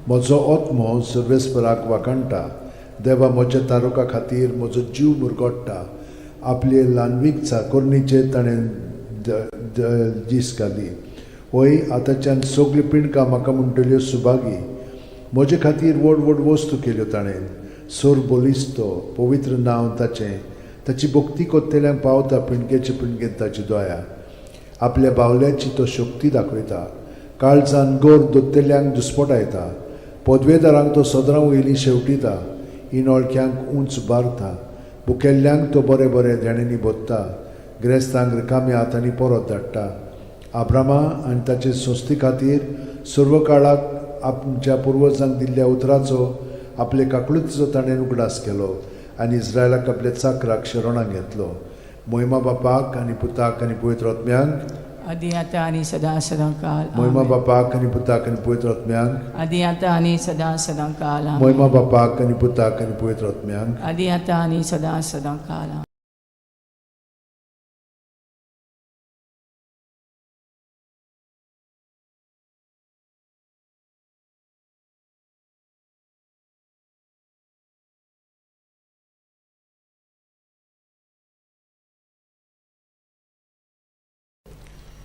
म्हजो आत्मो सर्वेस्पराक वाकणटा देवा म्हज्या तारुका खातीर म्हजो जीव मुरगोडटा आपले ल्हानवीक चाकोरणीचे ताणें दीस घाली होय आतांच्यान सगळी पिणकां म्हाका म्हणटल्यो सुभागी म्हजे खातीर व्हड व्हड वस्तू केल्यो ताणें सोर बोलिस्तो पवित्र नांव ताचें ताची भक्ती कोत्तेल्यांक पावता पिणकेचे पिणकेन ताची दोया आपल्या बावल्याची तो शक्ती दाखयता काळजान गोर दोत्तेल्यांक दुस्पटायता पदवेदारांक तो सदरां वयली शेवटिता इनोळख्यांक उंच बारता बुकेल्ल्यांक तो बरे बरे देणेनी बोत्ता गिरेस्तांक रिकाम्या हातांनी परत धाडटा आब्रामा आनी ताचे संस्थे खातीर सर्व काळाक आमच्या पुर्वजांक दिल्ल्या उतराचो आपले काकुळीचो ताणें उगडास केलो आनी इस्रायलाक आपल्या चाकराक शरणांत घेतलो महिमा बापाक आनी पुताक आनी पवित्र आत्म्यांक आदी आता आनी सदां सदां काल महिमा बापाक आनी पुताक आनी पवित्र आत्म्यांक आदी आता आनी सदां सदां काल महिमा बापाक आनी पुताक आनी पवित्र आत्म्यांक आदी आता आनी सदां सदां काल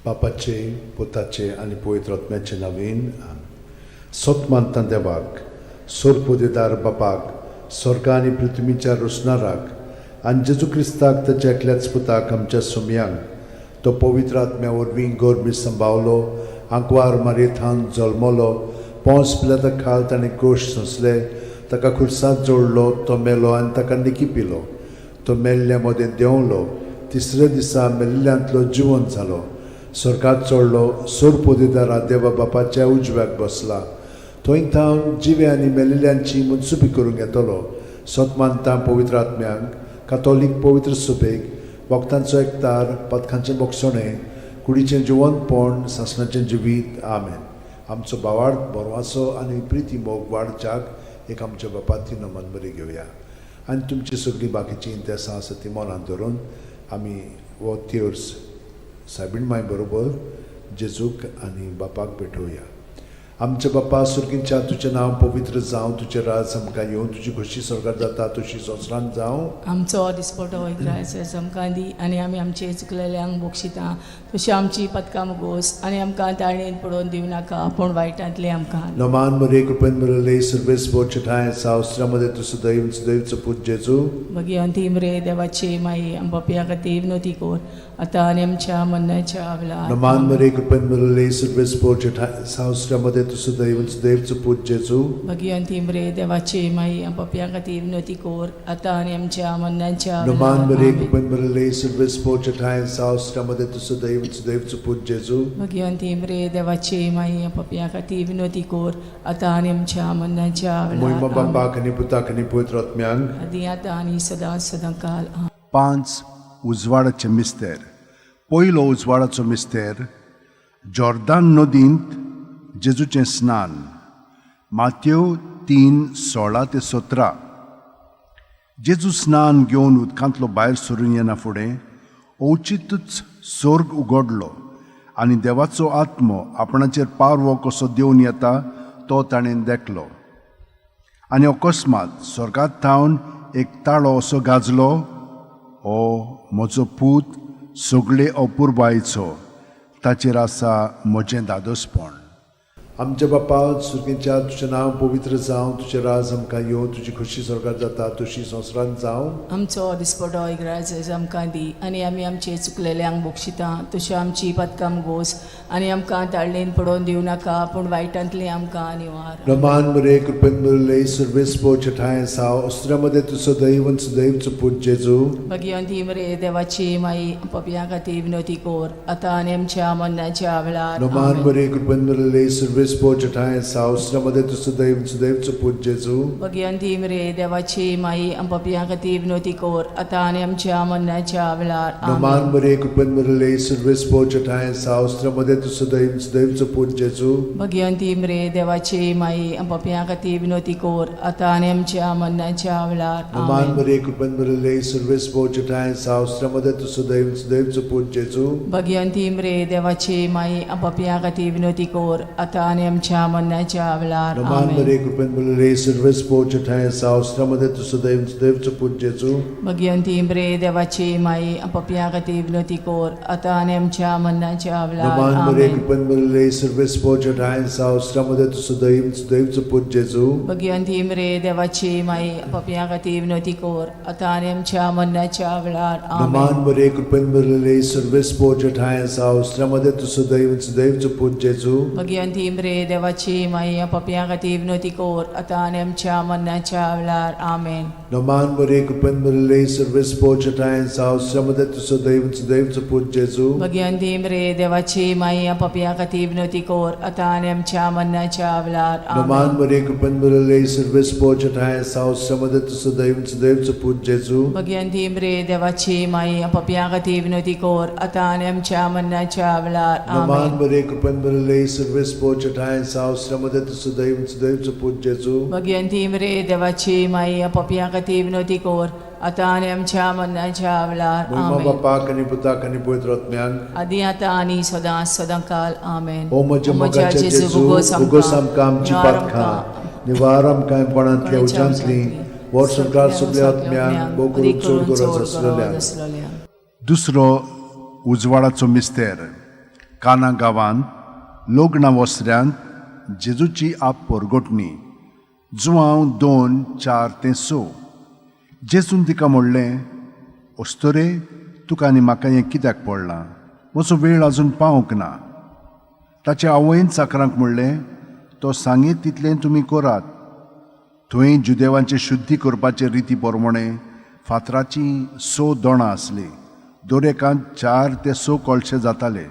बापाचे पुताचे आनी पवित्र आत्म्याचे नांवेन सोत मानता देवाक सोर पोदेदार बापाक स्वर्गा आनी पृथ्वीच्या रोसणाराक आनी जेजू क्रिस्ताक ताच्या एकल्याच पुताक आमच्या सुमयांक तो पवित्र आत्म्या वरवीं गोरबी सांबावलो आंकवार मारयेंत जल्मलो पोंस पिलाता खाल ताणें गोश सोंसले ताका खुर्सांत जोडलो तो मेलो आनी ताका निकी पिलो तो मेल्ल्या मदें देंवलो तिसऱ्या दिसा मेल्ल्यांतलो जिवंत जालो स्वर्गांत चडलो सोर पोदेदारा देवा बापाच्या उजव्याक बसला थंय थावन जिवे आनी मेलिल्ल्यांची मनसुबी करूंक येतलो सोत मानता पवित्र आत्म्यांक कातोलीक पवित्र सुबेक वखदांचो एकतार पथकांचें बोगसणें कुडीचें जिवंतपण सासणाचें जिवीत आमेन आमचो बावार्थ बोरवासो आनी प्रिती मोग वाडच्याक एक आमच्या बापाची नमन बरी घेवया आनी तुमची सगळीं बाकीची इंतेसां आसा ती मनांत धरून आमी वो तिर्स सायबीण माय बरोबर जेजूक आनी बापाक भेटोवया. आमचे बापा सुर्गींच्या तुजें नांव पवित्र जावं, तुजें राज आमकां येवं, तुजी खोशी स्वर्गार जाता तशी संवसारांत जावं. आमचो दिसपटो वैग्रायस आमकां दी आनी आमी आमचे चुकलेल्यांक बक्षिता तशी आमची पदकां मुगोस आनी आमकां ताळणेन पडोवन दिवं नाका पूण वायटांतले आमकां. Noman Maria Cupen Murale Service Bochatai Saustra Made to Sudaim Sudaim Saput Jesu. Bhagwanti मरे देवाचे माई आम पप्या खातीर विनोती कोर आतां आनी आमच्या मरणाच्या वेळार. Noman Maria Cupen Murale Service Bochatai Saustra Made to Sudaim Sudaim Saput Jesu. Bhagwanti मरे देवाचे माई आम पप्या खातीर विनोती कोर आतां आनी आमच्या मरणाच्या Noman Maria वेळार. Cupen Murale Service Bochatai Saustra Made to Sudaim Sudaim Saput Jesu. Bhagwanti मरे देवाचे माई आम पप्या खातीर विनोती कोर आतां आनी आमच्या मरणाच्या Moima वेळार. Baba Kani Puta Kani Putra Atmyang. आदी आतां आनी सदां सदांकाल. 5 उजवाडाचे मिस्तेर. पयलो उजवाडाचो मिस्तेर जॉर्दान नदींत जेजूचें स्नान. माथ्यो 3:16-17. जेजू स्नान घेवन उदकांतलो भायर सरून येना फुडें ओचितूच सोर्ग उगडलो आनी देवाचो आत्मो आपणाचेर पारवो कसो देवन येता तो ताणें देखलो. आनी अकस्मात स्वर्गांत थावन एक ताळो असो गाजलो, ओ म्हजो पूत सगळे अपुरबायेचो, ताचेर आसा म्हजें दादोसपण. आमच्या बापा सुर्गींच्या तुजें नांव पवित्र जावं, तुजें राज आमकां येवं, तुजी खोशी स्वर्गार जाता तशी संवसारांत जावं. आमचो दिसपटो इग्रायज आमकां दी आनी आमी आमचे चुकलेल्यांक बक्षिता तशी आमची पदकां मुगोस आनी आमकां ताळणेन पडोवन दिवं नाका पूण वायटांतली आमकां निवार. Roman Maria Cupen Murale Service Bochatai Saustra Made to Sudaim Sudaim Saput Jesu. Bhagwanti मरे देवाची माई पप्या खातीर विनोती कोर आतां आनी आमच्या मरणाच्या वेळार. Roman Maria Cupen Murale Service Bochatai Saustra Made to Sudaim Sudaim Saput Jesu. Bhagwanti मरे देवाची माई पप्या खातीर विनोती कोर आतां आनी आमच्या मरणाच्या वेळार. Roman Maria Cupen Murale Service Bochatai Saustra Made to Sudaim Sudaim Saput Jesu. Bhagwanti मरे देवाची माई पप्या खातीर विनोती कोर आतां आनी आमच्या मरणाच्या वेळार. Roman Maria Cupen Murale Service Bochatai Saustra Made to Sudaim Sudaim Saput Jesu. Bhagwanti मरे देवाची माई पप्या खातीर विनोती कोर आतां आनी आमच्या मरणाच्या वेळार. Roman Maria Cupen Murale Service Bochatai Saustra Made to Sudaim Sudaim Saput Jesu. Bhagwanti मरे देवाची माई पप्या खातीर विनोती कोर आतां आनी आमच्या मरणाच्या वेळार. Roman Maria Cupen Murale Service Bochatai Saustra Made to Sudaim Sudaim Saput Jesu. Bhagwanti मरे देवाची माई पप्या खातीर विनोती कोर आतां आनी आमच्या मरणाच्या वेळार. Roman Maria Cupen Murale Service Bochatai Saustra Made to Sudaim Sudaim Saput Jesu. Bhagwanti मरे देवाची माई पप्या खातीर विनोती कोर आतां आनी आमच्या मरणाच्या वेळार. आमेन. Roman Maria Cupen Murale Service Bochatai Saustra Made to Sudaim Sudaim Saput Jesu. Bhagwanti मरे देवाची माई पप्या खातीर विनोती कोर आतां आनी आमच्या मरणाच्या वेळार. Roman Maria Cupen Murale Service Bochatai Saustra Made to Sudaim Sudaim Saput Jesu. Bhagwanti मरे देवाची माई पप्या खातीर विनोती कोर आतां आनी आमच्या मरणाच्या वेळार. Roman Maria Cupen Murale Service Bochatai Saustra Made to Sudaim Sudaim Saput Jesu. Bhagwanti मरे देवाची माई पप्या खातीर विनोती कोर आतां आनी आमच्या मरणाच्या वेळार. Moima आमेन. Baba Kani Puta Kani Putra Atmyang. आदी आतां आनी सदां सदांकाल. आमेन. O म्हज्या मोगाचें जेजू उगोस आमकां आमची पातकां निवार आमकां पणांतल्या उज्यांतली वर सरकार सगळ्या आत्म्यांक बोगून चड गरज आसलेल्या. दुसरो उजवाडाचो मिस्तेर. काना गांवांत लोग्ना वस्त्र्यांत जेजूची आप परगोटणी. जुवांव 2:4-6. जेजून तिका म्हणलें, ओस्तोरे तुका आनी म्हाका हें कित्याक पडलां? म्हजो वेळ आजून पावूंक ना. ताच्या आवयन चाकरांक म्हणलें, तो सांगीत तितलें तुमी करात. थंय जुदेवांचे शुद्धी करपाचे रिती प्रमाणे फातराची 6 दोणां आसलीं. दरेकांत 4 ते 6 कळशे जाताले.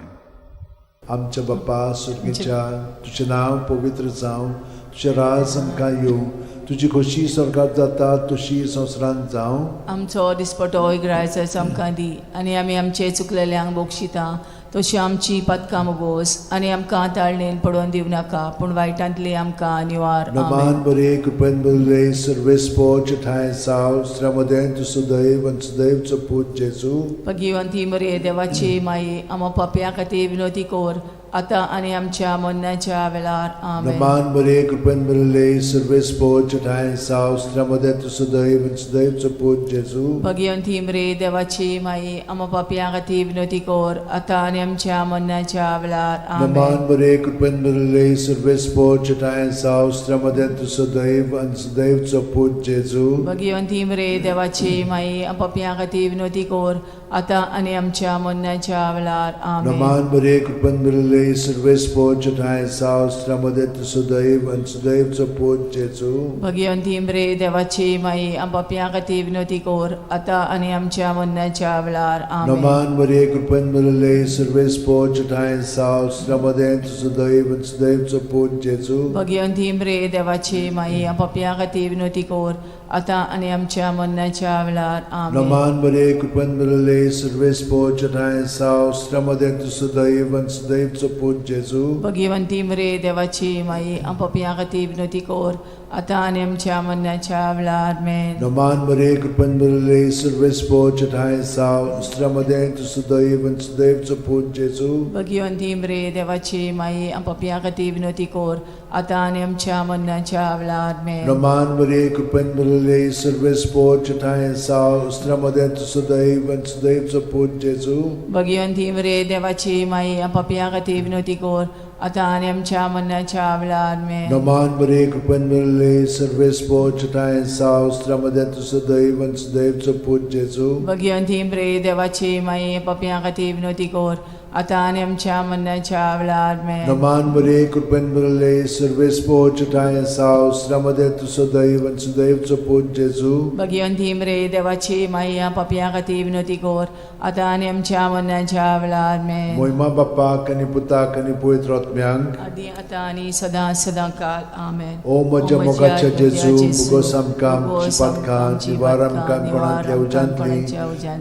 आमच्या बापा सुर्गीच्या तुजें नांव पवित्र जावं, तुजें राज आमकां येवं, तुजी खोशी स्वर्गांत जाता तशी संवसारांत जावं. आमचो दिसपटो इग्रायज आमकां दी आनी आमी आमचे चुकलेल्यांक बक्षिता तशी आमची पदकां मुगोस आनी आमकां ताळणेन पडोवन दिवं नाका पूण वायटांतली आमकां निवार. Roman Maria Cupen Murale Service Bochatai Saustra Made to Sudaim Sudaim Saput Jesu. Bhagwanti मरे देवाची माई आम पप्या खातीर विनोती कोर आतां आनी आमच्या मरणाच्या वेळार आमेन. नमान बरे कृपेन बरले सर्वेस पोच ठाय सावस त्रमदेत सदैव सदैवचो पूज जेजू. भगवंती मरे देवाची माई आम पापयां खातीर विनोदी कर आतां आनी आमच्या मरणाच्या वेळार आमेन. नमान बरे कृपेन बरले सर्वेस पोच ठाय सावस त्रमदेत सदैव सदैवचो पूज जेजू. भगवंती मरे देवाची माई आम पापयां खातीर विनोदी कर आतां आनी आमच्या मरणाच्या वेळार आमेन. नमान बरे कृपेन बरले सर्वेस पोच ठाय सावस त्रमदेत सदैव सदैवचो पूज जेजू. भगवंती मरे देवाची माई आम पापयां खातीर विनोदी कर आतां आनी आमच्या मरणाच्या वेळार आमेन. नमान बरे कृपेन बरले सर्वेस पोच ठाय सावस त्रमदेत सदैव सदैवचो पूज जेजू. भगवंती मरे देवाची माई आम पापयां खातीर विनोदी कर आतां आनी आमच्या मरणाच्या वेळार आमेन. नमान बरे कृपेन बरले सर्वेस पोच ठाय सावस त्रमदेत सदैव सदैवचो पूज जेजू. भगवंती मरे देवाची माई आम पापयां खातीर विनोदी कर आतां आनी आमच्या मरणाच्या वेळार आमेन. नमान बरे कृपेन बरले सर्वेस पोच ठाय सावस त्रमदेत सदैव सदैवचो पूज जेजू. भगवंती मरे देवाची माई आम पापयां खातीर विनोदी कर आतां आनी आमच्या मरणाच्या वेळार आमेन. नमान बरे कृपेन बरले सर्वेस पोच ठाय सावस त्रमदेत सदैव सदैवचो पूज जेजू. भगवंती मरे देवाची माई आम पापयां खातीर विनोदी कर आतां आनी आमच्या मरणाच्या वेळार आमेन. नमान बरे कृपेन बरले सर्वेस पोच ठाय सावस त्रमदेत सदैव सदैवचो पूज जेजू. भगवंती मरे देवाची माई पापयां खातीर विनोदी कर आतां आनी आमच्या मरणाच्या वेळार आमेन. नमान बरे कृपेन बरले सर्वेस पोच ठाय सावस त्रमदेत सदैव सदैवचो पूज जेजू. भगवंती मरे देवाची माई पापयां खातीर विनोदी कर आतां आनी आमच्या मरणाच्या वेळार आमेन. मोहिमा बापाक आनी पुताक आनी पवित्र आत्म्यांक आदी आतां आनी सदां सदां काल आमेन. ओ म्हज्या मोगाच्या जेजू मुगोस आमकां आमची पातकां निवार आमकां कोणांतल्या उजांतली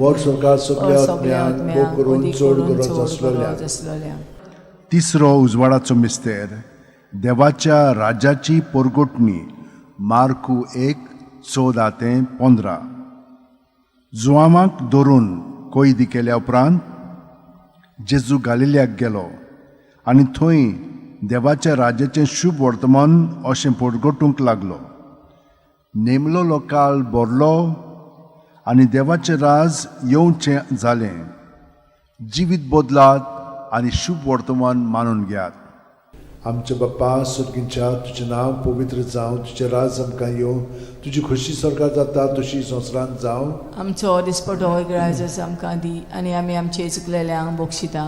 वर सरकार सगळ्या आत्म्यांक भोग करून चड गरज आसलेल्या. तिसरो उजवाडाचो मिस्तेर देवाच्या राज्याची पोरगोटणी मार्कू 1:14-15. जुआमाक धरून कोयदी केल्या उपरांत जेजू गालिल्याक गेलो आनी थंय देवाच्या राज्याचें शुभ वर्तमान अशें पोरगोटूंक लागलो. नेमलो लोकाल भरलो आनी देवाचें राज येवचें जालें. जिवीत बदलात आनी शुभ वर्तमान मानून घेयात. आमचे बाप्पा सुर्गींच्या तुजें नांव पवित्र जावं, तुजें राज आमकां येवं, तुजी खुशी स्वर्गात जाता तशी संवसारांत जावं. आमचो दिसपटो रायजस आमकां दी आनी आमी आमचे चुकलेल्यांक बक्षिता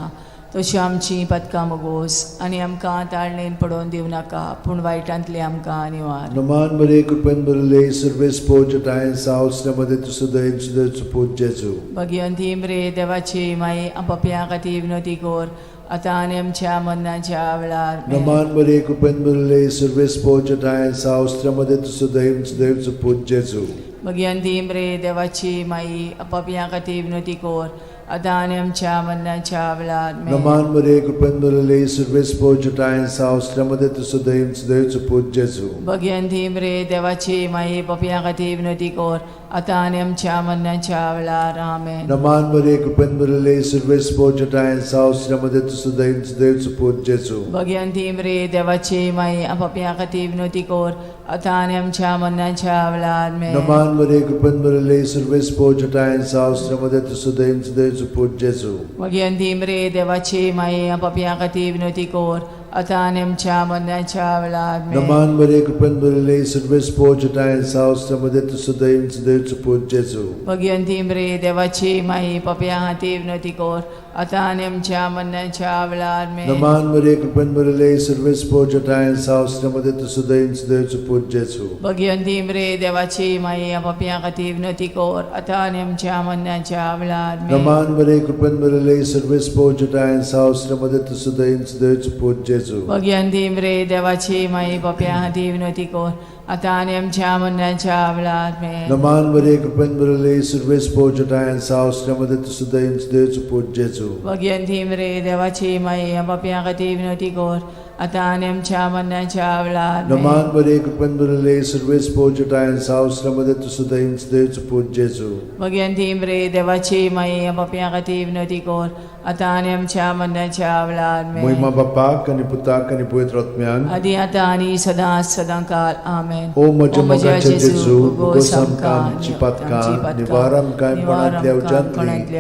तशी आमची पदकां मोगोस आनी आमकां ताळणेन पडोवन दिवं नाका पूण वायटांतली आमकां निवार. नमान बरे कृपेन बरले सर्वेस पोच ठाय सावस त्रमदेत सदैव सदैवचो पूज जेजू. भगवंती मरे देवाची माई आम पापयां खातीर विनोदी कर आतां आनी आमच्या मरणाच्या वेळार आमेन. नमान बरे कृपेन बरले सर्वेस पोच ठाय सावस त्रमदेत सदैव सदैवचो पूज जेजू. भगवंती मरे देवाची माई आम पापयां खातीर विनोदी कर आतां आनी आमच्या मरणाच्या वेळार आमेन. नमान बरे कृपेन बरले सर्वेस पोच ठाय सावस त्रमदेत सदैव सदैवचो पूज जेजू. भगवंती मरे देवाची माई पापयां खातीर विनोदी कर आतां आनी आमच्या मरणाच्या वेळार आमेन. नमान बरे कृपेन बरले सर्वेस पोच ठाय सावस त्रमदेत सदैव सदैवचो पूज जेजू. भगवंती मरे देवाची माई आम पापयां खातीर विनोदी कर आतां आनी आमच्या मरणाच्या वेळार आमेन. नमान बरे कृपेन बरले सर्वेस पोच ठाय सावस त्रमदेत सदैव सदैवचो पूज जेजू. भगवंती मरे देवाची माई आम पापयां खातीर विनोदी कर आतां आनी आमच्या मरणाच्या वेळार आमेन. नमान बरे कृपेन बरले सर्वेस पोच ठाय सावस त्रमदेत सदैव सदैवचो पूज जेजू. भगवंती मरे देवाची माई पापयां खातीर विनोदी कर आतां आनी आमच्या मरणाच्या वेळार आमेन. नमान बरे कृपेन बरले सर्वेस पोच ठाय सावस त्रमदेत सदैव सदैवचो पूज जेजू. भगवंती मरे देवाची माई आम पापयां खातीर विनोदी कर आतां आनी आमच्या मरणाच्या वेळार आमेन. नमान बरे कृपेन बरले सर्वेस पोच ठाय सावस त्रमदेत सदैव सदैवचो पूज जेजू. भगवंती मरे देवाची माई पापयां खातीर विनोदी कर आता आनी आमच्या मरणाच्या वेळार आमेन. Naman Maria, कृपेन बरले, सर्वेस पोजटायन सावस्त्रमध्ये तुझं दैन देवचं पूज जेजू. भगवंती मरे देवाची माई पापियां खातीर विनवती कर आता आनी आमच्या मरणाच्या वेळार आमेन. Naman Maria, कृपेन बरले, सर्वेस पोजटायन सावस्त्रमध्ये तुझं दैन देवचं पूज जेजू. भगवंती मरे देवाची माई पापियां खातीर विनवती कर आता आनी आमच्या मरणाच्या वेळार आमेन. Moima bapak आणि पुताक आणि पवित्र आत्म्यान आदी आता आनी सदां काल आमेन. ओ म्हज्या जेजू उगोस आमकां आमची पातकां निवार आमकां कोणांतल्या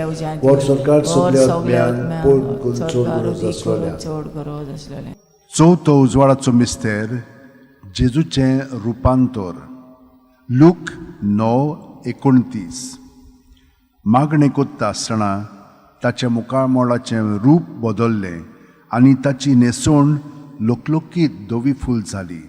उज्यांतली वर सरकार सगल्या आत्म्यान पोट चोड गरज आसलेलें. चवथो उजवाडाचो मिस्तेर जेजूचें रुपांतर. लूक 9:29. मागणें कोत्ता आसतना ताच्या मुखामोळाचें रूप बदल्लें आनी ताची न्हेसोण लोकलोकीत धवी फूल जाली.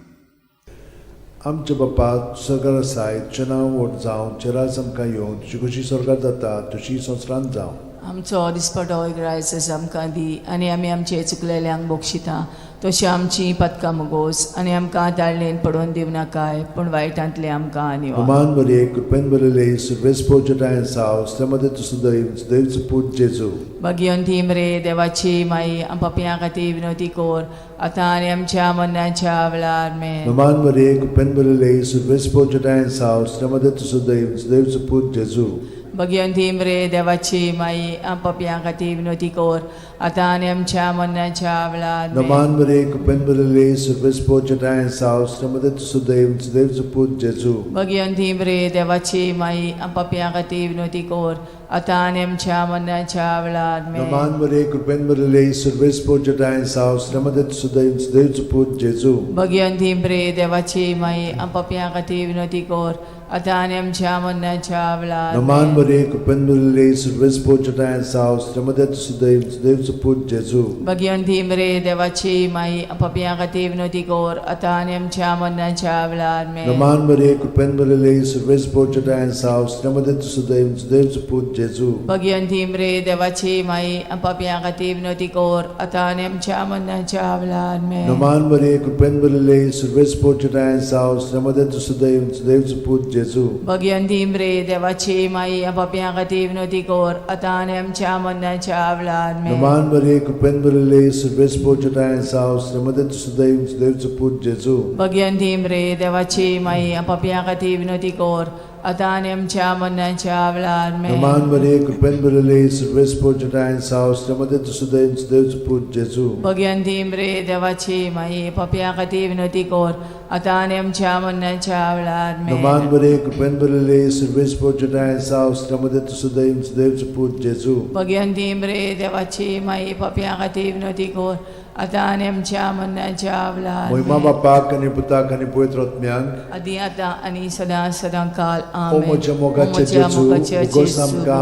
आमच्या बापा सगळं आसाय तुजें नांव व्हड जावं चेरास आमकां येवं तुजी कशी स्वर्गांत जाता तशी संवसारांत जावं. आमचो दिसपटो रायस आमकां दी आनी आमी आमचे चुकलेल्यांक बक्षिता तशी आमची पदकां मोगोस आनी आमकां ताळणेन पडोवन दिवं नाकाय पूण वायटांतले आमकां आनी Roman Maria, कृपेन बरले, सर्वेस पोजटायन सावस्त्रमध्ये तुझं दैवचं पूज जेजू. भगवंती मरे देवाची माई पापियां खातीर विनवती कर आता आनी आमच्या मरणाच्या वेळार आमेन. Roman Maria, कृपेन बरले, सर्वेस पोजटायन सावस्त्रमध्ये तुझं दैवचं पूज जेजू. भगवंती मरे देवाची माई पापियां खातीर विनवती कर आता आनी आमच्या मरणाच्या वेळार आमेन. Roman Maria, कृपेन बरले, सर्वेस पोजटायन सावस्त्रमध्ये तुझं दैवचं पूज जेजू. भगवंती मरे देवाची माई पापियां खातीर विनवती कर आता आनी आमच्या मरणाच्या वेळार आमेन. Roman Maria, कृपेन बरले, सर्वेस पोजटायन सावस्त्रमध्ये तुझं दैवचं पूज जेजू. भगवंती मरे देवाची माई पापियां खातीर विनवती कर आता आनी आमच्या मरणाच्या वेळार Roman Maria, कृपेन बरले, सर्वेस पोजटायन सावस्त्रमध्ये तुझं दैवचं पूज जेजू. भगवंती मरे देवाची माई पापियां खातीर विनवती कर आता आनी आमच्या मरणाच्या वेळार आमेन. Roman Maria, कृपेन बरले, सर्वेस पोजटायन सावस्त्रमध्ये तुझं दैवचं पूज जेजू. भगवंती मरे देवाची माई पापियां खातीर विनवती कर आता आनी आमच्या मरणाच्या वेळार आमेन. Roman Maria, कृपेन बरले, सर्वेस पोजटायन सावस्त्रमध्ये तुझं दैवचं पूज जेजू. भगवंती मरे देवाची माई पापियां खातीर विनवती कर आता आनी आमच्या मरणाच्या वेळार आमेन. Roman Maria, कृपेन बरले, सर्वेस पोजटायन सावस्त्रमध्ये तुझं दैवचं पूज जेजू. भगवंती मरे देवाची माई पापियां खातीर विनवती कर आता आनी आमच्या मरणाच्या वेळार आमेन. Roman Maria, कृपेन बरले, सर्वेस पोजटायन सावस्त्रमध्ये तुझं दैवचं पूज जेजू. भगवंती मरे देवाची माई पापियां खातीर विनवती कर आता आनी आमच्या मरणाच्या वेळार आमेन. Roman Maria, कृपेन बरले, सर्वेस पोजटायन सावस्त्रमध्ये तुझं दैवचं पूज जेजू. भगवंती मरे देवाची माई पापियां खातीर विनवती कर आता आनी आमच्या मरणाच्या वेळार मोहिमा आमेन. बापाक आणि पुताक आणि पवित्र आत्म्यांक आदी आता आनी सदां काल ओ आमेन. म्हज्या मोगाचे जेजू उगोस आमकां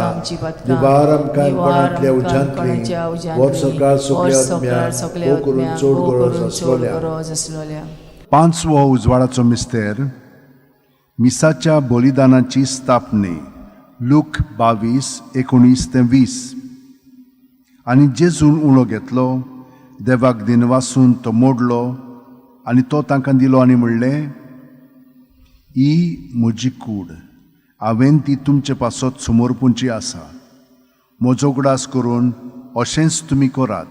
आमची पातकां निवार आमकां कोणांतल्या उज्यांतली वर सरकार सगल्या आत्म्यांक ओ करून चड गरज आसलोल्या. पांचवो उजवाडाचो मिस्तेर मिसाच्या बलिदानाची स्थापने. लूक 22:19-20. आनी जेजून उणो घेतलो देवाक दिनवासून तो मोडलो आनी तो तांकां दिलो आनी म्हणलें, ही म्हजी कूड, हांवें ती तुमचे पासत समोरपुंची आसा. म्हजो उगडास करून अशेंच तुमी करात.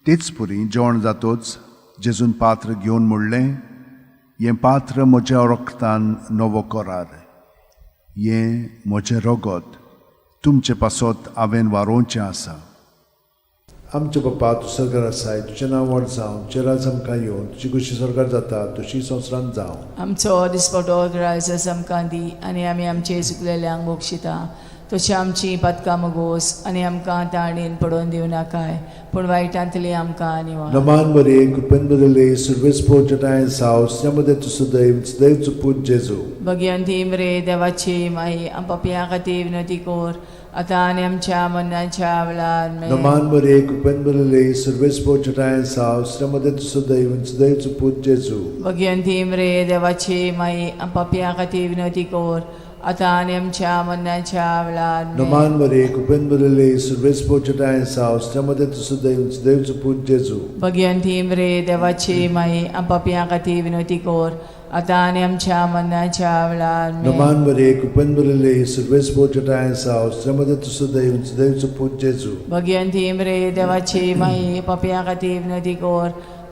तेच परी जेवण जातोच जेजून पात्र घेवन म्हणलें, हें पात्र म्हज्या रक्तान नवो करार. हें म्हजें रगत तुमचे पासत हांवें वारोवचें आसा. आमचे बापा तूं सर्गार आसाय तुजें नांव व्हड जावं चेरास आमकां येवं तुजी कशी स्वर्गांत जाता तशी संवसारांत जावं. आमचो दिसपटो रायस आमकां दी आनी आमी आमचे चुकलेल्यांक बक्षिता तशी आमची पदकां मोगोस आनी आमकां ताळणेन पडोवन दिवं नाकाय पूण वायटांतली आमकां निवार. Roman Maria, कृपेन बरले, सर्वेस पोजटायन सावस्त्रमध्ये तुझं दैवचं पूज जेजू. भगवंती मरे देवाची माई पापियां खातीर विनवती कर आतां आनी आमच्या मरणाच्या वेळार Naman Maria, Kupen Balile, Serves Pochatayan Sao, Sramadet Sudaivun, Sudaив Suput Jesu. Bhagwanti मरे देवाची माई पापिया खातीर विनवती कोर आतां आनी आमच्या मरणाच्या वेळार Naman Maria, Kupen Balile, Serves Pochatayan Sao, Sramadet Sudaivun, Sudaив Suput Jesu. Bhagwanti मरे देवाची माई पापिया खातीर विनवती कोर आतां आनी आमच्या मरणाच्या वेळार Naman Maria, Kupen Balile, Serves Pochatayan Sao, Sramadet Sudaivun, Sudaив Suput Jesu. Bhagwanti मरे देवाची माई पापिया खातीर विनवती कोर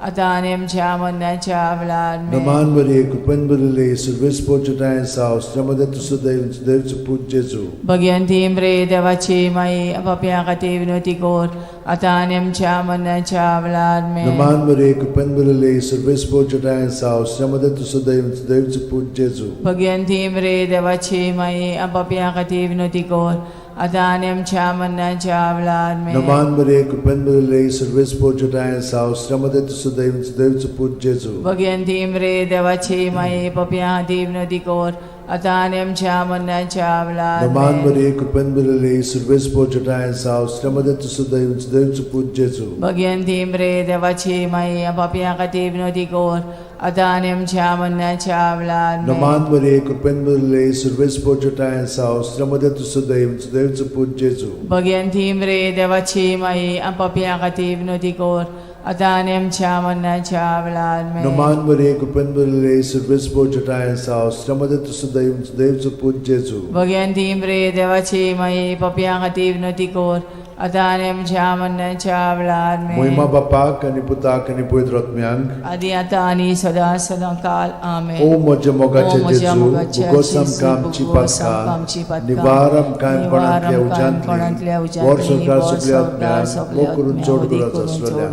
आतां आनी आमच्या मरणाच्या वेळार Naman Maria, Kupen Balile, Serves Pochatayan Sao, Sramadet Sudaivun, Sudaив Suput Jesu. Bhagwanti मरे देवाची माई पापिया खातीर विनवती कोर आतां आनी आमच्या मरणाच्या वेळार Naman Maria, Kupen Balile, Serves Pochatayan Sao, Sramadet Sudaivun, Sudaив Suput Jesu. Bhagwanti मरे देवाची माई पापिया खातीर विनवती कोर आतां आनी आमच्या मरणाच्या वेळार Naman Maria, Kupen Balile, Serves Pochatayan Sao, Sramadet Sudaivun, Sudaив Suput Jesu. Bhagwanti मरे देवाची माई पापिया खातीर विनवती कोर आतां आनी आमच्या मरणाच्या वेळार Naman Maria, Kupen Balile, Serves Pochatayan Sao, Sramadet Sudaivun, Sudaив Suput Jesu. Bhagwanti मरे देवाची माई पापिया खातीर विनवती कोर आतां आनी आमच्या मरणाच्या वेळार Naman Maria, Kupen Balile, Serves Pochatayan Sao, Sramadet Sudaivun, Sudaив Suput Jesu. Bhagwanti मरे देवाची माई पापिया खातीर विनवती कोर आतां आनी आमच्या मरणाच्या वेळार Naman Maria, Kupen Balile, Serves Pochatayan Sao, Sramadet Sudaivun, Sudaив Suput Jesu. Bhagwanti मरे देवाची माई पापिया खातीर विनवती कोर आतां आनी आमच्या मरणाच्या वेळार Moima Bapak, आणि Putak, आणि Pavitr Atmyank. आदी आतां आनी सदां सदां काल आमेन. O moja mogache O moja Jesu, mogache bugosam Jesu, kamchi bugosam patka, kamchi patka, nivaram kaim panantlia panantlia ujantli, vor sorkar subliat myan, mo kurun chod goraz aswalya.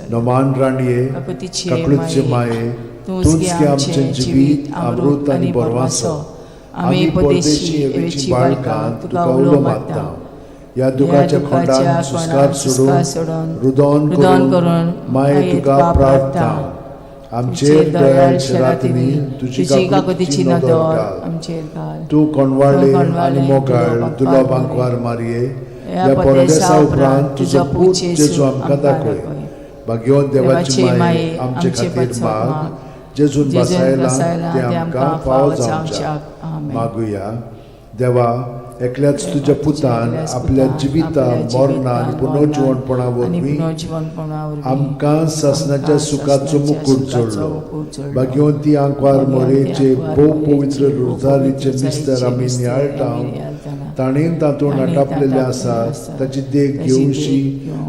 Noman raniye, kaklutche maye, tunski amche jivit, amrut ani borvaso, ami podeshi evichi balkan, tuka ulo matta. या दुखाच्या खोंडान सुस्कार सोडून रुदोन करून माये तुका प्रार्थना आमचेर दयाळ शरातनी तुजी काकुतीची नदर आमचेर घाल. तू कोणवाळे आनी मोगाळ दुलोबांक वार मारये या परदेसा उपरांत तुजो पूत जेजू आमकां दाखय. भाग्यवान देवाची माये आमचे खातीर माग जेजून बसायला ते आमकां फावो जावंच्या मागुया. देवा एकल्याच तुझ्या पुतान आपल्या जिविता मरणा आनी पुनर्जीवनपणा वरवीं आमकां सासणाच्या सुखाचो मुकूट जोडलो. भाग्यवंती आंकवार मोरेचे भोव पवित्र रोजारीचे मिस्तर आमी नियाळटाव ताणेन तातूंत आटापलेले आसा ताची देख घेवशी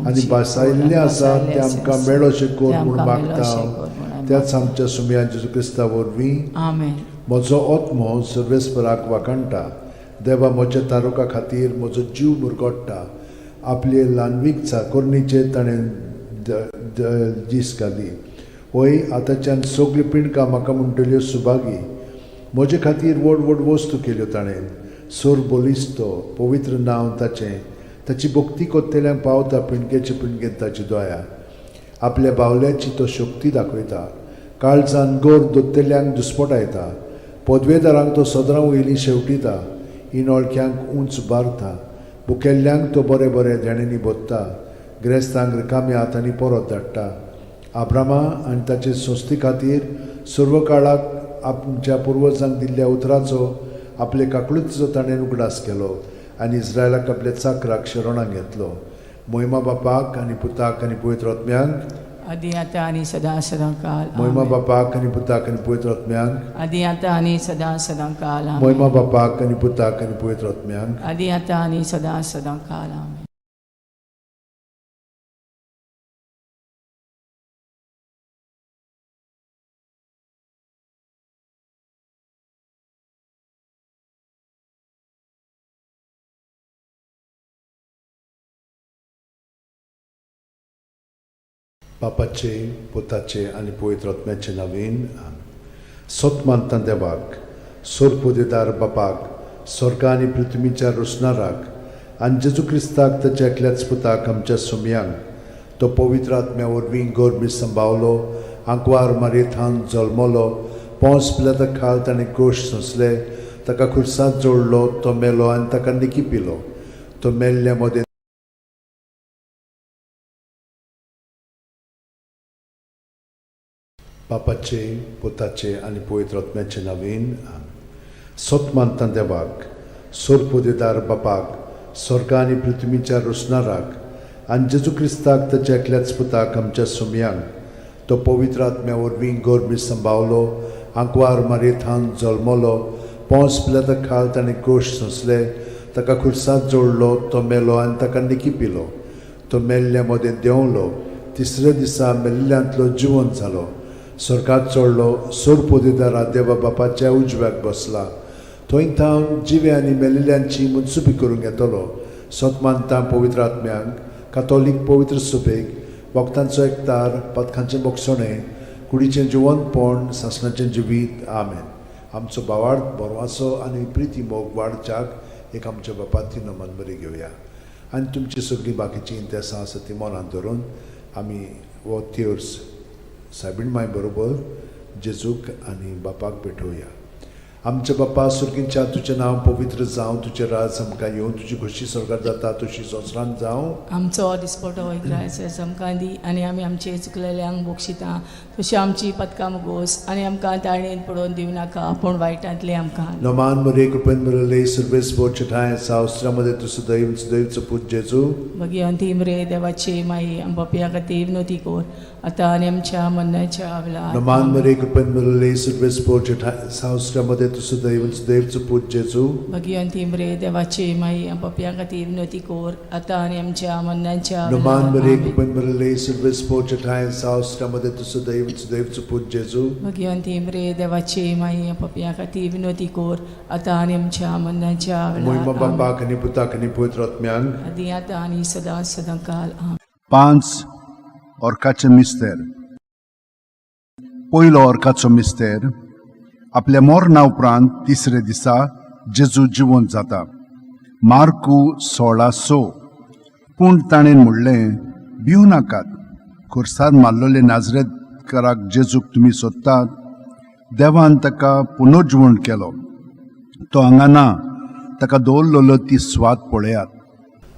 आनी बसायल्ले आसा ते आमकां मेळोशे कोर म्हूण मागता. त्याच आमच्या सुमया जेजू क्रिस्ता वरवीं म्हजो आत्मो सर्वेस्पराक वाकणटा. देवा म्हज्या तारुका खातीर म्हजो जीव मुरगोडटा. आपले ल्हानवीक चाकोरणीचे ताणें दीस घाली. होय आतांच्यान सगळी पिणकां म्हाका म्हणटल्यो सुभागी. म्हजे खातीर व्हड व्हड वस्तू केल्यो ताणें. सोर बोलिस्तो पवित्र नांव ताचें. ताची भक्ती कोत्तेल्यांक पावता पिणकेचे पिणकेन ताची दोया. आपल्या बावल्याची तो शक्ती दाखयता. काळजान गोर दोत्तेल्यांक दुस्पटायता. पदवेदारांक तो सदरां वयलीं शेवटिता. इनोळख्यांक उंच उबारता. बुकेल्ल्यांक तो बरें बरें देणेनी बोत्ता. गिरेस्तांक रिकाम्या हातांनी परत धाडटा. आब्रामा आनी ताचे संस्थे खातीर सर्व काळाक आमच्या पुर्वजांक दिल्ल्या उतराचो आपले काकळुचो ताणें उगडास केलो आनी इस्रायलाक आपल्या चाकराक शरणांत घेतलो. मोहिमा बापाक आनी पुताक आनी पवित्र आत्म्यांक आदी आतां आनी सदां सदां काल. मोहिमा बापाक आनी पुताक आनी पवित्र आत्म्यांक आदी आतां आनी सदां सदां काल. मोहिमा बापाक आनी पुताक आनी पवित्र आत्म्यांक आदी आतां आनी सदां सदां काल. आमेन. बापाचे पुताचे आनी पवित्र आत्म्याचे नांवेन सोत मानता देवाक, सोरपोदेदार बापाक, स्वर्गा आनी पृथ्वीच्या रोसणाराक आनी जेजू क्रिस्ताक ताच्या एकल्याच पुताक आमच्या सुमयांक तो पवित्र आत्म्या वरवीं गोरबी सांबाळलो, आंकवार मारयेंत जल्मलो, पोंस पिलाताक खाल ताणें क्रूश सोंसले, ताका खुर्सांत जोडलो, तो मेलो आनी ताका निकी पिलो. तो मेल्ल्या मोदें बापाचे पुताचे आनी पवित्र आत्म्याचे नांवेन सोत मानता देवाक सोरपोदेदार बापाक स्वर्गा आनी पृथ्वीच्या रोसणाराक आनी जेजू क्रिस्ताक ताच्या एकल्याच पुताक आमच्या सुमयांक तो पवित्र आत्म्या वरवीं गोरबी सांबावलो आंकवार मारयेंत जल्मलो पोंस पिलाता खाल ताणें गोश सोंसले ताका खुर्सांत जोडलो तो मेलो आनी ताका निकी पिलो तो मेल्ल्या मोदें देंवलो तिसऱ्या दिसा मेल्ल्यांतलो जिवंत जालो स्वर्गात चडलो सोरपोदेदारा देवा बापाच्या उजव्याक बसला थंय थावन जिवे आनी मेलिल्ल्यांची मुनसुबी करूंक येतलो सोत मानता पवित्र आत्म्यांक कातोलीक पवित्र सुबेक वखदांचो एकतार पथकांचें मोगसणें कुडीचें जिवंतपण सासणाचें जिवीत आमेन आमचो बावार्थ बोरवासो आनी प्रिती मोग वाडच्याक एक आमच्या बापा ती नमन बरी घेवया आनी तुमची सगळीं बाकीची इंतेसां आसा ती मनांत धरून आमी हो तिर्स सायबीण माय बरोबर जेजूक आनी बापाक भेटोवया आमचे बापा सुर्गींच्या तुजें नांव पवित्र जावं तुजें राज आमकां येवं तुजी खुशी स्वर्गांत जाता तशी संवसारांत जावं आमचो दिसपटो वयता आमकां दी आनी आमी आमचे चुकलेल्यांक बक्षिता तशी आमची पदकां मुगोस आनी आमकां ताळणेन पडोवन दिवं नाका पूण वायटांतले आमकां नमान मरे कृपेन मरले सर्वेस बोचठाय सावस्त्रामध्ये तुझं दैवचं पूज जेजू भगवंती मरे देवाचे माई आंबापिया खातीर नोती कोर आतां आनी आमच्या मरणाच्या वेळार नमान मरे कृपेन मरले सर्वेस बोचठाय सावस्त्रामध्ये तुझं दैवचं पूज जेजू भगवंती मरे देवाचे माई आंबापिया खातीर नोती कोर आतां आनी आमच्या मरणाच्या नमान मरे कृपेन मरले सर्वेस बोचठाय सावस्त्रामध्ये तुझं दैवचं पूज जेजू भगवंती मरे देवाचे माई आंबापिया खातीर नोती कोर आतां आनी आमच्या मरणाच्या महिमा वेळार बापाक आनी पुताक आनी पवित्र आत्म्यांक आदी आतां आनी सदांकाल आमेन. 5 ऑर्काचे मिस्तेर पयलो ऑर्काचो मिस्तेर आपल्या मोरणा उपरांत तिसरे दिसा जेजू जिवंत जाता मार्कू 16:6 पूण ताणें म्हणलें भिवू नाकात खुर्सार मारलोले नाजरेतकाराक जेजूक तुमी सोदतात देवान ताका पुनर्जिवण केलो तो हांगा ना ताका दवरलेलो ती स्वाद पळयात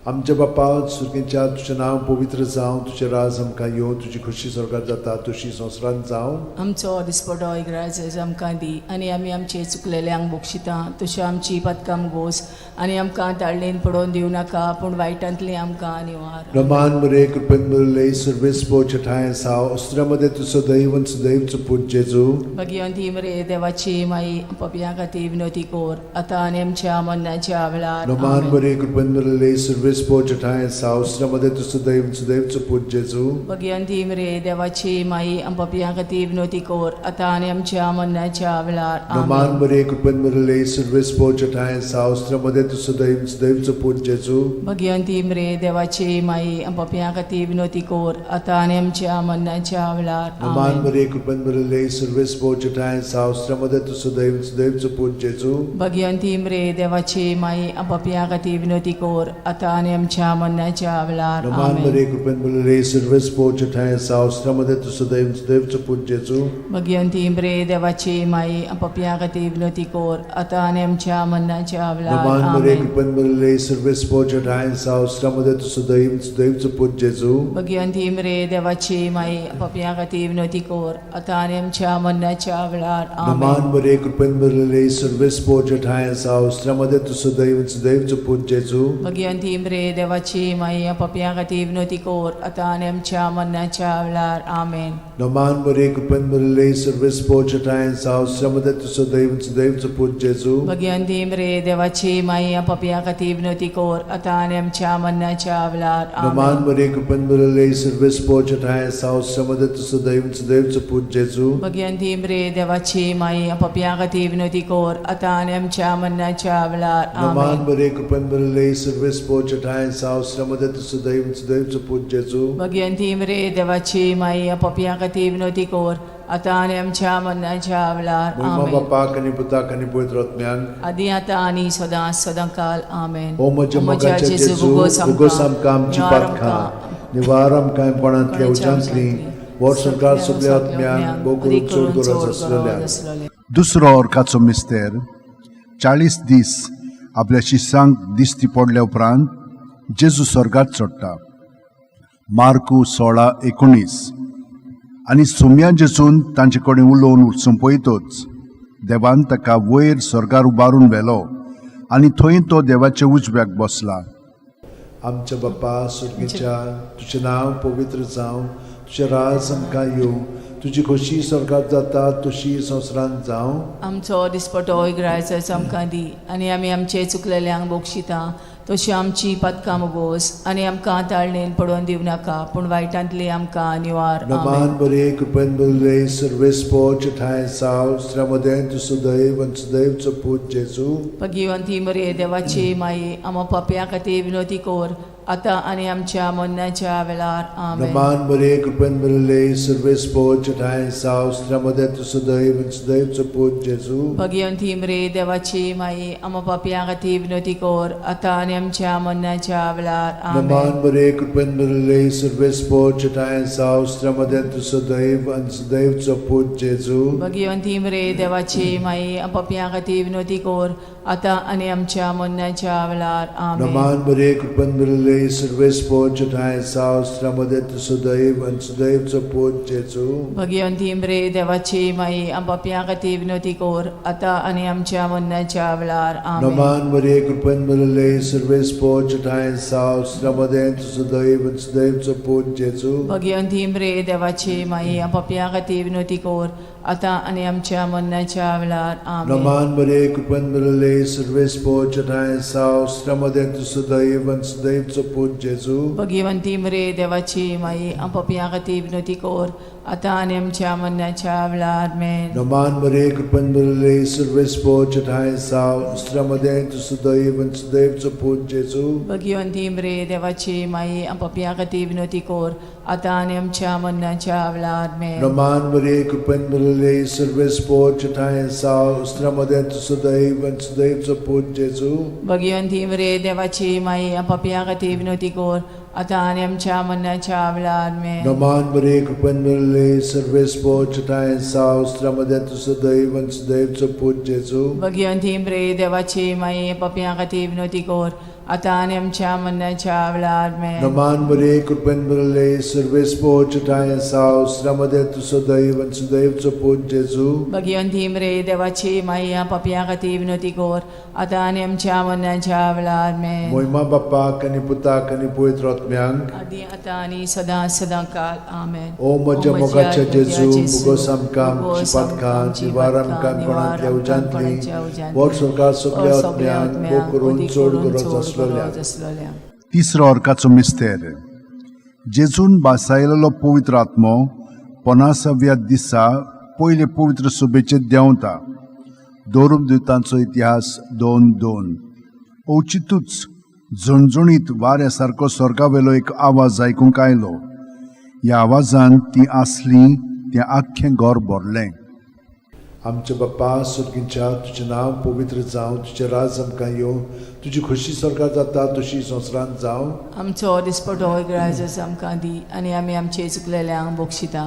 आमच्या बापा सुर्गींच्या तुजें नांव पवित्र जावं तुजें राज आमकां येवं तुजी खुशी स्वर्गांत जाता तशी संवसारांत जावं आमचो दिसपटो इग्राज आमकां दी आनी आमी आमचे चुकलेल्यांक बक्षिता तशें आमची पदकां मुगोस आनी आमकां ताळणेन पडोवन दिवं नाका पूण वायटांतली आमकां निवार नमान मरे कृपेन मरले सर्वेस बोचठाय सावस्त्रामध्ये तुझं दैवचं पूज जेजू भगवंती मरे देवाची माई पपिया खातीर विनोती कोर आतां आनी आमच्या मरणाच्या वेळार नमान मरे कृपेन मरले सर्वेस बोचठाय सावस्त्रामध्ये तुझं दैवचं पूज जेजू भगवंती मरे देवाची माई पपिया खातीर विनोती कोर आतां आनी आमच्या मरणाच्या वेळार नमान मरे कृपेन मरले सर्वेस बोचठाय सावस्त्रामध्ये तुझं दैवचं पूज जेजू भगवंती मरे देवाची माई पपिया खातीर विनोती कोर आतां आनी आमच्या मरणाच्या वेळार नमान मरे कृपेन मरले सर्वेस बोचठाय सावस्त्रामध्ये तुझं दैवचं पूज जेजू भगवंती मरे देवाची माई पपिया खातीर विनोती कोर आतां आनी आमच्या मरणाच्या वेळार नमान मरे कृपेन मरले सर्वेस बोचठाय सावस्त्रामध्ये तुझं दैवचं पूज जेजू भगवंती मरे देवाची माई पपिया खातीर विनोती कोर आतां आनी आमच्या मरणाच्या वेळार नमान मरे कृपेन मरले सर्वेस बोचठाय सावस्त्रामध्ये तुझं दैवचं पूज जेजू भगवंती मरे देवाची माई पपिया खातीर विनोती कोर आतां आनी आमच्या मरणाच्या वेळार नमान मरे कृपेन मरले सर्वेस बोचठाय सावस्त्रामध्ये तुझं दैवचं पूज जेजू भगवंती मरे देवाची माई पपिया खातीर विनोती कोर आतां आनी आमच्या मरणाच्या वेळार आमेन. नमान मरे कृपेन मरले सर्वेस बोचठाय सावस्त्रामध्ये तुझं दैवचं पूज जेजू भगवंती मरे देवाची माई पपिया खातीर विनोती कोर आतां आनी आमच्या मरणाच्या वेळार नमान मरे कृपेन मरले सर्वेस बोचठाय सावस्त्रामध्ये तुझं दैवचं पूज जेजू भगवंती मरे देवाची माई पपिया खातीर विनोती कोर आतां आनी आमच्या मरणाच्या वेळार नमान मरे कृपेन मरले सर्वेस बोचठाय सावस्त्रामध्ये तुझं दैवचं पूज जेजू भगवंती मरे देवाची माई पपिया खातीर विनोती कोर आतां आनी आमच्या मरणाच्या वेळार महिमा बापाक आनी पुताक आनी पवित्र आत्म्यांक आदी आतां आनी सदांकाल आमेन. ओ म्हज्या मोगाचे जेजू उगोस आमकां आमची पातखां निवार आमकां कोणांतल्या उज्यांतली वर सरकार सगळ्या आत्म्यांक बोगून चड गरज आसलेल्या दुसरो ऑर्काचो मिस्तेर 40 दीस आपल्या शिष्यांक दिश्टी पडल्या उपरांत जेजू स्वर्गात चडटा. मार्कू 16:19. आनी सुम्या जेजून तांचे कडेन उलोवन संपयतच देवान ताका वयर स्वर्गार उबारून व्हेलो आनी थंय तो देवाच्या उजव्याक बसला. आमच्या बापा सुर्गीच्या, तुजें नांव पवित्र जावं, तुजें राज आमकां येवं, तुजी खोशी स्वर्गात जाता तशी संवसारांत जावं. आमचो दिसपटो ग्रायचो आमकां दी, आनी आमी आमचे चुकलेल्यांक बोगशिता तशी आमची पातकां मोगोस, आनी आमकां ताळणेन पडोवन दिवं नाका, पूण वायटांतली आमकां निवार. नमान बरे कृपेन बरले सर्वेस्पो ठाय साव श्रमदेन तु सदैव आनी सदैवचो पूत जेजू. भगिवंती मरे देवाची माये, आमो पाप्यां खातीर विनोदी कोर, आतां आनी आमच्या मरणाच्या वेळार. आमेन. नमान बरे कृपेन बरले सर्वेस्पो ठाय साव श्रमदेन तु सदैव आनी सदैवचो पूत जेजू. भगिवंती मरे देवाची माये, आमो पाप्यां खातीर विनोदी कोर, आतां आनी आमच्या मरणाच्या वेळार. आमेन. नमान बरे कृपेन बरले सर्वेस्पो ठाय साव श्रमदेन तु सदैव आनी सदैवचो पूत जेजू. भगिवंती मरे देवाची माये, आमो पाप्यां खातीर विनोदी कोर, आतां आनी आमच्या मरणाच्या वेळार. आमेन. नमान बरे कृपेन बरले सर्वेस्पो ठाय साव श्रमदेन तु सदैव आनी सदैवचो पूत जेजू. भगिवंती मरे देवाची माये, आमो पाप्यां खातीर विनोदी कोर, आतां आनी आमच्या मरणाच्या वेळार. आमेन. नमान बरे कृपेन बरले सर्वेस्पो ठाय साव श्रमदेन तु सदैव आनी सदैवचो पूत जेजू. भगिवंती मरे देवाची माये, आमो पाप्यां खातीर विनोदी कोर, आतां आनी आमच्या मरणाच्या वेळार. आमेन. नमान बरे कृपेन बरले सर्वेस्पो ठाय साव श्रमदेन तु सदैव आनी सदैवचो पूत जेजू. भगिवंती मरे देवाची माये, आमो पाप्यां खातीर विनोदी कोर, आतां आनी आमच्या मरणाच्या वेळार. आमेन. नमान बरे कृपेन बरले सर्वेस्पो ठाय साव श्रमदेन तु सदैव आनी सदैवचो पूत जेजू. भगिवंती मरे देवाची माये, आमो पाप्यां खातीर विनोदी कोर, आतां आनी आमच्या मरणाच्या वेळार. आमेन. नमान बरे कृपेन बरले सर्वेस्पो ठाय साव श्रमदेन तु सदैव आनी सदैवचो पूत जेजू. भगिवंती मरे देवाची माये, आमो पाप्यां खातीर विनोदी कोर, आतां आनी आमच्या मरणाच्या वेळार. आमेन. नमान बरे कृपेन बरले सर्वेस्पो ठाय साव श्रमदेन तु सदैव आनी सदैवचो पूत जेजू. भगिवंती मरे देवाची माये, पाप्यां खातीर विनोदी कोर, आतां आनी आमच्या मरणाच्या वेळार. आमेन. नमान बरे कृपेन बरले सर्वेस्पो ठाय साव श्रमदेन तु सदैव आनी सदैवचो पूत जेजू. भगिवंती मरे देवाची माये, पाप्यां खातीर विनोदी कोर, आतां आनी आमच्या मरणाच्या वेळार. आमेन. मोहिमा बापाक आनी पुताक आनी पवित्र आत्म्यांक, आदी आतां आनी सदां सदां काल. आमेन. ओ म्हज्या मोगाच्या जेजू, मुगोस आमकां आमची पातकां, निवार आमकां कोणांतल्या उजांतली, वर स्वर्गार सगळ्या आत्म्यांक भोग करून चड गरज आसलेल्या. तिसरो अर्काचो मिस्तेर. जेजून बासायलेलो पवित्र आत्मो 50व्या दिसा पयले पवित्र सभेचेर देंवता. दोरूम दिवतांचो इतिहास 2:2. औचितूच झणझणीत वाऱ्या सारको स्वर्गावेलो एक आवाज आयकूंक आयलो. ह्या आवाजान ती आसली तें आख्खें घर भरलें. आमच्या बापा सुर्गीच्या, तुजें नांव पवित्र जावं, तुजें राज आमकां येवं, तुजी खोशी स्वर्गात जाता तशी संवसारांत जावं. आमचो दिसपटो ग्रायज आमकां दी, आनी आमी आमचे चुकलेल्यांक बोगशिता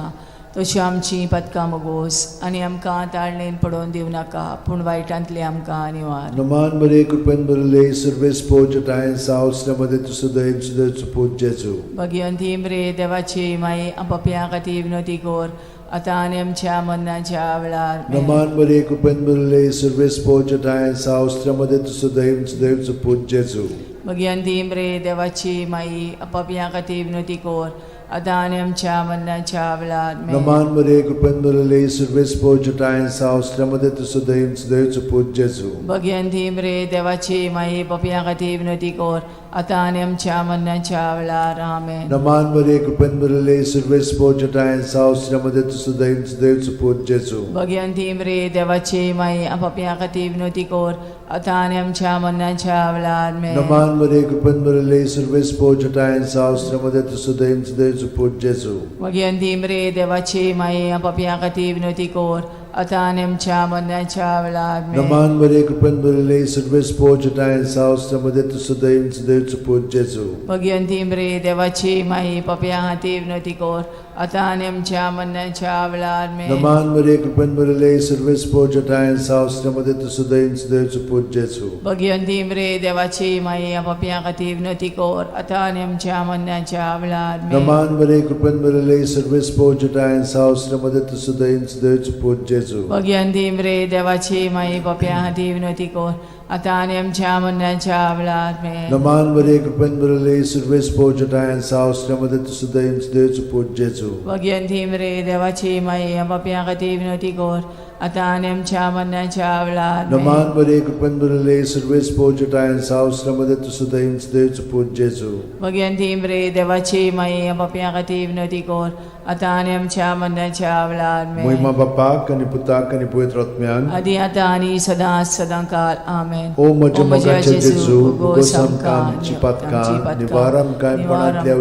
तशी आमची पातकां मोगोस, आनी आमकां ताळणेन पडोवन दिवं नाका, पूण वायटांतली आमकां निवार. नमान बरे कृपेन बरले सर्वेस्पो ठाय साव श्रमदेन तु सदैव सदैवचो पूत जेजू. भगिवंती मरे देवाची माये, आमो पाप्यां खातीर विनोदी कोर, आतां आनी आमच्या मरणाच्या वेळार. नमान बरे कृपेन बरले सर्वेस्पो ठाय साव श्रमदेन तु सदैव सदैवचो पूत जेजू. भगिवंती मरे देवाची माये, आमो पाप्यां खातीर विनोदी कोर, आतां आनी आमच्या मरणाच्या वेळार. नमान बरे कृपेन बरले सर्वेस्पो ठाय साव श्रमदेन तु सदैव सदैवचो पूत जेजू. भगिवंती मरे देवाची माये, पाप्यां खातीर विनोदी कोर, आतां आनी आमच्या मरणाच्या वेळार. आमेन. नमान बरे कृपेन बरले सर्वेस्पो ठाय साव श्रमदेन तु सदैव सदैवचो पूत जेजू. भगिवंती मरे देवाची माये, आमो पाप्यां खातीर विनोदी कोर, आतां आनी आमच्या मरणाच्या वेळार. आमेन. नमान बरे कृपेन बरले सर्वेस्पो ठाय साव श्रमदेन तु सदैव सदैवचो पूत जेजू. भगिवंती मरे देवाची माये, आमो पाप्यां खातीर विनोदी कोर, आतां आनी आमच्या मरणाच्या वेळार आमेन. नमान बरे कृपेन भरले सर्वेस पोचटाय सावस्त्रमध्ये तुझं दैव देवचं पूज जेजू. भगवंती मरे देवाची माई पप्या हाती विनंती कर आतां आनी आमच्या मरणाच्या वेळार आमेन. नमान बरे कृपेन भरले सर्वेस पोचटाय सावस्त्रमध्ये तुझं दैव देवचं पूज जेजू. भगवंती मरे देवाची माई पप्या हाती विनंती कर आतां आनी आमच्या मरणाच्या वेळार आमेन. नमान बरे कृपेन भरले सर्वेस पोचटाय सावस्त्रमध्ये तुझं दैव देवचं पूज जेजू. भगवंती मरे देवाची माई पप्या हाती विनंती कर आतां आनी आमच्या मरणाच्या वेळार आमेन. नमान बरे कृपेन भरले सर्वेस पोचटाय सावस्त्रमध्ये तुझं दैव देवचं पूज जेजू. भगवंती मरे देवाची माई पप्या हाती विनंती कर आतां आनी आमच्या मरणाच्या वेळार आमेन. नमान बरे कृपेन भरले सर्वेस पोचटाय सावस्त्रमध्ये तुझं दैव देवचं पूज जेजू. भगवंती मरे देवाची माई पप्या हाती विनंती कर आतां आनी आमच्या मरणाच्या वेळार आमेन. महिमा बापाक आनी पुताक आनी पवित्र आत्म्याक आदी आतां आनी सदांच सदांकाळ आमेन. ओ म्हज्या मोगाचे जेजू उगोस आमकां आमची पातकां निवार आमकां कोणांतल्या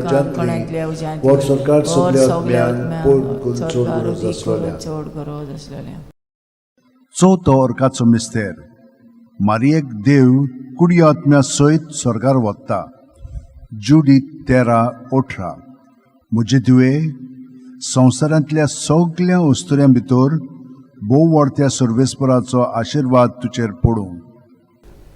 उज्यांतली वर सरकार सगल्या आत्म्यांक पोट चोड गरज आसलोल्या. चोड गरज आसलोल्या. चवथो अर्काचो मिस्तेर. मारयेक देव कुडी आत्म्या सयत स्वर्गार वता. जुडी 13:18. म्हजे तुवें संवसारांतल्या सगळ्या वस्तुऱ्यां भितर भोव व्हडत्या सर्वेस्पराचो आशिर्वाद तुजेर पडूं.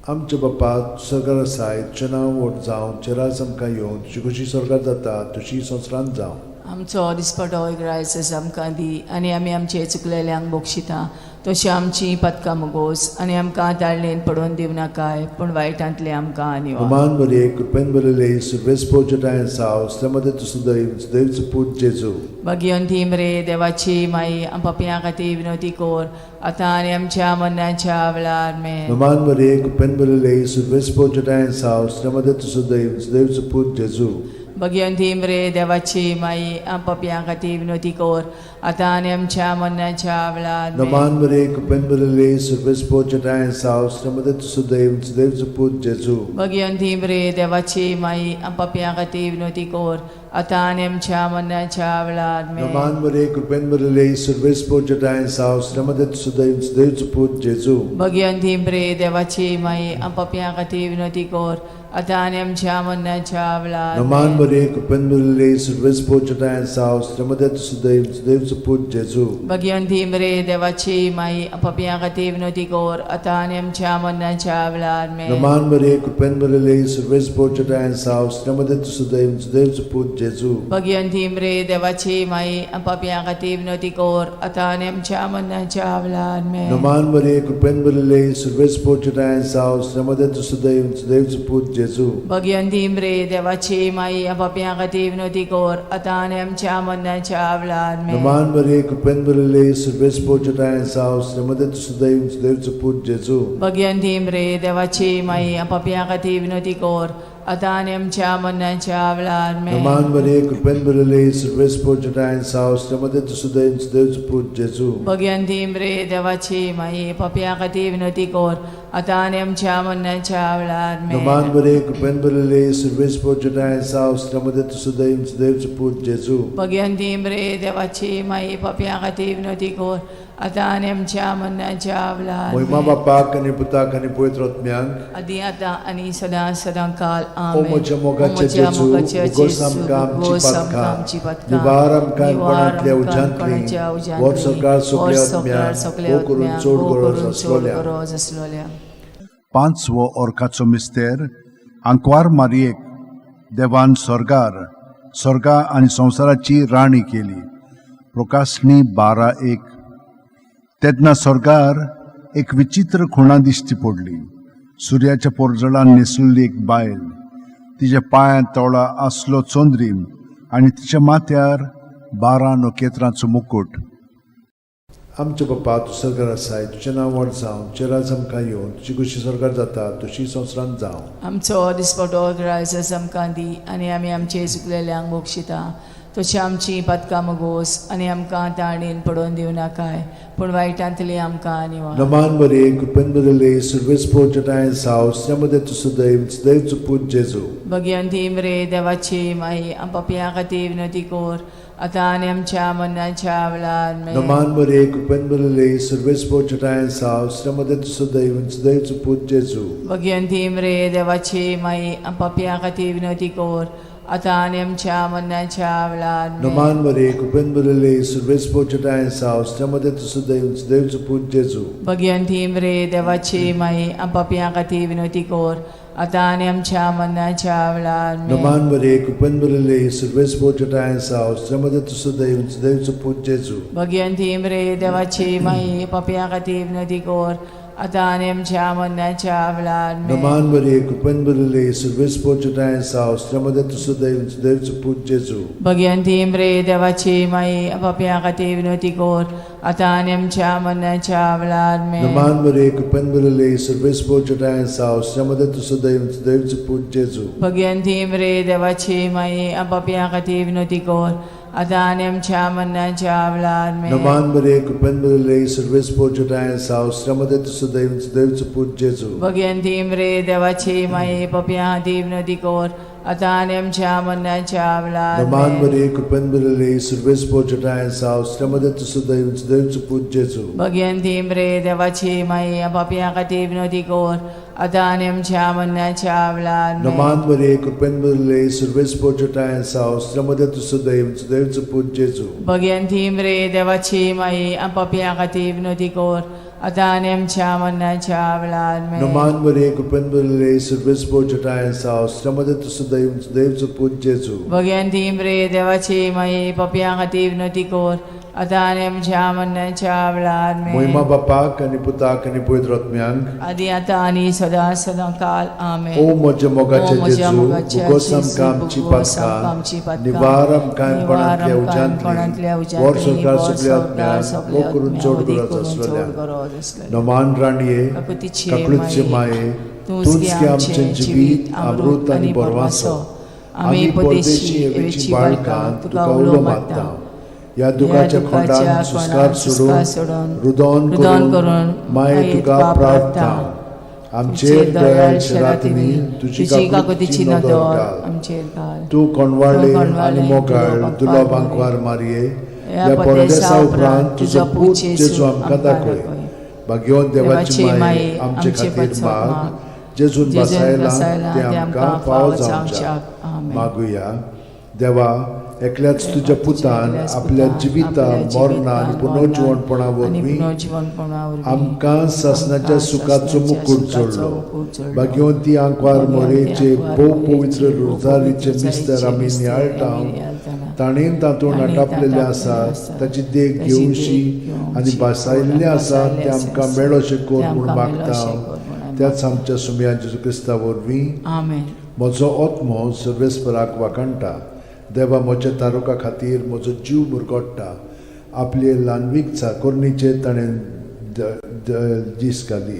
आमच्या बापा स्वर्गार आसाय तुजें नांव व्हड जावं तुजें राज आमकां येवं तुजी कशी स्वर्गार जाता तशी संवसारांत जावं. आमचो दिसपटो रायस आमकां दी आनी आमी आमचे चुकलेल्यांक बक्षिता तशी आमची पदकां मोगोस आनी आमकां ताळणेन पडोवन दिवं नाकाय पूण वायटांतले आमकां निवार. नमान बरे कृपेन भरले सर्वेस पोचटाय सावस्त्रमध्ये तुझं देवचं पूज जेजू. भगवंती मरे देवाची माई पप्या खातीर विनंती कर आतां आनी आमच्या मरणाच्या वेळार आमेन. नमान बरे कृपेन भरले सर्वेस पोचटाय सावस्त्रमध्ये तुझं देवचं पूज जेजू. भगवंती मरे देवाची माई पप्या खातीर विनंती कर आतां आनी आमच्या मरणाच्या वेळार आमेन. नमान बरे कृपेन भरले सर्वेस पोचटाय सावस्त्रमध्ये तुझं देवचं पूज जेजू. भगवंती मरे देवाची माई पप्या खातीर विनंती कर आतां आनी आमच्या मरणाच्या वेळार आमेन. नमान बरे कृपेन भरले सर्वेस पोचटाय सावस्त्रमध्ये तुझं देवचं पूज जेजू. भगवंती मरे देवाची माई पप्या खातीर विनंती कर आतां आनी आमच्या मरणाच्या वेळार आमेन. नमान बरे कृपेन भरले सर्वेस पोचटाय सावस्त्रमध्ये तुझं देवचं पूज जेजू. भगवंती मरे देवाची माई पप्या खातीर विनंती कर आतां आनी आमच्या मरणाच्या वेळार आमेन. नमान बरे कृपेन भरले सर्वेस पोचटाय सावस्त्रमध्ये तुझं देवचं पूज जेजू. भगवंती मरे देवाची माई पप्या खातीर विनंती कर आतां आनी आमच्या मरणाच्या वेळार आमेन. नमान बरे कृपेन भरले सर्वेस पोचटाय सावस्त्रमध्ये तुझं देवचं पूज जेजू. भगवंती मरे देवाची माई पप्या खातीर विनंती कर आतां आनी आमच्या मरणाच्या वेळार आमेन. नमान बरे कृपेन भरले सर्वेस पोचटाय सावस्त्रमध्ये तुझं देवचं पूज जेजू. भगवंती मरे देवाची माई पप्या खातीर विनंती कर आतां आनी आमच्या मरणाच्या वेळार आमेन. नमान बरे कृपेन भरले सर्वेस पोचटाय सावस्त्रमध्ये तुझं देवचं पूज जेजू. भगवंती मरे देवाची माई पप्या खातीर विनंती कर आतां आनी आमच्या मरणाच्या वेळार आमेन. नमान बरे कृपेन भरले सर्वेस पोचटाय सावस्त्रमध्ये तुझं देवचं पूज जेजू. भगवंती मरे देवाची माई पप्या खातीर विनंती कर आतां आनी आमच्या मरणाच्या वेळार महिमा आमेन. बापाक आनी पुताक आनी पवित्र आत्म्याक आदी आतां आनी सदांकाळ ओ आमेन. म्हज्या मोगाचे जेजू उगोस आमकां आमची पातकां निवार आमकां कोणांतल्या उज्यांतली वर सरकार सगल्या आत्म्याक ओ करून चोड गरज आसलोल्या. पांचवो अर्काचो मिस्तेर. आंकवार मारयेक देवान स्वर्गा आनी संवसाराची राणी केली. प्रकाशनी 12:1. तेन्ना स्वर्गार एक विचित्र खुणा दिश्टी पडली. सुर्याच्या पोरजळान न्हेसलेली एक बायल. तिच्या पांयां तळा आसलो चोंद्रीम आनी तिच्या माथ्यार 12 नखेत्रांचो मुकुट. आमच्या बापा तूं स्वर्गार आसाय तुजें नांव व्हड जावं तुजें राज आमकां येवं तुजी कशी स्वर्गार जाता तशी संवसारांत जावं. आमचो दिसपटो आयज आमकां दी आनी आमी आमचे चुकलेल्यांक बक्षिता तशी आमची पदकां मोगोस आनी आमकां ताणीन पडोवन दिवं नाकाय पूण वायटांतली आमकां निवार Naman Maria, Kupenbele, Silvespo Jatay's house, Yamadet Sudaim, Sdev Put Jesu. Bhagwanti मरे देवाची माई आमपापिया खातीर विनंती कोर आतां आनी आमच्या मरणाच्या वेळार Naman Maria, Kupenbele, Silvespo Jatay's house, Yamadet Sudaim, Sdev Put Jesu. Bhagwanti मरे देवाची माई आमपापिया खातीर विनंती कोर आतां आनी आमच्या मरणाच्या वेळार Naman Maria, Kupenbele, Silvespo Jatay's house, Yamadet Sudaim, Sdev Put Jesu. Bhagwanti मरे देवाची माई आमपापिया खातीर विनंती कोर आतां आनी आमच्या मरणाच्या वेळार Naman Maria, Kupenbele, Silvespo Jatay's house, Yamadet Sudaim, Sdev Put Jesu. Bhagwanti मरे देवाची माई आमपापिया खातीर विनंती कोर आतां आनी आमच्या मरणाच्या वेळार Naman Maria, Kupenbele, Silvespo Jatay's house, Yamadet Sudaim, Sdev Put Jesu. Bhagwanti मरे देवाची माई आमपापिया खातीर विनंती कोर आतां आनी आमच्या मरणाच्या वेळार Naman Maria, Kupenbele, Silvespo Jatay's house, Yamadet Sudaim, Sdev Put Jesu. Bhagwanti मरे देवाची माई आमपापिया खातीर विनंती कोर आतां आनी आमच्या मरणाच्या वेळार Naman Maria, Kupenbele, Silvespo Jatay's house, Yamadet Sudaim, Sdev Put Jesu. Bhagwanti मरे देवाची माई आमपापिया खातीर विनंती कोर आतां आनी आमच्या मरणाच्या वेळार Naman Maria, Kupenbele, Silvespo Jatay's house, Yamadet Sudaim, Sdev Put Jesu. Bhagwanti मरे देवाची माई आमपापिया खातीर विनंती कोर आतां आनी आमच्या मरणाच्या वेळार Naman Maria, Kupenbele, Silvespo Jatay's house, Yamadet Sudaim, Sdev Put Jesu. Bhagwanti मरे देवाची माई आमपापिया खातीर विनंती कोर आतां आनी आमच्या मरणाच्या वेळार Naman Maria, Kupenbele, Silvespo Jatay's house, Yamadet Sudaim, Sdev Put Jesu. Bhagwanti मरे देवाची माई आमपापिया खातीर विनंती कोर आतां आनी आमच्या मरणाच्या वेळार Moima Bapak आणि Putak आणि Pavitr Atmyank. आदी आतां आनी सदां सदां काल आमेन. O म्हज्या मोगाचे O म्हज्या जेजू, मोगाच्या भुगोस जेजू, आमकां आमची भुगोस आमकां पातकां, आमची पातकां, निवार आमकां निवार काणकोणांतल्या आमकां उज्यांतली, वर सरकार सगळ्या आत्म्यांक, वो करून चड गरज असलेल्या. नमान राणये, काकुळीचे माये, तूंच घे आमचें जिवीत, अमृत आनी बोरवासो. आमी परदेशी येवेची बाळकां तुका उलो मारता. या दुखाच्या खोंडान सुस्कार सोडून रुदोन करून माये तुका प्रार्थना. आमचेर दयाळ शरातनी तुजी काकुतीची नदर घाल. आमचेर घाल. तूं कोणवाळे आनी मोगाळ दुलोबांक वार मारये. या परदेसा उपरांत तुजो पूत जेजू आमकां दाखय. भाग्यवान देवाची माये आमचे खातीर माग. जेजून बसायला ते आमकां फावो जावच्याक मागुया. देवा, एकल्याच तुज्या पुतान आपल्या जिविता मरणा आनी पुनर्जीवनपणा वरवीं आमकां सासणाच्या सुखाचो मुकूट जोडलो. भाग्यवंती आंकवार मोरेचे भोव पवित्र रोजारीचे मिस्तर आमी नियाळटां. ताणेन तातूंत आटापलेले आसात ताची देख घेवशी आनी बसायल्ले आसात ते आमकां मेळोशें कोर म्हूण मागता. त्याच आमच्या सुमया जेजू क्रिस्ता वरवीं म्हजो आत्मो सर्वेस्पराक वाकणटा. देवा, म्हज्या तारुका खातीर म्हजो जीव मुरगोडटा. आपले ल्हानवीक चाकोरणीचे ताणें दीस घाली.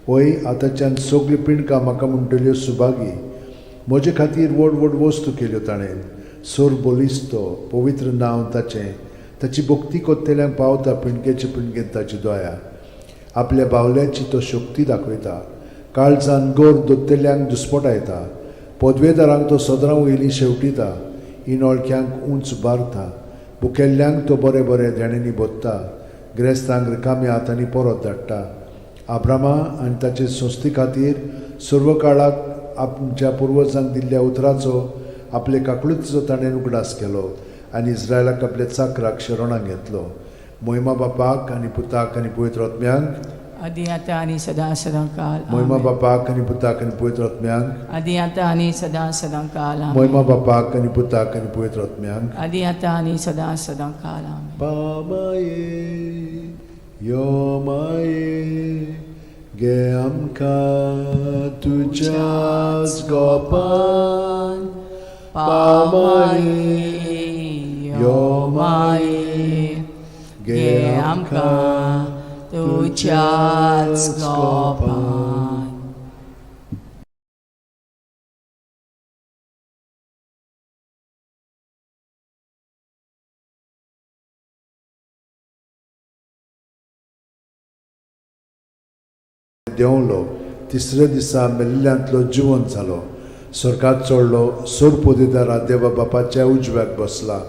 होय, आतांच्यान सगळी पिणकां म्हाका म्हणटल्यो सुभागी. म्हजे खातीर व्हड व्हड वस्तू केल्यो ताणें. सोर बोलिस्तो, पवित्र नांव ताचें. ताची भक्ती कोत्तेल्यांक पावता पिणकेचे पिणकेंत ताची दोया. आपल्या बावल्याची तो शक्ती दाखयता. काळजान गोर दोत्तेल्यांक दुस्पटायता. पदवेदारांक तो सदरां वयली शेवटिता. इनोळख्यांक उंच उबारता. भुकेल्ल्यांक तो बरे बरे देणेनी बोदता. गिरेस्तांक रिकाम्या हातांनी परत धाडटा. आब्रामा आनी ताचे संस्थे खातीर सर्व काळाक आमच्या पुर्वजांक दिल्ल्या उतराचो आपले काकुळीचो ताणें उगडास केलो आनी इस्रायलाक आपल्या चाकराक शरणांत घेतलो. मोहिमा बापाक आनी पुताक आनी पवित्र आत्म्यांक आदी आतां आनी सदां सदां काल. मोहिमा बापाक आनी पुताक आनी पवित्र आत्म्यांक आदी आतां आनी सदां सदां काल. मोहिमा बापाक आनी पुताक आनी पवित्र आत्म्यांक आदी आतां आनी सदां सदां काल. पामाये यो माये गे आमकां तुज्याच गोपान. पामाये यो माये गे आमकां तुज्याच गोपान. देंवलो तिसऱ्या दिसा मेल्ल्यांतलो जिवंत जालो स्वर्गात चडलो सोर पोदेदारा देवा बापाच्या उजव्याक बसला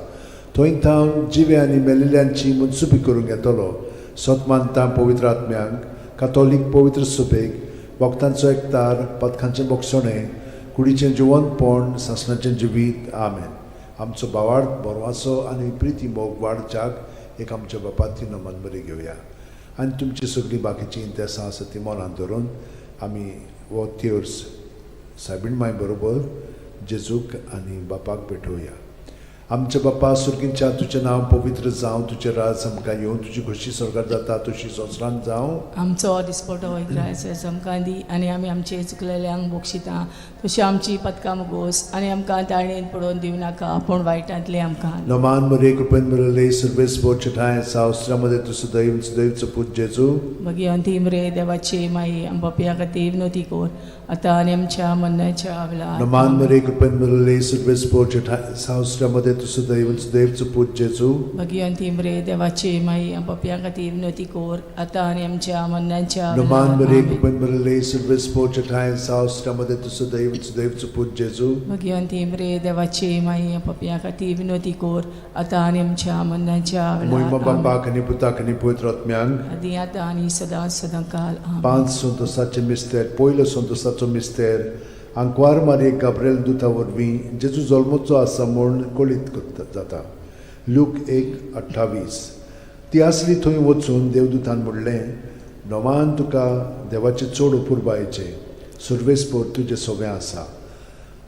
थंय थावन जिवे आनी मेल्लेल्यांची मनसुबी करूंक येतलो सतमानता पवित्र आत्म्यांक कातोलीक पवित्र सुबेक वक्तांचो एकतार पथकांचें बोगसणें कुडीचें जिवंतपण सासणाचें जिवीत आमेन आमचो भावार्थ बरवासो आनी प्रिती मोग वाडच्याक एक आमच्या बापाची नमन बरी घेवया आनी तुमची सगळीं बाकीची इंतेसां आसा ती मनांत धरून आमी हो तिर्स सायबीण माय बरोबर जेजूक आनी बापाक भेटोवया आमचे बापा सुर्गींच्या तुजें नांव पवित्र जावं तुजें राज आमकां येवं तुजी खोशी स्वर्गांत जाता तशी संवसारांत जावं आमचो दिसपटो वैग्रायस आमकां दी आनी आमी आमचे चुकलेल्यांक बक्षिता तशी आमची पथकां मुगोस आनी आमकां ताळणेन पडोवन दिवं नाका पूण वायटांतले आमकां नमान मरे कृपेन मिळले सर्वेस बोचठाय सावस्त्रामध्ये तुझं दैवचं पूज जेजू भगवंती मरे देवाचे माई आम बापया खातीर विनोती कोर आतां आनी आमच्या मरणाच्या वेळार नमान मरे कृपेन मिळले सर्वेस बोचठाय सावस्त्रामध्ये तुझं दैवचं पूज जेजू भगवंती मरे देवाचे माई आम बापया खातीर विनोती कोर आतां आनी आमच्या मरणाच्या नमान मरे कृपेन मिळले सर्वेस बोचठाय सावस्त्रामध्ये तुझं दैवचं पूज जेजू भगवंती मरे देवाचे माई आम बापया खातीर विनोती कोर आतां आनी आमच्या मरणाच्या महिमा वेळार बापाक आनी पुताक आनी पवित्र आत्म्यांक आदी आतां आनी सदां सदांकाल आमेन. 5 संतोसाचे मिस्तेर पयलो संतोसाचो मिस्तेर आंकवार मारी गाब्रिएल दुता वरवीं जेजू जल्मोचो आसा म्हूण कळीत जाता लूक 1:28 ती आसली थंय वचून देवदूतान म्हणलें नोमान तुका देवाचे चड अपुरबायेचें सुर्वेस्पोर तुजें सगळें आसा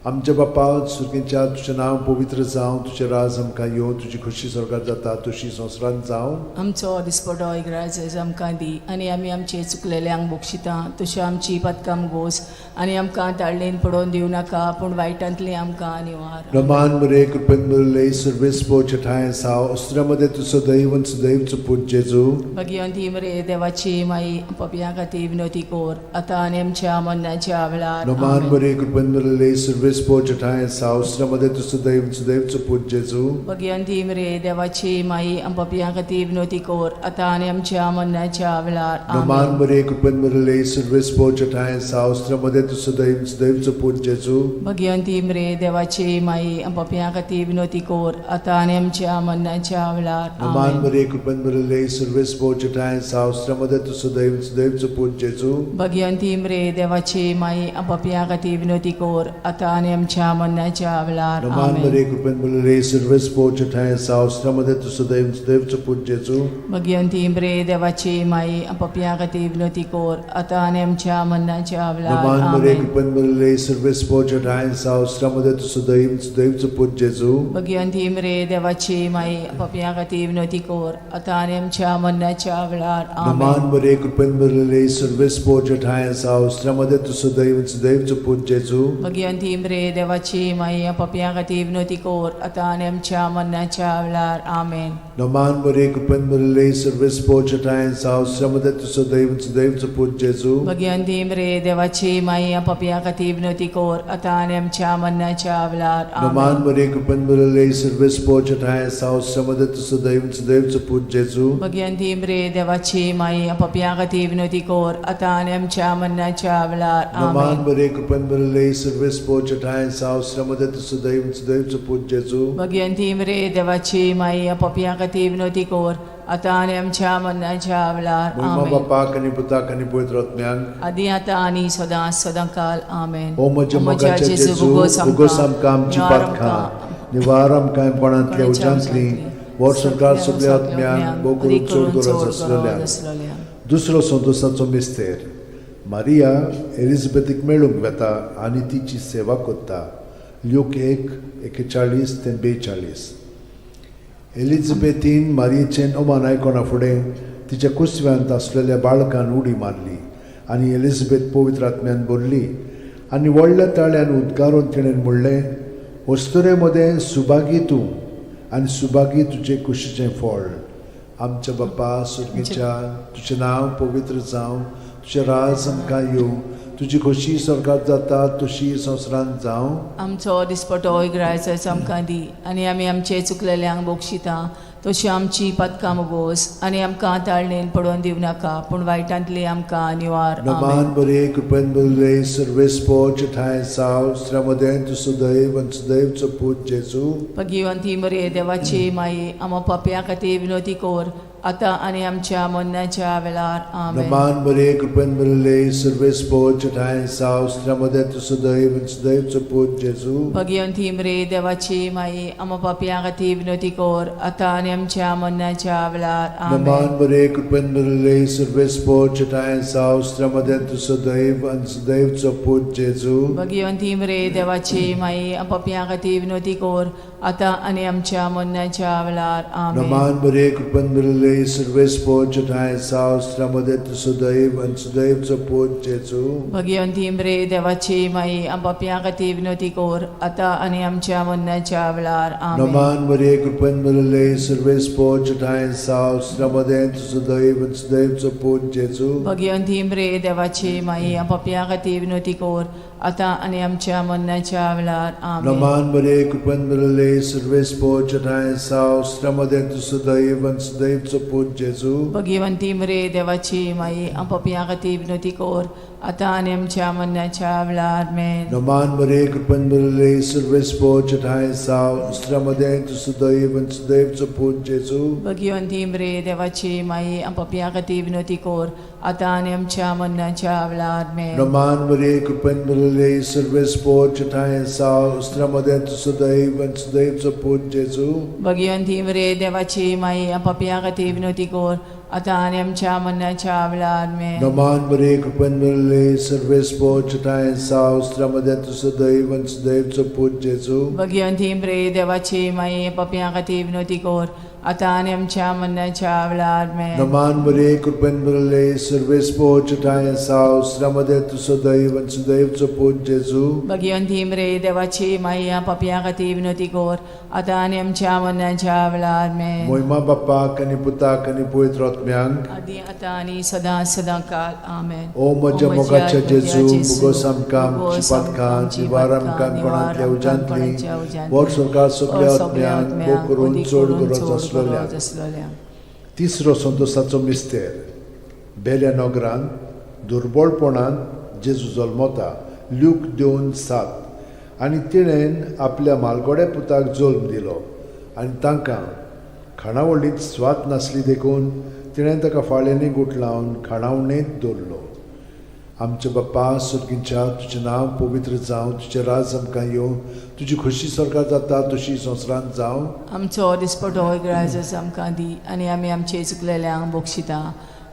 आमच्या बापा सुर्गींच्या तुजें नांव पवित्र जावं तुजें राज आमकां येवं तुजी खोशी स्वर्गांत जाता तशी संवसारांत जावं आमचो दिसपटो इग्रायज आमकां दी आनी आमी आमचे चुकलेल्यांक बक्षिता तशें आमची पथकां मुगोस आनी आमकां ताळणेन पडोवन दिवं नाका पूण वायटांतले आमकां निवार नमान मरे कृपेन मिळले सर्वेस्पो चठाय साव अस्त्रामध्ये तुझं दैवचं पूज जेजू भगवंती मरे देवाची माई पपया खातीर विनोती कोर आतां आनी आमच्या मरणाच्या वेळार नमान मरे कृपेन मिळले सर्वेस्पो चठाय साव अस्त्रामध्ये तुझं दैवचं पूज जेजू भगवंती मरे देवाची माई पपया खातीर विनोती कोर आतां आनी आमच्या मरणाच्या वेळार नमान मरे कृपेन मिळले सर्वेस्पो चठाय साव अस्त्रामध्ये तुझं दैवचं पूज जेजू भगवंती मरे देवाची माई पपया खातीर विनोती कोर आतां आनी आमच्या मरणाच्या वेळार नमान मरे कृपेन मिळले सर्वेस्पो चठाय साव अस्त्रामध्ये तुझं दैवचं पूज जेजू भगवंती मरे देवाची माई पपया खातीर विनोती कोर आतां आनी आमच्या मरणाच्या वेळार नमान मरे कृपेन मिळले सर्वेस्पो चठाय साव अस्त्रामध्ये तुझं दैवचं पूज जेजू भगवंती मरे देवाची माई पपया खातीर विनोती कोर आतां आनी आमच्या मरणाच्या वेळार नमान मरे कृपेन मिळले सर्वेस्पो चठाय साव अस्त्रामध्ये तुझं दैवचं पूज जेजू भगवंती मरे देवाची माई पपया खातीर विनोती कोर आतां आनी आमच्या मरणाच्या वेळार नमान मरे कृपेन मिळले सर्वेस्पो चठाय साव अस्त्रामध्ये तुझं दैवचं पूज जेजू भगवंती मरे देवाची माई पपया खातीर विनोती कोर आतां आनी आमच्या मरणाच्या वेळार आमेन. नमान मरे कृपेन मिळले सर्वेस्पो चठाय साव अस्त्रामध्ये तुझं दैवचं पूज जेजू भगवंती मरे देवाची माई पपया खातीर विनोती कोर आतां आनी आमच्या मरणाच्या वेळार नमान मरे कृपेन मिळले सर्वेस्पो चठाय साव अस्त्रामध्ये तुझं दैवचं पूज जेजू भगवंती मरे देवाची माई पपया खातीर विनोती कोर आतां आनी आमच्या मरणाच्या वेळार नमान मरे कृपेन मिळले सर्वेस्पो चठाय साव अस्त्रामध्ये तुझं दैवचं पूज जेजू भगवंती मरे देवाची माई पपया खातीर विनोती कोर आतां आनी आमच्या मरणाच्या वेळार महिमा आमेन. बापाक आनी पुताक आनी पवित्र आत्म्यांक आदी आतां आनी सदां सदांकाल आमेन. ओ म्हज्या मोगाच्या जेजू उगोस आमकां आमची पातकां निवार आमकां पणांतल्या उज्यांतली वर सरकार सगळ्या आत्म्यांक भोव करून चड गरज आसलेल्या दुसरो संतोसाचो मिस्तेर मारिया एलिझाबेथीक मेळूंक वेता आनी तिची सेवा कोत्ता लूक 1:41-42 एलिझाबेथीन मारयेचें ओमान आयकोना फुडें तिच्या कुसव्यांत आसलेल्या बाळकान उडी मारली आनी एलिझाबेथ पवित्र आत्म्यान भरली आनी व्हडल्या ताळ्यान उद्गारून तिणें म्हणलें वस्तुरे मदें सुभागी तूं आनी सुभागी तुजें कुशीचें फळ आमच्या बापा सुर्गीच्या तुजें नांव पवित्र जावं तुजें राज आमकां येवं तुजी खोशी स्वर्गांत जाता तशी संवसारांत जावं आमचो दिसपटो इग्रायज आमकां दी आनी आमी आमचे चुकलेल्यांक बक्षिता तशी आमची पदकां मोगोस आनी आमकां ताळणेन पडोवन दिवं नाका पूण वायटांतली आमकां निवार Naman Maria, कृपेन भरले सर्वेस पोच ठाय साव श्रमदेन तु सदैव आणि सदैव चपूत जेजू भगवंती मरे देवाची माई आम पाप्या खातीर विनोदी कोर आतां आनी आमच्या मरणाच्या वेळार आमेन. Naman Maria, कृपेन भरले सर्वेस पोच ठाय साव श्रमदेन तु सदैव आणि सदैव चपूत जेजू भगवंती मरे देवाची माई आम पाप्या खातीर विनोदी कोर आतां आनी आमच्या मरणाच्या वेळार आमेन. Naman Maria, कृपेन भरले सर्वेस पोच ठाय साव श्रमदेन तु सदैव आणि सदैव चपूत जेजू भगवंती मरे देवाची माई आम पाप्या खातीर विनोदी कोर आतां आनी आमच्या मरणाच्या वेळार आमेन. Naman Maria, कृपेन भरले सर्वेस पोच ठाय साव श्रमदेन तु सदैव आणि सदैव चपूत जेजू भगवंती मरे देवाची माई आम पाप्या खातीर विनोदी कोर आतां आनी आमच्या मरणाच्या वेळार आमेन. Naman Maria, कृपेन भरले सर्वेस पोच ठाय साव श्रमदेन तु सदैव आणि सदैव चपूत जेजू भगवंती मरे देवाची माई आम पाप्या खातीर विनोदी कोर आतां आनी आमच्या मरणाच्या वेळार आमेन. Naman Maria, कृपेन भरले सर्वेस पोच ठाय साव श्रमदेन तु सदैव आणि सदैव चपूत जेजू भगवंती मरे देवाची माई आम पाप्या खातीर विनोदी कोर आतां आनी आमच्या मरणाच्या वेळार आमेन. Naman Maria, कृपेन भरले सर्वेस पोच ठाय साव श्रमदेन तु सदैव आणि सदैव चपूत जेजू भगवंती मरे देवाची माई आम पाप्या खातीर विनोदी कोर आतां आनी आमच्या मरणाच्या वेळार आमेन. Naman Maria, कृपेन भरले सर्वेस पोच ठाय साव श्रमदेन तु सदैव आणि सदैव चपूत जेजू भगवंती मरे देवाची माई आम पाप्या खातीर विनोदी कोर आतां आनी आमच्या मरणाच्या वेळार आमेन. Naman Maria, कृपेन भरले सर्वेस पोच ठाय साव श्रमदेन तु सदैव आणि सदैव चपूत जेजू भगवंती मरे देवाची माई पाप्या खातीर विनोदी कोर आतां आनी आमच्या मरणाच्या वेळार आमेन. Naman Maria, कृपेन भरले सर्वेस पोच ठाय साव श्रमदेन तु सदैव आणि सदैव चपूत जेजू भगवंती मरे देवाची माई पाप्या खातीर विनोदी कोर आतां आनी आमच्या मरणाच्या वेळार आमेन. मोहिमा बापाक आणि पुताक आणि पवित्र आत्म्यांक आदी आतां आनी सदां सदां काल आमेन. ओ म्हज्या मोगाच्या जेजू मुगोस आमकां आमची पातकां निवार आमकां कोणांतल्या उजांतली वर सरकार सगळ्या आत्म्यांक भोव करून चड गरज आसलेल्या तिसरो संतोशाचो मिस्तेर बेल्या नगरांत दुर्बळपणान जेजू जल्मता ल्यूक 2:7 आनी तिणेन आपल्या मालगोड्या पुताक जल्म दिलो आनी तांकां खाणावळींत स्वात नासली देखून तिणें ताका फाळेंनी गुट लावन खाणावणेंत दवरलो. आमचे बाप्पा सुर्गींच्या तुजें नांव पवित्र जावं तुजें राज आमकां येवं तुजी खुशी स्वर्गात जाता तशी संवसारांत जावं. आमचो दिसपटो रायज आमकां दी आनी आमी आमचे चुकलेल्यांक बोगशिता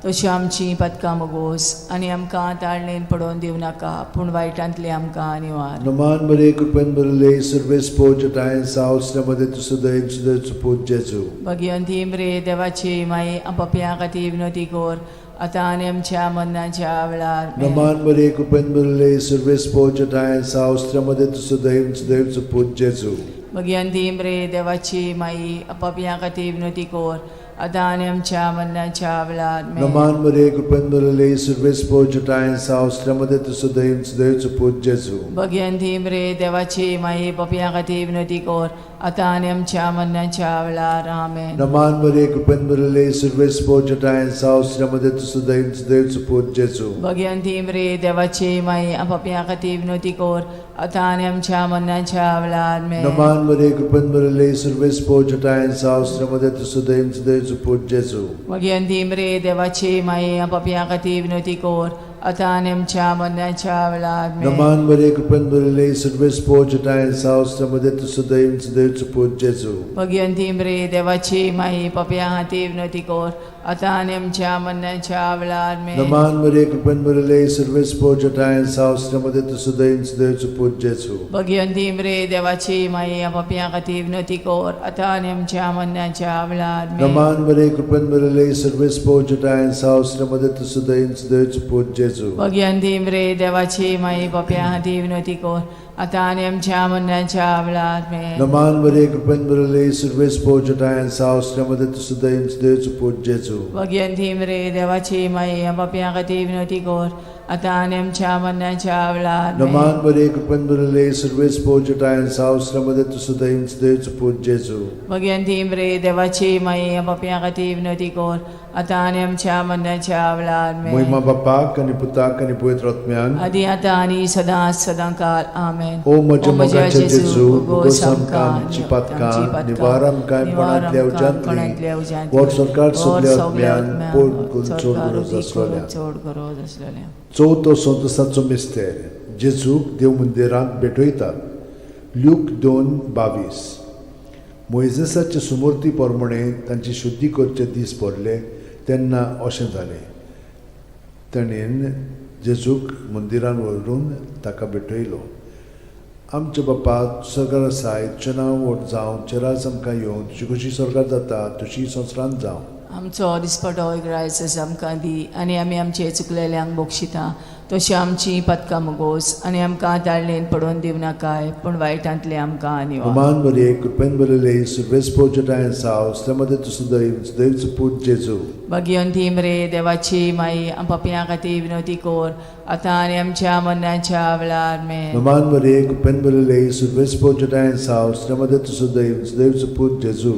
तशी आमची पदकां मोगोस आनी आमकां ताळणेन पडोवन दिवं नाका पूण वायटांतली आमकां निवार. Naman Maria, कृपेन भरले सर्वेस पोच ठाय साव श्रमदेन तु सदैव सदैव चपूत जेजू भगवंती मरे देवाची माई आम पाप्या खातीर विनोदी कोर आतां आनी आमच्या मरणाच्या वेळार आमेन. Naman Maria, कृपेन भरले सर्वेस पोच ठाय साव श्रमदेन तु सदैव सदैव चपूत जेजू भगवंती मरे देवाची माई आम पाप्या खातीर विनोदी कोर आतां आनी आमच्या मरणाच्या वेळार आमेन. Naman Maria, कृपेन भरले सर्वेस पोच ठाय साव श्रमदेन तु सदैव सदैव चपूत जेजू भगवंती मरे देवाची माई पाप्या खातीर विनोदी कोर आतां आनी आमच्या मरणाच्या वेळार आमेन. Naman Maria, कृपेन भरले सर्वेस पोच ठाय साव श्रमदेन तु सदैव सदैव चपूत जेजू भगवंती मरे देवाची माई आम पाप्या खातीर विनोदी कोर आतां आनी आमच्या मरणाच्या वेळार आमेन. Naman Maria, कृपेन भरले सर्वेस पोच ठाय साव श्रमदेन तु सदैव सदैव चपूत जेजू भगवंती मरे देवाची माई आम पाप्या खातीर विनोदी कोर आतां आनी आमच्या मरणाच्या वेळार आमेन. Naman Maria, कृपेन भरले सर्वेस पोच ठाय साव श्रमदेन तु सदैव सदैव चपूत जेजू भगवंती मरे देवाची माई पाप्या खातीर विनोदी कोर आतां आनी आमच्या मरणाच्या वेळार आमेन. Naman Maria, कृपेन भरले सर्वेस पोच ठाय साव श्रमदेन तु सदैव सदैव चपूत जेजू भगवंती मरे देवाची माई आम पाप्या खातीर विनोदी कोर आतां आनी आमच्या मरणाच्या वेळार आमेन. Naman Maria, कृपेन भरले सर्वेस पोच ठाय साव श्रमदेन तु सदैव सदैव चपूत जेजू भगवंती मरे देवाची माई पाप्या खातीर विनोदी कोर आतां आनी आमच्या मरणाच्या वेळार आमेन. Naman Maria, कृपेन भरले सर्वेस पोच ठाय साव श्रमदेन तु सदैव सदैव चपूत जेजू भगवंती मरे देवाची माई आम पाप्या खातीर विनोदी कोर आतां आनी आमच्या मरणाच्या वेळार नमान बरे कृपन बरले सर्वेस पोचटायन सावस्त्रमध्ये तुझं दैवच देवच पूज जेजू भगवंती मरे देवाची माई पापयां खातीर विनवती कर आतां आनी आमच्या मरणाच्या वेळार महिमा बापाक आणि पुताक आणि पवित्र आत्म्यांक आदी आतां आनी सदांच सदांकाळ आमेन ओ म्हज्या मोगाचे जेजू उगोस आमकां आमची पातकां निवार आमकां पणांतल्या उज्यांतली वर सरकार सगल्या आत्म्यांक पोट करून चोड गरज आसलेल्या चवथो संतसाचो मिस्तेर जेजूक देव मंदिरांत भेटयतात ल्यूक 2:22 मोइजेसाचे सुमूर्ती प्रमाणे तांची शुद्धी करचे दीस पडले तेन्ना अशें जालें ताणेन जेजूक मंदिरान व्हरून ताका भेटयलो आमच्या बापा स्वर्गार आसाय तुजें नांव व्हड जावं चेरास आमकां येवन तुजी कशी स्वर्गार जाता तशी संवसारांत जावं आमचो दिसपटो रायस आमकां दी आनी आमी आमचे चुकलेल्यांक बक्षिता तशी आमची पदकां मोगोस आनी आमकां ताळणेन पडोवन दिवं नाकाय पूण वायटांतले आमकां आनी मान बरे कृपेन बरले सर्वेस पोचटायन सावस त्यामध्ये तुझं दैवच पूज जेजू भगवंती मरे देवाची माई पापयां खातीर विनवती कर आतां आनी आमच्या मरणाच्या वेळार मान बरे कृपेन बरले सर्वेस पोचटायन सावस त्यामध्ये तुझं दैवच पूज जेजू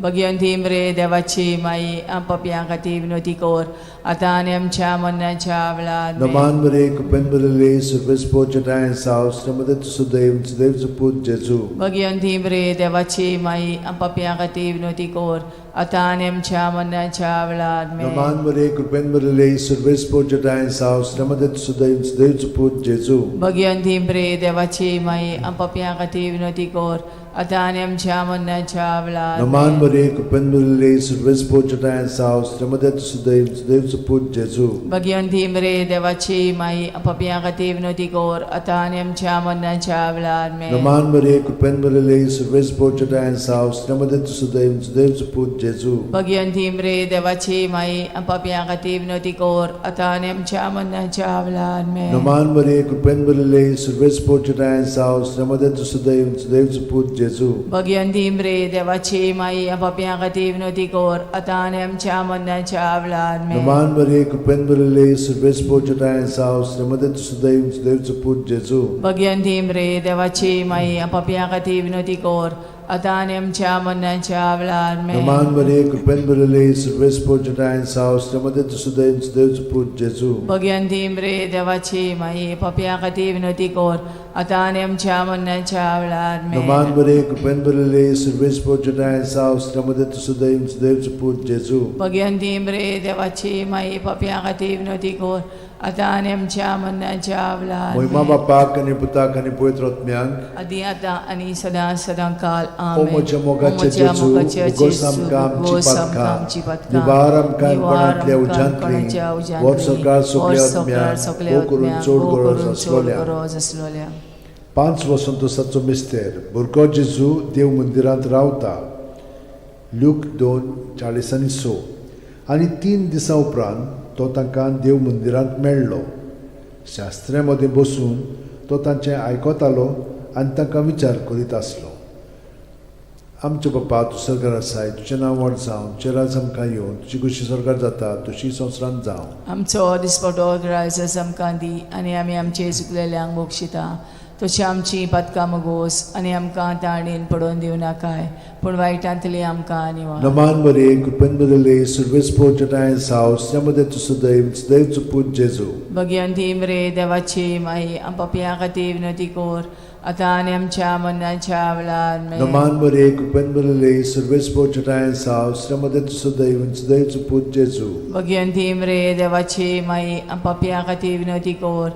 भगवंती मरे देवाची माई पापयां खातीर विनवती कर आतां आनी आमच्या मरणाच्या वेळार मान बरे कृपेन बरले सर्वेस पोचटायन सावस त्यामध्ये तुझं दैवच पूज जेजू भगवंती मरे देवाची माई पापयां खातीर विनवती कर आतां आनी आमच्या मरणाच्या वेळार मान बरे कृपेन बरले सर्वेस पोचटायन सावस त्यामध्ये तुझं दैवच पूज जेजू भगवंती मरे देवाची माई पापयां खातीर विनवती कर आतां आनी आमच्या मरणाच्या वेळार मान बरे कृपेन बरले सर्वेस पोचटायन सावस त्यामध्ये तुझं दैवच पूज जेजू भगवंती मरे देवाची माई पापयां खातीर विनवती कर आतां आनी आमच्या मरणाच्या वेळार मान बरे कृपेन बरले सर्वेस पोचटायन सावस त्यामध्ये तुझं दैवच पूज जेजू भगवंती मरे देवाची माई पापयां खातीर विनवती कर आतां आनी आमच्या मरणाच्या वेळार मान बरे कृपेन बरले सर्वेस पोचटायन सावस त्यामध्ये तुझं दैवच पूज जेजू भगवंती मरे देवाची माई पापयां खातीर विनवती कर आतां आनी आमच्या मरणाच्या वेळार मान बरे कृपेन बरले सर्वेस पोचटायन सावस त्यामध्ये तुझं दैवच पूज जेजू भगवंती मरे देवाची माई पापयां खातीर विनवती कर आतां आनी आमच्या मरणाच्या वेळार मान बरे कृपेन बरले सर्वेस पोचटायन सावस त्यामध्ये तुझं दैवच पूज जेजू भगवंती मरे देवाची माई पापयां खातीर विनवती कर आतां आनी आमच्या मरणाच्या वेळार मान बरे कृपेन बरले सर्वेस पोचटायन सावस त्यामध्ये तुझं दैवच पूज जेजू भगवंती मरे देवाची माई पापयां खातीर विनवती कर आतां आनी आमच्या मरणाच्या वेळार महिमा बापाक आणि पुताक आणि पवित्र आत्म्यांक आदी आतां आनी सदां सदांकाळ ओ म्हज्या मोगाचे जेजू उगोस आमकां आमची पातकां निवार आमकां पणांतल्या उज्यांतली वर सरकार सगल्या आत्म्यांक करून चोड गरज आसलोल्या 5 वसंतोसाचो मिस्तेर भुरगो जेजू देव मंदिरांत रावता ल्यूक 2:40-6 आनी 3 दिसां उपरांत तो तांकां देव मंदिरांत मेळ्ळो शास्त्र्यां मदें बसून तो तांचें आयकतालो आनी तांकां विचार करीत आसलो आमचे बापा तूं स्वर्गार आसाय तुजें नांव व्हड जावं तुजें राज आमकां येवन तुजी कशी स्वर्गार जाता तशी संवसारांत जावं आमचो दिसपटो रायस आमकां दी आनी आमी आमचे चुकलेल्यांक बक्षिता तशी आमची पदकां मोगोस आनी आमकां ताळणेन पडोवन दिवं नाकाय पूण वायटांतली आमकां आनी नमान बरे कृपेन बरले सर्वेस पोचटायन सावस त्यामध्ये तुझं दैवच पूज जेजू भगवंती मरे देवाची माई पापयां खातीर विनवती कर आतां आनी आमच्या मरणाच्या वेळार नमान बरे कृपेन बरले सर्वेस पोचटायन सावस त्यामध्ये तुझं दैवच पूज जेजू भगवंती मरे देवाची माई पापयां खातीर विनवती कर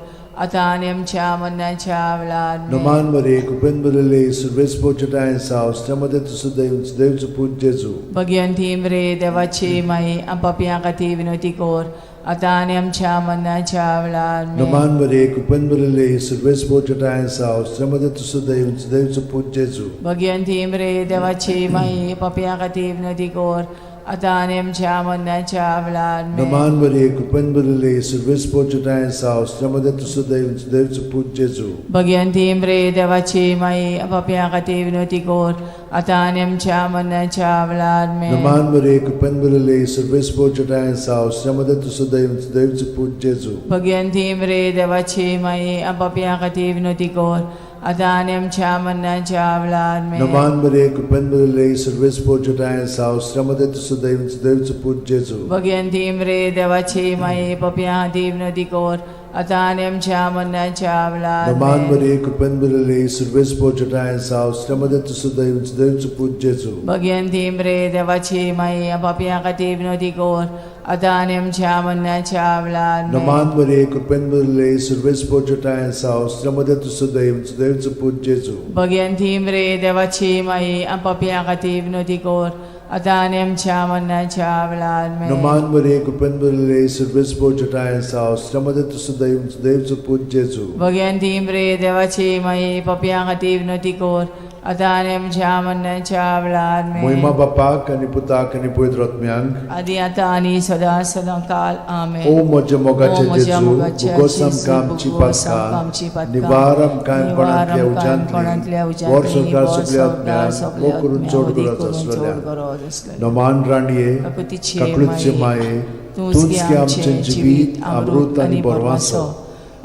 आतां आनी आमच्या मरणाच्या वेळार नमान बरे कृपेन बरले सर्वेस पोचटायन सावस त्यामध्ये तुझं दैवच पूज जेजू भगवंती मरे देवाची माई पापयां खातीर विनवती कर आतां आनी आमच्या मरणाच्या वेळार नमान बरे कृपेन बरले सर्वेस पोचटायन सावस त्यामध्ये तुझं दैवच पूज जेजू भगवंती मरे देवाची माई पापयां खातीर विनवती कर आता आणि आमच्या मरणाच्या वेळार नमान बरे कुपन बरले सर्वेस पोचटाय सावस त्यामध्ये तुझं दैवचं पूज जेजू भगवंती रे देवाची माई आपापल्या खातीर विनवती कोर आता आणि आमच्या मरणाच्या वेळार नमान बरे कुपन बरले सर्वेस पोचटाय सावस त्यामध्ये तुझं दैवचं पूज जेजू भगवंती रे देवाची माई आपापल्या खातीर विनवती कोर आता आणि आमच्या मरणाच्या वेळार नमान बरे कुपन बरले सर्वेस पोचटाय सावस त्यामध्ये तुझं दैवचं पूज जेजू भगवंती रे देवाची माई आपापल्या खातीर विनवती कोर आता आणि आमच्या मरणाच्या वेळार नमान बरे कुपन बरले सर्वेस पोचटाय सावस त्यामध्ये तुझं दैवचं पूज जेजू भगवंती रे देवाची माई आपापल्या खातीर विनवती कोर आता आणि आमच्या मरणाच्या वेळार नमान बरे कुपन बरले सर्वेस पोचटाय सावस त्यामध्ये तुझं दैवचं पूज जेजू भगवंती रे देवाची माई आपापल्या खातीर विनवती कोर आता आणि आमच्या मरणाच्या वेळार नमान बरे कुपन बरले सर्वेस पोचटाय सावस त्यामध्ये तुझं दैवचं पूज जेजू भगवंती रे देवाची माई आपापल्या खातीर विनवती कोर आता आणि आमच्या मरणाच्या वेळार महिमा बापाक आणि पुताक आणि पवित्र आत्म्यांक आदी आता आणि सदा सदा काल आमेन ओ म्हज्या मोगाचे जेजू भुगोस आमकां आमची पातकां निवार आमकां कोणांतल्या उज्यांतली वर सरकार सगळ्या आत्म्यांक वो करून चड गरज आसलेल्या नमान राणये काकुळीचे माये तूंच की आमचें जिवीत अमृत आनी बोरवासो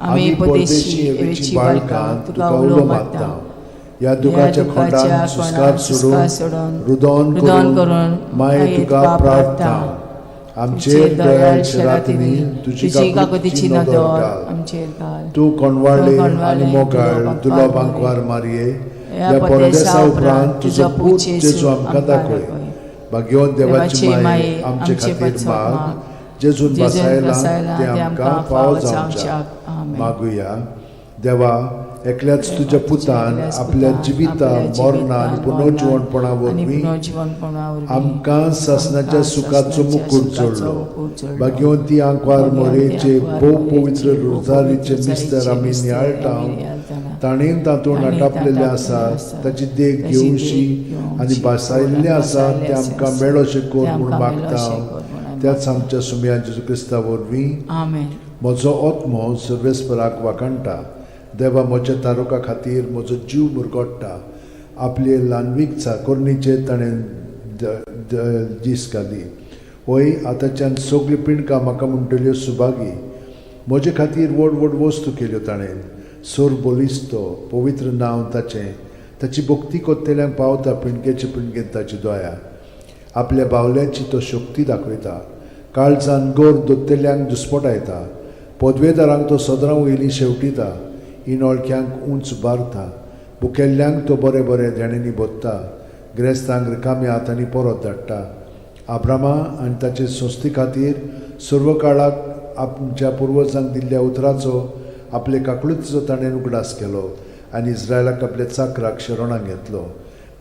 आमी परदेशी येवेची बाळकां तुका उलो मागता या दुखाच्या खोंडान सुस्कार सोडून रुदोन करून माये तुका प्रार्थना आमचेर दयाळ शरातनी तुजी काकुतीची नदर आमचेर घाल तू कोणवाडले आनी मोगाळ तुला बांकवार मारये या परदेसा उपरांत तुजो पूत जेजू आमकां दाखय भाग्यवान देवाची माये आमचे खातीर माग जेजून बसायला ते आमकां फावो जावच्याक मागुया देवा एकल्याच तुझ्या पुतान आपल्या जिविता मरणा आनी पुनर्जीवनपणा वरवीं आमकां सासणाच्या सुखाचो मुकूट जोडलो भाग्यवंती आंकवार मोरेचे भोव पवित्र रोजारीचे मिस्तर आमी नियाळटाव ताणेन तातूंत आटापलेले आसा ताची देख घेवशी आनी बसायल्ले आसा ते आमकां मेळोशें कोर म्हूण मागता त्याच आमच्या सुमया जेजू क्रिस्ता वरवीं म्हजो आत्मो सर्वेस्पराक वाकणटा देवा म्हज्या तारुका खातीर म्हजो जीव मुरगोडटा आपले ल्हानवीक चाकोरणीचे ताणें दीस घाली होय आतांच्यान सगळी पिणकां म्हाका म्हणटल्यो सुभागी म्हजे खातीर व्हड व्हड वस्तू केल्यो ताणें सोर बोलिस्तो पवित्र नांव ताचें ताची भक्ती कोत्तेल्यांक पावता पिणकेचे पिणकेन ताची दोया आपल्या बावल्याची तो शक्ती दाखयता काळजान गोर दोत्तेल्यांक दुस्पटायता पदवेदारांक तो सदरां वयलीं शेवटिता इनोळख्यांक उंच बारता भुकेल्ल्यांक तो बरे बरे देणेनी बोत्ता गिरेस्तांक रिकाम्या हातांनी परत धाडटा आब्रामा आनी ताचे संस्थे खातीर सर्व काळाक आमच्या पुर्वजांक दिल्ल्या उतराचो आपले काकुळीचो ताणें उगडास केलो आनी इस्रायलाक आपल्या चाकराक शरणाक घेतलो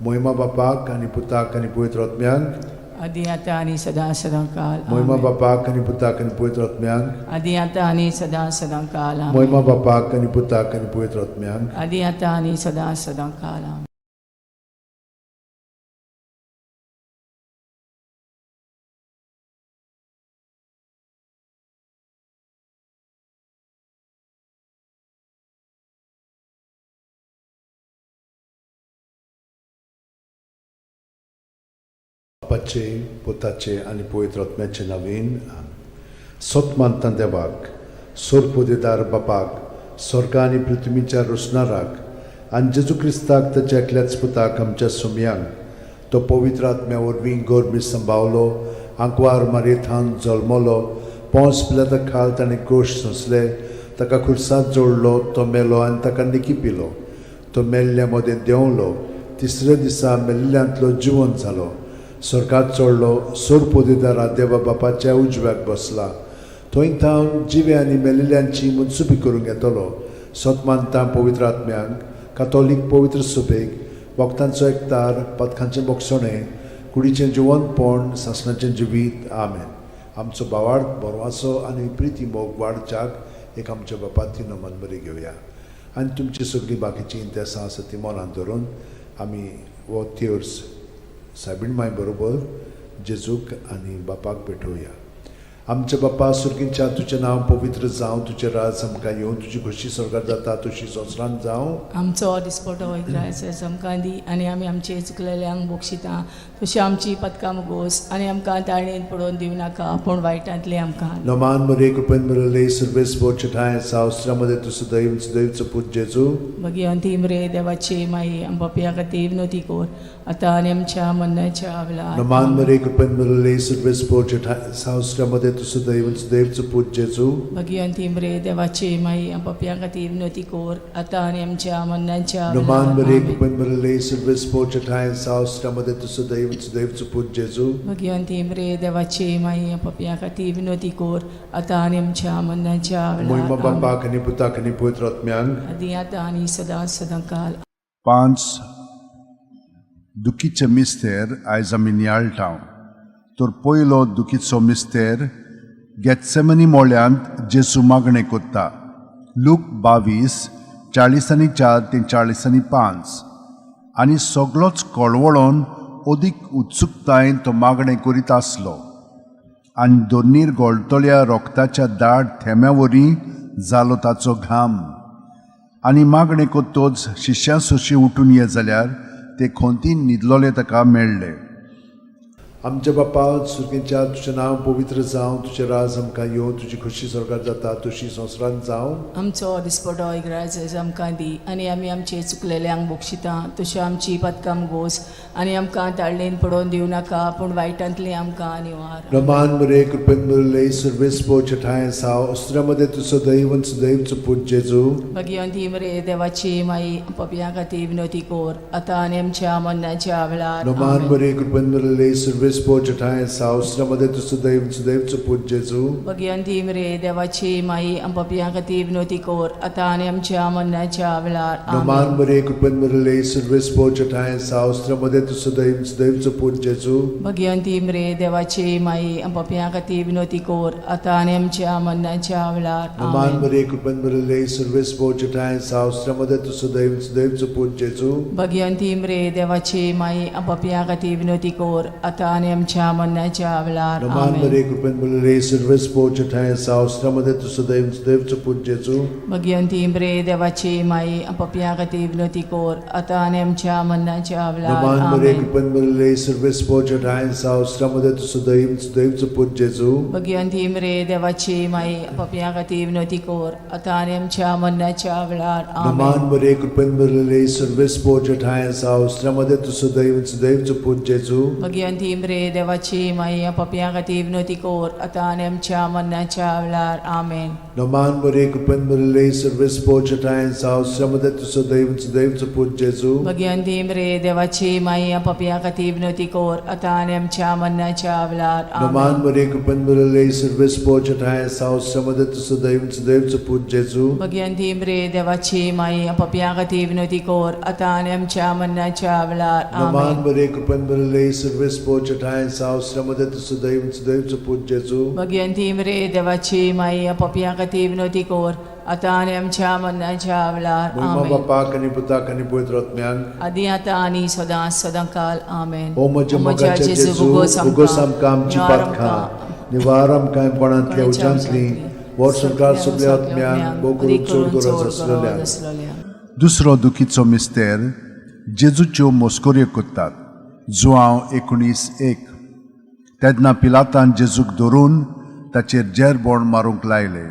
महिमा बापाक आनी पुताक आनी पवित्र आत्म्यांक आदी आता आणि सदा सदा काल महिमा बापाक आनी पुताक आनी पवित्र आत्म्यांक आदी आता आणि सदा सदा काल महिमा बापाक आनी पुताक आनी पवित्र आत्म्यांक आदी आता आणि सदा सदा काल बापाचे पुताचे आनी पवित्र आत्म्याचे नवीन सोत मानता देवाक सोरपोदेदार बापाक स्वर्गा आनी पृथ्वीच्या रुसणाराक आनी जेजू क्रिस्ताक ताच्या एकल्याच पुताक आमच्या सुमयांक तो पवित्र आत्म्या वरवीं गोरबी सांबावलो आंकवार मारयेथान जल्मलो पोंस पिलाता खाल ताणें गोश सोंसले ताका खुर्सांत जोडलो तो मेलो आनी ताका निकी पिलो तो मेल्ल्या मदें देंवलो तिसऱ्या दिसा मेल्ल्यांतलो जिवंत जालो स्वर्गात चडलो सोरपोदेदारा देवा बापाच्या उजव्याक बसला थंय थावन जिवे आनी मेलिल्ल्यांची मुनसुबी करूंक येतलो सतमानता पवित्र आत्म्यांक कातोलीक पवित्र सुबेक वखदांचो एकतार पथकांचें बोगसणें कुडीचें जिवंतपण सासणाचें जिवीत आमेन आमचो बावार्थ बोरवासो आनी प्रिती मोग वाडच्याक एक आमच्या बापाची नमन बरी घेवया आनी तुमची सगळी बाकीची इंतेसां आसा ती मनांत धरून आमी वो तिर्स सायबीण माय बरोबर जेजूक आनी बापाक भेटोवया. आमच्या बापा सुर्गींच्या तुजें नांव पवित्र जावं, तुजें राज आमकां येवं, तुजी खुशी स्वर्गार जाता तशी संवसारांत जावं. आमचो दिसपटो वयस आमकां दी आनी आमी आमचे चुकलेल्यांक बक्षिता तशी आमची पदकां मुगोस आनी आमकां ताळणेन पडोवन दिवं नाका पूण वायटांतले आमकां. Noman Maria Cupen Mirale Service Bochatai Saustramade to Sudaim Sudaim Saput Jesu. Bhagwanti मरे देवाचे माई आमच्या खातीर विनोदी कोर आतां आनी आमच्या मरणाच्या वेळार. Noman Maria Cupen Mirale Service Bochatai Saustramade to Sudaim Sudaim Saput Jesu. Bhagwanti मरे देवाचे माई आमच्या खातीर विनोदी कोर आतां आनी आमच्या मरणाच्या Noman Maria वेळार. Cupen Mirale Service Bochatai Saustramade to Sudaim Sudaim Saput Jesu. Bhagwanti मरे देवाचे माई आमच्या खातीर विनोदी कोर आतां आनी आमच्या मरणाच्या Moima वेळार. Baba Kani Puta Kani Putrotmyang. आदी आतां आनी सदां सदांकाल. 5 दुखीचे मिस्तेर आयज आमी नियाळटाव. तर पयलो दुखीचो मिस्तेर गेत्सेमनी मोळ्यांत जेजू मागणें कोत्ता. लूक 22:40-4 ते 40-5. आनी सगळोच कळवळोन अदीक उत्सुकतायेन तो मागणें करीत आसलो. आनी दोनीर गोळटोल्या रोगताच्या दाट थेंब्यावरी जालो ताचो घाम. आनी मागणें कोत्तोच शिश्यां सोशी उठून ये जाल्यार ते खोंतीन न्हिदलोले ताका मेळ्ळे. आमच्या बापा सुर्गींच्या तुजें नांव पवित्र जावं, तुजें राज आमकां येवं, तुजी खुशी स्वर्गार जाता तशी संवसारांत जावं. आमचो दिसपटो राज आमकां दी आनी आमी आमचे चुकलेल्यांक बक्षिता तशें आमची पदकां मुगोस आनी आमकां ताळणेन पडोवन दिवं नाका पूण वायटांतली आमकां निवार. Roman Maria Cupen Mirale Service Bochatai Saustramade to Sudaim Sudaim Saput Jesu. Bhagwanti मरे देवाची माई आमच्या खातीर विनोदी कोर आतां आनी आमच्या मरणाच्या वेळार. Roman Maria Cupen Mirale Service Bochatai Saustramade to Sudaim Sudaim Saput Jesu. Bhagwanti मरे देवाची माई आमच्या खातीर विनोदी कोर आतां आनी आमच्या मरणाच्या वेळार. Roman Maria Cupen Mirale Service Bochatai Saustramade to Sudaim Sudaim Saput Jesu. Bhagwanti मरे देवाची माई आमच्या खातीर विनोदी कोर आतां आनी आमच्या मरणाच्या वेळार. Roman Maria Cupen Mirale Service Bochatai Saustramade to Sudaim Sudaim Saput Jesu. Bhagwanti मरे देवाची माई आमच्या खातीर विनोदी कोर आतां आनी आमच्या मरणाच्या वेळार. Roman Maria Cupen Mirale Service Bochatai Saustramade to Sudaim Sudaim Saput Jesu. Bhagwanti मरे देवाची माई आमच्या खातीर विनोदी कोर आतां आनी आमच्या मरणाच्या वेळार. Roman Maria Cupen Mirale Service Bochatai Saustramade to Sudaim Sudaim Saput Jesu. Bhagwanti मरे देवाची माई आमच्या खातीर विनोदी कोर आतां आनी आमच्या मरणाच्या वेळार. Roman Maria Cupen Mirale Service Bochatai Saustramade to Sudaim Sudaim Saput Jesu. Bhagwanti मरे देवाची माई आमच्या खातीर विनोदी कोर आतां आनी आमच्या मरणाच्या वेळार. आमेन. Roman Maria Cupen Mirale Service Bochatai Saustramade to Sudaim Sudaim Saput Jesu. Bhagwanti मरे देवाची माई आमच्या खातीर विनोदी कोर आतां आनी आमच्या मरणाच्या वेळार. Roman Maria Cupen Mirale Service Bochatai Saustramade to Sudaim Sudaim Saput Jesu. Bhagwanti मरे देवाची माई आमच्या खातीर विनोदी कोर आतां आनी आमच्या मरणाच्या वेळार. Roman Maria Cupen Mirale Service Bochatai Saustramade to Sudaim Sudaim Saput Jesu. Bhagwanti मरे देवाची माई आमच्या खातीर विनोदी कोर आतां आनी आमच्या मरणाच्या वेळार. Moima आमेन. Baba Kani Puta Kani Putrotmyang. आदी आतां आनी सदां सदांकाल. आमेन. O म्हज्या मोगाच्या जेजू उगोस उगोस आमकां आमची निवार पातकां निवार आमकां कोणांतल्या उज्यांतली वर सरकार सगळ्या आत्म्यांक बोगून चड गरज आसलेल्या. दुसरो दुखीचो मिस्तेर जेजूच्यो मोस्कोऱ्यो कोत्तात. जुआंव 19:1. तेन्ना पिलातान जेजूक धरून ताचेर जेरबोण मारूंक लायले.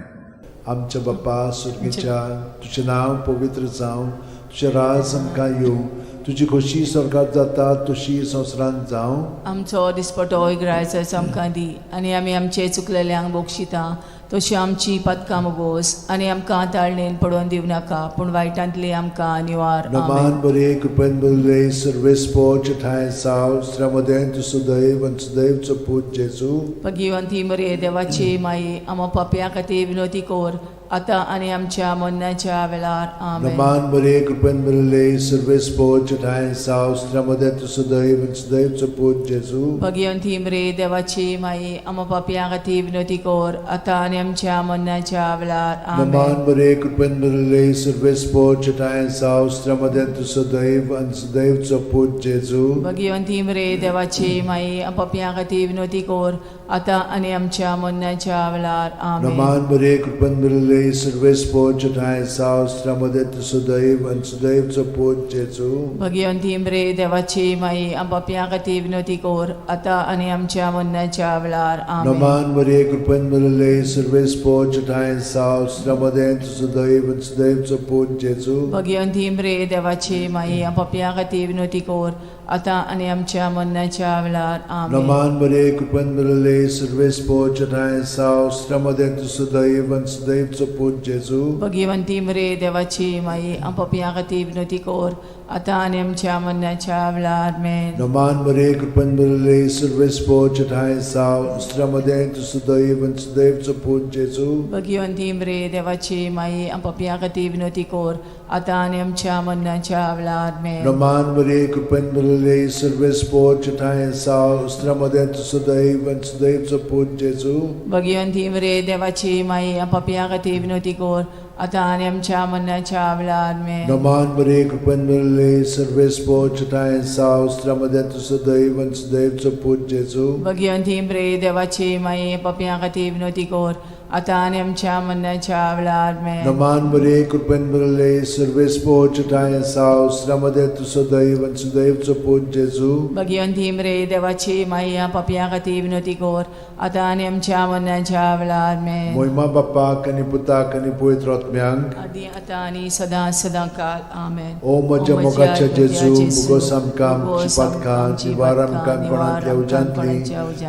आमच्या बापा सुर्गीच्या तुजें नांव पवित्र जावं, तुजें राज आमकां येवं, तुजी खोशी स्वर्गांत जाता तशी संवसारांत जावं. आमचो दिसपटो रायज आमकां दी आनी आमी आमचे चुकलेल्यांक बक्षिता तशी आमची पदकां मुगोस आनी आमकां ताळणेन पडोवन दिवं नाका पूण वायटांतली आमकां निवार. Roman Maria Cupen Mirale Service Bochatai Saustramade to Sudaim Sudaim Saput Jesu. Bhagwanti मरे देवाची माई आमच्या खातीर विनोदी कोर आतां आनी आमच्या मरणाच्या वेळार आमेन. नमान बरे कृपेन बरले सर्वेस पोच ठाय सावस त्रमदेत सदैव सदैवचो पूज जेजू. भगवंती मरे देवाची माई आम पापयां खातीर विनोदी कोर आतां आनी आमच्या मरणाच्या वेळार आमेन. नमान बरे कृपेन बरले सर्वेस पोच ठाय सावस त्रमदेत सदैव सदैवचो पूज जेजू. भगवंती मरे देवाची माई आम पापयां खातीर विनोदी कोर आतां आनी आमच्या मरणाच्या वेळार आमेन. नमान बरे कृपेन बरले सर्वेस पोच ठाय सावस त्रमदेत सदैव सदैवचो पूज जेजू. भगवंती मरे देवाची माई आम पापयां खातीर विनोदी कोर आतां आनी आमच्या मरणाच्या वेळार आमेन. नमान बरे कृपेन बरले सर्वेस पोच ठाय सावस त्रमदेत सदैव सदैवचो पूज जेजू. भगवंती मरे देवाची माई आम पापयां खातीर विनोदी कोर आतां आनी आमच्या मरणाच्या वेळार आमेन. नमान बरे कृपेन बरले सर्वेस पोच ठाय सावस त्रमदेत सदैव सदैवचो पूज जेजू. भगवंती मरे देवाची माई आम पापयां खातीर विनोदी कोर आतां आनी आमच्या मरणाच्या वेळार आमेन. नमान बरे कृपेन बरले सर्वेस पोच ठाय सावस त्रमदेत सदैव सदैवचो पूज जेजू. भगवंती मरे देवाची माई आम पापयां खातीर विनोदी कोर आतां आनी आमच्या मरणाच्या वेळार आमेन. नमान बरे कृपेन बरले सर्वेस पोच ठाय सावस त्रमदेत सदैव सदैवचो पूज जेजू. भगवंती मरे देवाची माई आम पापयां खातीर विनोदी कोर आतां आनी आमच्या मरणाच्या वेळार आमेन. नमान बरे कृपेन बरले सर्वेस पोच ठाय सावस त्रमदेत सदैव सदैवचो पूज जेजू. भगवंती मरे देवाची माई आम पापयां खातीर विनोदी कोर आतां आनी आमच्या मरणाच्या वेळार आमेन. नमान बरे कृपेन बरले सर्वेस पोच ठाय सावस त्रमदेत सदैव सदैवचो पूज जेजू. भगवंती मरे देवाची माई आम पापयां खातीर विनोदी कोर आतां आनी आमच्या मरणाच्या वेळार आमेन. मोहिमा बापाक आनी पुताक आनी पवित्र आत्म्यांक आदी आतां आनी सदां सदां काल आमेन. ओ म्हज्या मोगाच्या जेजू मुगोस आमकां आमची पातकां निवार आमकां कोणांतल्या उजांतली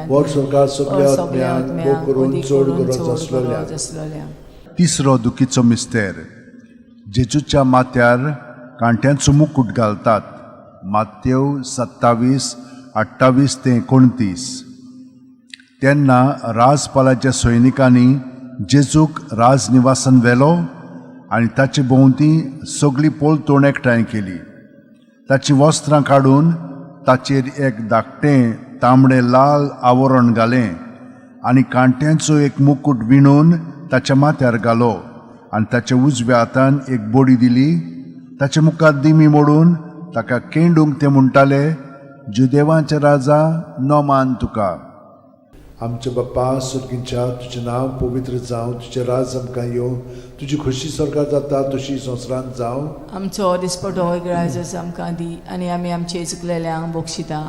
वर सरकार सगळ्या आत्म्यांक भोव करून चड गरज आसलेल्या. तिसरो दुखीचो मिस्तेर. जेजूच्या माथ्यार कांट्यांचो मुकुट घालतात. मात्येव 27:28 ते 29. तेन्ना राजपालाच्या सैनिकांनी जेजूक राजनिवासान व्हेलो आनी ताचे भोंवती सगळी पोलतोण एकठांय केली. ताची वस्त्रां काडून ताचेर एक धाकटें तांबडें लाल आवरण घालें आनी कांट्यांचो एक मुकुट विणून ताच्या माथ्यार घालो आनी ताच्या उजव्या हातान एक बडी दिली. ताच्या मुखार दिमी मोडून ताका केंडूंक ते म्हणटाले, जुदेवांचे राजा नोमान तुका. आमचे बाप्पा सुर्गींच्या तुजें नांव पवित्र जावं, तुजें राज आमकां येवं, तुजी खुशी स्वर्गात जाता तशी संवसारांत जावं. आमचो दिसपटो रायजस आमकां दी आनी आमी आमचे चुकलेल्यांक बक्षिता.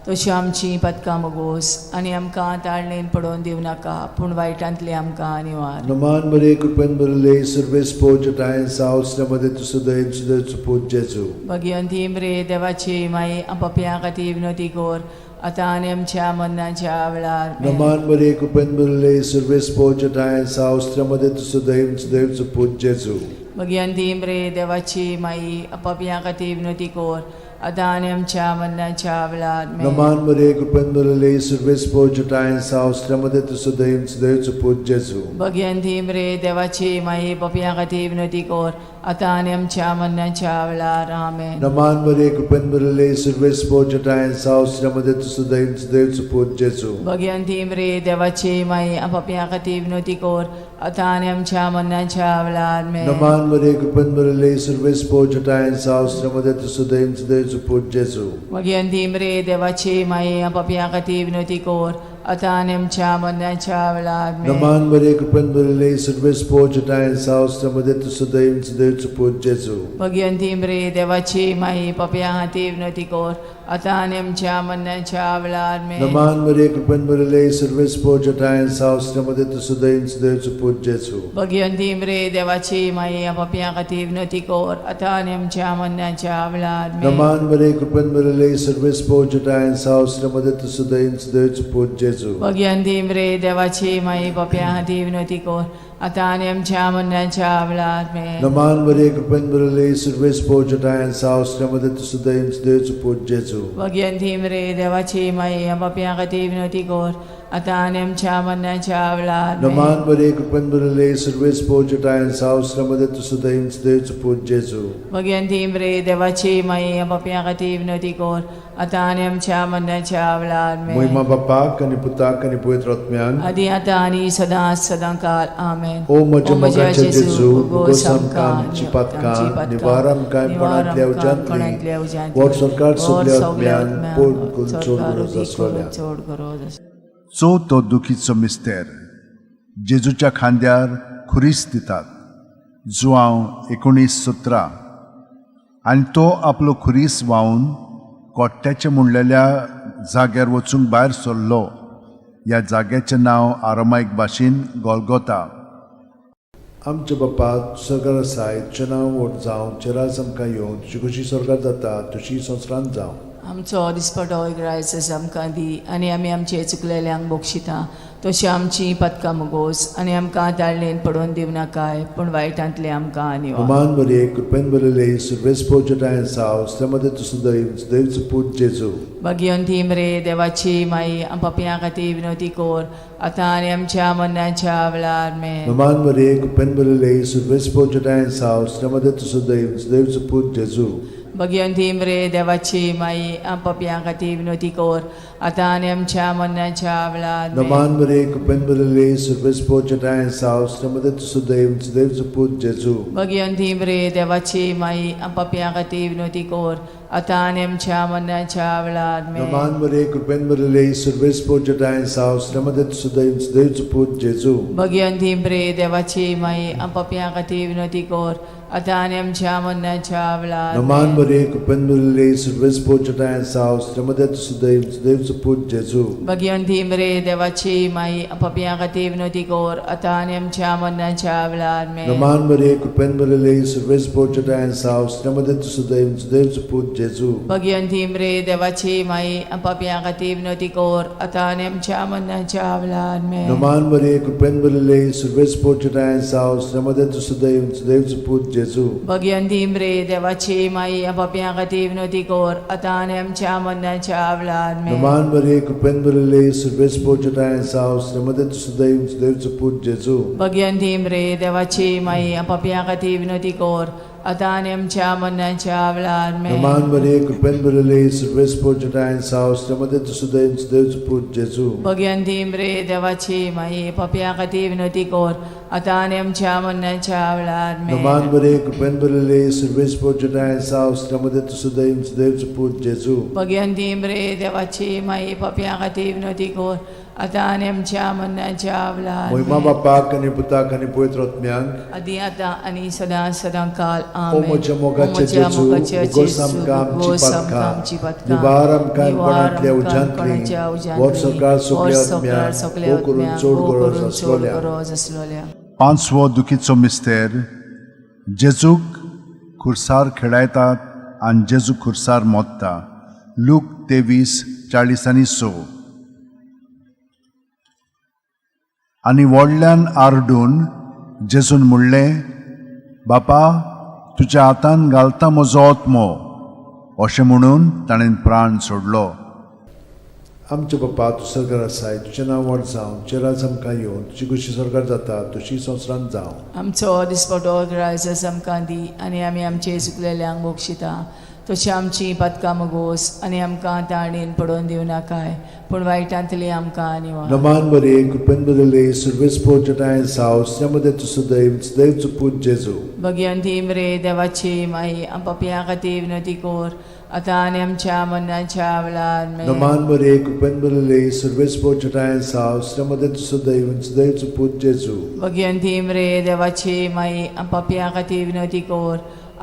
तशी आमची पदकां मोगोस आनी आमकां ताळणेन पडोवन दिवं नाका, पूण वायटांतली आमकां निवार. नमान बरे कृपेन बरले सर्वेस पोच ठाय सावस त्रमदेत सदैव सदैवचो पूज जेजू. भगवंती मरे देवाची माई आम पापयां खातीर विनोदी कोर आतां आनी आमच्या मरणाच्या वेळार आमेन. नमान बरे कृपेन बरले सर्वेस पोच ठाय सावस त्रमदेत सदैव सदैवचो पूज जेजू. भगवंती मरे देवाची माई आम पापयां खातीर विनोदी कोर आतां आनी आमच्या मरणाच्या वेळार आमेन. नमान बरे कृपेन बरले सर्वेस पोच ठाय सावस त्रमदेत सदैव सदैवचो पूज जेजू. भगवंती मरे देवाची माई पापयां खातीर विनोदी कोर आतां आनी आमच्या मरणाच्या वेळार आमेन. नमान बरे कृपेन बरले सर्वेस पोच ठाय सावस त्रमदेत सदैव सदैवचो पूज जेजू. भगवंती मरे देवाची माई आम पापयां खातीर विनोदी कोर आतां आनी आमच्या मरणाच्या वेळार आमेन. नमान बरे कृपेन बरले सर्वेस पोच ठाय सावस त्रमदेत सदैव सदैवचो पूज जेजू. भगवंती मरे देवाची माई आम पापयां खातीर विनोदी कोर आतां आनी आमच्या मरणाच्या वेळार आमेन. नमान बरे कृपेन बरले सर्वेस पोच ठाय सावस त्रमदेत सदैव सदैवचो पूज जेजू. भगवंती मरे देवाची माई पापयां खातीर विनोदी कोर आतां आनी आमच्या मरणाच्या वेळार आमेन. नमान बरे कृपेन बरले सर्वेस पोच ठाय सावस त्रमदेत सदैव सदैवचो पूज जेजू. भगवंती मरे देवाची माई आम पापयां खातीर विनोदी कोर आतां आनी आमच्या मरणाच्या वेळार आमेन. नमान बरे कृपेन बरले सर्वेस पोच ठाय सावस त्रमदेत सदैव सदैवचो पूज जेजू. भगवंती मरे देवाची माई पापयां खातीर विनोदी कोर आतां आनी आमच्या मरणाच्या वेळार आमेन. नमान बरे कृपेन बरले सर्वेस पोच ठाय सावस त्रमदेत सदैव सदैवचो पूज जेजू. भगवंती मरे देवाची माई आम पापयां खातीर विनोदी कोर आता आणि आमच्या मरणाच्या वेळार नमान बरे कृपन बरले सर्वेस पोचटायन सावस्त्रामध्ये तुझं दैवच देवच पूज जेजू भगवंती मरे देवाची माई पापियां खातीर विनंती कर आता आणि आमच्या मरणाच्या वेळार महिमा बापाक आणि पुताक आणि पवित्र आत्म्याक आदी आता आणि सदां काल आमेन. ओ म्हज्या जेजू उगोस आमकां आमची पातकां निवार आमकां कोणांतल्या उज्यांतली वर सरकार सगल्या आत्म्यान पोट करून चोड गरज चवथो दुखीचो मिस्तेर जेजूच्या खांद्यार खुरीस दितात. जुआंव 19:17 आनी तो आपलो खुरीस व्हांवन कोट्ट्याच्या मुणलेल्या जाग्यार वचूंक भायर सरलो. ह्या जाग्याचें नांव आरामायक भाशेन गोलगोता. आमच्या बापा स्वर्गार आसाय तुजें नांव व्हड जावं चिरास आमकां येवं तुजी कशी स्वर्गार जाता तशी संवसारांत जावं. आमचो दिसपटो रायस आमकां दी आनी आमी आमचे चुकलेल्यांक बक्षिता तशी आमची पदकां मोगोस आनी आमकां ताळणेन पडोवन दिव नाकाय पूण वायटांतले आमकां आनी मान बरे कृपेन बरले सर्वेस पोचटायन सावस त्या मध्ये तुझं दैवच पूज जेजू भगवंती मरे देवाची माई पापियां खातीर विनंती कर आता आनी आमच्या मरणाच्या वेळार मान बरे कृपेन बरले सर्वेस पोचटायन सावस त्या मध्ये तुझं दैवच पूज जेजू भगवंती मरे देवाची माई पापियां खातीर विनंती कर आता आनी आमच्या मरणाच्या वेळार मान बरे कृपेन बरले सर्वेस पोचटायन सावस त्या मध्ये तुझं दैवच पूज जेजू भगवंती मरे देवाची माई पापियां खातीर विनंती कर आता आनी आमच्या मरणाच्या वेळार मान बरे कृपेन बरले सर्वेस पोचटायन सावस त्या मध्ये तुझं दैवच पूज जेजू भगवंती मरे देवाची माई पापियां खातीर विनंती कर आता आनी आमच्या मरणाच्या वेळार मान बरे कृपेन बरले सर्वेस पोचटायन सावस त्या मध्ये तुझं दैवच पूज जेजू भगवंती मरे देवाची माई पापियां खातीर विनंती कर आता आनी आमच्या मरणाच्या वेळार मान बरे कृपेन बरले सर्वेस पोचटायन सावस त्या मध्ये तुझं दैवच पूज जेजू भगवंती मरे देवाची माई पापियां खातीर विनंती कर आता आनी आमच्या मरणाच्या वेळार मान बरे कृपेन बरले सर्वेस पोचटायन सावस त्या मध्ये तुझं दैवच पूज जेजू भगवंती मरे देवाची माई पापियां खातीर विनंती कर आता आनी आमच्या मरणाच्या वेळार मान बरे कृपेन बरले सर्वेस पोचटायन सावस त्या मध्ये तुझं दैवच पूज जेजू भगवंती मरे देवाची माई पापियां खातीर विनंती कर आता आनी आमच्या मरणाच्या वेळार मान बरे कृपेन बरले सर्वेस पोचटायन सावस त्या मध्ये तुझं दैवच पूज जेजू भगवंती मरे देवाची माई पापियां खातीर विनंती कर आता आनी आमच्या मरणाच्या वेळार मान बरे कृपेन बरले सर्वेस पोचटायन सावस त्या मध्ये तुझं दैवच पूज जेजू भगवंती मरे देवाची माई पापियां खातीर विनंती कर आता आनी आमच्या मरणाच्या वेळार महिमा बापाक आणि पुताक आणि पवित्र आत्म्याक आदी आता आनी सदां काल ओ म्हज्या मोगाचे जेजू उगोस आमकां आमची पातकां निवार आमकां कोणांतल्या उज्यांतली वर सरकार सगल्या आत्म्याक हो करून चोड गरज आसलोल्या. पांचवो दुखीचो मिस्तेर जेजूक खुर्सार खेळायतात आनी जेजू खुर्सार मोडटा. लूक 23:40-6 आनी व्हडल्यान आरडून जेजून म्हणलें, बापा तुज्या हातान घालता म्हजो आत्मो. अशें म्हणून ताणें प्राण सोडलो. आमचे बापा तूं स्वर्गार आसाय तुजें नांव व्हड जावं तुजें राज आमकां येवं तुजी कशी स्वर्गार जाता तशी संवसारांत जावं. आमचो दिसपटो रायस आमकां दी आनी आमी आमचे चुकलेल्यांक बक्षिता तशी आमची पदकां मोगोस आनी आमकां ताळणेन पडोवन दिव नाकाय पूण वायटांतली आमकां आनी नमान बरे कृपेन बरले सर्वेस पोचटायन सावस त्या मध्ये तुझं दैवच पूज जेजू भगवंती मरे देवाची माई पापियां खातीर विनंती कर आता आनी आमच्या मरणाच्या वेळार नमान बरे कृपेन बरले सर्वेस पोचटायन सावस त्या मध्ये तुझं दैवच पूज जेजू भगवंती मरे देवाची माई पापियां खातीर विनंती कर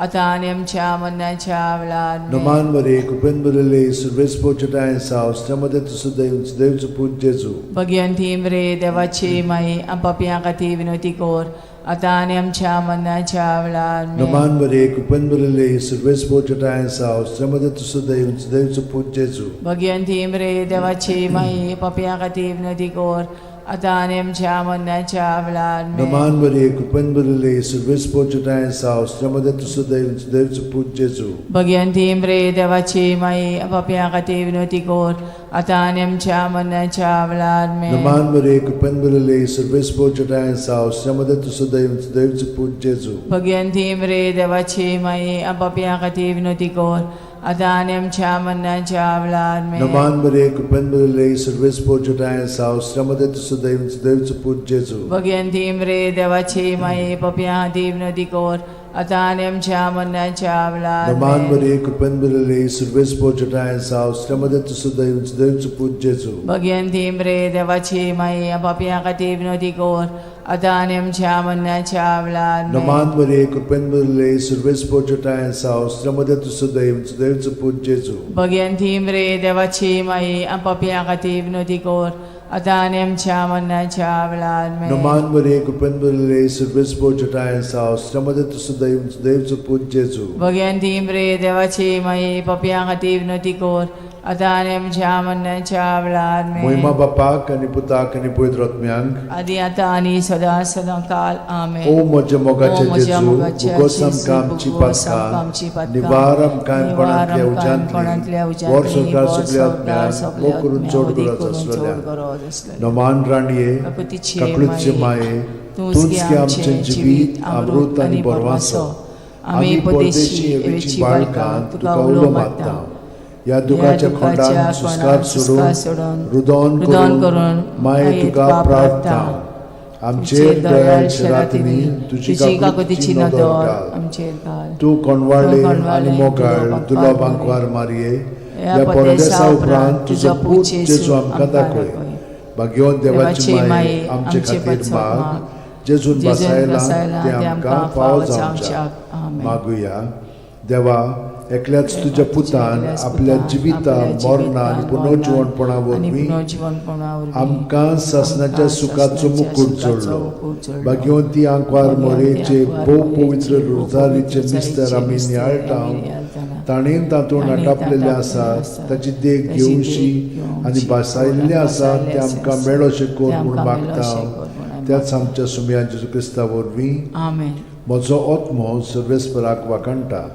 आता आनी आमच्या मरणाच्या वेळार नमान बरे कृपेन बरले सर्वेस पोचटायन सावस त्या मध्ये तुझं दैवच पूज जेजू भगवंती मरे देवाची माई पापियां खातीर विनंती कर आता आनी आमच्या मरणाच्या वेळार नमान बरे कृपेन बरले सर्वेस पोचटायन सावस त्या मध्ये तुझं दैवच पूज जेजू भगवंती मरे देवाची माई पापियां खातीर विनंती कर आता आनी आमच्या मरणाच्या वेळार नमान बरे कृपन बरले सर्वेस पोचटाय सावस त्यामध्ये तुझं दैवचं पूज जेजू भगवंती मरे देवाची माई पापियां खातीर विनवती कोर आता आनी आमच्या मरणाच्या वेळार नमान बरे कृपन बरले सर्वेस पोचटाय सावस त्यामध्ये तुझं दैवचं पूज जेजू भगवंती मरे देवाची माई पापियां खातीर विनवती कोर आता आनी आमच्या मरणाच्या वेळार नमान बरे कृपन बरले सर्वेस पोचटाय सावस त्यामध्ये तुझं दैवचं पूज जेजू भगवंती मरे देवाची माई पापियां खातीर विनवती कोर आता आनी आमच्या मरणाच्या वेळार नमान बरे कृपन बरले सर्वेस पोचटाय सावस त्यामध्ये तुझं दैवचं पूज जेजू भगवंती मरे देवाची माई पापियां खातीर विनवती कोर आता आनी आमच्या मरणाच्या वेळार नमान बरे कृपन बरले सर्वेस पोचटाय सावस त्यामध्ये तुझं दैवचं पूज जेजू भगवंती मरे देवाची माई पापियां खातीर विनवती कोर आता आनी आमच्या मरणाच्या वेळार नमान बरे कृपन बरले सर्वेस पोचटाय सावस त्यामध्ये तुझं दैवचं पूज जेजू भगवंती मरे देवाची माई पापियां खातीर विनवती कोर आता आनी आमच्या मरणाच्या वेळार महिमा बापाक आणि पुताक आणि पवित्र आत्म्यांक आदी आता आनी सदा सदां काल आमेन ओ म्हज्या मोगाचे जेजू उगोस आमकां आमची पातकां निवार आमकां कोणांतल्या उज्यांतली वर सरकार सगळ्या आत्म्यांक करून चड गरज आसलेल्या नमान राणये काकुळीचे माये तूंच की आमचें जिवीत अमृत आनी बोरवासो आमी परदेशी येवेची बाळकां तुका उलो मारता या दुखाच्या खोंडान सुस्कार सोडून रुदन करून माये तुका प्रार्थना आमचेर दयाळ शरातनी तुजी काकुतीची नदर आमचेर घाल तूं कोणवाळे आनी मोगाळ दुलोबांक वार मारये या परदेसा उपरांत तुजो पूत जेजू आमकां दाखय भाग्यवान देवाची माये आमचे खातीर माग जेजून बसायला ते आमकां फावो जावच्याक मागुया देवा एकल्याच तुझ्या पुतान आपल्या जिविता मरणा आनी पुनर्जीवनपणा वरवीं आमकां सासणाच्या सुखाचो मुकुट जोडलो भाग्यवंती आंकवार मोरेचे भोव पवित्र रोजारीचे मिस्तर आमी नियाळटाव ताणेन तातूंत आटापलेले आसात ताची देख घेवशी आनी बसायल्ले आसात ते आमकां मेळोशे कोर म्हूण मागता त्याच आमच्या सुमया जेजू क्रिस्ता वरवीं म्हजो आत्मो सर्वेस्पराक वाकणटा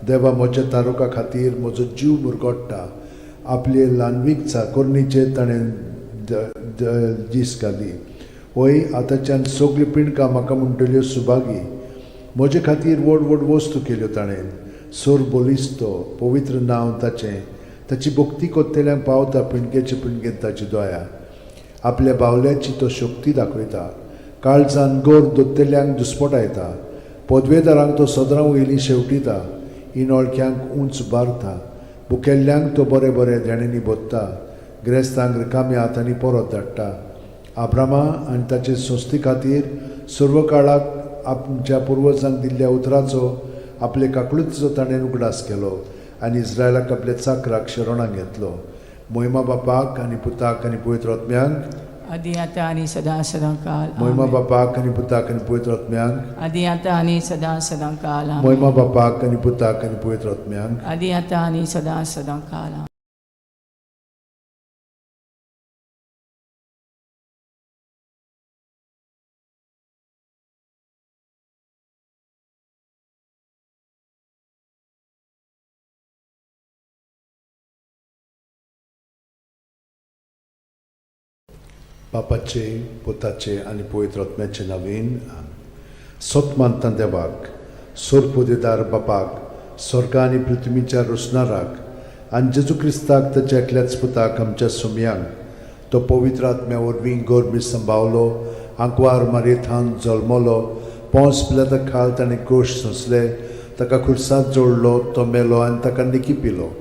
देवा म्हज्या तारुका खातीर म्हजो जीव मुरगोडटा आपले ल्हानवीक चाकोरणीचे ताणें दीस घाली वय आतांच्यान सगळी पिणकां म्हाका म्हणटल्यो सुभागी म्हजे खातीर व्हड व्हड वस्तू केल्यो ताणें सोर बोलिस्तो पवित्र नांव ताचें ताची भक्ती कोत्तेल्यांक पावता पिणकेचे पिणकेन ताची दोया आपल्या बावल्याची तो शक्ती दाखयता काळजान गोर दोत्तेल्यांक दुस्पटायता पदवेदारांक तो सदरां वयलीं शेवटिता इनोळख्यांक उंच बारता भुकेल्ल्यांक तो बरे बरे ध्याणेनी बोत्ता गिरेस्तांक रिकाम्या हातांनी परत धाडटा आब्रामा आनी ताचे संस्थे खातीर सर्व काळाक आमच्या पुर्वजांक दिल्ल्या उतराचो आपले काकुळीचो ताणें उगडास केलो आनी इस्रायलाक आपल्या चाकराक शरणाक घेतलो महिमा बापाक आनी पुताक आनी पवित्र आत्म्यांक आदी आता आनी सदां सदां काल महिमा बापाक आनी पुताक आनी पवित्र आत्म्यांक आदी आता आनी सदां सदां काल महिमा बापाक आनी पुताक आनी पवित्र आत्म्यांक आदी आता आनी सदां सदां काल बापाचे पुताचे आनी पवित्र आत्म्याचे नांवेन सोत मानता देवाक सोर पोदेदार बापाक स्वर्गा आनी पृथ्वीच्या रोसणाराक आनी जेजू क्रिस्ताक ताच्या एकल्याच पुताक आमच्या सुमयांक तो पवित्र आत्म्या वरवीं गोरबी सांबावलो आंकवार मारयेंत जल्मलो पोंस पिलाता खाल ताणें कोश सोंसले ताका खुर्सांत जोडलो तो मेलो आनी ताका निकी पिलो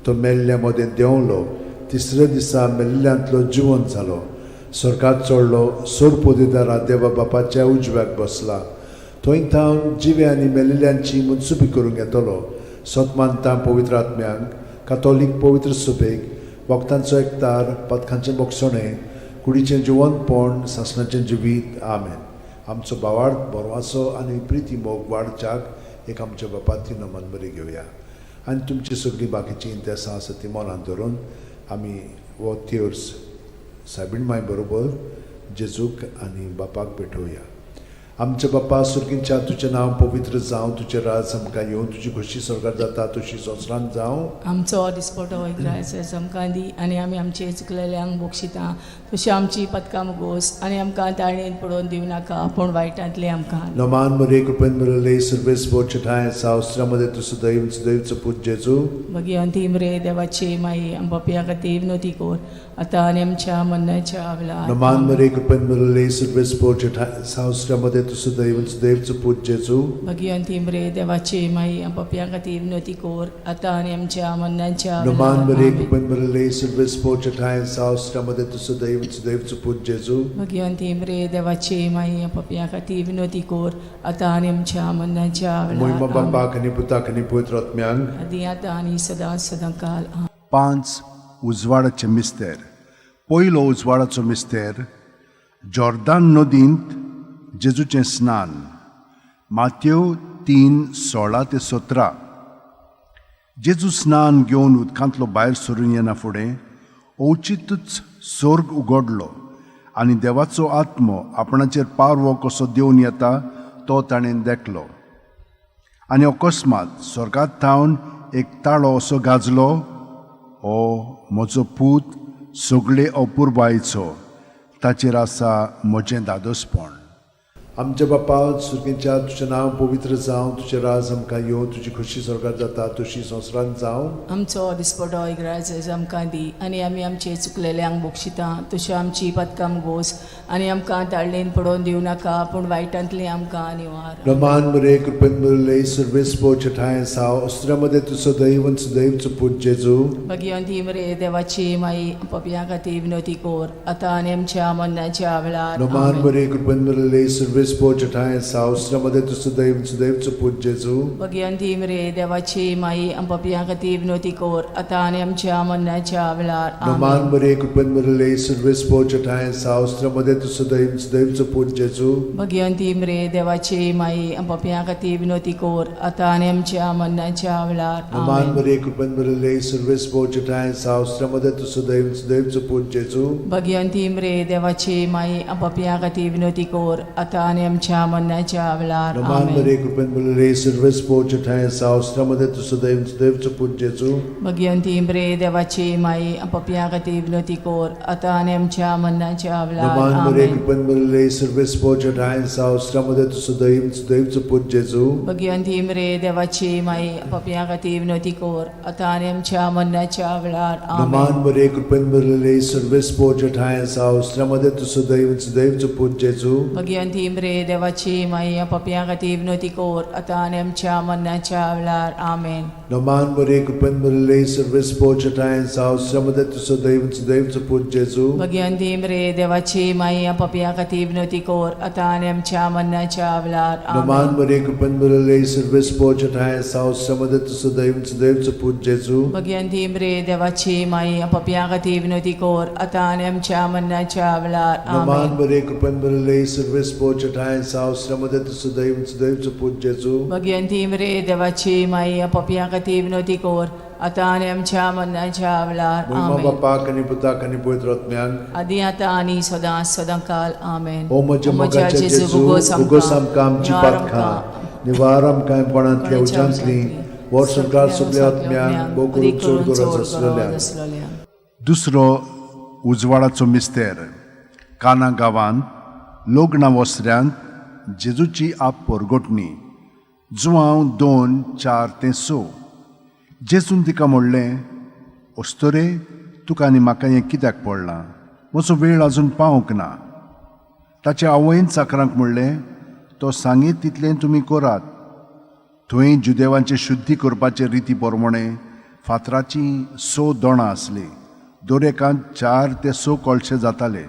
तो मेल्ल्या मदें देंवलो तिसऱ्या दिसा मेल्ल्यांतलो जिवंत जालो स्वर्गात चडलो सोर पोदेदारा देवा बापाच्या उजव्याक बसला थंय थावन जिवे आनी मेलिल्ल्यांची मनसुबी करूंक येतलो सतमानता पवित्र आत्म्यांक कातोलीक पवित्र सुबेक वखदांचो एकतार पथकांचें मोगसणें कुडीचें जिवंतपण सासणाचें जिवीत आमेन आमचो बावार्थ बोरवासो आनी प्रिती मोग वाडच्याक एक आमच्या बापाची नमन बरी घेवया आनी तुमची सगळीं बाकीची इंतेसां आसा ती मनांत धरून आमी वो तिर्स सायबीण माय बरोबर जेजूक आनी बापाक भेटोवया. आमच्या बापा सुर्गींच्या तुजें नांव पवित्र जावं, तुजें राज आमकां येवं, तुजी खुशी स्वर्गांत जाता तशी संवसारांत जावं. आमचो दिसपटो वैग्रायस आमकां दी आनी आमी आमचे चुकलेल्यांक बोगशिता तशी आमची पदकां मुगोस आनी आमकां ताळणेन पडोवन दिवं नाका पूण वायटांतले आमकां. Noman Maria Cupen Maria Service Bochatai Saustra Mother to Sudaim Sudaim Saput Jesu. Bhagwanti मरे देवाचे माई आमच्या खातीर विनोदी कोर आता आनी आमच्या मरणाच्या वेळार. Noman Maria Cupen Maria Service Bochatai Saustra Mother to Sudaim Sudaim Saput Jesu. Bhagwanti मरे देवाचे माई आमच्या खातीर विनोदी कोर आता आनी आमच्या मरणाच्या Noman Maria Cupen Maria Service Bochatai Saustra Mother to Sudaim Sudaim Saput Jesu. Bhagwanti मरे देवाचे माई आमच्या खातीर विनोदी कोर आता आनी आमच्या मरणाच्या Moima वेळार. Baba Kani Puta Kani Putrotmyang. आदी आता आनी सदां काल. 5 उजवाडाचें मिस्तेर. पयलो उजवाडाचो मिस्तेर जॉर्दान नदींत जेजूचें स्नान. माथ्यो 3:16-17. जेजू स्नान घेवन उदकांतलो भायर सरून येना फुडें ओचितूच स्वर्ग उगडलो आनी देवाचो आत्मो आपणाचेर पारवो कसो देवन येता तो ताणें देखलो. आनी अकस्मात स्वर्गांत थावन एक ताळो असो गाजलो, ओ म्हजो पूत सगळे अपुरबायेचो, ताचेर आसा म्हजें दादोसपण. आमच्या बापा सुर्गींच्या तुजें नांव पवित्र जावं, तुजें राज आमकां येवं, तुजी खुशी स्वर्गांत जाता तशी संवसारांत जावं. आमचो दिसपटो इग्रायज आमकां दी आनी आमी आमचे चुकलेल्यांक बोगशिता तशें आमची पदकां मुगोस आनी आमकां ताळणेन पडोवन दिवं नाका पूण वायटांतले आमकां निवार. Roman Maria Cupen Maria Service Bochatai Saustra Mother to Sudaim Sudaim Saput Jesu. Bhagwanti मरे देवाची माई आमच्या खातीर विनोदी कोर आता आनी आमच्या मरणाच्या वेळार. Roman Maria Cupen Maria Service Bochatai Saustra Mother to Sudaim Sudaim Saput Jesu. Bhagwanti मरे देवाची माई आमच्या खातीर विनोदी कोर आता आनी आमच्या मरणाच्या वेळार. Roman Maria Cupen Maria Service Bochatai Saustra Mother to Sudaim Sudaim Saput Jesu. Bhagwanti मरे देवाची माई आमच्या खातीर विनोदी कोर आता आनी आमच्या मरणाच्या वेळार. Roman Maria Cupen Maria Service Bochatai Saustra Mother to Sudaim Sudaim Saput Jesu. Bhagwanti मरे देवाची माई आमच्या खातीर विनोदी कोर आता आनी आमच्या मरणाच्या वेळार. Roman Maria Cupen Maria Service Bochatai Saustra Mother to Sudaim Sudaim Saput Jesu. Bhagwanti मरे देवाची माई आमच्या खातीर विनोदी कोर आता आनी आमच्या मरणाच्या वेळार. Roman Maria Cupen Maria Service Bochatai Saustra Mother to Sudaim Sudaim Saput Jesu. Bhagwanti मरे देवाची माई आमच्या खातीर विनोदी कोर आता आनी आमच्या मरणाच्या वेळार. Roman Maria Cupen Maria Service Bochatai Saustra Mother to Sudaim Sudaim Saput Jesu. Bhagwanti मरे देवाची माई आमच्या खातीर विनोदी कोर आता आनी आमच्या मरणाच्या वेळार. आमेन. Roman Maria Cupen Maria Service Bochatai Saustra Mother to Sudaim Sudaim Saput Jesu. Bhagwanti मरे देवाची माई आमच्या खातीर विनोदी कोर आता आनी आमच्या मरणाच्या वेळार. Roman Maria Cupen Maria Service Bochatai Saustra Mother to Sudaim Sudaim Saput Jesu. Bhagwanti मरे देवाची माई आमच्या खातीर विनोदी कोर आता आनी आमच्या मरणाच्या वेळार. Roman Maria Cupen Maria Service Bochatai Saustra Mother to Sudaim Sudaim Saput Jesu. Bhagwanti मरे देवाची माई आमच्या खातीर विनोदी कोर आता आनी आमच्या मरणाच्या वेळार. Moima आमेन. Baba Kani Puta Kani Putrotmyang. आदी आता आनी सदां काल. आमेन. O म्हज्या मोगाचे जेजू उगोस आमकां आमची पातकां निवार आमकां पणांतल्या उज्यांतली वर सरकार सगळ्या आत्म्यांक भोव करून चड गरज आसलेल्या. दुसरो उजवाडाचो मिस्तेर. काना गांवांत लोगना वस्त्यांत जेजूची आप परगोटणी. जुवांव 2:4-6. जेजून तिका म्हणलें, अस्तोरे तुका आनी म्हाका हें कित्याक पडलां? म्हजो वेळ आजून पावूंक ना. ताच्या आवयन चाकरांक म्हणलें, तो सांगीत तितलें तुमी करात. थंय जुदेवांचे शुद्धी करपाचे रिती प्रमाणे फातराची 6 दोणां आसलीं. दरेकांत 4 ते 6 कळशे जाताले.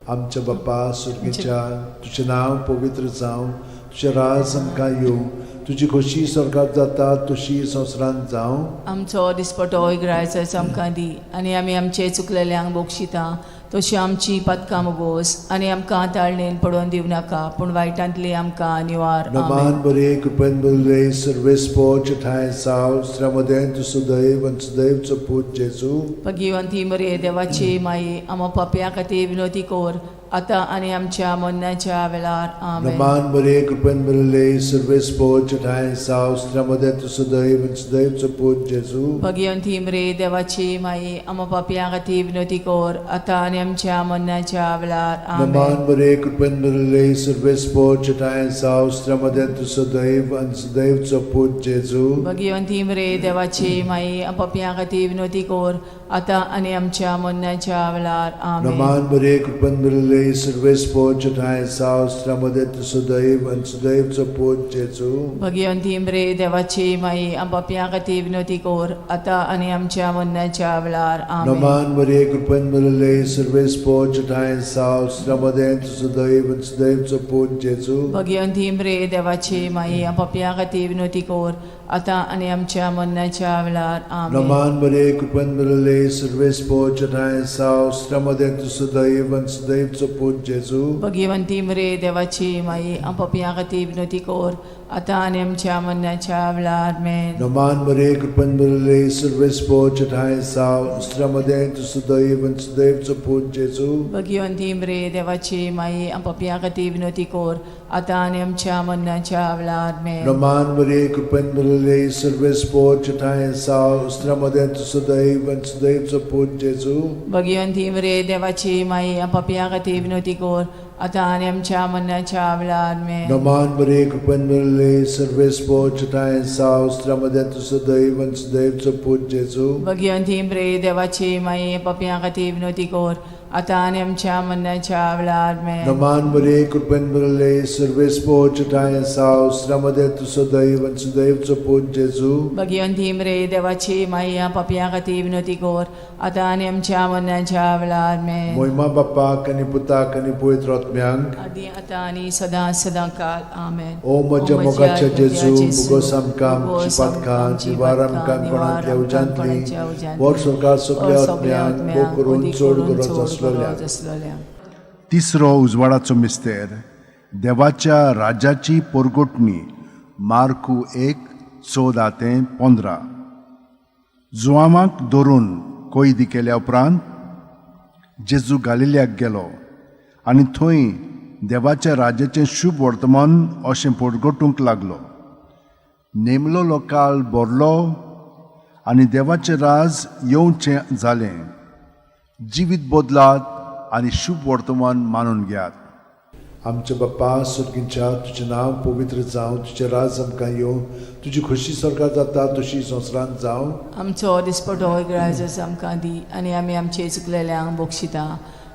आमच्या बापा सुर्गीच्या तुजें नांव पवित्र जावं, तुजें राज आमकां येवं, तुजी खोशी स्वर्गांत जाता तशी संवसारांत जावं. आमचो दिसपटो इग्रायज आमकां दी आनी आमी आमचे चुकलेल्यांक बोगशिता तशी आमची पदकां मुगोस आनी आमकां ताळणेन पडोवन दिवं नाका पूण वायटांतली आमकां निवार. Roman Maria Cupen Maria Service Bochatai Saustra Mother to Sudaim Sudaim Saput Jesu. Bhagwanti मरे देवाची माई आमच्या खातीर विनोदी कोर आतां आनी आमच्या मरणाच्या वेळार आमेन. नमान बरे कृपेन बरले सर्वेस पोच ठाय सावस त्रमदे तु सदैव सदैवचो पूज जेजू. भगवंती मरे देवाची माई आम पापयां खातीर विनोदी कर आतां आनी आमच्या मरणाच्या वेळार आमेन. नमान बरे कृपेन बरले सर्वेस पोच ठाय सावस त्रमदे तु सदैव सदैवचो पूज जेजू. भगवंती मरे देवाची माई आम पापयां खातीर विनोदी कर आतां आनी आमच्या मरणाच्या वेळार आमेन. नमान बरे कृपेन बरले सर्वेस पोच ठाय सावस त्रमदे तु सदैव सदैवचो पूज जेजू. भगवंती मरे देवाची माई आम पापयां खातीर विनोदी कर आतां आनी आमच्या मरणाच्या वेळार आमेन. नमान बरे कृपेन बरले सर्वेस पोच ठाय सावस त्रमदे तु सदैव सदैवचो पूज जेजू. भगवंती मरे देवाची माई आम पापयां खातीर विनोदी कर आतां आनी आमच्या मरणाच्या वेळार आमेन. नमान बरे कृपेन बरले सर्वेस पोच ठाय सावस त्रमदे तु सदैव सदैवचो पूज जेजू. भगवंती मरे देवाची माई आम पापयां खातीर विनोदी कर आतां आनी आमच्या मरणाच्या वेळार आमेन. नमान बरे कृपेन बरले सर्वेस पोच ठाय सावस त्रमदे तु सदैव सदैवचो पूज जेजू. भगवंती मरे देवाची माई आम पापयां खातीर विनोदी कर आतां आनी आमच्या मरणाच्या वेळार आमेन. नमान बरे कृपेन बरले सर्वेस पोच ठाय सावस त्रमदे तु सदैव सदैवचो पूज जेजू. भगवंती मरे देवाची माई आम पापयां खातीर विनोदी कर आतां आनी आमच्या मरणाच्या वेळार आमेन. नमान बरे कृपेन बरले सर्वेस पोच ठाय सावस त्रमदे तु सदैव सदैवचो पूज जेजू. भगवंती मरे देवाची माई आम पापयां खातीर विनोदी कर आतां आनी आमच्या मरणाच्या वेळार आमेन. नमान बरे कृपेन बरले सर्वेस पोच ठाय सावस त्रमदे तु सदैव सदैवचो पूज जेजू. भगवंती मरे देवाची माई आम पापयां खातीर विनोदी कर आतां आनी आमच्या मरणाच्या वेळार आमेन. मोहिमा बापाक आनी पुताक आनी पवित्र आत्म्यांक आदी आतां आनी सदां सदां काल आमेन. ओ म्हज्या मोगाच्या जेजू मुगोस आमकां आमची पातकां जिवार आमकां कोणांतल्या उजांतली वर सरकार सगळ्या आत्म्यांक भोव करून चड गरज आसलेल्या. तिसरो उजवाडाचो मिस्तेर देवाच्या राज्याची पोरगोटणी मार्कू 1:14-15. जुआमाक धरून कोयदी केल्या उपरांत जेजू गालिल्याक गेलो आनी थंय देवाच्या राज्याचें शुभ वर्तमान अशें पोरगोटूंक लागलो. नेमलो काळ भरलो आनी देवाचें राज येवचें जालें. जिवीत बदलात आनी शुभ वर्तमान मानून घेयात. आमचे बाप्पा सुर्गींच्या तुजें नांव पवित्र जावं, तुजें राज आमकां येवं, तुजी खुशी स्वर्गांत जाता तशी संवसारांत जावं. आमचो दिसपटो राज आमकां दी आनी आमी आमचे चुकलेल्यांक बक्षिता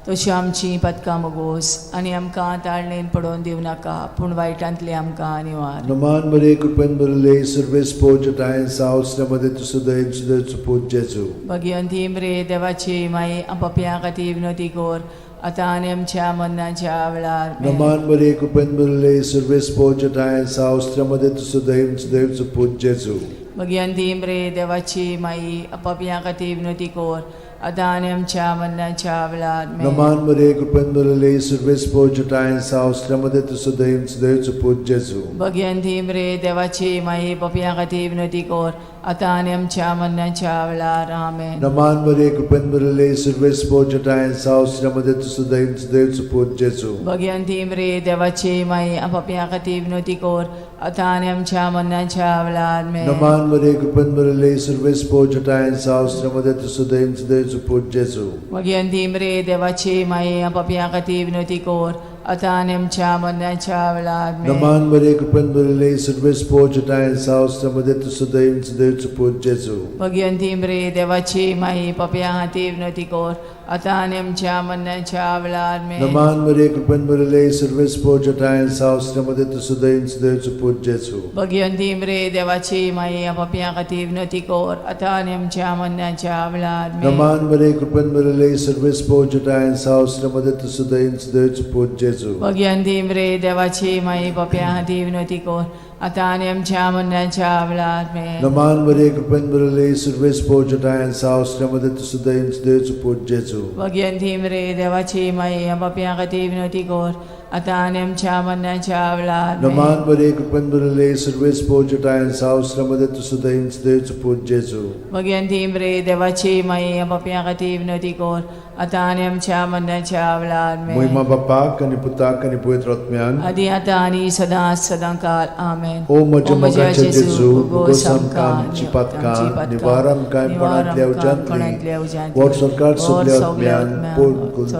तशी आमची पदकां मोगोस आनी आमकां ताळणेन पडोवन दिवं नाका पूण वायटांतले आमकां निवार. नमान बरे कृपेन बरले सर्वेस पोच ठाय सावस त्रमदे तु सदैव सदैवचो पूज जेजू. भगवंती मरे देवाची माई आम पापयां खातीर विनोदी कर आतां आनी आमच्या मरणाच्या वेळार आमेन. नमान बरे कृपेन बरले सर्वेस पोच ठाय सावस त्रमदे तु सदैव सदैवचो पूज जेजू. भगवंती मरे देवाची माई आम पापयां खातीर विनोदी कर आतां आनी आमच्या मरणाच्या वेळार आमेन. नमान बरे कृपेन बरले सर्वेस पोच ठाय सावस त्रमदे तु सदैव सदैवचो पूज जेजू. भगवंती मरे देवाची माई पापयां खातीर विनोदी कर आतां आनी आमच्या मरणाच्या वेळार आमेन. नमान बरे कृपेन बरले सर्वेस पोच ठाय सावस त्रमदे तु सदैव सदैवचो पूज जेजू. भगवंती मरे देवाची माई आम पापयां खातीर विनोदी कर आतां आनी आमच्या मरणाच्या वेळार आमेन. नमान बरे कृपेन बरले सर्वेस पोच ठाय सावस त्रमदे तु सदैव सदैवचो पूज जेजू. भगवंती मरे देवाची माई आम पापयां खातीर विनोदी कर आतां आनी आमच्या मरणाच्या वेळार आमेन. नमान बरे कृपेन बरले सर्वेस पोच ठाय सावस त्रमदे तु सदैव सदैवचो पूज जेजू. भगवंती मरे देवाची माई पापयां खातीर विनोदी कर आतां आनी आमच्या मरणाच्या वेळार आमेन. नमान बरे कृपेन बरले सर्वेस पोच ठाय सावस त्रमदे तु सदैव सदैवचो पूज जेजू. भगवंती मरे देवाची माई आम पापयां खातीर विनोदी कर आतां आनी आमच्या मरणाच्या वेळार आमेन. नमान बरे कृपेन बरले सर्वेस पोच ठाय सावस त्रमदे तु सदैव सदैवचो पूज जेजू. भगवंती मरे देवाची माई पापयां खातीर विनोदी कर आता आनी आमच्या मरणाच्या वेळार आमेन. नमान बरे कृपेन बरले सर्वेस पोजटायन सावस्त्रमध्ये तुझं दैन देवचं पूज जेजू भगवंती मरे देवाची माई आपापया खातीर विनवती कर आता आनी आमच्या मरणाच्या वेळार आमेन. नमान बरे कृपेन बरले सर्वेस पोजटायन सावस्त्रमध्ये तुझं दैन देवचं पूज जेजू भगवंती मरे देवाची माई आपापया खातीर विनवती कर आता आनी आमच्या मरणाच्या वेळार आमेन. महिमा बापाक आणि पुताक आणि पवित्र आत्म्यान आदी आता आनी सदां काल आमेन. ओ म्हज्या मोगाचे जेजू उगोस आमकां आमची पातकां निवार आमकां पणांतल्या उज्यांतली वर सरकार सगल्या आत्म्यान पोट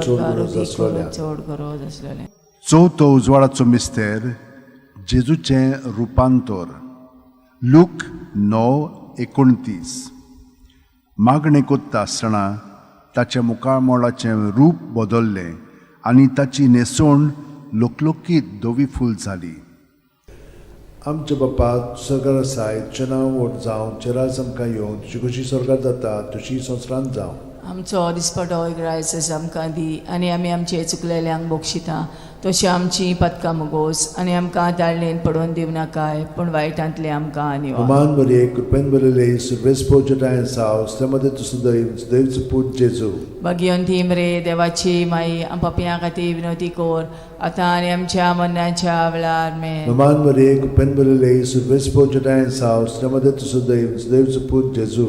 चोड गरज आसलेल्या चवथो उजवाडाचो मिस्तेर जेजूचें रुपांतर लूक 9:29 मागणे कोत्ता आसतना ताच्या मुखामोळाचें रूप बदल्लें आनी ताची न्हेसोण लोकलोकीत धवी फूल जाली. आमच्या बापा सगळं आसाय तुजें नांव व्हड जावं तुजें राज आमकां येवं तुजी कशी सरकार जाता तशी संवसारांत जावं. आमचो दिसपटो इग्रायस आमकां दी आनी आमी आमचे चुकलेल्यांक बोगशिता तशी आमची पदकां मोगोस आनी आमकां ताळणेन पडोवन दिव नाकाय पूण वायटांतले आमकां निवार. नमान बरे कृपेन बरले सर्वेस पोजटायन सावस्त्रमध्ये तुझं दैन देवचं पूज जेजू भगवंती मरे देवाची माई आपापया खातीर विनवती कर आता आनी आमच्या मरणाच्या वेळार आमेन. नमान बरे कृपेन बरले सर्वेस पोजटायन सावस्त्रमध्ये तुझं दैन देवचं पूज जेजू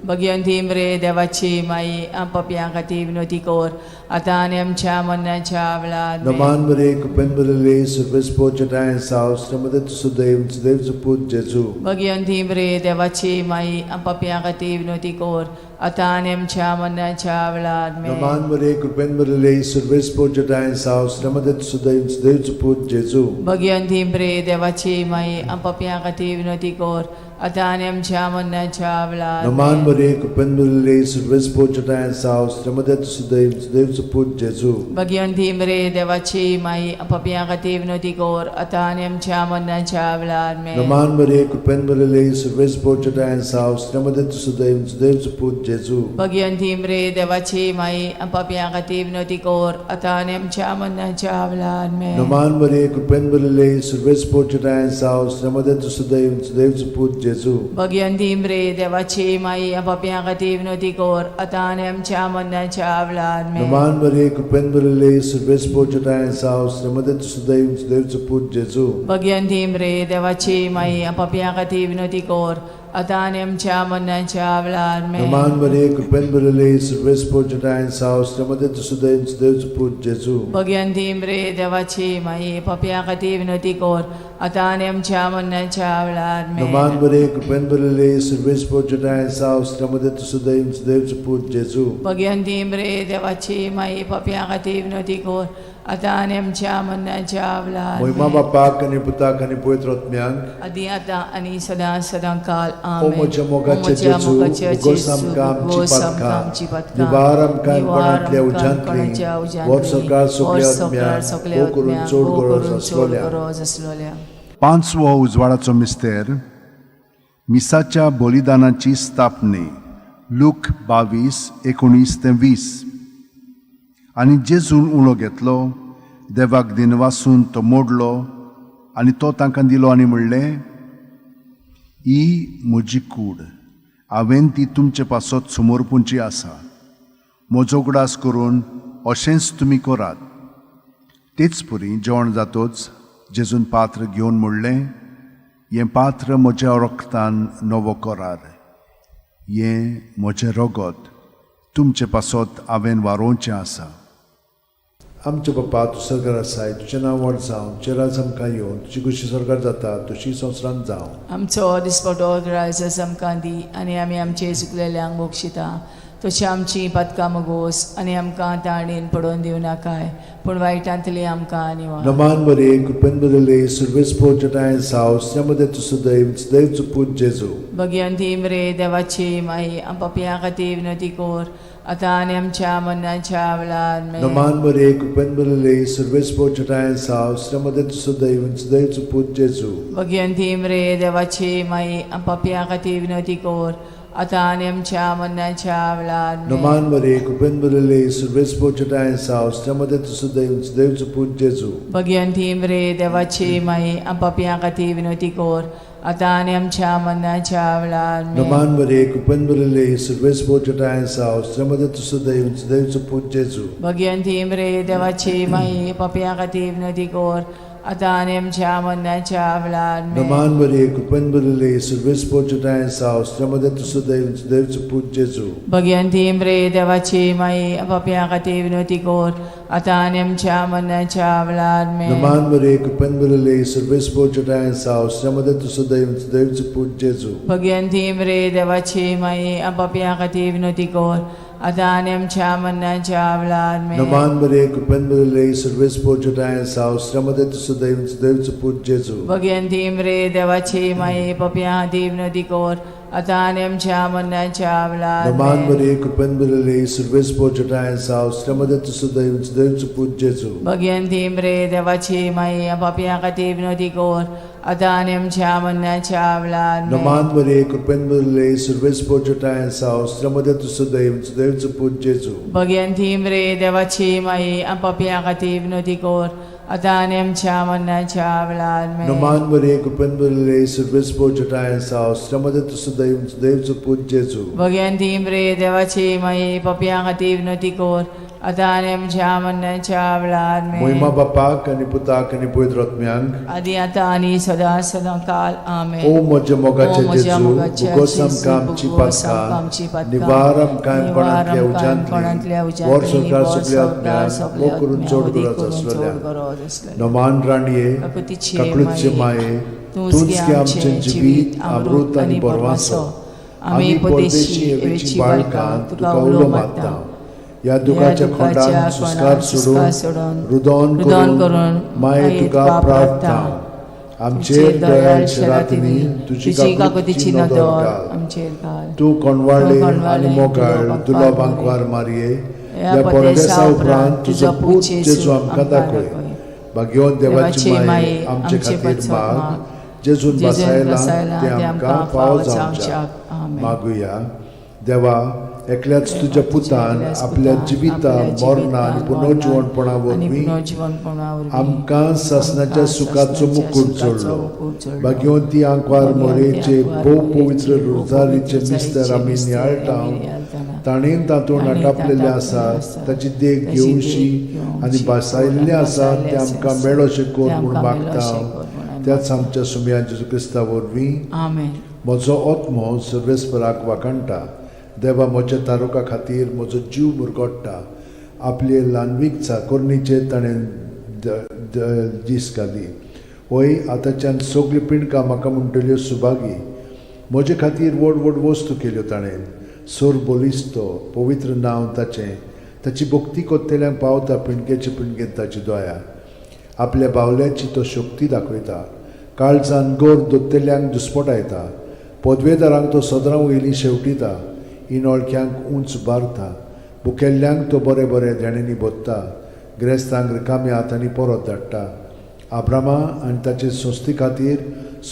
भगवंती मरे देवाची माई आपापया खातीर विनवती कर आता आनी आमच्या मरणाच्या वेळार आमेन. नमान बरे कृपेन बरले सर्वेस पोजटायन सावस्त्रमध्ये तुझं दैन देवचं पूज जेजू भगवंती मरे देवाची माई आपापया खातीर विनवती कर आता आनी आमच्या मरणाच्या वेळार आमेन. नमान बरे कृपेन बरले सर्वेस पोजटायन सावस्त्रमध्ये तुझं दैन देवचं पूज जेजू भगवंती मरे देवाची माई आपापया खातीर विनवती कर आता आनी आमच्या मरणाच्या वेळार नमान आमेन. बरे कृपेन बरले सर्वेस पोजटायन सावस्त्रमध्ये तुझं दैन देवचं पूज जेजू भगवंती मरे देवाची माई आपापया खातीर विनवती कर आता आनी आमच्या मरणाच्या वेळार आमेन. नमान बरे कृपेन बरले सर्वेस पोजटायन सावस्त्रमध्ये तुझं दैन देवचं पूज जेजू भगवंती मरे देवाची माई आपापया खातीर विनवती कर आता आनी आमच्या मरणाच्या वेळार आमेन. नमान बरे कृपेन बरले सर्वेस पोजटायन सावस्त्रमध्ये तुझं दैन देवचं पूज जेजू भगवंती मरे देवाची माई आपापया खातीर विनवती कर आता आनी आमच्या मरणाच्या वेळार आमेन. नमान बरे कृपेन बरले सर्वेस पोजटायन सावस्त्रमध्ये तुझं दैन देवचं पूज जेजू भगवंती मरे देवाची माई आपापया खातीर विनवती कर आता आनी आमच्या मरणाच्या वेळार आमेन. नमान बरे कृपेन बरले सर्वेस पोजटायन सावस्त्रमध्ये तुझं दैन देवचं पूज जेजू भगवंती मरे देवाची माई आपापया खातीर विनवती कर आता आनी आमच्या मरणाच्या वेळार आमेन. नमान बरे कृपेन बरले सर्वेस पोजटायन सावस्त्रमध्ये तुझं दैन देवचं पूज जेजू भगवंती मरे देवाची माई आपापया खातीर विनवती कर आता आनी आमच्या मरणाच्या वेळार महिमा आमेन. बापाक आणि पुताक आणि पवित्र आत्म्याक आदी आता आनी सदां काल ओ आमेन. म्हज्या मोगाचे ओ म्हज्या जेजू मोगाचे उगोस जेजू, आमकां आमची उगोस आमकां आमची पातकां पातकां निवार आमकां निवार कोणांतल्या आमकां उज्यांतली कोणाच्या वर उज्यांतली, सरकार सगल्या वर सगल्या आत्म्यान हो करून आत्म्यान, चोड हो गरज करून चोड आसलोल्या गरज आसलोल्या. पांचवो उजवाडाचो मिस्तेर मिसाच्या बलिदानाची स्थापने लूक 22:19-20 आनी जेजून उणो घेतलो देवाक दिनवासून तो मोडलो आनी तो तांकां दिलो आनी म्हणलें ही म्हजी कूड हांवें ती तुमचे पासत समोरपुंची आसा म्हजो उगडास करून अशेंच तुमी करात. तेच परी जेवण जातोच जेजून पात्र घेवन म्हणलें हें पात्र म्हज्या रक्तान नवो करार हें म्हजें रगत तुमचे पासत हांवें वारोवचें आसा. आमचे बापा तूं सरकार आसाय तुजें नांव व्हड जावं तुजें राज आमकां येवं तुजी कशी सरकार जाता तशी संवसारांत जावं. आमचो दिसपटो ग्रायस आमकां दी आनी आमी आमचे चुकलेल्यांक बोगशिता तशी आमची पदकां मोगोस आनी आमकां ताळणेन पडोवन दिव नाकाय पूण वायटांतली आमकां निवार. नमान बरे कृपेन बरले सर्वेस पोजटायन सावस्त्रमध्ये तुझं दैन देवचं पूज जेजू भगवंती मरे देवाची माई आपापया खातीर विनवती कर आता आनी आमच्या मरणाच्या वेळार आमेन. नमान बरे कृपेन बरले सर्वेस पोजटायन सावस्त्रमध्ये तुझं दैन देवचं पूज जेजू भगवंती मरे देवाची माई आपापया खातीर विनवती कर आता आणि आमच्या मरणाच्या वेळार Noman Maria, Kupenburale, Silvespo Chatayan Saus, Tramade to Sudaim, Sudaim to Put Jesu. Bhagwanti मरे देवाची माई आपापिया खातीर विनवती कोर आता आणि आमच्या मरणाच्या वेळार Noman Maria, Kupenburale, Silvespo Chatayan Saus, Tramade to Sudaim, Sudaim to Put Jesu. Bhagwanti मरे देवाची माई आपापिया खातीर विनवती कोर आता आणि आमच्या मरणाच्या वेळार Noman Maria, Kupenburale, Silvespo Chatayan Saus, Tramade to Sudaim, Sudaim to Put Jesu. Bhagwanti मरे देवाची माई आपापिया खातीर विनवती कोर आता आणि आमच्या मरणाच्या वेळार Noman Maria, Kupenburale, Silvespo Chatayan Saus, Tramade to Sudaim, Sudaim to Put Jesu. Bhagwanti मरे देवाची माई आपापिया खातीर विनवती कोर आता आणि आमच्या मरणाच्या वेळार Noman Maria, Kupenburale, Silvespo Chatayan Saus, Tramade to Sudaim, Sudaim to Put Jesu. Bhagwanti मरे देवाची माई आपापिया खातीर विनवती कोर आता आणि आमच्या मरणाच्या वेळार Noman Maria, Kupenburale, Silvespo Chatayan Saus, Tramade to Sudaim, Sudaim to Put Jesu. Bhagwanti मरे देवाची माई आपापिया खातीर विनवती कोर आता आणि आमच्या मरणाच्या वेळार Noman Maria, Kupenburale, Silvespo Chatayan Saus, Tramade to Sudaim, Sudaim to Put Jesu. Bhagwanti मरे देवाची माई आपापिया खातीर विनवती कोर आता आणि आमच्या मरणाच्या वेळार Noman Maria, Kupenburale, Silvespo Chatayan Saus, Tramade to Sudaim, Sudaim to Put Jesu. Bhagwanti मरे देवाची माई आपापिया खातीर विनवती कोर आता आणि आमच्या मरणाच्या वेळार Moima Bapak आणि Putak आणि Pavitr Atmyank. आदी आता आणि सदा सदा काल आमेन O moja mogache O moja Jesu, mogache bugosam Jesu, kamchi bugosam patka, kamchi patka, nivaram kaim nivaram panantlia panantlia ujantli, ujantli, vor sorkar vor soglia sorkar atmyan, soglia o kurun atmyan, chod odi gurat kurun aslolia. chod gurat aslolia. Noman raniye, Kakutiche kaklutche maye, maye, तुझ tunski amche jivit, amrut ani borvaso, आम्ही परदेशी एवेची बाळकां तुका उलो मागता या दुखाच्या खोंडान सुस्कार सोडून रुदोन करून माये तुका प्रार्थना आमचेर दयाळ शरातीनी तुझी काकुतीची नदर घाल. आमचेर घाल तू कोणवाडले आणि मोगाळ तुला बांकवार मारये या परदेसा उपरांत तुझो पूत जेजू आमकां दाखय भाग्यवन देवाची माये आमचे खातीर माग जेजून बसायला ते आमकां फाव जावच्याक मागुया देवा एकल्याच तुझ्या पुतान आपल्या जिविता मरणा आणि पुनर्जीवनपणा वरवीं आमकां सासणाच्या सुखाचो मुकुट जोडलो भाग्यवंती आंकवार मोरेचे भोव पवित्र रोजारीचे मिस्तर आमी नियाळटाव ताणेन तातूंत आटापलेले आसा ताची देख घेवशी आनी बसायल्ले आसा ते आमकां मेळोशें कोर म्हूण मागता त्याच आमच्या सुम्या जेजू क्रिस्ता वरवीं म्हजो आत्मो सर्वेस्पराक वाकणटा देवा म्हज्या तारुका खातीर म्हजो जीव मुरगोडटा आपले ल्हानवीक चाकोरणीचे ताणें दीस घाली होय आतांच्यान सगळी पिणकां म्हाका म्हणटल्यो सुभागी म्हजे खातीर व्हड व्हड वस्तू केल्यो ताणें सोर बोलिस्तो पवित्र नांव ताचें ताची भक्ती कोत्तेल्यांक पावता पिणकेचे पिणकेंत ताची दोया आपल्या बावल्याची तो शक्ती दाखयता काळजान गोर दोत्तेल्यांक दुस्पटायता पदवेदारांक तो सदरां वयली शेवटिता इनोळख्यांक उंच बारता भुकेल्ल्यांक तो बरे बरे देणेनी बोदता गिरेस्तांक रिकाम्या हातांनी परत धाडटा आब्रामा आनी ताचे संस्थे खातीर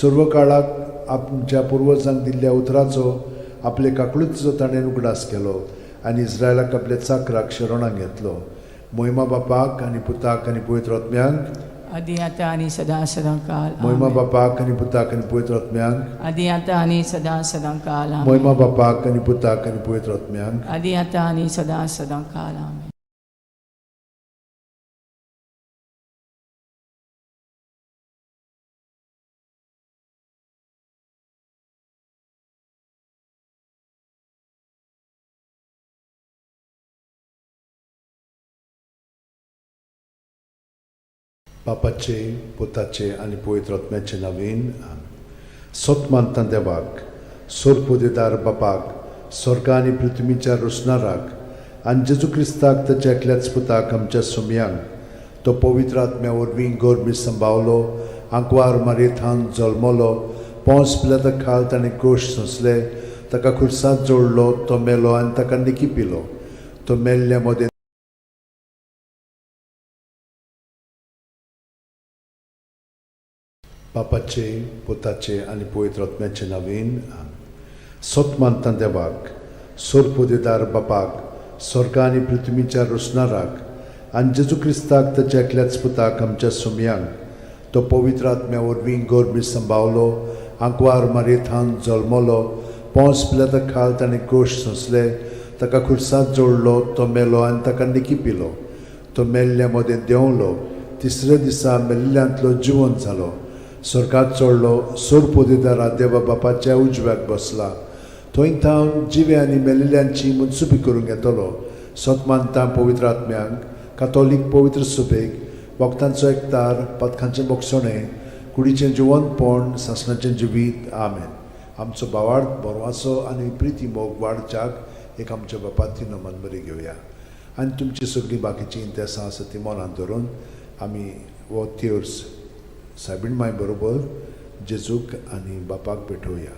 सर्व काळाक आमच्या पुर्वजांक दिल्ल्या उतराचो आपले काकळुचो ताणें उगडास केलो आनी इस्रायलाक आपल्या चाकराक शरणाक घेतलो मोहिमा बापाक आनी पुताक आनी पवित्र आत्म्यांक आदी आता आणि सदा सदा काल मोहिमा बापाक आनी पुताक आनी पवित्र आत्म्यांक आदी आता आणि सदा सदा काल मोहिमा बापाक आनी पुताक आनी पवित्र आत्म्यांक आदी आता आणि सदा सदा काल आमेन बापाचे पुताचे आनी पवित्र आत्म्याचे नवीन सोत मानता देवाक सोर पोदेदार बापाक स्वर्गा आनी पृथ्वीच्या रुसणाराक आनी जेजू क्रिस्ताक ताच्या एकल्याच पुताक आमच्या सुमयांक तो पवित्र आत्म्या वरवीं गोरबी संभावलो आंकवार मारयेथान जल्मलो पोंस पिलाताक खाल ताणें क्रूश सोंसले ताका खुर्सांत जोडलो तो मेलो आनी ताका निकी पिलो तो मेल्ल्या मदें बापाचे पुताचे आनी पवित्र आत्म्याचे नवीन सोत मानता देवाक सोरपोदेदार बापाक स्वर्गा आनी पृथ्वीच्या रोसणाराक आनी जेजू क्रिस्ताक ताच्या एकल्याच पुताक आमच्या सुमयांक तो पवित्र आत्म्या वरवीं गोरबी सांबावलो आंकवार मारयेथान जल्मलो पोंस पिलाता खाल ताणें गोश सोंसले ताका खुर्सांत जोडलो तो मेलो आनी ताका निकी पिलो तो मेल्ल्या मदें देंवलो तिसऱ्या दिसा मेल्ल्यांतलो जिवंत जालो स्वर्गात चडलो सोरपोदेदारा देवा बापाच्या उजव्याक बसला थंय थावन जिवे आनी मेल्लेल्यांची मुनसुबी करूंक येतलो सोत मानता पवित्र आत्म्यांक कातोलीक पवित्र सुबेक वखदांचो एकतार पथकांचें मोगसणें कुडीचें जिवंतपण सासणाचें जिवीत आमेन आमचो बावार्द बोरवासो आनी प्रिती मोग वाडच्याक एक आमच्या बापाची नमन बरी घेवया आनी तुमची सगळीं बाकीची इंतेसां आसा ती मनांत धरून आमी वो तिर्स सायबीण माय बरोबर जेजूक आनी बापाक भेटोवया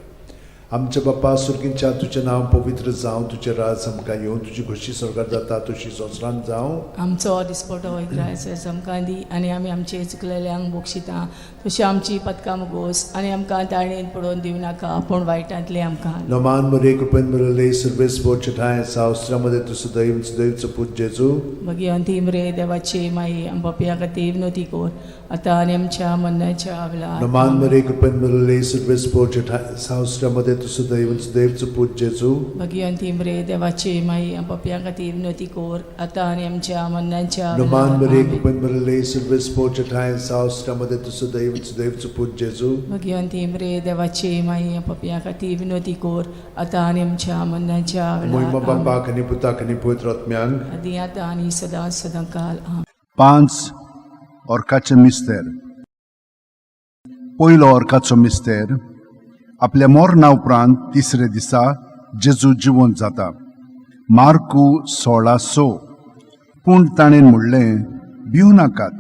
आमच्या बापा सुर्गींच्या तुजें नांव पवित्र जावं तुजें राज आमकां येवं तुजी खुशी स्वर्गात जाता तशी संवसारांत जावं आमचो दिसपटो वयत आमकां दी आनी आमी आमचे चुकलेल्यांक बोगशिता तशी आमची पदकां मुगोस आनी आमकां ताळणेन पडोवन दिवं नाका पूण वायटांतले आमकां नमान मरे कृपेन मरले सर्वेस बोचठाय सावस्त्रामध्ये तुझं दैवचं पूज जेजू भगवंती मरे देवाचे माई आम बापया खातीर विनोती कोर आतां आनी आमच्या मरणाच्या वेळार नमान मरे कृपेन मरले सर्वेस बोचठाय सावस्त्रामध्ये तुझं दैवचं पूज जेजू भगवंती मरे देवाचे माई आम बापया खातीर विनोती कोर आतां आनी आमच्या मरणाच्या नमान मरे कृपेन मरले सर्वेस बोचठाय सावस्त्रामध्ये तुझं दैवचं पूज जेजू भगवंती मरे देवाचे माई आम बापया खातीर विनोती कोर आतां आनी आमच्या मरणाच्या महिमा वेळार बापाक आनी पुताक आनी पवित्र आत्म्यांक आदी आतां आनी सदां सदांकाल आमेन. 5 ऑर्काचें मिस्तेर पयलो ऑर्काचो मिस्तेर आपल्या मोरणा उपरांत तिसरे दिसा जेजू जिवंत जाता मार्कू 16:6 पूण ताणें म्हणलें भिवू नाकात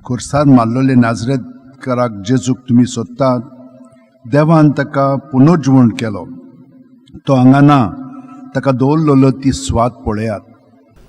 खुर्सार मारलोले नाजरेतकाराक जेजूक तुमी सोदतात देवान ताका पुनर्जिवण केलो तो हांगा ना ताका दवरलेलो ती स्वाद पळयात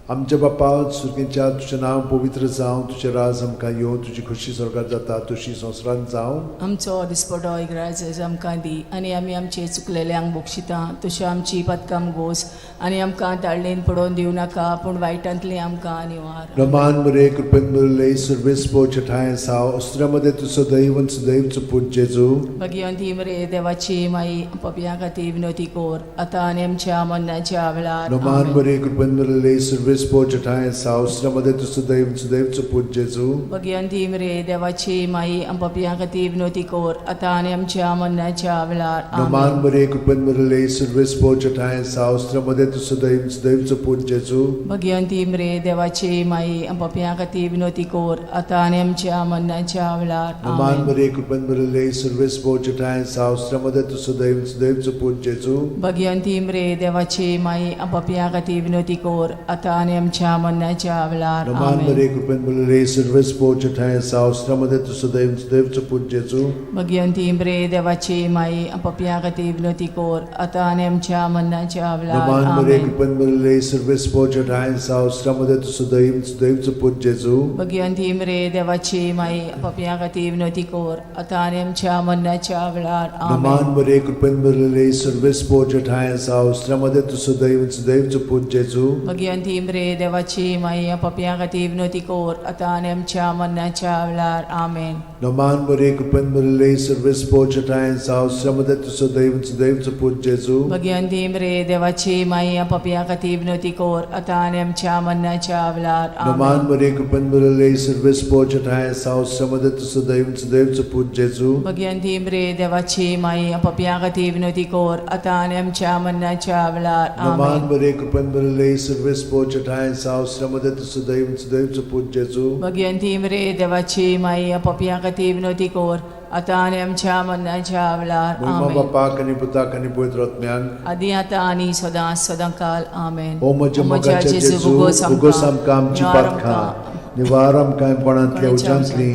आमच्या बापा सुर्गींच्या तुजें नांव पवित्र जावं तुजें राज आमकां येवं तुजी खुशी स्वर्गात जाता तशी संवसारांत जावं आमचो दिसपटो इग्राज आमकां दी आनी आमी आमचे चुकलेल्यांक बोगशिता तशें आमची पदकां मुगोस आनी आमकां ताळणेन पडोवन दिवं नाका पूण वायटांतले आमकां निवार नमान मरे कृपेन मरले सर्वेस बोचठाय सावस्त्रामध्ये तुझं दैवचं पूज जेजू भगवंती मरे देवाची माई पपया खातीर विनोती कोर आतां आनी आमच्या मरणाच्या वेळार नमान मरे कृपेन मरले सर्वेस बोचठाय सावस्त्रामध्ये तुझं दैवचं पूज जेजू भगवंती मरे देवाची माई पपया खातीर विनोती कोर आतां आनी आमच्या मरणाच्या वेळार नमान मरे कृपेन मरले सर्वेस बोचठाय सावस्त्रामध्ये तुझं दैवचं पूज जेजू भगवंती मरे देवाची माई पपया खातीर विनोती कोर आतां आनी आमच्या मरणाच्या वेळार नमान मरे कृपेन मरले सर्वेस बोचठाय सावस्त्रामध्ये तुझं दैवचं पूज जेजू भगवंती मरे देवाची माई पपया खातीर विनोती कोर आतां आनी आमच्या मरणाच्या वेळार नमान मरे कृपेन मरले सर्वेस बोचठाय सावस्त्रामध्ये तुझं दैवचं पूज जेजू भगवंती मरे देवाची माई पपया खातीर विनोती कोर आतां आनी आमच्या मरणाच्या वेळार नमान मरे कृपेन मरले सर्वेस बोचठाय सावस्त्रामध्ये तुझं दैवचं पूज जेजू भगवंती मरे देवाची माई पपया खातीर विनोती कोर आतां आनी आमच्या मरणाच्या वेळार नमान मरे कृपेन मरले सर्वेस बोचठाय सावस्त्रामध्ये तुझं दैवचं पूज जेजू भगवंती मरे देवाची माई पपया खातीर विनोती कोर आतां आनी आमच्या मरणाच्या वेळार आमेन. नमान मरे कृपेन मरले सर्वेस बोचठाय सावस्त्रामध्ये तुझं दैवचं पूज जेजू भगवंती मरे देवाची माई पपया खातीर विनोती कोर आतां आनी आमच्या मरणाच्या वेळार नमान मरे कृपेन मरले सर्वेस बोचठाय सावस्त्रामध्ये तुझं दैवचं पूज जेजू भगवंती मरे देवाची माई पपया खातीर विनोती कोर आतां आनी आमच्या मरणाच्या वेळार नमान मरे कृपेन मरले सर्वेस बोचठाय सावस्त्रामध्ये तुझं दैवचं पूज जेजू भगवंती मरे देवाची माई पपया खातीर विनोती कोर आतां आनी आमच्या मरणाच्या वेळार महिमा आमेन. बापाक आनी पुताक आनी पवित्र आत्म्यांक आदी आतां आनी सदां सदांकाल आमेन. ओ म्हज्या मोगाच्या जेजू उगोस आमकां आमची पातकां निवार आमकां पणांतल्या उज्यांतली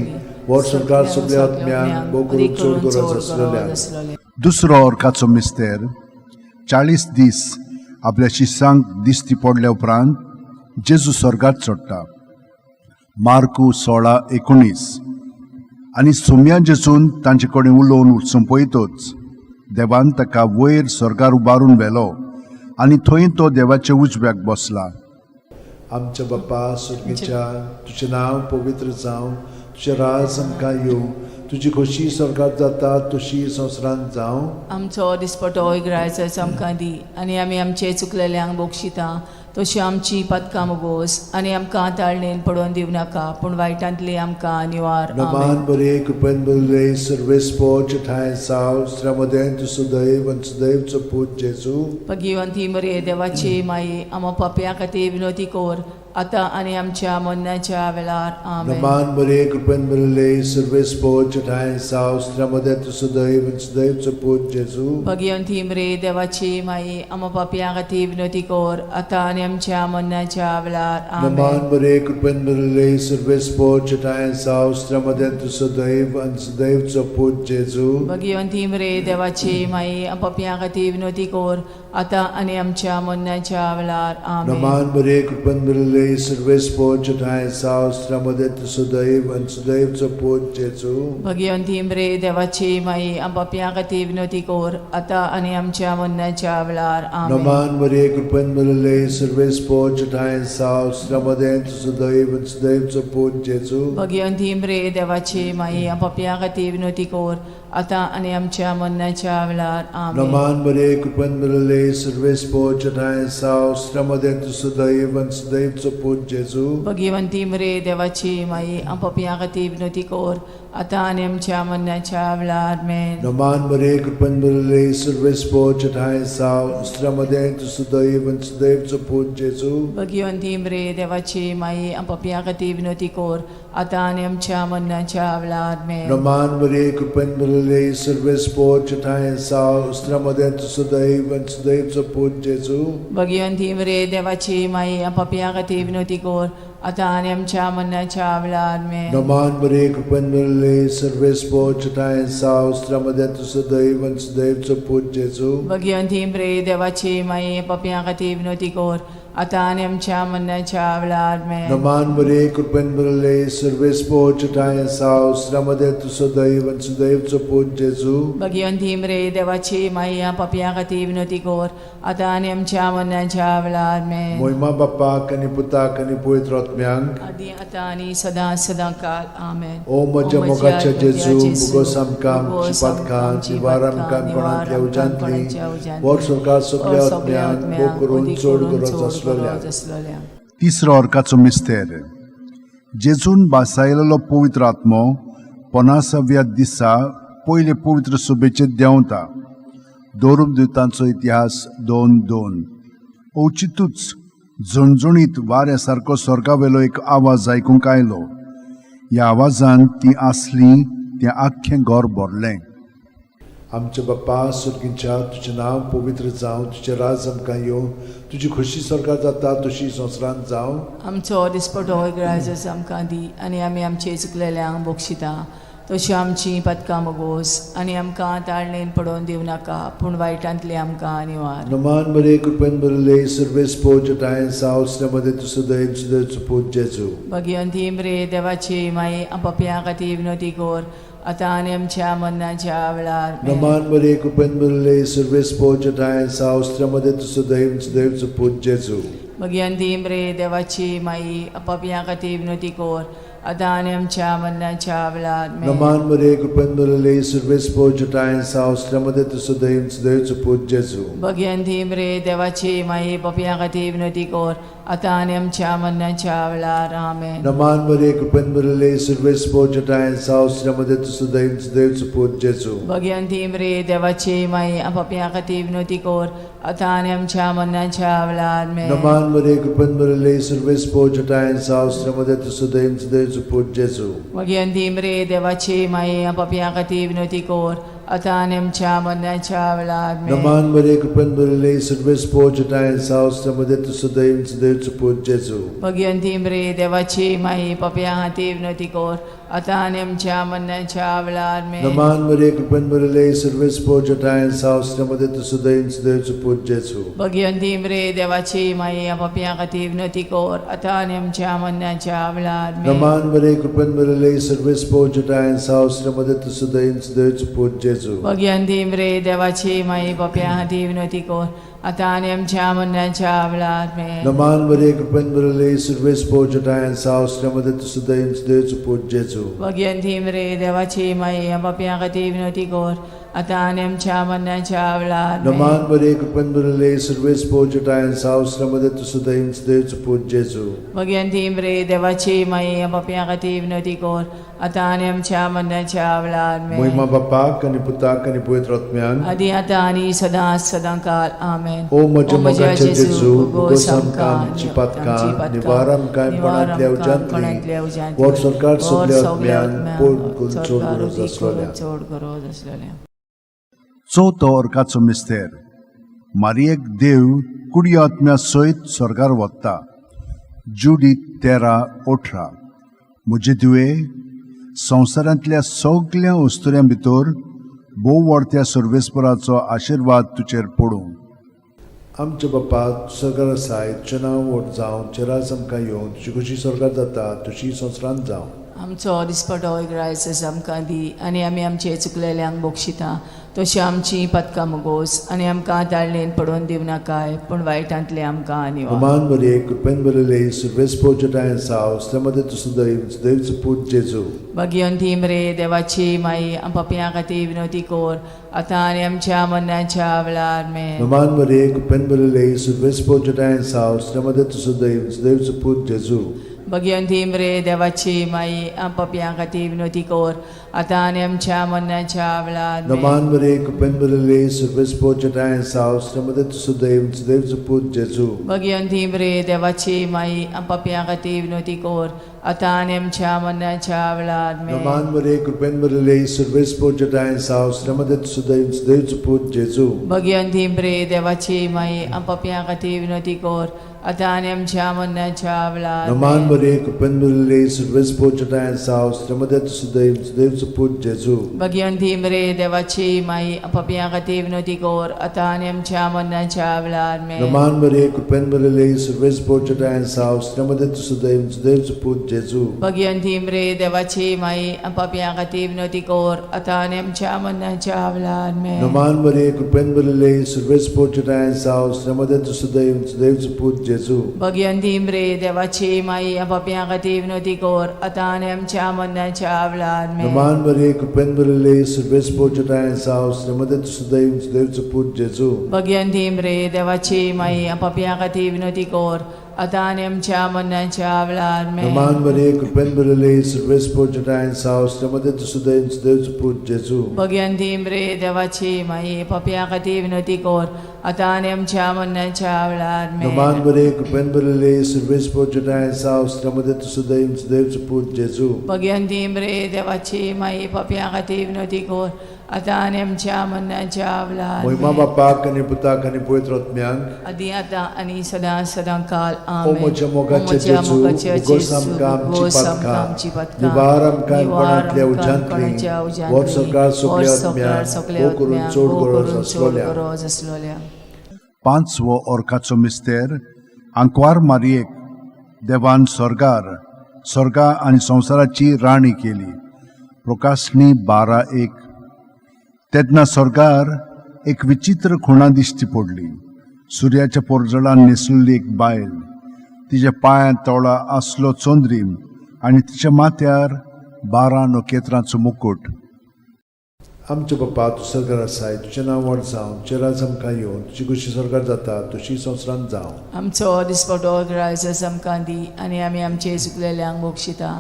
वर सरकार सगळ्या आत्म्यांक भोव करून चड गरज आसलेल्या दुसरो ऑर्काचो मिस्तेर 40 दीस आपल्या शिष्यांक दिश्टी पडल्या उपरांत जेजू स्वर्गात चडटा मार्कू 16:19 आनी सुम्या जेजून तांचे कडेन उलोवन वचून पळयतोच देवान ताका वयर स्वर्गार उबारून व्हेलो आनी थंय तो देवाच्या उजव्याक बसला. आमच्या बापा सुर्गेच्या तुजें नांव पवित्र जावं, तुजें राज आमकां येवं, तुजी खोशी स्वर्गात जाता तशी संवसारांत जावं. आमचो दिसपटो इग्रायचो आमकां दी आनी आमी आमचे चुकलेल्यांक बक्षिता तशी आमची पदकां मोगोस आनी आमकां ताळणेन पडोवन दिवं नाका पूण वायटांतली आमकां निवार. नमान बरे कृपेन बरले सर्वेस्पो ठाय साव श्रमदेन तु सुदैव आनी सुदैवचो पूत जेजू. भगिवंती मरे देवाची माई आमो पाप्यां खातीर विनोदी कोर आतां आनी आमच्या मरणाच्या वेळार. आमेन. नमान बरे कृपेन बरले सर्वेस्पो ठाय साव श्रमदेन तु सुदैव आनी सुदैवचो पूत जेजू. भगिवंती मरे देवाची माई आमो पाप्यां खातीर विनोदी कोर आतां आनी आमच्या मरणाच्या वेळार. आमेन. नमान बरे कृपेन बरले सर्वेस्पो ठाय साव श्रमदेन तु सुदैव आनी सुदैवचो पूत जेजू. भगिवंती मरे देवाची माई आमो पाप्यां खातीर विनोदी कोर आतां आनी आमच्या मरणाच्या वेळार. आमेन. नमान बरे कृपेन बरले सर्वेस्पो ठाय साव श्रमदेन तु सुदैव आनी सुदैवचो पूत जेजू. भगिवंती मरे देवाची माई आमो पाप्यां खातीर विनोदी कोर आतां आनी आमच्या मरणाच्या वेळार. आमेन. नमान बरे कृपेन बरले सर्वेस्पो ठाय साव श्रमदेन तु सुदैव आनी सुदैवचो पूत जेजू. भगिवंती मरे देवाची माई आमो पाप्यां खातीर विनोदी कोर आतां आनी आमच्या मरणाच्या वेळार. आमेन. नमान बरे कृपेन बरले सर्वेस्पो ठाय साव श्रमदेन तु सुदैव आनी सुदैवचो पूत जेजू. भगिवंती मरे देवाची माई आमो पाप्यां खातीर विनोदी कोर आतां आनी आमच्या मरणाच्या वेळार. आमेन. नमान बरे कृपेन बरले सर्वेस्पो ठाय साव श्रमदेन तु सुदैव आनी सुदैवचो पूत जेजू. भगिवंती मरे देवाची माई आमो पाप्यां खातीर विनोदी कोर आतां आनी आमच्या मरणाच्या वेळार. आमेन. नमान बरे कृपेन बरले सर्वेस्पो ठाय साव श्रमदेन तु सुदैव आनी सुदैवचो पूत जेजू. भगिवंती मरे देवाची माई आमो पाप्यां खातीर विनोदी कोर आतां आनी आमच्या मरणाच्या वेळार. आमेन. नमान बरे कृपेन बरले सर्वेस्पो ठाय साव श्रमदेन तु सुदैव आनी सुदैवचो पूत जेजू. भगिवंती मरे देवाची माई पाप्यां खातीर विनोदी कोर आतां आनी आमच्या मरणाच्या वेळार. आमेन. नमान बरे कृपेन बरले सर्वेस्पो ठाय साव श्रमदेन तु सुदैव आनी सुदैवचो पूत जेजू. भगिवंती मरे देवाची माई पाप्यां खातीर विनोदी कोर आतां आनी आमच्या मरणाच्या वेळार. आमेन. मोहिमा बापाक आनी पुताक आनी पवित्र आत्म्यांक आदी आतां आनी सदां सदां काल. आमेन. ओ म्हज्या मोगाच्या जेजू मुगोस आमकां आमची पातकां निवार आमकां कोणांतल्या उजांतली वर सरकार सगळ्या आत्म्यांक भोग करून चड गरज आसलेल्या. तिसरो अर्काचो मिस्तेर. जेजून बासायलेलो पवित्र आत्मो 50व्या दिसा पयले पवित्र सभेचेर देंवता. दोरूम दिवतांचो इतिहास 2:2. औचितूच झणझणीत वाऱ्या सारको स्वर्गावेलो एक आवाज आयकूंक आयलो. ह्या आवाजान ती आसली तें आख्खें घर भरलें. आमचे बापा सुर्गीच्या तुजें नांव पवित्र जावं, तुजें राज आमकां येवं, तुजी खोशी स्वर्गात जाता तशी संवसारांत जावं. आमचो दिसपटो इग्रायचो आमकां दी आनी आमी आमचे चुकलेल्यांक बक्षिता तशी आमची पदकां मोगोस आनी आमकां ताळणेन पडोवन दिवं नाका पूण वायटांतली आमकां निवार. नमान बरे कृपेन बरले सर्वेस्पो ठाय साव श्रमदेन तु सुदैव सुदैवचो पूत जेजू. भगिवंती मरे देवाची माई आमो पाप्यां खातीर विनोदी कोर आतां आनी आमच्या मरणाच्या वेळार. नमान बरे कृपेन बरले सर्वेस्पो ठाय साव श्रमदेन तु सुदैव सुदैवचो पूत जेजू. भगिवंती मरे देवाची माई आमो पाप्यां खातीर विनोदी कोर आतां आनी आमच्या मरणाच्या वेळार. नमान बरे कृपेन बरले सर्वेस्पो ठाय साव श्रमदेन तु सुदैव सुदैवचो पूत जेजू. भगिवंती मरे देवाची माई पाप्यां खातीर विनोदी कोर आतां आनी आमच्या मरणाच्या वेळार. आमेन. नमान बरे कृपेन बरले सर्वेस्पो ठाय साव श्रमदेन तु सुदैव सुदैवचो पूत जेजू. भगिवंती मरे देवाची माई आमो पाप्यां खातीर विनोदी कोर आतां आनी आमच्या मरणाच्या वेळार. नमान बरे कृपेन बरले सर्वेस्पो ठाय साव श्रमदेन तु सुदैव सुदैवचो पूत जेजू. भगिवंती मरे देवाची माई आमो पाप्यां खातीर विनोदी कोर आतां आनी आमच्या मरणाच्या वेळार. नमान बरे कृपेन बरले सर्वेस्पो ठाय साव श्रमदेन तु सुदैव सुदैवचो पूत जेजू. भगिवंती मरे देवाची माई पाप्यां खातीर विनोदी कोर आता आनी आमच्या मरणाच्या वेळार आमेन. नमान मरे कृपेन बरले सर्वेस पोजटाय सावस्त्रमध्ये तुझं दैन देवचं पूज जेजू. भगवंती मरे देवाची माये पापियां खातीर विनंती कर आता आनी आमच्या मरणाच्या वेळार आमेन. नमान मरे कृपेन बरले सर्वेस पोजटाय सावस्त्रमध्ये तुझं दैन देवचं पूज जेजू. भगवंती मरे देवाची माये पापियां खातीर विनंती कर आता आनी आमच्या मरणाच्या वेळार आमेन. नमान मरे कृपेन बरले सर्वेस पोजटाय सावस्त्रमध्ये तुझं दैन देवचं पूज जेजू. भगवंती मरे देवाची माये पापियां खातीर विनंती कर आता आनी आमच्या मरणाच्या वेळार आमेन. नमान मरे कृपेन बरले सर्वेस पोजटाय सावस्त्रमध्ये तुझं दैन देवचं पूज जेजू. भगवंती मरे देवाची माये पापियां खातीर विनंती कर आता आनी आमच्या मरणाच्या वेळार आमेन. महिमा बापाक आणि पुताक आणि पवित्र आत्म्यांक आदी आता आनी सदांच सदांकाळ आमेन. ओ म्हज्या मोगाचे जेजू उगोस आमकां आमची पातकां निवार आमकां पणांतल्या उज्यांतली वर सरकार सगल्या आत्म्यांक पोट चोड गरज आसलोल्या. चवथो अर्काचो मिस्तेर मारयेक देव कुडी आत्म्या सयत स्वर्गार वता. जुडी 13:18. म्हजे तुवे संवसारांतल्या सगळ्या वस्तुऱ्यां भितर भोव व्हडत्या सर्वेस्पराचो आशिर्वाद तुजेर पडूं. आमच्या बापा स्वर्गार आसाय तुजें नांव व्हड जावं तुजें राज आमकां येवं तुजी कशी स्वर्गार जाता तशी संवसारांत जावं. आमचो दिसपटो रायस आमकां दी आनी आमी आमचे चुकलेल्यांक बक्षिता तशी आमची पदकां मोगोस आनी आमकां ताळणेन पडोवन दिव नाकाय पूण वायटांतले आमकां आनी नमान मरे कृपेन बरले सर्वेस पोजटाय सावस्त्रमध्ये तुझं देवचं पूज जेजू. भगवंती मरे देवाची माई पापियां खातीर विनंती कर आता आनी आमच्या मरणाच्या वेळार आमेन. नमान मरे कृपेन बरले सर्वेस पोजटाय सावस्त्रमध्ये तुझं देवचं पूज जेजू. भगवंती मरे देवाची माई पापियां खातीर विनंती कर आता आनी आमच्या मरणाच्या वेळार आमेन. नमान मरे कृपेन बरले सर्वेस पोजटाय सावस्त्रमध्ये तुझं देवचं पूज जेजू. भगवंती मरे देवाची माई पापियां खातीर विनंती कर आता आनी आमच्या मरणाच्या वेळार आमेन. नमान मरे कृपेन बरले सर्वेस पोजटाय सावस्त्रमध्ये तुझं देवचं पूज जेजू. भगवंती मरे देवाची माई पापियां खातीर विनंती कर आता आनी आमच्या मरणाच्या वेळार आमेन. नमान मरे कृपेन बरले सर्वेस पोजटाय सावस्त्रमध्ये तुझं देवचं पूज जेजू. भगवंती मरे देवाची माई पापियां खातीर विनंती कर आता आनी आमच्या मरणाच्या वेळार आमेन. नमान मरे कृपेन बरले सर्वेस पोजटाय सावस्त्रमध्ये तुझं देवचं पूज जेजू. भगवंती मरे देवाची माई पापियां खातीर विनंती कर आता आनी आमच्या मरणाच्या वेळार आमेन. नमान मरे कृपेन बरले सर्वेस पोजटाय सावस्त्रमध्ये तुझं देवचं पूज जेजू. भगवंती मरे देवाची माई पापियां खातीर विनंती कर आता आनी आमच्या मरणाच्या वेळार आमेन. नमान मरे कृपेन बरले सर्वेस पोजटाय सावस्त्रमध्ये तुझं देवचं पूज जेजू. भगवंती मरे देवाची माई पापियां खातीर विनंती कर आता आनी आमच्या मरणाच्या वेळार आमेन. नमान मरे कृपेन बरले सर्वेस पोजटाय सावस्त्रमध्ये तुझं देवचं पूज जेजू. भगवंती मरे देवाची माई पापियां खातीर विनंती कर आता आनी आमच्या मरणाच्या वेळार आमेन. नमान मरे कृपेन बरले सर्वेस पोजटाय सावस्त्रमध्ये तुझं देवचं पूज जेजू. भगवंती मरे देवाची माई पापियां खातीर विनंती कर आता आनी आमच्या मरणाच्या वेळार महिमा आमेन. बापाक आणि पुताक आणि पवित्र आत्म्यांक आदी आता आनी सदां सदांकाळ ओ आमेन. म्हज्या मोगाचे जेजू उगोस आमकां आमची पातकां निवार आमकां पणांतल्या उज्यांतली वर सरकार सगल्या आत्म्यांक करून चोड गरज आसलोल्या. पांचवो अर्काचो मिस्तेर आंकवार मारयेक देवान स्वर्गा आनी संवसाराची राणी केली. प्रकाशनी 12:1. तेन्ना स्वर्गार एक विचित्र खुणा दिश्टी पडली. सुर्याच्या पोरजळान न्हेसलेली एक बायल, तिच्या पांयां तळा आसलो चोंद्रीम आनी तिच्या माथ्यार 12 नखेत्रांचो मुकुट. आमचे बापा तूं स्वर्गार आसाय तुजें नांव व्हड जावं तुजें राज आमकां येवं तुजी कशी स्वर्गार जाता तशी संवसारांत जावं. आमचो दिसपटो रायस आमकां दी आनी आमी आमचे चुकलेल्यांक बक्षिता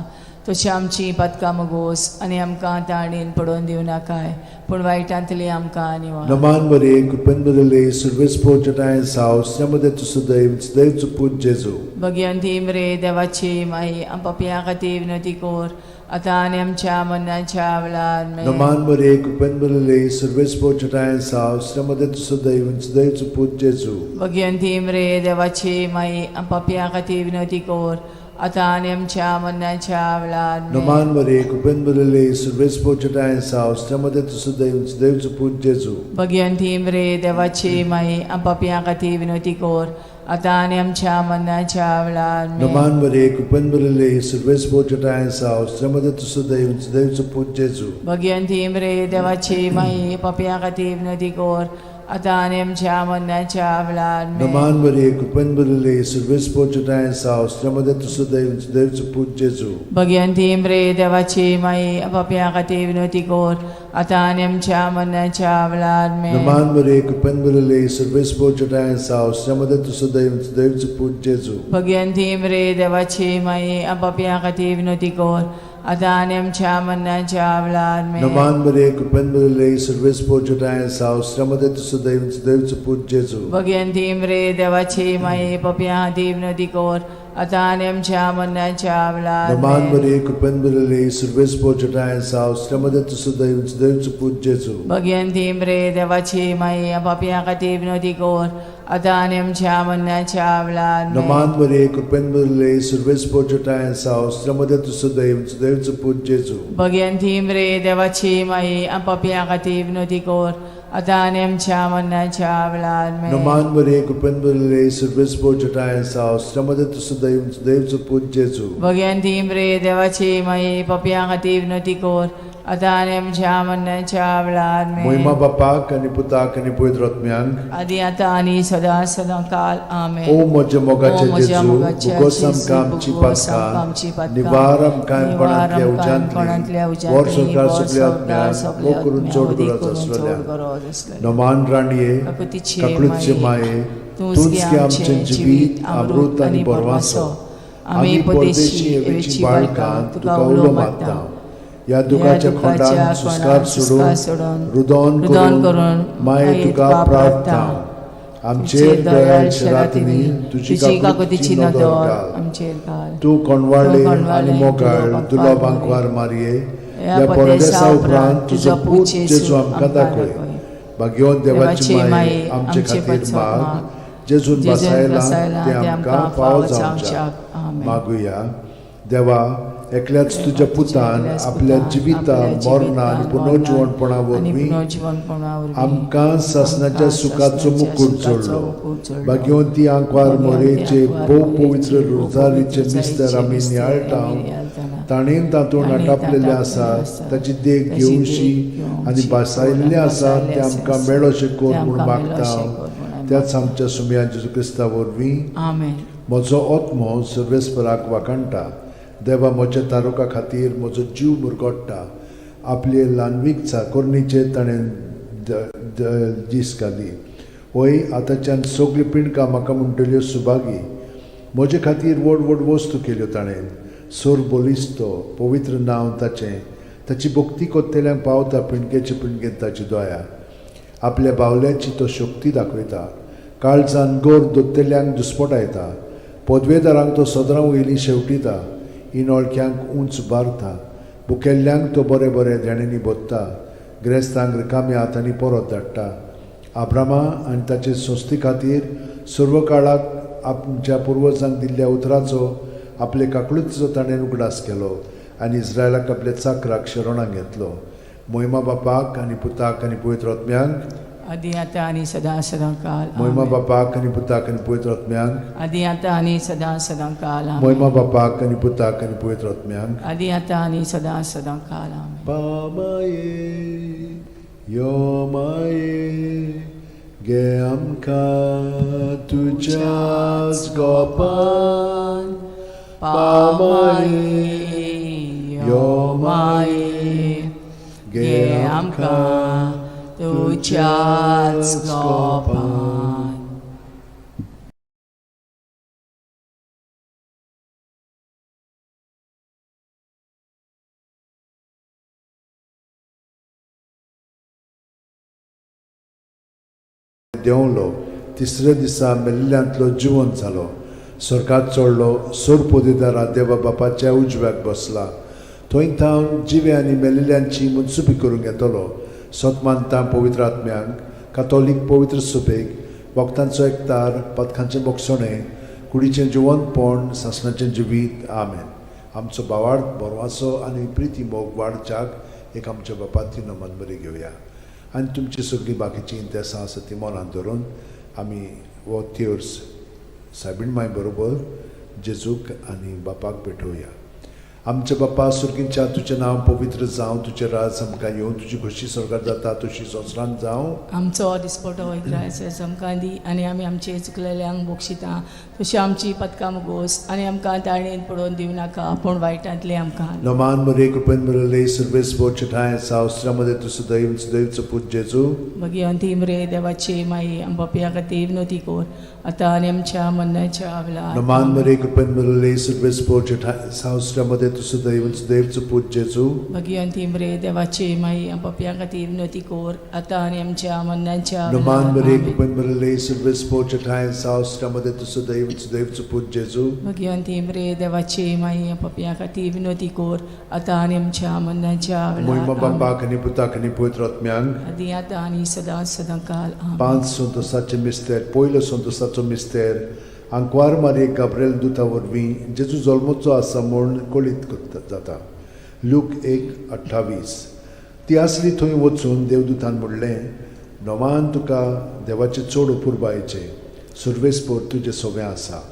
तशी आमची पदकां मोगोस आनी आमकां ताळणेन पडोवन दिव नाकाय पूण वायटांतली आमकां आनी नमान मरे कृपेन बरले सर्वेस पोजटाय सावस्त्रमध्ये तुझं देवचं पूज जेजू. भगवंती मरे देवाची माई पापियां खातीर विनंती कर आता आनी आमच्या मरणाच्या वेळार आमेन. नमान मरे कृपेन बरले सर्वेस पोजटाय सावस्त्रमध्ये तुझं देवचं पूज जेजू. भगवंती मरे देवाची माई पापियां खातीर विनंती कर आतां आनी आमच्या मरणाच्या वेळार Noman Maria, Cupen Burele, Surves Pochata and South, Tramade to Sudev, Dev Put Jesu. Bhagwanti मरे देवाची माई आपापया खातीर विनवती कोर आतां आनी आमच्या मरणाच्या वेळार Noman Maria, Cupen Burele, Surves Pochata and South, Tramade to Sudev, Dev Put Jesu. Bhagwanti मरे देवाची माई आपापया खातीर विनवती कोर आतां आनी आमच्या मरणाच्या वेळार Noman Maria, Cupen Burele, Surves Pochata and South, Tramade to Sudev, Dev Put Jesu. Bhagwanti मरे देवाची माई आपापया खातीर विनवती कोर आतां आनी आमच्या मरणाच्या वेळार Noman Maria, Cupen Burele, Surves Pochata and South, Tramade to Sudev, Dev Put Jesu. Bhagwanti मरे देवाची माई आपापया खातीर विनवती कोर आतां आनी आमच्या मरणाच्या वेळार Noman Maria, Cupen Burele, Surves Pochata and South, Tramade to Sudev, Dev Put Jesu. Bhagwanti मरे देवाची माई आपापया खातीर विनवती कोर आतां आनी आमच्या मरणाच्या वेळार Noman Maria, Cupen Burele, Surves Pochata and South, Tramade to Sudev, Dev Put Jesu. Bhagwanti मरे देवाची माई आपापया खातीर विनवती कोर आतां आनी आमच्या मरणाच्या वेळार Noman Maria, Cupen Burele, Surves Pochata and South, Tramade to Sudev, Dev Put Jesu. Bhagwanti मरे देवाची माई आपापया खातीर विनवती कोर आतां आनी आमच्या मरणाच्या वेळार Noman Maria, Cupen Burele, Surves Pochata and South, Tramade to Sudev, Dev Put Jesu. Bhagwanti मरे देवाची माई आपापया खातीर विनवती कोर आतां आनी आमच्या मरणाच्या वेळार Moima Bapak and Putak and Puitrotmiang. आदी आतां आनी सदां सदां काल आमेन. O Moja Mogacha Jesu, Bugosam Kam Chipatka, Nivaram Kaim Panatlia Ujantli, Warsokar Subliatmiang, Mokurun Chodgurat Aswalya. Noman Ranie, Kaklutche Mae, Tunski Amchen Jibit, Amrut and Borvaso. Ami Podeshi Evichi Balkan, Tukaulo Matam. या दुखाच्या खोंडान सुस्कार सोडून रुदोन करून माये तुका प्रार्थना आमचेर दयाळ शरातनी तुजी काकुतीची नदर आमचेर घाल. तू कोणवाळे आनी मोगाळ तुलो बांकवार मारये या परदेसा उपरांत तुजो पूत जेजू आमकां दाखय. भाग्यवन देवाची माये आमचे खातीर माग जेजून बसायला ते आमकां फाव जावच्याक मागुया. देवा एकल्याच तुझ्या पुतान आपल्या जिविता मरणा आनी पुनर्जीवनपणा वरवीं आमकां सासणाच्या सुखाचो मुकूट जोडलो. भाग्यवंती आंकवार मोरेचे भोव पवित्र रोजारीचे मिस्तर आमी नियाळटाव ताणेन तातूंत आटापलेले आसात ताची देख घेवशी आनी बासायल्ले आसात ते आमकां मेळोशे कोर म्हूण मागता. त्याच आमच्या सुमया जेजू क्रिस्ता वरवीं म्हजो आत्मो सर्वेस्पराक वाकणटा. देवा म्हज्या तारुका खातीर म्हजो जीव मुरगोडटा. आपले ल्हानवीक चाकोरणीचे ताणें दीस घाली. वय आतांच्यान सगळी पिणकां म्हाका म्हणटल्यो सुभागी. म्हजे खातीर व्हड व्हड वस्तू केल्यो ताणें. सोर बोलिस्तो पवित्र नांव ताचें. ताची भक्ती कोत्तेल्यांक पावता पिणकेचे पिणकेंत ताची दया. आपल्या बावल्याची तो शक्ती दाखयता. काळजान गोर दोत्तेल्यांक दुस्पटायता. पदवेदारांक तो सदरां वयलीं शेवटिता. इनोळख्यांक उंच बारता. भुकेल्ल्यांक तो बरे बरे धेणेंनी बोदता. गिरेस्तांक रिकाम्या हातांनी परत धाडटा. आब्रामा आनी ताचे संस्थे खातीर सर्व काळाक आमच्या पुर्वजांक दिल्ल्या उतराचो आपले काकळुतीचो ताणें उगडास केलो आनी इस्रायलाक आपल्या चाकराक शरणांत घेतलो. मोहिमा बापाक आनी पुताक आनी पवित्र आत्म्यांक आदी आतां आनी सदां सदां काल. मोहिमा बापाक आनी पुताक आनी पवित्र आत्म्यांक आदी आतां आनी सदां सदां काल. मोहिमा बापाक आनी पुताक आनी पवित्र आत्म्यांक आदी आतां आनी सदां सदां काल. पामाये यो माये गे आमकां तुज्याच गोपान. पामाये यो माये गे आमकां तुज्याच गोपान. देंवलो. तिसऱ्या दिसा मेल्ल्यांतलो जिवंत जालो. स्वर्गात चडलो. सोर पोदेदारा देवा बापाच्या उजव्याक बसला. थंय थावन जिवे आनी मेल्लेल्यांची मनसुबी करूंक येतलो. सतमानता पवित्र आत्म्यांक कातोलीक पवित्र सुबेक वक्तांचो एकतार पथकांचे बोगसणे कुडीचें जिवंतपण सासणाचें जिवीत आमेन. आमचो भावार्थ बरवासो आनी प्रिती मोग वाडच्याक एक आमच्या बापाची नमन बरी घेवया आनी तुमची सगळी बाकीची इंतेसां आसा ती मनांत धरून आमी हो तिर्स सायबीण माय बरोबर जेजूक आनी बापाक भेटोवया. आमच्या बापा सुर्गींच्या तुजें नांव पवित्र जावं, तुजें राज आमकां येवं, तुजी खुशी स्वर्गांत जाता तशी संवसारांत जावं. आमचो दिसपटो वैग्रायस आमकां दी आनी आमी आमचे चुकलेल्यांक बोक्षिता तशी आमची पदकां मुगोस आनी आमकां ताळणेन पडोवन दिवं नाका पूण वायटांतले आमकां. नमान मरे कृपेन मरले सर्वेस बोचठाय सावस्त्रामध्ये तुझं दैव दैवचं पूज जेजू. मगी अंतिम रे देवाचे माई आमच्या खातीर विनोती कोर आतां आनी आमच्या मरणाच्या वेळार. नमान मरे कृपेन मरले सर्वेस बोचठाय सावस्त्रामध्ये तुझं दैवचं पूज जेजू. मगी अंतिम रे देवाचे माई आमच्या खातीर विनोती कोर आतां आनी आमच्या मरणाच्या नमान मरे वेळार. कृपेन मरले सर्वेस बोचठाय सावस्त्रामध्ये तुझं दैवचं पूज जेजू. मगी अंतिम रे देवाचे माई आमच्या खातीर विनोती कोर आतां आनी आमच्या मरणाच्या महिमा वेळार. बापाक आनी पुताक आनी पवित्र आत्म्यांक. आदी आतां आनी सदां सदांकाल. आमेन. 5 संतोसाचे मिस्तेर. पयलो संतोसाचो मिस्तेर आंकवार मारे गाब्रिएल दुता वरवीं जेजू जल्मोचो आसा म्हूण कळीत जाता. लूक 1:28. ती आसली थंय वचून देवदूतान म्हणलें, नोमान तुका देवाचे चड अपुरबायेचें सर्वेस्पोर तुजें सगळें आसा.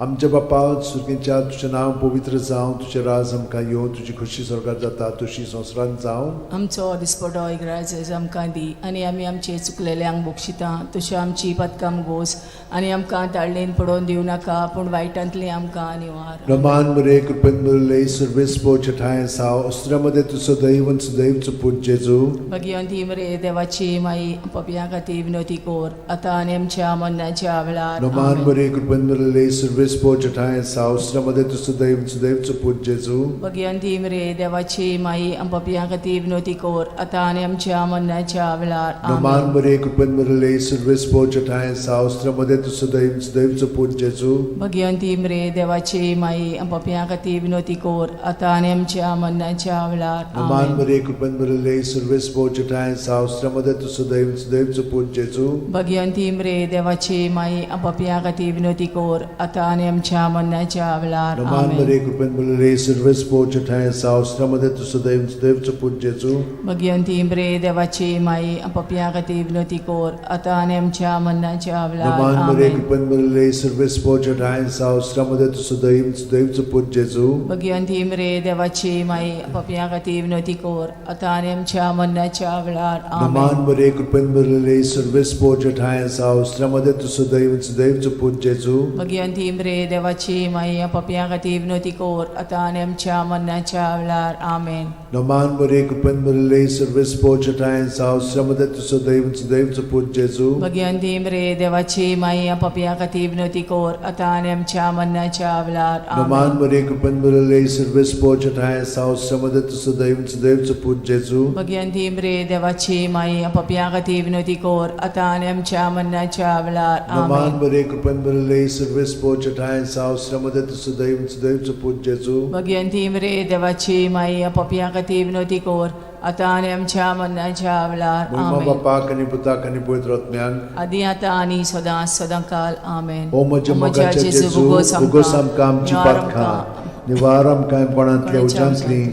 आमच्या बापा सुर्गींच्या तुजें नांव पवित्र जावं, तुजें राज आमकां येवं, तुजी खुशी स्वर्गांत जाता तशी संवसारांत जावं. आमचो दिसपटो इग्रायज आमकां दी आनी आमी आमचे चुकलेल्यांक बोक्षिता तशें आमची पदकां मुगोस आनी आमकां ताळणेन पडोवन दिवं नाका पूण वायटांतले आमकां निवार. नमान मरे कृपेन मरले सर्वेस्पोर चठाय साव अस्त्रामध्ये तुझं दैवचं पूज जेजू. भगवंती मरे देवाची माई आमच्या खातीर विनोती कोर आतां आनी आमच्या मरणाच्या वेळार. नमान मरे कृपेन मरले सर्वेस्पोर चठाय साव अस्त्रामध्ये तुझं दैवचं पूज जेजू. भगवंती मरे देवाची माई आमच्या खातीर विनोती कोर आतां आनी आमच्या मरणाच्या वेळार. नमान मरे कृपेन मरले सर्वेस्पोर चठाय साव अस्त्रामध्ये तुझं दैवचं पूज जेजू. भगवंती मरे देवाची माई आमच्या खातीर विनोती कोर आतां आनी आमच्या मरणाच्या वेळार. नमान मरे कृपेन मरले सर्वेस्पोर चठाय साव अस्त्रामध्ये तुझं दैवचं पूज जेजू. भगवंती मरे देवाची माई आमच्या खातीर विनोती कोर आतां आनी आमच्या मरणाच्या वेळार. नमान मरे कृपेन मरले सर्वेस्पोर चठाय साव अस्त्रामध्ये तुझं दैवचं पूज जेजू. भगवंती मरे देवाची माई आमच्या खातीर विनोती कोर आतां आनी आमच्या मरणाच्या वेळार. नमान मरे कृपेन मरले सर्वेस्पोर चठाय साव अस्त्रामध्ये तुझं दैवचं पूज जेजू. भगवंती मरे देवाची माई आमच्या खातीर विनोती कोर आतां आनी आमच्या मरणाच्या वेळार. नमान मरे कृपेन मरले सर्वेस्पोर चठाय साव अस्त्रामध्ये तुझं दैवचं पूज जेजू. भगवंती मरे देवाची माई आमच्या खातीर विनोती कोर आतां आनी आमच्या मरणाच्या वेळार. आमेन. नमान मरे कृपेन मरले सर्वेस्पोर चठाय साव अस्त्रामध्ये तुझं दैवचं पूज जेजू. भगवंती मरे देवाची माई आमच्या खातीर विनोती कोर आतां आनी आमच्या मरणाच्या वेळार. नमान मरे कृपेन मरले सर्वेस्पोर चठाय साव अस्त्रामध्ये तुझं दैवचं पूज जेजू. भगवंती मरे देवाची माई आमच्या खातीर विनोती कोर आतां आनी आमच्या मरणाच्या वेळार. नमान मरे कृपेन मरले सर्वेस्पोर चठाय साव अस्त्रामध्ये तुझं दैवचं पूज जेजू. भगवंती मरे देवाची माई आमच्या खातीर विनोती कोर आतां आनी आमच्या मरणाच्या वेळार. महिमा बापाक आनी पुताक आनी पवित्र आत्म्यांक. आदी आतां आनी सदां सदांकाल. आमेन. ओ म्हज्या मोगाचे जेजू उगोस आमकां आमची पातकां निवार आमकां कोणांतल्या उज्यांतली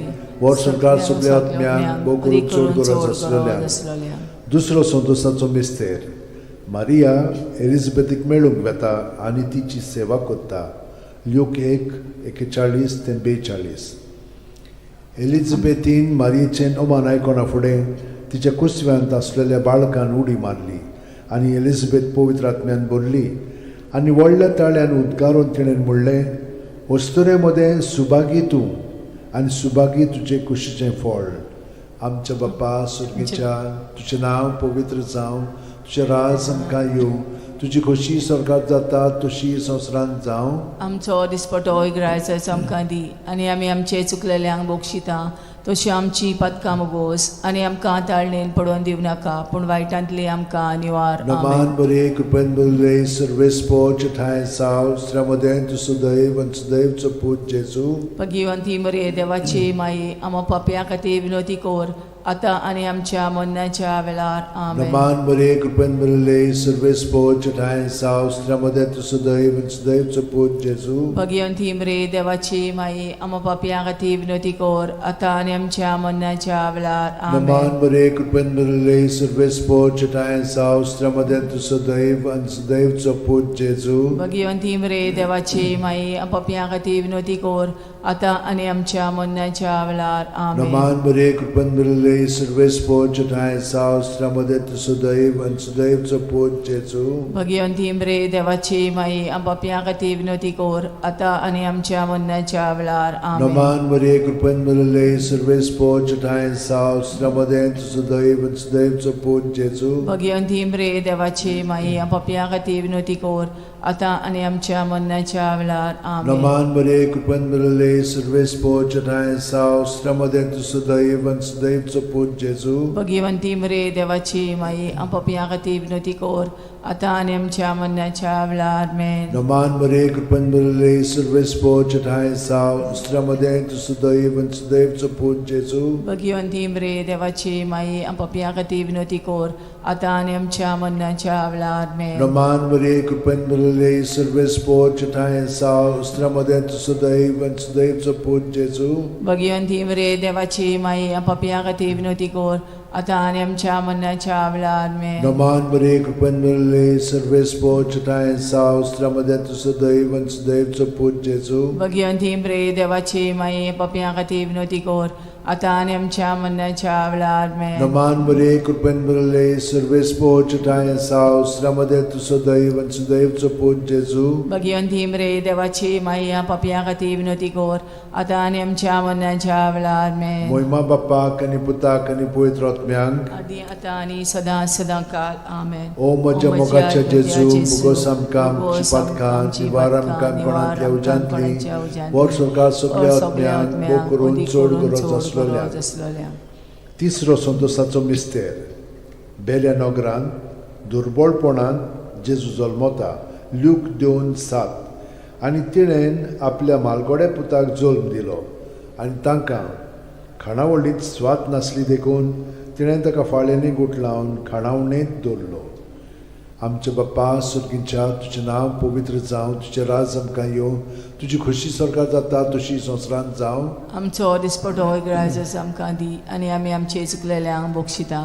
वर सरकार सगळ्या आत्म्यांक भोव करून चड गरज आसलेल्या. दुसरो संतोसाचो मिस्तेर. मारिया एलिझाबेथीक मेळूंक वेता आनी तिची सेवा करता. लूक 1:41-42. एलिझाबेथीन मारयेचें ओमान आयकोना फुडें तिच्या कुसव्यांत आसलेल्या बाळकान उडी मारली आनी एलिझाबेथ पवित्र आत्म्यान भरली आनी व्हडल्या ताळ्यान उद्गारून तिणें म्हणलें, वस्तुरे मदें सुभागी तूं आनी सुभागी तुजें कुशीचें फळ. आमच्या बापा सुर्गीच्या तुजें नांव पवित्र जावं, तुजें राज आमकां येवं, तुजी खोशी स्वर्गांत जाता तशी संवसारांत जावं. आमचो दिसपटो इग्रायज आमकां दी आनी आमी आमचे चुकलेल्यांक बोक्षिता तशी आमची पदकां मुगोस आनी आमकां ताळणेन पडोवन दिवं नाका पूण वायटांतले आमकां निवार. नमान मरे कृपेन मरले सर्वेस्पोर चठाय साव अस्त्रामध्ये तुझं दैवचं पूज जेजू. भगवंती मरे देवाची माई आमच्या खातीर विनोती कोर आतां आनी आमच्या मरणाच्या वेळार आमेन. नमान बरे कृपेन बरले सर्वेस पोच ठाय सावस्त्रामध्ये तू सदैव सदैवचो पूज जेजू. भगवंती मरे देवाची माई आम पापयां खातीर विनोदी कर आतां आनी आमच्या मरणाच्या वेळार आमेन. नमान बरे कृपेन बरले सर्वेस पोच ठाय सावस्त्रामध्ये तू सदैव सदैवचो पूज जेजू. भगवंती मरे देवाची माई आम पापयां खातीर विनोदी कर आतां आनी आमच्या मरणाच्या वेळार आमेन. नमान बरे कृपेन बरले सर्वेस पोच ठाय सावस्त्रामध्ये तू सदैव सदैवचो पूज जेजू. भगवंती मरे देवाची माई आम पापयां खातीर विनोदी कर आतां आनी आमच्या मरणाच्या वेळार आमेन. नमान बरे कृपेन बरले सर्वेस पोच ठाय सावस्त्रामध्ये तू सदैव सदैवचो पूज जेजू. भगवंती मरे देवाची माई आम पापयां खातीर विनोदी कर आतां आनी आमच्या मरणाच्या वेळार आमेन. नमान बरे कृपेन बरले सर्वेस पोच ठाय सावस्त्रामध्ये तू सदैव सदैवचो पूज जेजू. भगवंती मरे देवाची माई आम पापयां खातीर विनोदी कर आतां आनी आमच्या मरणाच्या वेळार आमेन. नमान बरे कृपेन बरले सर्वेस पोच ठाय सावस्त्रामध्ये तू सदैव सदैवचो पूज जेजू. भगवंती मरे देवाची माई आम पापयां खातीर विनोदी कर आतां आनी आमच्या मरणाच्या वेळार आमेन. नमान बरे कृपेन बरले सर्वेस पोच ठाय सावस्त्रामध्ये तू सदैव सदैवचो पूज जेजू. भगवंती मरे देवाची माई आम पापयां खातीर विनोदी कर आतां आनी आमच्या मरणाच्या वेळार आमेन. नमान बरे कृपेन बरले सर्वेस पोच ठाय सावस्त्रामध्ये तू सदैव सदैवचो पूज जेजू. भगवंती मरे देवाची माई पापयां खातीर विनोदी कर आतां आनी आमच्या मरणाच्या वेळार आमेन. नमान बरे कृपेन बरले सर्वेस पोच ठाय सावस्त्रामध्ये तू सदैव सदैवचो पूज जेजू. भगवंती मरे देवाची माई पापयां खातीर विनोदी कर आतां आनी आमच्या मरणाच्या वेळार आमेन. मोहिमा बापाक आनी पुताक आनी पवित्र आत्म्यांक आदी आतां आनी सदां सदां काल आमेन. ओ म्हज्या मोगाच्या जेजू मुगोस आमकां आमची पातकां निवार आमकां कोणांतल्या उज्यांतली वर सरकार सगळ्या आत्म्यांक भोव करून चड गरज आसलोल्या. तिसरो संतोसाचो मिस्तेर बेल्या नगरांत दुर्बळपणान जेजू जल्मता ल्यूक 2:7 आनी तिणेन आपल्या मालगोड्या पुताक जल्म दिलो आनी तांकां खाणावळींत स्वात नासली देखून तिणें ताका फाळ्यांनी गुट लावन खाणावणेंत दवरलो. आमचे बाप्पा सुर्गींच्या तुजें नांव पवित्र जावं, तुजें राज आमकां येवं, तुजी खुशी स्वर्गांत जाता तशी संवसारांत जावं. आमचो दिसपटो रायज आमकां दी आनी आमी आमचे चुकलेल्यांक बक्षिता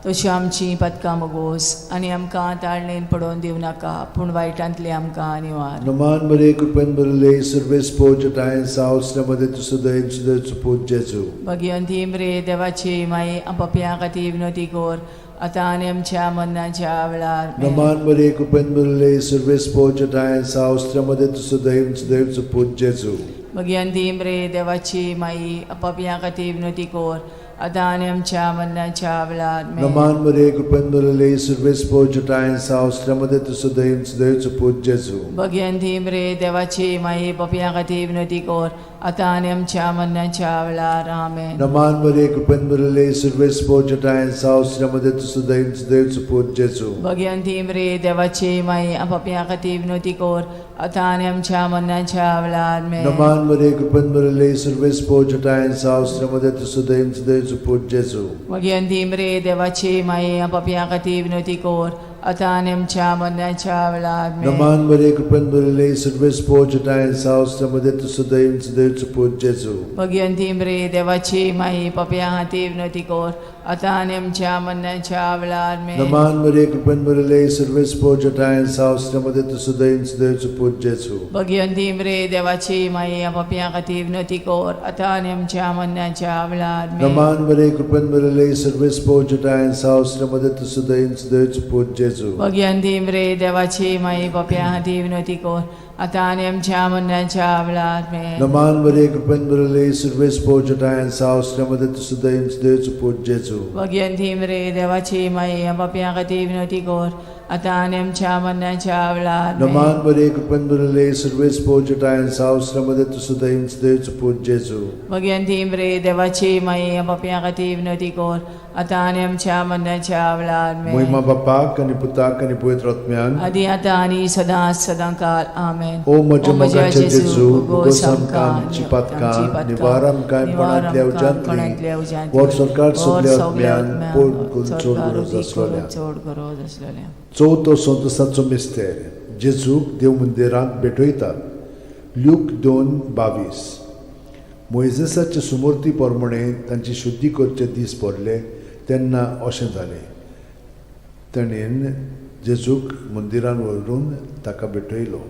तशी आमची पदकां मोगोस आनी आमकां ताळणेन पडोवन दिवं नाका पूण वायटांतले आमकां निवार. नमान बरे कृपेन बरले सर्वेस पोच ठाय सावस्त्रामध्ये तू सदैव सदैवचो पूज जेजू. भगवंती मरे देवाची माई आम पापयां खातीर विनोदी कर आतां आनी आमच्या मरणाच्या वेळार आमेन. नमान बरे कृपेन बरले सर्वेस पोच ठाय सावस्त्रामध्ये तू सदैव सदैवचो पूज जेजू. भगवंती मरे देवाची माई आम पापयां खातीर विनोदी कर आतां आनी आमच्या मरणाच्या वेळार आमेन. नमान बरे कृपेन बरले सर्वेस पोच ठाय सावस्त्रामध्ये तू सदैव सदैवचो पूज जेजू. भगवंती मरे देवाची माई पापयां खातीर विनोदी कर आतां आनी आमच्या मरणाच्या वेळार आमेन. नमान बरे कृपेन बरले सर्वेस पोच ठाय सावस्त्रामध्ये तू सदैव सदैवचो पूज जेजू. भगवंती मरे देवाची माई आम पापयां खातीर विनोदी कर आतां आनी आमच्या मरणाच्या वेळार आमेन. नमान बरे कृपेन बरले सर्वेस पोच ठाय सावस्त्रामध्ये तू सदैव सदैवचो पूज जेजू. भगवंती मरे देवाची माई आम पापयां खातीर विनोदी कर आतां आनी आमच्या मरणाच्या वेळार आमेन. नमान बरे कृपेन बरले सर्वेस पोच ठाय सावस्त्रामध्ये तू सदैव सदैवचो पूज जेजू. भगवंती मरे देवाची माई पापयां खातीर विनोदी कर आतां आनी आमच्या मरणाच्या वेळार आमेन. नमान बरे कृपेन बरले सर्वेस पोच ठाय सावस्त्रामध्ये तू सदैव सदैवचो पूज जेजू. भगवंती मरे देवाची माई आम पापयां खातीर विनोदी कर आतां आनी आमच्या मरणाच्या वेळार आमेन. नमान बरे कृपेन बरले सर्वेस पोच ठाय सावस्त्रामध्ये तू सदैव सदैवचो पूज जेजू. भगवंती मरे देवाची माई पापयां खातीर विनोदी कर आतां आनी आमच्या मरणाच्या वेळार आमेन. नमान बरे कृपेन बरले सर्वेस पोच ठाय सावस्त्रामध्ये तू सदैव सदैवचो पूज जेजू. भगवंती मरे देवाची माई आम पापयां खातीर विनोदी कर आता आणि आमच्या मरणाच्या वेळार नमान बरे कृपन बरले सर्वेस पोचटायन सावस्त्रमध्ये तुझं देवचं पूज जेजू भगवंती बरे देवाची माई पापियां खातीर विनवती कर आता आणि आमच्या मरणाच्या वेळार महिमा बापाक आणि पुताक आणि पवित्र आत्म्यान आदी आता आणि सदां काल आमेन. ओ म्हज्या मोगाचे जेजू गोस आमकां आमची पातकां निवार आमकां पणांतल्या उज्यांतली वर सरकार सगल्या आत्म्यान पोट चोड गरज आसलोल्या चवथो संतोसाचो मिस्तेर जेजूक देव मंदिरांत भेटयतात. ल्यूक 2:22 मोइजेसाचे सुमूर्ती प्रमाणे तांची शुद्धी करचे दीस पडले तेन्ना अशें जालें. ताणेन जेजूक मंदिरान व्हरून ताका भेटयलो.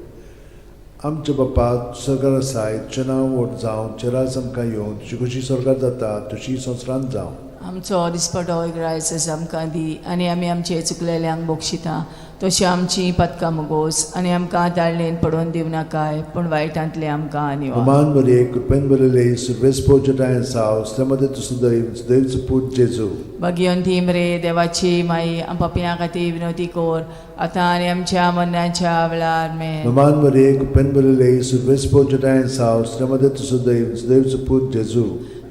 आमच्या बापा स्वर्गार आसाय तुजें नांव व्हड जावं तुजें राज आमकां येवं तुजी कशी स्वर्गार जाता तशी संवसारांत जावं. आमचो दिसपटो रायस आमकां दी आनी आमी आमचे चुकलेल्यांक बोगशिता तशी आमची पदकां मोगोस आनी आमकां ताळणेन पडोवन दिवं नाकाय पूण वायटांतले आमकां निवार. मान बरे कृपेन बरले सर्वेस पोचटायन सावस त्यामध्ये तुझं देवचं पूज जेजू भगवंती मरे देवाची माई आम पापियां खातीर विनवती कर आता आनी आमच्या मरणाच्या वेळार मान बरे कृपेन बरले सर्वेस पोचटायन सावस त्यामध्ये तुझं देवचं पूज जेजू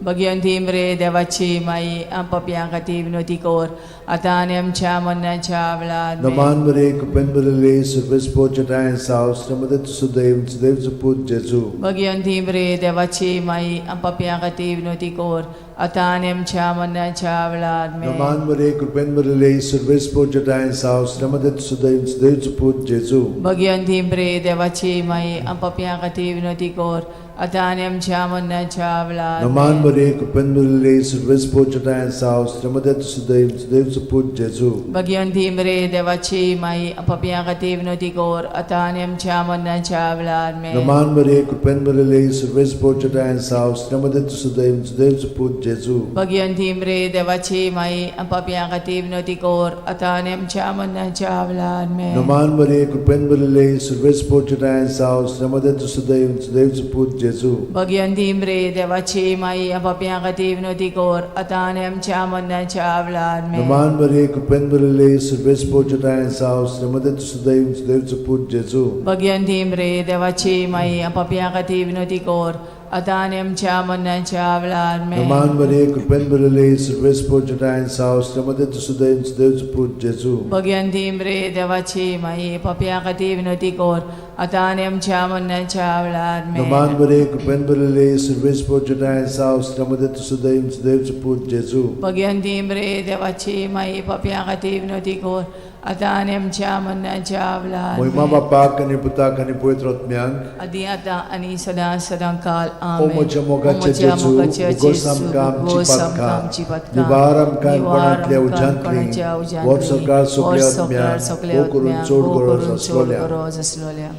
भगवंती मरे देवाची माई आम पापियां खातीर विनवती कर आता आनी आमच्या मरणाच्या वेळार मान बरे कृपेन बरले सर्वेस पोचटायन सावस त्यामध्ये तुझं देवचं पूज जेजू भगवंती मरे देवाची माई आम पापियां खातीर विनवती कर आता आनी आमच्या मरणाच्या वेळार मान बरे कृपेन बरले सर्वेस पोचटायन सावस त्यामध्ये तुझं देवचं पूज जेजू भगवंती मरे देवाची माई आम पापियां खातीर विनवती कर आता आनी आमच्या मरणाच्या वेळार मान बरे कृपेन बरले सर्वेस पोचटायन सावस त्यामध्ये तुझं देवचं पूज जेजू भगवंती मरे देवाची माई आम पापियां खातीर विनवती कर आता आनी आमच्या मरणाच्या वेळार मान बरे कृपेन बरले सर्वेस पोचटायन सावस त्यामध्ये तुझं देवचं पूज जेजू भगवंती मरे देवाची माई आम पापियां खातीर विनवती कर आता आनी आमच्या मरणाच्या वेळार मान बरे कृपेन बरले सर्वेस पोचटायन सावस त्यामध्ये तुझं देवचं पूज जेजू भगवंती मरे देवाची माई आम पापियां खातीर विनवती कर आता आनी आमच्या मरणाच्या वेळार मान बरे कृपेन बरले सर्वेस पोचटायन सावस त्यामध्ये तुझं देवचं पूज जेजू भगवंती मरे देवाची माई आम पापियां खातीर विनवती कर आता आनी आमच्या मरणाच्या वेळार मान बरे कृपेन बरले सर्वेस पोचटायन सावस त्यामध्ये तुझं देवचं पूज जेजू भगवंती मरे देवाची माई पापियां खातीर विनवती कर आता आनी आमच्या मरणाच्या वेळार मान बरे कृपेन बरले सर्वेस पोचटायन सावस त्यामध्ये तुझं देवचं पूज जेजू भगवंती मरे देवाची माई पापियां खातीर विनवती कर आता आनी आमच्या मरणाच्या वेळार महिमा बापाक आणि पुताक आणि पवित्र आत्म्यांक आदी आता आनी सदां काल ओ आमेन. म्हज्या मोगाचे ओ म्हज्या जेजू मोगाचे उगोस जेजू, आमकां उगोस आमची आमकां आमची पातकां पातकां, निवार आमकां निवार कोणांतल्या आमकां उज्यांतली कोणाच्या उज्यांतली, वर सरकार वर सगल्या सरकार सगल्या आत्म्यान करून आत्म्यान, चड भोव गरज करून चड आसलोल्या गरज आसलोल्या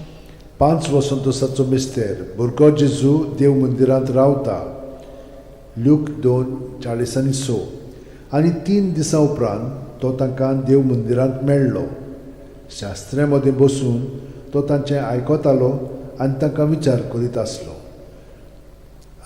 5 वसंतोसाचो मिस्तेर भुरगो जेजू देव मंदिरांत रावता. ल्यूक 2:40-6 आनी 3 दिसां उपरांत तो तांकां देव मंदिरांत मेळ्ळो. शास्त्र्यां मदीं बसून तो तांचें आयकतालो आनी तांकां विचार करीत आसलो.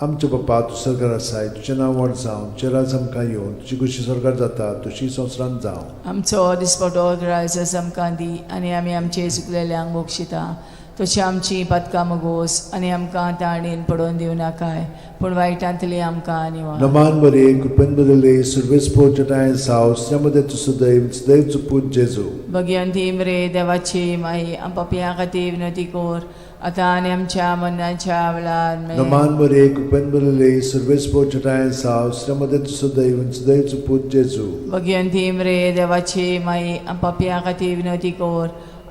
आमचे बापा तूं स्वर्गार आसाय तुजें नांव व्हड जावं तुजें राज आमकां येवं तुजी कशी स्वर्गार जाता तशी संवसारांत जावं. आमचो दिसपटो रायस आमकां दी आनी आमी आमचे चुकलेल्यांक बोगशिता तशी आमची पदकां मोगोस आनी आमकां ताळणेन पडोवन दिवं नाकाय पूण वायटांतली आमकां निवार. नमान बरे कृपेन बरले सर्वेस पोचटायन सावस त्यामध्ये तुझं देवचं पूज जेजू भगवंती मरे देवाची माई आम पापियां खातीर विनवती कर आता आनी आमच्या मरणाच्या वेळार नमान बरे कृपेन बरले सर्वेस पोचटायन सावस त्यामध्ये तुझं देवचं पूज जेजू भगवंती मरे देवाची माई आम पापियां खातीर विनवती कर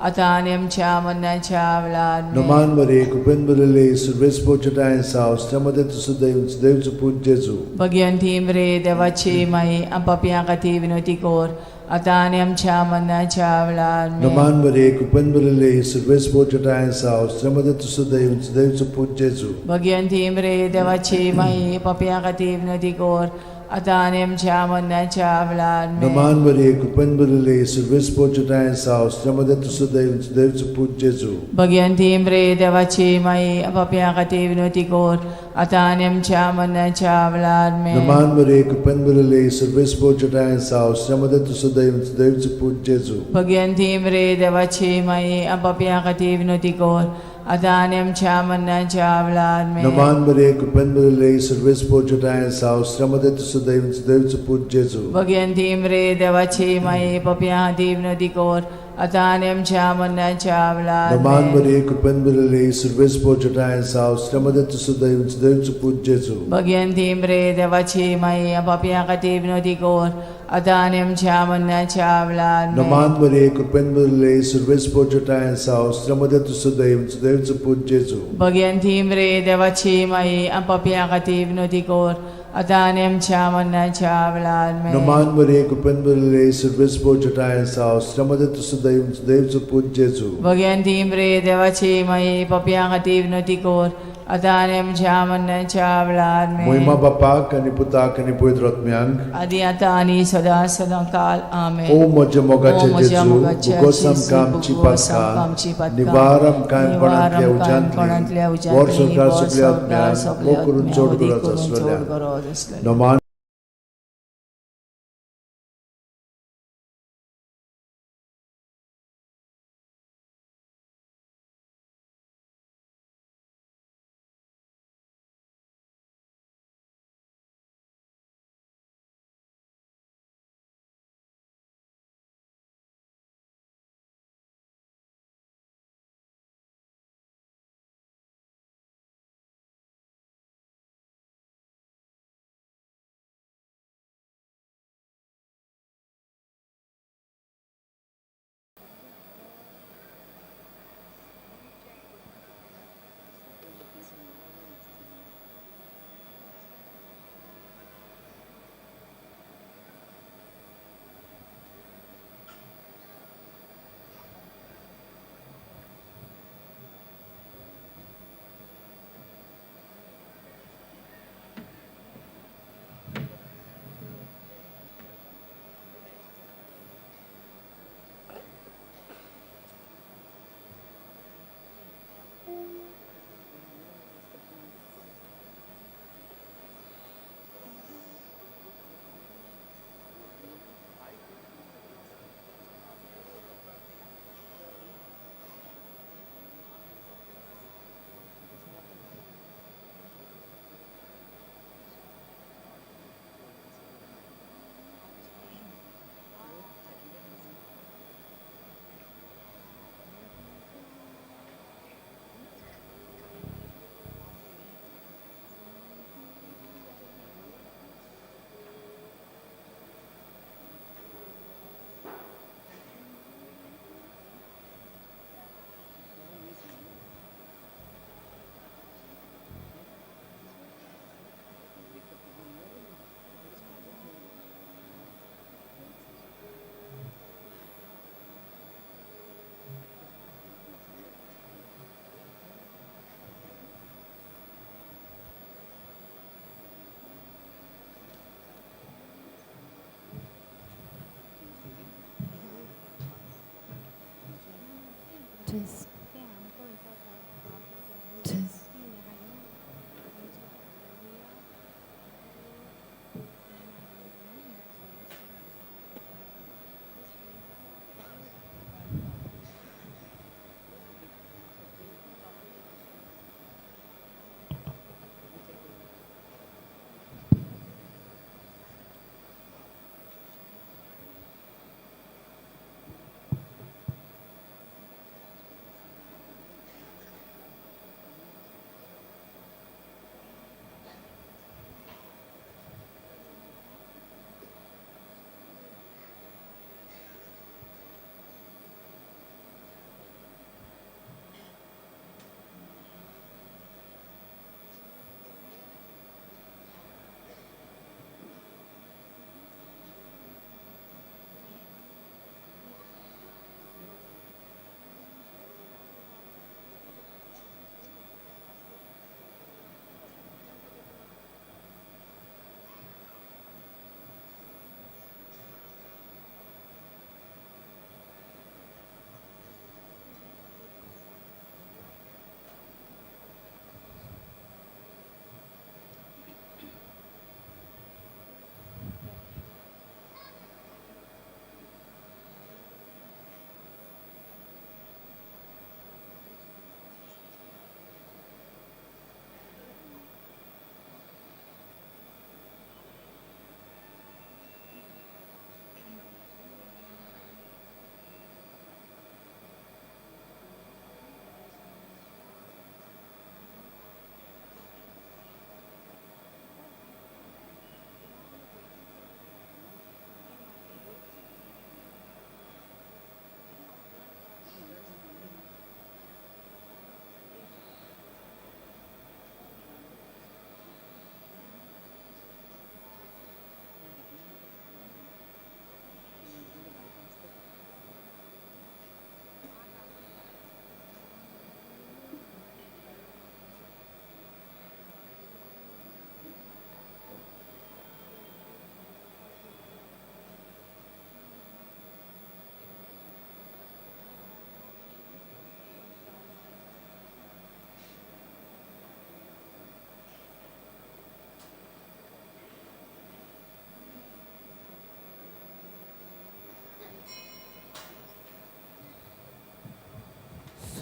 आता आनी आमच्या मरणाच्या वेळार नमान बरे कृपेन बरले सर्वेस पोचटायन सावस त्यामध्ये तुझं देवचं पूज जेजू भगवंती मरे देवाची माई आम पापियां खातीर विनवती कर आता आनी आमच्या मरणाच्या वेळार नमान बरे कृपेन बरले सर्वेस पोचटायन सावस त्यामध्ये तुझं देवचं पूज जेजू भगवंती मरे देवाची माई पापियां खातीर विनवती कर आता आनी आमच्या मरणाच्या वेळार नमान बरे कृपेन बरले सर्वेस पोचटायन सावस त्यामध्ये तुझं देवचं पूज जेजू भगवंती मरे देवाची माई पापियां खातीर विनवती कर आता आणि आमच्या मरणाच्या वेळार आमेन. Naman Maria, Kupanbarale, Service Pojatayan Sao, Sramada to Sadaim, Sadaim to Put Jesu. Bhagwanti मरे देवाची माई आपापल्या खातीर विनोदी कर आता आणि आमच्या मरणाच्या वेळार आमेन. Naman Maria, Kupanbarale, Service Pojatayan Sao, Sramada to Sadaim, Sadaim to Put Jesu. Bhagwanti मरे देवाची माई आपापल्या खातीर विनोदी कर आता आणि आमच्या मरणाच्या वेळार Naman amen. Maria, Kupanbarale, Service Pojatayan Sao, Sramada to Sadaim, Sadaim to Put Jesu. Bhagwanti मरे देवाची माई आपापल्या खातीर विनोदी कर आता आणि आमच्या मरणाच्या वेळार आमेन. Naman Maria, Kupanbarale, Service Pojatayan Sao, Sramada to Sadaim, Sadaim to Put Jesu. Bhagwanti मरे देवाची माई आपापल्या खातीर विनोदी कर आता आणि आमच्या मरणाच्या वेळार आमेन. Naman Maria, Kupanbarale, Service Pojatayan Sao, Sramada to Sadaim, Sadaim to Put Jesu. Bhagwanti मरे देवाची माई आपापल्या खातीर विनोदी कर आता आणि आमच्या मरणाच्या वेळार आमेन. Moima Bapak, and Putak, and Puitrotmiang. आदी आता आणि सदा सदाकाल आमेन. O moja mogache O moja Jesu, mogache bugosam Jesu, kam bugosam kam cipatka, cipatka, nivaram kam panatlia nivaram kam ujantli, panatlia ujantli, vor sorkar vor subliat sorkar mian, subliat mokurun mian, chod odi goraz kurun aslalya. chod goraz aslalya. Naman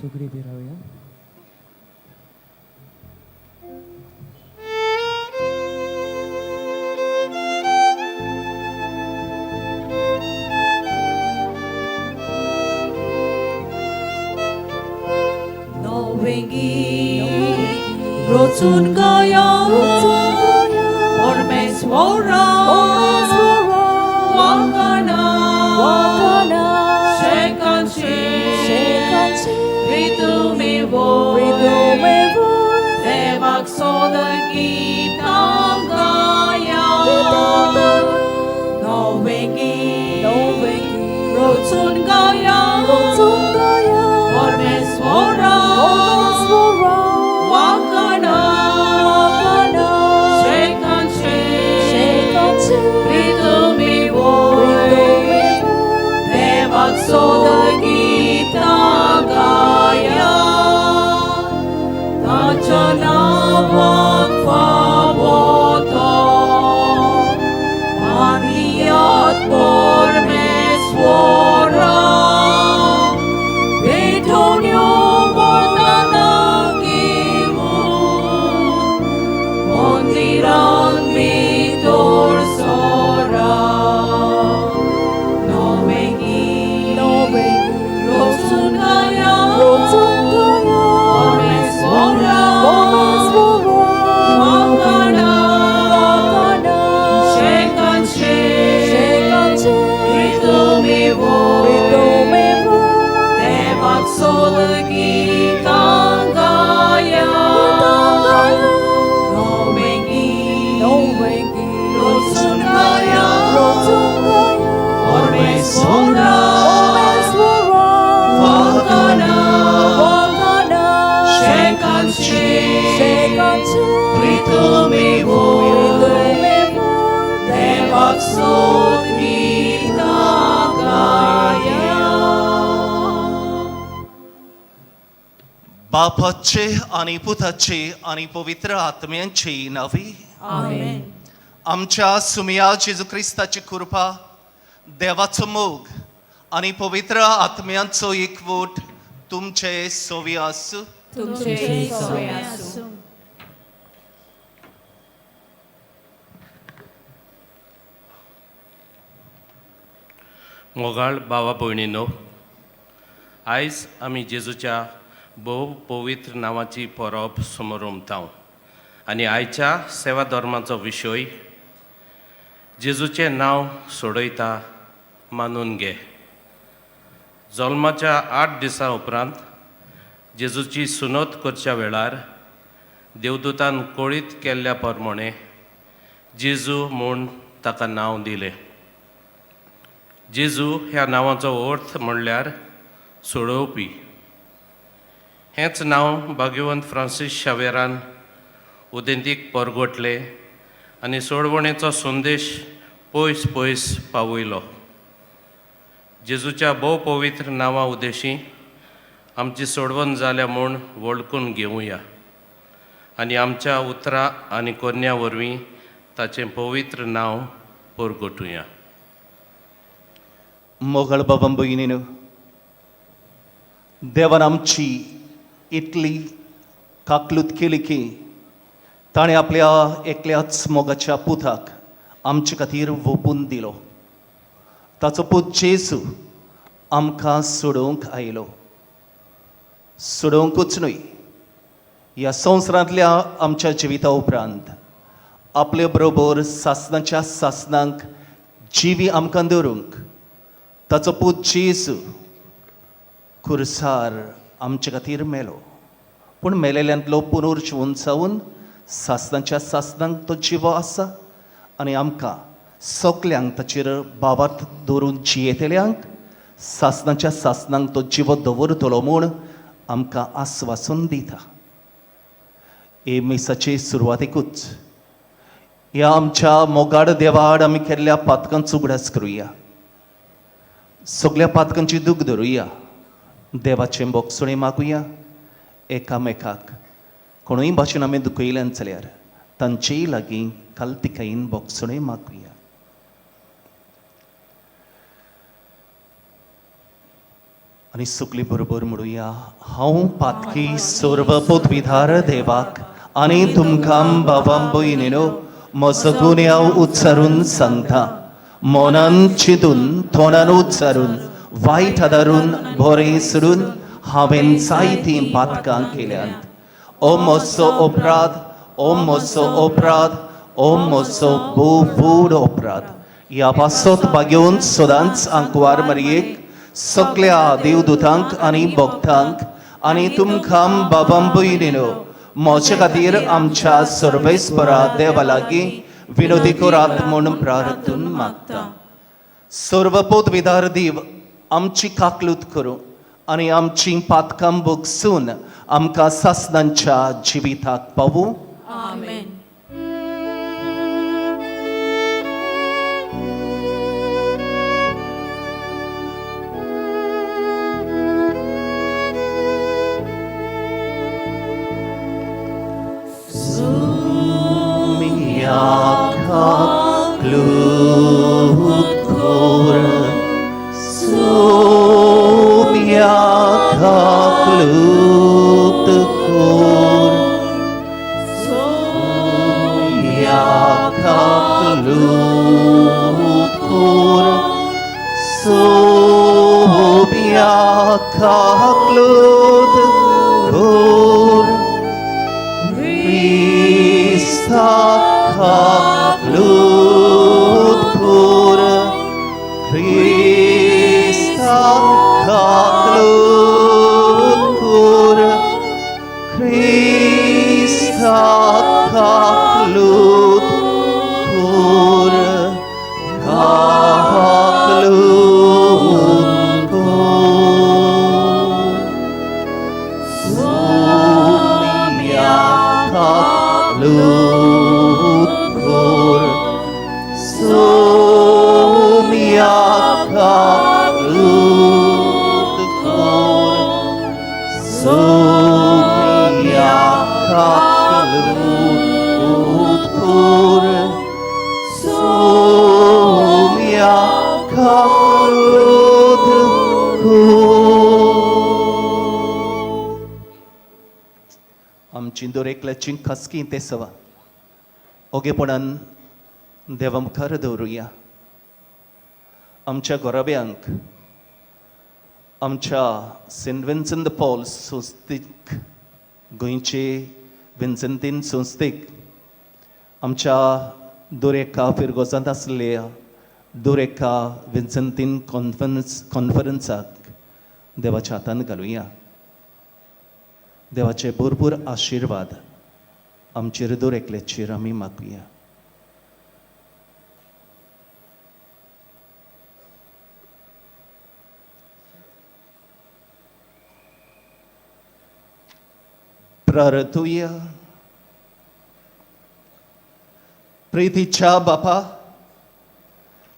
सगळी बी रावया. Rotun gaya, ormes wora, wakana, shekanchi, ritumi vo, devak soda gita gaya, no wengi, rotun gaya, ormes wora, wakana, shekanchi, ritumi vo, devak soda gita gaya, tachanavak favoto, maniat pormes vora, betonio mortanagivu, mondiran mitor sora, no vengi, rotsun gaya, ormes vora, wakana, shekanchi, ritumi vo, devak soda gita gaya, no vengi, rotsun gaya, ormes vora, wakana, shekanchi, ritumi vo, devak soda gita gaya. बापाचे आणि पुताचे आणि पवित्र आत्म्यांचे नावे आमेन. आमच्या सुमिया जेजू ख्रिस्ताची कृपा देवाचो मोग आणि पवित्र आत्म्यांचो एकवट तुमचे सोबी आसूं. तुमचे सोबे आसूं. मोगाळ भावा भयणीनो, आयज आमी जेजूच्या भोव पवित्र नांवाची परब समोर उमतांव आनी आयच्या सेवा धर्माचो विशय जेजूचें नांव सोडयता मानून घे. जल्माच्या 8 दिसां उपरांत जेजूची सुनोत करच्या वेळार देवदूतान कळीत केल्ल्या प्रमाणे जेजू म्हूण ताका नांव दिलें. जेजू ह्या नांवाचो अर्थ म्हणल्यार सोडोवपी. हेंच नांव भाग्यवंत फ्रांसीस शावेरान उदेंतीक परगटलें आनी सोडवणेचो संदेश पयस पयस पावयलो. जेजूच्या भोव पवित्र नांवा उदेशी आमची सोडवण जाल्या म्हूण वळखून घेवया आनी आमच्या उतरां आनी कन्या वरवीं ताचें पवित्र नांव परगटुया. मोगळ बाबा भयणीनो, देवान आमची इतली काकलूत केली की ताणें आपल्या एकल्याच मोगाच्या पुताक आमचे खातीर ओपून दिलो. ताचो पूत जेजू आमकां सोडूंक आयलो. सोडूंकूच न्हय, ह्या संवसारांतल्या आमच्या जिविता उपरांत आपले बरोबर सासणाच्या सासणांक जिवी आमकां दवरूंक ताचो पूत जेजू खुर्सार आमचे खातीर मेलो. पूण मेलेल्यांतलो पुनर्जीवन जावन सासणाच्या सासणांक तो जिवो आसा आनी आमकां सगल्यांक ताचेर बाबात दवरून जियेतल्यांक सासणाच्या सासणांक तो जिवो दवरतलो म्हूण आमकां आस्वासन दिता. हे मिसाचे सुरवातेकूच ह्या आमच्या मोगाड देवाड आमी केल्ल्या पातकांचो उगडास करुया. सगळ्या पातकांची दूख धरुया. देवाचें बोगसणें मागुया. एकामेकाक कोणूय भाशेन आमी दुखयल्यान जाल्यार तांचेय लागीं कालतिकायेन बोगसणें मागुया. आणि सुकली बरोबर म्हणूया हांव पातकी सर्वपोत विधार देवाक आनी तुमकां बाबां भयणीनो म्हजो गुन्यांव उच्चारून सांगता मनान चिंतून तोंडान उच्चारून वायट आदारून बरें सोडून हांवें जायतीं पातकां केल्यांत ओ म्हजो अपराध ओ म्हजो अपराध ओ म्हजो व्हड अपराध ह्या पासत बागेवन सदांच आंकवार मरयेक सगळ्या देवदूतांक आनी भक्तांक आनी तुमकां बाबां भयणीनो म्हजे खातीर आमच्या सर्वेस्परा देवा लागीं विनोदी करात म्हूण प्रार्थून मागता सर्वपोत विधार देव आमची काकलूत करूं आनी आमची पातकां भोगसून आमकां सासणांच्या जिविताक पावूं आमेन. आमची दोरेकल्याची खसकी ते सवा ओगेपणान देवा मुखार दवरुया आमच्या गोरब्यांक आमच्या सेंट विन्संट द पॉल संस्थेक गोंयचे विन्संटीन संस्थेक आमच्या दोरेका फिरगोजांत आसलेल्या दोरेका विन्संटीन कॉन्फरन्साक देवाच्या हातान घालुया देवाचे भरपूर आशिर्वाद आमचेर दोरेकल्याचेर आमी मागुया प्रार्थुया प्रितीच्या बापा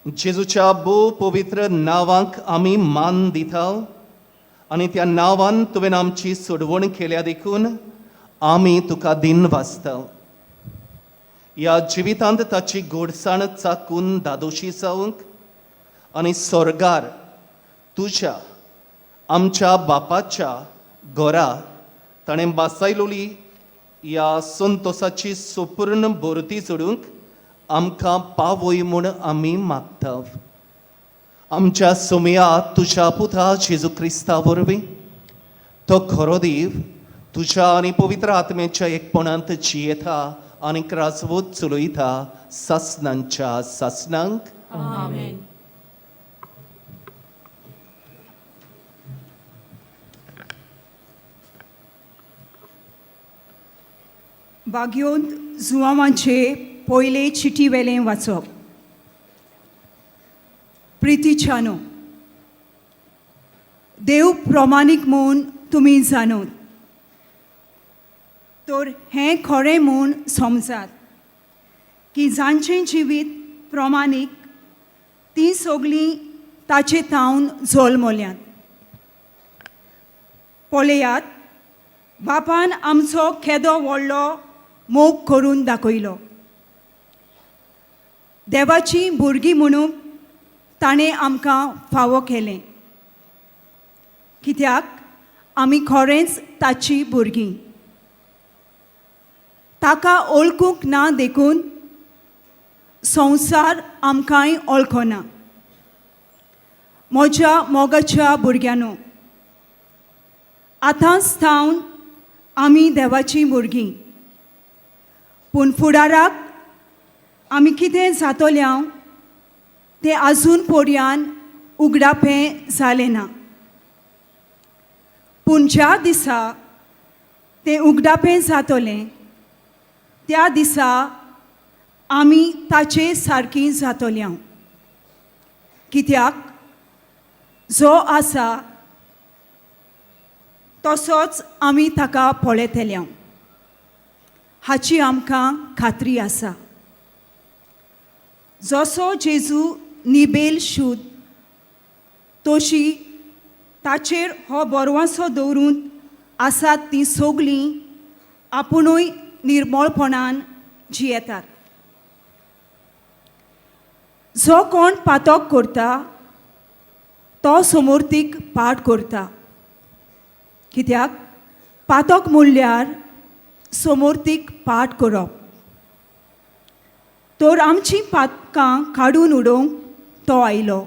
जेजूच्या भोव पवित्र नांवाक आमी मान दिता आनी त्या नांवान तुवें आमची सोडवण केल्या देखून आमी तुका दिन वाचता ह्या जिवितांत ताची गोडसाण चाकून दादोशी जावंक आनी स्वर्गार तुज्या आमच्या बापाच्या घरा ताणें बासायलोली ह्या संतोसाची संपूर्ण बोरती सोडूंक आमकां पावय म्हूण आमी मागता आमच्या सोमया तुज्या पुता जेजू क्रिस्ता वरवीं तो खरो देव तुज्या आनी पवित्र आत्म्याच्या एकपणांत जियेता आनी राजवत चलयता सासणांच्या सासणांक आमेन. बागयोंत जुवांवांचे पयले चिटी वेलें वाचप प्रितीच्यानो देव प्रमाणीक म्हूण तुमी जाणून तर हें खरें म्हूण समजात की जांचें जिवीत प्रमाणीक तीं सगळीं ताचे तावन जल्मल्यांत पळयात बापान आमचो केदो व्हडलो मोग करून दाखयलो देवाची भुरगीं म्हणून ताणें आमकां फावो केलें कित्याक आमी खरेंच ताची भुरगीं. ताका ओळखूंक ना देखून संवसार आमकांय ओळखना. म्हज्या मोगाच्या भुरग्यांनो, आतांच थावन आमी देवाचीं भुरगीं. पूण फुडाराक आमी कितें जातोल्या तें आजून पर्यान उगडापें जालें ना. पूण ज्या दिसा तें उगडापें जातोलें त्या दिसा आमी ताचे सारकीं जातोल्या. कित्याक जो आसा तसोच आमी ताका पळयतल्या हाची आमकां खात्री आसा. जसो जेजू निबेल शुद्ध तशी ताचेर हो बरवासो दवरून आसात तीं सगलीं आपुणूय निर्मळपणान जियेतात. जो कोण पातक करता तो समोर्तीक पाट करता. कित्याक पातक म्हणल्यार समोर्तीक पाट करप. तर आमचीं पातकां काडून उडोवंक तो आयलो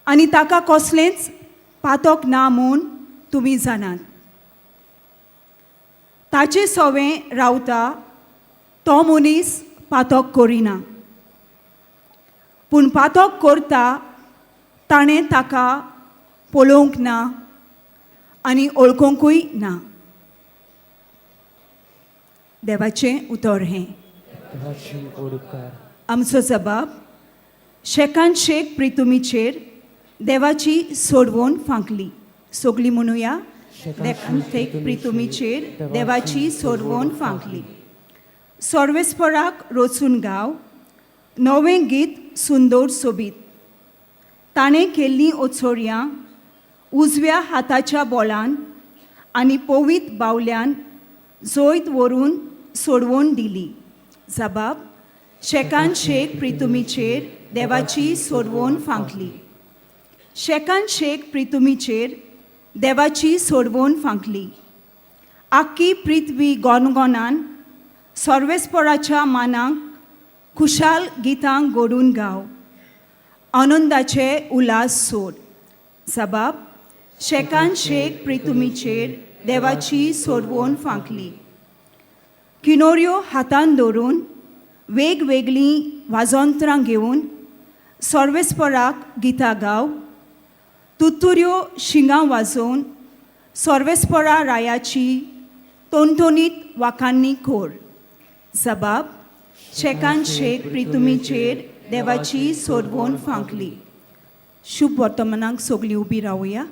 आनी ताका कसलेंच पातक ना म्हूण तुमी जाणात. ताचे सवें रावता तो मनीस पातक करिना. पूण पातक करता ताणें ताका पळोवंक ना आनी ओळखूंकूय ना. देवाचें उतर हें. आमचो जबाब शेकान शेक प्रितुमीचेर देवाची सोडवण फांकली. सगळीं म्हणुया, शेकान शेक प्रितुमीचेर देवाची सोडवण फांकली. सर्वेस्पराक रोचून गाव नवें गीत सुंदर सोबीत. ताणें केल्लीं ओचोऱ्यां उजव्या हाताच्या बोळान आनी पवीत बावल्यान जोयत व्हरून सोडवण दिली. जबाब शेकान शेक प्रितुमीचेर देवाची सोडवण फांकली. शेकान शेक प्रितुमीचेर देवाची सोडवण फांकली. आख्खी पृथ्वी गोनगोनान सर्वेस्पराच्या मानाक खुशाल गितां घडून गाव. आनंदाचे उलास सोड. जबाब शेकान शेक प्रितुमीचेर देवाची सोडवण फांकली. किनोऱ्यो हातान दवरून वेगवेगळीं वाजोंत्रां घेवन सर्वेस्पराक गितां गाव. तुतुऱ्यो शिंगां वाजोवन सर्वेस्परा रायाची तोणतोणीत वाखाणणी कोर. जबाब शेकान शेक प्रितुमीचेर देवाची सोडवण फांकली. शुभ वर्तमानाक सगळीं उबी रावया.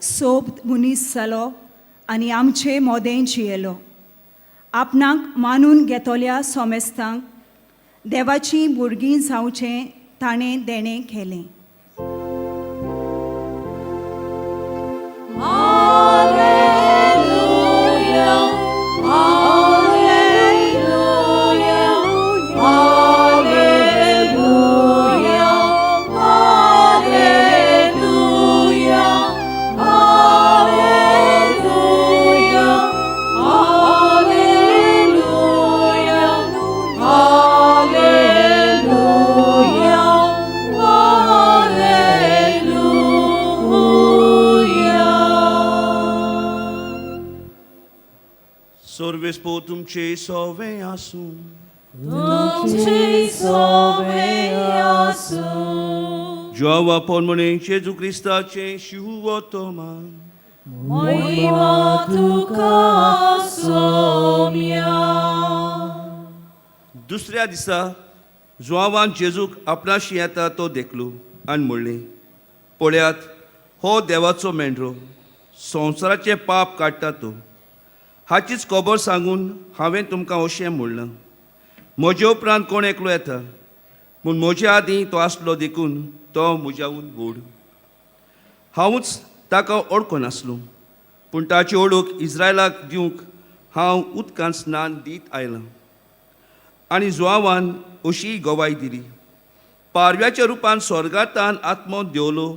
सोब मनीस जालो आनी आमचें मोदें जियेलो. आपणाक मानून घेतोल्या सोमेस्तांक देवाचीं भुरगीं जावचें ताणें देणें केलें. सर्वेस्पो तुमचे सोवें आसूं. तुमचे सोबे आसूं. जेवा पोन म्हणे जेजू क्रिस्ताचे शिवोतोमान Moima tuka somia. दुसऱ्या दिसा जुआवान जेजूक आपणाशी येता तो देखलो आनी म्हणलें पळयात हो देवाचो मेंढरो संवसाराचे पाप काडटा तो हाचीच खबर सांगून हांवें तुमकां अशें म्हणलां म्हजे उपरांत कोण एकलो येता पूण म्हजे आदीं तो आसलो देखून तो म्हज्याहून व्हड हांवूच ताका ओळखो नासलो पूण ताची ओळख इस्रायलाक दिवंक हांव उदकांत स्नान दीत आयलां आनी जुआवान अशी गवाय दिली पारव्याच्या रुपान स्वर्गांतान आत्मो देवलो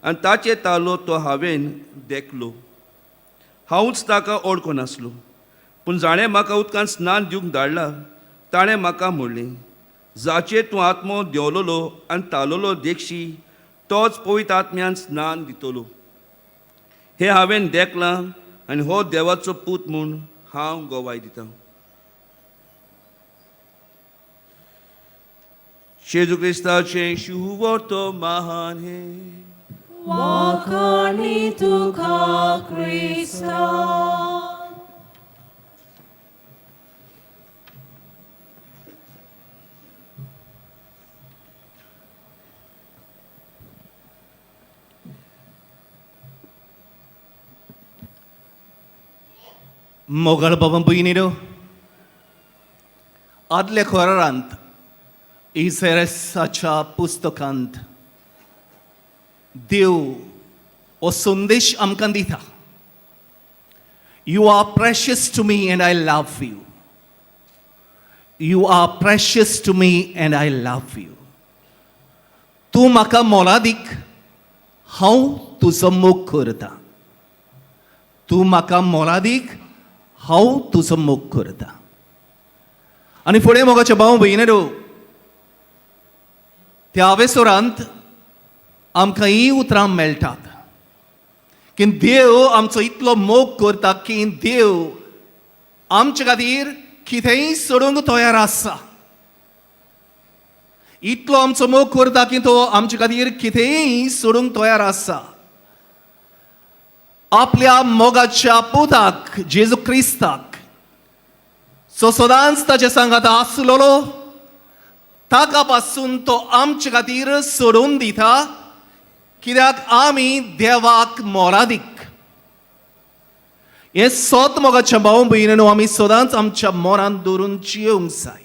आनी ताचे तालो तो हांवें देखलो हांवूच ताका ओळखो नासलो पूण जाणें म्हाका उदकांत स्नान दिवंक धाडला ताणें म्हाका म्हणलें जाचेर तूं आत्मो देंवलोलो आनी तालोलो देखशी तोच पवित्र आत्म्यान स्नान दितलो हे हांवें देखलां आनी हो देवाचो पूत म्हूण हांव गवाय दितां जेजू क्रिस्ताचे शिवोतो महान हे Wakani tuka Krista. मोगळ बाबा भयणीरो आदल्या खोरांत इसेरेसाच्या पुस्तकांत देव हो संदेश आमकां दिता you are precious to me and I love you you are precious to me and I love you तूं म्हाका मोलादीक हांव तुजो मोग करतां तूं म्हाका मोलादीक हांव तुजो मोग करतां आनी फुडें मोगाचे भाव भयणीरो त्या हावेसोरांत आमकां ही उतरां मेळटात की देव आमचो इतलो मोग करता की देव आमचे खातीर कितेंय सोडूंक तयार आसा इतलो आमचो मोग करता की तो आमचे खातीर कितेंय सोडूंक तयार आसा आपल्या मोगाच्या पुताक जेजू क्रिस्ताक जो सदांच ताचे सांगात आसलोलो ताका पासून तो आमचे खातीर सोडून दिता कित्याक आमी देवाक मोलादीक हे सोत मोगाच्या भाव भयणीनो आमी सदांच आमच्या मोरान दवरून जियोंक जाय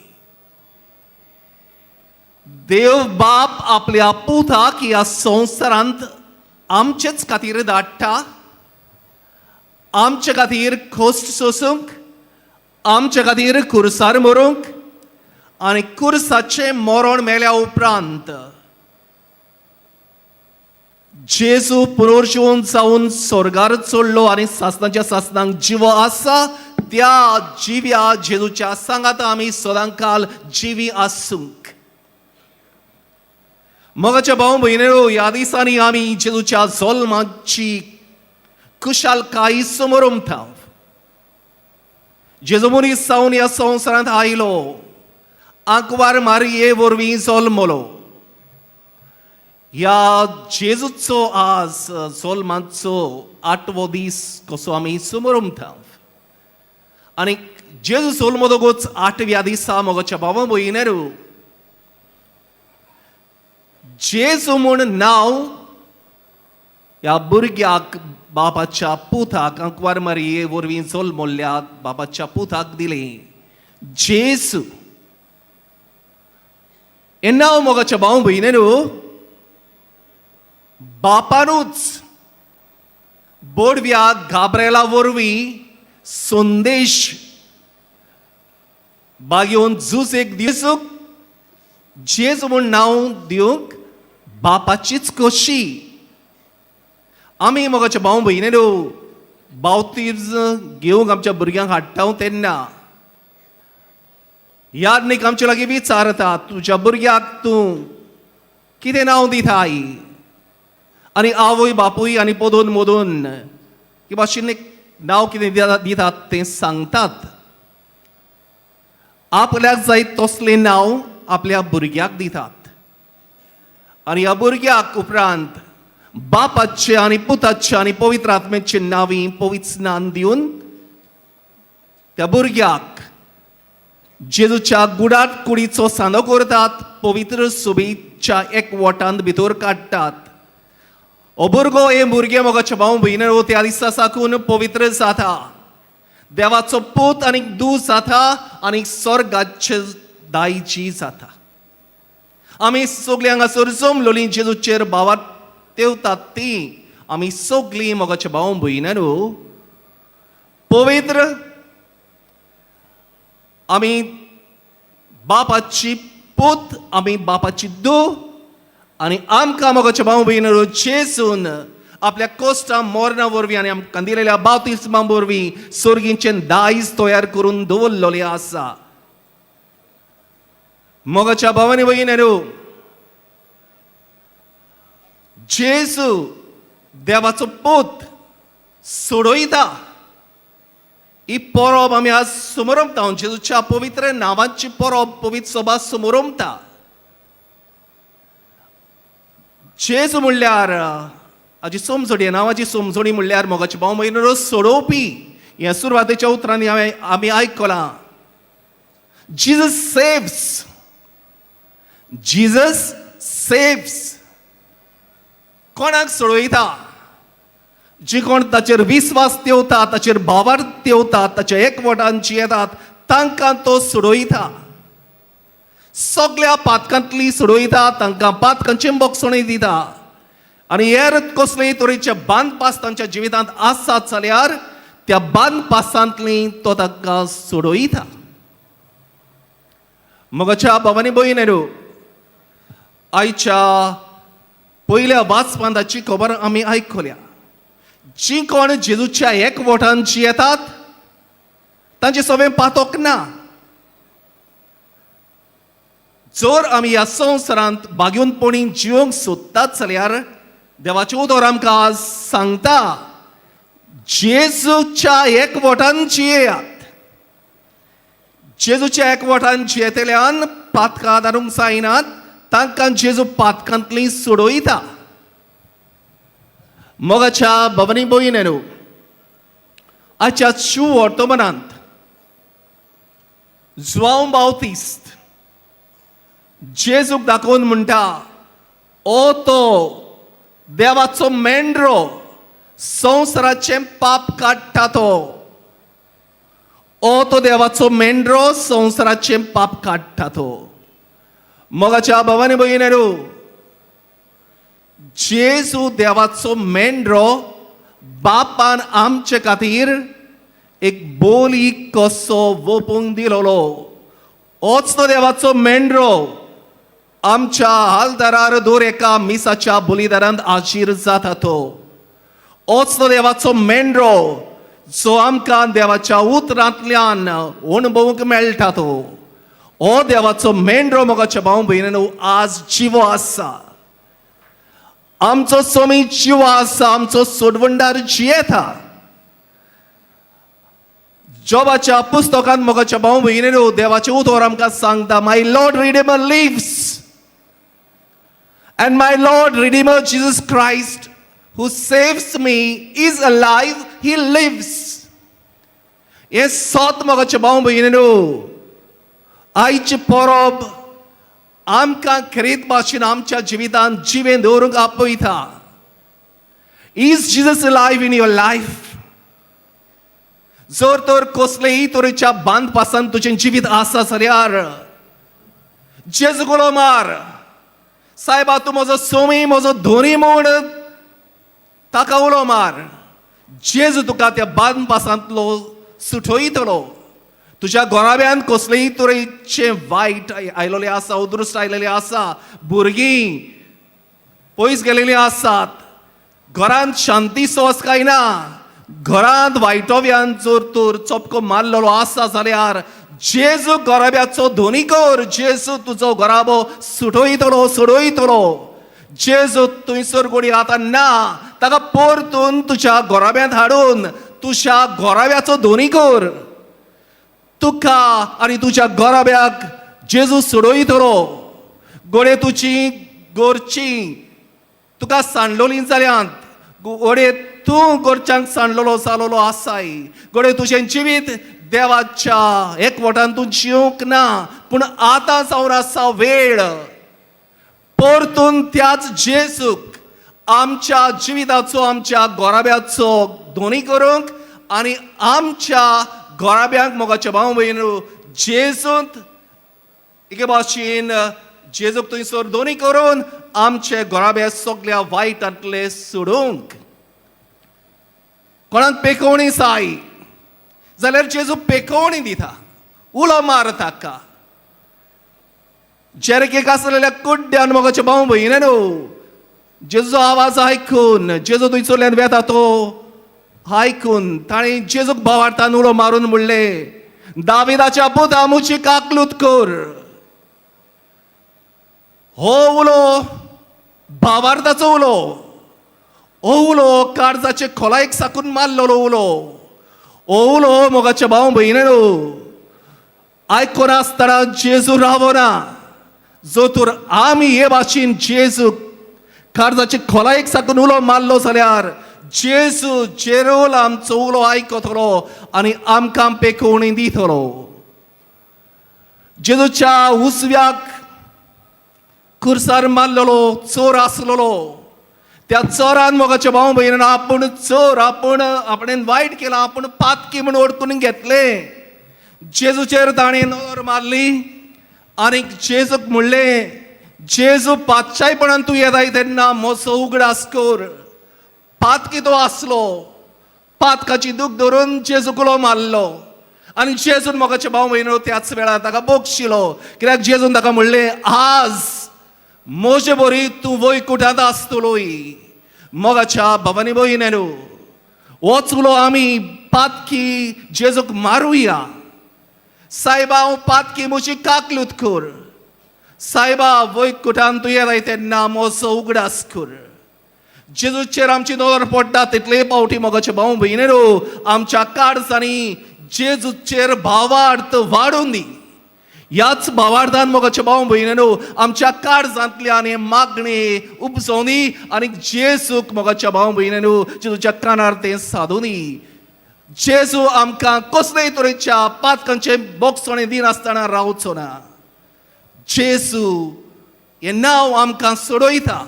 देव बाप आपल्या पुताक ह्या संवसारांत आमचेच खातीर धाडटा आमचे खातीर खोस्ट सोसूंक आमचे खातीर खुर्सार मरूंक आनी खुर्साचें मरण मेल्या उपरांत जेजू पुनर्जीवन जावन स्वर्गार चडलो आनी सासणाच्या सासणांक जिवो आसा त्या जिव्या जेजूच्या सांगात आमी सदांकाल जिवी आसूंक मोगाच्या भाव भयणीरो ह्या दिसांनी आमी जेजूच्या जल्माची कुशालकाय समोर उमथाव जेजू मनीस जावन ह्या संवसारांत आयलो आंकवार मारये वरवीं जल्मलो ह्या जेजूचो आज जल्माचो 8वो दीस कसो आमी समोर उमथाव आनी जेजू जल्मतकूच 8व्या दिसा मोगाच्या भावा भयणीरो जेजू म्हूण नांव ह्या भुरग्याक बापाच्या पुताक आंकवार मारये वरवीं जल्मल्ल्या बापाच्या पुताक दिलें जेजू हे नांव मोगाच्या भाव भयणीरो बापानूच बोडव्या गाब्रेला वरवीं संदेश बागेवन झुजेक दिवंक जेजू म्हूण नांव दिवंक बापाचीच खोशी आमी मोगाच्या भाव भयणीरो बावतीज घेवंक आमच्या भुरग्यांक हाडटा तेन्ना यादनीक आमचे लागीं विचारता तुज्या भुरग्याक तूं कितें नांव दिता आई आनी आवय बापूय आनी पोदून मोदून की भाशेन नांव कितें दितात तें सांगतात आपल्याक जाय तसलें नांव आपल्या भुरग्याक दितात आनी ह्या भुरग्याक उपरांत बापाचे आनी पुताचे आनी पवित्र आत्म्याचे नांवी पवित्र स्नान दिवन त्या भुरग्याक जेजूच्या गुडाट कुडीचो सांदो करतात, पवित्र सुबेच्या एकवटांत भितर काडटात. हो भुरगो हे भुरगे मोगाचे भाव भयणो त्या दिसा साकून पवित्र जाता, देवाचो पूत आनी दूत जाता आनी स्वर्गाचे दायजी जाता. आमी सगळीं हांगासर जमलोलीं जेजूचेर भावार तेवतात ती आमी सगळीं मोगाचे भाव भयणो पवित्र आमी बापाची पूत आमी बापाची दूत आनी आमकां मोगाचे भाव भयणो जेजून आपल्या कोश्टा मोरणा वरवीं आनी आमकां दिलेल्या बाप्तिस्मा वरवीं सर्गींचें दायज तयार करून दवरलेलें आसा. मोगाच्या भावांनी भयणो, जेजू देवाचो पूत सोडयता ही परब आमी आज समोरमता. जेजूच्या पवित्र नांवाची परब पवित्र सभा समोरमता. जेजू म्हणल्यार हाजी समजणी नांवाची समजणी म्हणल्यार मोगाचे भाव भयणो सोडोवपी. हें सुरवातेच्या उतरांनी आमी आयकलां. Jesus saves. Jesus saves. कोणाक सोडयता? जी कोण ताचेर विस्वास ठेवतात, ताचेर भावार ठेवतात, ताच्या एकवटान जियेतात तांकां तो सोडयता. सगळ्या पातकांतली सोडयता, तांकां पातकांची मोक्षणी दिता. आनी हेर कसलेय तरेचे बांदपास तांच्या जिवितांत आसात जाल्यार त्या बांदपासांतली तो तांकां सोडयता. मोगाच्या भावांनी भयणो, आयच्या पयल्या वाचपांताची खबर आमी आयकल्या. जी कोण जेजूच्या एकवटान जियेतात तांचे सगळें पातोक ना. जर आमी ह्या संवसारांत बागेवनपणी जिवंक सोदतात जाल्यार देवाचे उतर आमकां आज सांगता, जेजूच्या एकवटान जियेयात. जेजूच्या एकवटान जियेतल्यान पातकां धाडूंक जायनात, तांकां जेजू पातकांतली सोडयता. मोगाच्या भावांनी भयणो, आजच्या शुभ वर्तमानांत जुआंव बावतिस्त जेजूक दाखोवन म्हणटा, ओ तो देवाचो मेंढरो, संवसाराचें पाप काडटा तो. ओ तो देवाचो मेंढरो, संवसाराचें पाप काडटा तो. मोगाच्या भावांनी भयणो, जेजू देवाचो मेंढरो बापान आमचे खातीर एक बोली कसो वोपूंक दिलोलो. होच तो देवाचो मेंढरो आमच्या हालदारार दर एका मिसाच्या बलिदानांत हाजीर जाता तो. होच तो देवाचो मेंढरो जो आमकां देवाच्या उतरांतल्यान अणभवूंक मेळटा तो. हो देवाचो मेंढरो मोगाच्या भाव भयणो आज जिवो आसा. आमचो सोमी जिवो आसा, आमचो सोडवंडार जियेता. जोबाच्या पुस्तकांत मोगाच्या भाव भयणो देवाचे उतर आमकां सांगता, my Lord redeemer lives and my Lord Redeemer Jesus Christ who saves me is alive, he lives. हे सत मोगाचे भाव भयणो, आयची परब आमकां खरीत भाशेन आमच्या जिवितांत जिवें दवरूंक आपयता. Is Jesus alive in your life? जर तर कसलेय तरेच्या बांदपासान तुजें जिवीत आसा जाल्यार जेजू गुलो मार. सायबा तूं म्हजो सोमी, म्हजो धोनी म्हूण ताका उलो मार. जेजू तुका त्या बांदपासांतलो सुटयतलो. तुज्या घोराब्यान कसलेय तरेचे वायट आयलोले आसा, उदृश्ट आयलेले आसा, भुरगीं पयस गेलेलीं आसात, घरांत शांती सोस काय ना, घरांत वायटोव्यान जर तर चपको मारलेलो आसा जाल्यार जेजू घोराब्याचो धोनी कर. जेजू तुजो घोराबो सुटयतलो, सोडयतलो. जेजू थंयसर कोणी आतां ना, ताका परतून तुज्या घोराब्यांत हाडून तुज्या घोराब्याचो धोनी कर. तुका आनी तुज्या घोराब्याक जेजू सोडयतलो. गोडे तुजी गोरचीं तुका सांडलोलीं जाल्यांत घोडे तूं गोरच्यांक सांडलोलो जालोलो आसाय घोडे तुजें जिवीत देवाच्या एकवटान तूं जिवंक ना पूण आतां जावन आसा वेळ परतून त्याच जेजूक आमच्या जिविताचो आमच्या गोराब्याचो दोनी करूंक आनी आमच्या गोराब्यांक मोगाचे भाव भयणू जेजूंत एके भाशेन जेजूक थंयसर दोनी करून आमचे गोराबे सगळ्या वायटांतले सोडूंक कोणाक पेखवणी जाय जाल्यार जेजू पेखवणी दिता उलो मार ताका जेरकेक आसलेल्या कुड्ड्यान मोगाचे भाव भयणू जेजूचो आवाज आयकून जेजू थंयसरल्यान वेता तो आयकून ताणें जेजूक भावार्थान उलो मारून म्हणलें दाविदाच्या पुता मुची काकलूत कर हो उलो भावार्थाचो उलो हो उलो काळजाचे खोलायेक साकून मारलेलो उलो हो उलो मोगाचे भाव भयणू आयकून आसतना जेजू रावना जो तर आमी हे भाशेन जेजूक काळजाचे खोलायेक साकून उलो मारलो जाल्यार जेजू जेरोल आमचो उलो आयकतलो आनी आमकां पेखवणी दितलो जेजूच्या उसव्याक खुर्सार मारलेलो चोर आसलेलो त्या चोरान मोगाचे भाव भयण आपूण चोर आपूण आपणेन वायट केलां आपूण पातकी म्हूण ओळखून घेतलें जेजूचेर ताणें नजर मारली आनीक जेजूक म्हणलें जेजू पातशायपणान तूं येताय तेन्ना मोसो उगडास कर पातकी तो आसलो पातकाची दूख धरून जेजूक उलो मारलो आनी जेजून मोगाचे भाव भयणो त्याच वेळार ताका बोगशिलो कित्याक जेजून ताका म्हणलें आज मोजे बरी तूं वैकुंठांत आसतलोय मोगाच्या भवानी भयणेनो होच उलो आमी पातकी जेजूक मारुया सायबा हांव पातकी म्हजी काकलूत कर सायबा वैकुंठांत तूं येताय तेन्ना मोसो उगडास कर जेजूचेर आमची नजर पडटा तितले पावटी मोगाचे भाव भयणेनो आमच्या काळजांनी जेजूचेर भावार्थ वाडून दी ह्याच भावार्थान मोगाचे भाव भयणेनो आमच्या काळजांतल्यान हे मागणे उपसोवन दी आनी जेजूक मोगाच्या भाव भयणेनो जेजूच्या कानार तें सादून दी जेजू आमकां कसलेय तरेच्या पातकांचे बोगसणे दिनासतना रावचो ना जेजू हें नांव आमकां सोडयता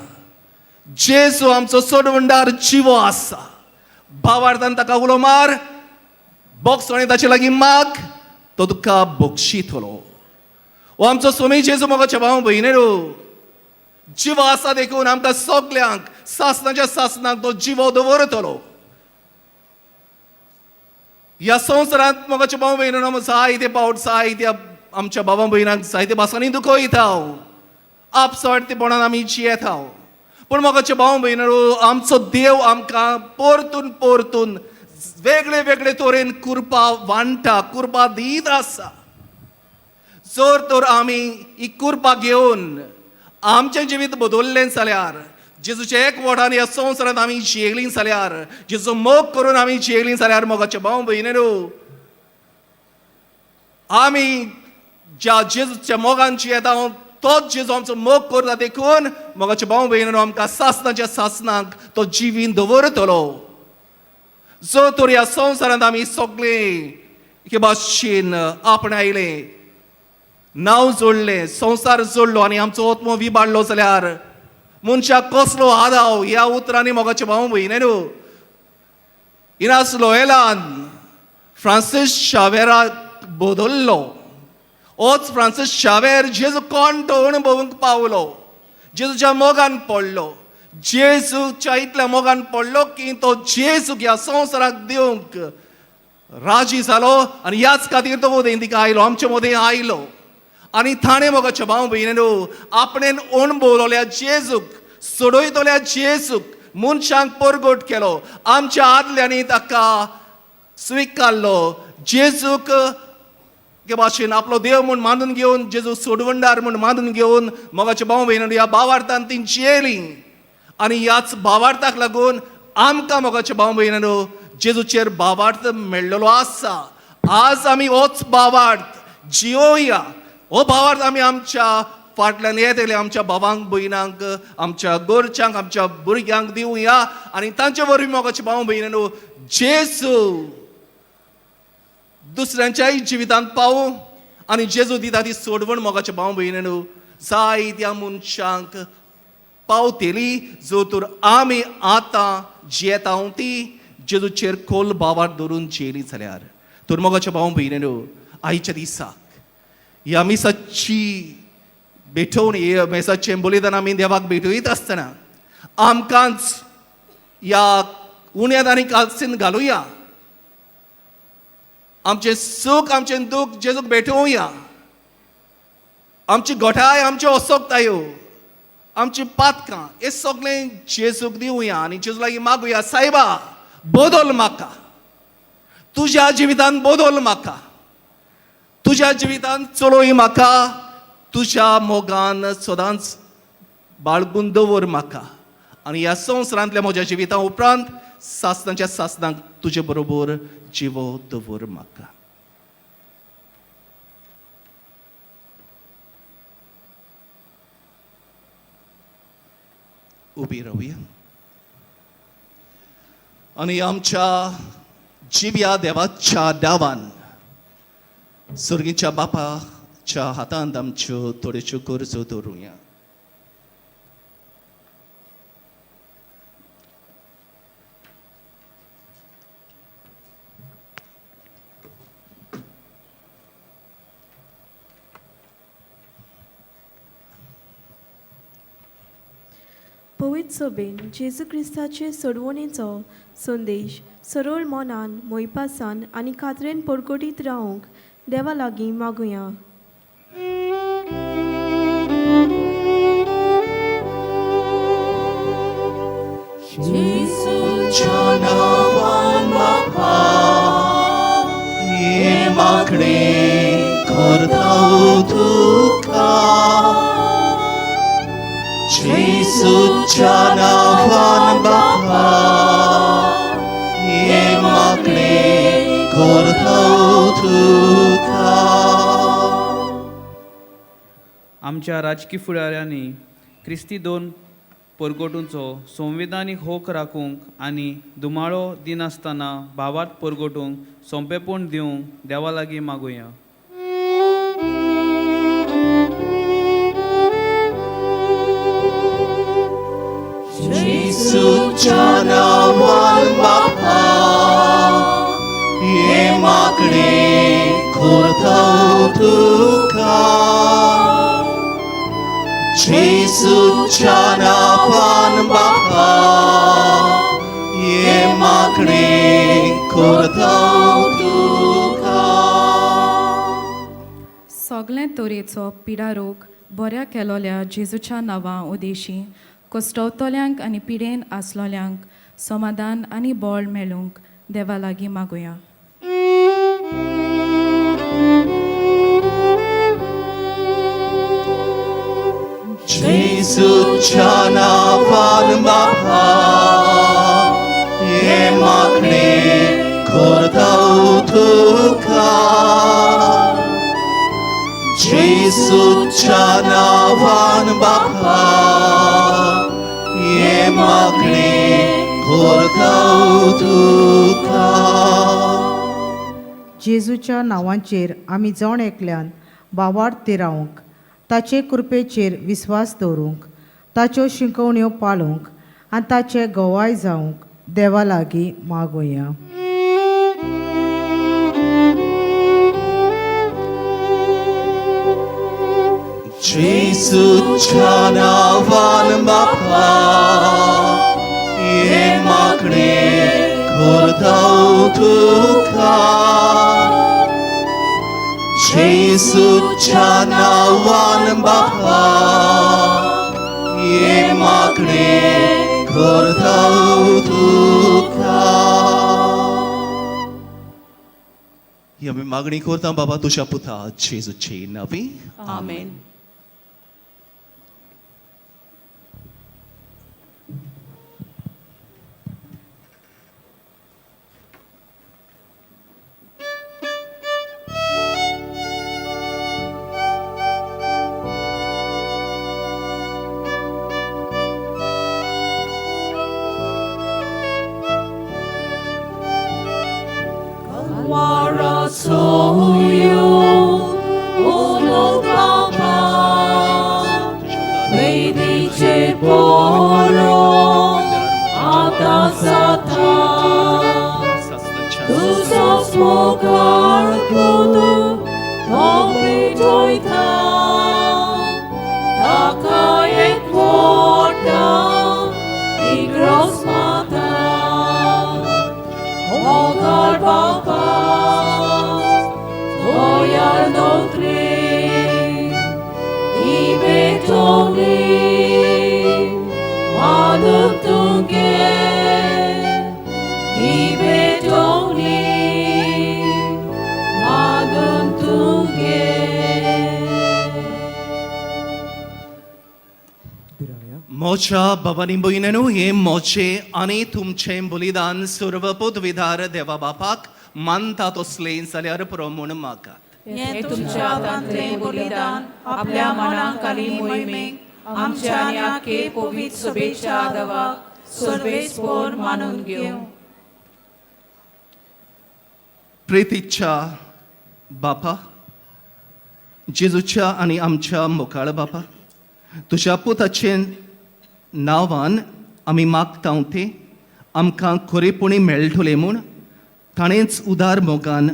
जेजू आमचो सोडवंडार जिवो आसा भावार्थान ताका उलो मार बोगसणे ताचे लागीं माग तो तुका बोगशीतलो हो आमचो स्वामी जेजू मोगाचे भाव भयणेनो जिवो आसा देखून आमकां सगल्यांक सासणाच्या सासणाक तो जिवो दवरतलो ह्या संवसारांत मोगाचे भाव भयणेनो जायते पावट जायत्या आमच्या भावा भयणांक जायते भासांनी दुखयता आपसावटपणान आमी जियेता पूण मोगाचे भाव भयणो आमचो देव आमकां परतून परतून वेगळे वेगळे तरेन कृपा वांटा कृपा दीत आसा जर तर आमी ही कृपा घेवन आमचें जिवीत बदललें जाल्यार जेजूचे एक वटान ह्या संवसारांत आमी जियेलीं जाल्यार जेजू मोग करून आमी जियेलीं जाल्यार मोगाचे भाव भयणेनो आमी ज्या जेजूच्या मोगान जियेता तोच जेजू आमचो मोग करता देखून मोगाचे भाव भयणो आमकां सासणाच्या सासणाक तो जिवीन दवरतलो जो तर ह्या संवसारांत आमी सगळे हे भाशेन आपणायले नांव जोडलें संवसार जोडलो आनी आमचो आत्मो विबाडलो जाल्यार मनशाक कसलो आदाव ह्या उतरांनी मोगाचे भाव भयणेनो इनास लोयेलान फ्रांसीस शावेराक बदल्लो होच फ्रांसीस शावेर जेजू कोण तो अणभवूंक पावलो जेजूच्या मोगान पडलो जेजूच्या इतल्या मोगान पडलो की तो जेजूक ह्या संवसाराक दिवंक राजी जालो आनी ह्याच खातीर तो मदें तिका आयलो आमचे मदें आयलो आनी ताणें मोगाच्या भाव भयणेनो आपणेन अणभवलेल्या जेजूक सोडयतल्या जेजूक मनशांक परगट केलो आमच्या आदल्यांनी ताका स्विकारलो जेजूक हे भाशेन आपलो देव म्हूण मानून घेवन जेजू सोडवंडार म्हूण मानून घेवन मोगाचे भाव भयणो ह्या भावार्थान तीं जियेलीं आनी ह्याच भावार्थाक लागून आमकां मोगाचे भाव भयणो जेजूचेर भावार्थ मेळ्ळेलो आसा आज आमी होच भावार्थ जियोया हो भावार्थ आमी आमच्या फाटल्यान येतले आमच्या भावांक भयणांक आमच्या गोरच्यांक आमच्या भुरग्यांक दिवया आनी तांचे वरवीं मोगाचे भाव भयणीनो जेजू दुसऱ्यांच्याय जिवितांत पावूं आनी जेजू दिता ती सोडवण मोगाचे भाव भयणीनो जायत्या मनशांक पावतेली जो तर आमी आतां जियेता ती जेजूचेर खोल भावार धरून जेली जाल्यार तर मोगाचे भाव भयणीनो आयच्या दिसाक ह्या मिसाची भेटोवन हे मेसाचें बलिदान आमी देवाक भेटयत आसतना आमकांच ह्या उण्यात आनी कालसीन घालुया आमचें सूख आमचें दूख जेजूक भेटोवया आमची घोटाय आमच्यो असोगतायो आमची पातकां हें सगळें जेजूक दिवया आनी जेजू लागीं मागुया सायबा बदल म्हाका तुज्या जिवितांत बदल म्हाका तुज्या जिवितांत चलोय म्हाका तुज्या मोगान सदांच बाळगून दवर म्हाका आनी ह्या संवसारांतल्या म्हज्या जिविता उपरांत सासणाच्या सासणांक तुजे बरोबर जिवो दवर म्हाका उबी रावया आनी आमच्या जिव्या देवाच्या दावान सुर्गीच्या बापाच्या हातांत आमच्यो थोड्योश्यो गरजो दवरुया पवित्र सभेन जेजू क्रिस्ताचे सोडवणेचो संदेश सरळ मनान मोयपासान आनी खात्रेन परगटीत रावंक देवा लागीं मागुया जेजूच्या नांवान बापा हे मागणे करता तुका जेजूच्या नांवान बापा हे मागणे करता तुका आमच्या राजकीय फुडाऱ्यांनी क्रिस्ती दोन परगटूंचो संविधानीक होक राखूंक आनी दुमाळो दिनासतना भावार्थ परगटूंक सोंपेपण दिवंक देवा लागीं मागुया जेजूच्या नांवान बापा हे मागणे करता तुका जेजूच्या नांवान बापा हे मागणे करता तुका सगळे तरेचो पिडारोग बऱ्या केलोल्या जेजूच्या नांवां उदेशी कश्टवतल्यांक आनी पिडेन आसलोल्यांक समाधान आनी बळ मेळूंक देवा लागीं मागुया जेजूच्या नांवान बापा हे मागणे करता तुका जेजूच्या नांवान बापा हे मागणे करता तुका जेजूच्या नांवांचेर आमी जण एकल्यान भावार्थ ते रावंक ताचे कृपेचेर विस्वास दवरूंक ताच्यो शिकवण्यो पाळूंक आनी ताचे गोवाय जावंक देवा लागीं मागुया जेजूच्या नांवान बापा हे मागणे करता तुका जेजूच्या नांवान बापा हे मागणे करता तुका ही आमी मागणी करता बाबा तुज्या पुता जेजूचे नांवी आमेन 말아줘요 오늘 밤아 메디체 보러 아다 사타 두sos 모갈 구두 너비 조이타 다카의 quarta y gross mata mogar papa voyar notre y betoni manuttunge y betoni मोच्या Bhavani भयणीनो हे मोचे आनी तुमचें बलिदान सर्वपद विधार देवा बापाक मानता तसलें जाल्यार पुरो म्हूण मागात. हे तुमच्या हातांतलें बलिदान आपल्या मनाखाली मोहिमेक आमच्या आनी आख्खे पवित्र सभेच्या आदावाक सर्वेस्पर मानून घेवं. प्रितीच्या बापा जेजूच्या आनी आमच्या मुखार बापा तुज्या पुताचे नांवान आमी मागतां तें आमकां खरेपणी मेळटलें म्हूण ताणेंच उदार मोगान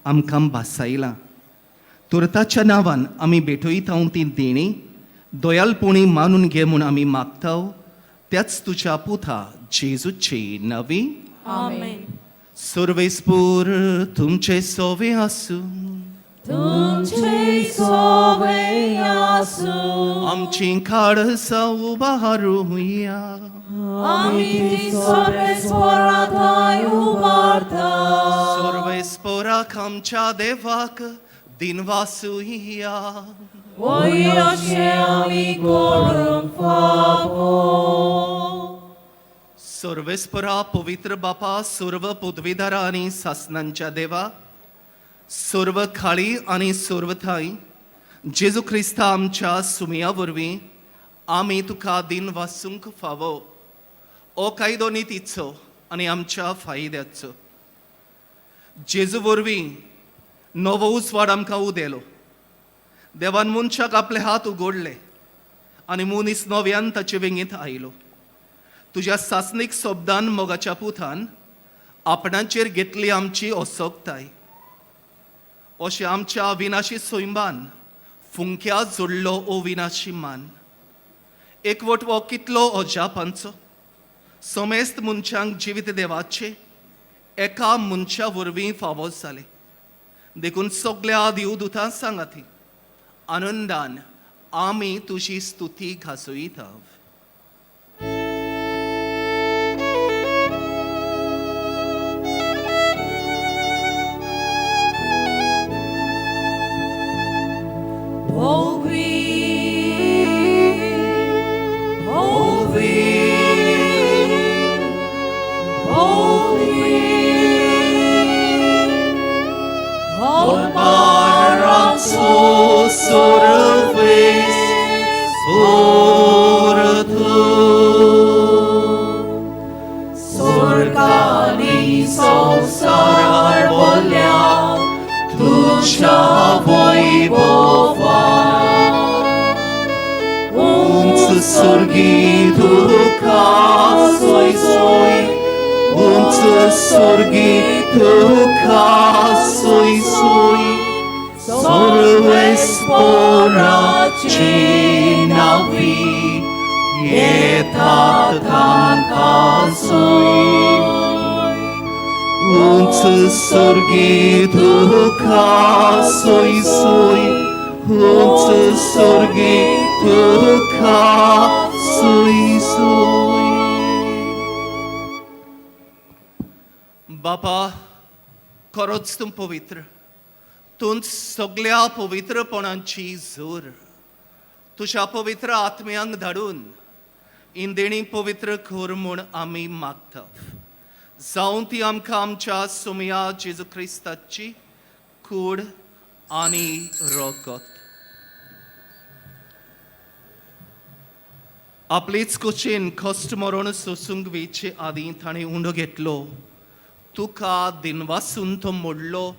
आमकां भासायलां. तुरताच्या नांवान आमी भेटयता ती देणी दोयालपणी मानून घे म्हूण आमी मागतां त्याच तुज्या पुता जेजूची नवी आमेन. सर्वेस्पूर तुमचे सोवे आसूं. तुमचे सोवे आसूं. आमची काळजां उबारूया. आमी ती सर्वेस्परांताय उबारता. सर्वेस्पराक आमच्या देवाक दिनवासुया. ओय अशें आमी करूंक फावो. सर्वेस्परा पवित्र बापा सर्व पदवीधरा आनी सासणांच्या देवा सर्व खाळी आनी सर्व थाय जेजू क्रिस्ता आमच्या सुमया वरवीं आमी तुका दिन वासूंक फावो. ओ कायदो नितीचो आनी आमच्या फायद्याचो जेजू वरवीं नवो उसवाड आमकां उदेलो. देवान मनशाक आपले हात उगडले आनी मनीस नव्यान ताचे वेंगेत आयलो. तुज्या सासणीक शब्दान मोगाच्या पुतान आपणाचेर घेतली आमची असोगताय. अशें आमच्या अविनाशी सोयंबान फुंक्या जोडलो ओ विनाशी मान. एकवट वो कितलो अजापांचो समेस्त मनशांक जिवीत देवाचे एका मनशा वरवीं फावो जाले. देखून सगळ्या दिवदूतां सांगाती आनंदान आमी तुजी स्तुती घासयता. Sorgani संसार बोल्या तुझ्या वैभवा. उंच स्वर्गी तुका सोय सोय. उंच स्वर्गी तुका सोय सोय. सर्वेस्पराची नावी येतात तांकां सोय. उंच स्वर्गी तुका सोय सोय. उंच स्वर्गी तुका सोय सोय. बापा खरोच तूं पवित्र. तूंच सगळ्या पवित्रपणाची जोर तुझ्या पवित्र आत्म्यांक धाडून इंदेणी पवित्र खोर म्हूण आमी मागता. जावं ती आमकां आमच्या सुमया जेजू क्रिस्ताची कूड आनी रगत. आपलीच कुशीन कश्ट मरण सोसूंक वेचे आदीं ताणें उंडो घेतलो तुका दिनवासून तो मोडलो,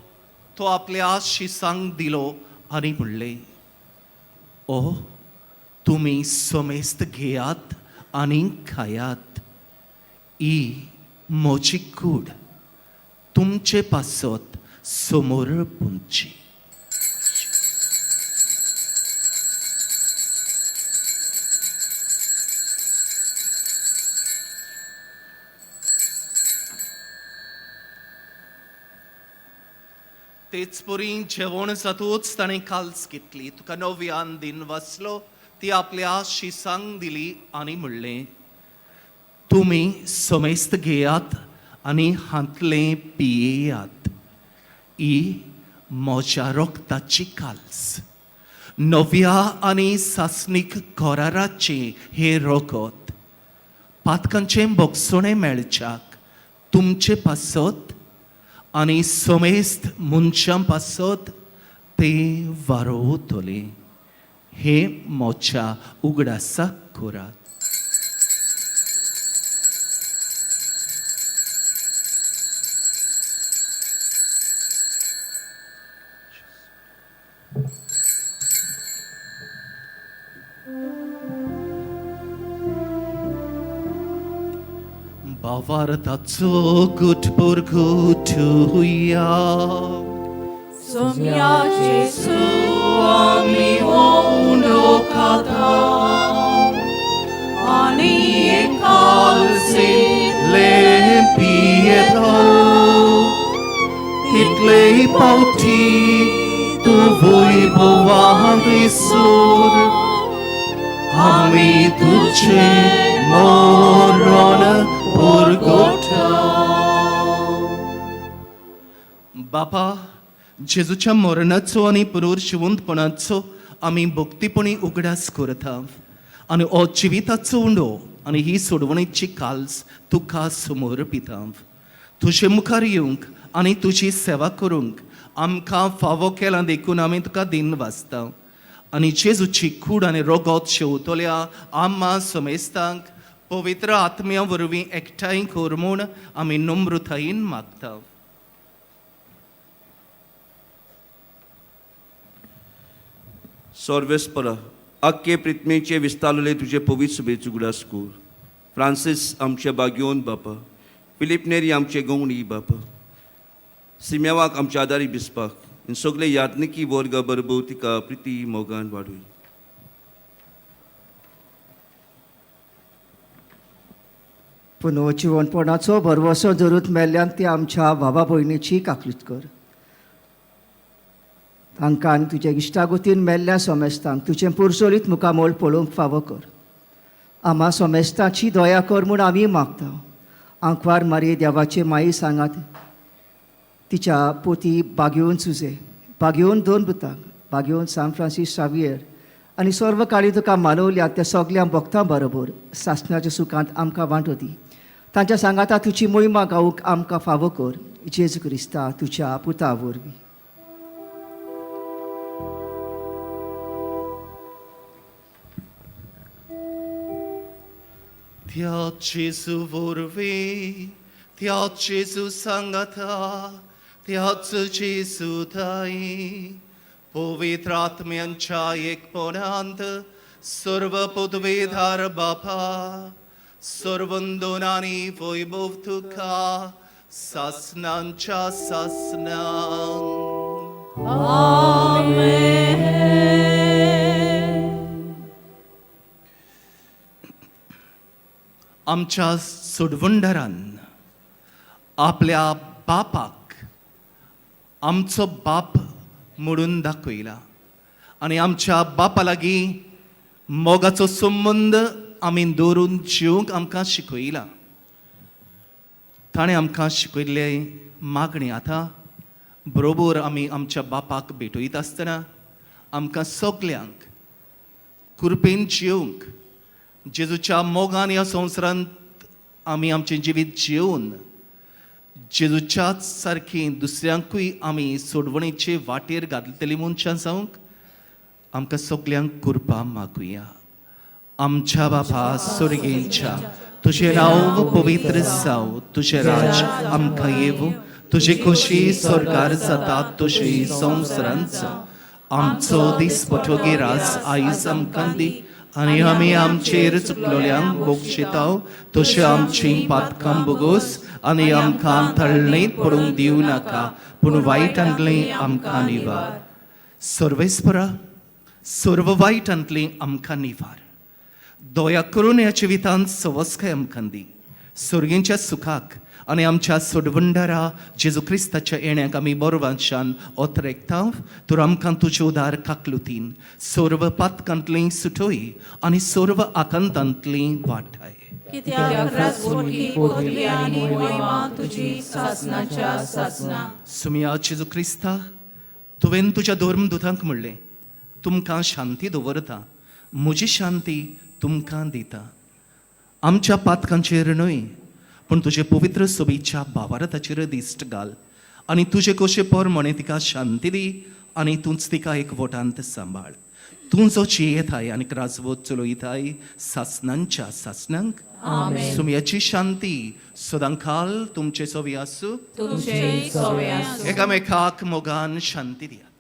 तो आपल्या शिसांक दिलो आणि म्हणले, ओ तुम्ही सोमेस्त घेयात आणि खायात. ई मोची कूड तुमचे पासत समोर पुंची. तेच परी जेवण जातूच ताणें काल्स घेतली. तुका नव्यान दिन वाचलो, ती आपल्या शिसांक दिली आणि म्हणलें, तुम्ही सोमेस्त घेयात आणि हातले पियेयात. ही म्हज्या रोगताची काल्स. नव्या आणि सासणीक कराराचे हे रोगत पातकांचे बोगसोणे मेळच्याक तुमचे पासत आणि सोमेस्त मनशां पासत ते वारोवतले. हे म्हज्या उगडासाक करात. Bavartazo gutbur gutuya. Somia Jesu ami uno kata. Ani ekalsi Lempiedal Hitlei pauti tu voi bovavisur Ami tuce moron purgota. बापा, जेजूच्या मरणाचो आणि पुनर्जिवंतपणाचो आमी भक्तीपणी उगडास करता आणि हो जिविताचो उंडो आणि ही सोडवणेची काल्स तुका समोर पिता. तुजे मुखार येवंक आणि तुजी सेवा करूंक आमकां फावो केला देखून आमी तुका दिन वाचता. आणि जेजूची कूड आणि रोगोत शेवतल्या आम्हा समेस्तांक पवित्र आत्म्या वरवीं एकठांय कर म्हूण आमी नम्रतायेन मागता. सर्वेस्परा आख्खे प्रित्मेचे विस्तारलेले तुझे पवित्र सभेचो उगडास कर. फ्रांसीस आमचे बागयोन बापा, फिलिप नेरी आमचे गवणी बापा, सिमेवाक आमच्या आदारी बिस्पाक, इन सगळे यात्निकी वर्गा बरोबर तिका प्रिती मोगान वाडूय. पुनर्जिवनपणाचो भरवसो धरून मेल्ल्यान ती आमच्या भावा भयणीची काकलीत कर. तांकां आनी तुज्या इश्टागोतीन मेल्ल्या सोमेस्तांक तुजें पुरसोलीत मुखामोल पळोवंक फावो कर. आम्हा सोमेस्तांची दया कर म्हूण आमी मागता. आंकवार मारये देवाचे माई सांगात तिच्या पोती बागयोन सुजे, बागयोन दोन बुतांक, बागयोन सान फ्रांसीस सावियर आनी सर्व काळी तुका मानवल्या त्या सगळ्या भक्तां बरोबर सासणाच्या सुखांत आमकां वांटो दी. तांच्या सांगाता तुजी मोहिमा गावूंक आमकां फावो कर. जेजू क्रिस्ता तुज्या पुता वरवीं. त्या जेजू वरवीं, त्या जेजू सांगाता, त्याच जेजू दाई, पवित्र आत्म्यांच्या एकपणांत सर्व पदवेधार बापा, सर्वंदोनांनी वैभव तुका सासनांच्या सासनांक. आमच्या सोडवंडरान आपल्या बापाक आमचो बाप म्हणून दाखयला आणि आमच्या बापा लागीं मोगाचो संबंद आमी दवरून जिवंक आमकां शिकयला. ताणें आमकां शिकयल्ले मागणी आतां बरोबर आमी आमच्या बापाक भेटयत आसतना आमकां सगल्यांक कृपेन जिवंक, जेजूच्या मोगान ह्या संवसारांत आमी आमचें जिवीत जिवन जेजूच्याच सारकी दुसऱ्यांकूय आमी सोडवणेचे वाटेर घातलेली मनशां जावंक आमकां सगल्यांक कृपा मागुया. आमच्या बापा सुर्गेंच्या तुझे नाव पवित्र जाव तुझे राज आमकां येवं तुझे खोशी स्वर्गार जाता तुझे संवसारांत आमचो दिसपठोगी रास आयज आमकां दी आनी आमी आमचेर चुकलोल्यांक बोगशिताव तशें आमची पातकां बोगोस आनी आमकां तळणेंत पडूंक दिवं नाका पूण वायटांतलें आमकां निवार सर्वेस्परा सर्व वायटांतलें आमकां निवार दया करून ह्या जिवितांत सवस्काय आमकां दी सुर्गेच्या सुखाक आनी आमच्या सोडवंडारा जेजू क्रिस्ताच्या येण्याक आमी बोरवांच्यान ओतरेकता तर आमकां तुजे उदार काकलुतीन सर्व पातकांतलीं सुटोय आनी सर्व आकांतांतलीं वाटाय कित्याक राजवटी पदवी आनी महिमा तुजी सासणाच्या सासना सुमिया जेजू क्रिस्ता तुवें तुज्या धर्मदुतांक म्हणलें तुमकां शांती दवरता म्हजी शांती तुमकां दिता आमच्या पातकांचेर न्हय पूण तुजे पवित्र सोबीच्या भावार्थाचेर दिश्ट घाल आनी तुजे कशें पोरमणे तिका शांती दी आनी तूंच तिका एकवटांत सांबाळ तूं जो जियेताय आनी राजवत चलयताय सासणांच्या सासणांक सुमयाची शांती सदांकाल तुमचे सोबी आसूं तुमचे सोबे आसूं एकामेकाक मोगान शांती दिया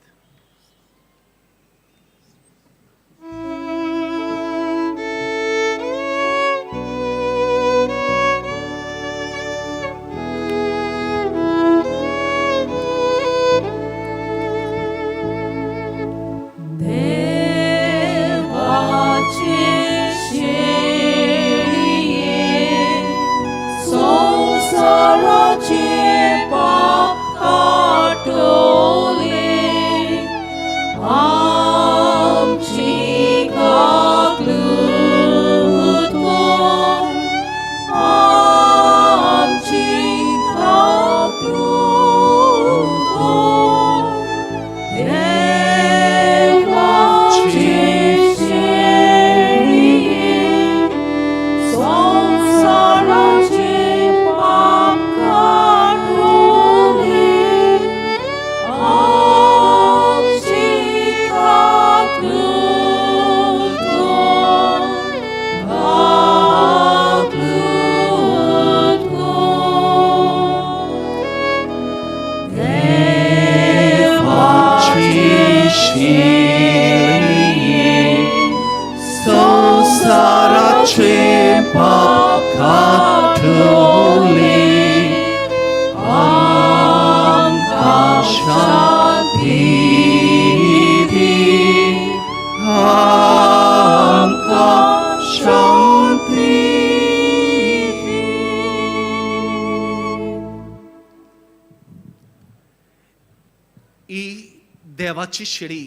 देवाची शिडी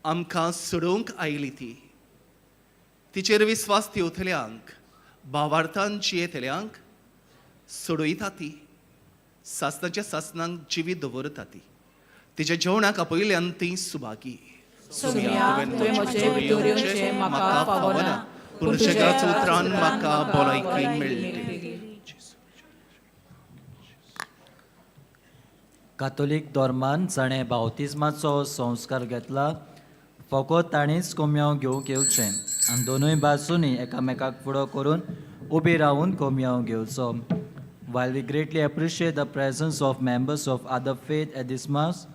आमकां सोडूंक आयली ती तिचेर विस्वास ठेवतल्यांक भावार्थान जियेतल्यांक सोडयता ती सासणाच्या सासणांक जिवीत दवरता ती तिच्या जेवणाक आपयल्यान ती सुभागी म्हाका पावना पूण जगाच्या उतरान म्हाका भलायकी मेळटली कातोलीक धर्मान जाणें बावतिजमाचो संस्कार घेतला फकत ताणीच कोमयाव घेवंक येवचें आनी दोनूय बाजूनी एकामेकाक फुडो करून उबी रावन कोमयाव घेवचो While we greatly appreciate the presence of members of other faith at this Mass,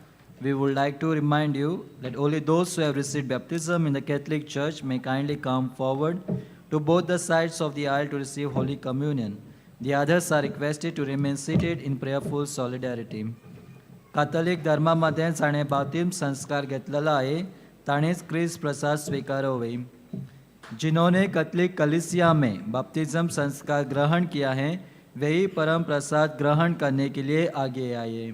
we would like to remind you that only those who have received baptism in the Catholic Church may kindly come forward to both the sides of the aisle to receive Holy Communion. The others are requested to remain seated in prayerful solidarity. कातोलिक धर्मामध्ये जाणे बाप्तिस्म संस्कार घेतलेला आहे ताणेच क्रिस्त प्रसाद स्वीकारोवे जिन्होंने कैथोलिक कलीसिया में बपतिस्म संस्कार ग्रहण किया है वही परम प्रसाद ग्रहण करने के लिए आगे आए।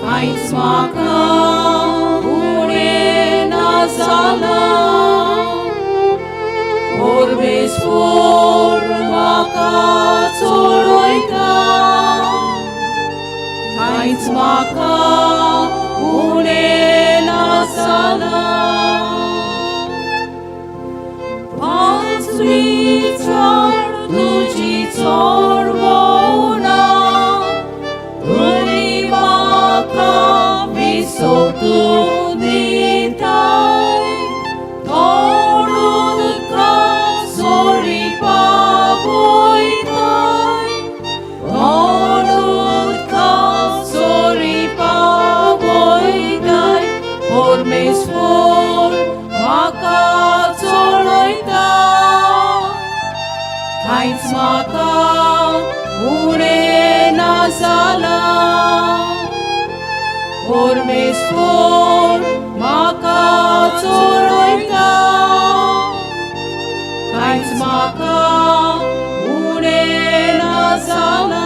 Kainz maka une nazala Orbes por maka tsoroita Kainz maka कांयच म्हाका उणें ना जाला परमेश्वर म्हाका चोरयता कांयच म्हाका उणें ना जाला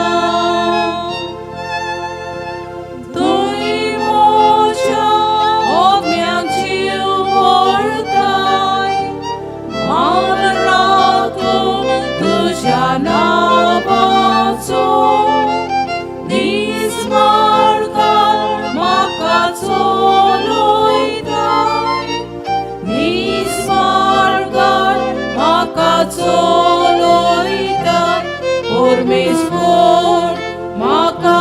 नावाचो दीस मार्गार म्हाका चोलयताय दीस मार्गार म्हाका चोलयताय परमेश्वर म्हाका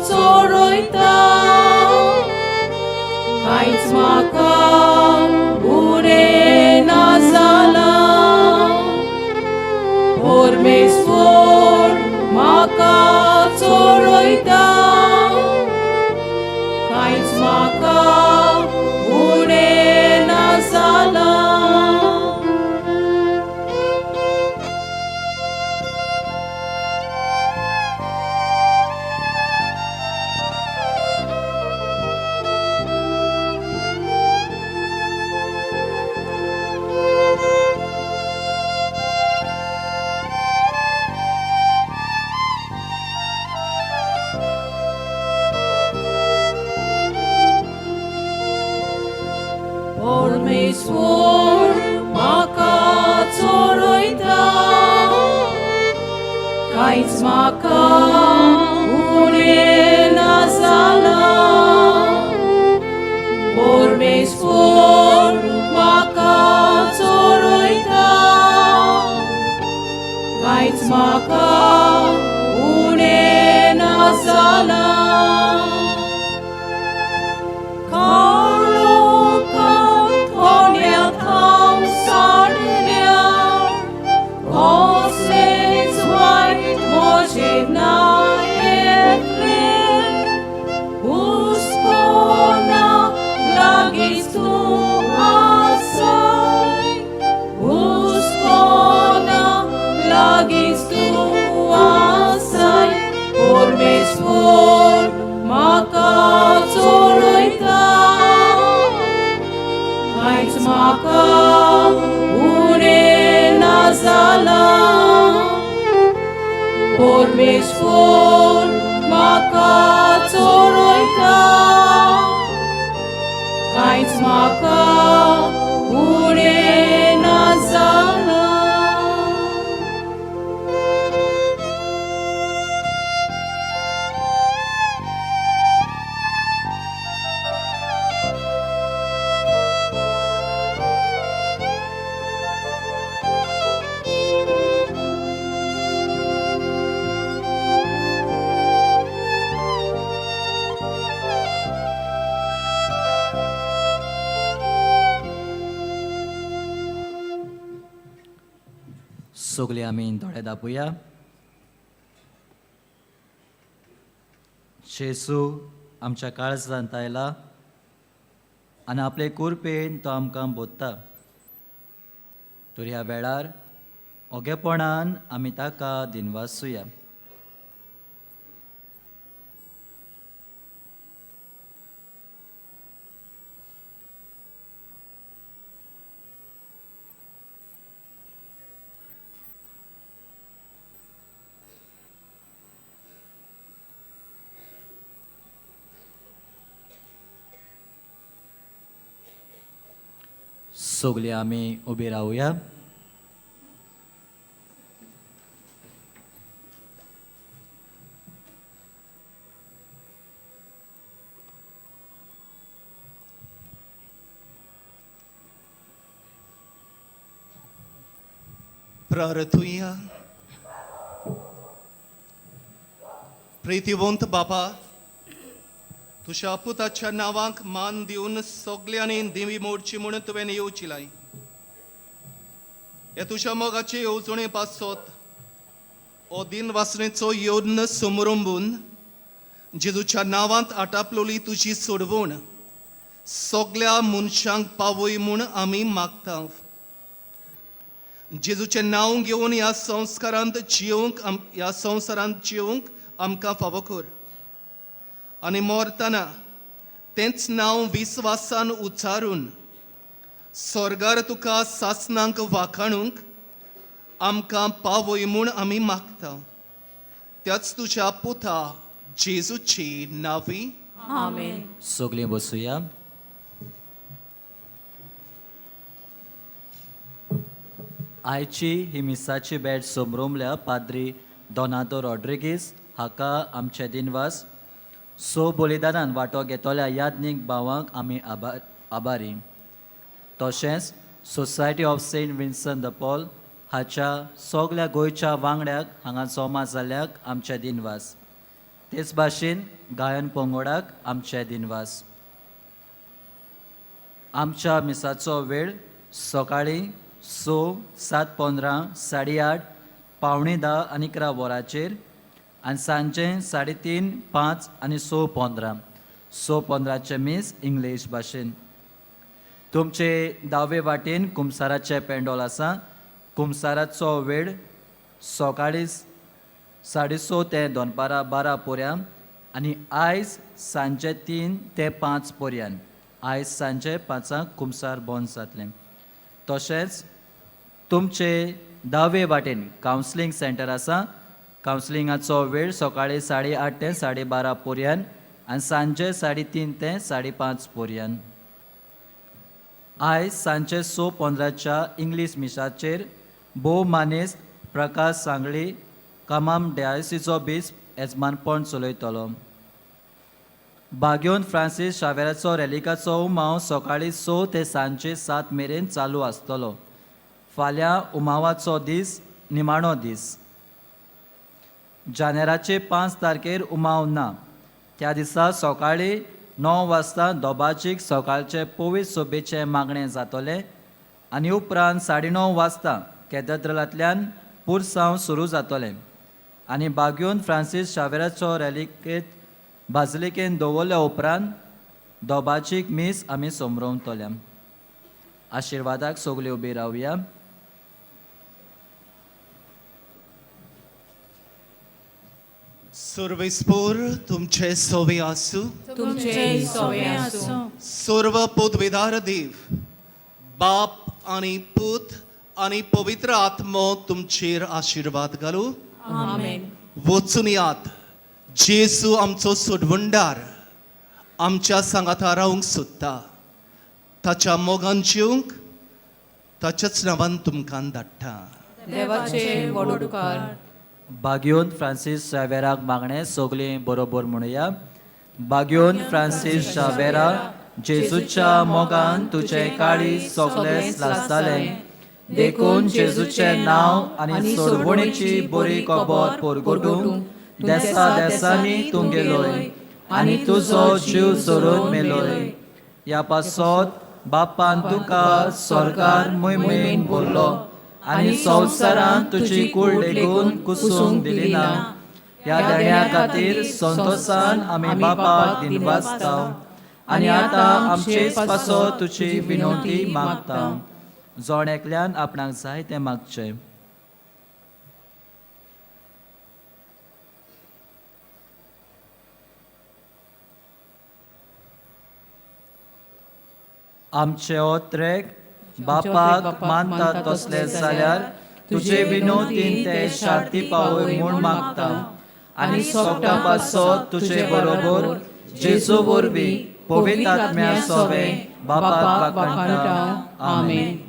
चोरयता कांयच म्हाका उणें ना जाला परमेश्वर म्हाका चोरयता कांयच म्हाका उणें ना जाला परमेश्वर म्हाका चोरयता कांयच म्हाका उणें ना जाला परमेश्वर म्हाका चोरयता कांयच म्हाका उणें ना जाला परमेश्वर म्हाका चोरयता कांयच म्हाका उणें ना जाला परमेश्वर म्हाका चोरयता कांयच म्हाका उणें ना जाला सगळी आमी दोळे धांपूया जेसू आमच्या काळजांत आयला आनी आपले कुरपेन तो आमकां बोधता तर ह्या वेळार ओगेपणान आमी ताका दिनवासूया सगळी आमी उबी रावया प्रार्थुया प्रितीवंत बापा तुझ्या पुताच्या नावांक मान दिवन सगळ्यांनी दिवी मोडची म्हणून तुवें येवचिलाय हे तुझ्या मोगाचे येवजणे पासत ओ दिन वासनेचो योद्न समरंभून जेजूच्या नावांत आटापलोली तुजी सोडवण सगळ्या मनशांक पावय म्हूण आमी मागता जेजूचें नांव घेवन ह्या संस्कारांत जिवंक ह्या संवसारांत जिवंक आमकां फावो कर आनी मोरतना तेंच नांव विस्वासान उच्चारून स्वर्गार तुका सासणांक वाखाणूंक आमकां पावय म्हूण आमी मागता त्याच तुज्या पुता जेजूची नांवी आमेन. सगळीं बसुया. आयची ही मिसाची भेट सोमरोमल्या पाद्री दोनातो रॉड्रिगीस हाका आमचे दिनवास बलिदानान वांटो घेतल्या याज्ञीक भावांक आमी आभारी. तशेंच Society of Saint Vincent de Paul हाच्या सगल्या गोंयच्या वांगड्याक हांगा जमा जाल्ल्याक आमचे दिनवास. तेच भाशेन गायन पंगडाक आमचे दिनवास. आमच्या मिसाचो वेळ सकाळीं 6, 7:15, 8:30, 9:45 आनी 11 वरांचेर आनी सांजे 3:30, 5 आनी 6:15. 6:15चे मीस इंग्लीश भाशेन. तुमचे दावे वाटेन कुमसाराचे पेंडॉल आसा. कुमसाराचो वेळ सकाळीं 6:30 ते दनपारां 12 पर्यंत आनी आयज सांजे 3 ते 5 पर्यंत. आयज सांजे 5 कुमसार बंद जातलें. तशेंच तुमचे दावे वाटेन कावन्सिलींग सेंटर आसा. कावन्सिलिंगाचो वेळ सकाळीं 8:30 ते 12:30 पर्यंत आनी सांजे 3:30 ते 5:30 पर्यंत. आयज सांजे 6:15च्या इंग्लीश मिसाचेर भोव मानेस्त प्रकाश सांगळी कामाम डायसिचो बिस्प येजमानपण चलयतलो. बागयोन फ्रांसीस शावेराचो रॅलिकाचो उमाव सकाळीं 6 ते सांजे 7 मेरेन चालू आसतलो. फाल्यां उमावाचो दीस निमाणो दीस. जानेराचे 5 तारखेर उमाव ना. त्या दिसा सकाळीं 9 वाजता दोबाचीक सकाळचे पवित्र सोबेचे मागणें जातलें आनी उपरांत 9:30 वाजता कॅथॅड्रलांतल्यान पुरसांव सुरू जातलें आनी बागयोन फ्रांसीस शावेराचो रॅलिकेंत बाजिलिकेंत दवरल्या उपरांत दोबाचीक मीस आमी सोमरोवतले. आशिर्वादाक सगळीं उबी रावया. सर्वेस्पोर तुमचे सोवे आसूं. तुमचे सोवे आसूं. सर्व पदवेदार देव बाप आनी पूत आनी पवित्र आत्मो तुमचेर आशिर्वाद घालूं. आमेन. वचून यात जेजू आमचो सोडवंडार आमच्या सांगाता रावंक सोदता. ताच्या मोगान जिवंक ताच्याच नांवान तुमकां धाडटा. देवाचे वडोडकार. बागयोन फ्रांसीस शावेराक मागणें सगळीं बरोबर म्हणुया. बागयोन फ्रांसीस शावेरा जेजूच्या मोगान तुजे काळी सोगलें लासतालें देखून जेजूचें नांव आनी सोडवणेची बरी खबर परगटूंक देसा देसांनी तूं गेलोय आनी तुजो जीव सोडून मेलोय. ह्या पासत बापान तुका स्वर्गार मोहिमेन भरलो आनी संवसारांत तुजी कूड लेगून कुसूंक दिली ना. ह्या देण्या खातीर संतोशान आमी बापाक दिनवासता आनी आतां आमचेच पासत तुजी विनोदी मागता. जोण एकल्यान आपणाक जाय तें मागचें. आमचे ओत्रेक बापाक मानता तसले जाल्यार तुजे विनोदीन ते शांती पावय म्हूण मागता आनी सोगटा पासत तुजे बरोबर जेजू वरवीं पवित्र आत्म्या सोवे बापाक वाखाणटा. आमेन.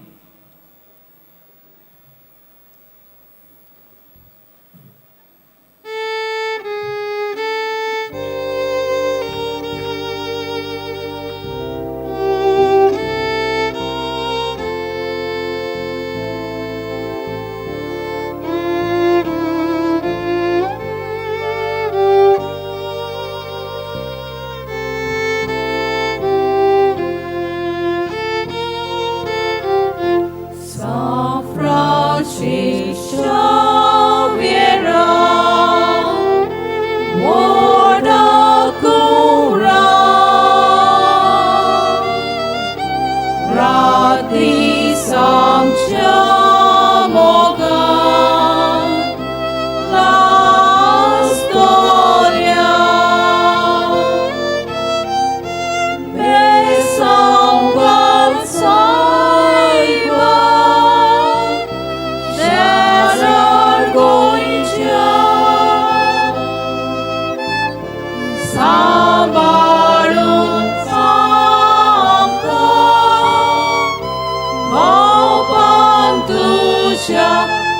तुझ्या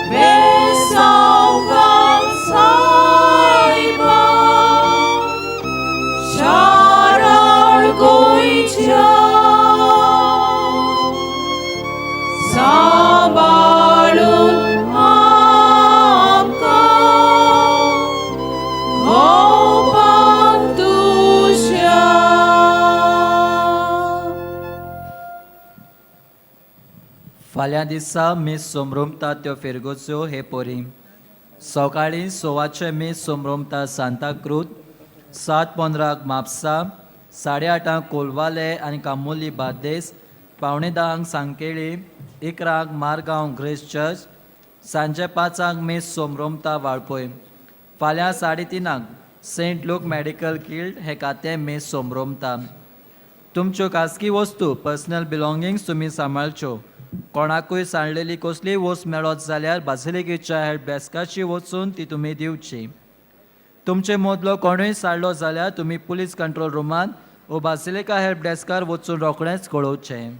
बेसांगां सायबा शाराळ गोंयच्या सांबाळून आमकां घोवपाक तुझ्या फाल्यां दिसा मीस सोमरोमता त्यो फेरगोच्यो हे पोरी सकाळीं 6 मीस सोमरोमता सांताक्रूज 7:15 म्हापसा 8:30 कोलवाले आनी कामोली बार्देस 9:45 सांकेळी 11 मारगांव ग्रेस चर्च सांजे 5 मीस सोमरोमता वाळपय फाल्यां 3:30 सेंट लूक मेडिकल किल्ड हे खातें मीस सोमरोमता. तुमच्यो खासगी वस्तू पर्सनल बिलॉंगिंग्स तुमी सांबाळच्यो. कोणाकूय सांडलेली कसलीय वस्त मेळत जाल्यार बासिलिकेच्या हेल्प डेस्काची वचून ती तुमी दिवची. तुमचे मदलो कोणूय साडलो जाल्यार तुमी पुलीस कंट्रोल रुमांत वो बासिलिका हेल्प डेस्कार वचून रोखडेंच कळोवचें.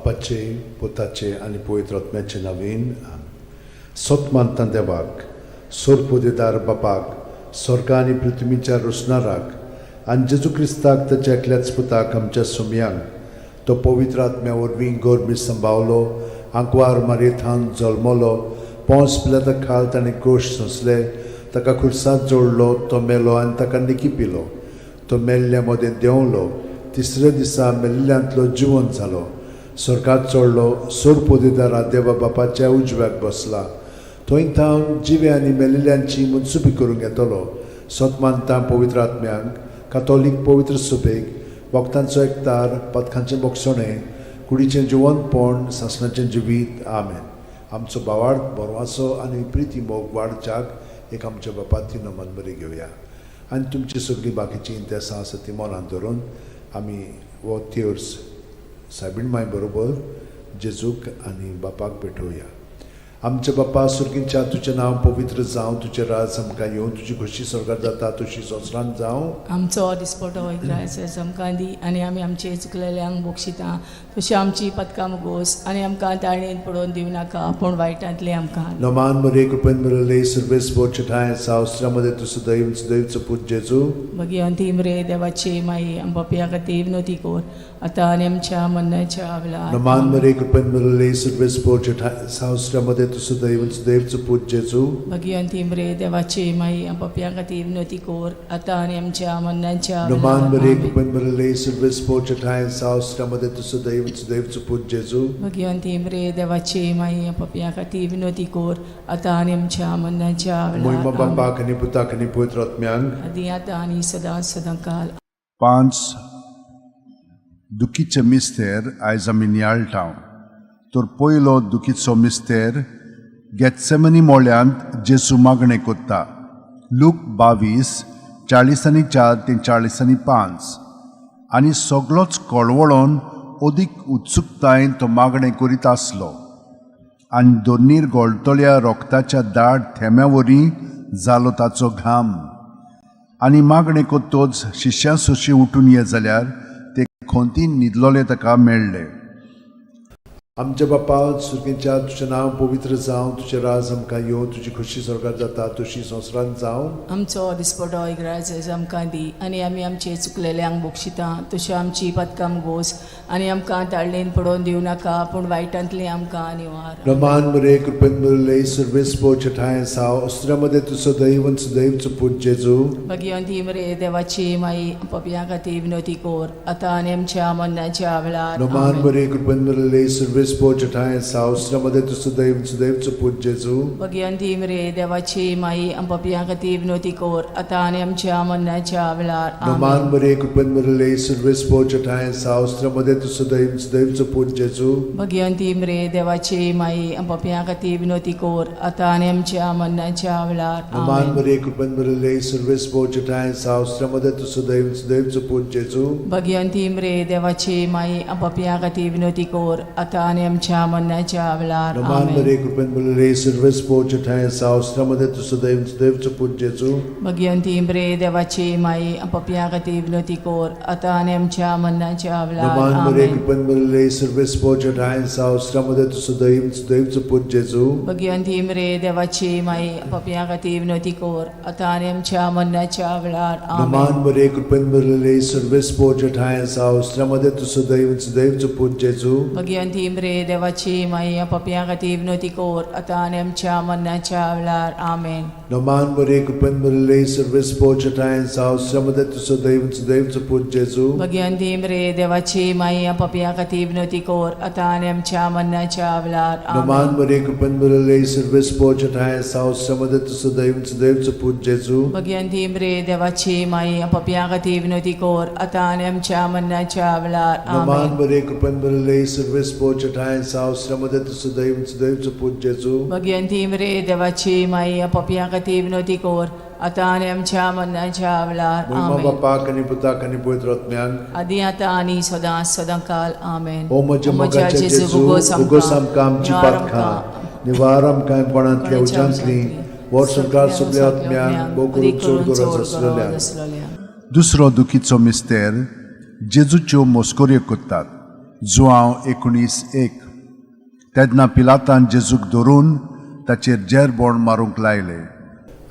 बापाचे पुताचे आनी पवित्र आत्म्याचे नांवेन सत मानता देवाक सोरपोदेदार बापाक स्वर्ग आनी पृथ्वीच्या रुसणाराक आनी जेजू क्रिस्ताक ताच्या एकल्याच पुताक आमच्या सुमयांक तो पवित्र आत्म्या वरवीं गोरमी सांबावलो आंकवार मारयेंत जल्मलो पोंस पिलाता खाल ताणें गोश सोंसले ताका खुर्सांत जोडलो तो मेलो आनी ताका निकी पिलो तो मेल्ल्या मदें देंवलो तिसऱ्या दिसा मेल्ल्यांतलो जिवंत जालो स्वर्गांत चडलो सोरपोदेदारा देवा बापाच्या उजव्याक बसला थंय थांव जिवे आनी मेलिल्ल्यांची मनसुबी करूंक येतलो सत मानता पवित्र आत्म्यांक कातोलीक पवित्र सुबेक वखदांचो एकतार पथकांचें बोगसणें कुडीचें जिवंतपण सासणाचें जिवीत आमेन आमचो बावार्थ बरवासो आनी प्रिती मोग वाडच्याक एक आमच्या बापाची नमन बरी घेवया आनी तुमची सगळीं बाकीची इंतेसां आसा ती मनांत धरून आमी वो तिर्स सायबीण माय बरोबर जेजूक आनी बापाक भेटोवया आमचे बापा सुर्गींच्या तुजें नांव पवित्र जावं तुजें राज आमकां येवन तुजी खोशी स्वर्गांत जाता तशी संवसारांत जावं आमचो दिसपटो वयता आमकां दी आनी आमी आमचे चुकलेल्यांक बक्षिता तशी आमची पदकां मुगोस आनी आमकां ताळणेन पडोवन दिवं नाका पूण वायटांतले आमकां नमान मरे कृपेन मरले सर्वेस बोचठाय सावस्त्रामध्ये तुझं दैवचं पूज जेजू भगवंती मरे देवाची माई आमच्या खातीर विनोती कोर आतां आनी आमच्या मरणाच्या वेळार नमान मरे कृपेन मरले सर्वेस बोचठाय सावस्त्रामध्ये तुझं दैवचं पूज जेजू भगवंती मरे देवाची माई आमच्या खातीर विनोती कोर आतां आनी आमच्या मरणाच्या नमान मरे कृपेन मरले सर्वेस बोचठाय सावस्त्रामध्ये तुझं दैवचं पूज जेजू भगवंती मरे देवाची माई आमच्या खातीर विनोती कोर आतां आनी आमच्या मरणाच्या मोहिमा वेळार बापाक आनी पुताक आनी पवित्र आत्म्यांक आदी आतां आनी सदां काल 5 दुखीचे मिस्तेर आयज आमी नियाळटाव तर पयलो दुखीचो मिस्तेर गेत्सेमनी मोळ्यांत जेजू मागणें कोत्ता लूक 22:40-4 ते 40:5 आनी सगळोच कळवळोन अदीक उत्सुकतायेन तो मागणें करीत आसलो आनी दोनीर गोळटोल्या रोगताच्या दाट थेंब्या वरी जालो ताचो घाम आनी मागणें कोत्तोच शिश्यां सुशी उठून ये जाल्यार ते खोंतीन न्हिदलोले ताका मेळ्ळे आमच्या बापा सुर्गींच्या तुजें नांव पवित्र जावं तुजें राज आमकां येवं तुजी खोशी स्वर्गांत जाता तशी संवसारांत जावं आमचो दिसपटो इग्रायज आमकां दी आनी आमी आमचे चुकलेल्यांक बक्षिता तशें आमची पदकां मुगोस आनी आमकां ताळणेन पडोवन दिवं नाका पूण वायटांतली आमकां निवार नमान मरे कृपेन मरले सर्वेस बोचठाय साव अस्त्रामध्ये तुझं दैवचं पूज जेजू भगवंती मरे देवाची माई आमच्या खातीर विनोती कोर आतां आनी आमच्या मरणाच्या वेळार नमान मरे कृपेन मरले सर्वेस बोचठाय साव अस्त्रामध्ये तुझं दैवचं पूज जेजू भगवंती मरे देवाची माई आमच्या खातीर विनोती कोर आतां आनी आमच्या मरणाच्या वेळार नमान मरे कृपेन मरले सर्वेस बोचठाय साव अस्त्रामध्ये तुझं दैवचं पूज जेजू भगवंती मरे देवाची माई आमच्या खातीर विनोती कोर आतां आनी आमच्या मरणाच्या वेळार नमान मरे कृपेन मरले सर्वेस बोचठाय साव अस्त्रामध्ये तुझं दैवचं पूज जेजू भगवंती मरे देवाची माई आमच्या खातीर विनोती कोर आतां आनी आमच्या मरणाच्या वेळार नमान मरे कृपेन मरले सर्वेस बोचठाय साव अस्त्रामध्ये तुझं दैवचं पूज जेजू भगवंती मरे देवाची माई आमच्या खातीर विनोती कोर आतां आनी आमच्या मरणाच्या वेळार नमान मरे कृपेन मरले सर्वेस बोचठाय साव अस्त्रामध्ये तुझं दैवचं पूज जेजू भगवंती मरे देवाची माई आमच्या खातीर विनोती कोर आतां आनी आमच्या मरणाच्या वेळार नमान मरे कृपेन मरले सर्वेस बोचठाय साव अस्त्रामध्ये तुझं दैवचं पूज जेजू भगवंती मरे देवाची माई आमच्या खातीर विनोती कोर आतां आनी आमच्या मरणाच्या वेळार आमेन नमान मरे कृपेन मरले सर्वेस बोचठाय साव अस्त्रामध्ये तुझं दैवचं पूज जेजू भगवंती मरे देवाची माई आमच्या खातीर विनोती कोर आतां आनी आमच्या मरणाच्या वेळार नमान मरे कृपेन मरले सर्वेस बोचठाय साव अस्त्रामध्ये तुझं दैवचं पूज जेजू भगवंती मरे देवाची माई आमच्या खातीर विनोती कोर आतां आनी आमच्या मरणाच्या वेळार नमान मरे कृपेन मरले सर्वेस बोचठाय साव अस्त्रामध्ये तुझं दैवचं पूज जेजू भगवंती मरे देवाची माई आमच्या खातीर विनोती कोर आतां आनी आमच्या मरणाच्या वेळार मोहिमा बापाक आनी पुताक आनी पवित्र आत्म्यांक आदी आतां आनी सदां काल आमेन ओ म्हज्या मोगाचे जेजू उगोस आमकां आमची पातकां निवार आमकां पणांतल्या उज्यांतली वर सरकार सगळ्या आत्म्यांक बोगरूक चड गरज आसलेल्या दुसरो दुखीचो मिस्तेर जेजूच्यो मोस्कोऱ्यो कोत्तात जुआंव 19:1 तेन्ना पिलातान जेजूक धरून ताचेर जेर बोण मारूंक लायले.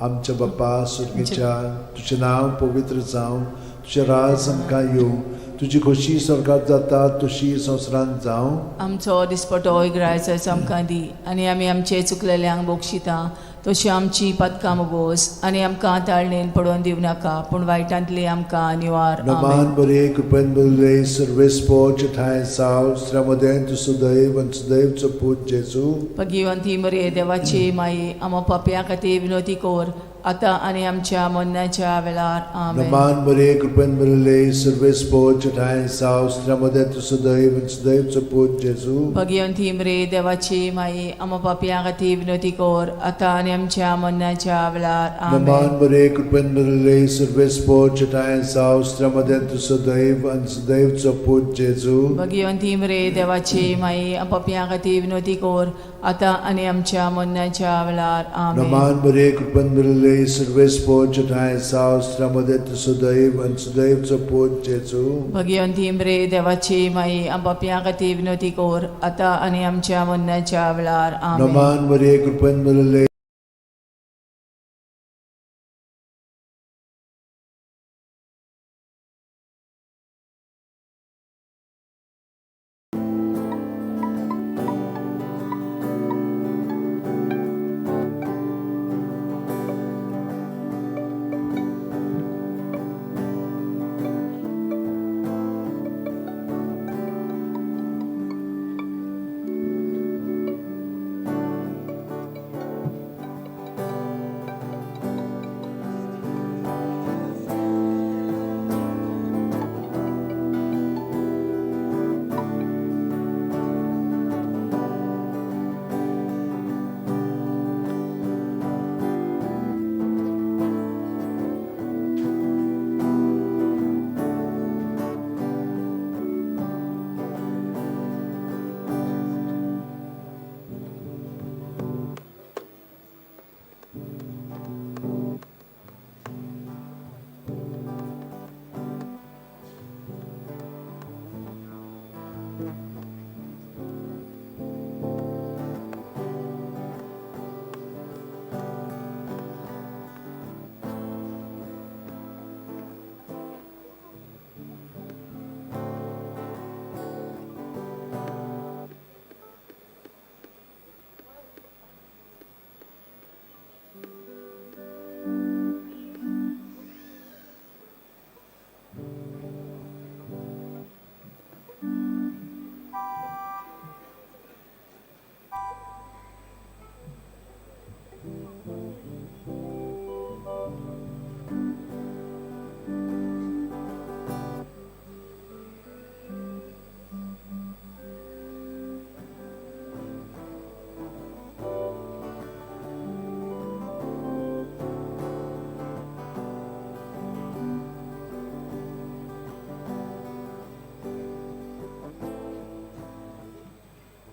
आमच्या बापा सुर्गेच्या तुजें नांव पवित्र जावं, तुजें राज आमकां येवं, तुजी खोशी स्वर्गांत जाता तशी संवसारांत जावं. आमचो दिसपटो ग्रायचोच आमकां दी, आनी आमी आमचे चुकलेल्यांक बोगशिता तशी आमची पदकां मोगोस, आनी आमकां ताळणेन पडोवन दिवं नाका, पूण वायटांतली आमकां निवार. नमान बरे कृपेन भरले सर्वेस्पो ठाय साव श्रमदेन तू सुदैव आनी सुदैवचो पूत जेजू. भगिवंती मरे देवाची माये, आमो पापया खातीर विनोदी कोर, आतां आनी आमच्या मरणाच्या वेळार. आमेन. नमान बरे कृपेन भरले सर्वेस्पो ठाय साव श्रमदेन तू सुदैव आनी सुदैवचो पूत जेजू. भगिवंती मरे देवाची माये, आमो पापया खातीर विनोदी कोर, आतां आनी आमच्या मरणाच्या वेळार. आमेन. नमान बरे कृपेन भरले सर्वेस्पो ठाय साव श्रमदेन तू सुदैव आनी सुदैवचो पूत जेजू. भगिवंती मरे देवाची माये, आमो पापया खातीर विनोदी कोर, आतां आनी आमच्या मरणाच्या वेळार. आमेन. नमान बरे कृपेन भरले सर्वेस्पो ठाय साव श्रमदेन तू सुदैव आनी सुदैवचो पूत जेजू. भगिवंती मरे देवाची माये, आमो पापया खातीर विनोदी कोर, आतां आनी आमच्या मरणाच्या वेळार. आमेन. नमान बरे कृपेन भरले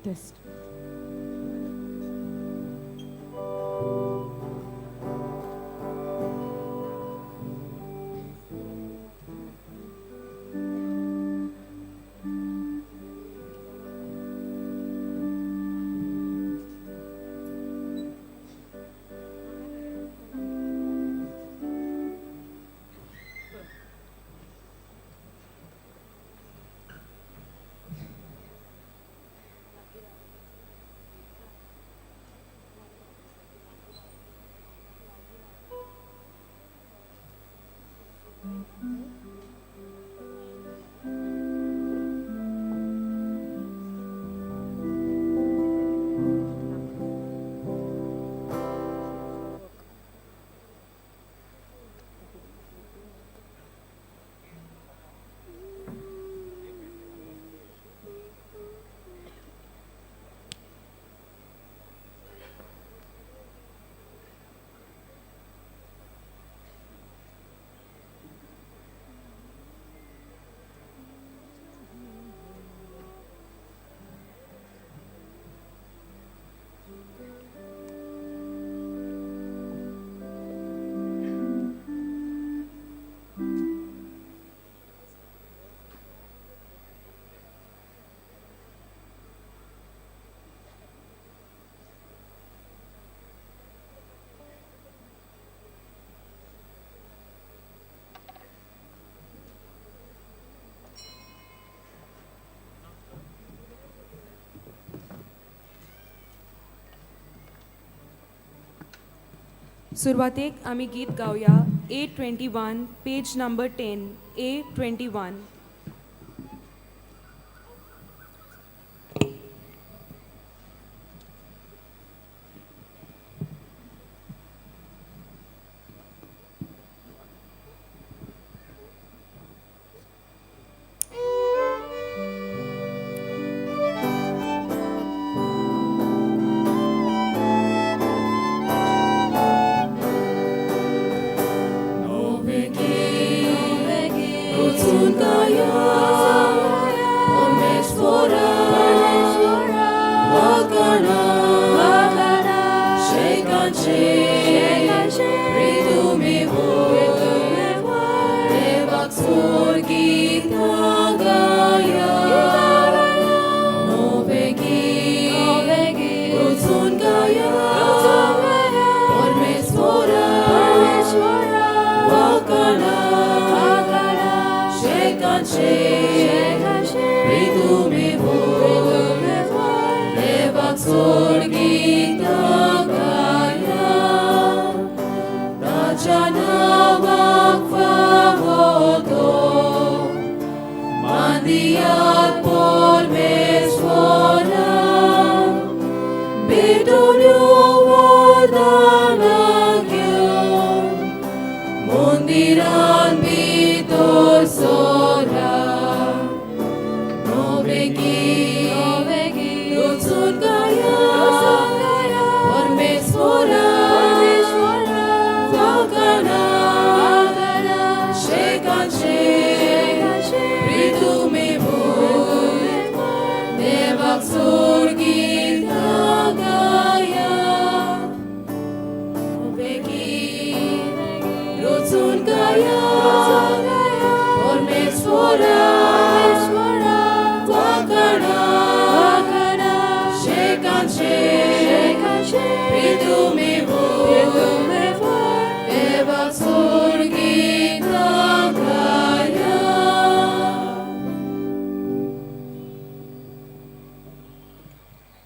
Test. सुरवातेक आमी गीत गावया A21 पेज नंबर 10 A21.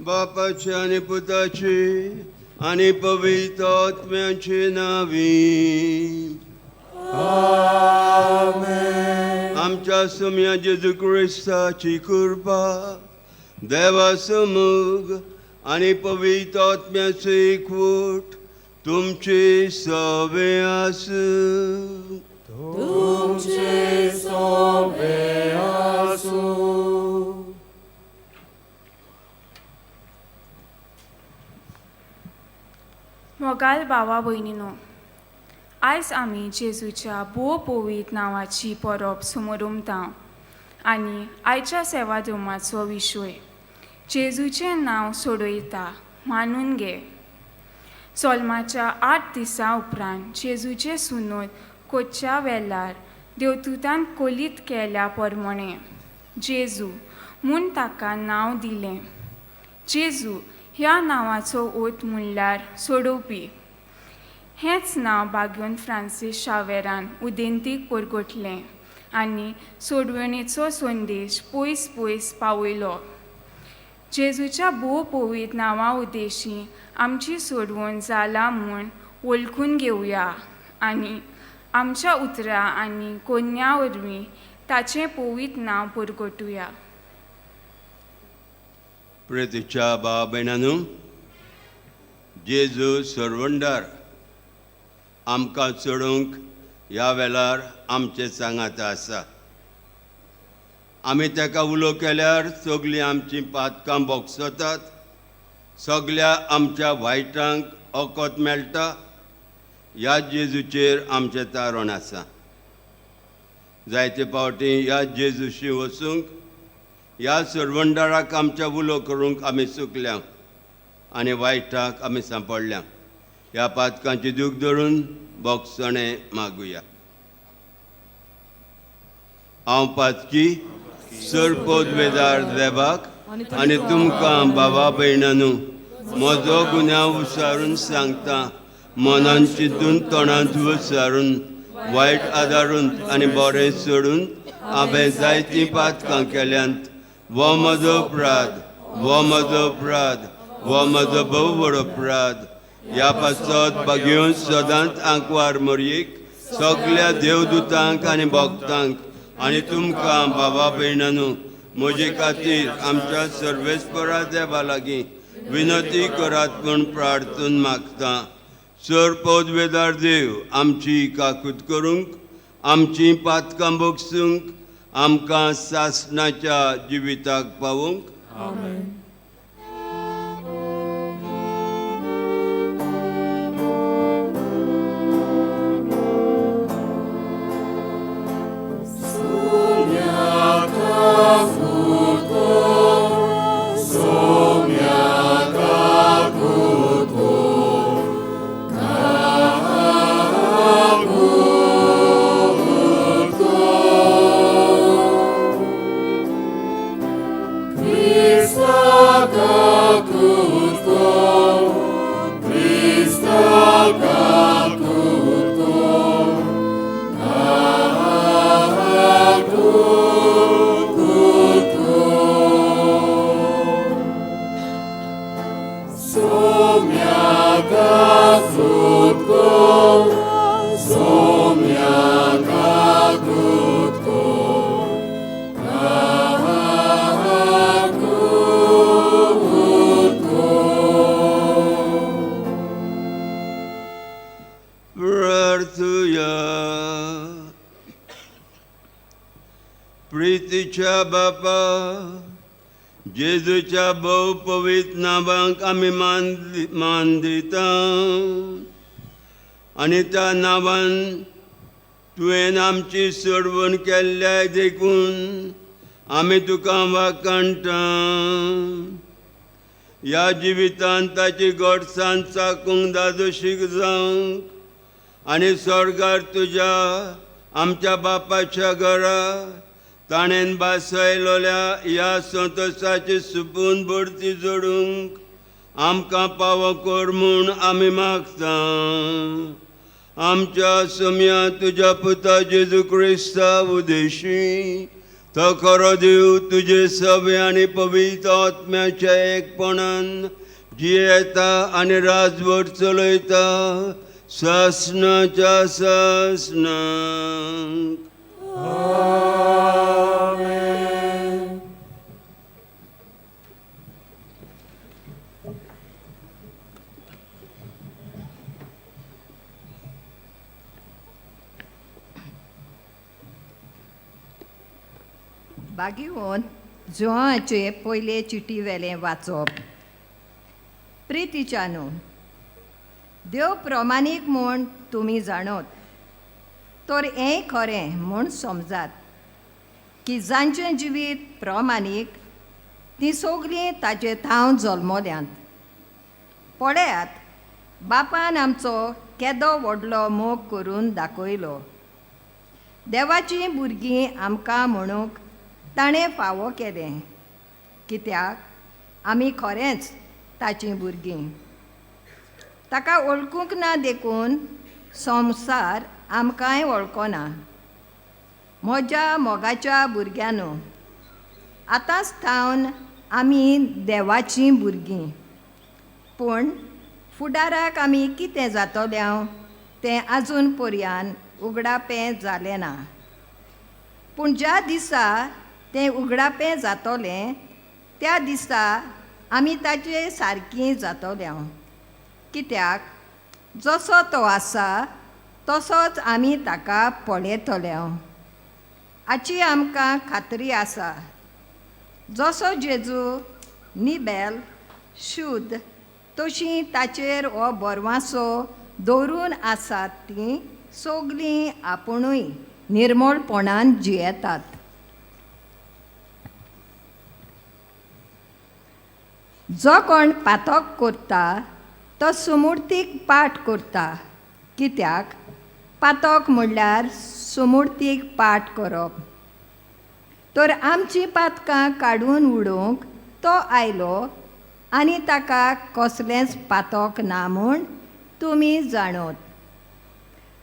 बापाचे आणि पुताचे आणि पवित्र आत्म्याचे नावी आमच्या सम्या जेजू ख्रिस्ताची कृपा देवा समूग आणि पवित्र आत्म्याचे एकवट तुमचे सवे आसूं. तुमचे सवे आसूं. मोगाल भावा भयणीनो, आयज आमी जेजूच्या भोव पवित्र नांवाची परब समोर उमता आनी आयच्या सेवा धर्माचो विशय जेजूचें नांव सोडयता मानून घे. सोलमाच्या 8 दिसां उपरांत जेजूचे सुनोद कोच्या वेल्यार देवदूतान कोलीत केल्या प्रमाणे जेजू म्हूण ताका नांव दिलें. जेजू ह्या नांवाचो अर्थ म्हणल्यार सोडोवपी. हेंच नांव बागेवन फ्रांसीस शावेरान उदेंतीक परगटलें आनी सोडवणेचो संदेश पयस पयस पावयलो. जेजूच्या भोव पवित्र नांवा उद्देशी आमची सोडवण जाला म्हूण वळखून घेवया आनी आमच्या उतरां आनी कोन्या वरवीं ताचें पवित्र नांव परगटुया. प्रेतीच्या भाव भयणांनो, जेजू सरवंडार आमकां चडोवंक ह्या वेळार आमचे सांगात आसा. आमी ताका उलो केल्यार सगलीं आमचीं पातकां बोगसतात, सगल्या आमच्या वायटांक ओकोत मेळटा. ह्या जेजूचेर आमचें तारण आसा. जायते फावटी ह्या जेजूशी वचूंक ह्या सरवंडाराक आमच्या उलो करूंक आमी चुकल्या आनी वायटाक आमी सांपडल्या. ह्या पातकांची दूख धरून बोगसणें मागुया. हांव पातकी सरपोदवेदार देवाक आनी तुमकां भावा भयणांनो म्हजो गुन्यांव विचारून सांगता. मनान चिंतून तोंडांत विचारून वायट आदारून आनी बरें सोडून हांवें जायतीं पातकां केल्यांत. वो म्हजो अपराध, वो म्हजो अपराध, वो म्हजो भोव व्हड अपराध. ह्या पासत घेवन सदांच आंकवार मरयेक सगळ्या देवदूतांक आनी भक्तांक आनी तुमकां बाबा भयणानू म्हजे खातीर आमच्या सर्वेस्परा देवा लागीं विनंती करात म्हूण प्रार्थून मागता. सर पदवेदार देव आमची काकूट करूंक आमची पातकां भोगसूंक आमकां सासणाच्या जिविताक पावूंक. आमेन. प्रीतीच्या बापा जेजूच्या भोव पवित्र नांवांक आमी मान दिता आनी त्या नांवान तुवें आमची सोडवण केल्ल्या देखून आमी तुका वाखाणटा. ह्या जिवितांत ताची घटसाण चाकूंक दादोशीक जावंक आनी स्वर्गार तुज्या आमच्या बापाच्या घरा ताणेन बासयलोल्या ह्या संतोशाची सुपून भरती जोडूंक आमकां पावो कर म्हूण आमी मागता. आमच्या सोम्या तुज्या पुता जेजू क्रिस्ता उदेशी तो खरो देव तुजे सभे आनी पवित्र आत्म्याच्या एकपणान जियेता आनी राजभर चलयता सासणाच्या सासणांक. बागीवन जुआचे पयले चिटी वेलें वाचप. प्रितीच्या न्हू देव प्रमाणीक म्हूण तुमी जाणत तर हें खरें म्हूण समजात की जांचें जिवीत प्रमाणीक तीं सगळीं ताचे थांव जल्मल्यांत. पळयात बापान आमचो केदो व्हडलो मोग करून दाखयलो. देवाचीं भुरगीं आमकां म्हणूंक ताणें फावो केलें कित्याक आमी खरेंच ताचीं भुरगीं. ताका वळखूंक ना देखून संवसार आमकांय वळखना. म्हज्या मोगाच्या भुरग्यांनो आतांच थावन आमी देवाचीं भुरगीं. पूण फुडाराक आमी कितें जातलें तें आजून पर्यान उगडापें जालें ना. पूण ज्या दिसा तें उगडापें जातलें त्या दिसा आमी ताचे सारकीं जातलें. कित्याक जसो तो आसा तसोच आमी ताका पळयतले. हाची आमकां खात्री आसा. जसो जेजू निबेल शुद्ध तशीं ताचेर हो बरवासो दवरून आसात तीं सगळीं आपुणूय निर्मळपणान जियेतात. जो कोण पातक करता तो सुमूर्तीक पाठ करता. कित्याक पातक म्हणल्यार सुमूर्तीक पाठ करप. तर आमचीं पातकां काडून उडोवंक तो आयलो आनी ताका कसलेंच पातक ना म्हूण तुमी जाणत.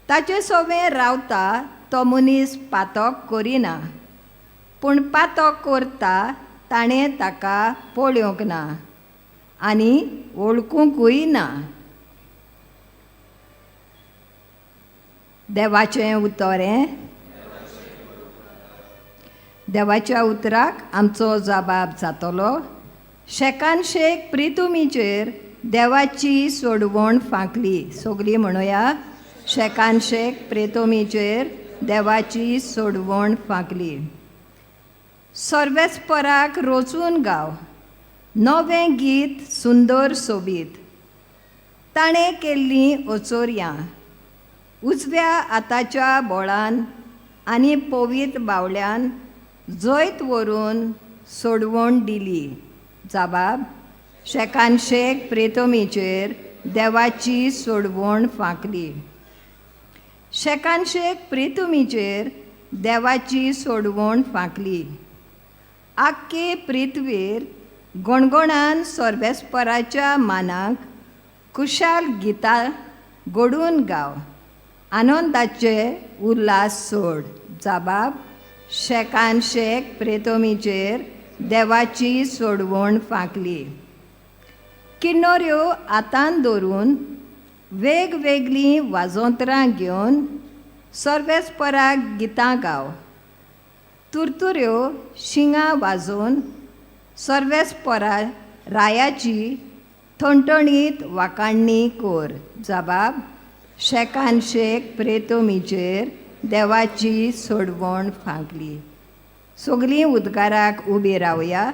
ताचे सोबें रावता तो मनीस पातक करिना. पूण पातक करता ताणें ताका पळोवंक ना आनी वळखूंकूय ना. देवाचें उतोरें देवाच्या उतराक आमचो जबाब जातलो शेकान शेक प्रितुमीचेर देवाची सोडवण फांकली सगळीं म्हणुया शेकान शेक प्रेतोमीचेर देवाची सोडवण फांकली सर्वेस्पराक रोचून गाव नवें गीत सुंदर सोबीत ताणें केल्लीं ओचोरयां उजव्या आताच्या बोळान आनी पवीत बावल्यान जैत व्हरून सोडवण दिली जबाब शेकान शेक प्रेतोमीचेर देवाची सोडवण फांकली शेकान शेक प्रेतुमीचेर देवाची सोडवण फांकली आख्खे पृथ्वीर गणगणान सर्वेस्पराच्या मानाक कुशाल गितां घडून गाव आनंदाचे उल्हास सोड जबाब शेकान शेक प्रेतोमीचेर देवाची सोडवण फांकली किन्नोऱ्यो आतान दवरून वेगवेगळीं वाजोंतरां घेवन सर्वेस्पराक गितां गाव तुरतुऱ्यो शिंगां वाजोवन सर्वेस्परा रायाची ठणठणीत वाकाणणी कोर जबाब शेकान शेक प्रेतोमीचेर देवाची सोडवण फांकली सगळीं उद्गाराक उबी रावया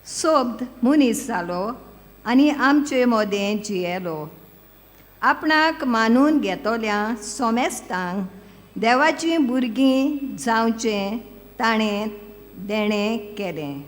सोब्द मनीस जालो आनी आमचे मोदें जियेलो आपणाक मानून घेतोल्या सोमेस्तांक देवाचीं भुरगीं जावचें ताणें देणें केलें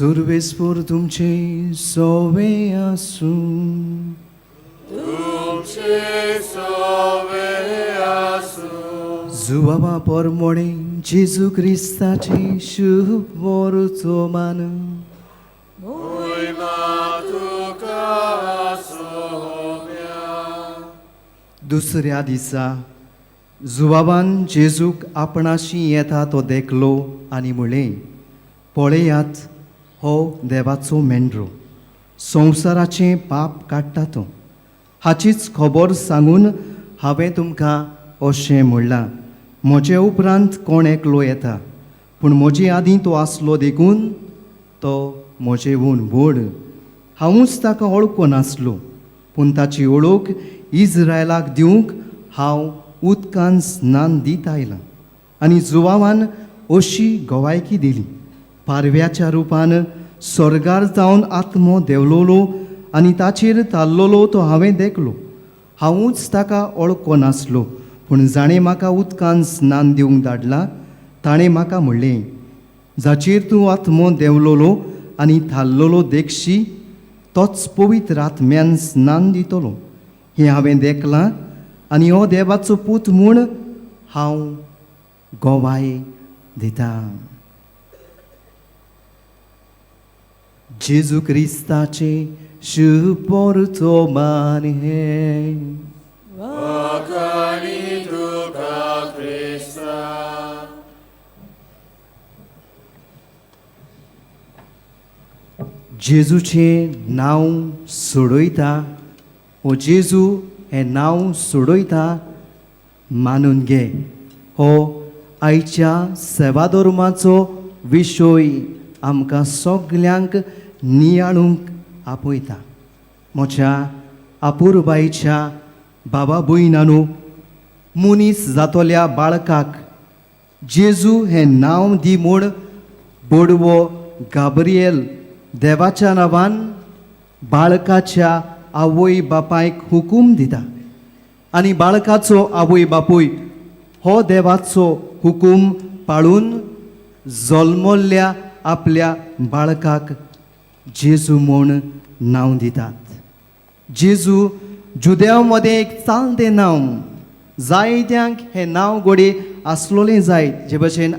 सर्वेस्पर तुमचे सोवे आसूं जुवाबा परमोणे जेजू क्रिस्ताचे शुभ वरचो मान दुसऱ्या दिसा जुवाबान जेजूक आपणाशी येता तो देखलो आनी म्हळें पळयात हो देवाचो मेंढरो संवसाराचें पाप काडटा तो हाचीच खबर सांगून हांवें तुमकां अशें म्हणलां म्हजे उपरांत कोण एकलो येता पूण म्हजे आदीं तो आसलो देखून तो म्हजेहून व्हड हांवूच ताका वळखो नासलो पूण ताची वळख इस्रायलाक दिवंक हांव उदकान स्नान दीत आयलां आनी जुवावान अशी गवायकी दिली पारव्याच्या रुपान स्वर्गार जावन आत्मो देंवलोलो आनी ताचेर ताल्लोलो तो हांवें देखलो हांवूच ताका वळखो नासलो पूण जाणें म्हाका उदकान स्नान दिवंक धाडलां ताणें म्हाका म्हणलें जाचेर तूं आत्मो देंवलोलो आनी थाल्लोलो देखशी तोच पवित्र आत्म्यान स्नान दितलो हें हांवें देखलां आनी हो देवाचो पूत म्हूण हांव गोवाय दितां जेजू क्रिस्ताचे शुभ परचो मान हे जेजूचें नांव सोडयता हो जेजू हें नांव सोडयता मानून घे हो आयच्या सेवा धर्माचो विशय आमकां सगल्यांक नियाळूंक आपयता म्हज्या आपुरबाईच्या बाबा भयणांनो मनीस जातोल्या बाळकाक जेजू हें नांव दी म्हूण बडवो गाब्रिएल देवाच्या नांवान बाळकाच्या आवय बापायक हुकूम दिता आनी बाळकाचो आवय बापूय हो देवाचो हुकूम पाळून जल्मल्ल्या आपल्या बाळकाक जेजू म्हूण नांव दितात. जेजू जुदेवांमध्ये एक चालतें नांव. जायत्यांक हें नांव गोडे आसलोलें जायत, जे भशेन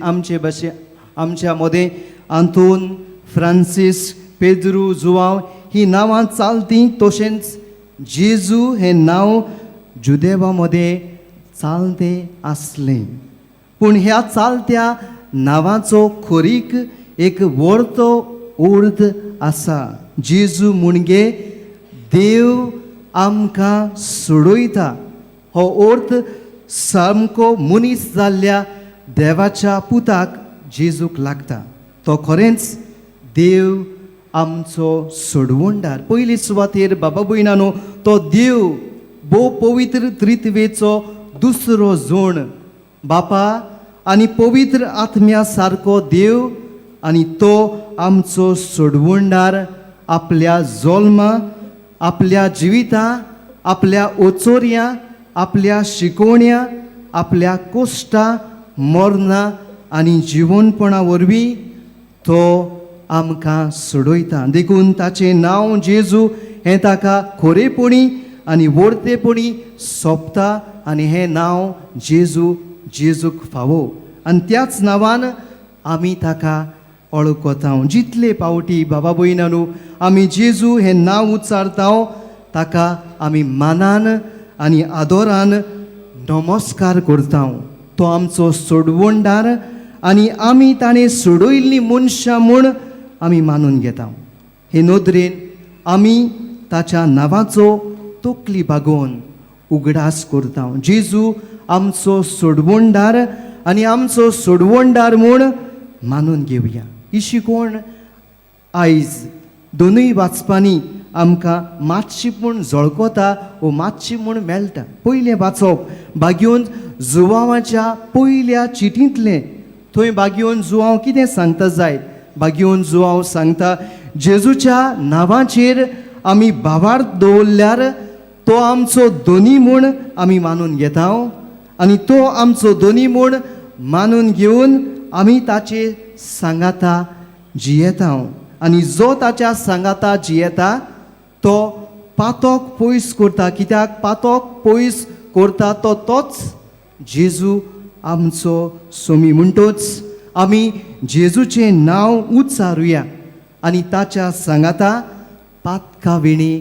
आमच्या मदें आंतोन, फ्रांसीस, पेद्रू, जुवांव ही नांवां चालतीं, तशेंच जेजू हें नांव जुदेवा मदें चालतें आसलें. पूण ह्या चालत्या नांवाचो खोरीक एक व्हडलो अर्थ आसा. जेजू म्हणजे देव आमकां सोडयता हो अर्थ सामको मनीस जाल्ल्या देवाच्या पुताक जेजूक लागता. तो खरेंच देव आमचो सोडवणदार. पयली सुवातेर बाबा भयणानो, तो देव भोव पवित्र त्रित्वेचो दुसरो जोण, बापा आनी पवित्र आत्म्या सारको देव, आनी तो आमचो सोडवणदार. आपल्या जल्मा, आपल्या जिविता, आपल्या ओचोऱ्या, आपल्या शिकोवण्या, आपल्या कोश्टा, मरणा आनी जिवनपणा वरवीं तो आमकां सोडयता. देखून ताचें नांव जेजू हें ताका खोरेपणी आनी वर्तेपणी सोबता आनी हें नांव जेजूक फावो. आनी त्याच नांवान आमी ताका वळखता. जितले पावटी बाबा भयणानो आमी जेजू हें नांव उच्चारता, ताका आमी मानान आनी आदरान नमस्कार करता. तो आमचो सोडवणदार आनी आमी ताणें सोडयल्लीं मनशां म्हूण आमी मानून घेता. हे नदरेन आमी ताच्या नांवाचो तकली बागोवन उगडास करता. जेजू आमचो सोडवणदार आनी आमचो सोडवणदार म्हूण मानून घेवया. ही शिकवण आयज दोनूय वाचपांनी आमकां मातशी पूण झळकोता वो मातशी म्हूण मेळटा. पयलें वाचप बागयोन जुवांवाच्या पयल्या चिटींतलें. थंय बागयोन जुवांव कितें सांगता जायत. बागयोन जुवांव सांगता, जेजूच्या नांवाचेर आमी भावार्थ दवरल्यार तो आमचो दोनी म्हूण आमी मानून घेता आनी तो आमचो दोनी म्हूण मानून घेवन आमी ताचे सांगाता जियेता. आनी जो ताच्या सांगाता जियेता तो पातोक पयस करता. कित्याक पातोक पयस करता तो तोच जेजू आमचो सोमी. म्हणटोच आमी जेजूचें नांव उच्चारुया आनी ताच्या सांगाता पातका विणी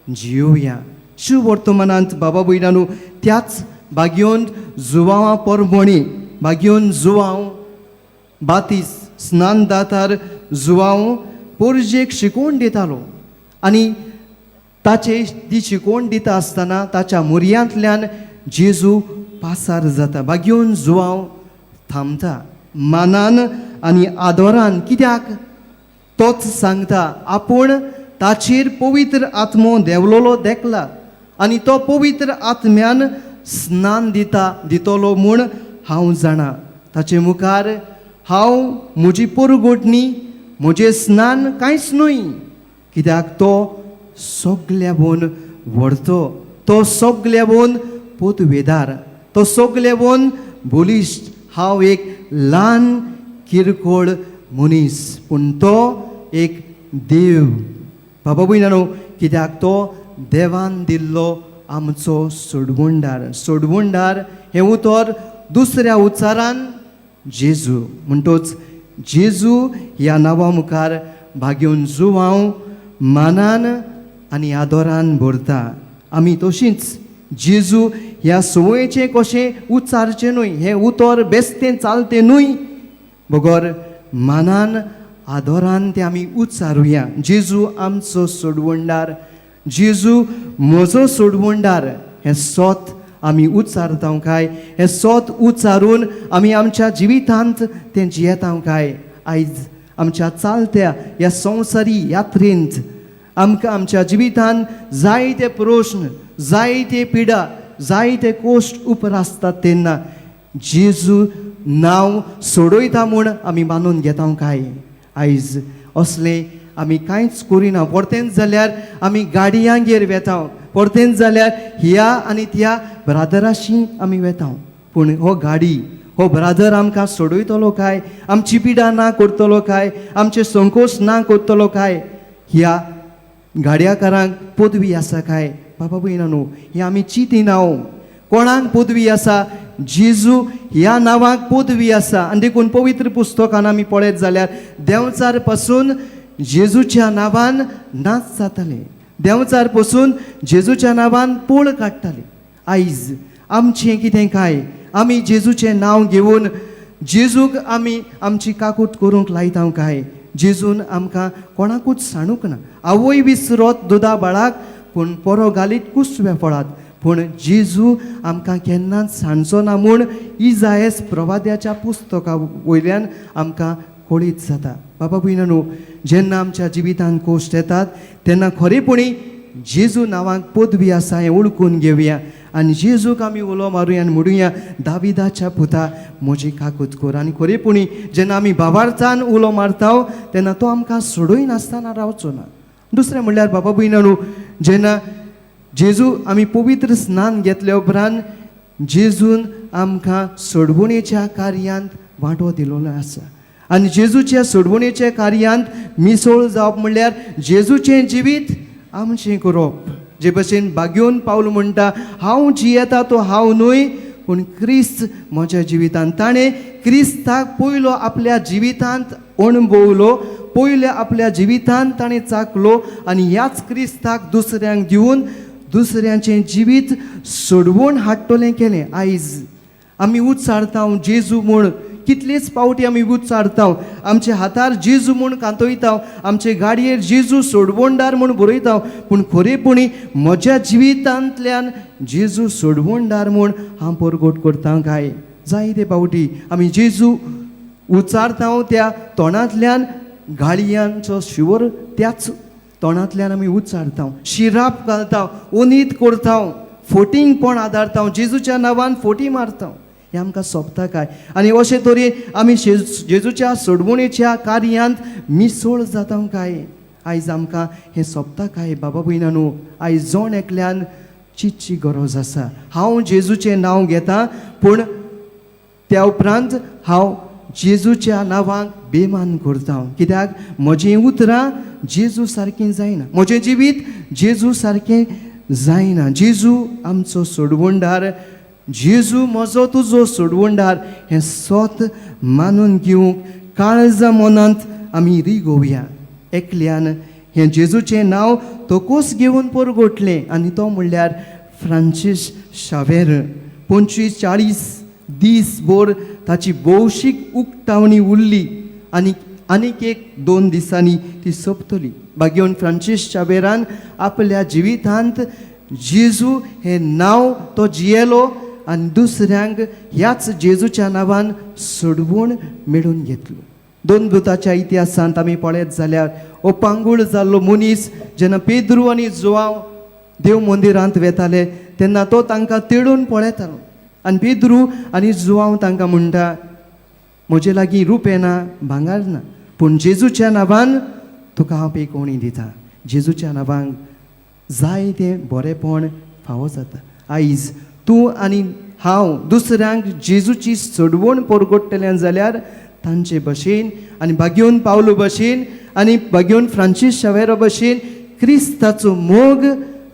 जियोया. शिव वर्तमानांत बाबा भयणानो त्याच बागयोन जुवांवा परमणी बागयोन जुवांव बातीस स्नान दातार जुवांव पोरजेक शिकोवन दितालो आनी ताचे ती शिकोवन दिता आसतना ताच्या मुरयांतल्यान जेजू पासार जाता. बागयोन जुवांव थांबता मानान आनी आदरान. कित्याक तोच सांगता आपूण ताचेर पवित्र आत्मो देवलोलो देखला आनी तो पवित्र आत्म्यान स्नान दितलो म्हूण हांव जाणा. ताचे मुखार हांव म्हजी परगोटणी म्हजें स्नान कांयच न्हय. कित्याक तो सगल्यावन व्हरतो, तो सगल्यावन पोतवेदार, तो सगल्यावन बोलिश्ट. हांव एक ल्हान किरकोळ मनीस पूण तो एक देव. बाबा भयणानो, कित्याक तो देवान दिल्लो आमचो सोडवणदार. सोडवणदार हें उतर दुसऱ्या उच्चारान जेजू. म्हणटोच जेजू ह्या नांवा मुखार भाग्योन जुवांव मानान आनी आदरान भरता. आमी तशींच जेजू ह्या संवयेचें कशें उच्चारचें न्हय, हें उतर बेस्तें चालतें न्हय, बगर मानान आदरान तें आमी उच्चारुया. जेजू आमचो सोडवणदार, जेजू म्हजो सोडवणदार हें सोत आमी उच्चारता काय? हें सोत उच्चारून आमी आमच्या जिवितांत तें जियेता काय? आयज आमच्या चालत्या ह्या संवसारी यात्रेंत आमकां आमच्या जिवितांत जायते प्रश्न, जायते पिडा, जायते कोश्ट उपरासतात तेन्ना जेजू नांव सोडयता म्हूण आमी मानून घेता काय? आयज असले आमी कांयच करिना. परतेंच जाल्यार आमी गाडयांगेर वेता, परतेंच जाल्यार ह्या आनी त्या ब्रादराशी आमी वेता. पूण हो गाडी, हो ब्रादर आमकां सोडयतलो काय, आमची पिडा ना करतलो काय, आमचे संकोच ना करतलो काय, ह्या गाडयाकारांक पदवी आसा काय? बाबा भयणानो, ही आमी चिंतिनाव. कोणाक पदवी आसा? जेजू ह्या नांवाक पदवी आसा. आनी देखून पवित्र पुस्तकान आमी पळयत जाल्यार देंवचार पासून जेजूच्या नांवान नाच जाताले, देंवचार पासून जेजूच्या नांवान पोळ काडटाले. आयज आमचें कितें काय? आमी जेजूचें नांव घेवन जेजूक आमी आमची काकूट करूंक लायता काय? जेजून आमकां कोणाकूच सांडूंक ना. आवय विसरत दुदा बाळाक, पूण पोरो घालीत कुसव्या फळात. पूण जेजू आमकां केन्नाच सांडचो ना म्हूण इजायस प्रवाद्याच्या पुस्तका वयल्यान आमकां कळीत जाता. बाबा भयणानो, जेन्ना आमच्या जिवितांत कोश्ट येतात तेन्ना खरेपणी जेजू नांवाक पदवी आसा हें ओळखून घेवया आनी जेजूक आमी उलो मारुया आनी म्हणुया, दाविदाच्या पुता म्हजी काकूट कर. आनी खरेपणी जेन्ना आमी भावार्थान उलो मारता तेन्ना तो आमकां सोडूय नासतना रावचो ना. दुसरें म्हणल्यार बाबा भयणानो, जेन्ना जेजू आमी पवित्र स्नान घेतल्या उपरांत जेजून आमकां सोडवणेच्या कार्यांत वांटो दिलोलो आसा. आनी जेजूच्या सोडवणेच्या कार्यांत मिसळ जावप म्हणल्यार जेजूचें जिवीत आमचें करप. जे भशेन बागेवन पावल म्हणटा, हांव जियेता तो हांव न्हय पूण क्रिस्त म्हज्या जिवितांत. ताणें क्रिस्ताक पयलो आपल्या जिवितांत अणभवलो, पयल्या आपल्या जिवितांत ताणें चाखलो आनी ह्याच क्रिस्ताक दुसऱ्यांक दिवन दुसऱ्यांचें जिवीत सोडवून हाडटलें केलें. आयज आमी उच्चारता जेजू म्हूण, कितलेच पावटी आमी उच्चारता, आमच्या हातार जेजू म्हूण कांतयता, आमचे गाडयेर जेजू सोडवणदार म्हूण बरयता, पूण खरेपणी म्हज्या जिवितांतल्यान जेजू सोडवणदार म्हूण हांव परगट करता काय? जायते पावटी आमी जेजू उच्चारता, त्या तोंडांतल्यान गाळयांचो शिवर त्याच तोंडांतल्यान आमी उच्चारता, शिराप घालता, उनीत करता, फोटींगपण आदारता, जेजूच्या नांवान फोटी मारता. हें आमकां सोबता काय? आनी अशे तरेन आमी जेजूच्या सोडवणेच्या कार्यांत मिसळ जाता काय? आयज आमकां हें सोबता काय? बाबा भयणानो, आयज जोण एकल्यान चिंतची गरज आसा. हांव जेजूचें नांव घेतां, पूण त्या उपरांत हांव जेजूच्या नांवाक बेमान करता. कित्याक म्हजीं उतरां जेजू सारकीं जायना, म्हजें जिवीत जेजू सारकें जायना. जेजू आमचो सोडवणदार, जेजू म्हजो तुजो सोडवणदार हें स्वत मानून घेवंक काळजा मनांत आमी रिगोवया. एकल्यान हें जेजूचें नांव तोकूच घेवन परगटलें आनी तो म्हणल्यार फ्रांसीस शावेर. 45-40 दीस भर ताची भौशीक उक्तावणी उरली आनी आनीक 1-2 दिसांनी ती सोंपतली. बागेवन फ्रांसीस शावेरान आपल्या जिवितांत जेजू हें नांव तो जियेलो आनी दुसऱ्यांक ह्याच जेजूच्या नांवान सोडवून मेळून घेतलो. 2 दुताच्या इतिहासांत आमी पळयत जाल्यार ओपांगूळ जाल्लो मनीस जेन्ना पेद्रू आनी जोआंव देव मंदिरांत वेताले तेन्ना तो तांकां तेडून पळयतालो आनी पेद्रू आनी जोआंव तांकां म्हणटा, म्हजे लागीं रुपे ना, भांगार ना, पूण जेजूच्या नांवान तुका हांव पेकोवणी दिता. जेजूच्या नांवान जाय तें बरेंपण फावो जाता. आयज तूं आनी हांव दुसऱ्यांक जेजूची सोडवण परगटतलें जाल्यार तांचे भशेन आनी बागेवन पावलो भशेन आनी बागेवन फ्रांसीस शावेरा भशेन क्रिस्ताचो मोग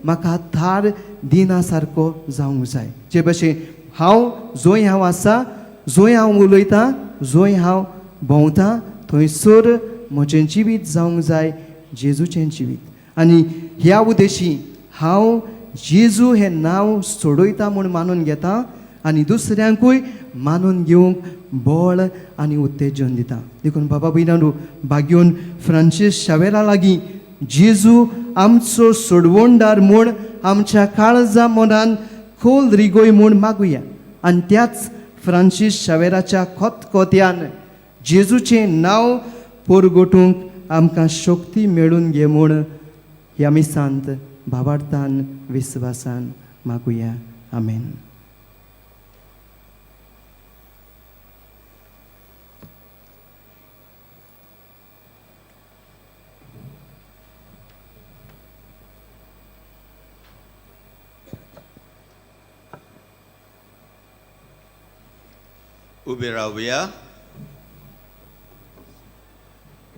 म्हाका थार दिना सारको जावंक जाय. जे भशेन हांव जंय हांव आसा, जंय हांव उलयतां, जंय हांव भोंवतां, थंयसर म्हजें जिवीत जावंक जाय जेजूचें जिवीत. आनी ह्या उद्देशी हांव जेजू हें नांव सोडयता म्हूण मानून घेता आनी दुसऱ्यांकूय मानून घेवंक बळ आनी उत्तेजन दिता. देखून बाबा भयणानो, बागेवन फ्रांसीस शावेरा लागीं जेजू आमचो सोडवणदार म्हूण आमच्या काळजा मनान खोल रिगोय म्हूण मागुया आनी त्याच फ्रांसीस शावेराच्या खोतखोत्यान जेजूचें नांव परगटूंक आमकां शक्ती मेळून घे म्हूण ह्या मिसांत भावार्थान विस्वासान मागुया. आमेन. उबे रावया.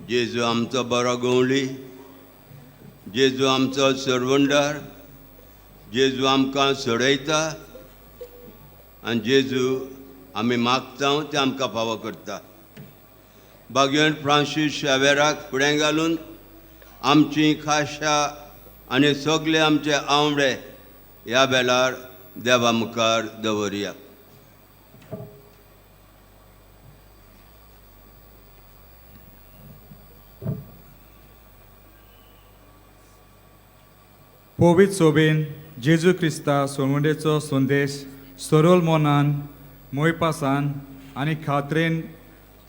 जेजू आमचो बरो गवळी, जेजू आमचो सरवंडार, जेजू आमकां सोडयता आनी जेजू आमी मागता ते आमकां फावो करता. भगवंत फ्रांसीस शावेराक फुडें घालून आमची खाशा आनी सगळे आमचे आवडे ह्या वेळार देवा मुखार दवरया. पवित्र सोबेन जेजू क्रिस्ता सोडवणेचो संदेश सरळ मोनान मोयपासान आनी खात्रेन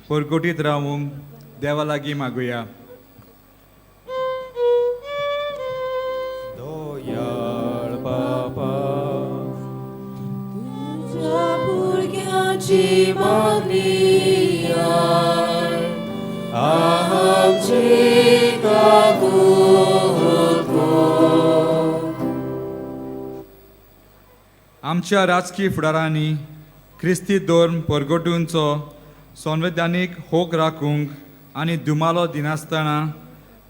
परगटीत रावूंक देवा लागीं मागुया. दोयाळ बाबा तुझ्या भुरग्याची मागणी आमची आमच्या राजकीय फुडारांनी क्रिस्ती धर्म परगटूंचो संवैधानीक होक राखूंक आनी दुमालो दिनासतना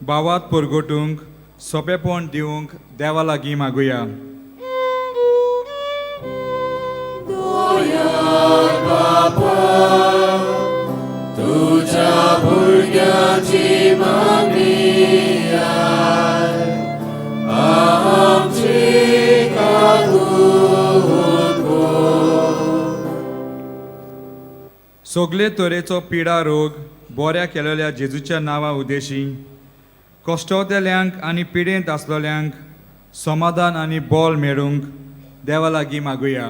भावात परगटूंक सोंपेपण दिवंक देवा लागीं मागुया. तुझ्या भुरग्याची मागणी आमची सगळे तरेचो पिडा रोग बऱ्या केलेल्या जेजूच्या नांवा उद्देशी कश्टवतेल्यांक आनी पिडेंत आसलेल्यांक समाधान आनी बोल मेळूंक देवा लागीं मागुया.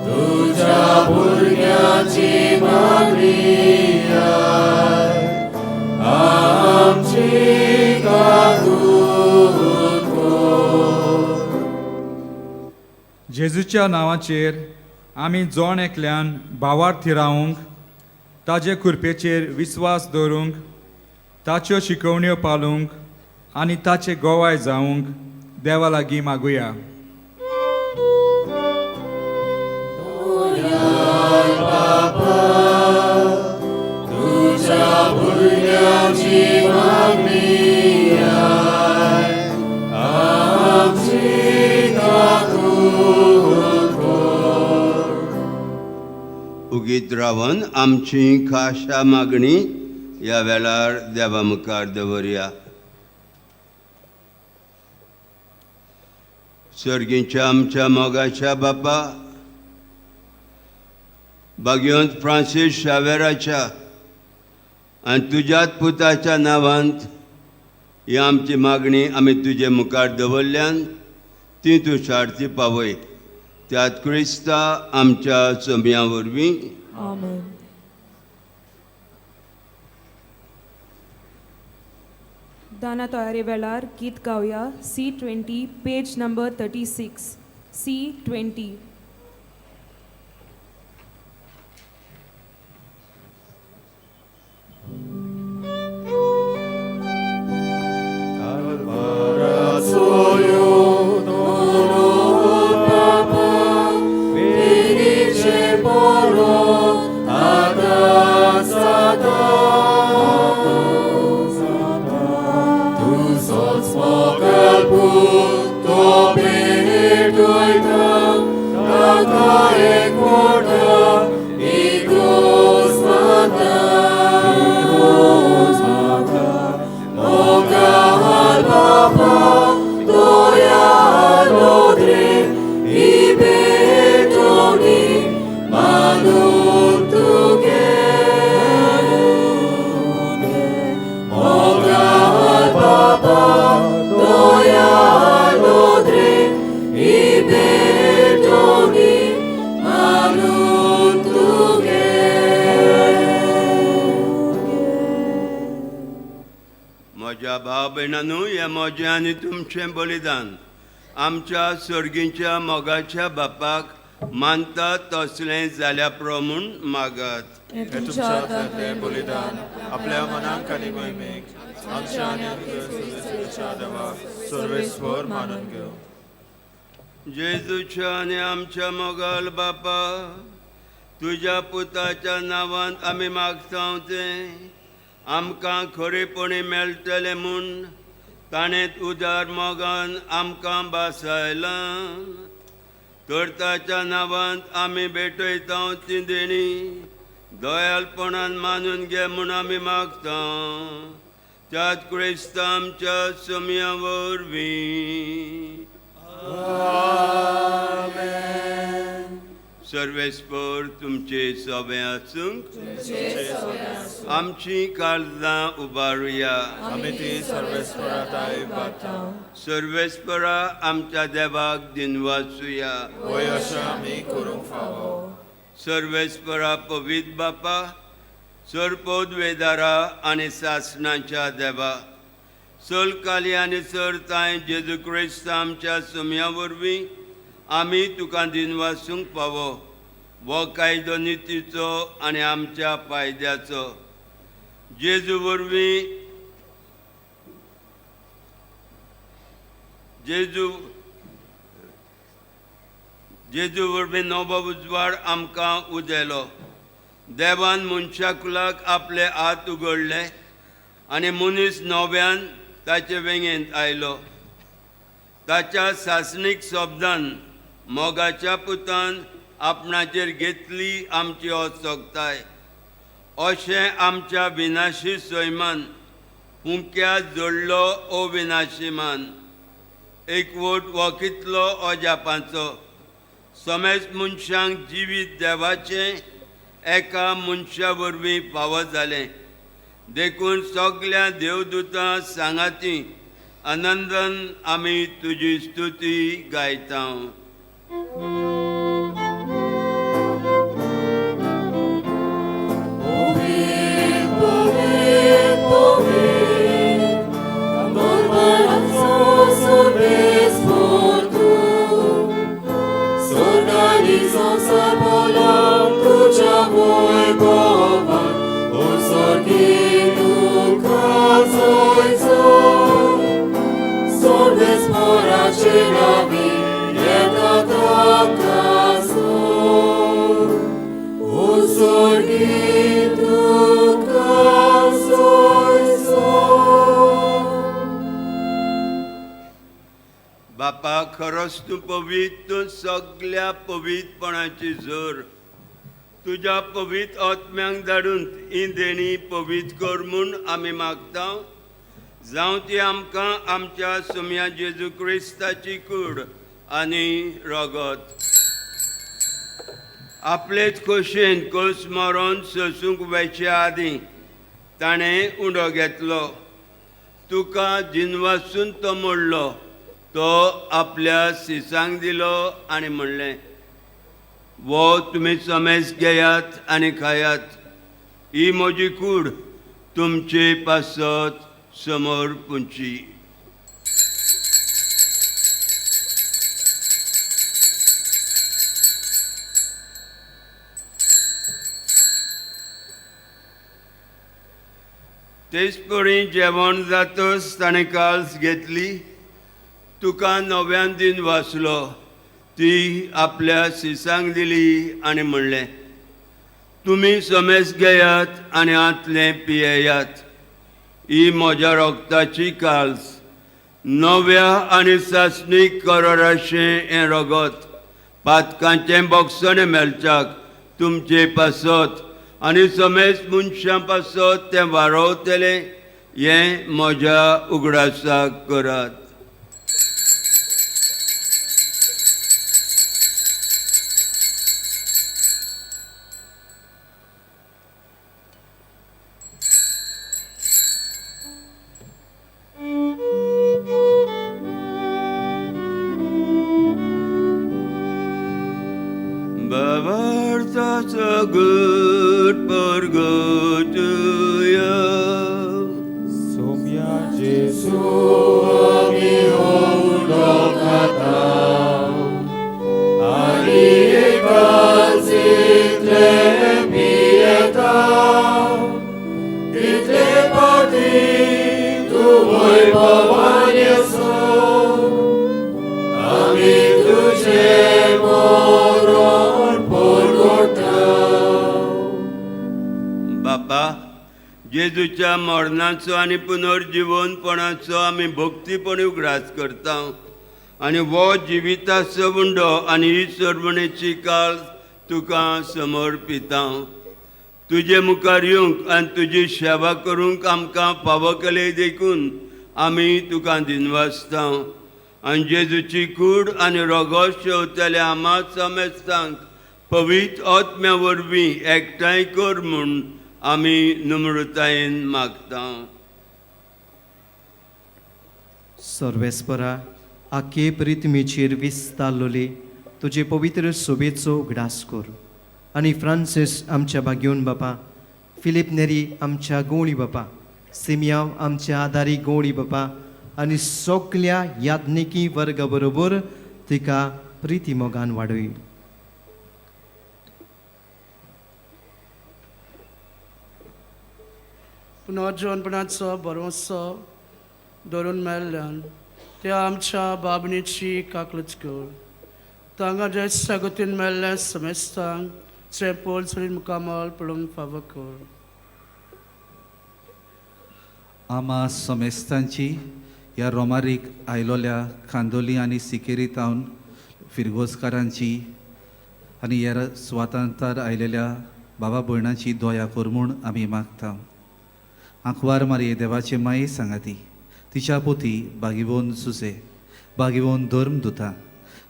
तुझ्या भुरग्याची मागणी आमची जेजूच्या नांवाचेर आमी जोण एकल्यान भावार्थ रावूंक, ताचे कृपेचेर विस्वास दवरूंक, ताच्यो शिकवण्यो पाळूंक आनी ताचे गोवाय जावंक देवा लागीं मागुया. तुझ्या भुरग्याची मागणी आमची उगीत रावन आमची खाशा मागणी ह्या वेळार देवा मुखार दवरया. सर्गीच्या आमच्या मोगाच्या बापा, भगवंत फ्रांसीस शावेराच्या आनी तुज्याच पुताच्या नांवांत ही आमची मागणी आमी तुजे मुखार दवरल्यान ती तूं शार्ती पावय. त्यात क्रिस्ता आमच्या सोम्या वरवीं आमेन. दाना तयारी वेळार गीत गावया. C20 page number 36. C20. म्हज्या भाव भयणांनो, हें म्हजें आनी तुमचें बलिदान आमच्या सर्गीच्या मोगाच्या बापाक मानता तसलें जाल्या प्रमाण मागात. तुमच्या बलिदान आपल्या मनाक आनी मोहिमेक आमच्या शक्तीच्या देवाक सर्वेस्वर मानून घेऊ. जेजूच्या आनी आमच्या मोगाल बापा, तुज्या पुताच्या नांवान आमी मागता तें आमकां खरेपणी मेळटलें म्हूण ताणें उदार मोगान आमकां बासायलां. तर ताच्या नांवान आमी भेटयता ती देणी दयाळपणान मानून घे म्हूण आमी मागता. त्यात क्रिस्त आमच्या सोम्या वरवीं. सर्वेस्पर तुमचे सोबे आसूंक आमची काळजां उबारुया. आमी ती सर्वेस्पराताय बागता. सर्वेस्परा आमच्या देवाक दिनवासुया. वय अशें आमी करूंक फावो. सर्वेस्परा पवित्र बापा, सरपोदवेदारा आनी सासणाच्या देवा, सलकाली आनी सरताय जेजू क्रिस्त आमच्या सोम्या वरवीं आमी तुका दिनवासूंक फावो. वो कायदो नितीचो आनी आमच्या फायद्याचो. जेजू वरवीं जेजू वरवीं नवो उजवाड आमकां उदेलो. देवान मनशाकुलाक आपले हात उगडले आनी मनीस नव्यान ताचे वेंगेंत आयलो. ताच्या सासणीक शब्दान मोगाच्या पुतान आपणाचेर घेतली आमची असोगताय. अशें आमच्या विनाशी सैमान हुमक्या जोडलो अविनाशीमान. एकवट हो कितलो अजापाचो. समेज मनशांक जिवीत देवाचें एका मनशा वरवीं फावो जालें. देखून सगल्या देवदूतां सांगाती आनंदान आमी तुजी स्तुती गायता. बापा, खरोच तूं पवित्र, तूं सगल्या पवित्रपणाची जोर. तुज्या पवित्र आत्म्यांक धाडून ही देणी पवित्र कर म्हूण आमी मागता. जावं ती आमकां आमच्या सोम्या जेजू क्रिस्ताची कूड आनी रगत. आपलेच खोशेन कळस मारून सोसूंक वयच्या आदीं ताणें उंडो घेतलो. तुका जिनवासून तो मोडलो. तो आपल्या सिसांक दिलो आनी म्हणलें, वो तुमी समेज घेयात आनी खायात. ही म्हजी कूड तुमचे पासत समोर पुंची. तेच परी जेवण जातच ताणें काल्स घेतली. तुका नव्यान दिन वाचलो. ती आपल्या सिसांक दिली आनी म्हणलें, तुमी समेज घेयात आनी आतलें पियेयात. ही म्हज्या रोगताची काल्स, नव्या आनी सासणीक कराराचें हें रगत. पातकांचें बोगसणें मेलच्याक तुमचे पासत आनी समेज मनशां पासत तें वारोवतलें. हें म्हज्या उगडासाक करात. Bavarta's good purgatoria. Somia Jesu ami ondokatao. Ani ekansitle pietao. Itle pati tu moi pavai. जेजूच्या मरणाचो आनी पुनर्जिवनपणाचो आमी भक्तीपणी उगडास करता आनी वो जिविताचो उंडो आनी ही सरमणेची काळ तुका समर्पिता. तुजे मुखार येवंक आनी तुजी सेवा करूंक आमकां फावो केले देखून आमी तुका दिनवासता. आनी जेजूची कूड आनी रोगो शेवतल्या आमा समेस्तांक पवित्र आत्म्या वरवीं एकठांय कर म्हूण आमी नम्रतायेन मागता. सर्वेस्परा आखे प्रितमेचेर विस्तारलोले तुजे पवित्र सोबेचो उगडास कर आनी फ्रांसीस आमच्या बागेवन बापा, फिलीप नेरी आमच्या गोळी बापा, सिमियांव आमच्या आदारी गोळी बापा आनी सगल्या याज्ञिकी वर्गा बरोबर तिका प्रिती मोगान वाडय. पुनर्जीवनपणाचो भरवंसो धरून मेल्ल्यान त्या आमच्या बाबणीची काकलूच कर. तांगा जे सगतीन मेल्ल्या समेस्तांक पोल सरीन मुकामल पडूंक फावो कर. आमा समेस्तांची ह्या रोमारीक आयलोल्या कांदोली आनी सिकेरी तावन फिरगोसकारांची आनी ह्या स्वातंत्र्यार आयलेल्या बाबा भयणांची दोया कर म्हूण आमी मागता. आंकवार मारये देवाचे माये सांगाती, तिच्या पोती बागिवोन सुसे, बागिवोन धर्म दुता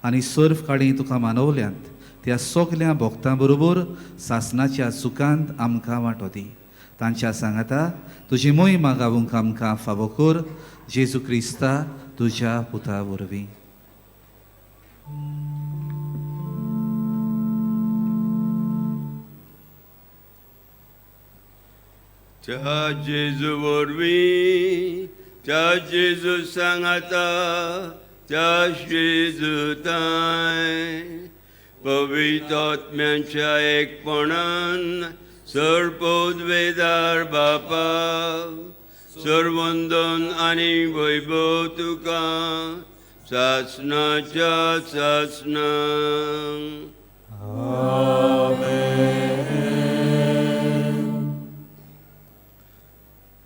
आनी सर्फ काडी तुका मानवल्यांत त्या सगल्या भक्तां बरोबर सासणाच्या सुखांत आमकां वांटो दी. तांच्या सांगाता तुजी मोहिमा गावूंक आमकां फावो कर. जेजू क्रिस्ता तुज्या पुता वरवीं. त्या जेजू वरवीं त्या जेजू सांगाता त्या जेजू ताय पवित्र आत्म्याच्या एकपणान सर्पोद्वेदार बापा सर्वंदन आनी वैभव तुका सासणाच्या सासणा.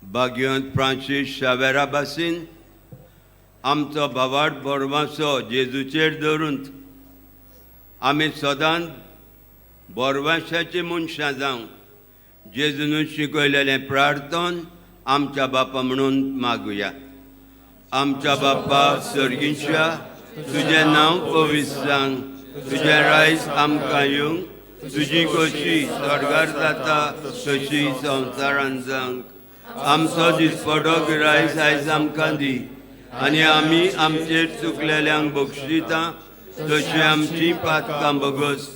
भाग्यवंत फ्रांसीस शावेरा बासीन आमचो भावार्थ बोरवासो जेजूचेर धरून आमी सदांच बोरवाशाची मनशां जावं जेजून शिकयलेलें प्रार्थन आमच्या बापा म्हणून मागुया. आमच्या बापा सर्गीच्या तुजें नांव पवित्र जावं, तुजें रायज आमकां येवंक, तुजी कशी स्वर्गार जाता तशी संवसारांत जावंक. आमचो दिसपडो गिरायस आयज आमकां दी आनी आमी आमचेर चुकलेल्यांक बक्षिता तशी आमची पातकां बगस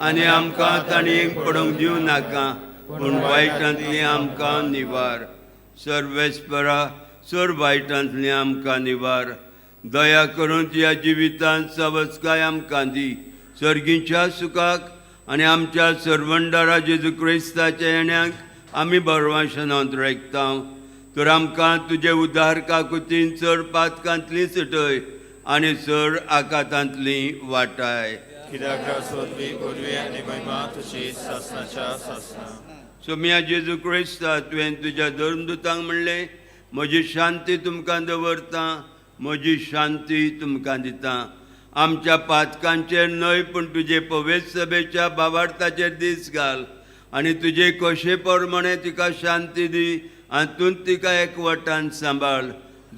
आनी आमकां ताणयेक पडोवंक दिवं नाका पूण वायटांतली आमकां निवार. सर्वेस्परा सर वायटांतली आमकां निवार. दया करून ह्या जिवितांत सवस्काय आमकां दी. सर्गीच्या सुखाक आनी आमच्या सर्वंडारा जेजू क्रिस्ताच्या येण्याक आमी बरवाशनांत रेखता. तर आमकां तुजे उदार काकुतीन चड पातकांतली सटय आनी चड आकातांतली वाटाय. सोम्या जेजू क्रिस्ता तुवें तुज्या धर्मदुतांक म्हणलें म्हजी शांती तुमकां दवरता, म्हजी शांती तुमकां दिता. आमच्या पातकांचेर न्हय पूण तुजे पवित्र सभेच्या भावार्थाचेर दीस घाल आनी तुजे कशे प्रमाणे तिका शांती दी आनी तूं तिका एकवटान सांबाळ.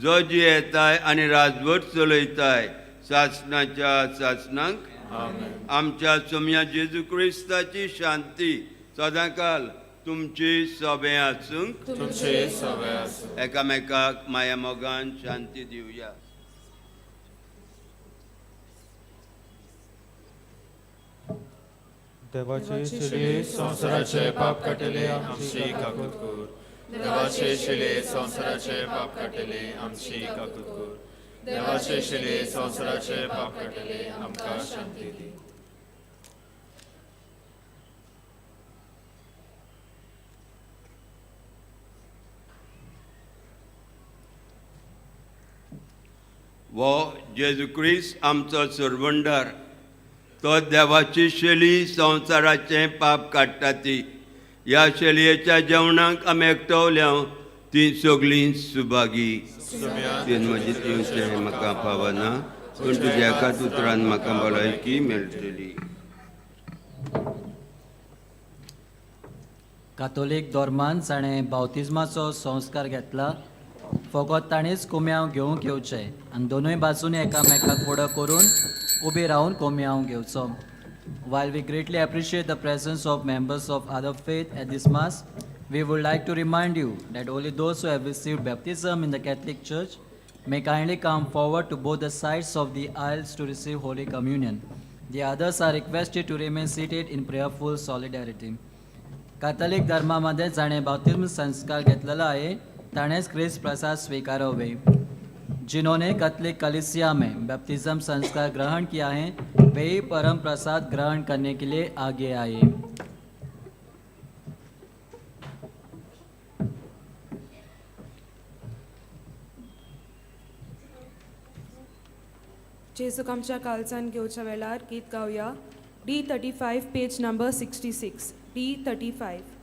जो जी येताय आनी राजवट चलयताय सासणाच्या सासणांक. आमच्या सोम्या जेजू क्रिस्ताची शांती सदांकाल तुमची सभे आसूंक. एकामेकाक माया मोगान शांती दिवया. देवाचे शिले संसाराचे पाप काटले आमची काकूत कर. देवाचे शिले संसाराचे पाप काटले आमची काकूत कर. देवाचे शिले संसाराचे पाप काटले आमकां शांती दी. वो जेजू क्रिस्त आमचो सर्वंडार तो देवाची शेली संवसाराचें पाप काडटा ती. ह्या शेलयेच्या जेवणाक आमी एकटवल्या ती सगळीं सुभागी तुवें म्हजी दिवचें म्हाका पावना पूण तुज्या एकाच उतरान म्हाका भलायकी मेळटली. कातोलीक धर्मान जाणें बावतिजमाचो संस्कार घेतला फकत ताणीच कोम्याव घेवंक येवचें आनी दोनूय बाजूनी एकामेकाक फुडो करून उबी रावन कोम्याव घेवचो. While we greatly appreciate the presence of members of other faith at this Mass, we would like to remind you that only those who have received baptism in the Catholic Church may kindly come forward to both the sides of the aisles to receive Holy Communion. The others are requested to remain seated in prayerful solidarity. कातोलिक धर्मामध्ये जाणे बाप्तिस्म संस्कार घेतलेला आहे ताणेच ख्रिस्त प्रसाद स्वीकारोवे. जिन्होंने कैथोलिक कलीसिया में बैप्तिज्म संस्कार ग्रहण किया है वे ही परम प्रसाद ग्रहण करने के लिए आगे आए. जेजूक आमच्या कालचान घेवच्या वेळार गीत गावया. D35 page number 66. D35.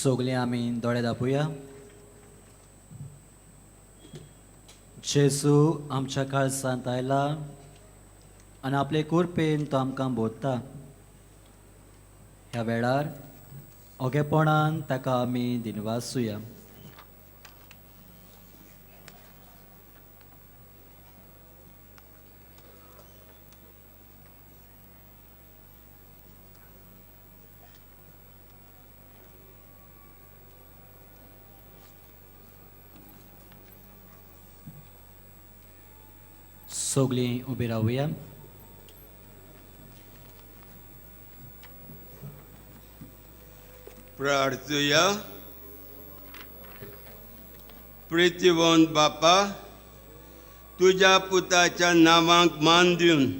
सगळीं आमी दोळे धांपूया. जेजू आमच्या काळजांत आयला आनी आपले कुरपेन तो आमकां बोधता. ह्या वेळार ओगेपणान ताका आमी दिनवासूया. सगळीं उबी रावया. प्रार्थुया. प्रितीवंत बापा, तुज्या पुताच्या नांवाक मान दिवन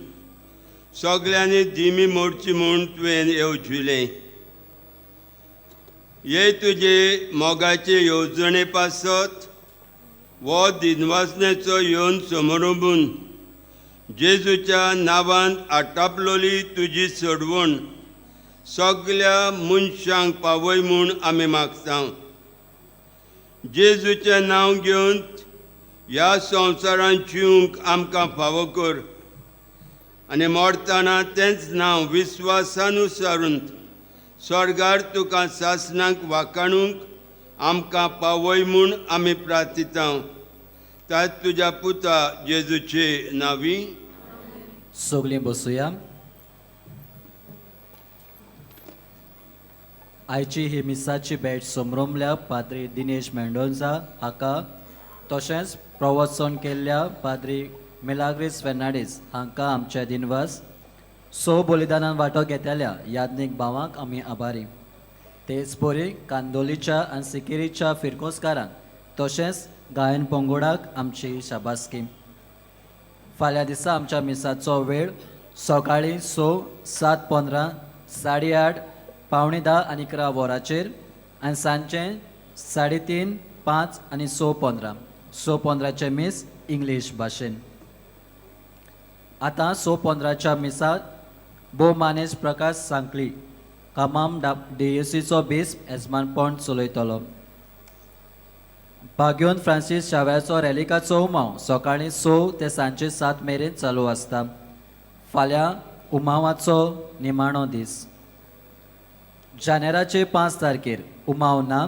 सगळ्यांनी दिमी मोडची म्हूण तुवें येवजिलें. हे तुजे मोगाचे येवजणे पासत वो दिनवासनेचो येवन समारंभून जेजूच्या नांवान आटापलोली तुजी सोडवण सगळ्या मनशांक पावय म्हूण आमी मागता. जेजूचें नांव घेवन ह्या संवसारांत जिवंक आमकां फावो कर आनी मोडटना तेंच नांव विस्वासान उसारून स्वर्गार तुका सासणांक वाखाणूंक आमकां पावय म्हूण आमी प्रार्थिता. ताच तुज्या पुता जेजूचे नांवी. सगळीं बसुया. आयची ही मिसाची भेट समरंभल्या पाद्री दिनेश मेंडोन्जा हाका तशेंच प्रवचन केल्ल्या पाद्री मिलाग्रीस फेर्नांडीस हांकां आमचे दिनवास बलिदानान वांटो घेतलेल्या याज्ञीक भावांक आमी आभारी. तेच बरी कांदोलीच्या आनी सिकेरीच्या फिरकोसकारांक तशेंच गायन पंगडाक आमची शाबासकी. फाल्यां दिसा आमच्या मिसाचो वेळ सकाळीं 6, 7:15, 8:30, 9:45 आनी 11 वरांचेर आनी सांजचें 3:30, 5 आनी 6:15. 6:15चे मीस इंग्लीश भाशेन. आतां 6:15च्या मिसात भोव मानेज प्रकाश सांकली कामाम DSCचो बेस येजमानपण चलयतलो. भाग्योन फ्रांसीस शाव्याचो रॅलिकाचो उमाव सकाळीं 6 ते सांजे 7 मेरेन चालू आसता. फाल्यां उमावाचो निमाणो दीस. जानेराचे 5 तारखेर उमाव ना.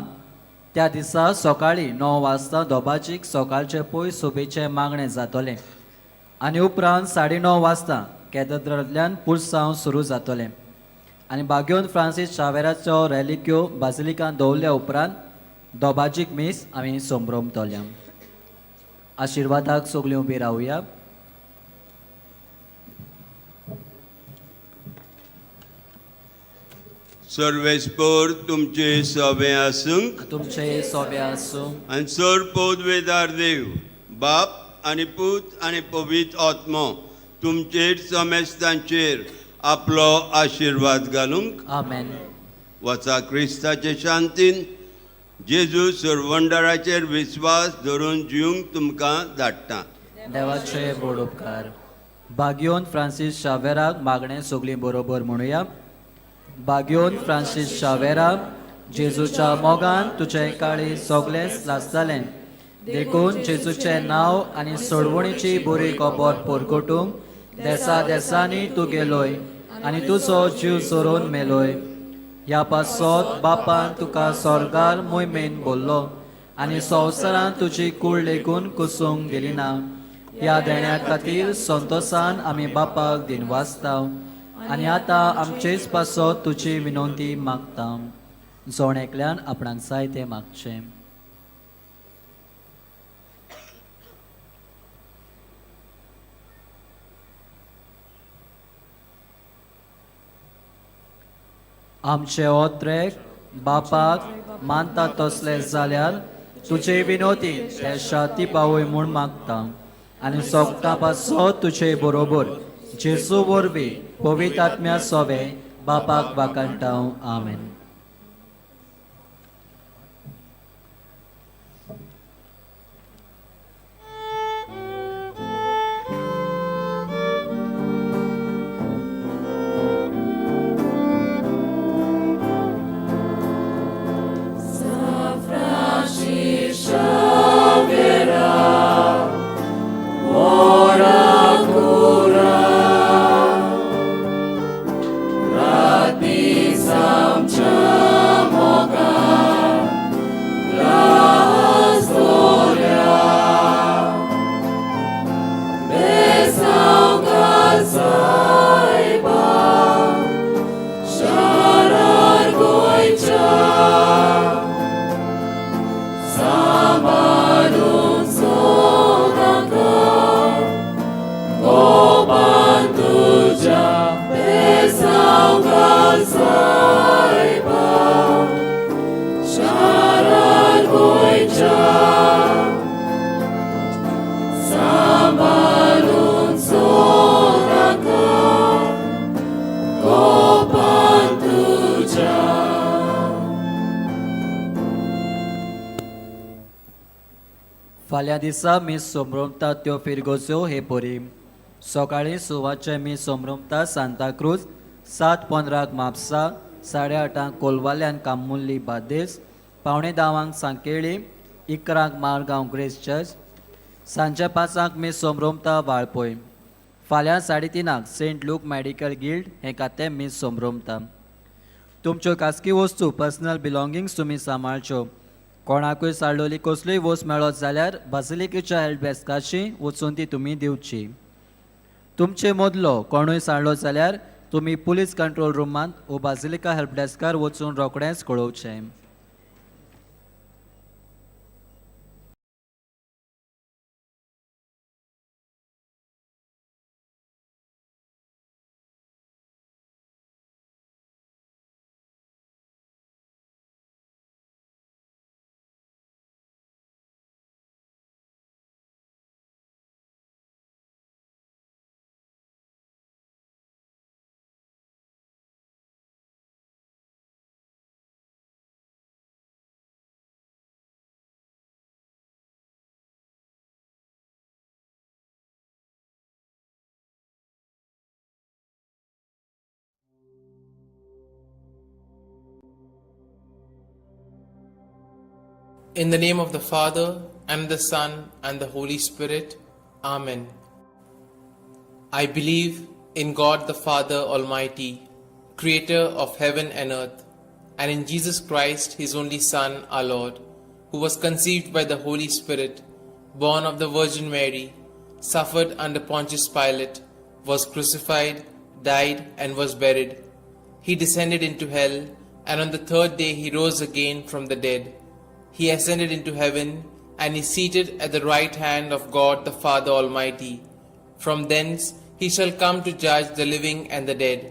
त्या दिसा सकाळीं 9 वाजता दोबाचीक सकाळचे पय सोबेचे मागणें जातलें आनी उपरांत 9:30 वाजता कॅथेड्रलांतल्यान पुरसांव सुरू जातलें आनी भाग्योन फ्रांसीस शावेराचो रॅलिक्यो बाजिलिकांत दवरल्या उपरांत दोबाजीक मीस आमी संभ्रमतल्या. आशिर्वादाक सगळीं उबी रावया. सर्वेस्पर तुमचे सोबे आसूंक. तुमचे सोबे आसूं. आनी सर पदवेदार देव बाप आनी पूत आनी पवित्र आत्मो तुमचेर समेस्तांचेर आपलो आशिर्वाद घालूंक. आमेन. वचा क्रिस्ताचे शांतीन जेजू सर्वंडाराचेर विस्वास धरून जिवंक तुमकां धाडटा. देवाचे बड उपकार. भाग्योन फ्रांसीस शावेराक मागणें सगळीं बरोबर म्हणुया. भाग्योन फ्रांसीस शावेरा, जेजूच्या मोगान तुजें काळी सगळेंच लासतालें देखून जेजूचें नांव आनी सोडवणीची बरी खबर परगटूंक देसा देसांनी तूं गेलोय आनी तुजो जीव सोडून मेलोय. ह्या पासत बापान तुका स्वर्गार मोहिमेन बोल्लो आनी संवसारांत तुजी कूड लेखून कुसूंक गेली ना. ह्या देण्या खातीर संतोशान आमी बापाक दिनवासता आनी आतां आमचेच पासत तुजी विनंती मागता. जोण एकल्यान आपणाक जाय तें मागचें. आमचे ओत्रेक बापाक मानता तसले जाल्यार तुजे विनोती ते शाती पावय म्हूण मागता आनी सोगता पासत तुजे बरोबर जेजू वरवीं पवित्र आत्म्या सोबे बापाक वाकणटा. आमेन. Radni samcha फाल्यां दिसा मी सोमरोमता त्यो फिरगोच्यो हे पोरी. सकाळीं सुवाचे मी सोमरोमता सांताक्रूज 7:15 म्हापसा 8:30 कोलवाल्यान कामुल्ली बादेस 9:15 सांकेळी 11 मारगांव ग्रेस चर्च सांजे 5 मी सोमरोमता वाळपय. फाल्यां 3:30 सेंट लूक मेडिकल गिल्ड हें खातें मी सोमरोमता. तुमच्यो खासगी वस्तू पर्सनल बिलॉंगिंग्स तुमी सांबाळच्यो. कोणाकूय साडलोली कसलीय वस्त मेळत जाल्यार बासिलिकेच्या हेल्प डेस्काची वचून ती तुमी दिवची. तुमचे मदलो कोणूय साडलो जाल्यार तुमी पुलीस कंट्रोल रुमांत वो बासिलिका हेल्प डेस्कार वचून रोखडेंच कळोवचें. In the name of the Father, and the Son, and the Holy Spirit. Amen. I believe in God the Father Almighty, creator of heaven and earth, and in Jesus Christ, his only Son, our Lord, who was conceived by the Holy Spirit, born of the Virgin Mary, suffered under Pontius Pilate, was crucified, died, and was buried. He descended into hell, and on the third day he rose again from the dead. He ascended into heaven, and is seated at the right hand of God the Father Almighty. From thence he shall come to judge the living and the dead.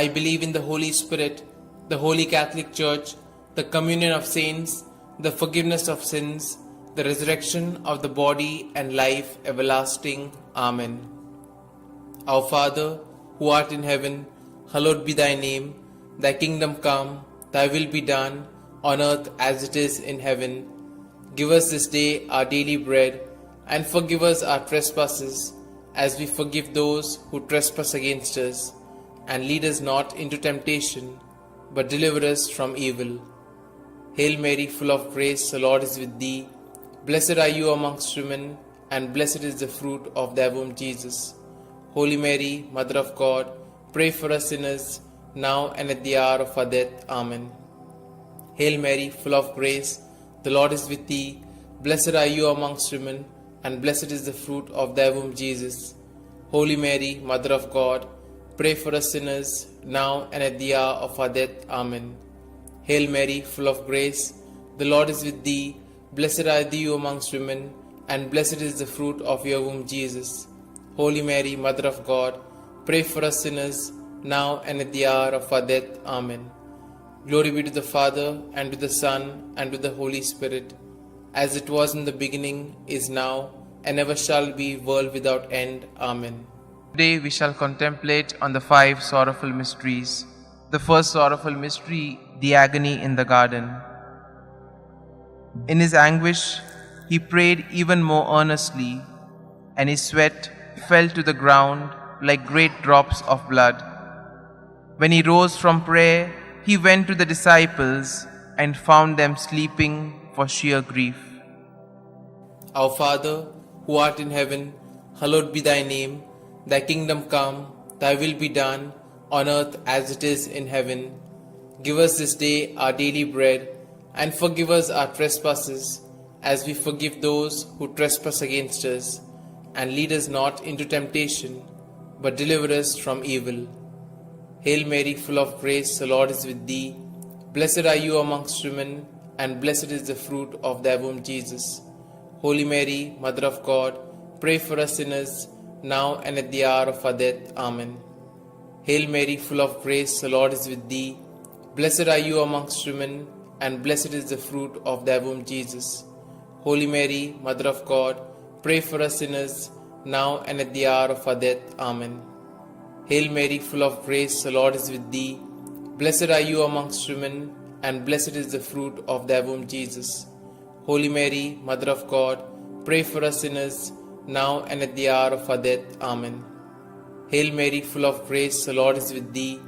I believe in the Holy Spirit, the Holy Catholic Church, the communion of saints, the forgiveness of sins, the resurrection of the body, and life everlasting. Amen. Our Father, who art in heaven, hallowed be thy name. Thy kingdom come, thy will be done, on earth as it is in heaven. Give us this day our daily bread, and forgive us our trespasses, as we forgive those who trespass against us. And lead us not into temptation, but deliver us from evil. Hail Mary, full of grace, the Lord is with thee. Blessed are you amongst women, and blessed is the fruit of thy womb, Jesus. Holy Mary, Mother of God, pray for us sinners, now and at the hour of our death. Amen. Hail Mary, full of grace, the Lord is with thee. Blessed are you amongst women, and blessed is the fruit of thy womb, Jesus. Holy Mary, Mother of God, pray for us sinners, now and at the hour of our death. Amen. Hail Mary, full of grace, the Lord is with thee. Blessed are you amongst women, and blessed is the fruit of your womb, Jesus. Holy Mary, Mother of God, pray for us sinners, now and at the hour of our death. Amen. Glory be to the Father, and to the Son, and to the Holy Spirit, as it was in the beginning, is now, and ever shall be, world without end. Amen. Today we shall contemplate on the 5 sorrowful mysteries. The first sorrowful mystery, the agony in the garden. In his anguish, he prayed even more earnestly, and his sweat fell to the ground like great drops of blood. When he rose from prayer, he went to the disciples and found them sleeping for sheer grief. Our Father, who art in heaven, hallowed be thy name. Thy kingdom come, thy will be done, on earth as it is in heaven. Give us this day our daily bread, and forgive us our trespasses, as we forgive those who trespass against us. And lead us not into temptation, but deliver us from evil. Hail Mary, full of grace, the Lord is with thee. Blessed are you amongst women, and blessed is the fruit of thy womb, Jesus. Holy Mary, Mother of God, pray for us sinners, now and at the hour of our death. Amen. Hail Mary, full of grace, the Lord is with thee. Blessed are you amongst women, and blessed is the fruit of thy womb, Jesus. Holy Mary, Mother of God, pray for us sinners, now and at the hour of our death. Amen. Hail Mary, full of grace, the Lord is with thee. Blessed are you amongst women, and blessed is the fruit of thy womb, Jesus. Holy Mary, Mother of God, pray for us sinners, now and at the hour of our death. Amen. Hail Mary, full of grace, the Lord is with thee.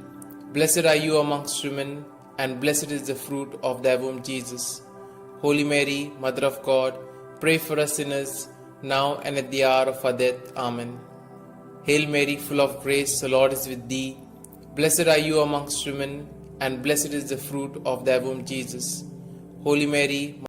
Blessed are you amongst women, and blessed is the fruit of thy womb, Jesus. Holy Mary, Mother of God, pray for us sinners, now and at the hour of our death. Amen. Hail Mary, full of grace, the Lord is with thee. Blessed are you amongst women, and blessed is the fruit of thy womb, Jesus. Holy Mary,